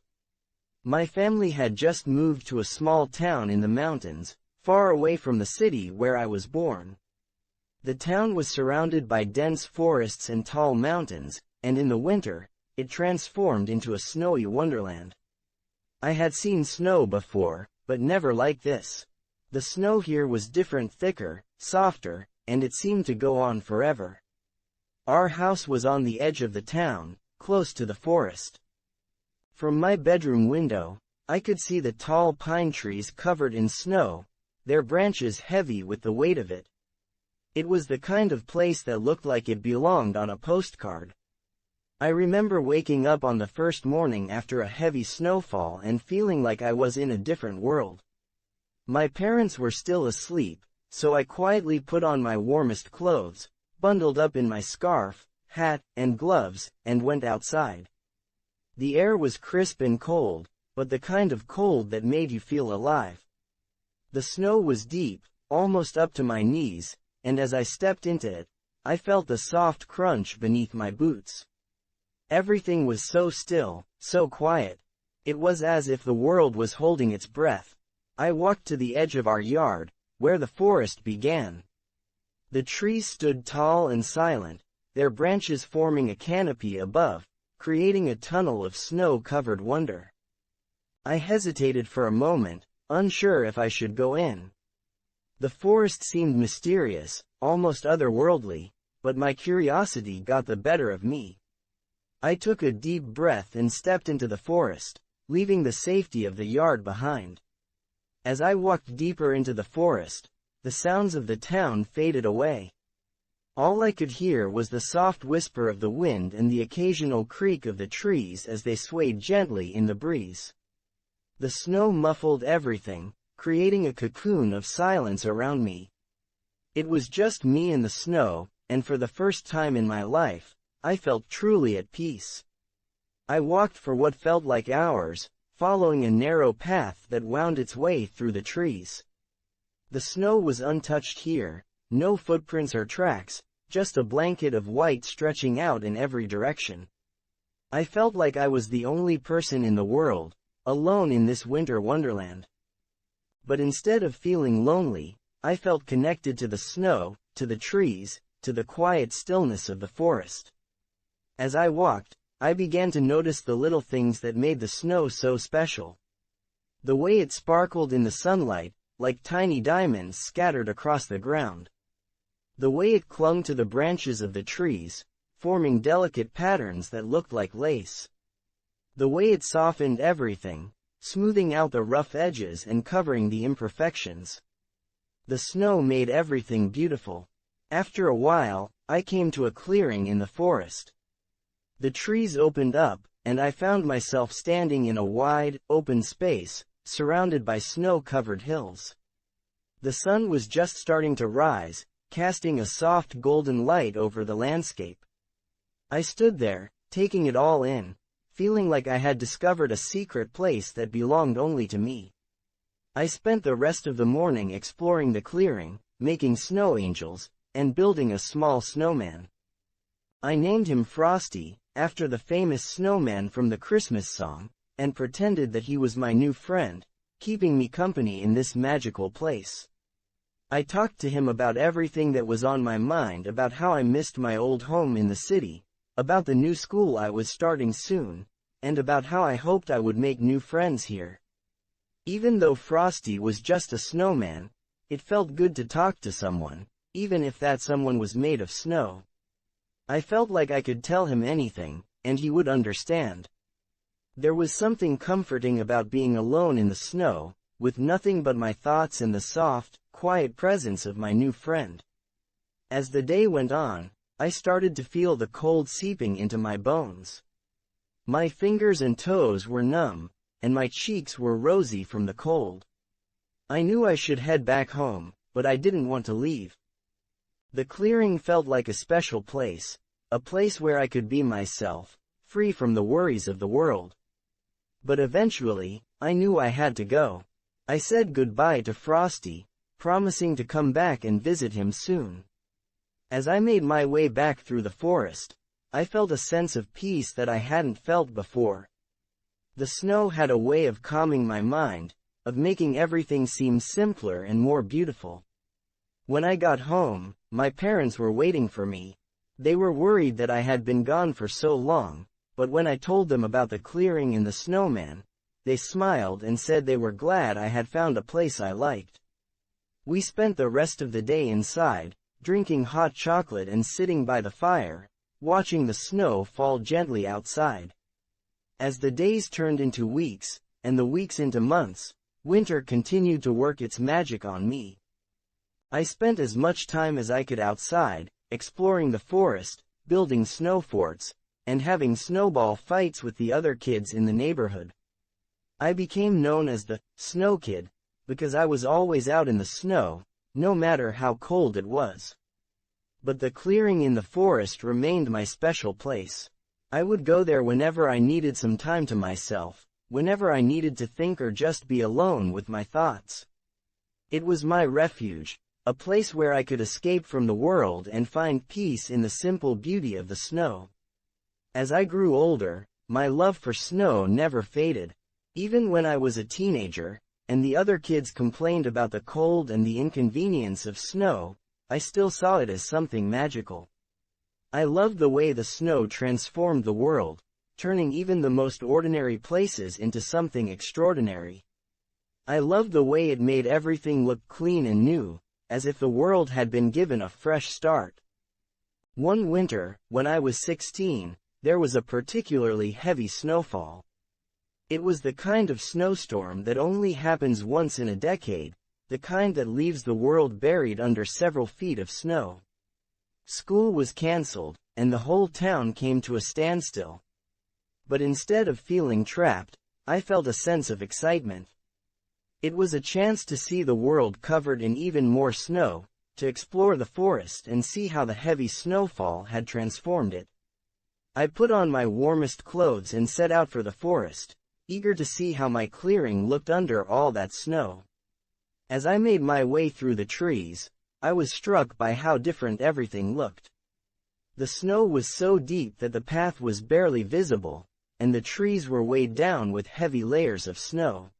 My family had just moved to a small town in the mountains, far away from the city where I was born. The town was surrounded by dense forests and tall mountains, and in the winter, it transformed into a snowy wonderland. I had seen snow before, but never like this. The snow here was different, thicker, softer, and it seemed to go on forever. Our house was on the edge of the town, close to the forest. From my bedroom window, I could see the tall pine trees covered in snow, their branches heavy with the weight of it. It was the kind of place that looked like it belonged on a postcard. I remember waking up on the first morning after a heavy snowfall and feeling like I was in a different world. My parents were still asleep, so I quietly put on my warmest clothes, bundled up in my scarf, hat, and gloves, and went outside. The air was crisp and cold, but the kind of cold that made you feel alive. The snow was deep, almost up to my knees, and as I stepped into it, I felt the soft crunch beneath my boots. Everything was so still, so quiet. It was as if the world was holding its breath. I walked to the edge of our yard, where the forest began. The trees stood tall and silent, their branches forming a canopy above, creating a tunnel of snow-covered wonder. I hesitated for a moment, unsure if I should go in. The forest seemed mysterious, almost otherworldly, but my curiosity got the better of me. I took a deep breath and stepped into the forest, leaving the safety of the yard behind. As I walked deeper into the forest, the sounds of the town faded away. All I could hear was the soft whisper of the wind and the occasional creak of the trees as they swayed gently in the breeze. The snow muffled everything, creating a cocoon of silence around me. It was just me and the snow, and for the first time in my life, I felt truly at peace. I walked for what felt like hours, following a narrow path that wound its way through the trees. The snow was untouched here, no footprints or tracks, just a blanket of white stretching out in every direction. I felt like I was the only person in the world, alone in this winter wonderland. But instead of feeling lonely, I felt connected to the snow, to the trees, to the quiet stillness of the forest. As I walked, I began to notice the little things that made the snow so special. The way it sparkled in the sunlight, like tiny diamonds scattered across the ground. The way it clung to the branches of the trees, forming delicate patterns that looked like lace. The way it softened everything, smoothing out the rough edges and covering the imperfections. The snow made everything beautiful. After a while, I came to a clearing in the forest. The trees opened up, and I found myself standing in a wide, open space, surrounded by snow-covered hills. The sun was just starting to rise, casting a soft golden light over the landscape. I stood there, taking it all in, feeling like I had discovered a secret place that belonged only to me. I spent the rest of the morning exploring the clearing, making snow angels, and building a small snowman. I named him Frosty, after the famous snowman from the Christmas song, and pretended that he was my new friend, keeping me company in this magical place. I talked to him about everything that was on my mind, about how I missed my old home in the city, about the new school I was starting soon, and about how I hoped I would make new friends here. Even though Frosty was just a snowman, it felt good to talk to someone, even if that someone was made of snow. I felt like I could tell him anything, and he would understand. There was something comforting about being alone in the snow, with nothing but my thoughts and the soft, quiet presence of my new friend. As the day went on, I started to feel the cold seeping into my bones. My fingers and toes were numb, and my cheeks were rosy from the cold. I knew I should head back home, but I didn't want to leave. The clearing felt like a special place, a place where I could be myself, free from the worries of the world. But eventually, I knew I had to go. I said goodbye to Frosty, promising to come back and visit him soon. As I made my way back through the forest, I felt a sense of peace that I hadn't felt before. The snow had a way of calming my mind, of making everything seem simpler and more beautiful. When I got home, my parents were waiting for me. They were worried that I had been gone for so long, but when I told them about the clearing and the snowman, they smiled and said they were glad I had found a place I liked. We spent the rest of the day inside, drinking hot chocolate and sitting by the fire, watching the snow fall gently outside. As the days turned into weeks, and the weeks into months, winter continued to work its magic on me. I spent as much time as I could outside, exploring the forest, building snow forts, and having snowball fights with the other kids in the neighborhood. I became known as the snow kid, because I was always out in the snow, no matter how cold it was. But the clearing in the forest remained my special place. I would go there whenever I needed some time to myself, whenever I needed to think or just be alone with my thoughts. It was my refuge, a place where I could escape from the world and find peace in the simple beauty of the snow. As I grew older, my love for snow never faded. Even when I was a teenager, and the other kids complained about the cold and the inconvenience of snow, I still saw it as something magical. I loved the way the snow transformed the world, turning even the most ordinary places into something extraordinary. I loved the way it made everything look clean and new, as if the world had been given a fresh start. One winter, when I was 16, there was a particularly heavy snowfall. It was the kind of snowstorm that only happens once in a decade, the kind that leaves the world buried under several feet of snow. School was canceled, and the whole town came to a standstill. But instead of feeling trapped, I felt a sense of excitement. It was a chance to see the world covered in even more snow, to explore the forest and see how the heavy snowfall had transformed it. I put on my warmest clothes and set out for the forest, eager to see how my clearing looked under all that snow. As I made my way through the trees, I was struck by how different everything looked. The snow was so deep that the path was barely visible, and the trees were weighed down with heavy layers of snow.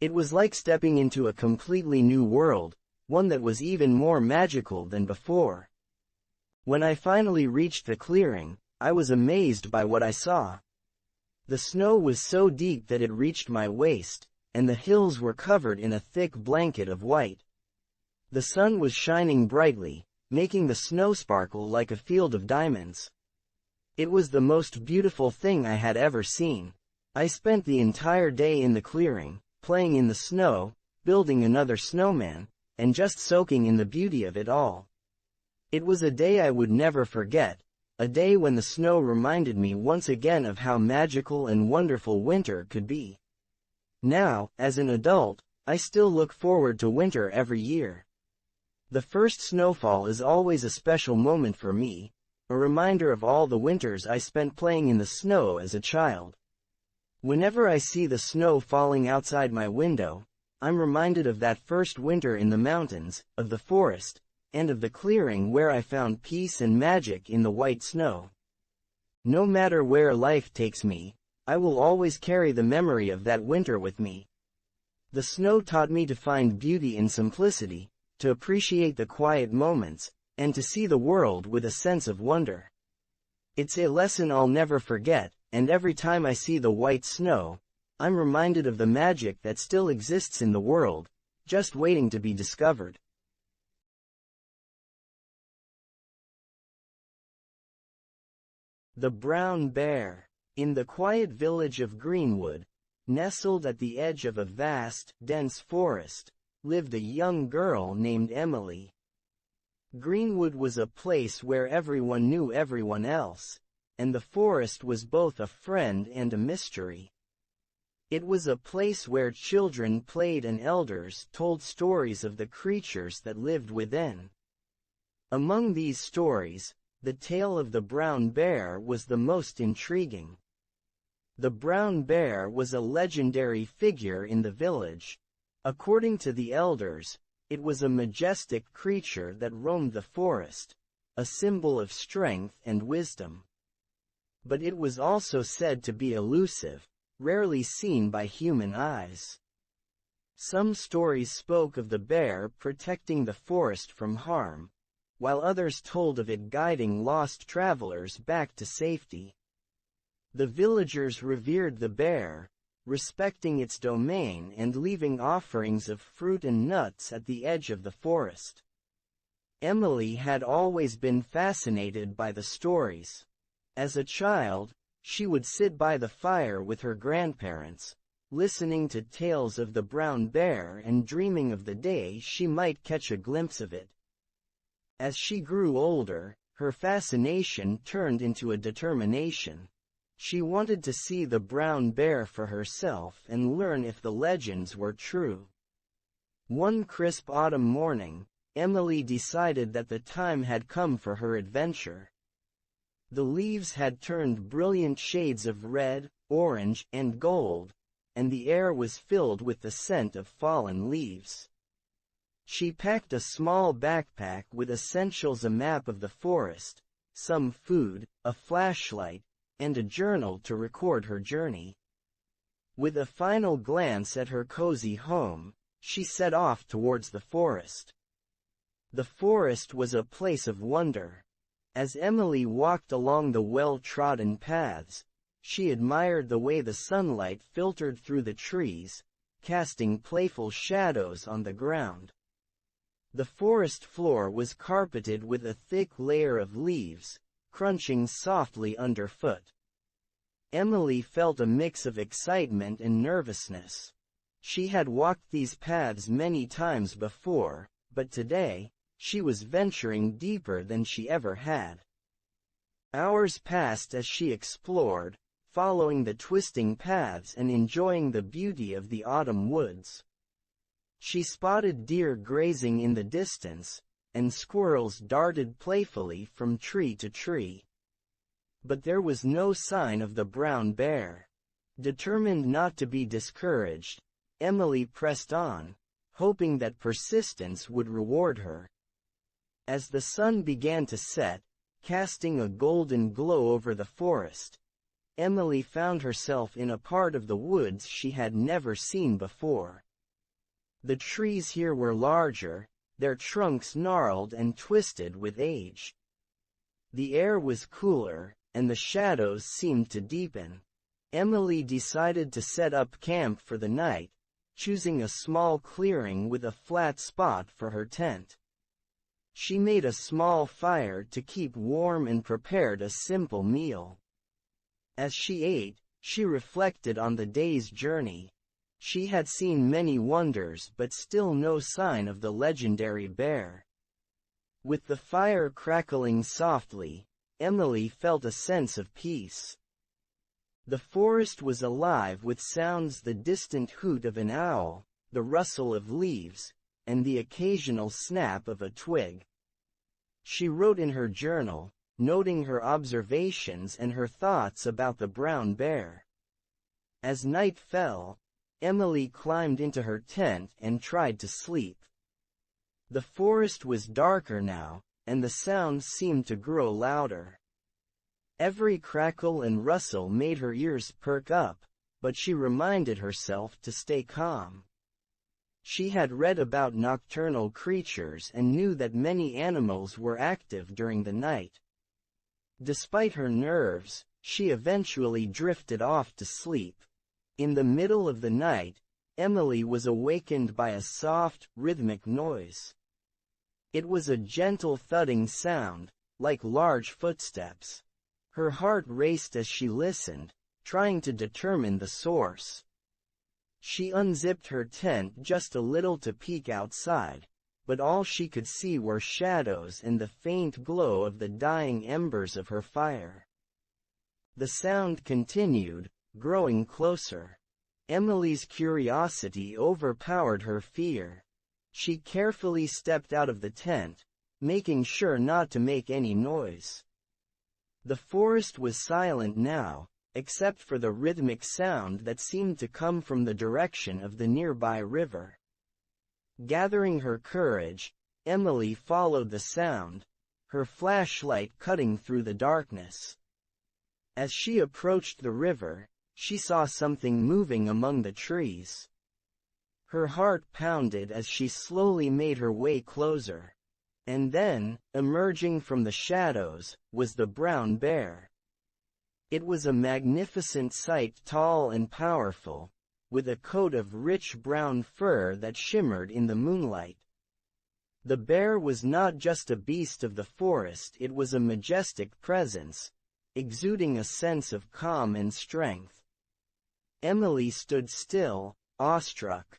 It was like stepping into a completely new world, one that was even more magical than before. When I finally reached the clearing, I was amazed by what I saw. The snow was so deep that it reached my waist, and the hills were covered in a thick blanket of white. The sun was shining brightly, making the snow sparkle like a field of diamonds. It was the most beautiful thing I had ever seen. I spent the entire day in the clearing, playing in the snow, building another snowman, and just soaking in the beauty of it all. It was a day I would never forget, a day when the snow reminded me once again of how magical and wonderful winter could be. Now, as an adult, I still look forward to winter every year. The first snowfall is always a special moment for me, a reminder of all the winters I spent playing in the snow as a child. Whenever I see the snow falling outside my window, I'm reminded of that first winter in the mountains, of the forest, and of the clearing where I found peace and magic in the white snow. No matter where life takes me, I will always carry the memory of that winter with me. The snow taught me to find beauty in simplicity, to appreciate the quiet moments, and to see the world with a sense of wonder. It's a lesson I'll never forget, and every time I see the white snow, I'm reminded of the magic that still exists in the world, just waiting to be discovered. The Brown Bear. In the quiet village of Greenwood, nestled at the edge of a vast, dense forest, lived a young girl named Emily. Greenwood was a place where everyone knew everyone else, and the forest was both a friend and a mystery. It was a place where children played and elders told stories of the creatures that lived within. Among these stories, the tale of the brown bear was the most intriguing. The brown bear was a legendary figure in the village. According to the elders, it was a majestic creature that roamed the forest, a symbol of strength and wisdom. But it was also said to be elusive, rarely seen by human eyes. Some stories spoke of the bear protecting the forest from harm, while others told of it guiding lost travelers back to safety. The villagers revered the bear, respecting its domain and leaving offerings of fruit and nuts at the edge of the forest. Emily had always been fascinated by the stories. As a child, she would sit by the fire with her grandparents, listening to tales of the brown bear and dreaming of the day she might catch a glimpse of it. As she grew older, her fascination turned into a determination. She wanted to see the brown bear for herself and learn if the legends were true. One crisp autumn morning, Emily decided that the time had come for her adventure. The leaves had turned brilliant shades of red, orange, and gold, and the air was filled with the scent of fallen leaves. She packed a small backpack with essentials: a map of the forest, some food, a flashlight, and a journal to record her journey. With a final glance at her cozy home, she set off towards the forest. The forest was a place of wonder. As Emily walked along the well-trodden paths, she admired the way the sunlight filtered through the trees, casting playful shadows on the ground. The forest floor was carpeted with a thick layer of leaves, crunching softly underfoot. Emily felt a mix of excitement and nervousness. She had walked these paths many times before, but today, she was venturing deeper than she ever had. Hours passed as she explored, following the twisting paths and enjoying the beauty of the autumn woods. She spotted deer grazing in the distance, and squirrels darted playfully from tree to tree. But there was no sign of the brown bear. Determined not to be discouraged, Emily pressed on, hoping that persistence would reward her. As the sun began to set, casting a golden glow over the forest, Emily found herself in a part of the woods she had never seen before. The trees here were larger, their trunks gnarled and twisted with age. The air was cooler, and the shadows seemed to deepen. Emily decided to set up camp for the night, choosing a small clearing with a flat spot for her tent. She made a small fire to keep warm and prepared a simple meal. As she ate, she reflected on the day's journey. She had seen many wonders but still no sign of the legendary bear. With the fire crackling softly, Emily felt a sense of peace. The forest was alive with sounds: the distant hoot of an owl, the rustle of leaves, and the occasional snap of a twig. She wrote in her journal, noting her observations and her thoughts about the brown bear. As night fell, Emily climbed into her tent and tried to sleep. The forest was darker now, and the sounds seemed to grow louder. Every crackle and rustle made her ears perk up, but she reminded herself to stay calm. She had read about nocturnal creatures and knew that many animals were active during the night. Despite her nerves, she eventually drifted off to sleep. In the middle of the night, Emily was awakened by a soft, rhythmic noise. It was a gentle thudding sound, like large footsteps. Her heart raced as she listened, trying to determine the source. She unzipped her tent just a little to peek outside, but all she could see were shadows and the faint glow of the dying embers of her fire. The sound continued, growing closer. Emily's curiosity overpowered her fear. She carefully stepped out of the tent, making sure not to make any noise. The forest was silent now, except for the rhythmic sound that seemed to come from the direction of the nearby river. Gathering her courage, Emily followed the sound, her flashlight cutting through the darkness. As she approached the river, she saw something moving among the trees. Her heart pounded as she slowly made her way closer. And then, emerging from the shadows, was the brown bear. It was a magnificent sight, tall and powerful, with a coat of rich brown fur that shimmered in the moonlight. The bear was not just a beast of the forest, it was a majestic presence, exuding a sense of calm and strength. Emily stood still, awestruck.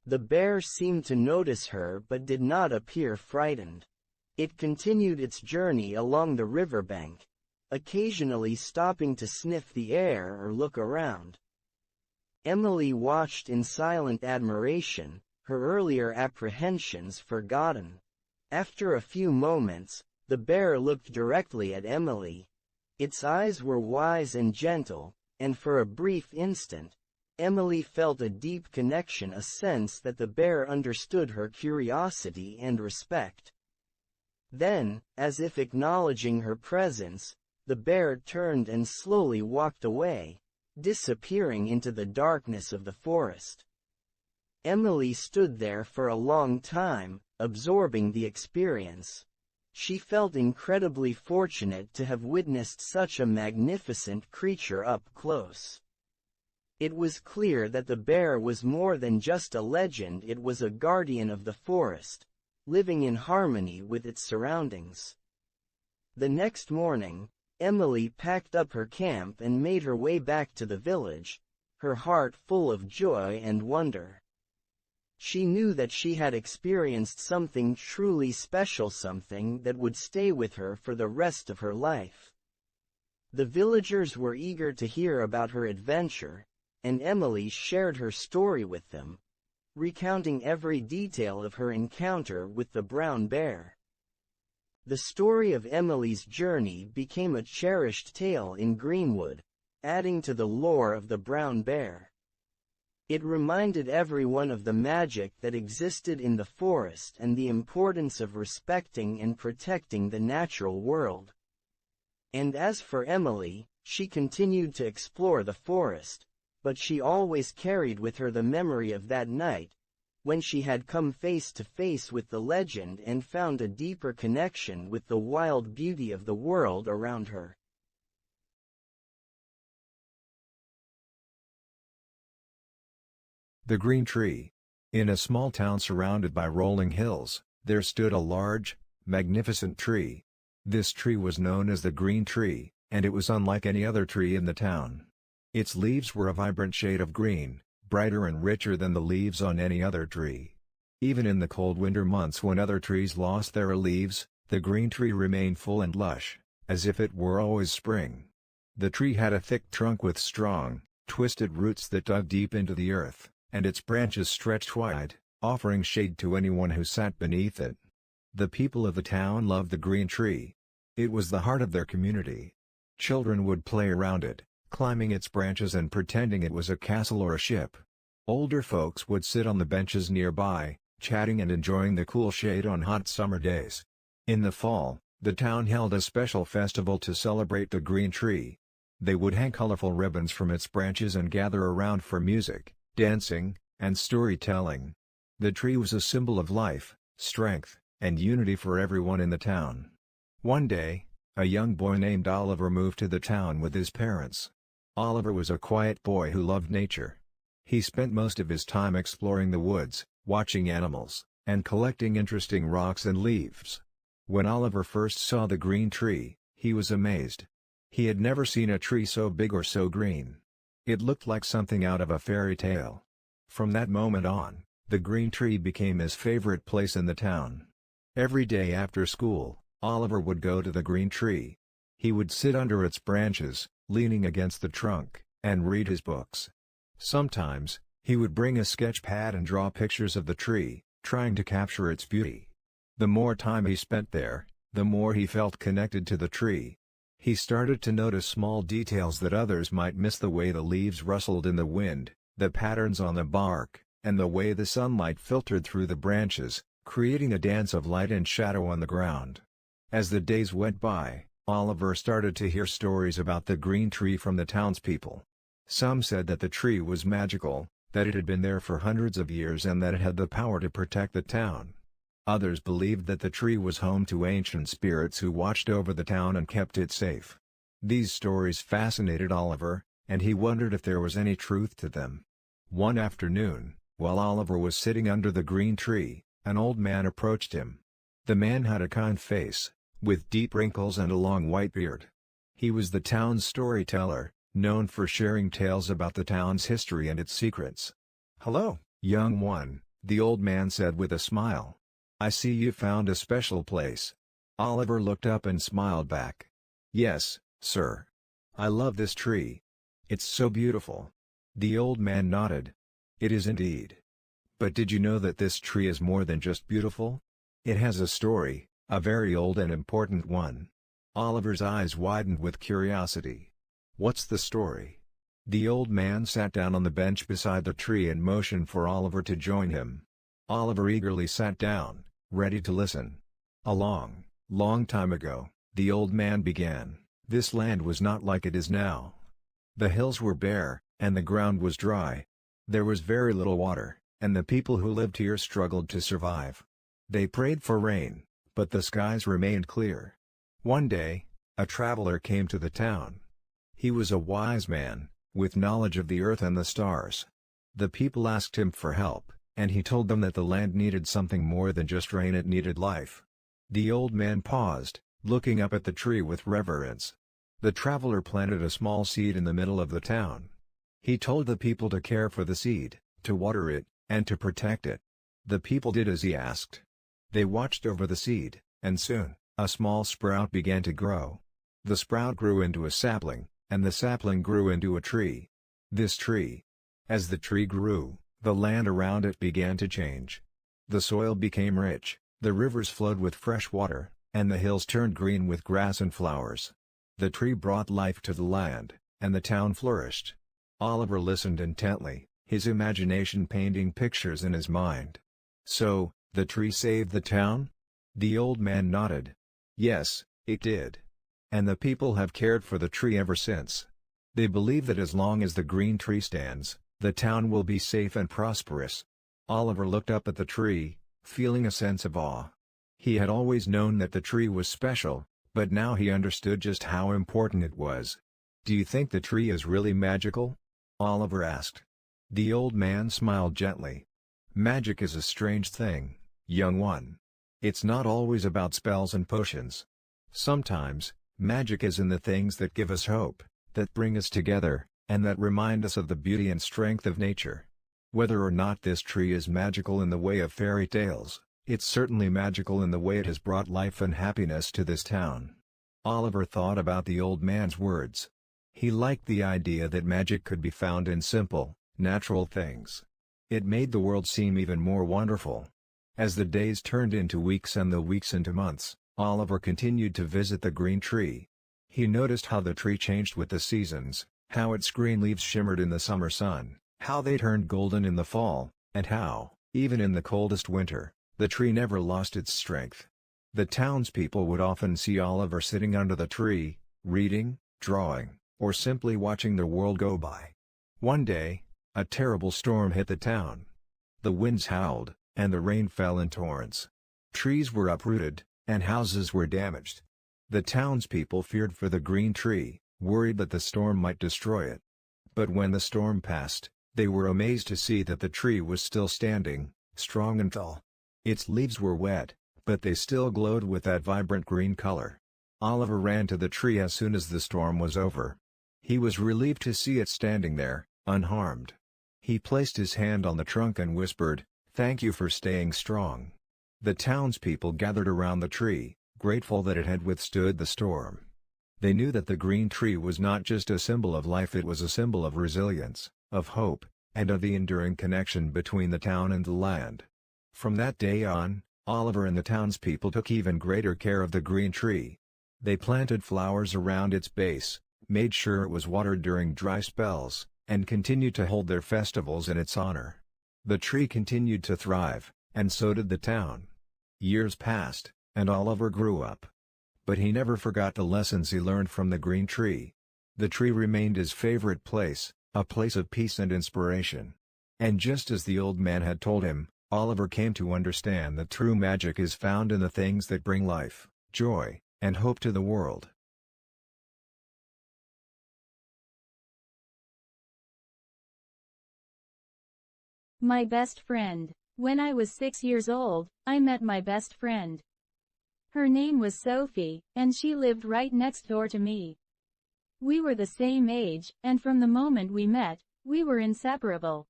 The bear seemed to notice her but did not appear frightened. It continued its journey along the riverbank, occasionally stopping to sniff the air or look around. Emily watched in silent admiration, her earlier apprehensions forgotten. After a few moments, the bear looked directly at Emily. Its eyes were wise and gentle, and for a brief instant, Emily felt a deep connection, a sense that the bear understood her curiosity and respect. Then, as if acknowledging her presence, the bear turned and slowly walked away, disappearing into the darkness of the forest. Emily stood there for a long time, absorbing the experience. She felt incredibly fortunate to have witnessed such a magnificent creature up close. It was clear that the bear was more than just a legend, it was a guardian of the forest, living in harmony with its surroundings. The next morning, Emily packed up her camp and made her way back to the village, her heart full of joy and wonder. She knew that she had experienced something truly special, something that would stay with her for the rest of her life. The villagers were eager to hear about her adventure, and Emily shared her story with them, recounting every detail of her encounter with the brown bear. The story of Emily's journey became a cherished tale in Greenwood, adding to the lore of the brown bear. It reminded everyone of the magic that existed in the forest and the importance of respecting and protecting the natural world. And as for Emily, she continued to explore the forest, but she always carried with her the memory of that night, when she had come face to face with the legend and found a deeper connection with the wild beauty of the world around her. The Green Tree. In a small town surrounded by rolling hills, there stood a large, magnificent tree. This tree was known as the Green Tree, and it was unlike any other tree in the town. Its leaves were a vibrant shade of green, brighter and richer than the leaves on any other tree. Even in the cold winter months when other trees lost their leaves, the green tree remained full and lush, as if it were always spring. The tree had a thick trunk with strong, twisted roots that dug deep into the earth, and its branches stretched wide, offering shade to anyone who sat beneath it. The people of the town loved the green tree. It was the heart of their community. Children would play around it, climbing its branches and pretending it was a castle or a ship. Older folks would sit on the benches nearby, chatting and enjoying the cool shade on hot summer days. In the fall, the town held a special festival to celebrate the green tree. They would hang colorful ribbons from its branches and gather around for music, dancing, and storytelling. The tree was a symbol of life, strength, and unity for everyone in the town. One day, a young boy named Oliver moved to the town with his parents. Oliver was a quiet boy who loved nature. He spent most of his time exploring the woods, watching animals, and collecting interesting rocks and leaves. When Oliver first saw the green tree, he was amazed. He had never seen a tree so big or so green. It looked like something out of a fairy tale. From that moment on, the green tree became his favorite place in the town. Every day after school, Oliver would go to the green tree. He would sit under its branches, leaning against the trunk, and read his books. Sometimes, he would bring a sketch pad and draw pictures of the tree, trying to capture its beauty. The more time he spent there, the more he felt connected to the tree. He started to notice small details that others might miss, the way the leaves rustled in the wind, the patterns on the bark, and the way the sunlight filtered through the branches, creating a dance of light and shadow on the ground. As the days went by, Oliver started to hear stories about the green tree from the townspeople. Some said that the tree was magical, that it had been there for hundreds of years and that it had the power to protect the town. Others believed that the tree was home to ancient spirits who watched over the town and kept it safe. These stories fascinated Oliver, and he wondered if there was any truth to them. One afternoon, while Oliver was sitting under the green tree, an old man approached him. The man had a kind face, with deep wrinkles and a long white beard. He was the town's storyteller, known for sharing tales about the town's history and its secrets. "Hello, young one," the old man said with a smile. "I see you found a special place." Oliver looked up and smiled back. "Yes, sir. I love this tree. It's so beautiful." The old man nodded. "It is indeed. But did you know that this tree is more than just beautiful? It has a story, a very old and important one." Oliver's eyes widened with curiosity. "What's the story?" The old man sat down on the bench beside the tree and motioned for Oliver to join him. Oliver eagerly sat down, ready to listen. "A long, long time ago," the old man began, "this land was not like it is now. The hills were bare, and the ground was dry. There was very little water, and the people who lived here struggled to survive. They prayed for rain, but the skies remained clear. One day, a traveler came to the town. He was a wise man, with knowledge of the earth and the stars. The people asked him for help, and he told them that the land needed something more than just rain, it needed life." The old man paused, looking up at the tree with reverence. The traveler planted a small seed in the middle of the town. He told the people to care for the seed, to water it, and to protect it. The people did as he asked. They watched over the seed, and soon, a small sprout began to grow. The sprout grew into a sapling, and the sapling grew into a tree. This tree. As the tree grew, the land around it began to change. The soil became rich, the rivers flowed with fresh water, and the hills turned green with grass and flowers. The tree brought life to the land, and the town flourished. Oliver listened intently, his imagination painting pictures in his mind. "So, the tree saved the town?" The old man nodded. "Yes, it did. And the people have cared for the tree ever since. They believe that as long as the green tree stands, the town will be safe and prosperous." Oliver looked up at the tree, feeling a sense of awe. He had always known that the tree was special, but now he understood just how important it was. "Do you think the tree is really magical?" Oliver asked. The old man smiled gently. "Magic is a strange thing, young one. It's not always about spells and potions. Sometimes, magic is in the things that give us hope, that bring us together, and that remind us of the beauty and strength of nature. Whether or not this tree is magical in the way of fairy tales, it's certainly magical in the way it has brought life and happiness to this town." Oliver thought about the old man's words. He liked the idea that magic could be found in simple, natural things. It made the world seem even more wonderful. As the days turned into weeks and the weeks into months, Oliver continued to visit the green tree. He noticed how the tree changed with the seasons, how its green leaves shimmered in the summer sun, how they turned golden in the fall, and how, even in the coldest winter, the tree never lost its strength. The townspeople would often see Oliver sitting under the tree, reading, drawing, or simply watching the world go by. One day, a terrible storm hit the town. The winds howled, and the rain fell in torrents. Trees were uprooted, and houses were damaged. The townspeople feared for the green tree, worried that the storm might destroy it. But when the storm passed, they were amazed to see that the tree was still standing, strong and tall. Its leaves were wet, but they still glowed with that vibrant green color. Oliver ran to the tree as soon as the storm was over. He was relieved to see it standing there, unharmed. He placed his hand on the trunk and whispered, "Thank you for staying strong." The townspeople gathered around the tree, grateful that it had withstood the storm. They knew that the green tree was not just a symbol of life, it was a symbol of resilience, of hope, and of the enduring connection between the town and the land. From that day on, Oliver and the townspeople took even greater care of the green tree. They planted flowers around its base, made sure it was watered during dry spells, and continued to hold their festivals in its honor. The tree continued to thrive, and so did the town. Years passed, and Oliver grew up. But he never forgot the lessons he learned from the green tree. The tree remained his favorite place, a place of peace and inspiration. And just as the old man had told him, Oliver came to understand that true magic is found in the things that bring life, joy, and hope to the world. My best friend. When I was 6 years old, I met my best friend. Her name was Sophie, and she lived right next door to me. We were the same age, and from the moment we met, we were inseparable.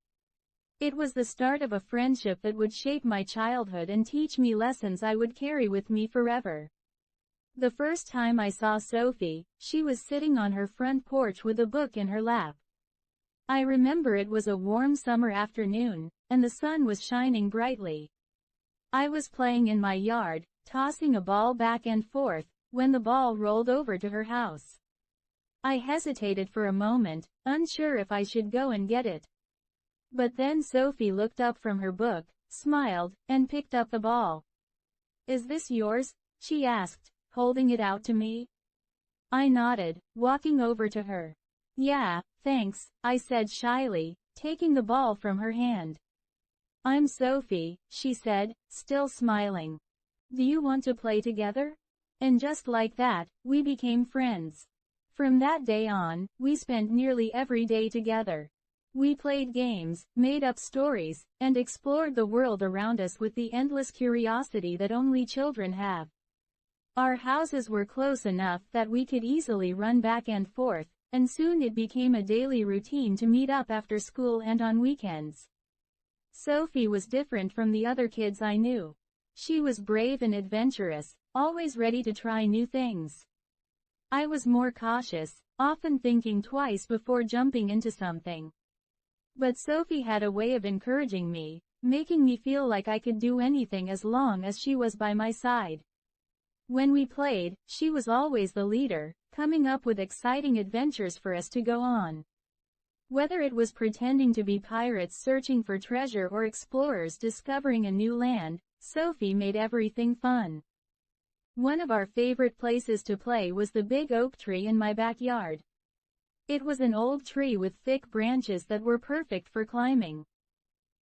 It was the start of a friendship that would shape my childhood and teach me lessons I would carry with me forever. The first time I saw Sophie, she was sitting on her front porch with a book in her lap. I remember it was a warm summer afternoon, and the sun was shining brightly. I was playing in my yard, tossing a ball back and forth, when the ball rolled over to her house. I hesitated for a moment, unsure if I should go and get it. But then Sophie looked up from her book, smiled, and picked up the ball. "Is this yours?" she asked, holding it out to me. I nodded, walking over to her. "Yeah, thanks," I said shyly, taking the ball from her hand. "I'm Sophie," she said, still smiling. "Do you want to play together?" And just like that, we became friends. From that day on, we spent nearly every day together. We played games, made up stories, and explored the world around us with the endless curiosity that only children have. Our houses were close enough that we could easily run back and forth, and soon it became a daily routine to meet up after school and on weekends. Sophie was different from the other kids I knew. She was brave and adventurous, always ready to try new things. I was more cautious, often thinking twice before jumping into something. But Sophie had a way of encouraging me, making me feel like I could do anything as long as she was by my side. When we played, she was always the leader, coming up with exciting adventures for us to go on. Whether it was pretending to be pirates searching for treasure or explorers discovering a new land, Sophie made everything fun. One of our favorite places to play was the big oak tree in my backyard. It was an old tree with thick branches that were perfect for climbing.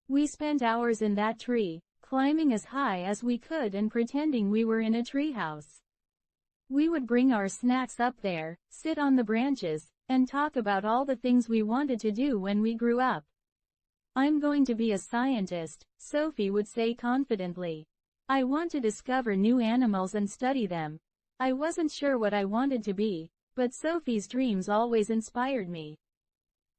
We spent hours in that tree, climbing as high as we could and pretending we were in a treehouse. We would bring our snacks up there, sit on the branches, and talk about all the things we wanted to do when we grew up. "I'm going to be a scientist," Sophie would say confidently. "I want to discover new animals and study them." I wasn't sure what I wanted to be, but Sophie's dreams always inspired me.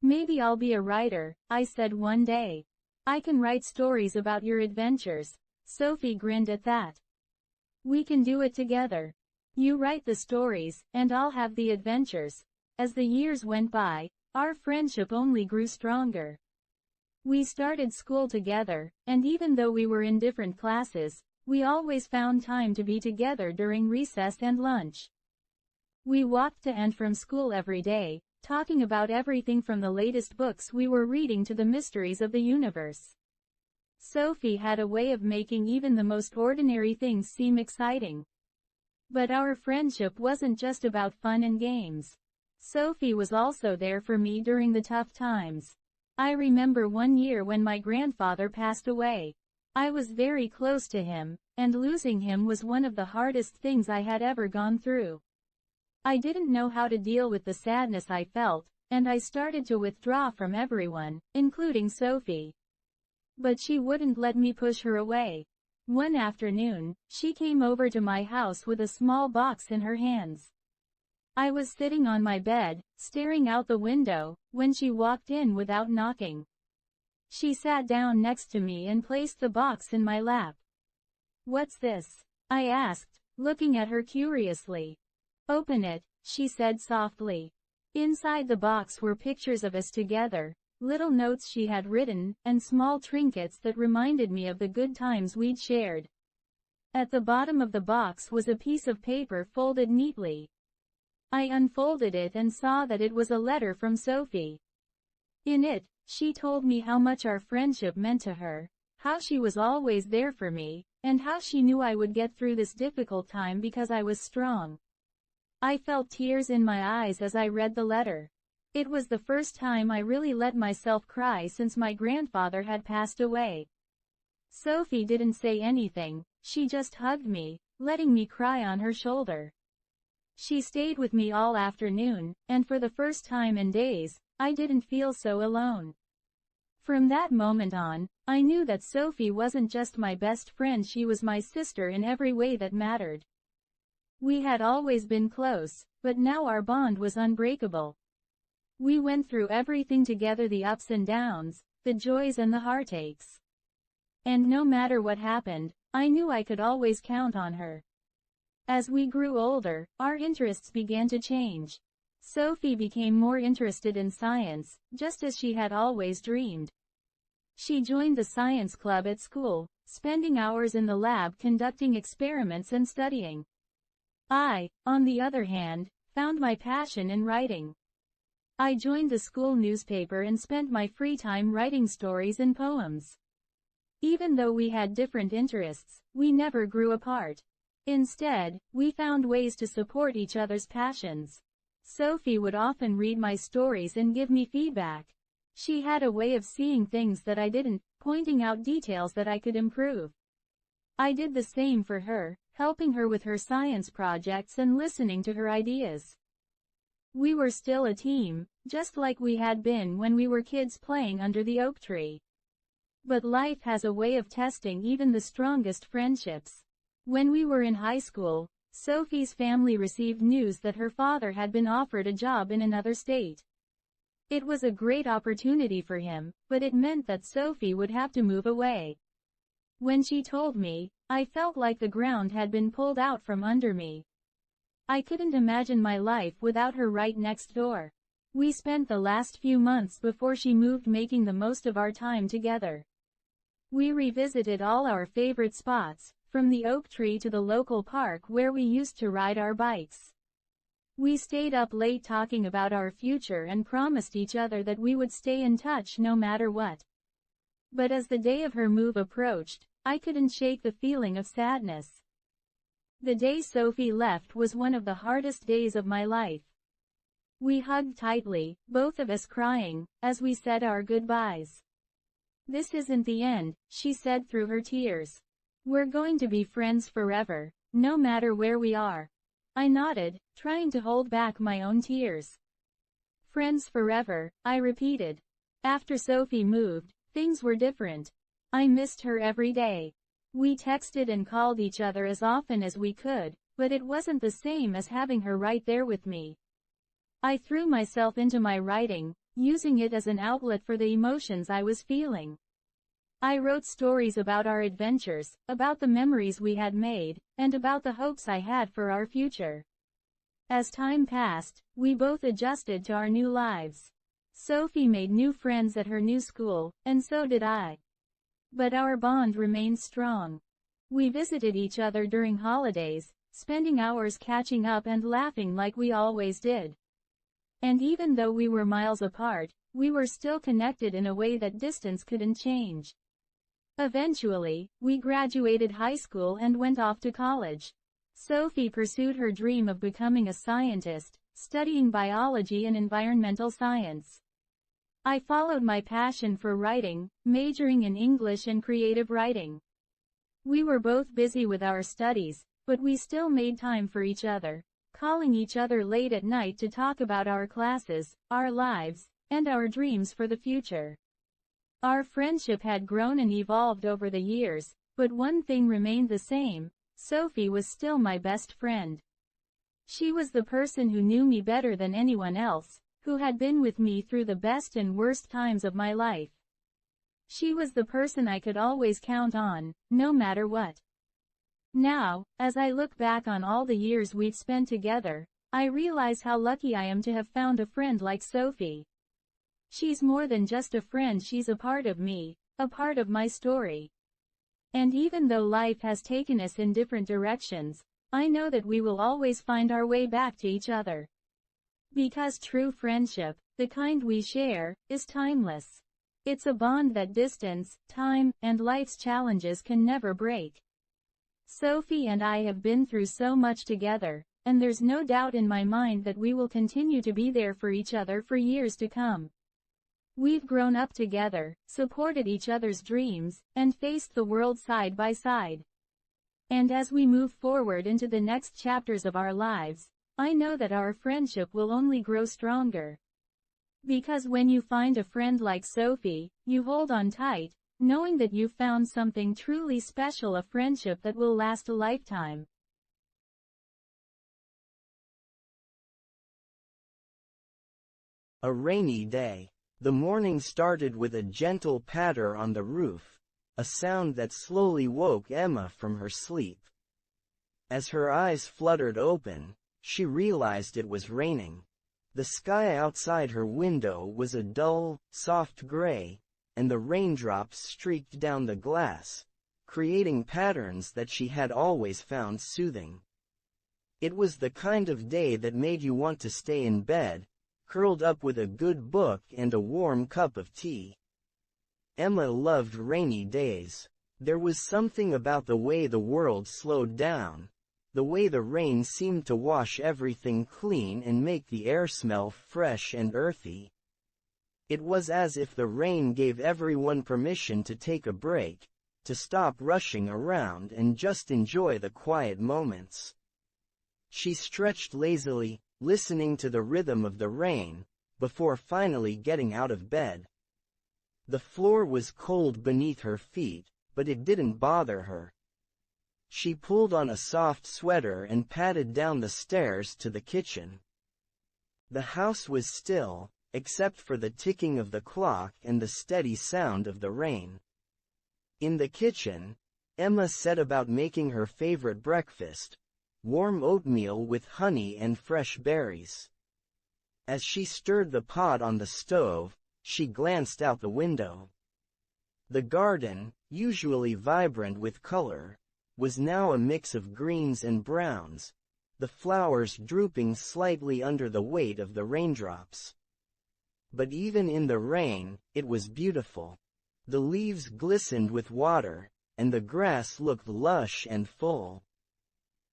"Maybe I'll be a writer," I said one day. "I can write stories about your adventures." Sophie grinned at that. "We can do it together. You write the stories, and I'll have the adventures." As the years went by, our friendship only grew stronger. We started school together, and even though we were in different classes, we always found time to be together during recess and lunch. We walked to and from school every day, talking about everything from the latest books we were reading to the mysteries of the universe. Sophie had a way of making even the most ordinary things seem exciting. But our friendship wasn't just about fun and games. Sophie was also there for me during the tough times. I remember one year when my grandfather passed away. I was very close to him, and losing him was one of the hardest things I had ever gone through. I didn't know how to deal with the sadness I felt, and I started to withdraw from everyone, including Sophie. But she wouldn't let me push her away. One afternoon, she came over to my house with a small box in her hands. I was sitting on my bed, staring out the window, when she walked in without knocking. She sat down next to me and placed the box in my lap. "What's this?" I asked, looking at her curiously. "Open it," she said softly. Inside the box were pictures of us together, little notes she had written, and small trinkets that reminded me of the good times we'd shared. At the bottom of the box was a piece of paper folded neatly. I unfolded it and saw that it was a letter from Sophie. In it, she told me how much our friendship meant to her, how she was always there for me, and how she knew I would get through this difficult time because I was strong. I felt tears in my eyes as I read the letter. It was the first time I really let myself cry since my grandfather had passed away. Sophie didn't say anything, she just hugged me, letting me cry on her shoulder. She stayed with me all afternoon, and for the first time in days, I didn't feel so alone. From that moment on, I knew that Sophie wasn't just my best friend, she was my sister in every way that mattered. We had always been close, but now our bond was unbreakable. We went through everything together, the ups and downs, the joys and the heartaches. And no matter what happened, I knew I could always count on her. As we grew older, our interests began to change. Sophie became more interested in science, just as she had always dreamed. She joined the science club at school, spending hours in the lab conducting experiments and studying. I, on the other hand, found my passion in writing. I joined the school newspaper and spent my free time writing stories and poems. Even though we had different interests, we never grew apart. Instead, we found ways to support each other's passions. Sophie would often read my stories and give me feedback. She had a way of seeing things that I didn't, pointing out details that I could improve. I did the same for her, helping her with her science projects and listening to her ideas. We were still a team, just like we had been when we were kids playing under the oak tree. But life has a way of testing even the strongest friendships. When we were in high school, Sophie's family received news that her father had been offered a job in another state. It was a great opportunity for him, but it meant that Sophie would have to move away. When she told me, I felt like the ground had been pulled out from under me. I couldn't imagine my life without her right next door. We spent the last few months before she moved making the most of our time together. We revisited all our favorite spots, from the oak tree to the local park where we used to ride our bikes. We stayed up late talking about our future and promised each other that we would stay in touch no matter what. But as the day of her move approached, I couldn't shake the feeling of sadness. The day Sophie left was one of the hardest days of my life. We hugged tightly, both of us crying, as we said our goodbyes. "This isn't the end," she said through her tears. "We're going to be friends forever, no matter where we are." I nodded, trying to hold back my own tears. "Friends forever," I repeated. After Sophie moved, things were different. I missed her every day. We texted and called each other as often as we could, but it wasn't the same as having her right there with me. I threw myself into my writing, using it as an outlet for the emotions I was feeling. I wrote stories about our adventures, about the memories we had made, and about the hopes I had for our future. As time passed, we both adjusted to our new lives. Sophie made new friends at her new school, and so did I. But our bond remained strong. We visited each other during holidays, spending hours catching up and laughing like we always did. And even though we were miles apart, we were still connected in a way that distance couldn't change. Eventually, we graduated high school and went off to college. Sophie pursued her dream of becoming a scientist, studying biology and environmental science. I followed my passion for writing, majoring in English and creative writing. We were both busy with our studies, but we still made time for each other, calling each other late at night to talk about our classes, our lives, and our dreams for the future. Our friendship had grown and evolved over the years, but one thing remained the same: Sophie was still my best friend. She was the person who knew me better than anyone else, who had been with me through the best and worst times of my life. She was the person I could always count on, no matter what. Now, as I look back on all the years we've spent together, I realize how lucky I am to have found a friend like Sophie. She's more than just a friend, she's a part of me, a part of my story. And even though life has taken us in different directions, I know that we will always find our way back to each other. Because true friendship, the kind we share, is timeless. It's a bond that distance, time, and life's challenges can never break. Sophie and I have been through so much together, and there's no doubt in my mind that we will continue to be there for each other for years to come. We've grown up together, supported each other's dreams, and faced the world side by side. And as we move forward into the next chapters of our lives, I know that our friendship will only grow stronger. Because when you find a friend like Sophie, you hold on tight, knowing that you've found something truly special, a friendship that will last a lifetime. A rainy day. The morning started with a gentle patter on the roof, a sound that slowly woke Emma from her sleep. As her eyes fluttered open, she realized it was raining. The sky outside her window was a dull, soft gray, and the raindrops streaked down the glass, creating patterns that she had always found soothing. It was the kind of day that made you want to stay in bed, curled up with a good book and a warm cup of tea. Emma loved rainy days. There was something about the way the world slowed down, the way the rain seemed to wash everything clean and make the air smell fresh and earthy. It was as if the rain gave everyone permission to take a break, to stop rushing around and just enjoy the quiet moments. She stretched lazily, listening to the rhythm of the rain, before finally getting out of bed. The floor was cold beneath her feet, but it didn't bother her. She pulled on a soft sweater and padded down the stairs to the kitchen. The house was still, except for the ticking of the clock and the steady sound of the rain. In the kitchen, Emma set about making her favorite breakfast, warm oatmeal with honey and fresh berries. As she stirred the pot on the stove, she glanced out the window. The garden, usually vibrant with color, was now a mix of greens and browns, the flowers drooping slightly under the weight of the raindrops. But even in the rain, it was beautiful. The leaves glistened with water, and the grass looked lush and full.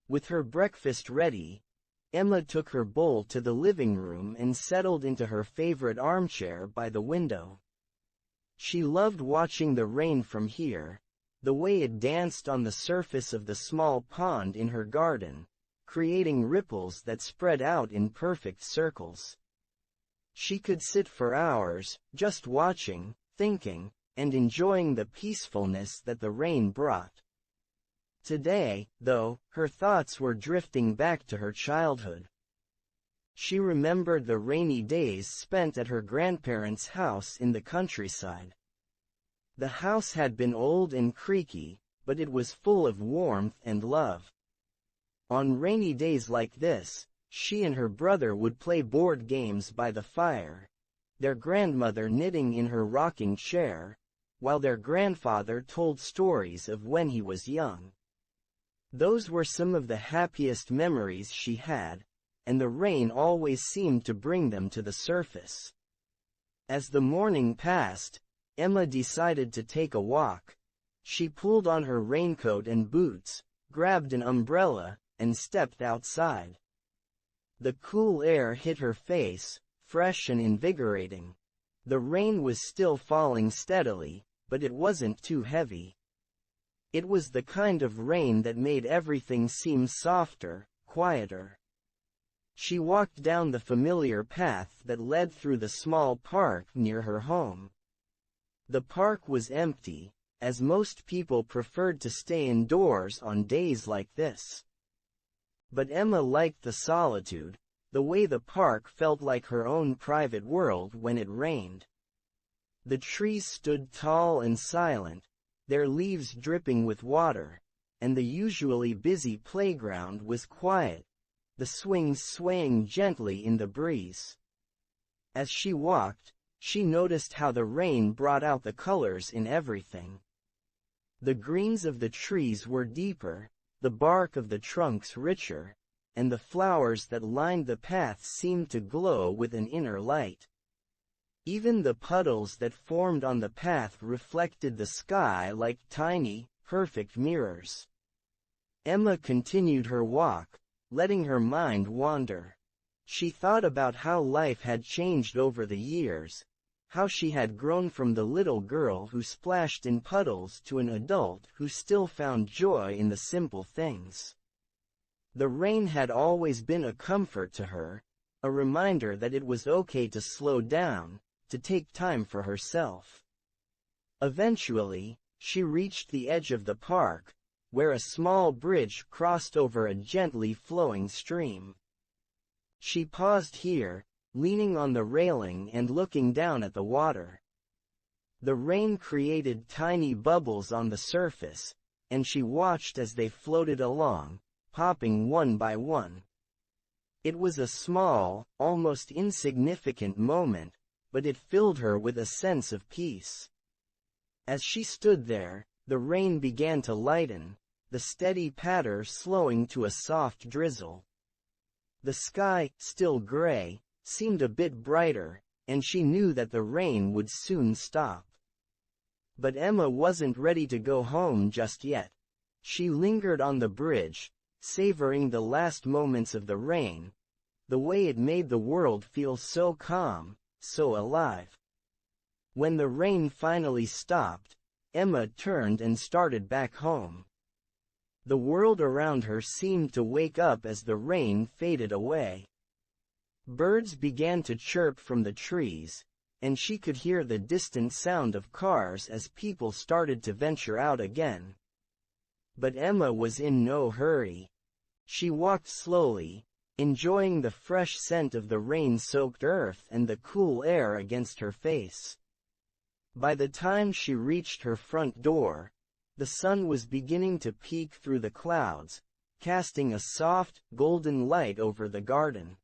With her breakfast ready, Emma took her bowl to the living room and settled into her favorite armchair by the window. She loved watching the rain from here, the way it danced on the surface of the small pond in her garden, creating ripples that spread out in perfect circles. She could sit for hours, just watching, thinking, and enjoying the peacefulness that the rain brought. Today, though, her thoughts were drifting back to her childhood. She remembered the rainy days spent at her grandparents' house in the countryside. The house had been old and creaky, but it was full of warmth and love. On rainy days like this, she and her brother would play board games by the fire, their grandmother knitting in her rocking chair, while their grandfather told stories of when he was young. Those were some of the happiest memories she had, and the rain always seemed to bring them to the surface. As the morning passed, Emma decided to take a walk. She pulled on her raincoat and boots, grabbed an umbrella, and stepped outside. The cool air hit her face, fresh and invigorating. The rain was still falling steadily, but it wasn't too heavy. It was the kind of rain that made everything seem softer, quieter. She walked down the familiar path that led through the small park near her home. The park was empty, as most people preferred to stay indoors on days like this. But Emma liked the solitude, the way the park felt like her own private world when it rained. The trees stood tall and silent, their leaves dripping with water, and the usually busy playground was quiet, the swings swaying gently in the breeze. As she walked, she noticed how the rain brought out the colors in everything. The greens of the trees were deeper, the bark of the trunks richer, and the flowers that lined the path seemed to glow with an inner light. Even the puddles that formed on the path reflected the sky like tiny, perfect mirrors. Emma continued her walk, letting her mind wander. She thought about how life had changed over the years, how she had grown from the little girl who splashed in puddles to an adult who still found joy in the simple things. The rain had always been a comfort to her, a reminder that it was okay to slow down, to take time for herself. Eventually, she reached the edge of the park, where a small bridge crossed over a gently flowing stream. She paused here, leaning on the railing and looking down at the water. The rain created tiny bubbles on the surface, and she watched as they floated along, popping one by one. It was a small, almost insignificant moment, but it filled her with a sense of peace. As she stood there, the rain began to lighten, the steady patter slowing to a soft drizzle. The sky, still gray, seemed a bit brighter, and she knew that the rain would soon stop. But Emma wasn't ready to go home just yet. She lingered on the bridge, savoring the last moments of the rain, the way it made the world feel so calm, so alive. When the rain finally stopped, Emma turned and started back home. The world around her seemed to wake up as the rain faded away. Birds began to chirp from the trees, and she could hear the distant sound of cars as people started to venture out again. But Emma was in no hurry. She walked slowly, enjoying the fresh scent of the rain-soaked earth and the cool air against her face. By the time she reached her front door, the sun was beginning to peek through the clouds, casting a soft, golden light over the garden.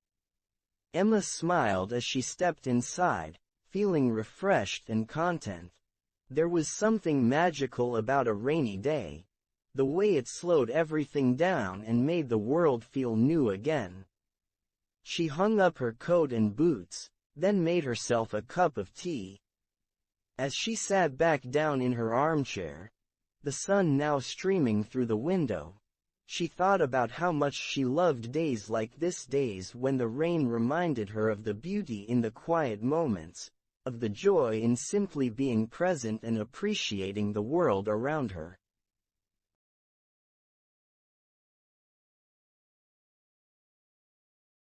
Emma smiled as she stepped inside, feeling refreshed and content. There was something magical about a rainy day, the way it slowed everything down and made the world feel new again. She hung up her coat and boots, then made herself a cup of tea. As she sat back down in her armchair, the sun now streaming through the window, she thought about how much she loved days like this, days when the rain reminded her of the beauty in the quiet moments, of the joy in simply being present and appreciating the world around her.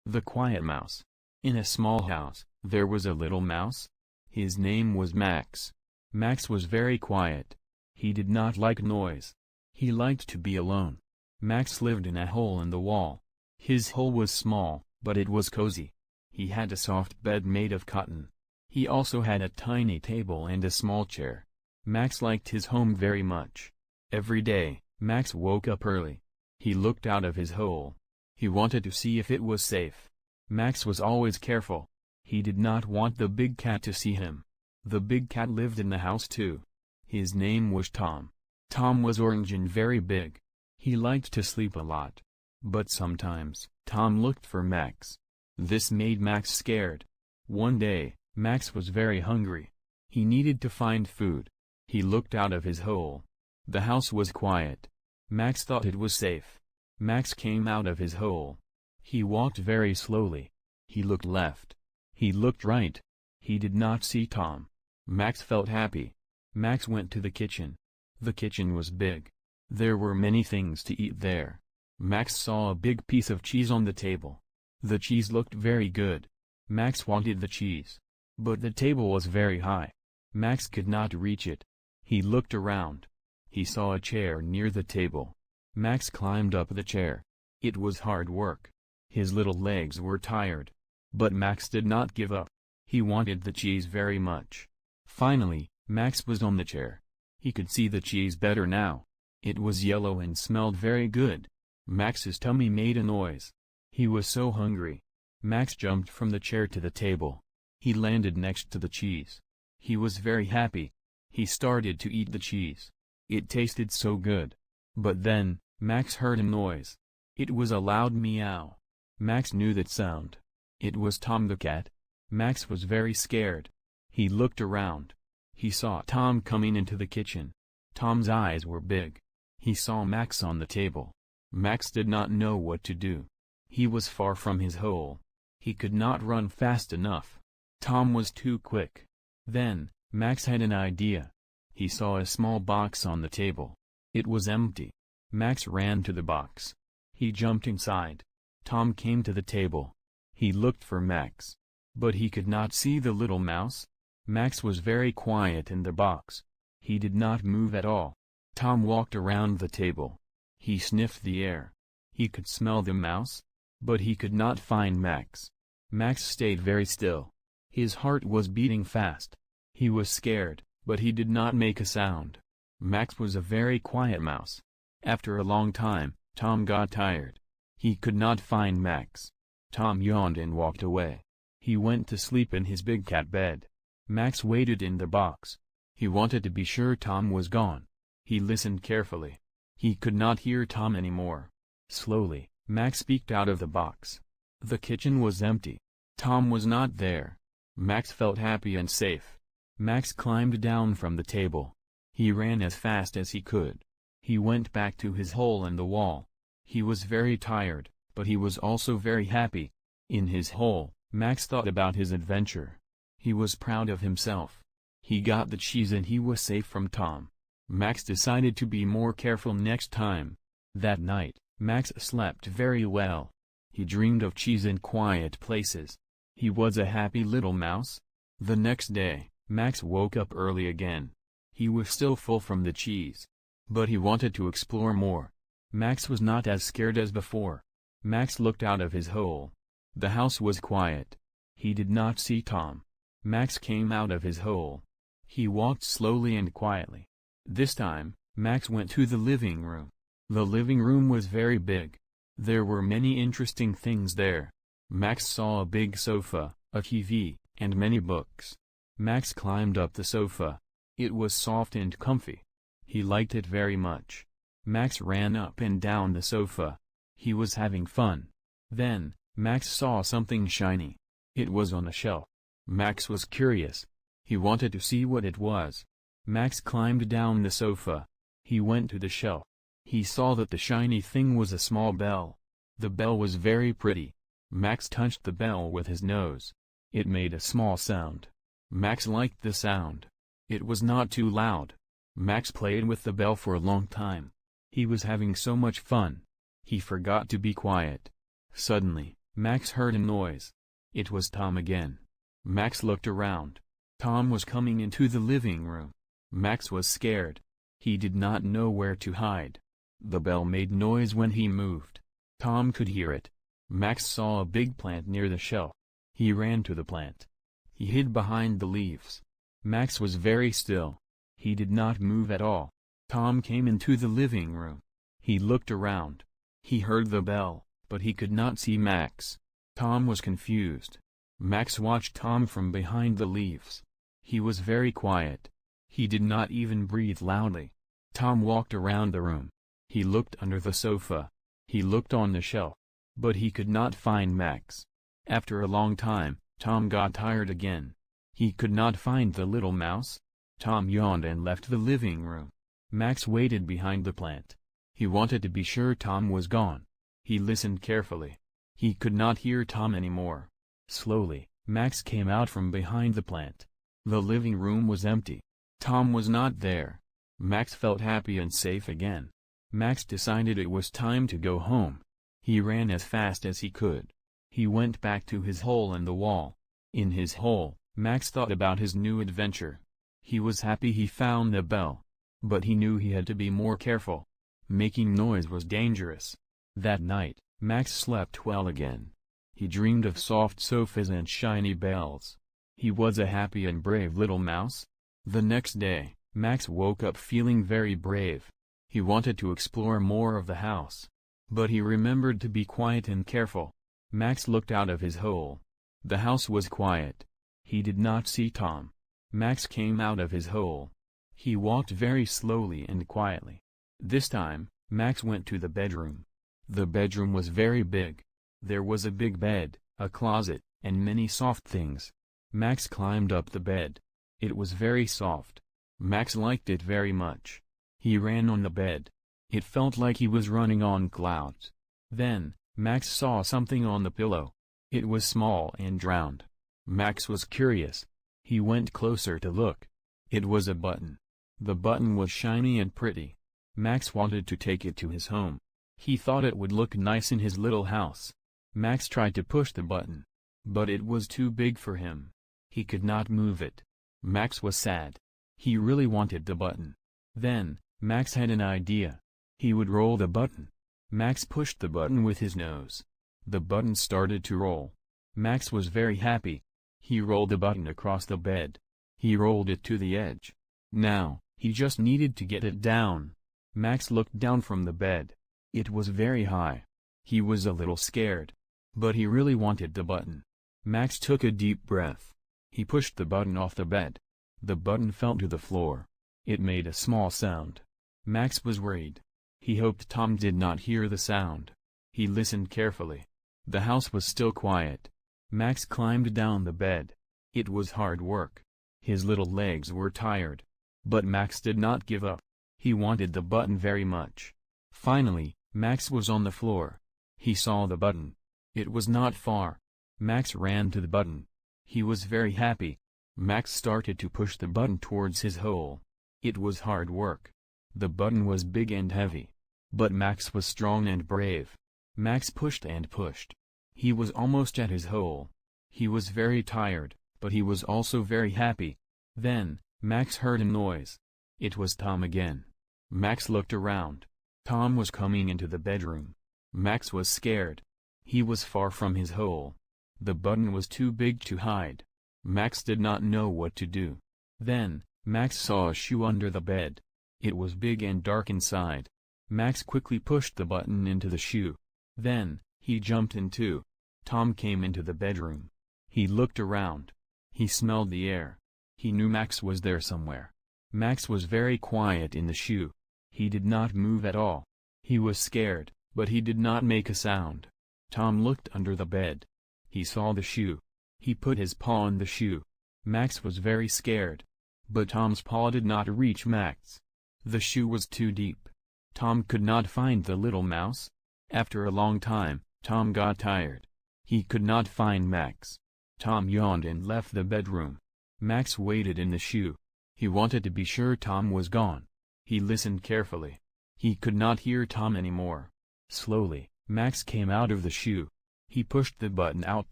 The Quiet Mouse. In a small house, there was a little mouse. His name was Max. Max was very quiet. He did not like noise. He liked to be alone. Max lived in a hole in the wall. His hole was small, but it was cozy. He had a soft bed made of cotton. He also had a tiny table and a small chair. Max liked his home very much. Every day, Max woke up early. He looked out of his hole. He wanted to see if it was safe. Max was always careful. He did not want the big cat to see him. The big cat lived in the house too. His name was Tom. Tom was orange and very big. He liked to sleep a lot. But sometimes, Tom looked for Max. This made Max scared. One day, Max was very hungry. He needed to find food. He looked out of his hole. The house was quiet. Max thought it was safe. Max came out of his hole. He walked very slowly. He looked left. He looked right. He did not see Tom. Max felt happy. Max went to the kitchen. The kitchen was big. There were many things to eat there. Max saw a big piece of cheese on the table. The cheese looked very good. Max wanted the cheese. But the table was very high. Max could not reach it. He looked around. He saw a chair near the table. Max climbed up the chair. It was hard work. His little legs were tired. But Max did not give up. He wanted the cheese very much. Finally, Max was on the chair. He could see the cheese better now. It was yellow and smelled very good. Max's tummy made a noise. He was so hungry. Max jumped from the chair to the table. He landed next to the cheese. He was very happy. He started to eat the cheese. It tasted so good. But then, Max heard a noise. It was a loud meow. Max knew that sound. It was Tom the cat. Max was very scared. He looked around. He saw Tom coming into the kitchen. Tom's eyes were big. He saw Max on the table. Max did not know what to do. He was far from his hole. He could not run fast enough. Tom was too quick. Then, Max had an idea. He saw a small box on the table. It was empty. Max ran to the box. He jumped inside. Tom came to the table. He looked for Max. But he could not see the little mouse. Max was very quiet in the box. He did not move at all. Tom walked around the table. He sniffed the air. He could smell the mouse. But he could not find Max. Max stayed very still. His heart was beating fast. He was scared, but he did not make a sound. Max was a very quiet mouse. After a long time, Tom got tired. He could not find Max. Tom yawned and walked away. He went to sleep in his big cat bed. Max waited in the box. He wanted to be sure Tom was gone. He listened carefully. He could not hear Tom anymore. Slowly, Max peeked out of the box. The kitchen was empty. Tom was not there. Max felt happy and safe. Max climbed down from the table. He ran as fast as he could. He went back to his hole in the wall. He was very tired, but he was also very happy. In his hole, Max thought about his adventure. He was proud of himself. He got the cheese and he was safe from Tom. Max decided to be more careful next time. That night, Max slept very well. He dreamed of cheese in quiet places. He was a happy little mouse. The next day, Max woke up early again. He was still full from the cheese. But he wanted to explore more. Max was not as scared as before. Max looked out of his hole. The house was quiet. He did not see Tom. Max came out of his hole. He walked slowly and quietly. This time, Max went to the living room. The living room was very big. There were many interesting things there. Max saw a big sofa, a TV, and many books. Max climbed up the sofa. It was soft and comfy. He liked it very much. Max ran up and down the sofa. He was having fun. Then, Max saw something shiny. It was on a shelf. Max was curious. He wanted to see what it was. Max climbed down the sofa. He went to the shelf. He saw that the shiny thing was a small bell. The bell was very pretty. Max touched the bell with his nose. It made a small sound. Max liked the sound. It was not too loud. Max played with the bell for a long time. He was having so much fun. He forgot to be quiet. Suddenly, Max heard a noise. It was Tom again. Max looked around. Tom was coming into the living room. Max was scared. He did not know where to hide. The bell made noise when he moved. Tom could hear it. Max saw a big plant near the shelf. He ran to the plant. He hid behind the leaves. Max was very still. He did not move at all. Tom came into the living room. He looked around. He heard the bell, but he could not see Max. Tom was confused. Max watched Tom from behind the leaves. He was very quiet. He did not even breathe loudly. Tom walked around the room. He looked under the sofa. He looked on the shelf. But he could not find Max. After a long time, Tom got tired again. He could not find the little mouse. Tom yawned and left the living room. Max waited behind the plant. He wanted to be sure Tom was gone. He listened carefully. He could not hear Tom anymore. Slowly, Max came out from behind the plant. The living room was empty. Tom was not there. Max felt happy and safe again. Max decided it was time to go home. He ran as fast as he could. He went back to his hole in the wall. In his hole, Max thought about his new adventure. He was happy he found the bell. But he knew he had to be more careful. Making noise was dangerous. That night, Max slept well again. He dreamed of soft sofas and shiny bells. He was a happy and brave little mouse. The next day, Max woke up feeling very brave. He wanted to explore more of the house. But he remembered to be quiet and careful. Max looked out of his hole. The house was quiet. He did not see Tom. Max came out of his hole. He walked very slowly and quietly. This time, Max went to the bedroom. The bedroom was very big. There was a big bed, a closet, and many soft things. Max climbed up the bed. It was very soft. Max liked it very much. He ran on the bed. It felt like he was running on clouds. Then, Max saw something on the pillow. It was small and round. Max was curious. He went closer to look. It was a button. The button was shiny and pretty. Max wanted to take it to his home. He thought it would look nice in his little house. Max tried to push the button. But it was too big for him. He could not move it. Max was sad. He really wanted the button. Then, Max had an idea. He would roll the button. Max pushed the button with his nose. The button started to roll. Max was very happy. He rolled the button across the bed. He rolled it to the edge. Now, he just needed to get it down. Max looked down from the bed. It was very high. He was a little scared. But he really wanted the button. Max took a deep breath. He pushed the button off the bed. The button fell to the floor. It made a small sound. Max was worried. He hoped Tom did not hear the sound. He listened carefully. The house was still quiet. Max climbed down the bed. It was hard work. His little legs were tired. But Max did not give up. He wanted the button very much. Finally, Max was on the floor. He saw the button. It was not far. Max ran to the button. He was very happy. Max started to push the button towards his hole. It was hard work. The button was big and heavy. But Max was strong and brave. Max pushed and pushed. He was almost at his hole. He was very tired, but he was also very happy. Then, Max heard a noise. It was Tom again. Max looked around. Tom was coming into the bedroom. Max was scared. He was far from his hole. The button was too big to hide. Max did not know what to do. Then, Max saw a shoe under the bed. It was big and dark inside. Max quickly pushed the button into the shoe. Then, he jumped in too. Tom came into the bedroom. He looked around. He smelled the air. He knew Max was there somewhere. Max was very quiet in the shoe. He did not move at all. He was scared, but he did not make a sound. Tom looked under the bed. He saw the shoe. He put his paw on the shoe. Max was very scared. But Tom's paw did not reach Max. The shoe was too deep. Tom could not find the little mouse. After a long time, Tom got tired. He could not find Max. Tom yawned and left the bedroom. Max waited in the shoe. He wanted to be sure Tom was gone. He listened carefully. He could not hear Tom anymore. Slowly, Max came out of the shoe. He pushed the button out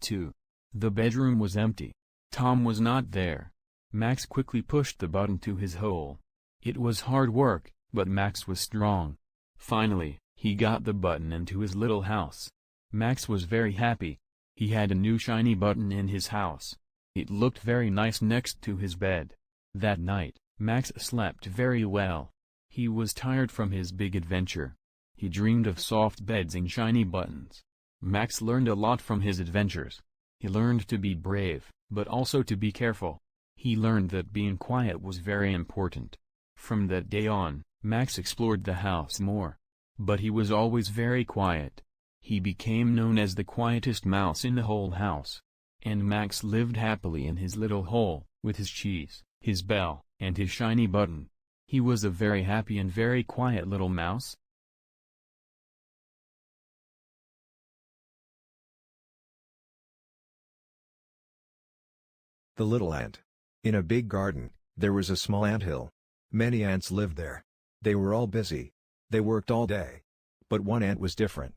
too. The bedroom was empty. Tom was not there. Max quickly pushed the button to his hole. It was hard work, but Max was strong. Finally, he got the button into his little house. Max was very happy. He had a new shiny button in his house. It looked very nice next to his bed. That night, Max slept very well. He was tired from his big adventure. He dreamed of soft beds and shiny buttons. Max learned a lot from his adventures. He learned to be brave, but also to be careful. He learned that being quiet was very important. From that day on, Max explored the house more. But he was always very quiet. He became known as the quietest mouse in the whole house. And Max lived happily in his little hole, with his cheese, his bell, and his shiny button. He was a very happy and very quiet little mouse. The Little Ant. In a big garden, there was a small anthill. Many ants lived there. They were all busy. They worked all day. But one ant was different.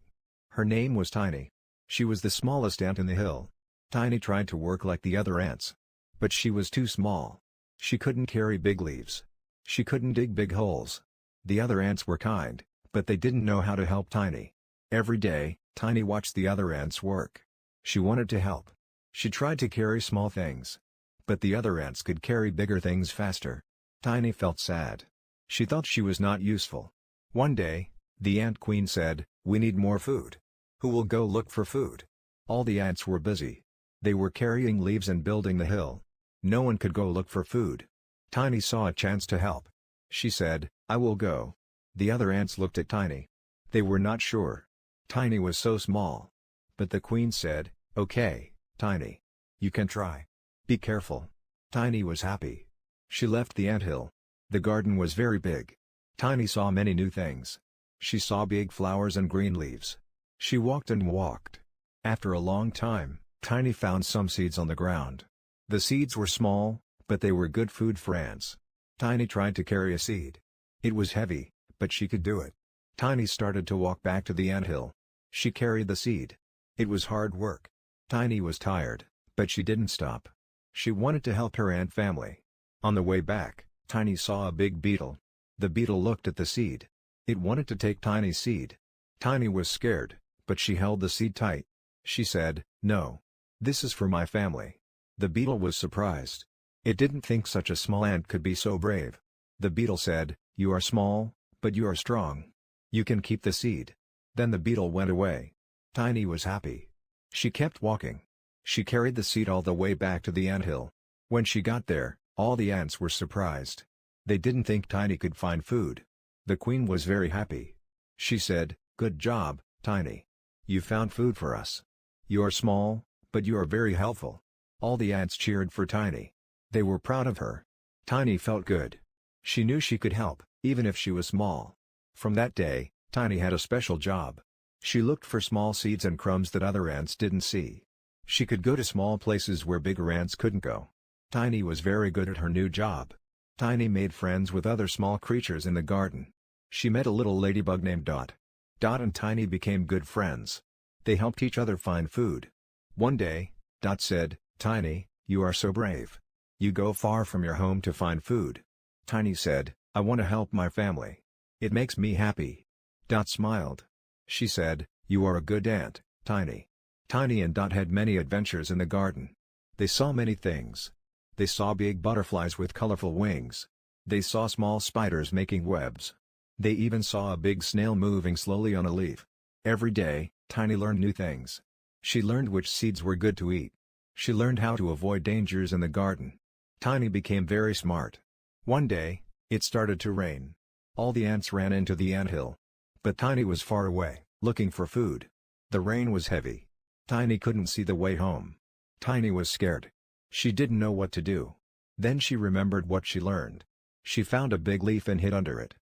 Her name was Tiny. She was the smallest ant in the hill. Tiny tried to work like the other ants. But she was too small. She couldn't carry big leaves. She couldn't dig big holes. The other ants were kind, but they didn't know how to help Tiny. Every day, Tiny watched the other ants work. She wanted to help. She tried to carry small things. But the other ants could carry bigger things faster. Tiny felt sad. She thought she was not useful. One day, the ant queen said, "We need more food. Who will go look for food?" All the ants were busy. They were carrying leaves and building the hill. No one could go look for food. Tiny saw a chance to help. She said, "I will go." The other ants looked at Tiny. They were not sure. Tiny was so small. But the queen said, "Okay, Tiny. You can try. Be careful." Tiny was happy. She left the anthill. The garden was very big. Tiny saw many new things. She saw big flowers and green leaves. She walked and walked. After a long time, Tiny found some seeds on the ground. The seeds were small, but they were good food for ants. Tiny tried to carry a seed. It was heavy, but she could do it. Tiny started to walk back to the anthill. She carried the seed. It was hard work. Tiny was tired, but she didn't stop. She wanted to help her ant family. On the way back, Tiny saw a big beetle. The beetle looked at the seed. It wanted to take Tiny's seed. Tiny was scared, but she held the seed tight. She said, "No. This is for my family. The beetle was surprised. It didn't think such a small ant could be so brave. The beetle said, "You are small, but you are strong. You can keep the seed." Then the beetle went away. Tiny was happy. She kept walking. She carried the seed all the way back to the anthill. When she got there, all the ants were surprised. They didn't think Tiny could find food. The queen was very happy. She said, "Good job, Tiny. You found food for us. You are small, but you are very helpful." All the ants cheered for Tiny. They were proud of her. Tiny felt good. She knew she could help, even if she was small. From that day, Tiny had a special job. She looked for small seeds and crumbs that other ants didn't see. She could go to small places where bigger ants couldn't go. Tiny was very good at her new job. Tiny made friends with other small creatures in the garden. She met a little ladybug named Dot. Dot and Tiny became good friends. They helped each other find food. One day, Dot said, "Tiny, you are so brave. You go far from your home to find food." Tiny said, "I want to help my family. It makes me happy." Dot smiled. She said, "You are a good ant, Tiny." Tiny and Dot had many adventures in the garden. They saw many things. They saw big butterflies with colorful wings. They saw small spiders making webs. They even saw a big snail moving slowly on a leaf. Every day, Tiny learned new things. She learned which seeds were good to eat. She learned how to avoid dangers in the garden. Tiny became very smart. One day, it started to rain. All the ants ran into the anthill. But Tiny was far away, looking for food. The rain was heavy. Tiny couldn't see the way home. Tiny was scared. She didn't know what to do. Then she remembered what she learned. She found a big leaf and hid under it.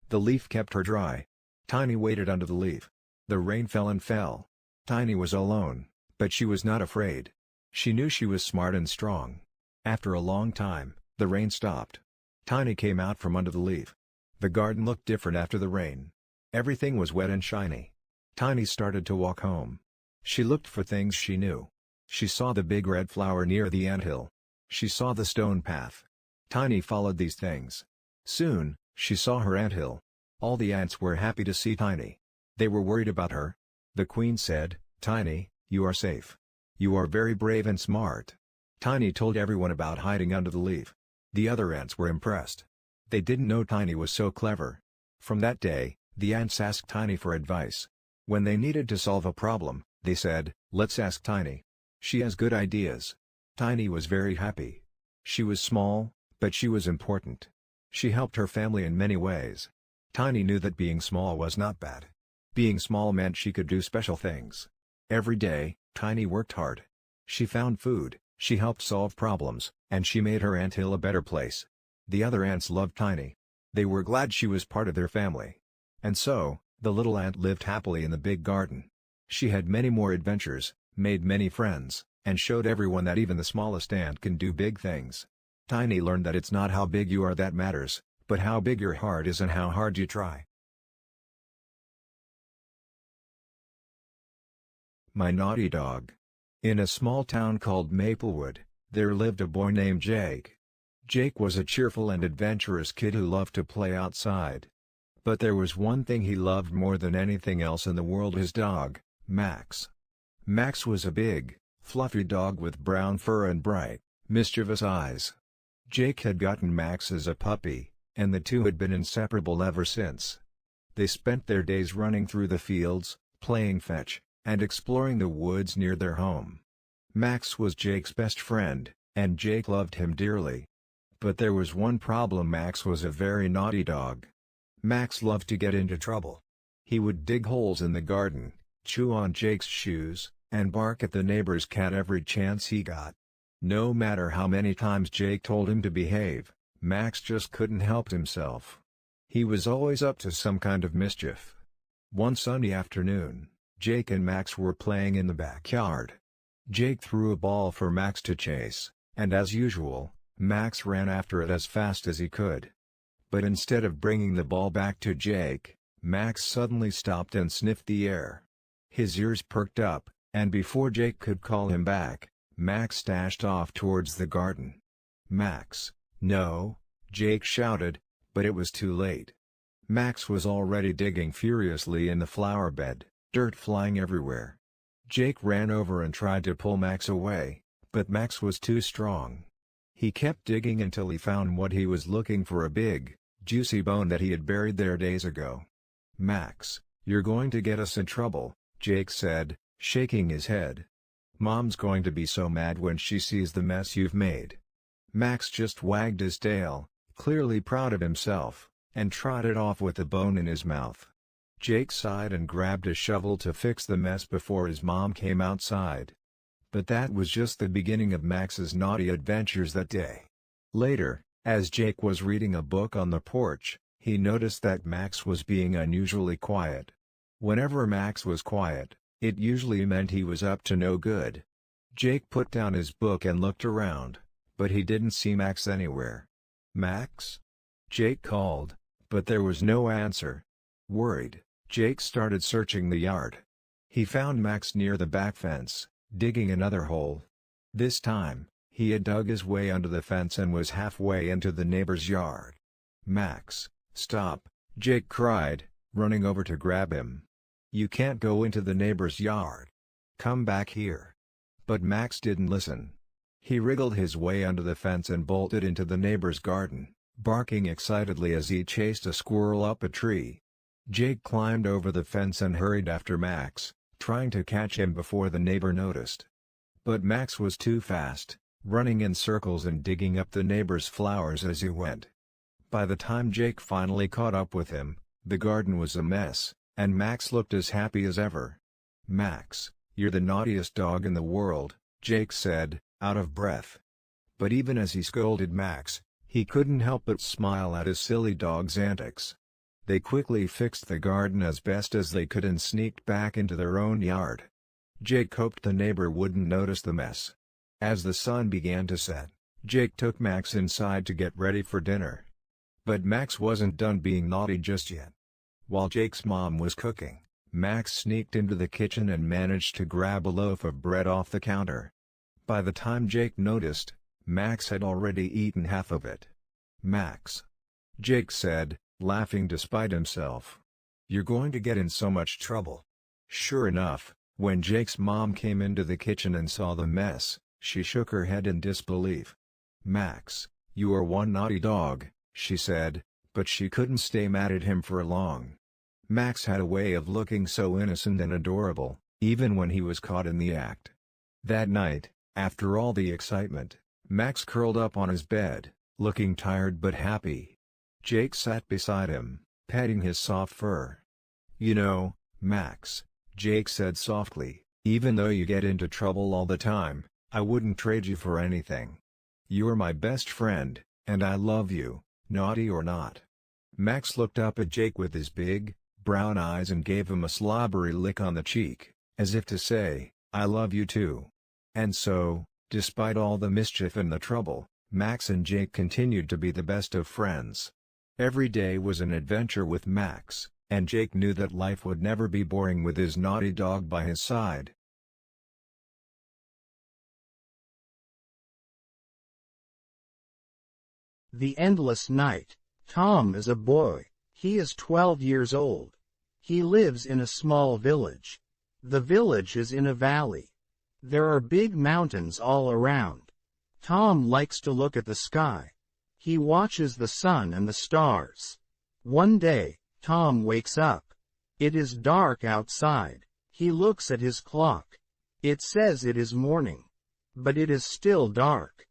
The leaf kept her dry. Tiny waited under the leaf. The rain fell and fell. Tiny was alone, but she was not afraid. She knew she was smart and strong. After a long time, the rain stopped. Tiny came out from under the leaf. The garden looked different after the rain. Everything was wet and shiny. Tiny started to walk home. She looked for things she knew. She saw the big red flower near the anthill. She saw the stone path. Tiny followed these things. Soon, she saw her anthill. All the ants were happy to see Tiny. They were worried about her. The queen said, "Tiny, you are safe. You are very brave and smart." Tiny told everyone about hiding under the leaf. The other ants were impressed. They didn't know Tiny was so clever. From that day, the ants asked Tiny for advice. When they needed to solve a problem, they said, "Let's ask Tiny. She has good ideas." Tiny was very happy. She was small, but she was important. She helped her family in many ways. Tiny knew that being small was not bad. Being small meant she could do special things. Every day, Tiny worked hard. She found food, she helped solve problems, and she made her anthill a better place. The other ants loved Tiny. They were glad she was part of their family. And so, the little ant lived happily in the big garden. She had many more adventures, made many friends, and showed everyone that even the smallest ant can do big things. Tiny learned that it's not how big you are that matters, but how big your heart is and how hard you try. My Naughty Dog. In a small town called Maplewood, there lived a boy named Jake. Jake was a cheerful and adventurous kid who loved to play outside. But there was one thing he loved more than anything else in the world: his dog, Max. Max was a big, fluffy dog with brown fur and bright, mischievous eyes. Jake had gotten Max as a puppy, and the two had been inseparable ever since. They spent their days running through the fields, playing fetch, and exploring the woods near their home. Max was Jake's best friend, and Jake loved him dearly. But there was one problem: Max was a very naughty dog. Max loved to get into trouble. He would dig holes in the garden, chew on Jake's shoes, and bark at the neighbor's cat every chance he got. No matter how many times Jake told him to behave, Max just couldn't help himself. He was always up to some kind of mischief. One sunny afternoon, Jake and Max were playing in the backyard. Jake threw a ball for Max to chase, and as usual, Max ran after it as fast as he could. But instead of bringing the ball back to Jake, Max suddenly stopped and sniffed the air. His ears perked up, and before Jake could call him back, Max dashed off towards the garden. "Max, no!" Jake shouted, but it was too late. Max was already digging furiously in the flower bed, dirt flying everywhere. Jake ran over and tried to pull Max away, but Max was too strong. He kept digging until he found what he was looking for, a big, juicy bone that he had buried there days ago. "Max, you're going to get us in trouble," Jake said, shaking his head. "Mom's going to be so mad when she sees the mess you've made." Max just wagged his tail, clearly proud of himself, and trotted off with the bone in his mouth. Jake sighed and grabbed a shovel to fix the mess before his mom came outside. But that was just the beginning of Max's naughty adventures that day. Later, as Jake was reading a book on the porch, he noticed that Max was being unusually quiet. Whenever Max was quiet, it usually meant he was up to no good. Jake put down his book and looked around, but he didn't see Max anywhere. "Max?" Jake called, but there was no answer. Worried, Jake started searching the yard. He found Max near the back fence, digging another hole. This time, he had dug his way under the fence and was halfway into the neighbor's yard. "Max, stop," Jake cried, running over to grab him. "You can't go into the neighbor's yard. Come back here." But Max didn't listen. He wriggled his way under the fence and bolted into the neighbor's garden, barking excitedly as he chased a squirrel up a tree. Jake climbed over the fence and hurried after Max, trying to catch him before the neighbor noticed. But Max was too fast, running in circles and digging up the neighbor's flowers as he went. By the time Jake finally caught up with him, the garden was a mess, and Max looked as happy as ever. "Max, you're the naughtiest dog in the world," Jake said, out of breath. But even as he scolded Max, he couldn't help but smile at his silly dog's antics. They quickly fixed the garden as best as they could and sneaked back into their own yard. Jake hoped the neighbor wouldn't notice the mess. As the sun began to set, Jake took Max inside to get ready for dinner. But Max wasn't done being naughty just yet. While Jake's mom was cooking, Max sneaked into the kitchen and managed to grab a loaf of bread off the counter. By the time Jake noticed, Max had already eaten half of it. "Max," Jake said, laughing despite himself, "you're going to get in so much trouble." Sure enough, when Jake's mom came into the kitchen and saw the mess, she shook her head in disbelief. "Max, you are one naughty dog," she said, but she couldn't stay mad at him for long. Max had a way of looking so innocent and adorable, even when he was caught in the act. That night, after all the excitement, Max curled up on his bed, looking tired but happy. Jake sat beside him, patting his soft fur. "You know, Max," Jake said softly, "even though you get into trouble all the time, I wouldn't trade you for anything. You're my best friend, and I love you, naughty or not." Max looked up at Jake with his big, brown eyes and gave him a slobbery lick on the cheek, as if to say, "I love you too." And so, despite all the mischief and the trouble, Max and Jake continued to be the best of friends. Every day was an adventure with Max, and Jake knew that life would never be boring with his naughty dog by his side. The Endless Night. Tom is a boy. He is 12 years old. He lives in a small village. The village is in a valley. There are big mountains all around. Tom likes to look at the sky. He watches the sun and the stars. One day, Tom wakes up. It is dark outside. He looks at his clock. It says it is morning. But it is still dark.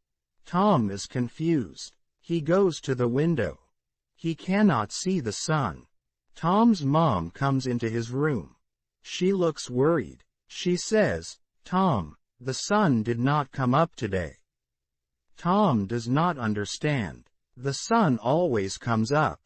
Tom is confused. He goes to the window. He cannot see the sun. Tom's mom comes into his room. She looks worried. She says, "Tom, the sun did not come up today." Tom does not understand. The sun always comes up.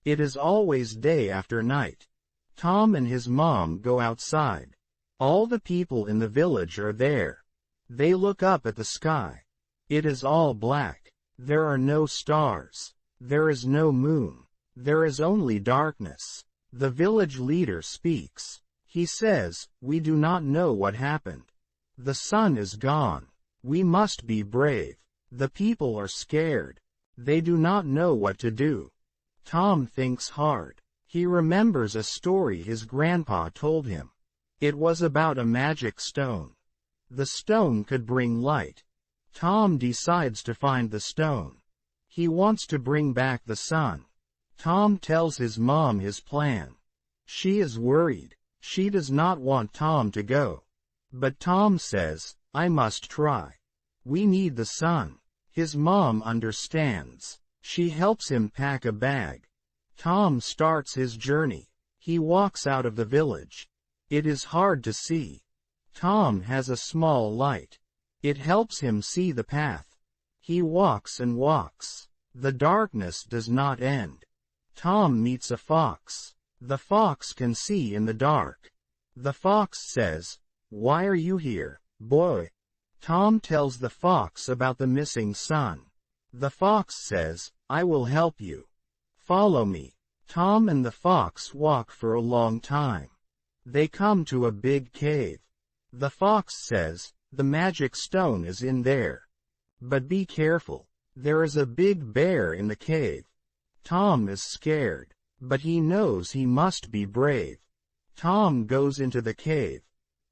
It is always day after night. Tom and his mom go outside. All the people in the village are there. They look up at the sky. It is all black. There are no stars. There is no moon. There is only darkness. The village leader speaks. He says, "We do not know what happened. The sun is gone. We must be brave. The people are scared. They do not know what to do." Tom thinks hard. He remembers a story his grandpa told him. It was about a magic stone. The stone could bring light. Tom decides to find the stone. He wants to bring back the sun. Tom tells his mom his plan. She is worried. She does not want Tom to go. But Tom says, I must try. We need the sun. His mom understands. She helps him pack a bag. Tom starts his journey. He walks out of the village. It is hard to see. Tom has a small light. It helps him see the path. He walks and walks. The darkness does not end. Tom meets a fox. The fox can see in the dark. The fox says, Why are you here, boy? Tom tells the fox about the missing sun. The fox says, I will help you. Follow me. Tom and the fox walk for a long time. They come to a big cave. The fox says, The magic stone is in there. But be careful. There is a big bear in the cave. Tom is scared, but he knows he must be brave. Tom goes into the cave.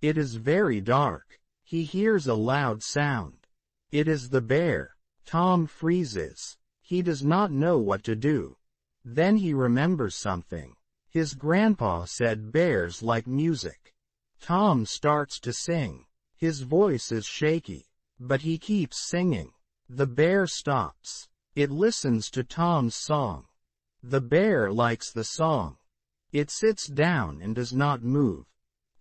It is very dark. He hears a loud sound. It is the bear. Tom freezes. He does not know what to do. Then he remembers something. His grandpa said bears like music. Tom starts to sing. His voice is shaky, but he keeps singing. The bear stops. It listens to Tom's song. The bear likes the song. It sits down and does not move.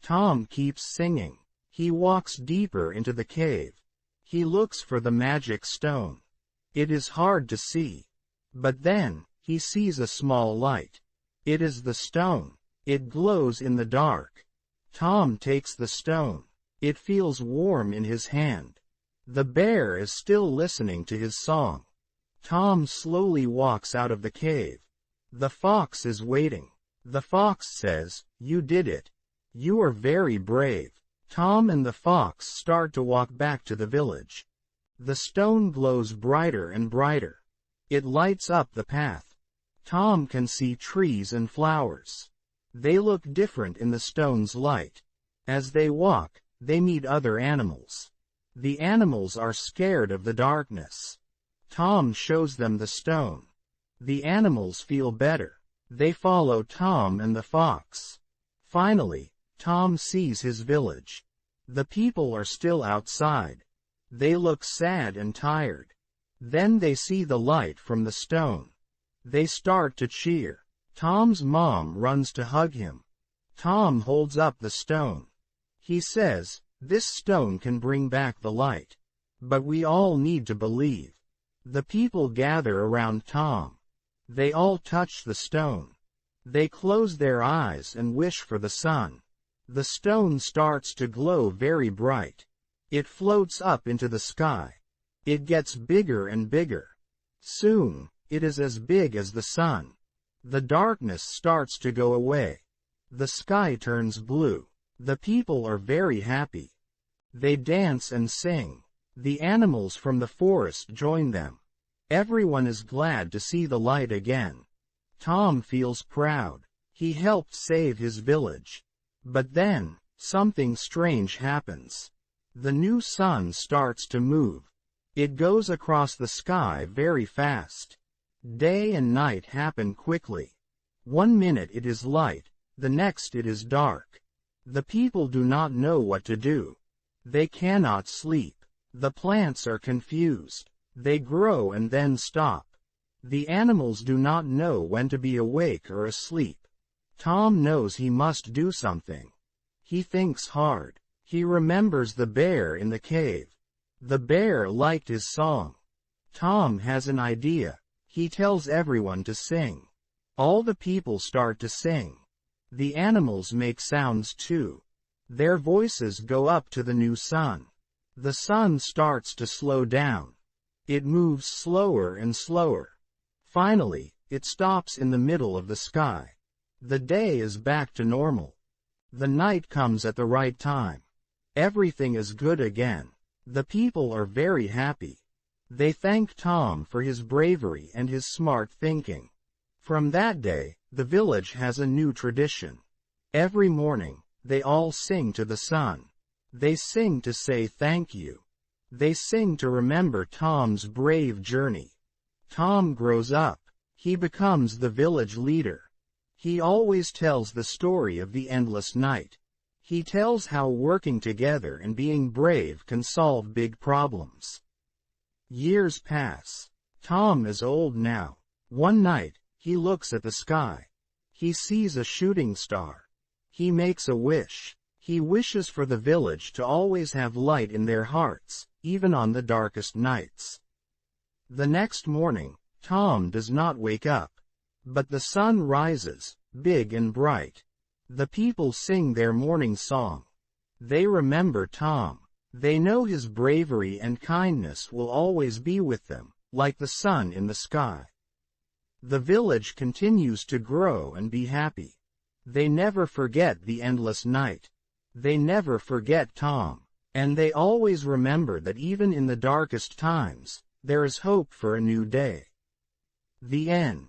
Tom keeps singing. He walks deeper into the cave. He looks for the magic stone. It is hard to see. But then, he sees a small light. It is the stone. It glows in the dark. Tom takes the stone. It feels warm in his hand. The bear is still listening to his song. Tom slowly walks out of the cave. The fox is waiting. The fox says, You did it. You are very brave. Tom and the fox start to walk back to the village. The stone glows brighter and brighter. It lights up the path. Tom can see trees and flowers. They look different in the stone's light. As they walk, they meet other animals. The animals are scared of the darkness. Tom shows them the stone. The animals feel better. They follow Tom and the fox. Finally, Tom sees his village. The people are still outside. They look sad and tired. Then they see the light from the stone. They start to cheer. Tom's mom runs to hug him. Tom holds up the stone. He says, This stone can bring back the light. But we all need to believe. The people gather around Tom. They all touch the stone. They close their eyes and wish for the sun. The stone starts to glow very bright. It floats up into the sky. It gets bigger and bigger. Soon, it is as big as the sun. The darkness starts to go away. The sky turns blue. The people are very happy. They dance and sing. The animals from the forest join them. Everyone is glad to see the light again. Tom feels proud. He helped save his village. But then, something strange happens. The new sun starts to move. It goes across the sky very fast. Day and night happen quickly. 1 minute it is light, the next it is dark. The people do not know what to do. They cannot sleep. The plants are confused. They grow and then stop. The animals do not know when to be awake or asleep. Tom knows he must do something. He thinks hard. He remembers the bear in the cave. The bear liked his song. Tom has an idea. He tells everyone to sing. All the people start to sing. The animals make sounds too. Their voices go up to the new sun. The sun starts to slow down. It moves slower and slower. Finally, it stops in the middle of the sky. The day is back to normal. The night comes at the right time. Everything is good again. The people are very happy. They thank Tom for his bravery and his smart thinking. From that day, the village has a new tradition. Every morning, They all sing to the sun. They sing to say thank you. They sing to remember Tom's brave journey. Tom grows up. He becomes the village leader. He always tells the story of the endless night. He tells how working together and being brave can solve big problems. Years pass. Tom is old now. One night, he looks at the sky. He sees a shooting star. He makes a wish. He wishes for the village to always have light in their hearts, even on the darkest nights. The next morning, Tom does not wake up. But the sun rises, big and bright. The people sing their morning song. They remember Tom. They know his bravery and kindness will always be with them, like the sun in the sky. The village continues to grow and be happy. They never forget the endless night. They never forget Tom. And they always remember that even in the darkest times, there is hope for a new day. The end.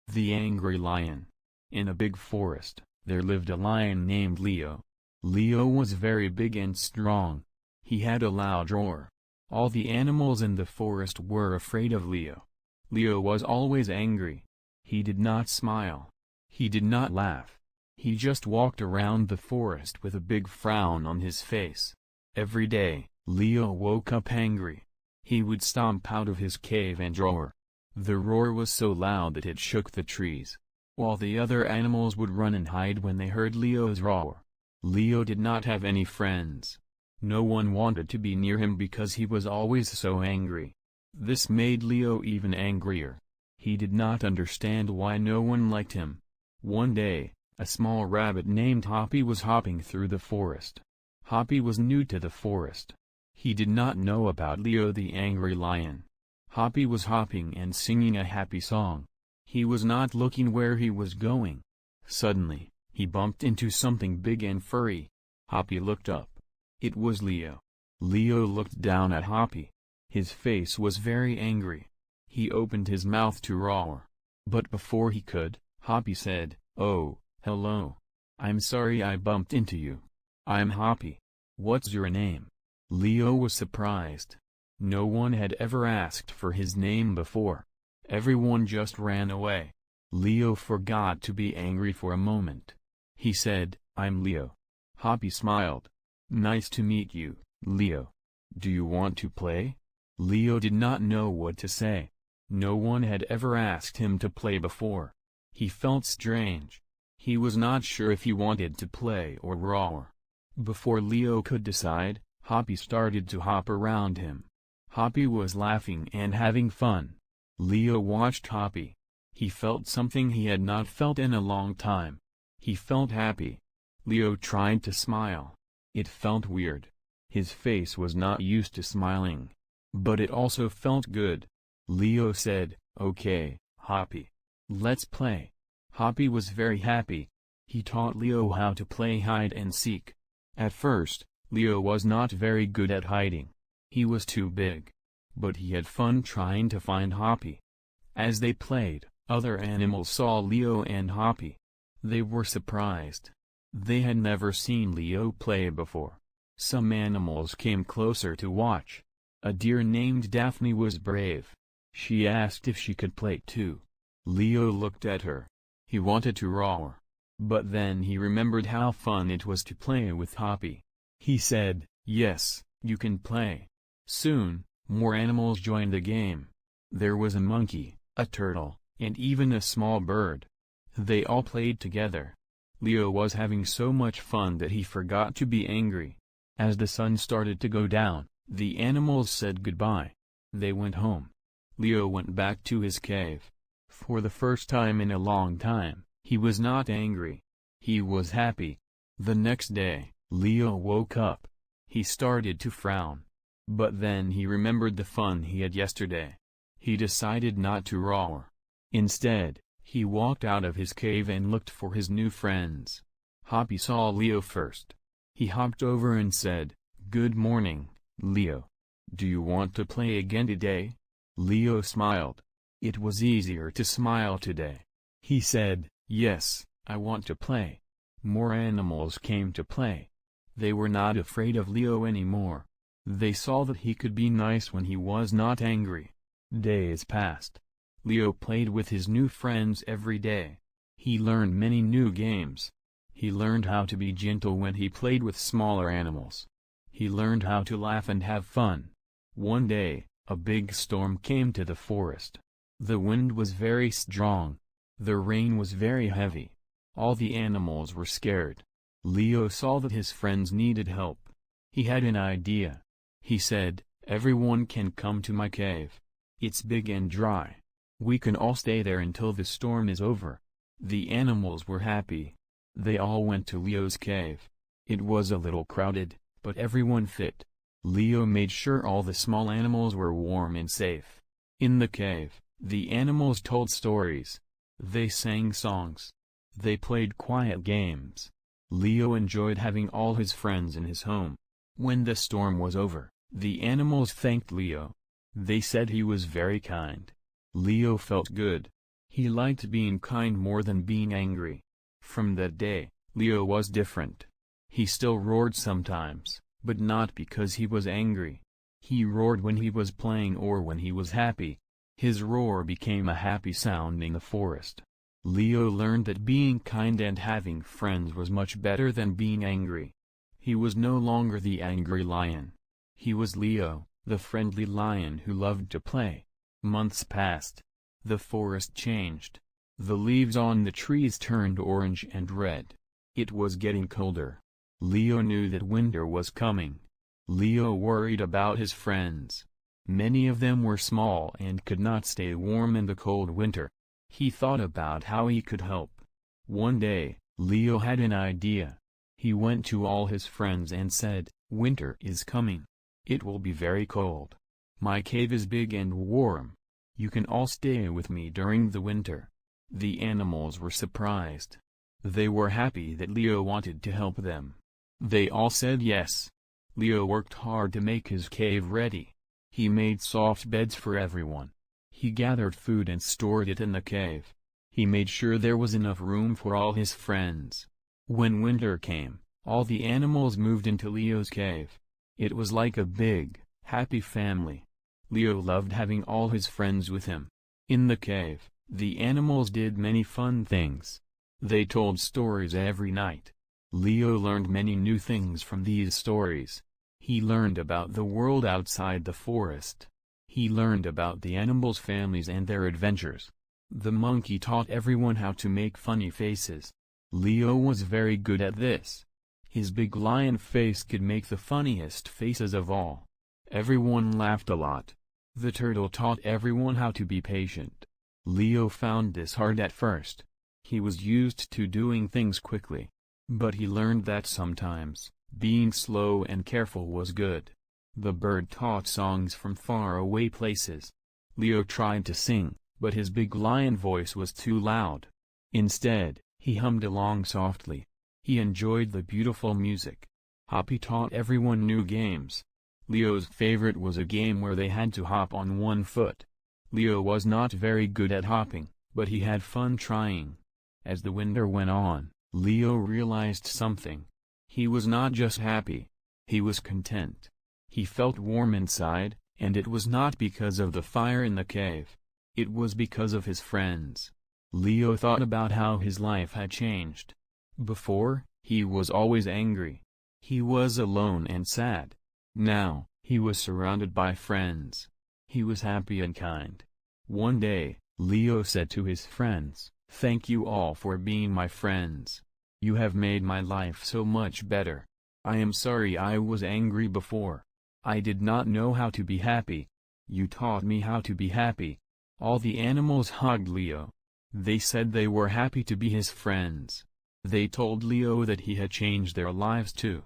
The Angry Lion. In a big forest, there lived a lion named Leo. Leo was very big and strong. He had a loud roar. All the animals in the forest were afraid of Leo. Leo was always angry. He did not smile. He did not laugh. He just walked around the forest with a big frown on his face. Every day, Leo woke up angry. He would stomp out of his cave and roar. The roar was so loud that it shook the trees, while the other animals would run and hide when they heard Leo's roar. Leo did not have any friends. No one wanted to be near him because he was always so angry. This made Leo even angrier. He did not understand why no one liked him. One day, a small rabbit named Hoppy was hopping through the forest. Hoppy was new to the forest. He did not know about Leo the angry lion. Hoppy was hopping and singing a happy song. He was not looking where he was going. Suddenly, he bumped into something big and furry. Hoppy looked up. It was Leo. Leo looked down at Hoppy. His face was very angry. He opened his mouth to roar. But before he could, Hoppy said, "Oh, hello. I'm sorry I bumped into you. I'm Hoppy. What's your name?" Leo was surprised. No one had ever asked for his name before. Everyone just ran away. Leo forgot to be angry for a moment. He said, "I'm Leo." Hoppy smiled. "Nice to meet you, Leo. Do you want to play?" Leo did not know what to say. No one had ever asked him to play before. He felt strange. He was not sure if he wanted to play or roar. Before Leo could decide, Hoppy started to hop around him. Hoppy was laughing and having fun. Leo watched Hoppy. He felt something he had not felt in a long time. He felt happy. Leo tried to smile. It felt weird. His face was not used to smiling. But it also felt good. Leo said, "Okay, Hoppy. Let's play." Hoppy was very happy. He taught Leo how to play hide and seek. At first, Leo was not very good at hiding. He was too big. But he had fun trying to find Hoppy. As they played, other animals saw Leo and Hoppy. They were surprised. They had never seen Leo play before. Some animals came closer to watch. A deer named Daphne was brave. She asked if she could play too. Leo looked at her. He wanted to roar. But then he remembered how fun it was to play with Hoppy. He said, "Yes, you can play." Soon, more animals joined the game. There was a monkey, a turtle, and even a small bird. They all played together. Leo was having so much fun that he forgot to be angry. As the sun started to go down, the animals said goodbye. They went home. Leo went back to his cave. For the first time in a long time, he was not angry. He was happy. The next day, Leo woke up. He started to frown. But then he remembered the fun he had yesterday. He decided not to roar. Instead, he walked out of his cave and looked for his new friends. Hoppy saw Leo first. He hopped over and said, "Good morning, Leo. Do you want to play again today?" Leo smiled. It was easier to smile today. He said, "Yes, I want to play." More animals came to play. They were not afraid of Leo anymore. They saw that he could be nice when he was not angry. Days passed. Leo played with his new friends every day. He learned many new games. He learned how to be gentle when he played with smaller animals. He learned how to laugh and have fun. One day, a big storm came to the forest. The wind was very strong. The rain was very heavy. All the animals were scared. Leo saw that his friends needed help. He had an idea. He said, "Everyone can come to my cave. It's big and dry. We can all stay there until the storm is over." The animals were happy. They all went to Leo's cave. It was a little crowded, but everyone fit. Leo made sure all the small animals were warm and safe. In the cave, the animals told stories. They sang songs. They played quiet games. Leo enjoyed having all his friends in his home. When the storm was over, the animals thanked Leo. They said he was very kind. Leo felt good. He liked being kind more than being angry. From that day, Leo was different. He still roared sometimes, but not because he was angry. He roared when he was playing or when he was happy. His roar became a happy sound in the forest. Leo learned that being kind and having friends was much better than being angry. He was no longer the angry lion. He was Leo, the friendly lion who loved to play. Months passed. The forest changed. The leaves on the trees turned orange and red. It was getting colder. Leo knew that winter was coming. Leo worried about his friends. Many of them were small and could not stay warm in the cold winter. He thought about how he could help. One day, Leo had an idea. He went to all his friends and said, "Winter is coming. It will be very cold. My cave is big and warm. You can all stay with me during the winter." The animals were surprised. They were happy that Leo wanted to help them. They all said yes. Leo worked hard to make his cave ready. He made soft beds for everyone. He gathered food and stored it in the cave. He made sure there was enough room for all his friends. When winter came, all the animals moved into Leo's cave. It was like a big, happy family. Leo loved having all his friends with him. In the cave, the animals did many fun things. They told stories every night. Leo learned many new things from these stories. He learned about the world outside the forest. He learned about the animals' families and their adventures. The monkey taught everyone how to make funny faces. Leo was very good at this. His big lion face could make the funniest faces of all. Everyone laughed a lot. The turtle taught everyone how to be patient. Leo found this hard at first. He was used to doing things quickly. But he learned that sometimes, being slow and careful was good. The bird taught songs from far away places. Leo tried to sing, but his big lion voice was too loud. Instead, he hummed along softly. He enjoyed the beautiful music. Hoppy taught everyone new games. Leo's favorite was a game where they had to hop on one foot. Leo was not very good at hopping, but he had fun trying. As the winter went on, Leo realized something. He was not just happy. He was content. He felt warm inside, and it was not because of the fire in the cave. It was because of his friends. Leo thought about how his life had changed. Before, he was always angry. He was alone and sad. Now, he was surrounded by friends. He was happy and kind. One day, Leo said to his friends, "Thank you all for being my friends. You have made my life so much better. I am sorry I was angry before. I did not know how to be happy. You taught me how to be happy." All the animals hugged Leo. They said they were happy to be his friends. They told Leo that he had changed their lives too.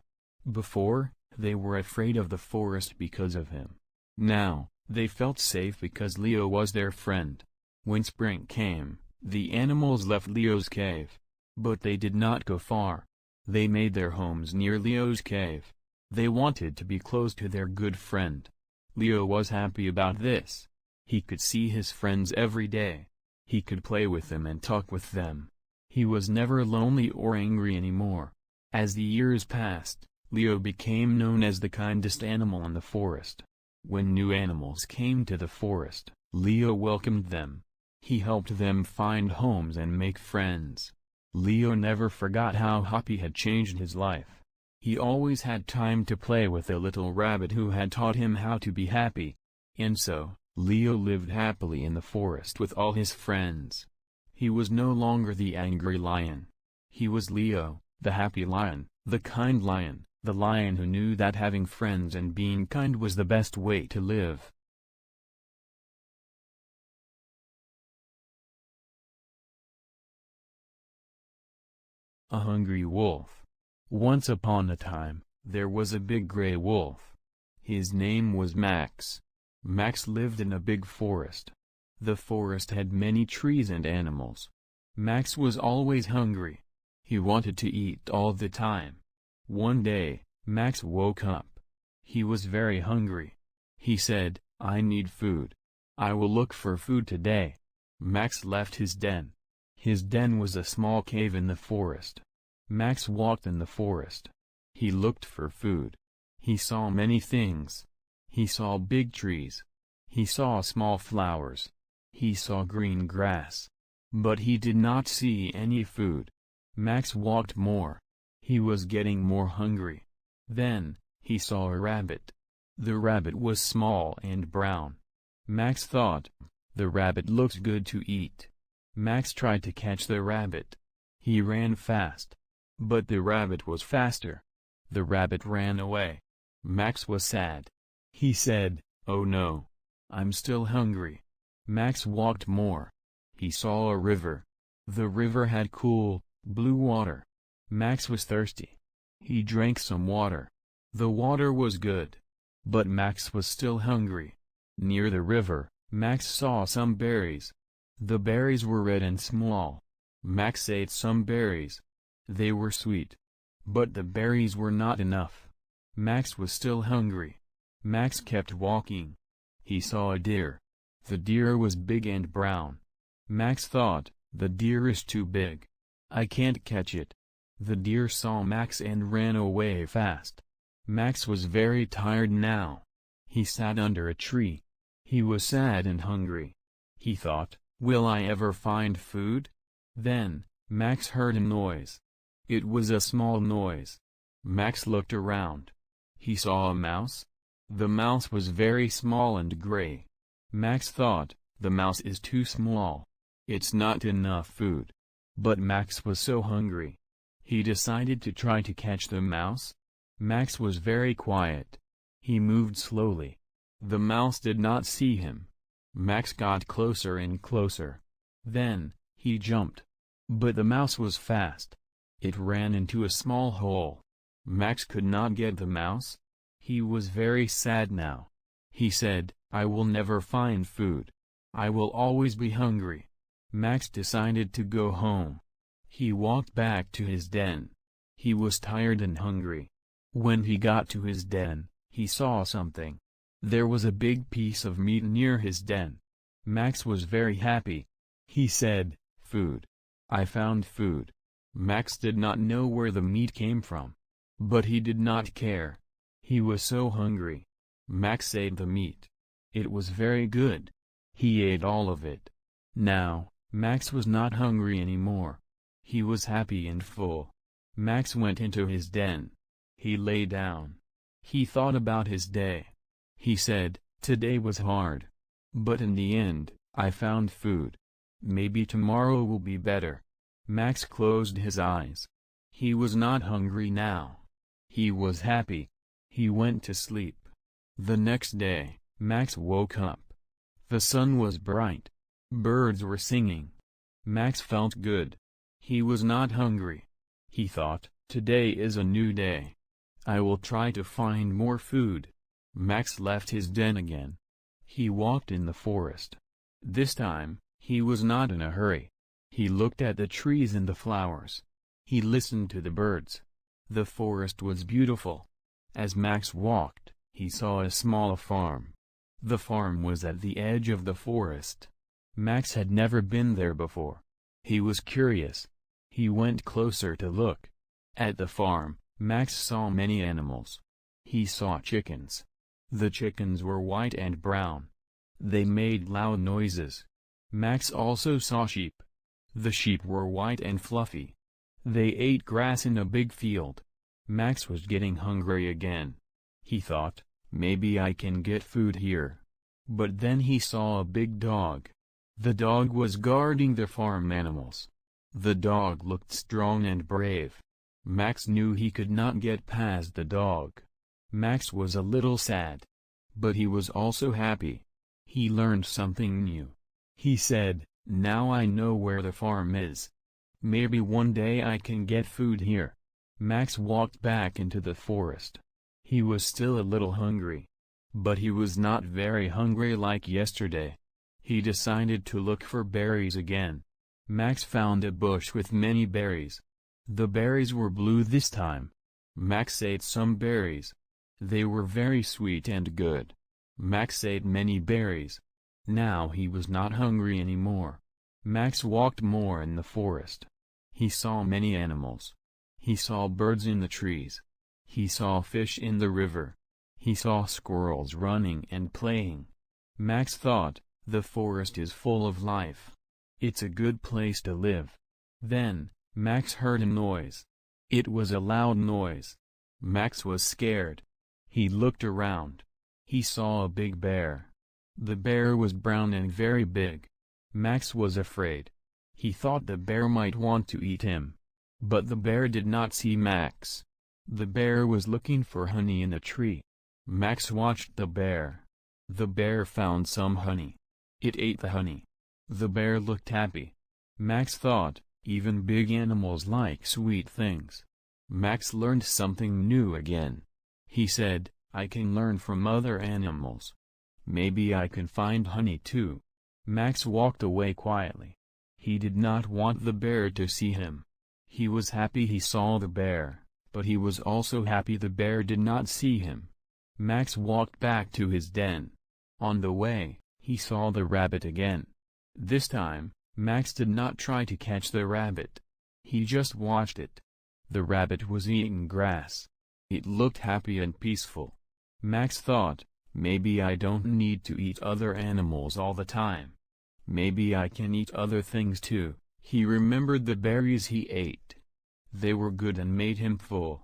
Before, they were afraid of the forest because of him. Now, they felt safe because Leo was their friend. When spring came, the animals left Leo's cave. But they did not go far. They made their homes near Leo's cave. They wanted to be close to their good friend. Leo was happy about this. He could see his friends every day. He could play with them and talk with them. He was never lonely or angry anymore. As the years passed, Leo became known as the kindest animal in the forest. When new animals came to the forest, Leo welcomed them. He helped them find homes and make friends. Leo never forgot how Hoppy had changed his life. He always had time to play with a little rabbit who had taught him how to be happy. And so, Leo lived happily in the forest with all his friends. He was no longer the angry lion. He was Leo, the happy lion, the kind lion, the lion who knew that having friends and being kind was the best way to live. A hungry wolf. Once upon a time, there was a big gray wolf. His name was Max. Max lived in a big forest. The forest had many trees and animals. Max was always hungry. He wanted to eat all the time. One day, Max woke up. He was very hungry. He said, "I need food. I will look for food today." Max left his den. His den was a small cave in the forest. Max walked in the forest. He looked for food. He saw many things. He saw big trees. He saw small flowers. He saw green grass. But he did not see any food. Max walked more. He was getting more hungry. Then, he saw a rabbit. The rabbit was small and brown. Max thought, "The rabbit looks good to eat." Max tried to catch the rabbit. He ran fast. But the rabbit was faster. The rabbit ran away. Max was sad. He said, "Oh no. I'm still hungry." Max walked more. He saw a river. The river had cool, blue water. Max was thirsty. He drank some water. The water was good. But Max was still hungry. Near the river, Max saw some berries. The berries were red and small. Max ate some berries. They were sweet. But the berries were not enough. Max was still hungry. Max kept walking. He saw a deer. The deer was big and brown. Max thought, "The deer is too big. I can't catch it." The deer saw Max and ran away fast. Max was very tired now. He sat under a tree. He was sad and hungry. He thought, "Will I ever find food?" Then, Max heard a noise. It was a small noise. Max looked around. He saw a mouse. The mouse was very small and gray. Max thought, "The mouse is too small. It's not enough food." But Max was so hungry. He decided to try to catch the mouse. Max was very quiet. He moved slowly. The mouse did not see him. Max got closer and closer. Then, he jumped. But the mouse was fast. It ran into a small hole. Max could not get the mouse. He was very sad now. He said, "I will never find food. I will always be hungry." Max decided to go home. He walked back to his den. He was tired and hungry. When he got to his den, he saw something. There was a big piece of meat near his den. Max was very happy. He said, "Food. I found food." Max did not know where the meat came from. But he did not care. He was so hungry. Max ate the meat. It was very good. He ate all of it. Now, Max was not hungry anymore. He was happy and full. Max went into his den. He lay down. He thought about his day. He said, "Today was hard. But in the end, I found food. Maybe tomorrow will be better." Max closed his eyes. He was not hungry now. He was happy. He went to sleep. The next day, Max woke up. The sun was bright. Birds were singing. Max felt good. He was not hungry. He thought, "Today is a new day. I will try to find more food." Max left his den again. He walked in the forest. This time, he was not in a hurry. He looked at the trees and the flowers. He listened to the birds. The forest was beautiful. As Max walked, he saw a small farm. The farm was at the edge of the forest. Max had never been there before. He was curious. He went closer to look. At the farm, Max saw many animals. He saw chickens. The chickens were white and brown. They made loud noises. Max also saw sheep. The sheep were white and fluffy. They ate grass in a big field. Max was getting hungry again. He thought, maybe I can get food here. But then he saw a big dog. The dog was guarding the farm animals. The dog looked strong and brave. Max knew he could not get past the dog. Max was a little sad. But he was also happy. He learned something new. He said, now I know where the farm is. Maybe one day I can get food here. Max walked back into the forest. He was still a little hungry. But he was not very hungry like yesterday. He decided to look for berries again. Max found a bush with many berries. The berries were blue this time. Max ate some berries. They were very sweet and good. Max ate many berries. Now he was not hungry anymore. Max walked more in the forest. He saw many animals. He saw birds in the trees. He saw fish in the river. He saw squirrels running and playing. Max thought, the forest is full of life. It's a good place to live. Then, Max heard a noise. It was a loud noise. Max was scared. He looked around. He saw a big bear. The bear was brown and very big. Max was afraid. He thought the bear might want to eat him. But the bear did not see Max. The bear was looking for honey in a tree. Max watched the bear. The bear found some honey. It ate the honey. The bear looked happy. Max thought, even big animals like sweet things. Max learned something new again. He said, I can learn from other animals. Maybe I can find honey too. Max walked away quietly. He did not want the bear to see him. He was happy he saw the bear, but he was also happy the bear did not see him. Max walked back to his den. On the way, he saw the rabbit again. This time, Max did not try to catch the rabbit. He just watched it. The rabbit was eating grass. It looked happy and peaceful. Max thought, maybe I don't need to eat other animals all the time. Maybe I can eat other things too. He remembered the berries he ate. They were good and made him full.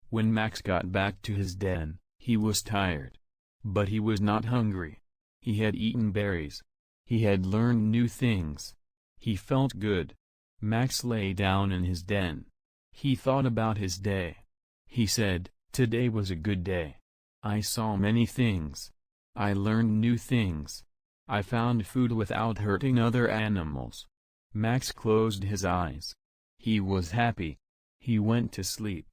When Max got back to his den, he was tired. But he was not hungry. He had eaten berries. He had learned new things. He felt good. Max lay down in his den. He thought about his day. He said, today was a good day. I saw many things. I learned new things. I found food without hurting other animals. Max closed his eyes. He was happy. He went to sleep.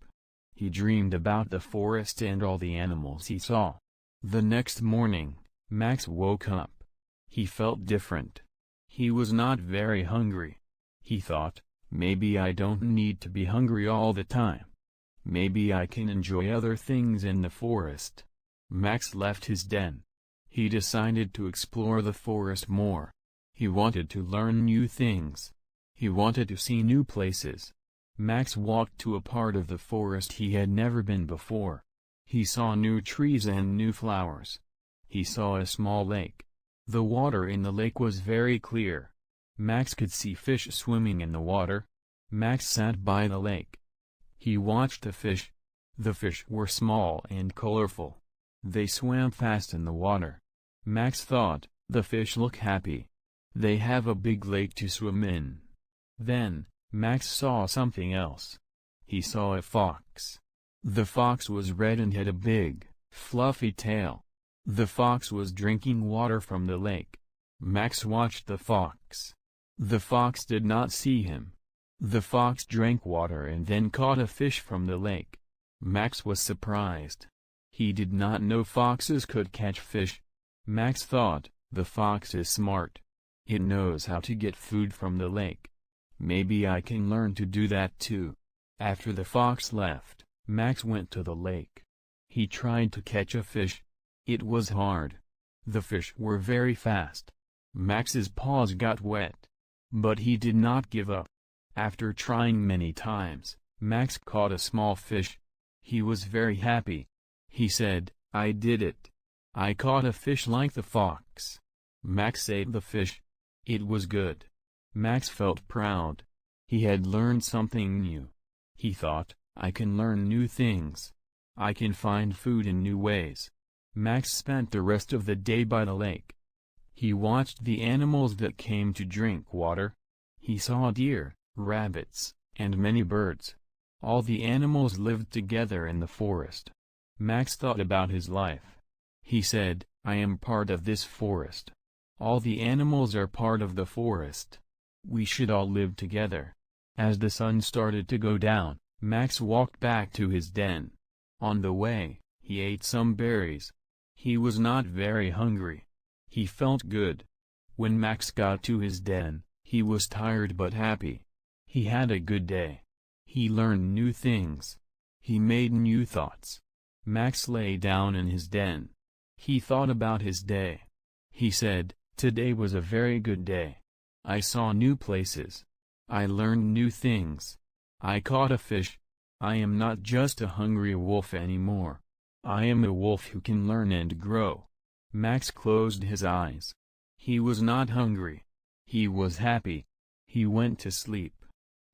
He dreamed about the forest and all the animals he saw. The next morning, Max woke up. He felt different. He was not very hungry. He thought, maybe I don't need to be hungry all the time. Maybe I can enjoy other things in the forest. Max left his den. He decided to explore the forest more. He wanted to learn new things. He wanted to see new places. Max walked to a part of the forest he had never been before. He saw new trees and new flowers. He saw a small lake. The water in the lake was very clear. Max could see fish swimming in the water. Max sat by the lake. He watched the fish. The fish were small and colorful. They swam fast in the water. Max thought, the fish look happy. They have a big lake to swim in. Then, Max saw something else. He saw a fox. The fox was red and had a big, fluffy tail. The fox was drinking water from the lake. Max watched the fox. The fox did not see him. The fox drank water and then caught a fish from the lake. Max was surprised. He did not know foxes could catch fish. Max thought, the fox is smart. It knows how to get food from the lake. Maybe I can learn to do that too. After the fox left, Max went to the lake. He tried to catch a fish. It was hard. The fish were very fast. Max's paws got wet. But he did not give up. After trying many times, Max caught a small fish. He was very happy. He said, "I did it. I caught a fish like the fox." Max ate the fish. It was good. Max felt proud. He had learned something new. He thought, "I can learn new things. I can find food in new ways." Max spent the rest of the day by the lake. He watched the animals that came to drink water. He saw deer, rabbits, and many birds. All the animals lived together in the forest. Max thought about his life. He said, "I am part of this forest. All the animals are part of the forest. We should all live together." As the sun started to go down, Max walked back to his den. On the way, he ate some berries. He was not very hungry. He felt good. When Max got to his den, he was tired but happy. He had a good day. He learned new things. He made new thoughts. Max lay down in his den. He thought about his day. He said, "Today was a very good day. I saw new places. I learned new things. I caught a fish. I am not just a hungry wolf anymore. I am a wolf who can learn and grow." Max closed his eyes. He was not hungry. He was happy. He went to sleep.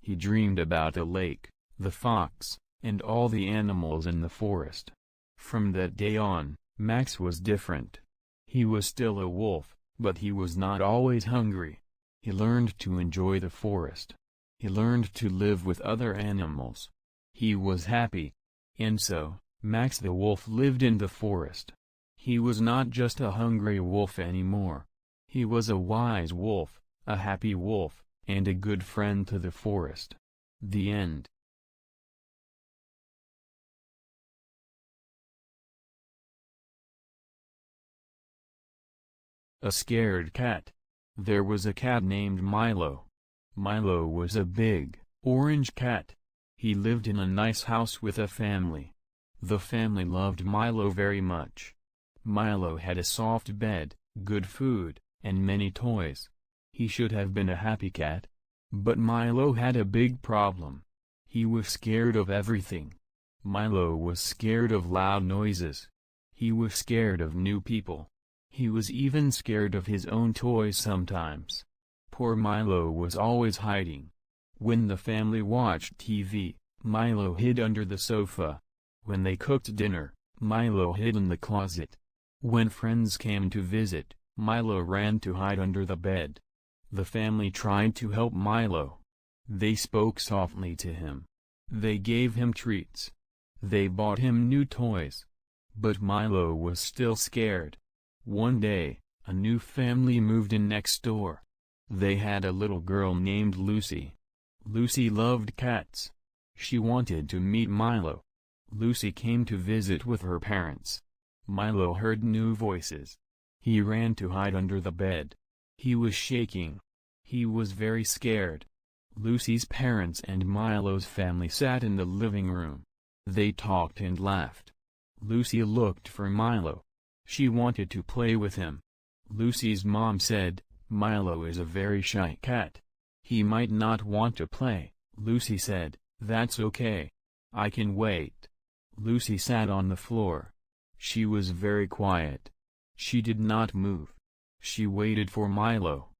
He dreamed about the lake, the fox, and all the animals in the forest. From that day on, Max was different. He was still a wolf, but he was not always hungry. He learned to enjoy the forest. He learned to live with other animals. He was happy. And so, Max the wolf lived in the forest. He was not just a hungry wolf anymore. He was a wise wolf, a happy wolf, and a good friend to the forest. The end. A scared cat. There was a cat named Milo. Milo was a big, orange cat. He lived in a nice house with a family. The family loved Milo very much. Milo had a soft bed, good food, and many toys. He should have been a happy cat. But Milo had a big problem. He was scared of everything. Milo was scared of loud noises. He was scared of new people. He was even scared of his own toys sometimes. Poor Milo was always hiding. When the family watched TV, Milo hid under the sofa. When they cooked dinner, Milo hid in the closet. When friends came to visit, Milo ran to hide under the bed. The family tried to help Milo. They spoke softly to him. They gave him treats. They bought him new toys. But Milo was still scared. One day, a new family moved in next door. They had a little girl named Lucy. Lucy loved cats. She wanted to meet Milo. Lucy came to visit with her parents. Milo heard new voices. He ran to hide under the bed. He was shaking. He was very scared. Lucy's parents and Milo's family sat in the living room. They talked and laughed. Lucy looked for Milo. She wanted to play with him. Lucy's mom said, "Milo is a very shy cat. He might not want to play." Lucy said, "That's okay. I can wait." Lucy sat on the floor. She was very quiet. She did not move. She waited for Milo.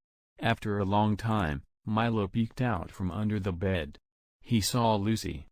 After a long time, Milo peeked out from under the bed. He saw Lucy.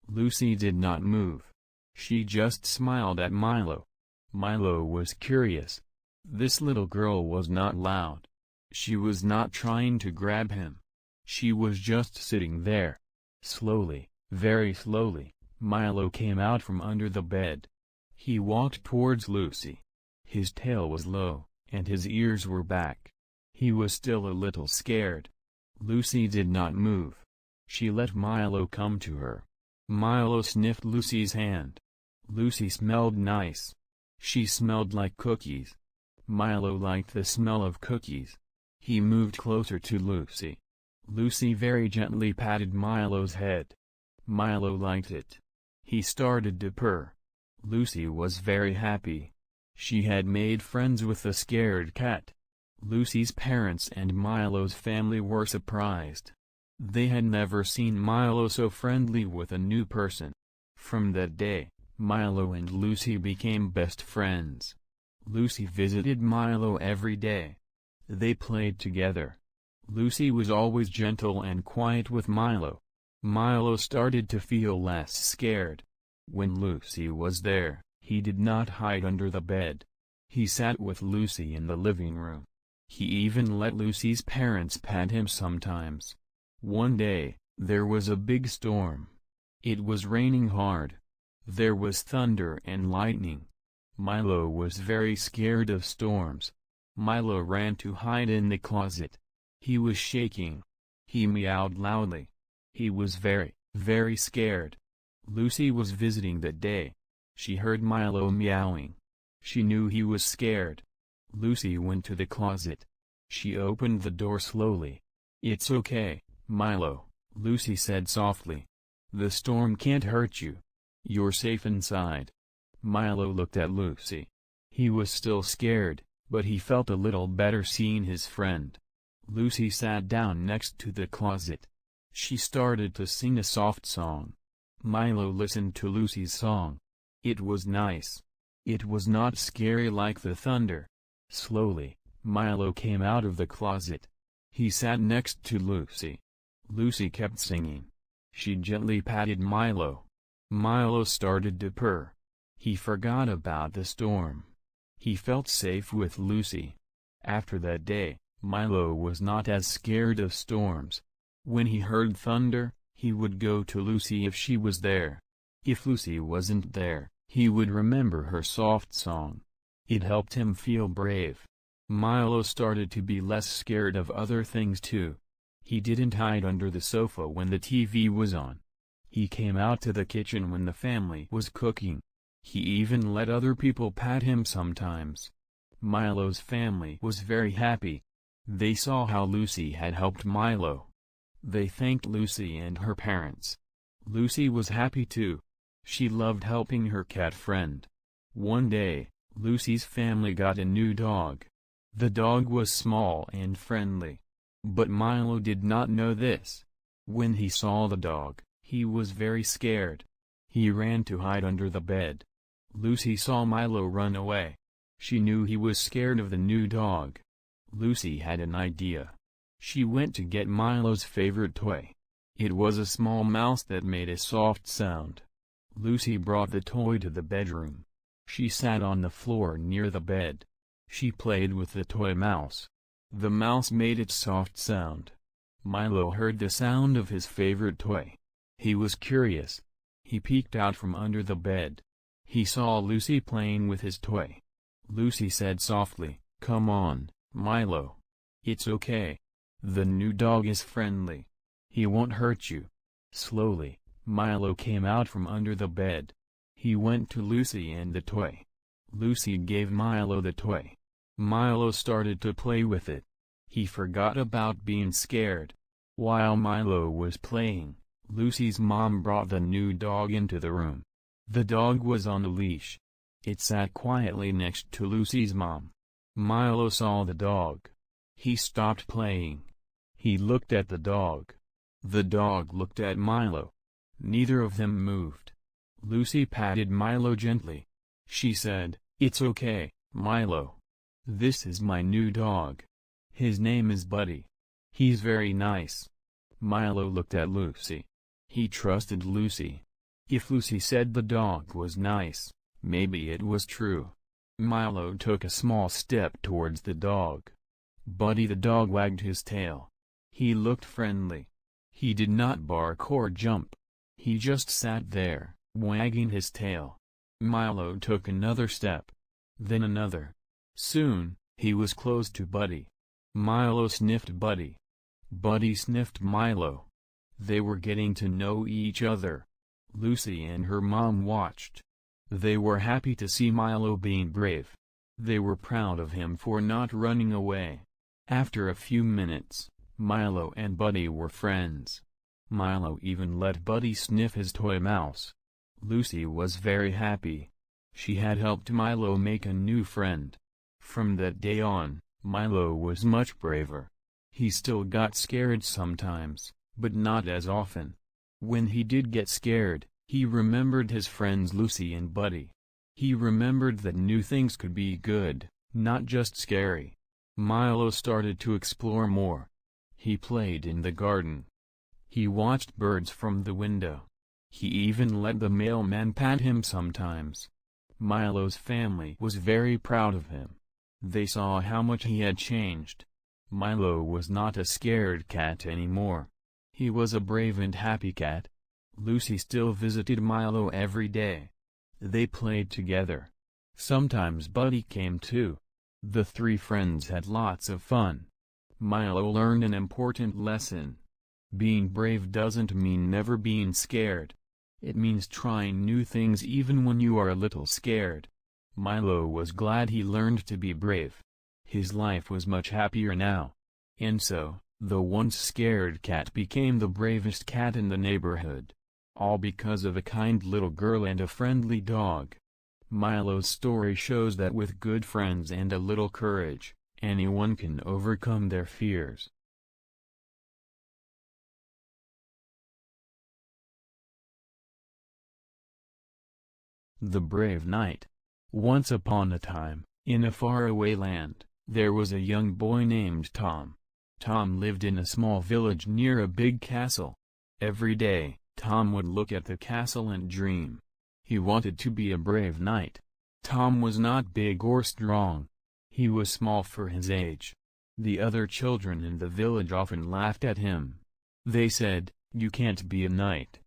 Lucy did not move. She just smiled at Milo. Milo was curious. This little girl was not loud. She was not trying to grab him. She was just sitting there. Slowly, very slowly, Milo came out from under the bed. He walked towards Lucy. His tail was low, and his ears were back. He was still a little scared. Lucy did not move. She let Milo come to her. Milo sniffed Lucy's hand. Lucy smelled nice. She smelled like cookies. Milo liked the smell of cookies. He moved closer to Lucy. Lucy very gently patted Milo's head. Milo liked it. He started to purr. Lucy was very happy. She had made friends with the scared cat. Lucy's parents and Milo's family were surprised. They had never seen Milo so friendly with a new person. From that day, Milo and Lucy became best friends. Lucy visited Milo every day. They played together. Lucy was always gentle and quiet with Milo. Milo started to feel less scared. When Lucy was there, he did not hide under the bed. He sat with Lucy in the living room. He even let Lucy's parents pat him sometimes. One day, there was a big storm. It was raining hard. There was thunder and lightning. Milo was very scared of storms. Milo ran to hide in the closet. He was shaking. He meowed loudly. He was very, very scared. Lucy was visiting that day. She heard Milo meowing. She knew he was scared. Lucy went to the closet. She opened the door slowly. "It's okay, Milo," Lucy said softly. "The storm can't hurt you. You're safe inside." Milo looked at Lucy. He was still scared, but he felt a little better seeing his friend. Lucy sat down next to the closet. She started to sing a soft song. Milo listened to Lucy's song. It was nice. It was not scary like the thunder. Slowly, Milo came out of the closet. He sat next to Lucy. Lucy kept singing. She gently patted Milo. Milo started to purr. He forgot about the storm. He felt safe with Lucy. After that day, Milo was not as scared of storms. When he heard thunder, he would go to Lucy if she was there. If Lucy wasn't there, he would remember her soft song. It helped him feel brave. Milo started to be less scared of other things too. He didn't hide under the sofa when the TV was on. He came out to the kitchen when the family was cooking. He even let other people pat him sometimes. Milo's family was very happy. They saw how Lucy had helped Milo. They thanked Lucy and her parents. Lucy was happy too. She loved helping her cat friend. One day, Lucy's family got a new dog. The dog was small and friendly. But Milo did not know this. When he saw the dog, he was very scared. He ran to hide under the bed. Lucy saw Milo run away. She knew he was scared of the new dog. Lucy had an idea. She went to get Milo's favorite toy. It was a small mouse that made a soft sound. Lucy brought the toy to the bedroom. She sat on the floor near the bed. She played with the toy mouse. The mouse made its soft sound. Milo heard the sound of his favorite toy. He was curious. He peeked out from under the bed. He saw Lucy playing with his toy. Lucy said softly, "Come on, Milo. It's okay. The new dog is friendly. He won't hurt you." Slowly, Milo came out from under the bed. He went to Lucy and the toy. Lucy gave Milo the toy. Milo started to play with it. He forgot about being scared. While Milo was playing, Lucy's mom brought the new dog into the room. The dog was on a leash. It sat quietly next to Lucy's mom. Milo saw the dog. He stopped playing. He looked at the dog. The dog looked at Milo. Neither of them moved. Lucy patted Milo gently. She said, "It's okay, Milo. This is my new dog. His name is Buddy. He's very nice." Milo looked at Lucy. He trusted Lucy. If Lucy said the dog was nice, maybe it was true. Milo took a small step towards the dog. Buddy the dog wagged his tail. He looked friendly. He did not bark or jump. He just sat there, wagging his tail. Milo took another step. Then another. Soon, he was close to Buddy. Milo sniffed Buddy. Buddy sniffed Milo. They were getting to know each other. Lucy and her mom watched. They were happy to see Milo being brave. They were proud of him for not running away. After a few minutes, Milo and Buddy were friends. Milo even let Buddy sniff his toy mouse. Lucy was very happy. She had helped Milo make a new friend. From that day on, Milo was much braver. He still got scared sometimes, but not as often. When he did get scared, he remembered his friends Lucy and Buddy. He remembered that new things could be good, not just scary. Milo started to explore more. He played in the garden. He watched birds from the window. He even let the mailman pat him sometimes. Milo's family was very proud of him. They saw how much he had changed. Milo was not a scared cat anymore. He was a brave and happy cat. Lucy still visited Milo every day. They played together. Sometimes Buddy came too. The three friends had lots of fun. Milo learned an important lesson. Being brave doesn't mean never being scared. It means trying new things even when you are a little scared. Milo was glad he learned to be brave. His life was much happier now. And so, the once scared cat became the bravest cat in the neighborhood. All because of a kind little girl and a friendly dog. Milo's story shows that with good friends and a little courage, anyone can overcome their fears. The Brave Knight. Once upon a time, in a faraway land, there was a young boy named Tom. Tom lived in a small village near a big castle. Every day, Tom would look at the castle and dream. He wanted to be a brave knight. Tom was not big or strong. He was small for his age. The other children in the village often laughed at him. They said, "You can't be a knight.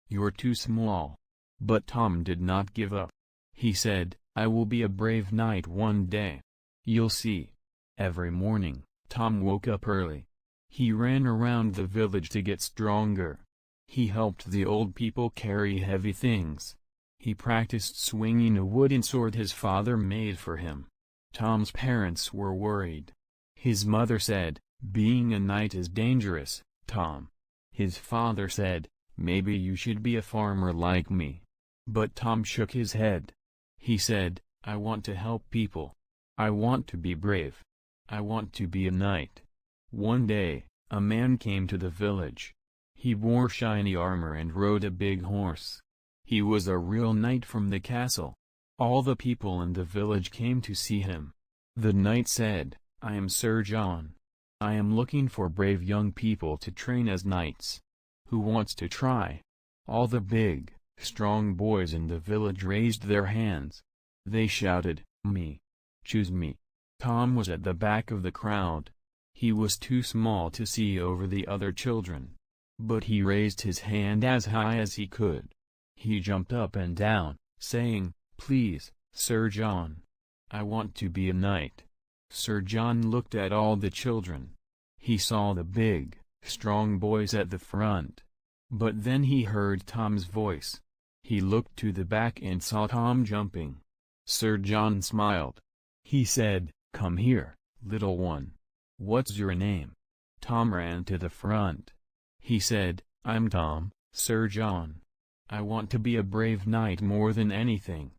You're too small." But Tom did not give up. He said, "I will be a brave knight one day. You'll see." Every morning, Tom woke up early. He ran around the village to get stronger. He helped the old people carry heavy things. He practiced swinging a wooden sword his father made for him. Tom's parents were worried. His mother said, "Being a knight is dangerous, Tom." His father said, "Maybe you should be a farmer like me." But Tom shook his head. He said, "I want to help people. I want to be brave. I want to be a knight." One day, a man came to the village. He wore shiny armor and rode a big horse. He was a real knight from the castle. All the people in the village came to see him. The knight said, "I am Sir John. I am looking for brave young people to train as knights. Who wants to try?" All the big, strong boys in the village raised their hands. They shouted, "Me. Choose me." Tom was at the back of the crowd. He was too small to see over the other children. But he raised his hand as high as he could. He jumped up and down, saying, "Please, Sir John. I want to be a knight." Sir John looked at all the children. He saw the big, strong boys at the front. But then he heard Tom's voice. He looked to the back and saw Tom jumping. Sir John smiled. He said, "Come here, little one. What's your name?" Tom ran to the front. He said, "I'm Tom, Sir John. I want to be a brave knight more than anything."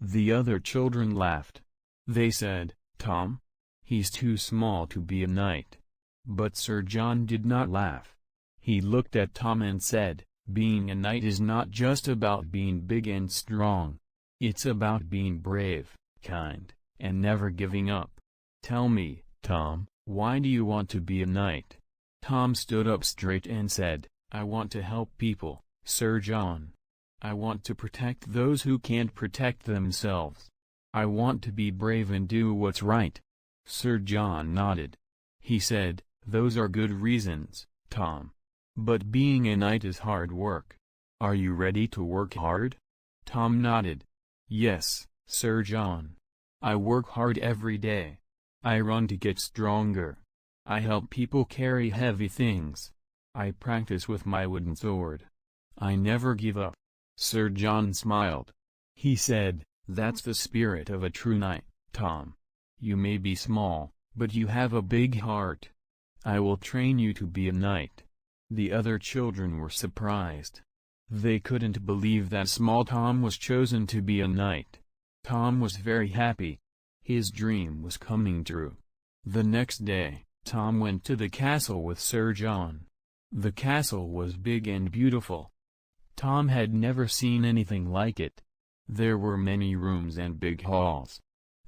The other children laughed. They said, "Tom? He's too small to be a knight." But Sir John did not laugh. He looked at Tom and said, "Being a knight is not just about being big and strong. It's about being brave, kind, and never giving up. Tell me, Tom, why do you want to be a knight?" Tom stood up straight and said, "I want to help people, Sir John. I want to protect those who can't protect themselves. I want to be brave and do what's right." Sir John nodded. He said, "Those are good reasons, Tom. But being a knight is hard work. Are you ready to work hard?" Tom nodded. "Yes, Sir John. I work hard every day. I run to get stronger. I help people carry heavy things. I practice with my wooden sword. I never give up." Sir John smiled. He said, "That's the spirit of a true knight, Tom. You may be small, but you have a big heart. I will train you to be a knight." The other children were surprised. They couldn't believe that small Tom was chosen to be a knight. Tom was very happy. His dream was coming true. The next day, Tom went to the castle with Sir John. The castle was big and beautiful. Tom had never seen anything like it. There were many rooms and big halls.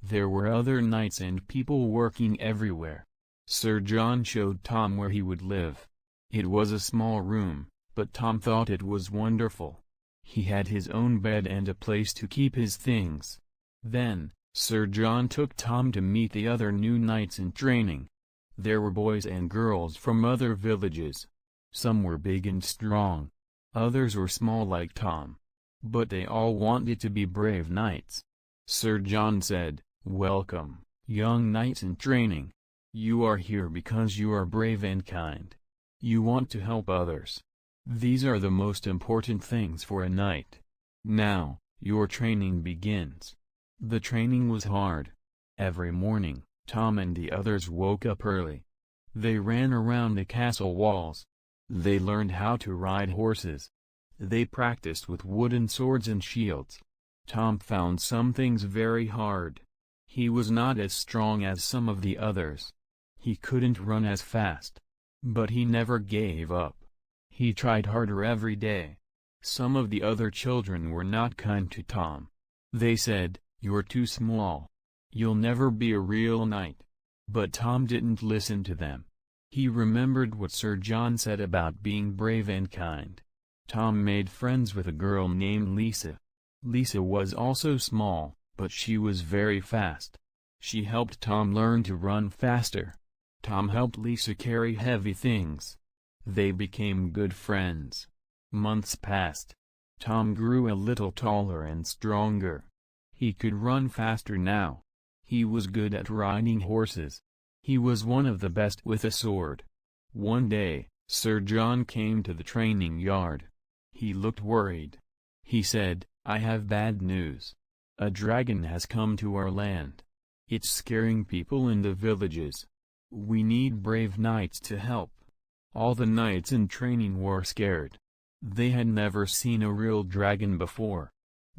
There were other knights and people working everywhere. Sir John showed Tom where he would live. It was a small room, but Tom thought it was wonderful. He had his own bed and a place to keep his things. Then, Sir John took Tom to meet the other new knights in training. There were boys and girls from other villages. Some were big and strong. Others were small like Tom. But they all wanted to be brave knights. Sir John said, "Welcome, young knights in training. You are here because you are brave and kind. You want to help others. These are the most important things for a knight. Now, your training begins." The training was hard. Every morning, Tom and the others woke up early. They ran around the castle walls. They learned how to ride horses. They practiced with wooden swords and shields. Tom found some things very hard. He was not as strong as some of the others. He couldn't run as fast. But he never gave up. He tried harder every day. Some of the other children were not kind to Tom. They said, "You're too small. You'll never be a real knight." But Tom didn't listen to them. He remembered what Sir John said about being brave and kind. Tom made friends with a girl named Lisa. Lisa was also small, but she was very fast. She helped Tom learn to run faster. Tom helped Lisa carry heavy things. They became good friends. Months passed. Tom grew a little taller and stronger. He could run faster now. He was good at riding horses. He was one of the best with a sword. One day, Sir John came to the training yard. He looked worried. He said, "I have bad news. A dragon has come to our land. It's scaring people in the villages. We need brave knights to help." All the knights in training were scared. They had never seen a real dragon before.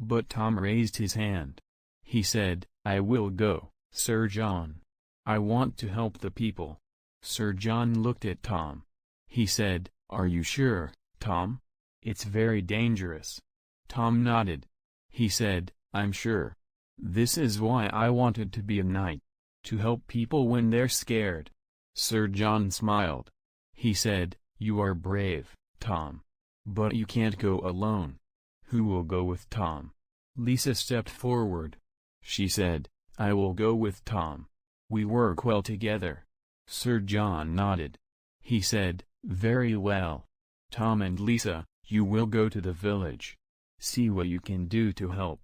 But Tom raised his hand. He said, "I will go, Sir John. I want to help the people." Sir John looked at Tom. He said, "Are you sure, Tom? It's very dangerous." Tom nodded. He said, "I'm sure. This is why I wanted to be a knight. To help people when they're scared." Sir John smiled. He said, "You are brave, Tom. But you can't go alone. Who will go with Tom?" Lisa stepped forward. She said, "I will go with Tom. We work well together." Sir John nodded. He said, "Very well. Tom and Lisa, you will go to the village. See what you can do to help.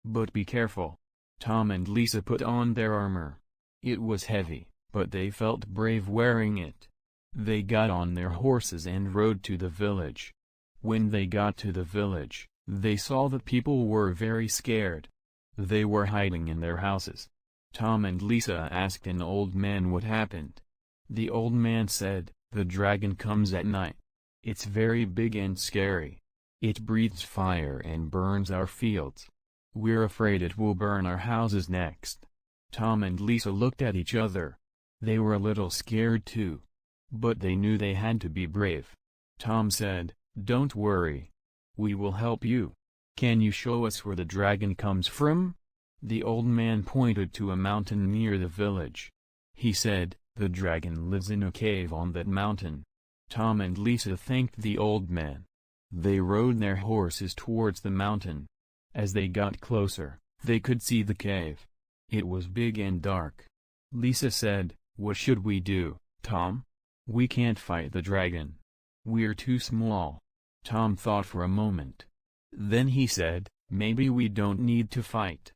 But be careful." Tom and Lisa put on their armor. It was heavy, but they felt brave wearing it. They got on their horses and rode to the village. When they got to the village, they saw that people were very scared. They were hiding in their houses. Tom and Lisa asked an old man what happened. The old man said, "The dragon comes at night. It's very big and scary. It breathes fire and burns our fields. We're afraid it will burn our houses next." Tom and Lisa looked at each other. They were a little scared too. But they knew they had to be brave. Tom said, "Don't worry. We will help you. Can you show us where the dragon comes from?" The old man pointed to a mountain near the village. He said, "The dragon lives in a cave on that mountain." Tom and Lisa thanked the old man. They rode their horses towards the mountain. As they got closer, they could see the cave. It was big and dark. Lisa said, "What should we do, Tom? We can't fight the dragon. We're too small." Tom thought for a moment. Then he said, "Maybe we don't need to fight.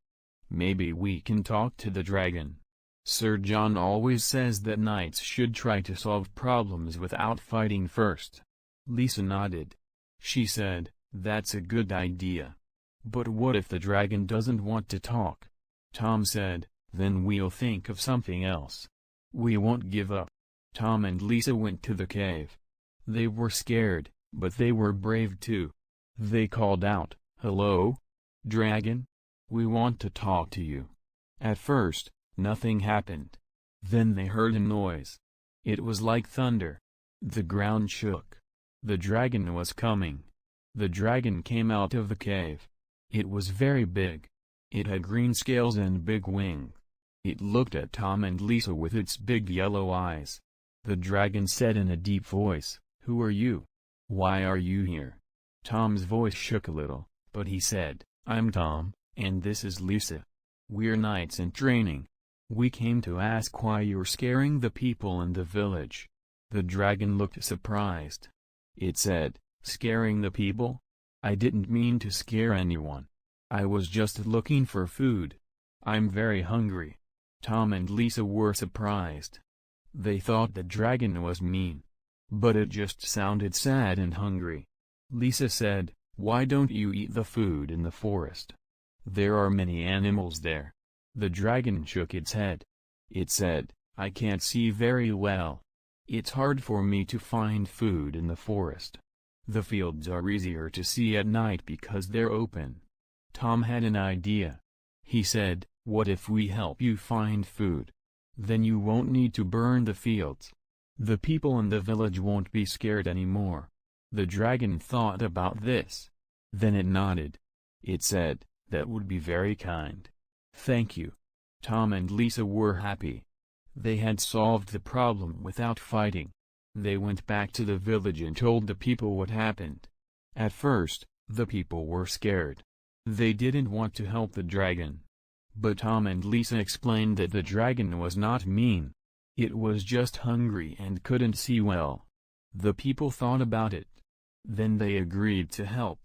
Maybe we can talk to the dragon. Sir John always says that knights should try to solve problems without fighting first." Lisa nodded. She said, "That's a good idea. But what if the dragon doesn't want to talk?" Tom said, "Then we'll think of something else. We won't give up." Tom and Lisa went to the cave. They were scared, but they were brave too. They called out, "Hello, dragon? We want to talk to you." At first, nothing happened. Then they heard a noise. It was like thunder. The ground shook. The dragon was coming. The dragon came out of the cave. It was very big. It had green scales and big wings. It looked at Tom and Lisa with its big yellow eyes. The dragon said in a deep voice, "Who are you? Why are you here?" Tom's voice shook a little, but he said, "I'm Tom, and this is Lisa. We're knights in training. We came to ask why you're scaring the people in the village." The dragon looked surprised. It said, "Scaring the people? I didn't mean to scare anyone. I was just looking for food. I'm very hungry." Tom and Lisa were surprised. They thought the dragon was mean. But it just sounded sad and hungry. Lisa said, "Why don't you eat the food in the forest? There are many animals there." The dragon shook its head. It said, "I can't see very well. It's hard for me to find food in the forest. The fields are easier to see at night because they're open." Tom had an idea. He said, "What if we help you find food? Then you won't need to burn the fields. The people in the village won't be scared anymore." The dragon thought about this. Then it nodded. It said, "That would be very kind. Thank you." Tom and Lisa were happy. They had solved the problem without fighting. They went back to the village and told the people what happened. At first, the people were scared. They didn't want to help the dragon. But Tom and Lisa explained that the dragon was not mean. It was just hungry and couldn't see well. The people thought about it. Then they agreed to help.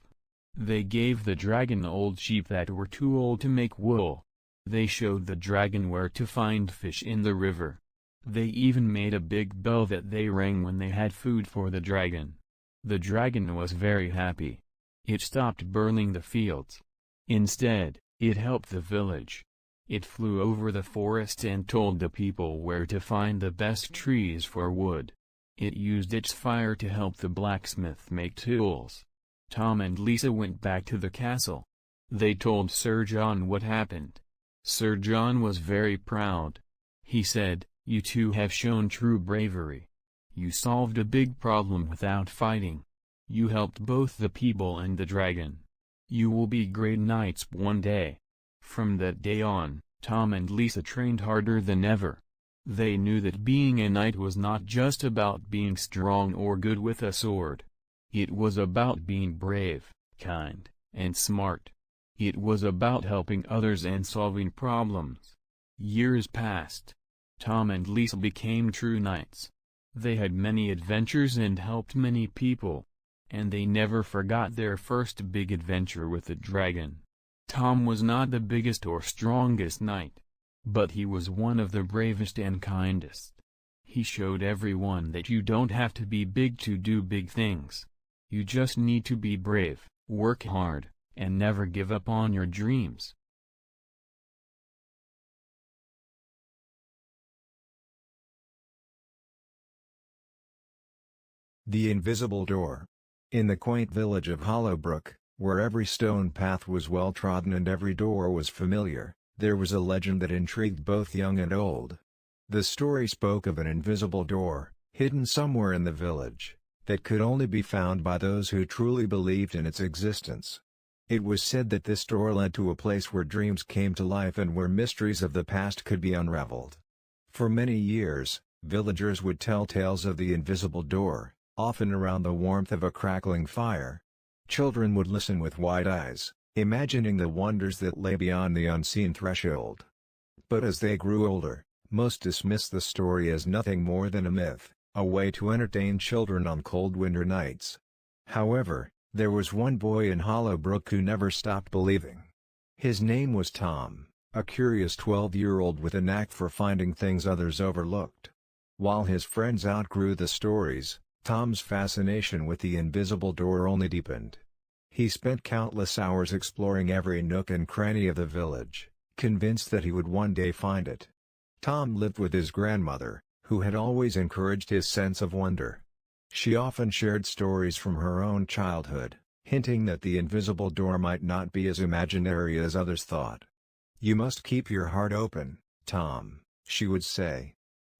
They gave the dragon old sheep that were too old to make wool. They showed the dragon where to find fish in the river. They even made a big bell that they rang when they had food for the dragon. The dragon was very happy. It stopped burning the fields. Instead, it helped the village. It flew over the forest and told the people where to find the best trees for wood. It used its fire to help the blacksmith make tools. Tom and Lisa went back to the castle. They told Sir John what happened. Sir John was very proud. He said, "You two have shown true bravery. You solved a big problem without fighting. You helped both the people and the dragon. You will be great knights one day." From that day on, Tom and Lisa trained harder than ever. They knew that being a knight was not just about being strong or good with a sword. It was about being brave, kind, and smart. It was about helping others and solving problems. Years passed. Tom and Lisa became true knights. They had many adventures and helped many people. And they never forgot their first big adventure with the dragon. Tom was not the biggest or strongest knight. But he was one of the bravest and kindest. He showed everyone that you don't have to be big to do big things. You just need to be brave, work hard, and never give up on your dreams. The Invisible Door. In the quaint village of Hollowbrook, where every stone path was well trodden and every door was familiar, there was a legend that intrigued both young and old. The story spoke of an invisible door, hidden somewhere in the village, that could only be found by those who truly believed in its existence. It was said that this door led to a place where dreams came to life and where mysteries of the past could be unraveled. For many years, villagers would tell tales of the invisible door, often around the warmth of a crackling fire. Children would listen with wide eyes, imagining the wonders that lay beyond the unseen threshold. But as they grew older, most dismissed the story as nothing more than a myth, a way to entertain children on cold winter nights. However, there was one boy in Hollowbrook who never stopped believing. His name was Tom, a curious 12-year-old with a knack for finding things others overlooked. While his friends outgrew the stories, Tom's fascination with the invisible door only deepened. He spent countless hours exploring every nook and cranny of the village, convinced that he would one day find it. Tom lived with his grandmother, who had always encouraged his sense of wonder. She often shared stories from her own childhood, hinting that the invisible door might not be as imaginary as others thought. "You must keep your heart open, Tom," she would say.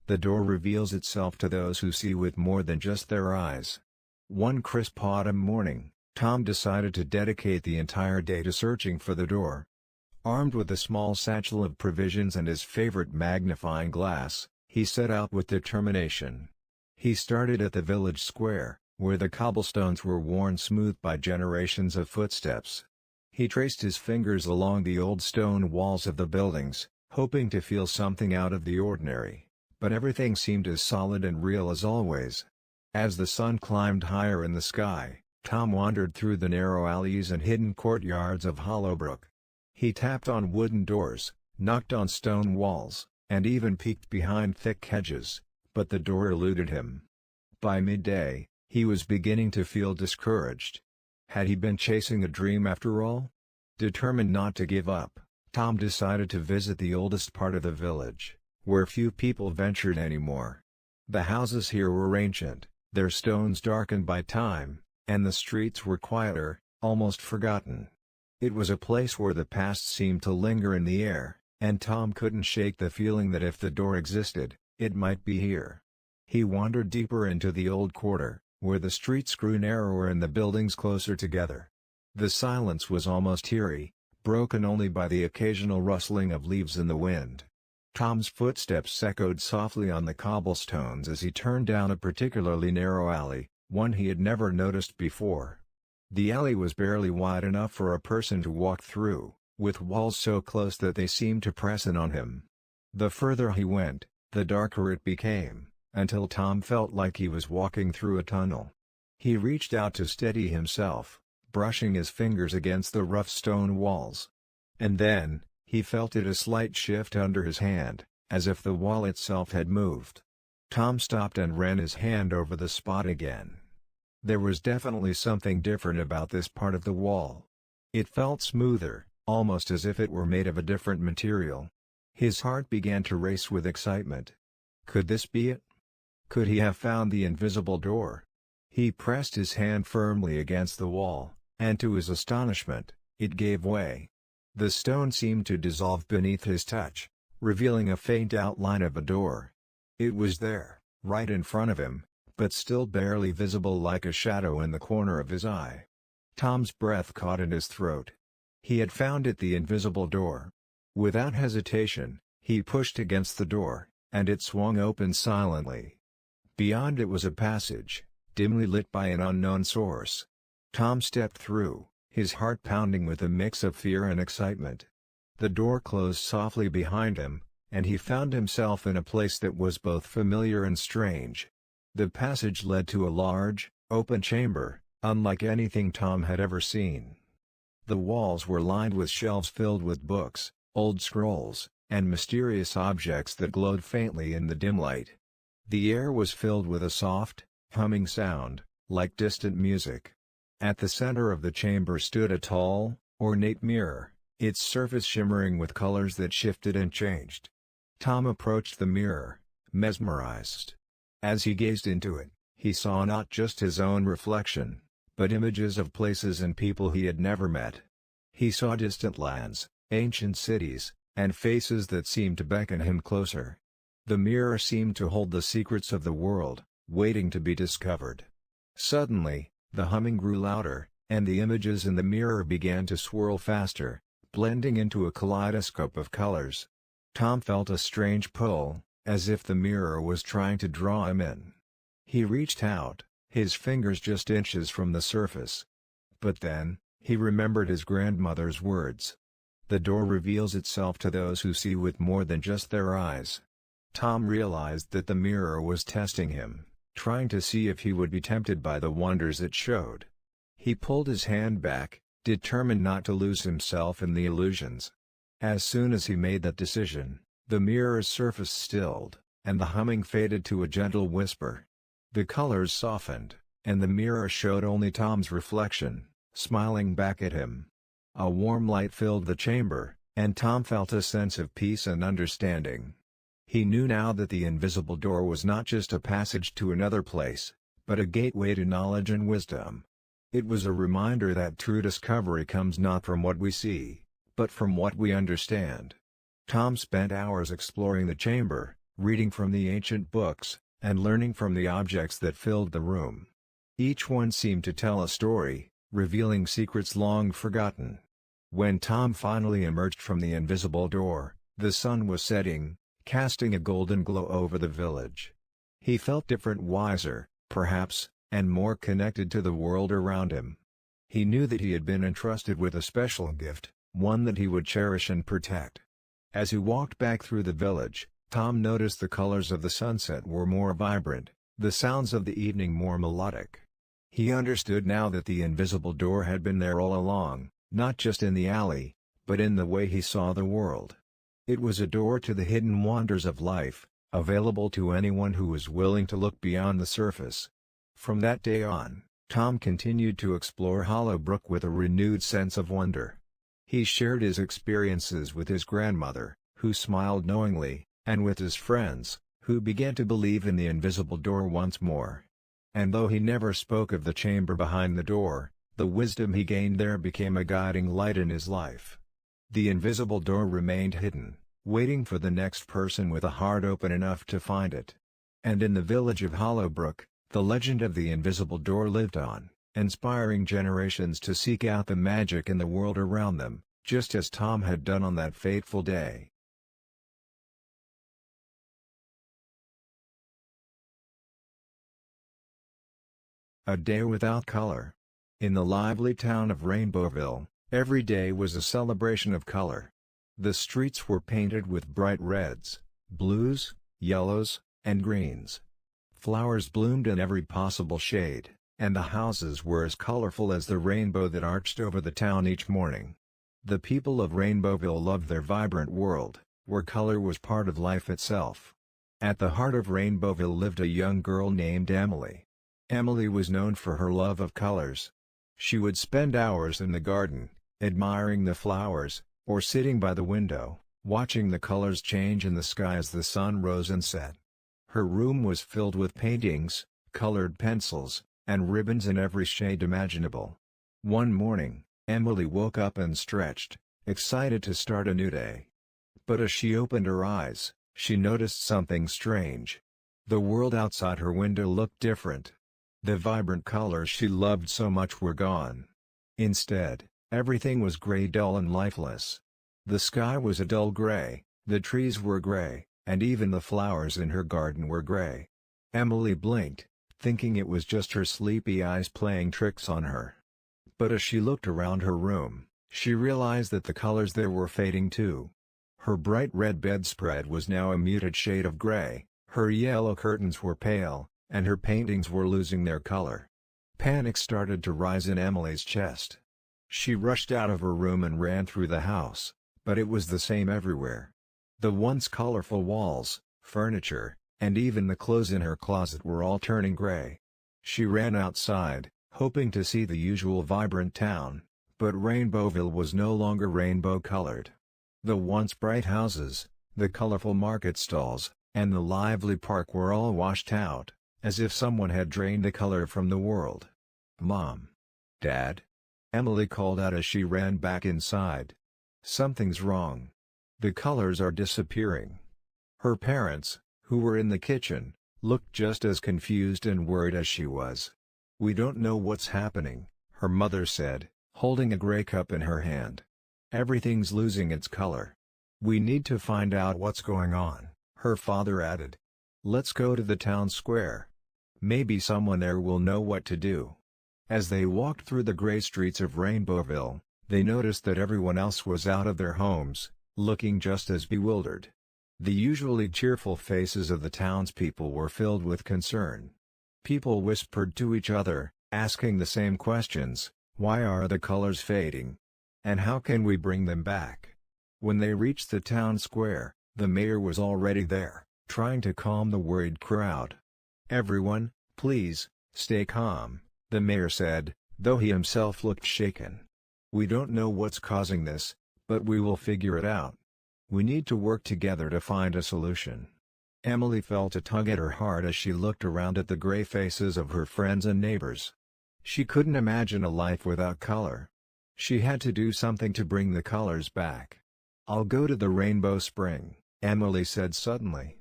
"The door reveals itself to those who see with more than just their eyes." One crisp autumn morning, Tom decided to dedicate the entire day to searching for the door. Armed with a small satchel of provisions and his favorite magnifying glass, he set out with determination. He started at the village square, where the cobblestones were worn smooth by generations of footsteps. He traced his fingers along the old stone walls of the buildings, hoping to feel something out of the ordinary, but everything seemed as solid and real as always. As the sun climbed higher in the sky, Tom wandered through the narrow alleys and hidden courtyards of Hollowbrook. He tapped on wooden doors, knocked on stone walls, and even peeked behind thick hedges, but the door eluded him. By midday, he was beginning to feel discouraged. Had he been chasing a dream after all? Determined not to give up, Tom decided to visit the oldest part of the village, where few people ventured anymore. The houses here were ancient, their stones darkened by time, and the streets were quieter, almost forgotten. It was a place where the past seemed to linger in the air, and Tom couldn't shake the feeling that if the door existed, it might be here. He wandered deeper into the old quarter, where the streets grew narrower and the buildings closer together. The silence was almost eerie, broken only by the occasional rustling of leaves in the wind. Tom's footsteps echoed softly on the cobblestones as he turned down a particularly narrow alley, one he had never noticed before. The alley was barely wide enough for a person to walk through, with walls so close that they seemed to press in on him. The further he went, the darker it became, until Tom felt like he was walking through a tunnel. He reached out to steady himself, brushing his fingers against the rough stone walls. And then, he felt a slight shift under his hand, as if the wall itself had moved. Tom stopped and ran his hand over the spot again. There was definitely something different about this part of the wall. It felt smoother, almost as if it were made of a different material. His heart began to race with excitement. Could this be it? Could he have found the invisible door? He pressed his hand firmly against the wall, and to his astonishment, it gave way. The stone seemed to dissolve beneath his touch, revealing a faint outline of a door. It was there, right in front of him, but still barely visible like a shadow in the corner of his eye. Tom's breath caught in his throat. He had found it, the invisible door. Without hesitation, he pushed against the door, and it swung open silently. Beyond it was a passage, dimly lit by an unknown source. Tom stepped through, his heart pounding with a mix of fear and excitement. The door closed softly behind him, and he found himself in a place that was both familiar and strange. The passage led to a large, open chamber, unlike anything Tom had ever seen. The walls were lined with shelves filled with books, old scrolls, and mysterious objects that glowed faintly in the dim light. The air was filled with a soft, humming sound, like distant music. At the center of the chamber stood a tall, ornate mirror, its surface shimmering with colors that shifted and changed. Tom approached the mirror, mesmerized. As he gazed into it, he saw not just his own reflection, but images of places and people he had never met. He saw distant lands, ancient cities, and faces that seemed to beckon him closer. The mirror seemed to hold the secrets of the world, waiting to be discovered. Suddenly, the humming grew louder, and the images in the mirror began to swirl faster, blending into a kaleidoscope of colors. Tom felt a strange pull, as if the mirror was trying to draw him in. He reached out, his fingers just inches from the surface. But then, he remembered his grandmother's words. The door reveals itself to those who see with more than just their eyes. Tom realized that the mirror was testing him, trying to see if he would be tempted by the wonders it showed. He pulled his hand back, determined not to lose himself in the illusions. As soon as he made that decision, the mirror's surface stilled, and the humming faded to a gentle whisper. The colors softened, and the mirror showed only Tom's reflection, smiling back at him. A warm light filled the chamber, and Tom felt a sense of peace and understanding. He knew now that the invisible door was not just a passage to another place, but a gateway to knowledge and wisdom. It was a reminder that true discovery comes not from what we see, but from what we understand. Tom spent hours exploring the chamber, reading from the ancient books, and learning from the objects that filled the room. Each one seemed to tell a story, revealing secrets long forgotten. When Tom finally emerged from the invisible door, the sun was setting, casting a golden glow over the village. He felt different, wiser, perhaps, and more connected to the world around him. He knew that he had been entrusted with a special gift, one that he would cherish and protect. As he walked back through the village, Tom noticed the colors of the sunset were more vibrant, the sounds of the evening more melodic. He understood now that the invisible door had been there all along, not just in the alley, but in the way he saw the world. It was a door to the hidden wonders of life, available to anyone who was willing to look beyond the surface. From that day on, Tom continued to explore Hollowbrook with a renewed sense of wonder. He shared his experiences with his grandmother, who smiled knowingly, and with his friends, who began to believe in the invisible door once more. And though he never spoke of the chamber behind the door, the wisdom he gained there became a guiding light in his life. The invisible door remained hidden, waiting for the next person with a heart open enough to find it. And in the village of Hollowbrook, the legend of the invisible door lived on, inspiring generations to seek out the magic in the world around them, just as Tom had done on that fateful day. A day without color. In the lively town of Rainbowville, every day was a celebration of color. The streets were painted with bright reds, blues, yellows, and greens. Flowers bloomed in every possible shade, and the houses were as colorful as the rainbow that arched over the town each morning. The people of Rainbowville loved their vibrant world, where color was part of life itself. At the heart of Rainbowville lived a young girl named Emily. Emily was known for her love of colors. She would spend hours in the garden, admiring the flowers, or sitting by the window, watching the colors change in the sky as the sun rose and set. Her room was filled with paintings, colored pencils, and ribbons in every shade imaginable. One morning, Emily woke up and stretched, excited to start a new day. But as she opened her eyes, she noticed something strange. The world outside her window looked different. The vibrant colors she loved so much were gone. Instead, everything was gray, dull and lifeless. The sky was a dull gray, the trees were gray, and even the flowers in her garden were gray. Emily blinked, thinking it was just her sleepy eyes playing tricks on her. But as she looked around her room, she realized that the colors there were fading too. Her bright red bedspread was now a muted shade of gray, her yellow curtains were pale, and her paintings were losing their color. Panic started to rise in Emily's chest. She rushed out of her room and ran through the house, but it was the same everywhere. The once colorful walls, furniture, and even the clothes in her closet were all turning gray. She ran outside, hoping to see the usual vibrant town, but Rainbowville was no longer rainbow-colored. The once bright houses, the colorful market stalls, and the lively park were all washed out, as if someone had drained the color from the world. "Mom! Dad!" Emily called out as she ran back inside. "Something's wrong. The colors are disappearing." Her parents, who were in the kitchen, looked just as confused and worried as she was. "We don't know what's happening," her mother said, holding a gray cup in her hand. "Everything's losing its color. We need to find out what's going on," her father added. "Let's go to the town square. Maybe someone there will know what to do." As they walked through the gray streets of Rainbowville, they noticed that everyone else was out of their homes, looking just as bewildered. The usually cheerful faces of the townspeople were filled with concern. People whispered to each other, asking the same questions: why are the colors fading? And how can we bring them back? When they reached the town square, the mayor was already there, trying to calm the worried crowd. "Everyone, please, stay calm," the mayor said, though he himself looked shaken. "We don't know what's causing this, but we will figure it out. We need to work together to find a solution." Emily felt a tug at her heart as she looked around at the gray faces of her friends and neighbors. She couldn't imagine a life without color. She had to do something to bring the colors back. "I'll go to the Rainbow Spring," Emily said suddenly.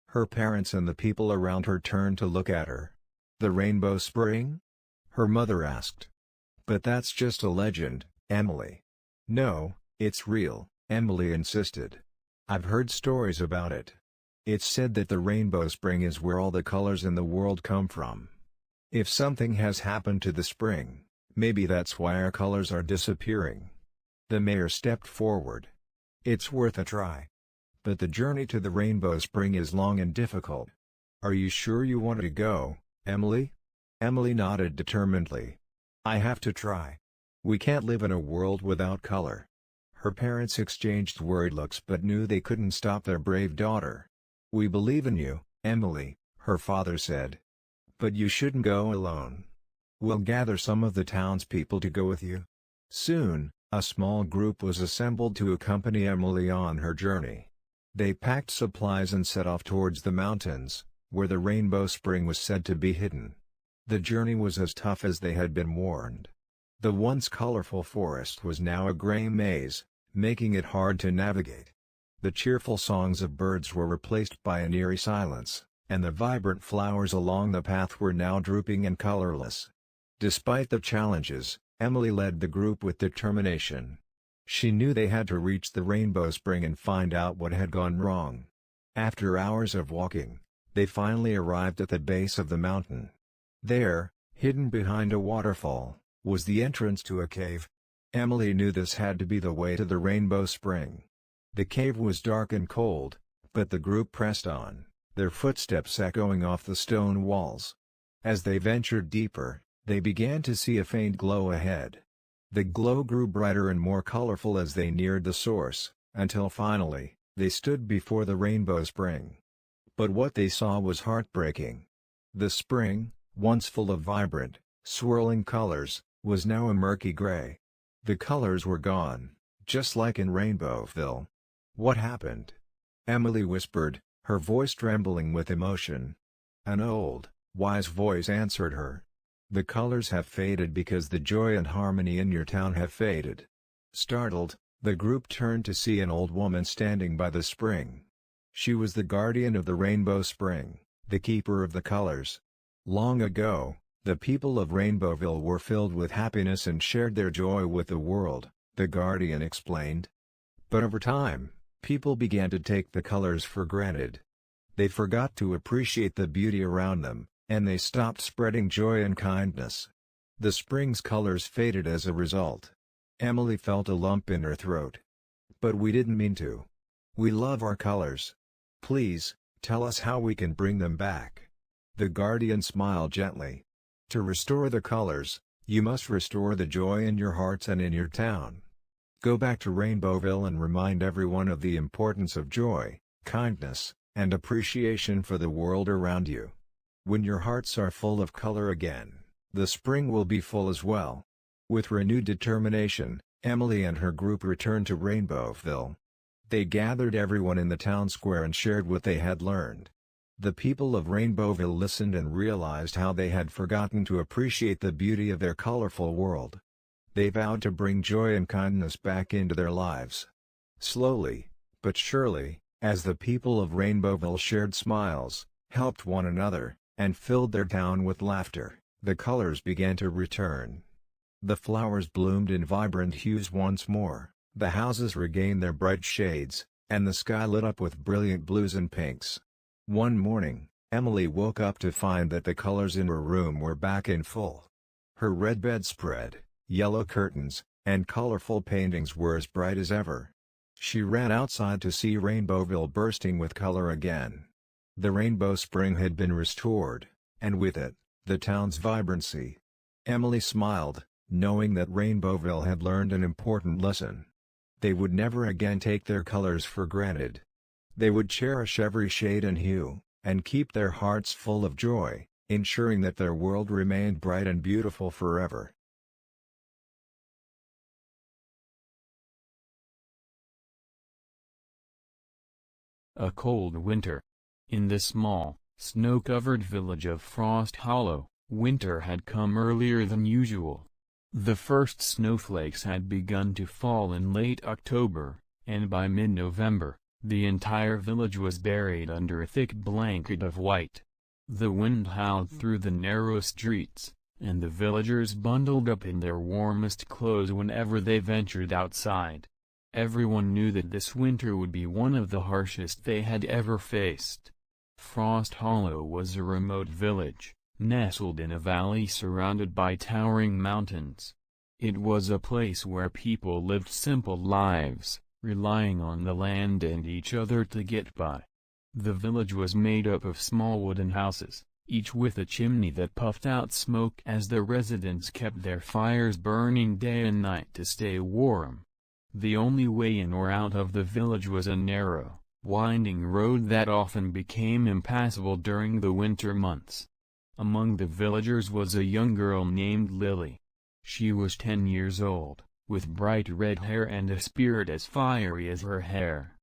Her parents and the people around her turned to look at her. "The Rainbow Spring?" her mother asked. "But that's just a legend, Emily." "No, it's real," Emily insisted. "I've heard stories about it. It's said that the Rainbow Spring is where all the colors in the world come from. If something has happened to the spring, maybe that's why our colors are disappearing." The mayor stepped forward. "It's worth a try. But the journey to the Rainbow Spring is long and difficult. Are you sure you want to go, Emily?" Emily nodded determinedly. "I have to try. We can't live in a world without color." Her parents exchanged worried looks but knew they couldn't stop their brave daughter. "We believe in you, Emily," her father said. "But you shouldn't go alone. We'll gather some of the townspeople to go with you." Soon, a small group was assembled to accompany Emily on her journey. They packed supplies and set off towards the mountains, where the Rainbow Spring was said to be hidden. The journey was as tough as they had been warned. The once colorful forest was now a gray maze, making it hard to navigate. The cheerful songs of birds were replaced by an eerie silence, and the vibrant flowers along the path were now drooping and colorless. Despite the challenges, Emily led the group with determination. She knew they had to reach the Rainbow Spring and find out what had gone wrong. After hours of walking, they finally arrived at the base of the mountain. There, hidden behind a waterfall, was the entrance to a cave. Emily knew this had to be the way to the Rainbow Spring. The cave was dark and cold, but the group pressed on, their footsteps echoing off the stone walls. As they ventured deeper, they began to see a faint glow ahead. The glow grew brighter and more colorful as they neared the source, until finally, they stood before the Rainbow Spring. But what they saw was heartbreaking. The spring, once full of vibrant, swirling colors, was now a murky gray. The colors were gone, just like in Rainbowville. "What happened?" Emily whispered, her voice trembling with emotion. An old, wise voice answered her. "The colors have faded because the joy and harmony in your town have faded." Startled, the group turned to see an old woman standing by the spring. She was the guardian of the Rainbow Spring, the keeper of the colors. Long ago, the people of Rainbowville were filled with happiness and shared their joy with the world, the guardian explained. But over time, people began to take the colors for granted. They forgot to appreciate the beauty around them, and they stopped spreading joy and kindness. The spring's colors faded as a result. Emily felt a lump in her throat. "But we didn't mean to. We love our colors. Please, tell us how we can bring them back." The guardian smiled gently. "To restore the colors, you must restore the joy in your hearts and in your town. Go back to Rainbowville and remind everyone of the importance of joy, kindness, and appreciation for the world around you. When your hearts are full of color again, the spring will be full as well." With renewed determination, Emily and her group returned to Rainbowville. They gathered everyone in the town square and shared what they had learned. The people of Rainbowville listened and realized how they had forgotten to appreciate the beauty of their colorful world. They vowed to bring joy and kindness back into their lives. Slowly, but surely, as the people of Rainbowville shared smiles, helped one another, and filled their town with laughter, the colors began to return. The flowers bloomed in vibrant hues once more, the houses regained their bright shades, and the sky lit up with brilliant blues and pinks. One morning, Emily woke up to find that the colors in her room were back in full. Her red bedspread, yellow curtains, and colorful paintings were as bright as ever. She ran outside to see Rainbowville bursting with color again. The Rainbow Spring had been restored, and with it, the town's vibrancy. Emily smiled, knowing that Rainbowville had learned an important lesson. They would never again take their colors for granted. They would cherish every shade and hue, and keep their hearts full of joy, ensuring that their world remained bright and beautiful forever. A cold winter. In the small, snow-covered village of Frost Hollow, Winter had come earlier than usual. The first snowflakes had begun to fall in late October, and by mid-November, the entire village was buried under a thick blanket of white. The wind howled through the narrow streets, and the villagers bundled up in their warmest clothes whenever they ventured outside. Everyone knew that this winter would be one of the harshest they had ever faced. Frost Hollow was a remote village, nestled in a valley surrounded by towering mountains. It was a place where people lived simple lives, relying on the land and each other to get by. The village was made up of small wooden houses, each with a chimney that puffed out smoke as the residents kept their fires burning day and night to stay warm. The only way in or out of the village was a narrow, winding road that often became impassable during the winter months. Among the villagers was a young girl named Lily. She was 10 years old, with bright red hair and a spirit as fiery as her hair.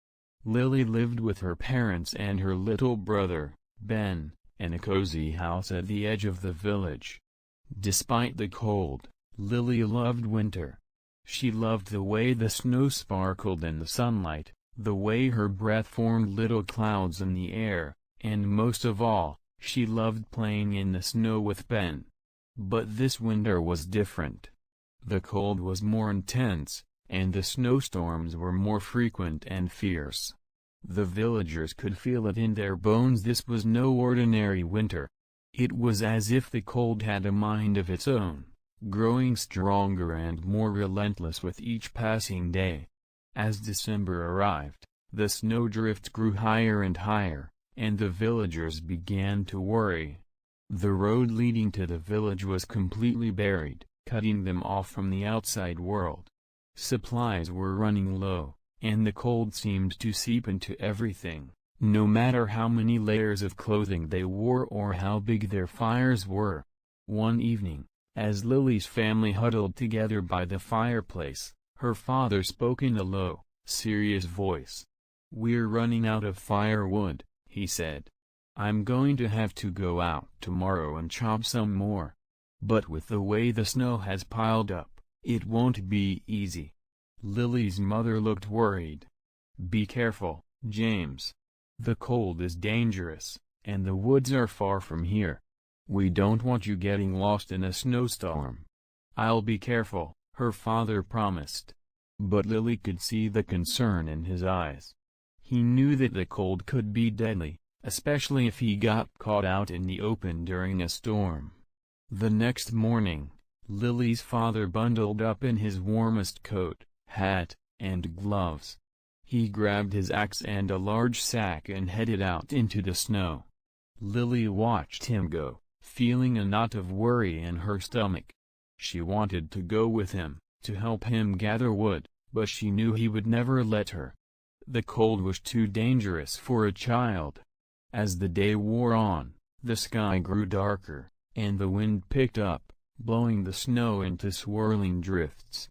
Lily lived with her parents and her little brother, Ben, in a cozy house at the edge of the village. Despite the cold, Lily loved winter. She loved the way the snow sparkled in the sunlight, the way her breath formed little clouds in the air, and most of all, she loved playing in the snow with Ben. But this winter was different. The cold was more intense, and the snowstorms were more frequent and fierce. The villagers could feel it in their bones. This was no ordinary winter. It was as if the cold had a mind of its own, growing stronger and more relentless with each passing day. As December arrived, the snowdrifts grew higher and higher, and the villagers began to worry. The road leading to the village was completely buried, cutting them off from the outside world. Supplies were running low, and the cold seemed to seep into everything, no matter how many layers of clothing they wore or how big their fires were. One evening, as Lily's family huddled together by the fireplace, her father spoke in a low, serious voice. "We're running out of firewood," he said. "I'm going to have to go out tomorrow and chop some more. But with the way the snow has piled up, it won't be easy." Lily's mother looked worried. "Be careful, James. The cold is dangerous, and the woods are far from here. We don't want you getting lost in a snowstorm." "I'll be careful," her father promised. But Lily could see the concern in his eyes. He knew that the cold could be deadly, especially if he got caught out in the open during a storm. The next morning, Lily's father bundled up in his warmest coat, hat, and gloves. He grabbed his axe and a large sack and headed out into the snow. Lily watched him go, feeling a knot of worry in her stomach. She wanted to go with him, to help him gather wood, but she knew he would never let her. The cold was too dangerous for a child. As the day wore on, the sky grew darker, and the wind picked up, blowing the snow into swirling drifts.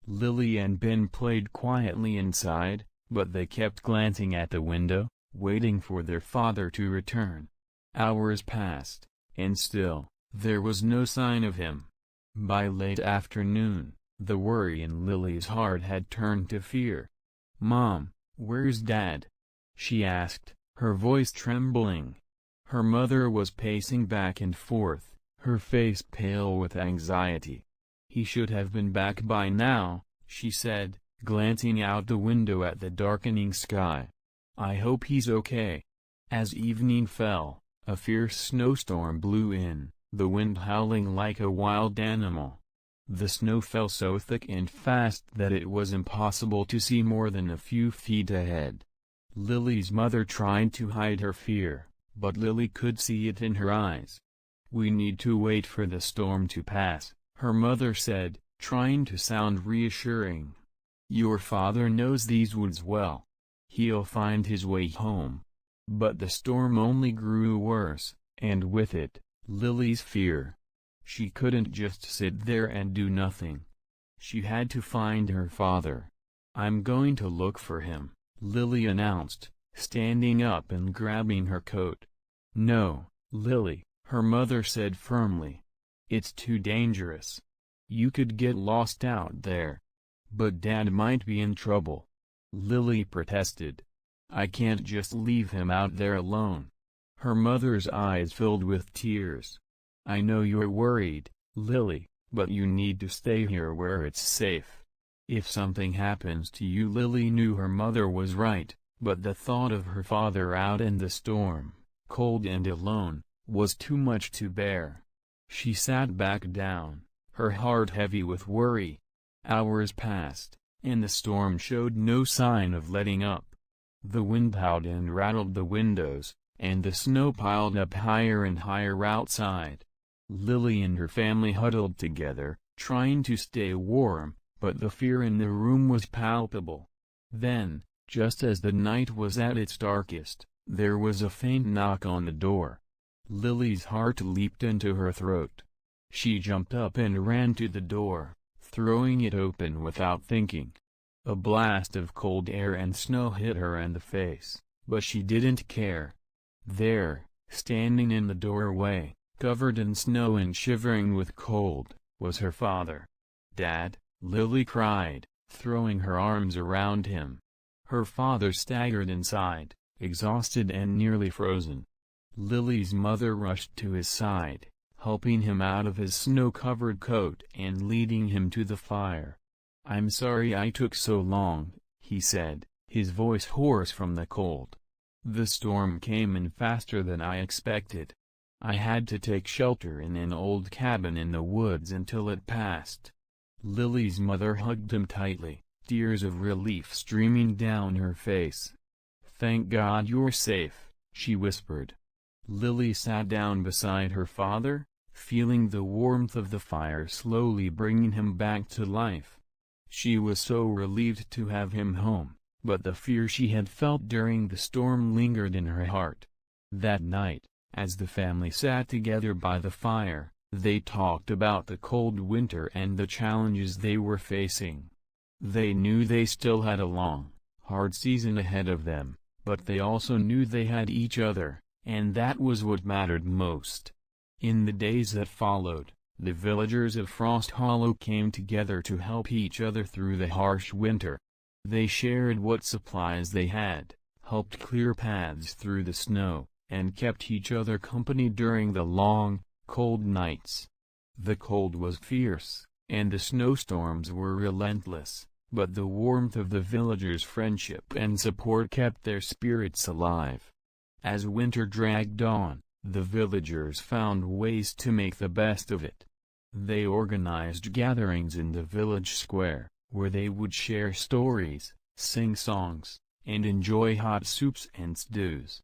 Lily and Ben played quietly inside, but they kept glancing at the window, waiting for their father to return. Hours passed, and still, there was no sign of him. By late afternoon, the worry in Lily's heart had turned to fear. "Mom, where's Dad?" she asked, her voice trembling. Her mother was pacing back and forth, her face pale with anxiety. "He should have been back by now," she said, glancing out the window at the darkening sky. "I hope he's okay." As evening fell, a fierce snowstorm blew in, the wind howling like a wild animal. The snow fell so thick and fast that it was impossible to see more than a few feet ahead. Lily's mother tried to hide her fear, but Lily could see it in her eyes. "We need to wait for the storm to pass," her mother said, trying to sound reassuring. "Your father knows these woods well. He'll find his way home." But the storm only grew worse, and with it, Lily's fear. She couldn't just sit there and do nothing. She had to find her father. "I'm going to look for him," Lily announced, standing up and grabbing her coat. "No, Lily," Her mother said firmly. "It's too dangerous. You could get lost out there. But Dad might be in trouble." Lily protested. "I can't just leave him out there alone." Her mother's eyes filled with tears. "I know you're worried, Lily, but you need to stay here where it's safe. If something happens to you." Lily knew her mother was right, but the thought of her father out in the storm, cold and alone, was too much to bear. She sat back down, her heart heavy with worry. Hours passed, and the storm showed no sign of letting up. The wind howled and rattled the windows, and the snow piled up higher and higher outside. Lily and her family huddled together, trying to stay warm, but the fear in the room was palpable. Then, just as the night was at its darkest, there was a faint knock on the door. Lily's heart leaped into her throat. She jumped up and ran to the door, throwing it open without thinking. A blast of cold air and snow hit her in the face, but she didn't care. There, standing in the doorway, covered in snow and shivering with cold, was her father. "Dad," Lily cried, throwing her arms around him. Her father staggered inside, exhausted and nearly frozen. Lily's mother rushed to his side, helping him out of his snow-covered coat and leading him to the fire. "I'm sorry I took so long," he said, his voice hoarse from the cold. "The storm came in faster than I expected. I had to take shelter in an old cabin in the woods until it passed." Lily's mother hugged him tightly, tears of relief streaming down her face. "Thank God you're safe," she whispered. Lily sat down beside her father, feeling the warmth of the fire slowly bringing him back to life. She was so relieved to have him home, but the fear she had felt during the storm lingered in her heart. That night, as the family sat together by the fire, they talked about the cold winter and the challenges they were facing. They knew they still had a long, hard season ahead of them, but they also knew they had each other, and that was what mattered most. In the days that followed, the villagers of Frost Hollow came together to help each other through the harsh winter. They shared what supplies they had, helped clear paths through the snow, and kept each other company during the long, cold nights. The cold was fierce, and the snowstorms were relentless, but the warmth of the villagers' friendship and support kept their spirits alive. As winter dragged on, the villagers found ways to make the best of it. They organized gatherings in the village square, where they would share stories, sing songs, and enjoy hot soups and stews.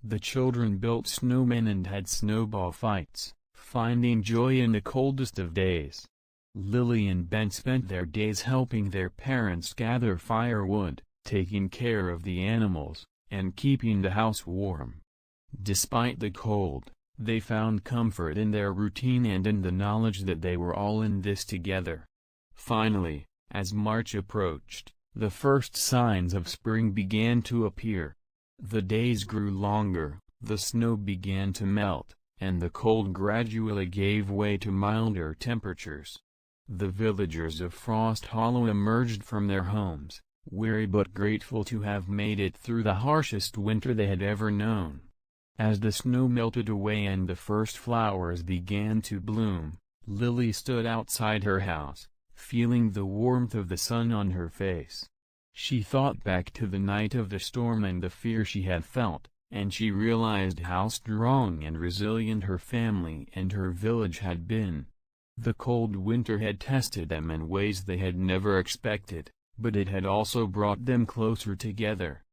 The children built snowmen and had snowball fights, finding joy in the coldest of days. Lily and Ben spent their days helping their parents gather firewood, taking care of the animals, and keeping the house warm. Despite the cold, they found comfort in their routine and in the knowledge that they were all in this together. Finally, as March approached, the first signs of spring began to appear. The days grew longer, the snow began to melt, and the cold gradually gave way to milder temperatures. The villagers of Frost Hollow emerged from their homes, weary but grateful to have made it through the harshest winter they had ever known. As the snow melted away and the first flowers began to bloom, Lily stood outside her house, feeling the warmth of the sun on her face. She thought back to the night of the storm and the fear she had felt, and she realized how strong and resilient her family and her village had been. The cold winter had tested them in ways they had never expected, but it had also brought them closer together.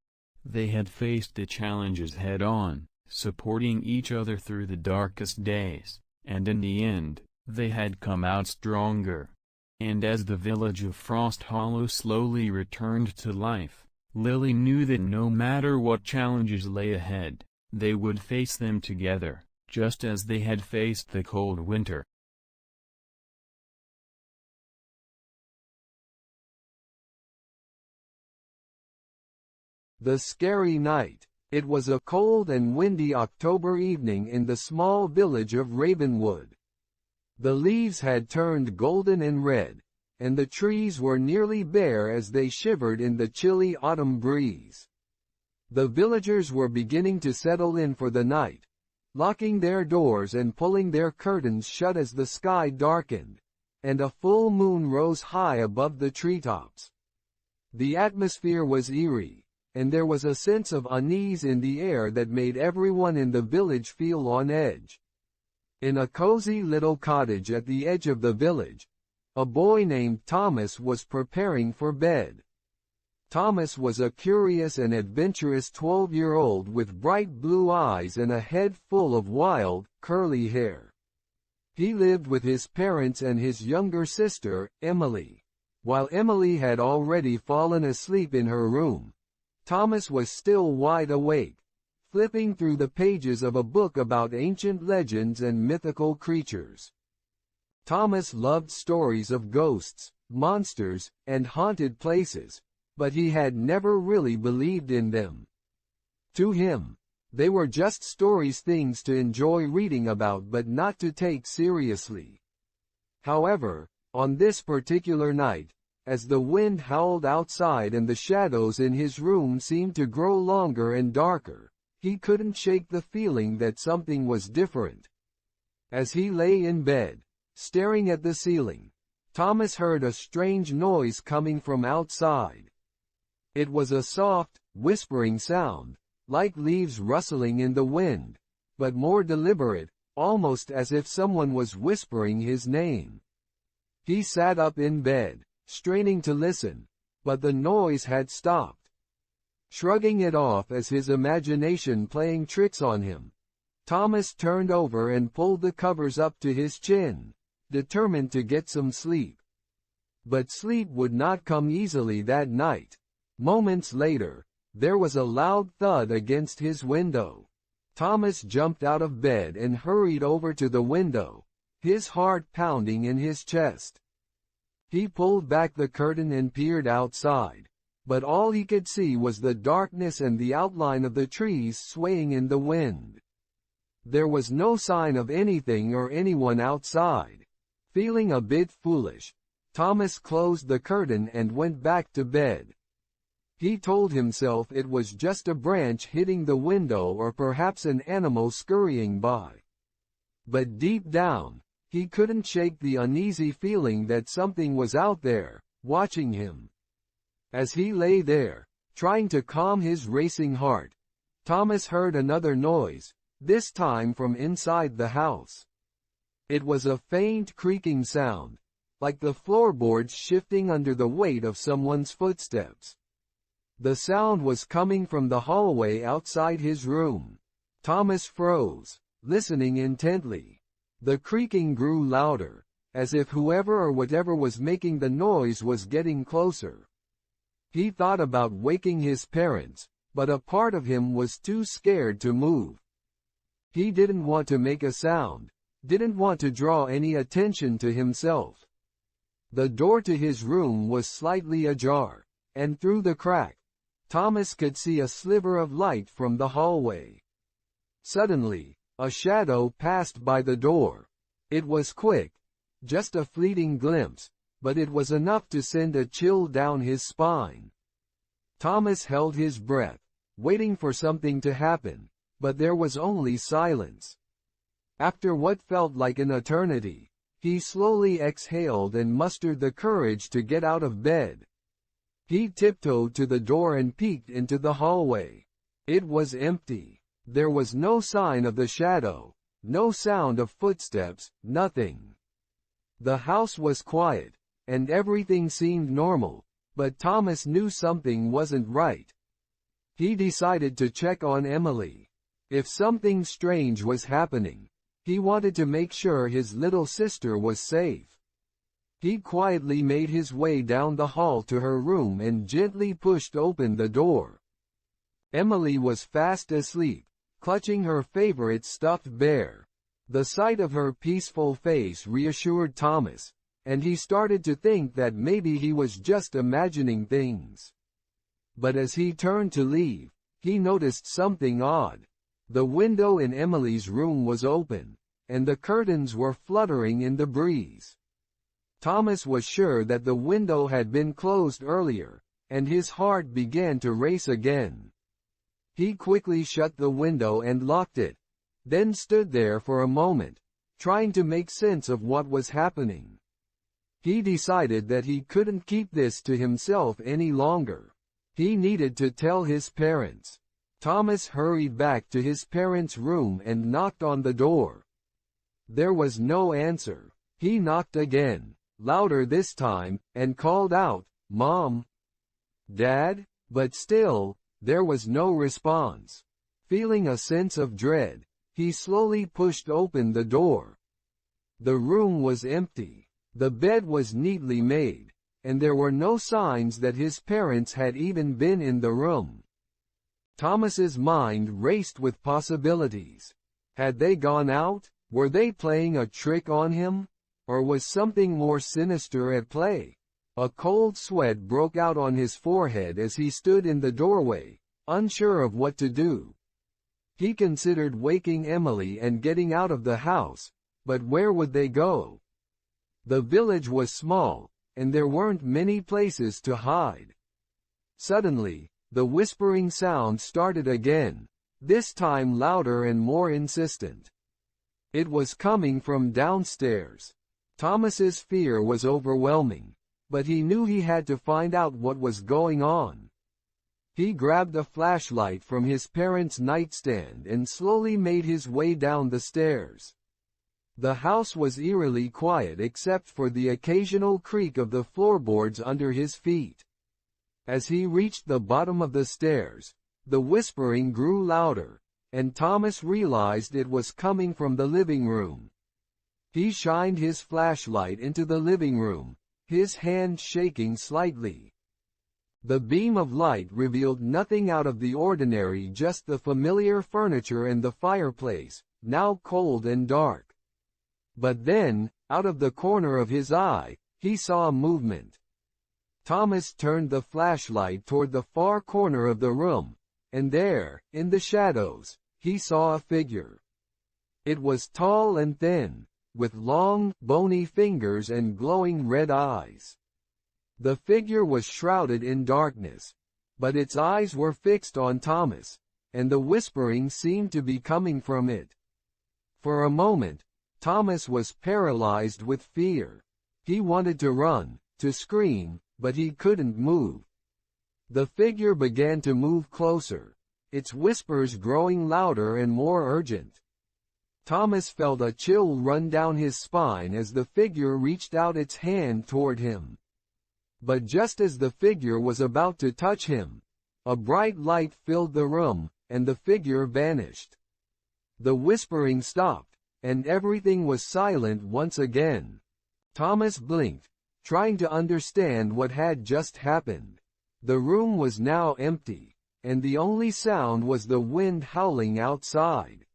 They had faced the challenges head-on, supporting each other through the darkest days, and in the end, they had come out stronger. And as the village of Frost Hollow slowly returned to life, Lily knew that no matter what challenges lay ahead, they would face them together, just as they had faced the cold winter. The Scary Night. It was a cold and windy October evening in the small village of Ravenwood. The leaves had turned golden and red, and the trees were nearly bare as they shivered in the chilly autumn breeze. The villagers were beginning to settle in for the night, locking their doors and pulling their curtains shut as the sky darkened, and a full moon rose high above the treetops. The atmosphere was eerie, and there was a sense of unease in the air that made everyone in the village feel on edge. In a cozy little cottage at the edge of the village, a boy named Thomas was preparing for bed. Thomas was a curious and adventurous 12-year-old with bright blue eyes and a head full of wild, curly hair. He lived with his parents and his younger sister, Emily. While Emily had already fallen asleep in her room, Thomas was still wide awake, flipping through the pages of a book about ancient legends and mythical creatures. Thomas loved stories of ghosts, monsters, and haunted places, but he had never really believed in them. To him, they were just stories, things to enjoy reading about but not to take seriously. However, on this particular night, as the wind howled outside and the shadows in his room seemed to grow longer and darker, he couldn't shake the feeling that something was different. As he lay in bed, staring at the ceiling, Thomas heard a strange noise coming from outside. It was a soft, whispering sound, like leaves rustling in the wind, but more deliberate, almost as if someone was whispering his name. He sat up in bed, straining to listen, but the noise had stopped. Shrugging it off as his imagination playing tricks on him, Thomas turned over and pulled the covers up to his chin, determined to get some sleep. But sleep would not come easily that night. Moments later, there was a loud thud against his window. Thomas jumped out of bed and hurried over to the window, his heart pounding in his chest. He pulled back the curtain and peered outside, but all he could see was the darkness and the outline of the trees swaying in the wind. There was no sign of anything or anyone outside. Feeling a bit foolish, Thomas closed the curtain and went back to bed. He told himself it was just a branch hitting the window or perhaps an animal scurrying by. But deep down, he couldn't shake the uneasy feeling that something was out there, watching him. As he lay there, trying to calm his racing heart, Thomas heard another noise, this time from inside the house. It was a faint creaking sound, like the floorboards shifting under the weight of someone's footsteps. The sound was coming from the hallway outside his room. Thomas froze, listening intently. The creaking grew louder, as if whoever or whatever was making the noise was getting closer. He thought about waking his parents, but a part of him was too scared to move. He didn't want to make a sound, didn't want to draw any attention to himself. The door to his room was slightly ajar, and through the crack, Thomas could see a sliver of light from the hallway. Suddenly, a shadow passed by the door. It was quick, just a fleeting glimpse, but it was enough to send a chill down his spine. Thomas held his breath, waiting for something to happen, but there was only silence. After what felt like an eternity, he slowly exhaled and mustered the courage to get out of bed. He tiptoed to the door and peeked into the hallway. It was empty. There was no sign of the shadow, no sound of footsteps, nothing. The house was quiet, and everything seemed normal, but Thomas knew something wasn't right. He decided to check on Emily. If something strange was happening, he wanted to make sure his little sister was safe. He quietly made his way down the hall to her room and gently pushed open the door. Emily was fast asleep, clutching her favorite stuffed bear. The sight of her peaceful face reassured Thomas, and he started to think that maybe he was just imagining things. But as he turned to leave, he noticed something odd. The window in Emily's room was open, and the curtains were fluttering in the breeze. Thomas was sure that the window had been closed earlier, and his heart began to race again. He quickly shut the window and locked it, then stood there for a moment, trying to make sense of what was happening. He decided that he couldn't keep this to himself any longer. He needed to tell his parents. Thomas hurried back to his parents' room and knocked on the door. There was no answer. He knocked again, louder this time, and called out, "Mom? Dad?" But still, there was no response. Feeling a sense of dread, he slowly pushed open the door. The room was empty. The bed was neatly made, and there were no signs that his parents had even been in the room. Thomas's mind raced with possibilities. Had they gone out? Were they playing a trick on him? Or was something more sinister at play? A cold sweat broke out on his forehead as he stood in the doorway, unsure of what to do. He considered waking Emily and getting out of the house, but where would they go? The village was small, and there weren't many places to hide. Suddenly, the whispering sound started again, this time louder and more insistent. It was coming from downstairs. Thomas's fear was overwhelming, but he knew he had to find out what was going on. He grabbed a flashlight from his parents' nightstand and slowly made his way down the stairs. The house was eerily quiet except for the occasional creak of the floorboards under his feet. As he reached the bottom of the stairs, the whispering grew louder, and Thomas realized it was coming from the living room. He shined his flashlight into the living room, his hand shaking slightly. The beam of light revealed nothing out of the ordinary, just the familiar furniture and the fireplace, now cold and dark. But then, out of the corner of his eye, he saw movement. Thomas turned the flashlight toward the far corner of the room, and there, in the shadows, he saw a figure. It was tall and thin, with long, bony fingers and glowing red eyes. The figure was shrouded in darkness, but its eyes were fixed on Thomas, and the whispering seemed to be coming from it. For a moment, Thomas was paralyzed with fear. He wanted to run, to scream, but he couldn't move. The figure began to move closer, its whispers growing louder and more urgent. Thomas felt a chill run down his spine as the figure reached out its hand toward him. But just as the figure was about to touch him, a bright light filled the room, and the figure vanished. The whispering stopped, and everything was silent once again. Thomas blinked, trying to understand what had just happened. The room was now empty, and the only sound was the wind howling outside.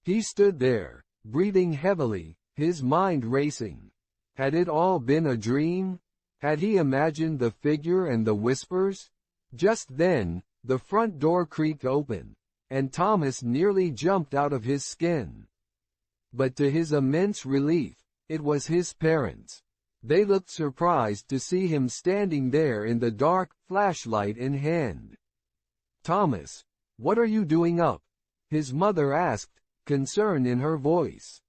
He stood there, breathing heavily, his mind racing. Had it all been a dream? Had he imagined the figure and the whispers? Just then, the front door creaked open, and Thomas nearly jumped out of his skin. But to his immense relief, it was his parents. They looked surprised to see him standing there in the dark, flashlight in hand. "Thomas, what are you doing up?" his mother asked, concern in her voice.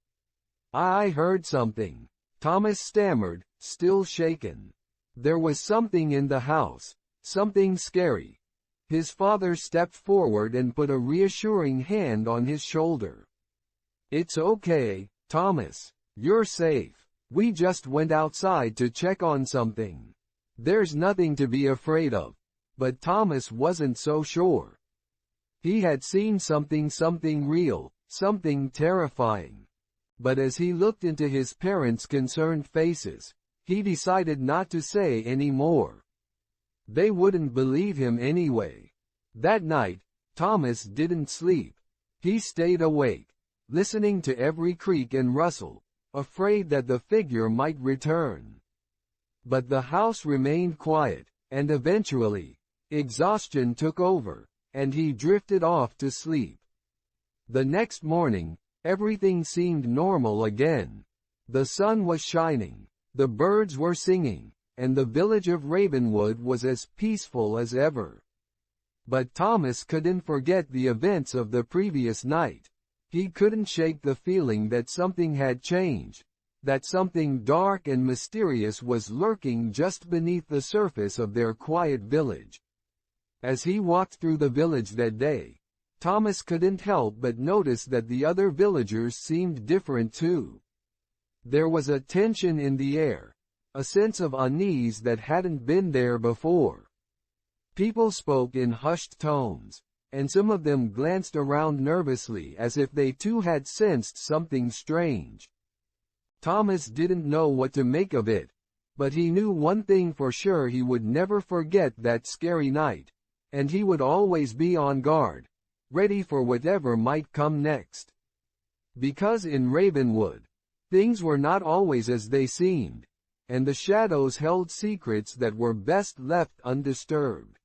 I heard something," Thomas stammered, still shaken. There was something in the house, something scary. His father stepped forward and put a reassuring hand on his shoulder. "It's okay, Thomas. You're safe. We just went outside to check on something. There's nothing to be afraid of." But Thomas wasn't so sure. He had seen something real, something terrifying. But as he looked into his parents' concerned faces, he decided not to say any more. They wouldn't believe him anyway. That night, Thomas didn't sleep. He stayed awake, listening to every creak and rustle, afraid that the figure might return. But the house remained quiet, and eventually, exhaustion took over. and he drifted off to sleep. The next morning, everything seemed normal again. The sun was shining, the birds were singing, and the village of Ravenwood was as peaceful as ever. But Thomas couldn't forget the events of the previous night. He couldn't shake the feeling that something had changed, that something dark and mysterious was lurking just beneath the surface of their quiet village. As he walked through the village that day, Thomas couldn't help but notice that the other villagers seemed different too. There was a tension in the air, a sense of unease that hadn't been there before. People spoke in hushed tones, and some of them glanced around nervously as if they too had sensed something strange. Thomas didn't know what to make of it, but he knew one thing for sure: he would never forget that scary night, and he would always be on guard, ready for whatever might come next. Because in Ravenwood, things were not always as they seemed, and the shadows held secrets that were best left undisturbed.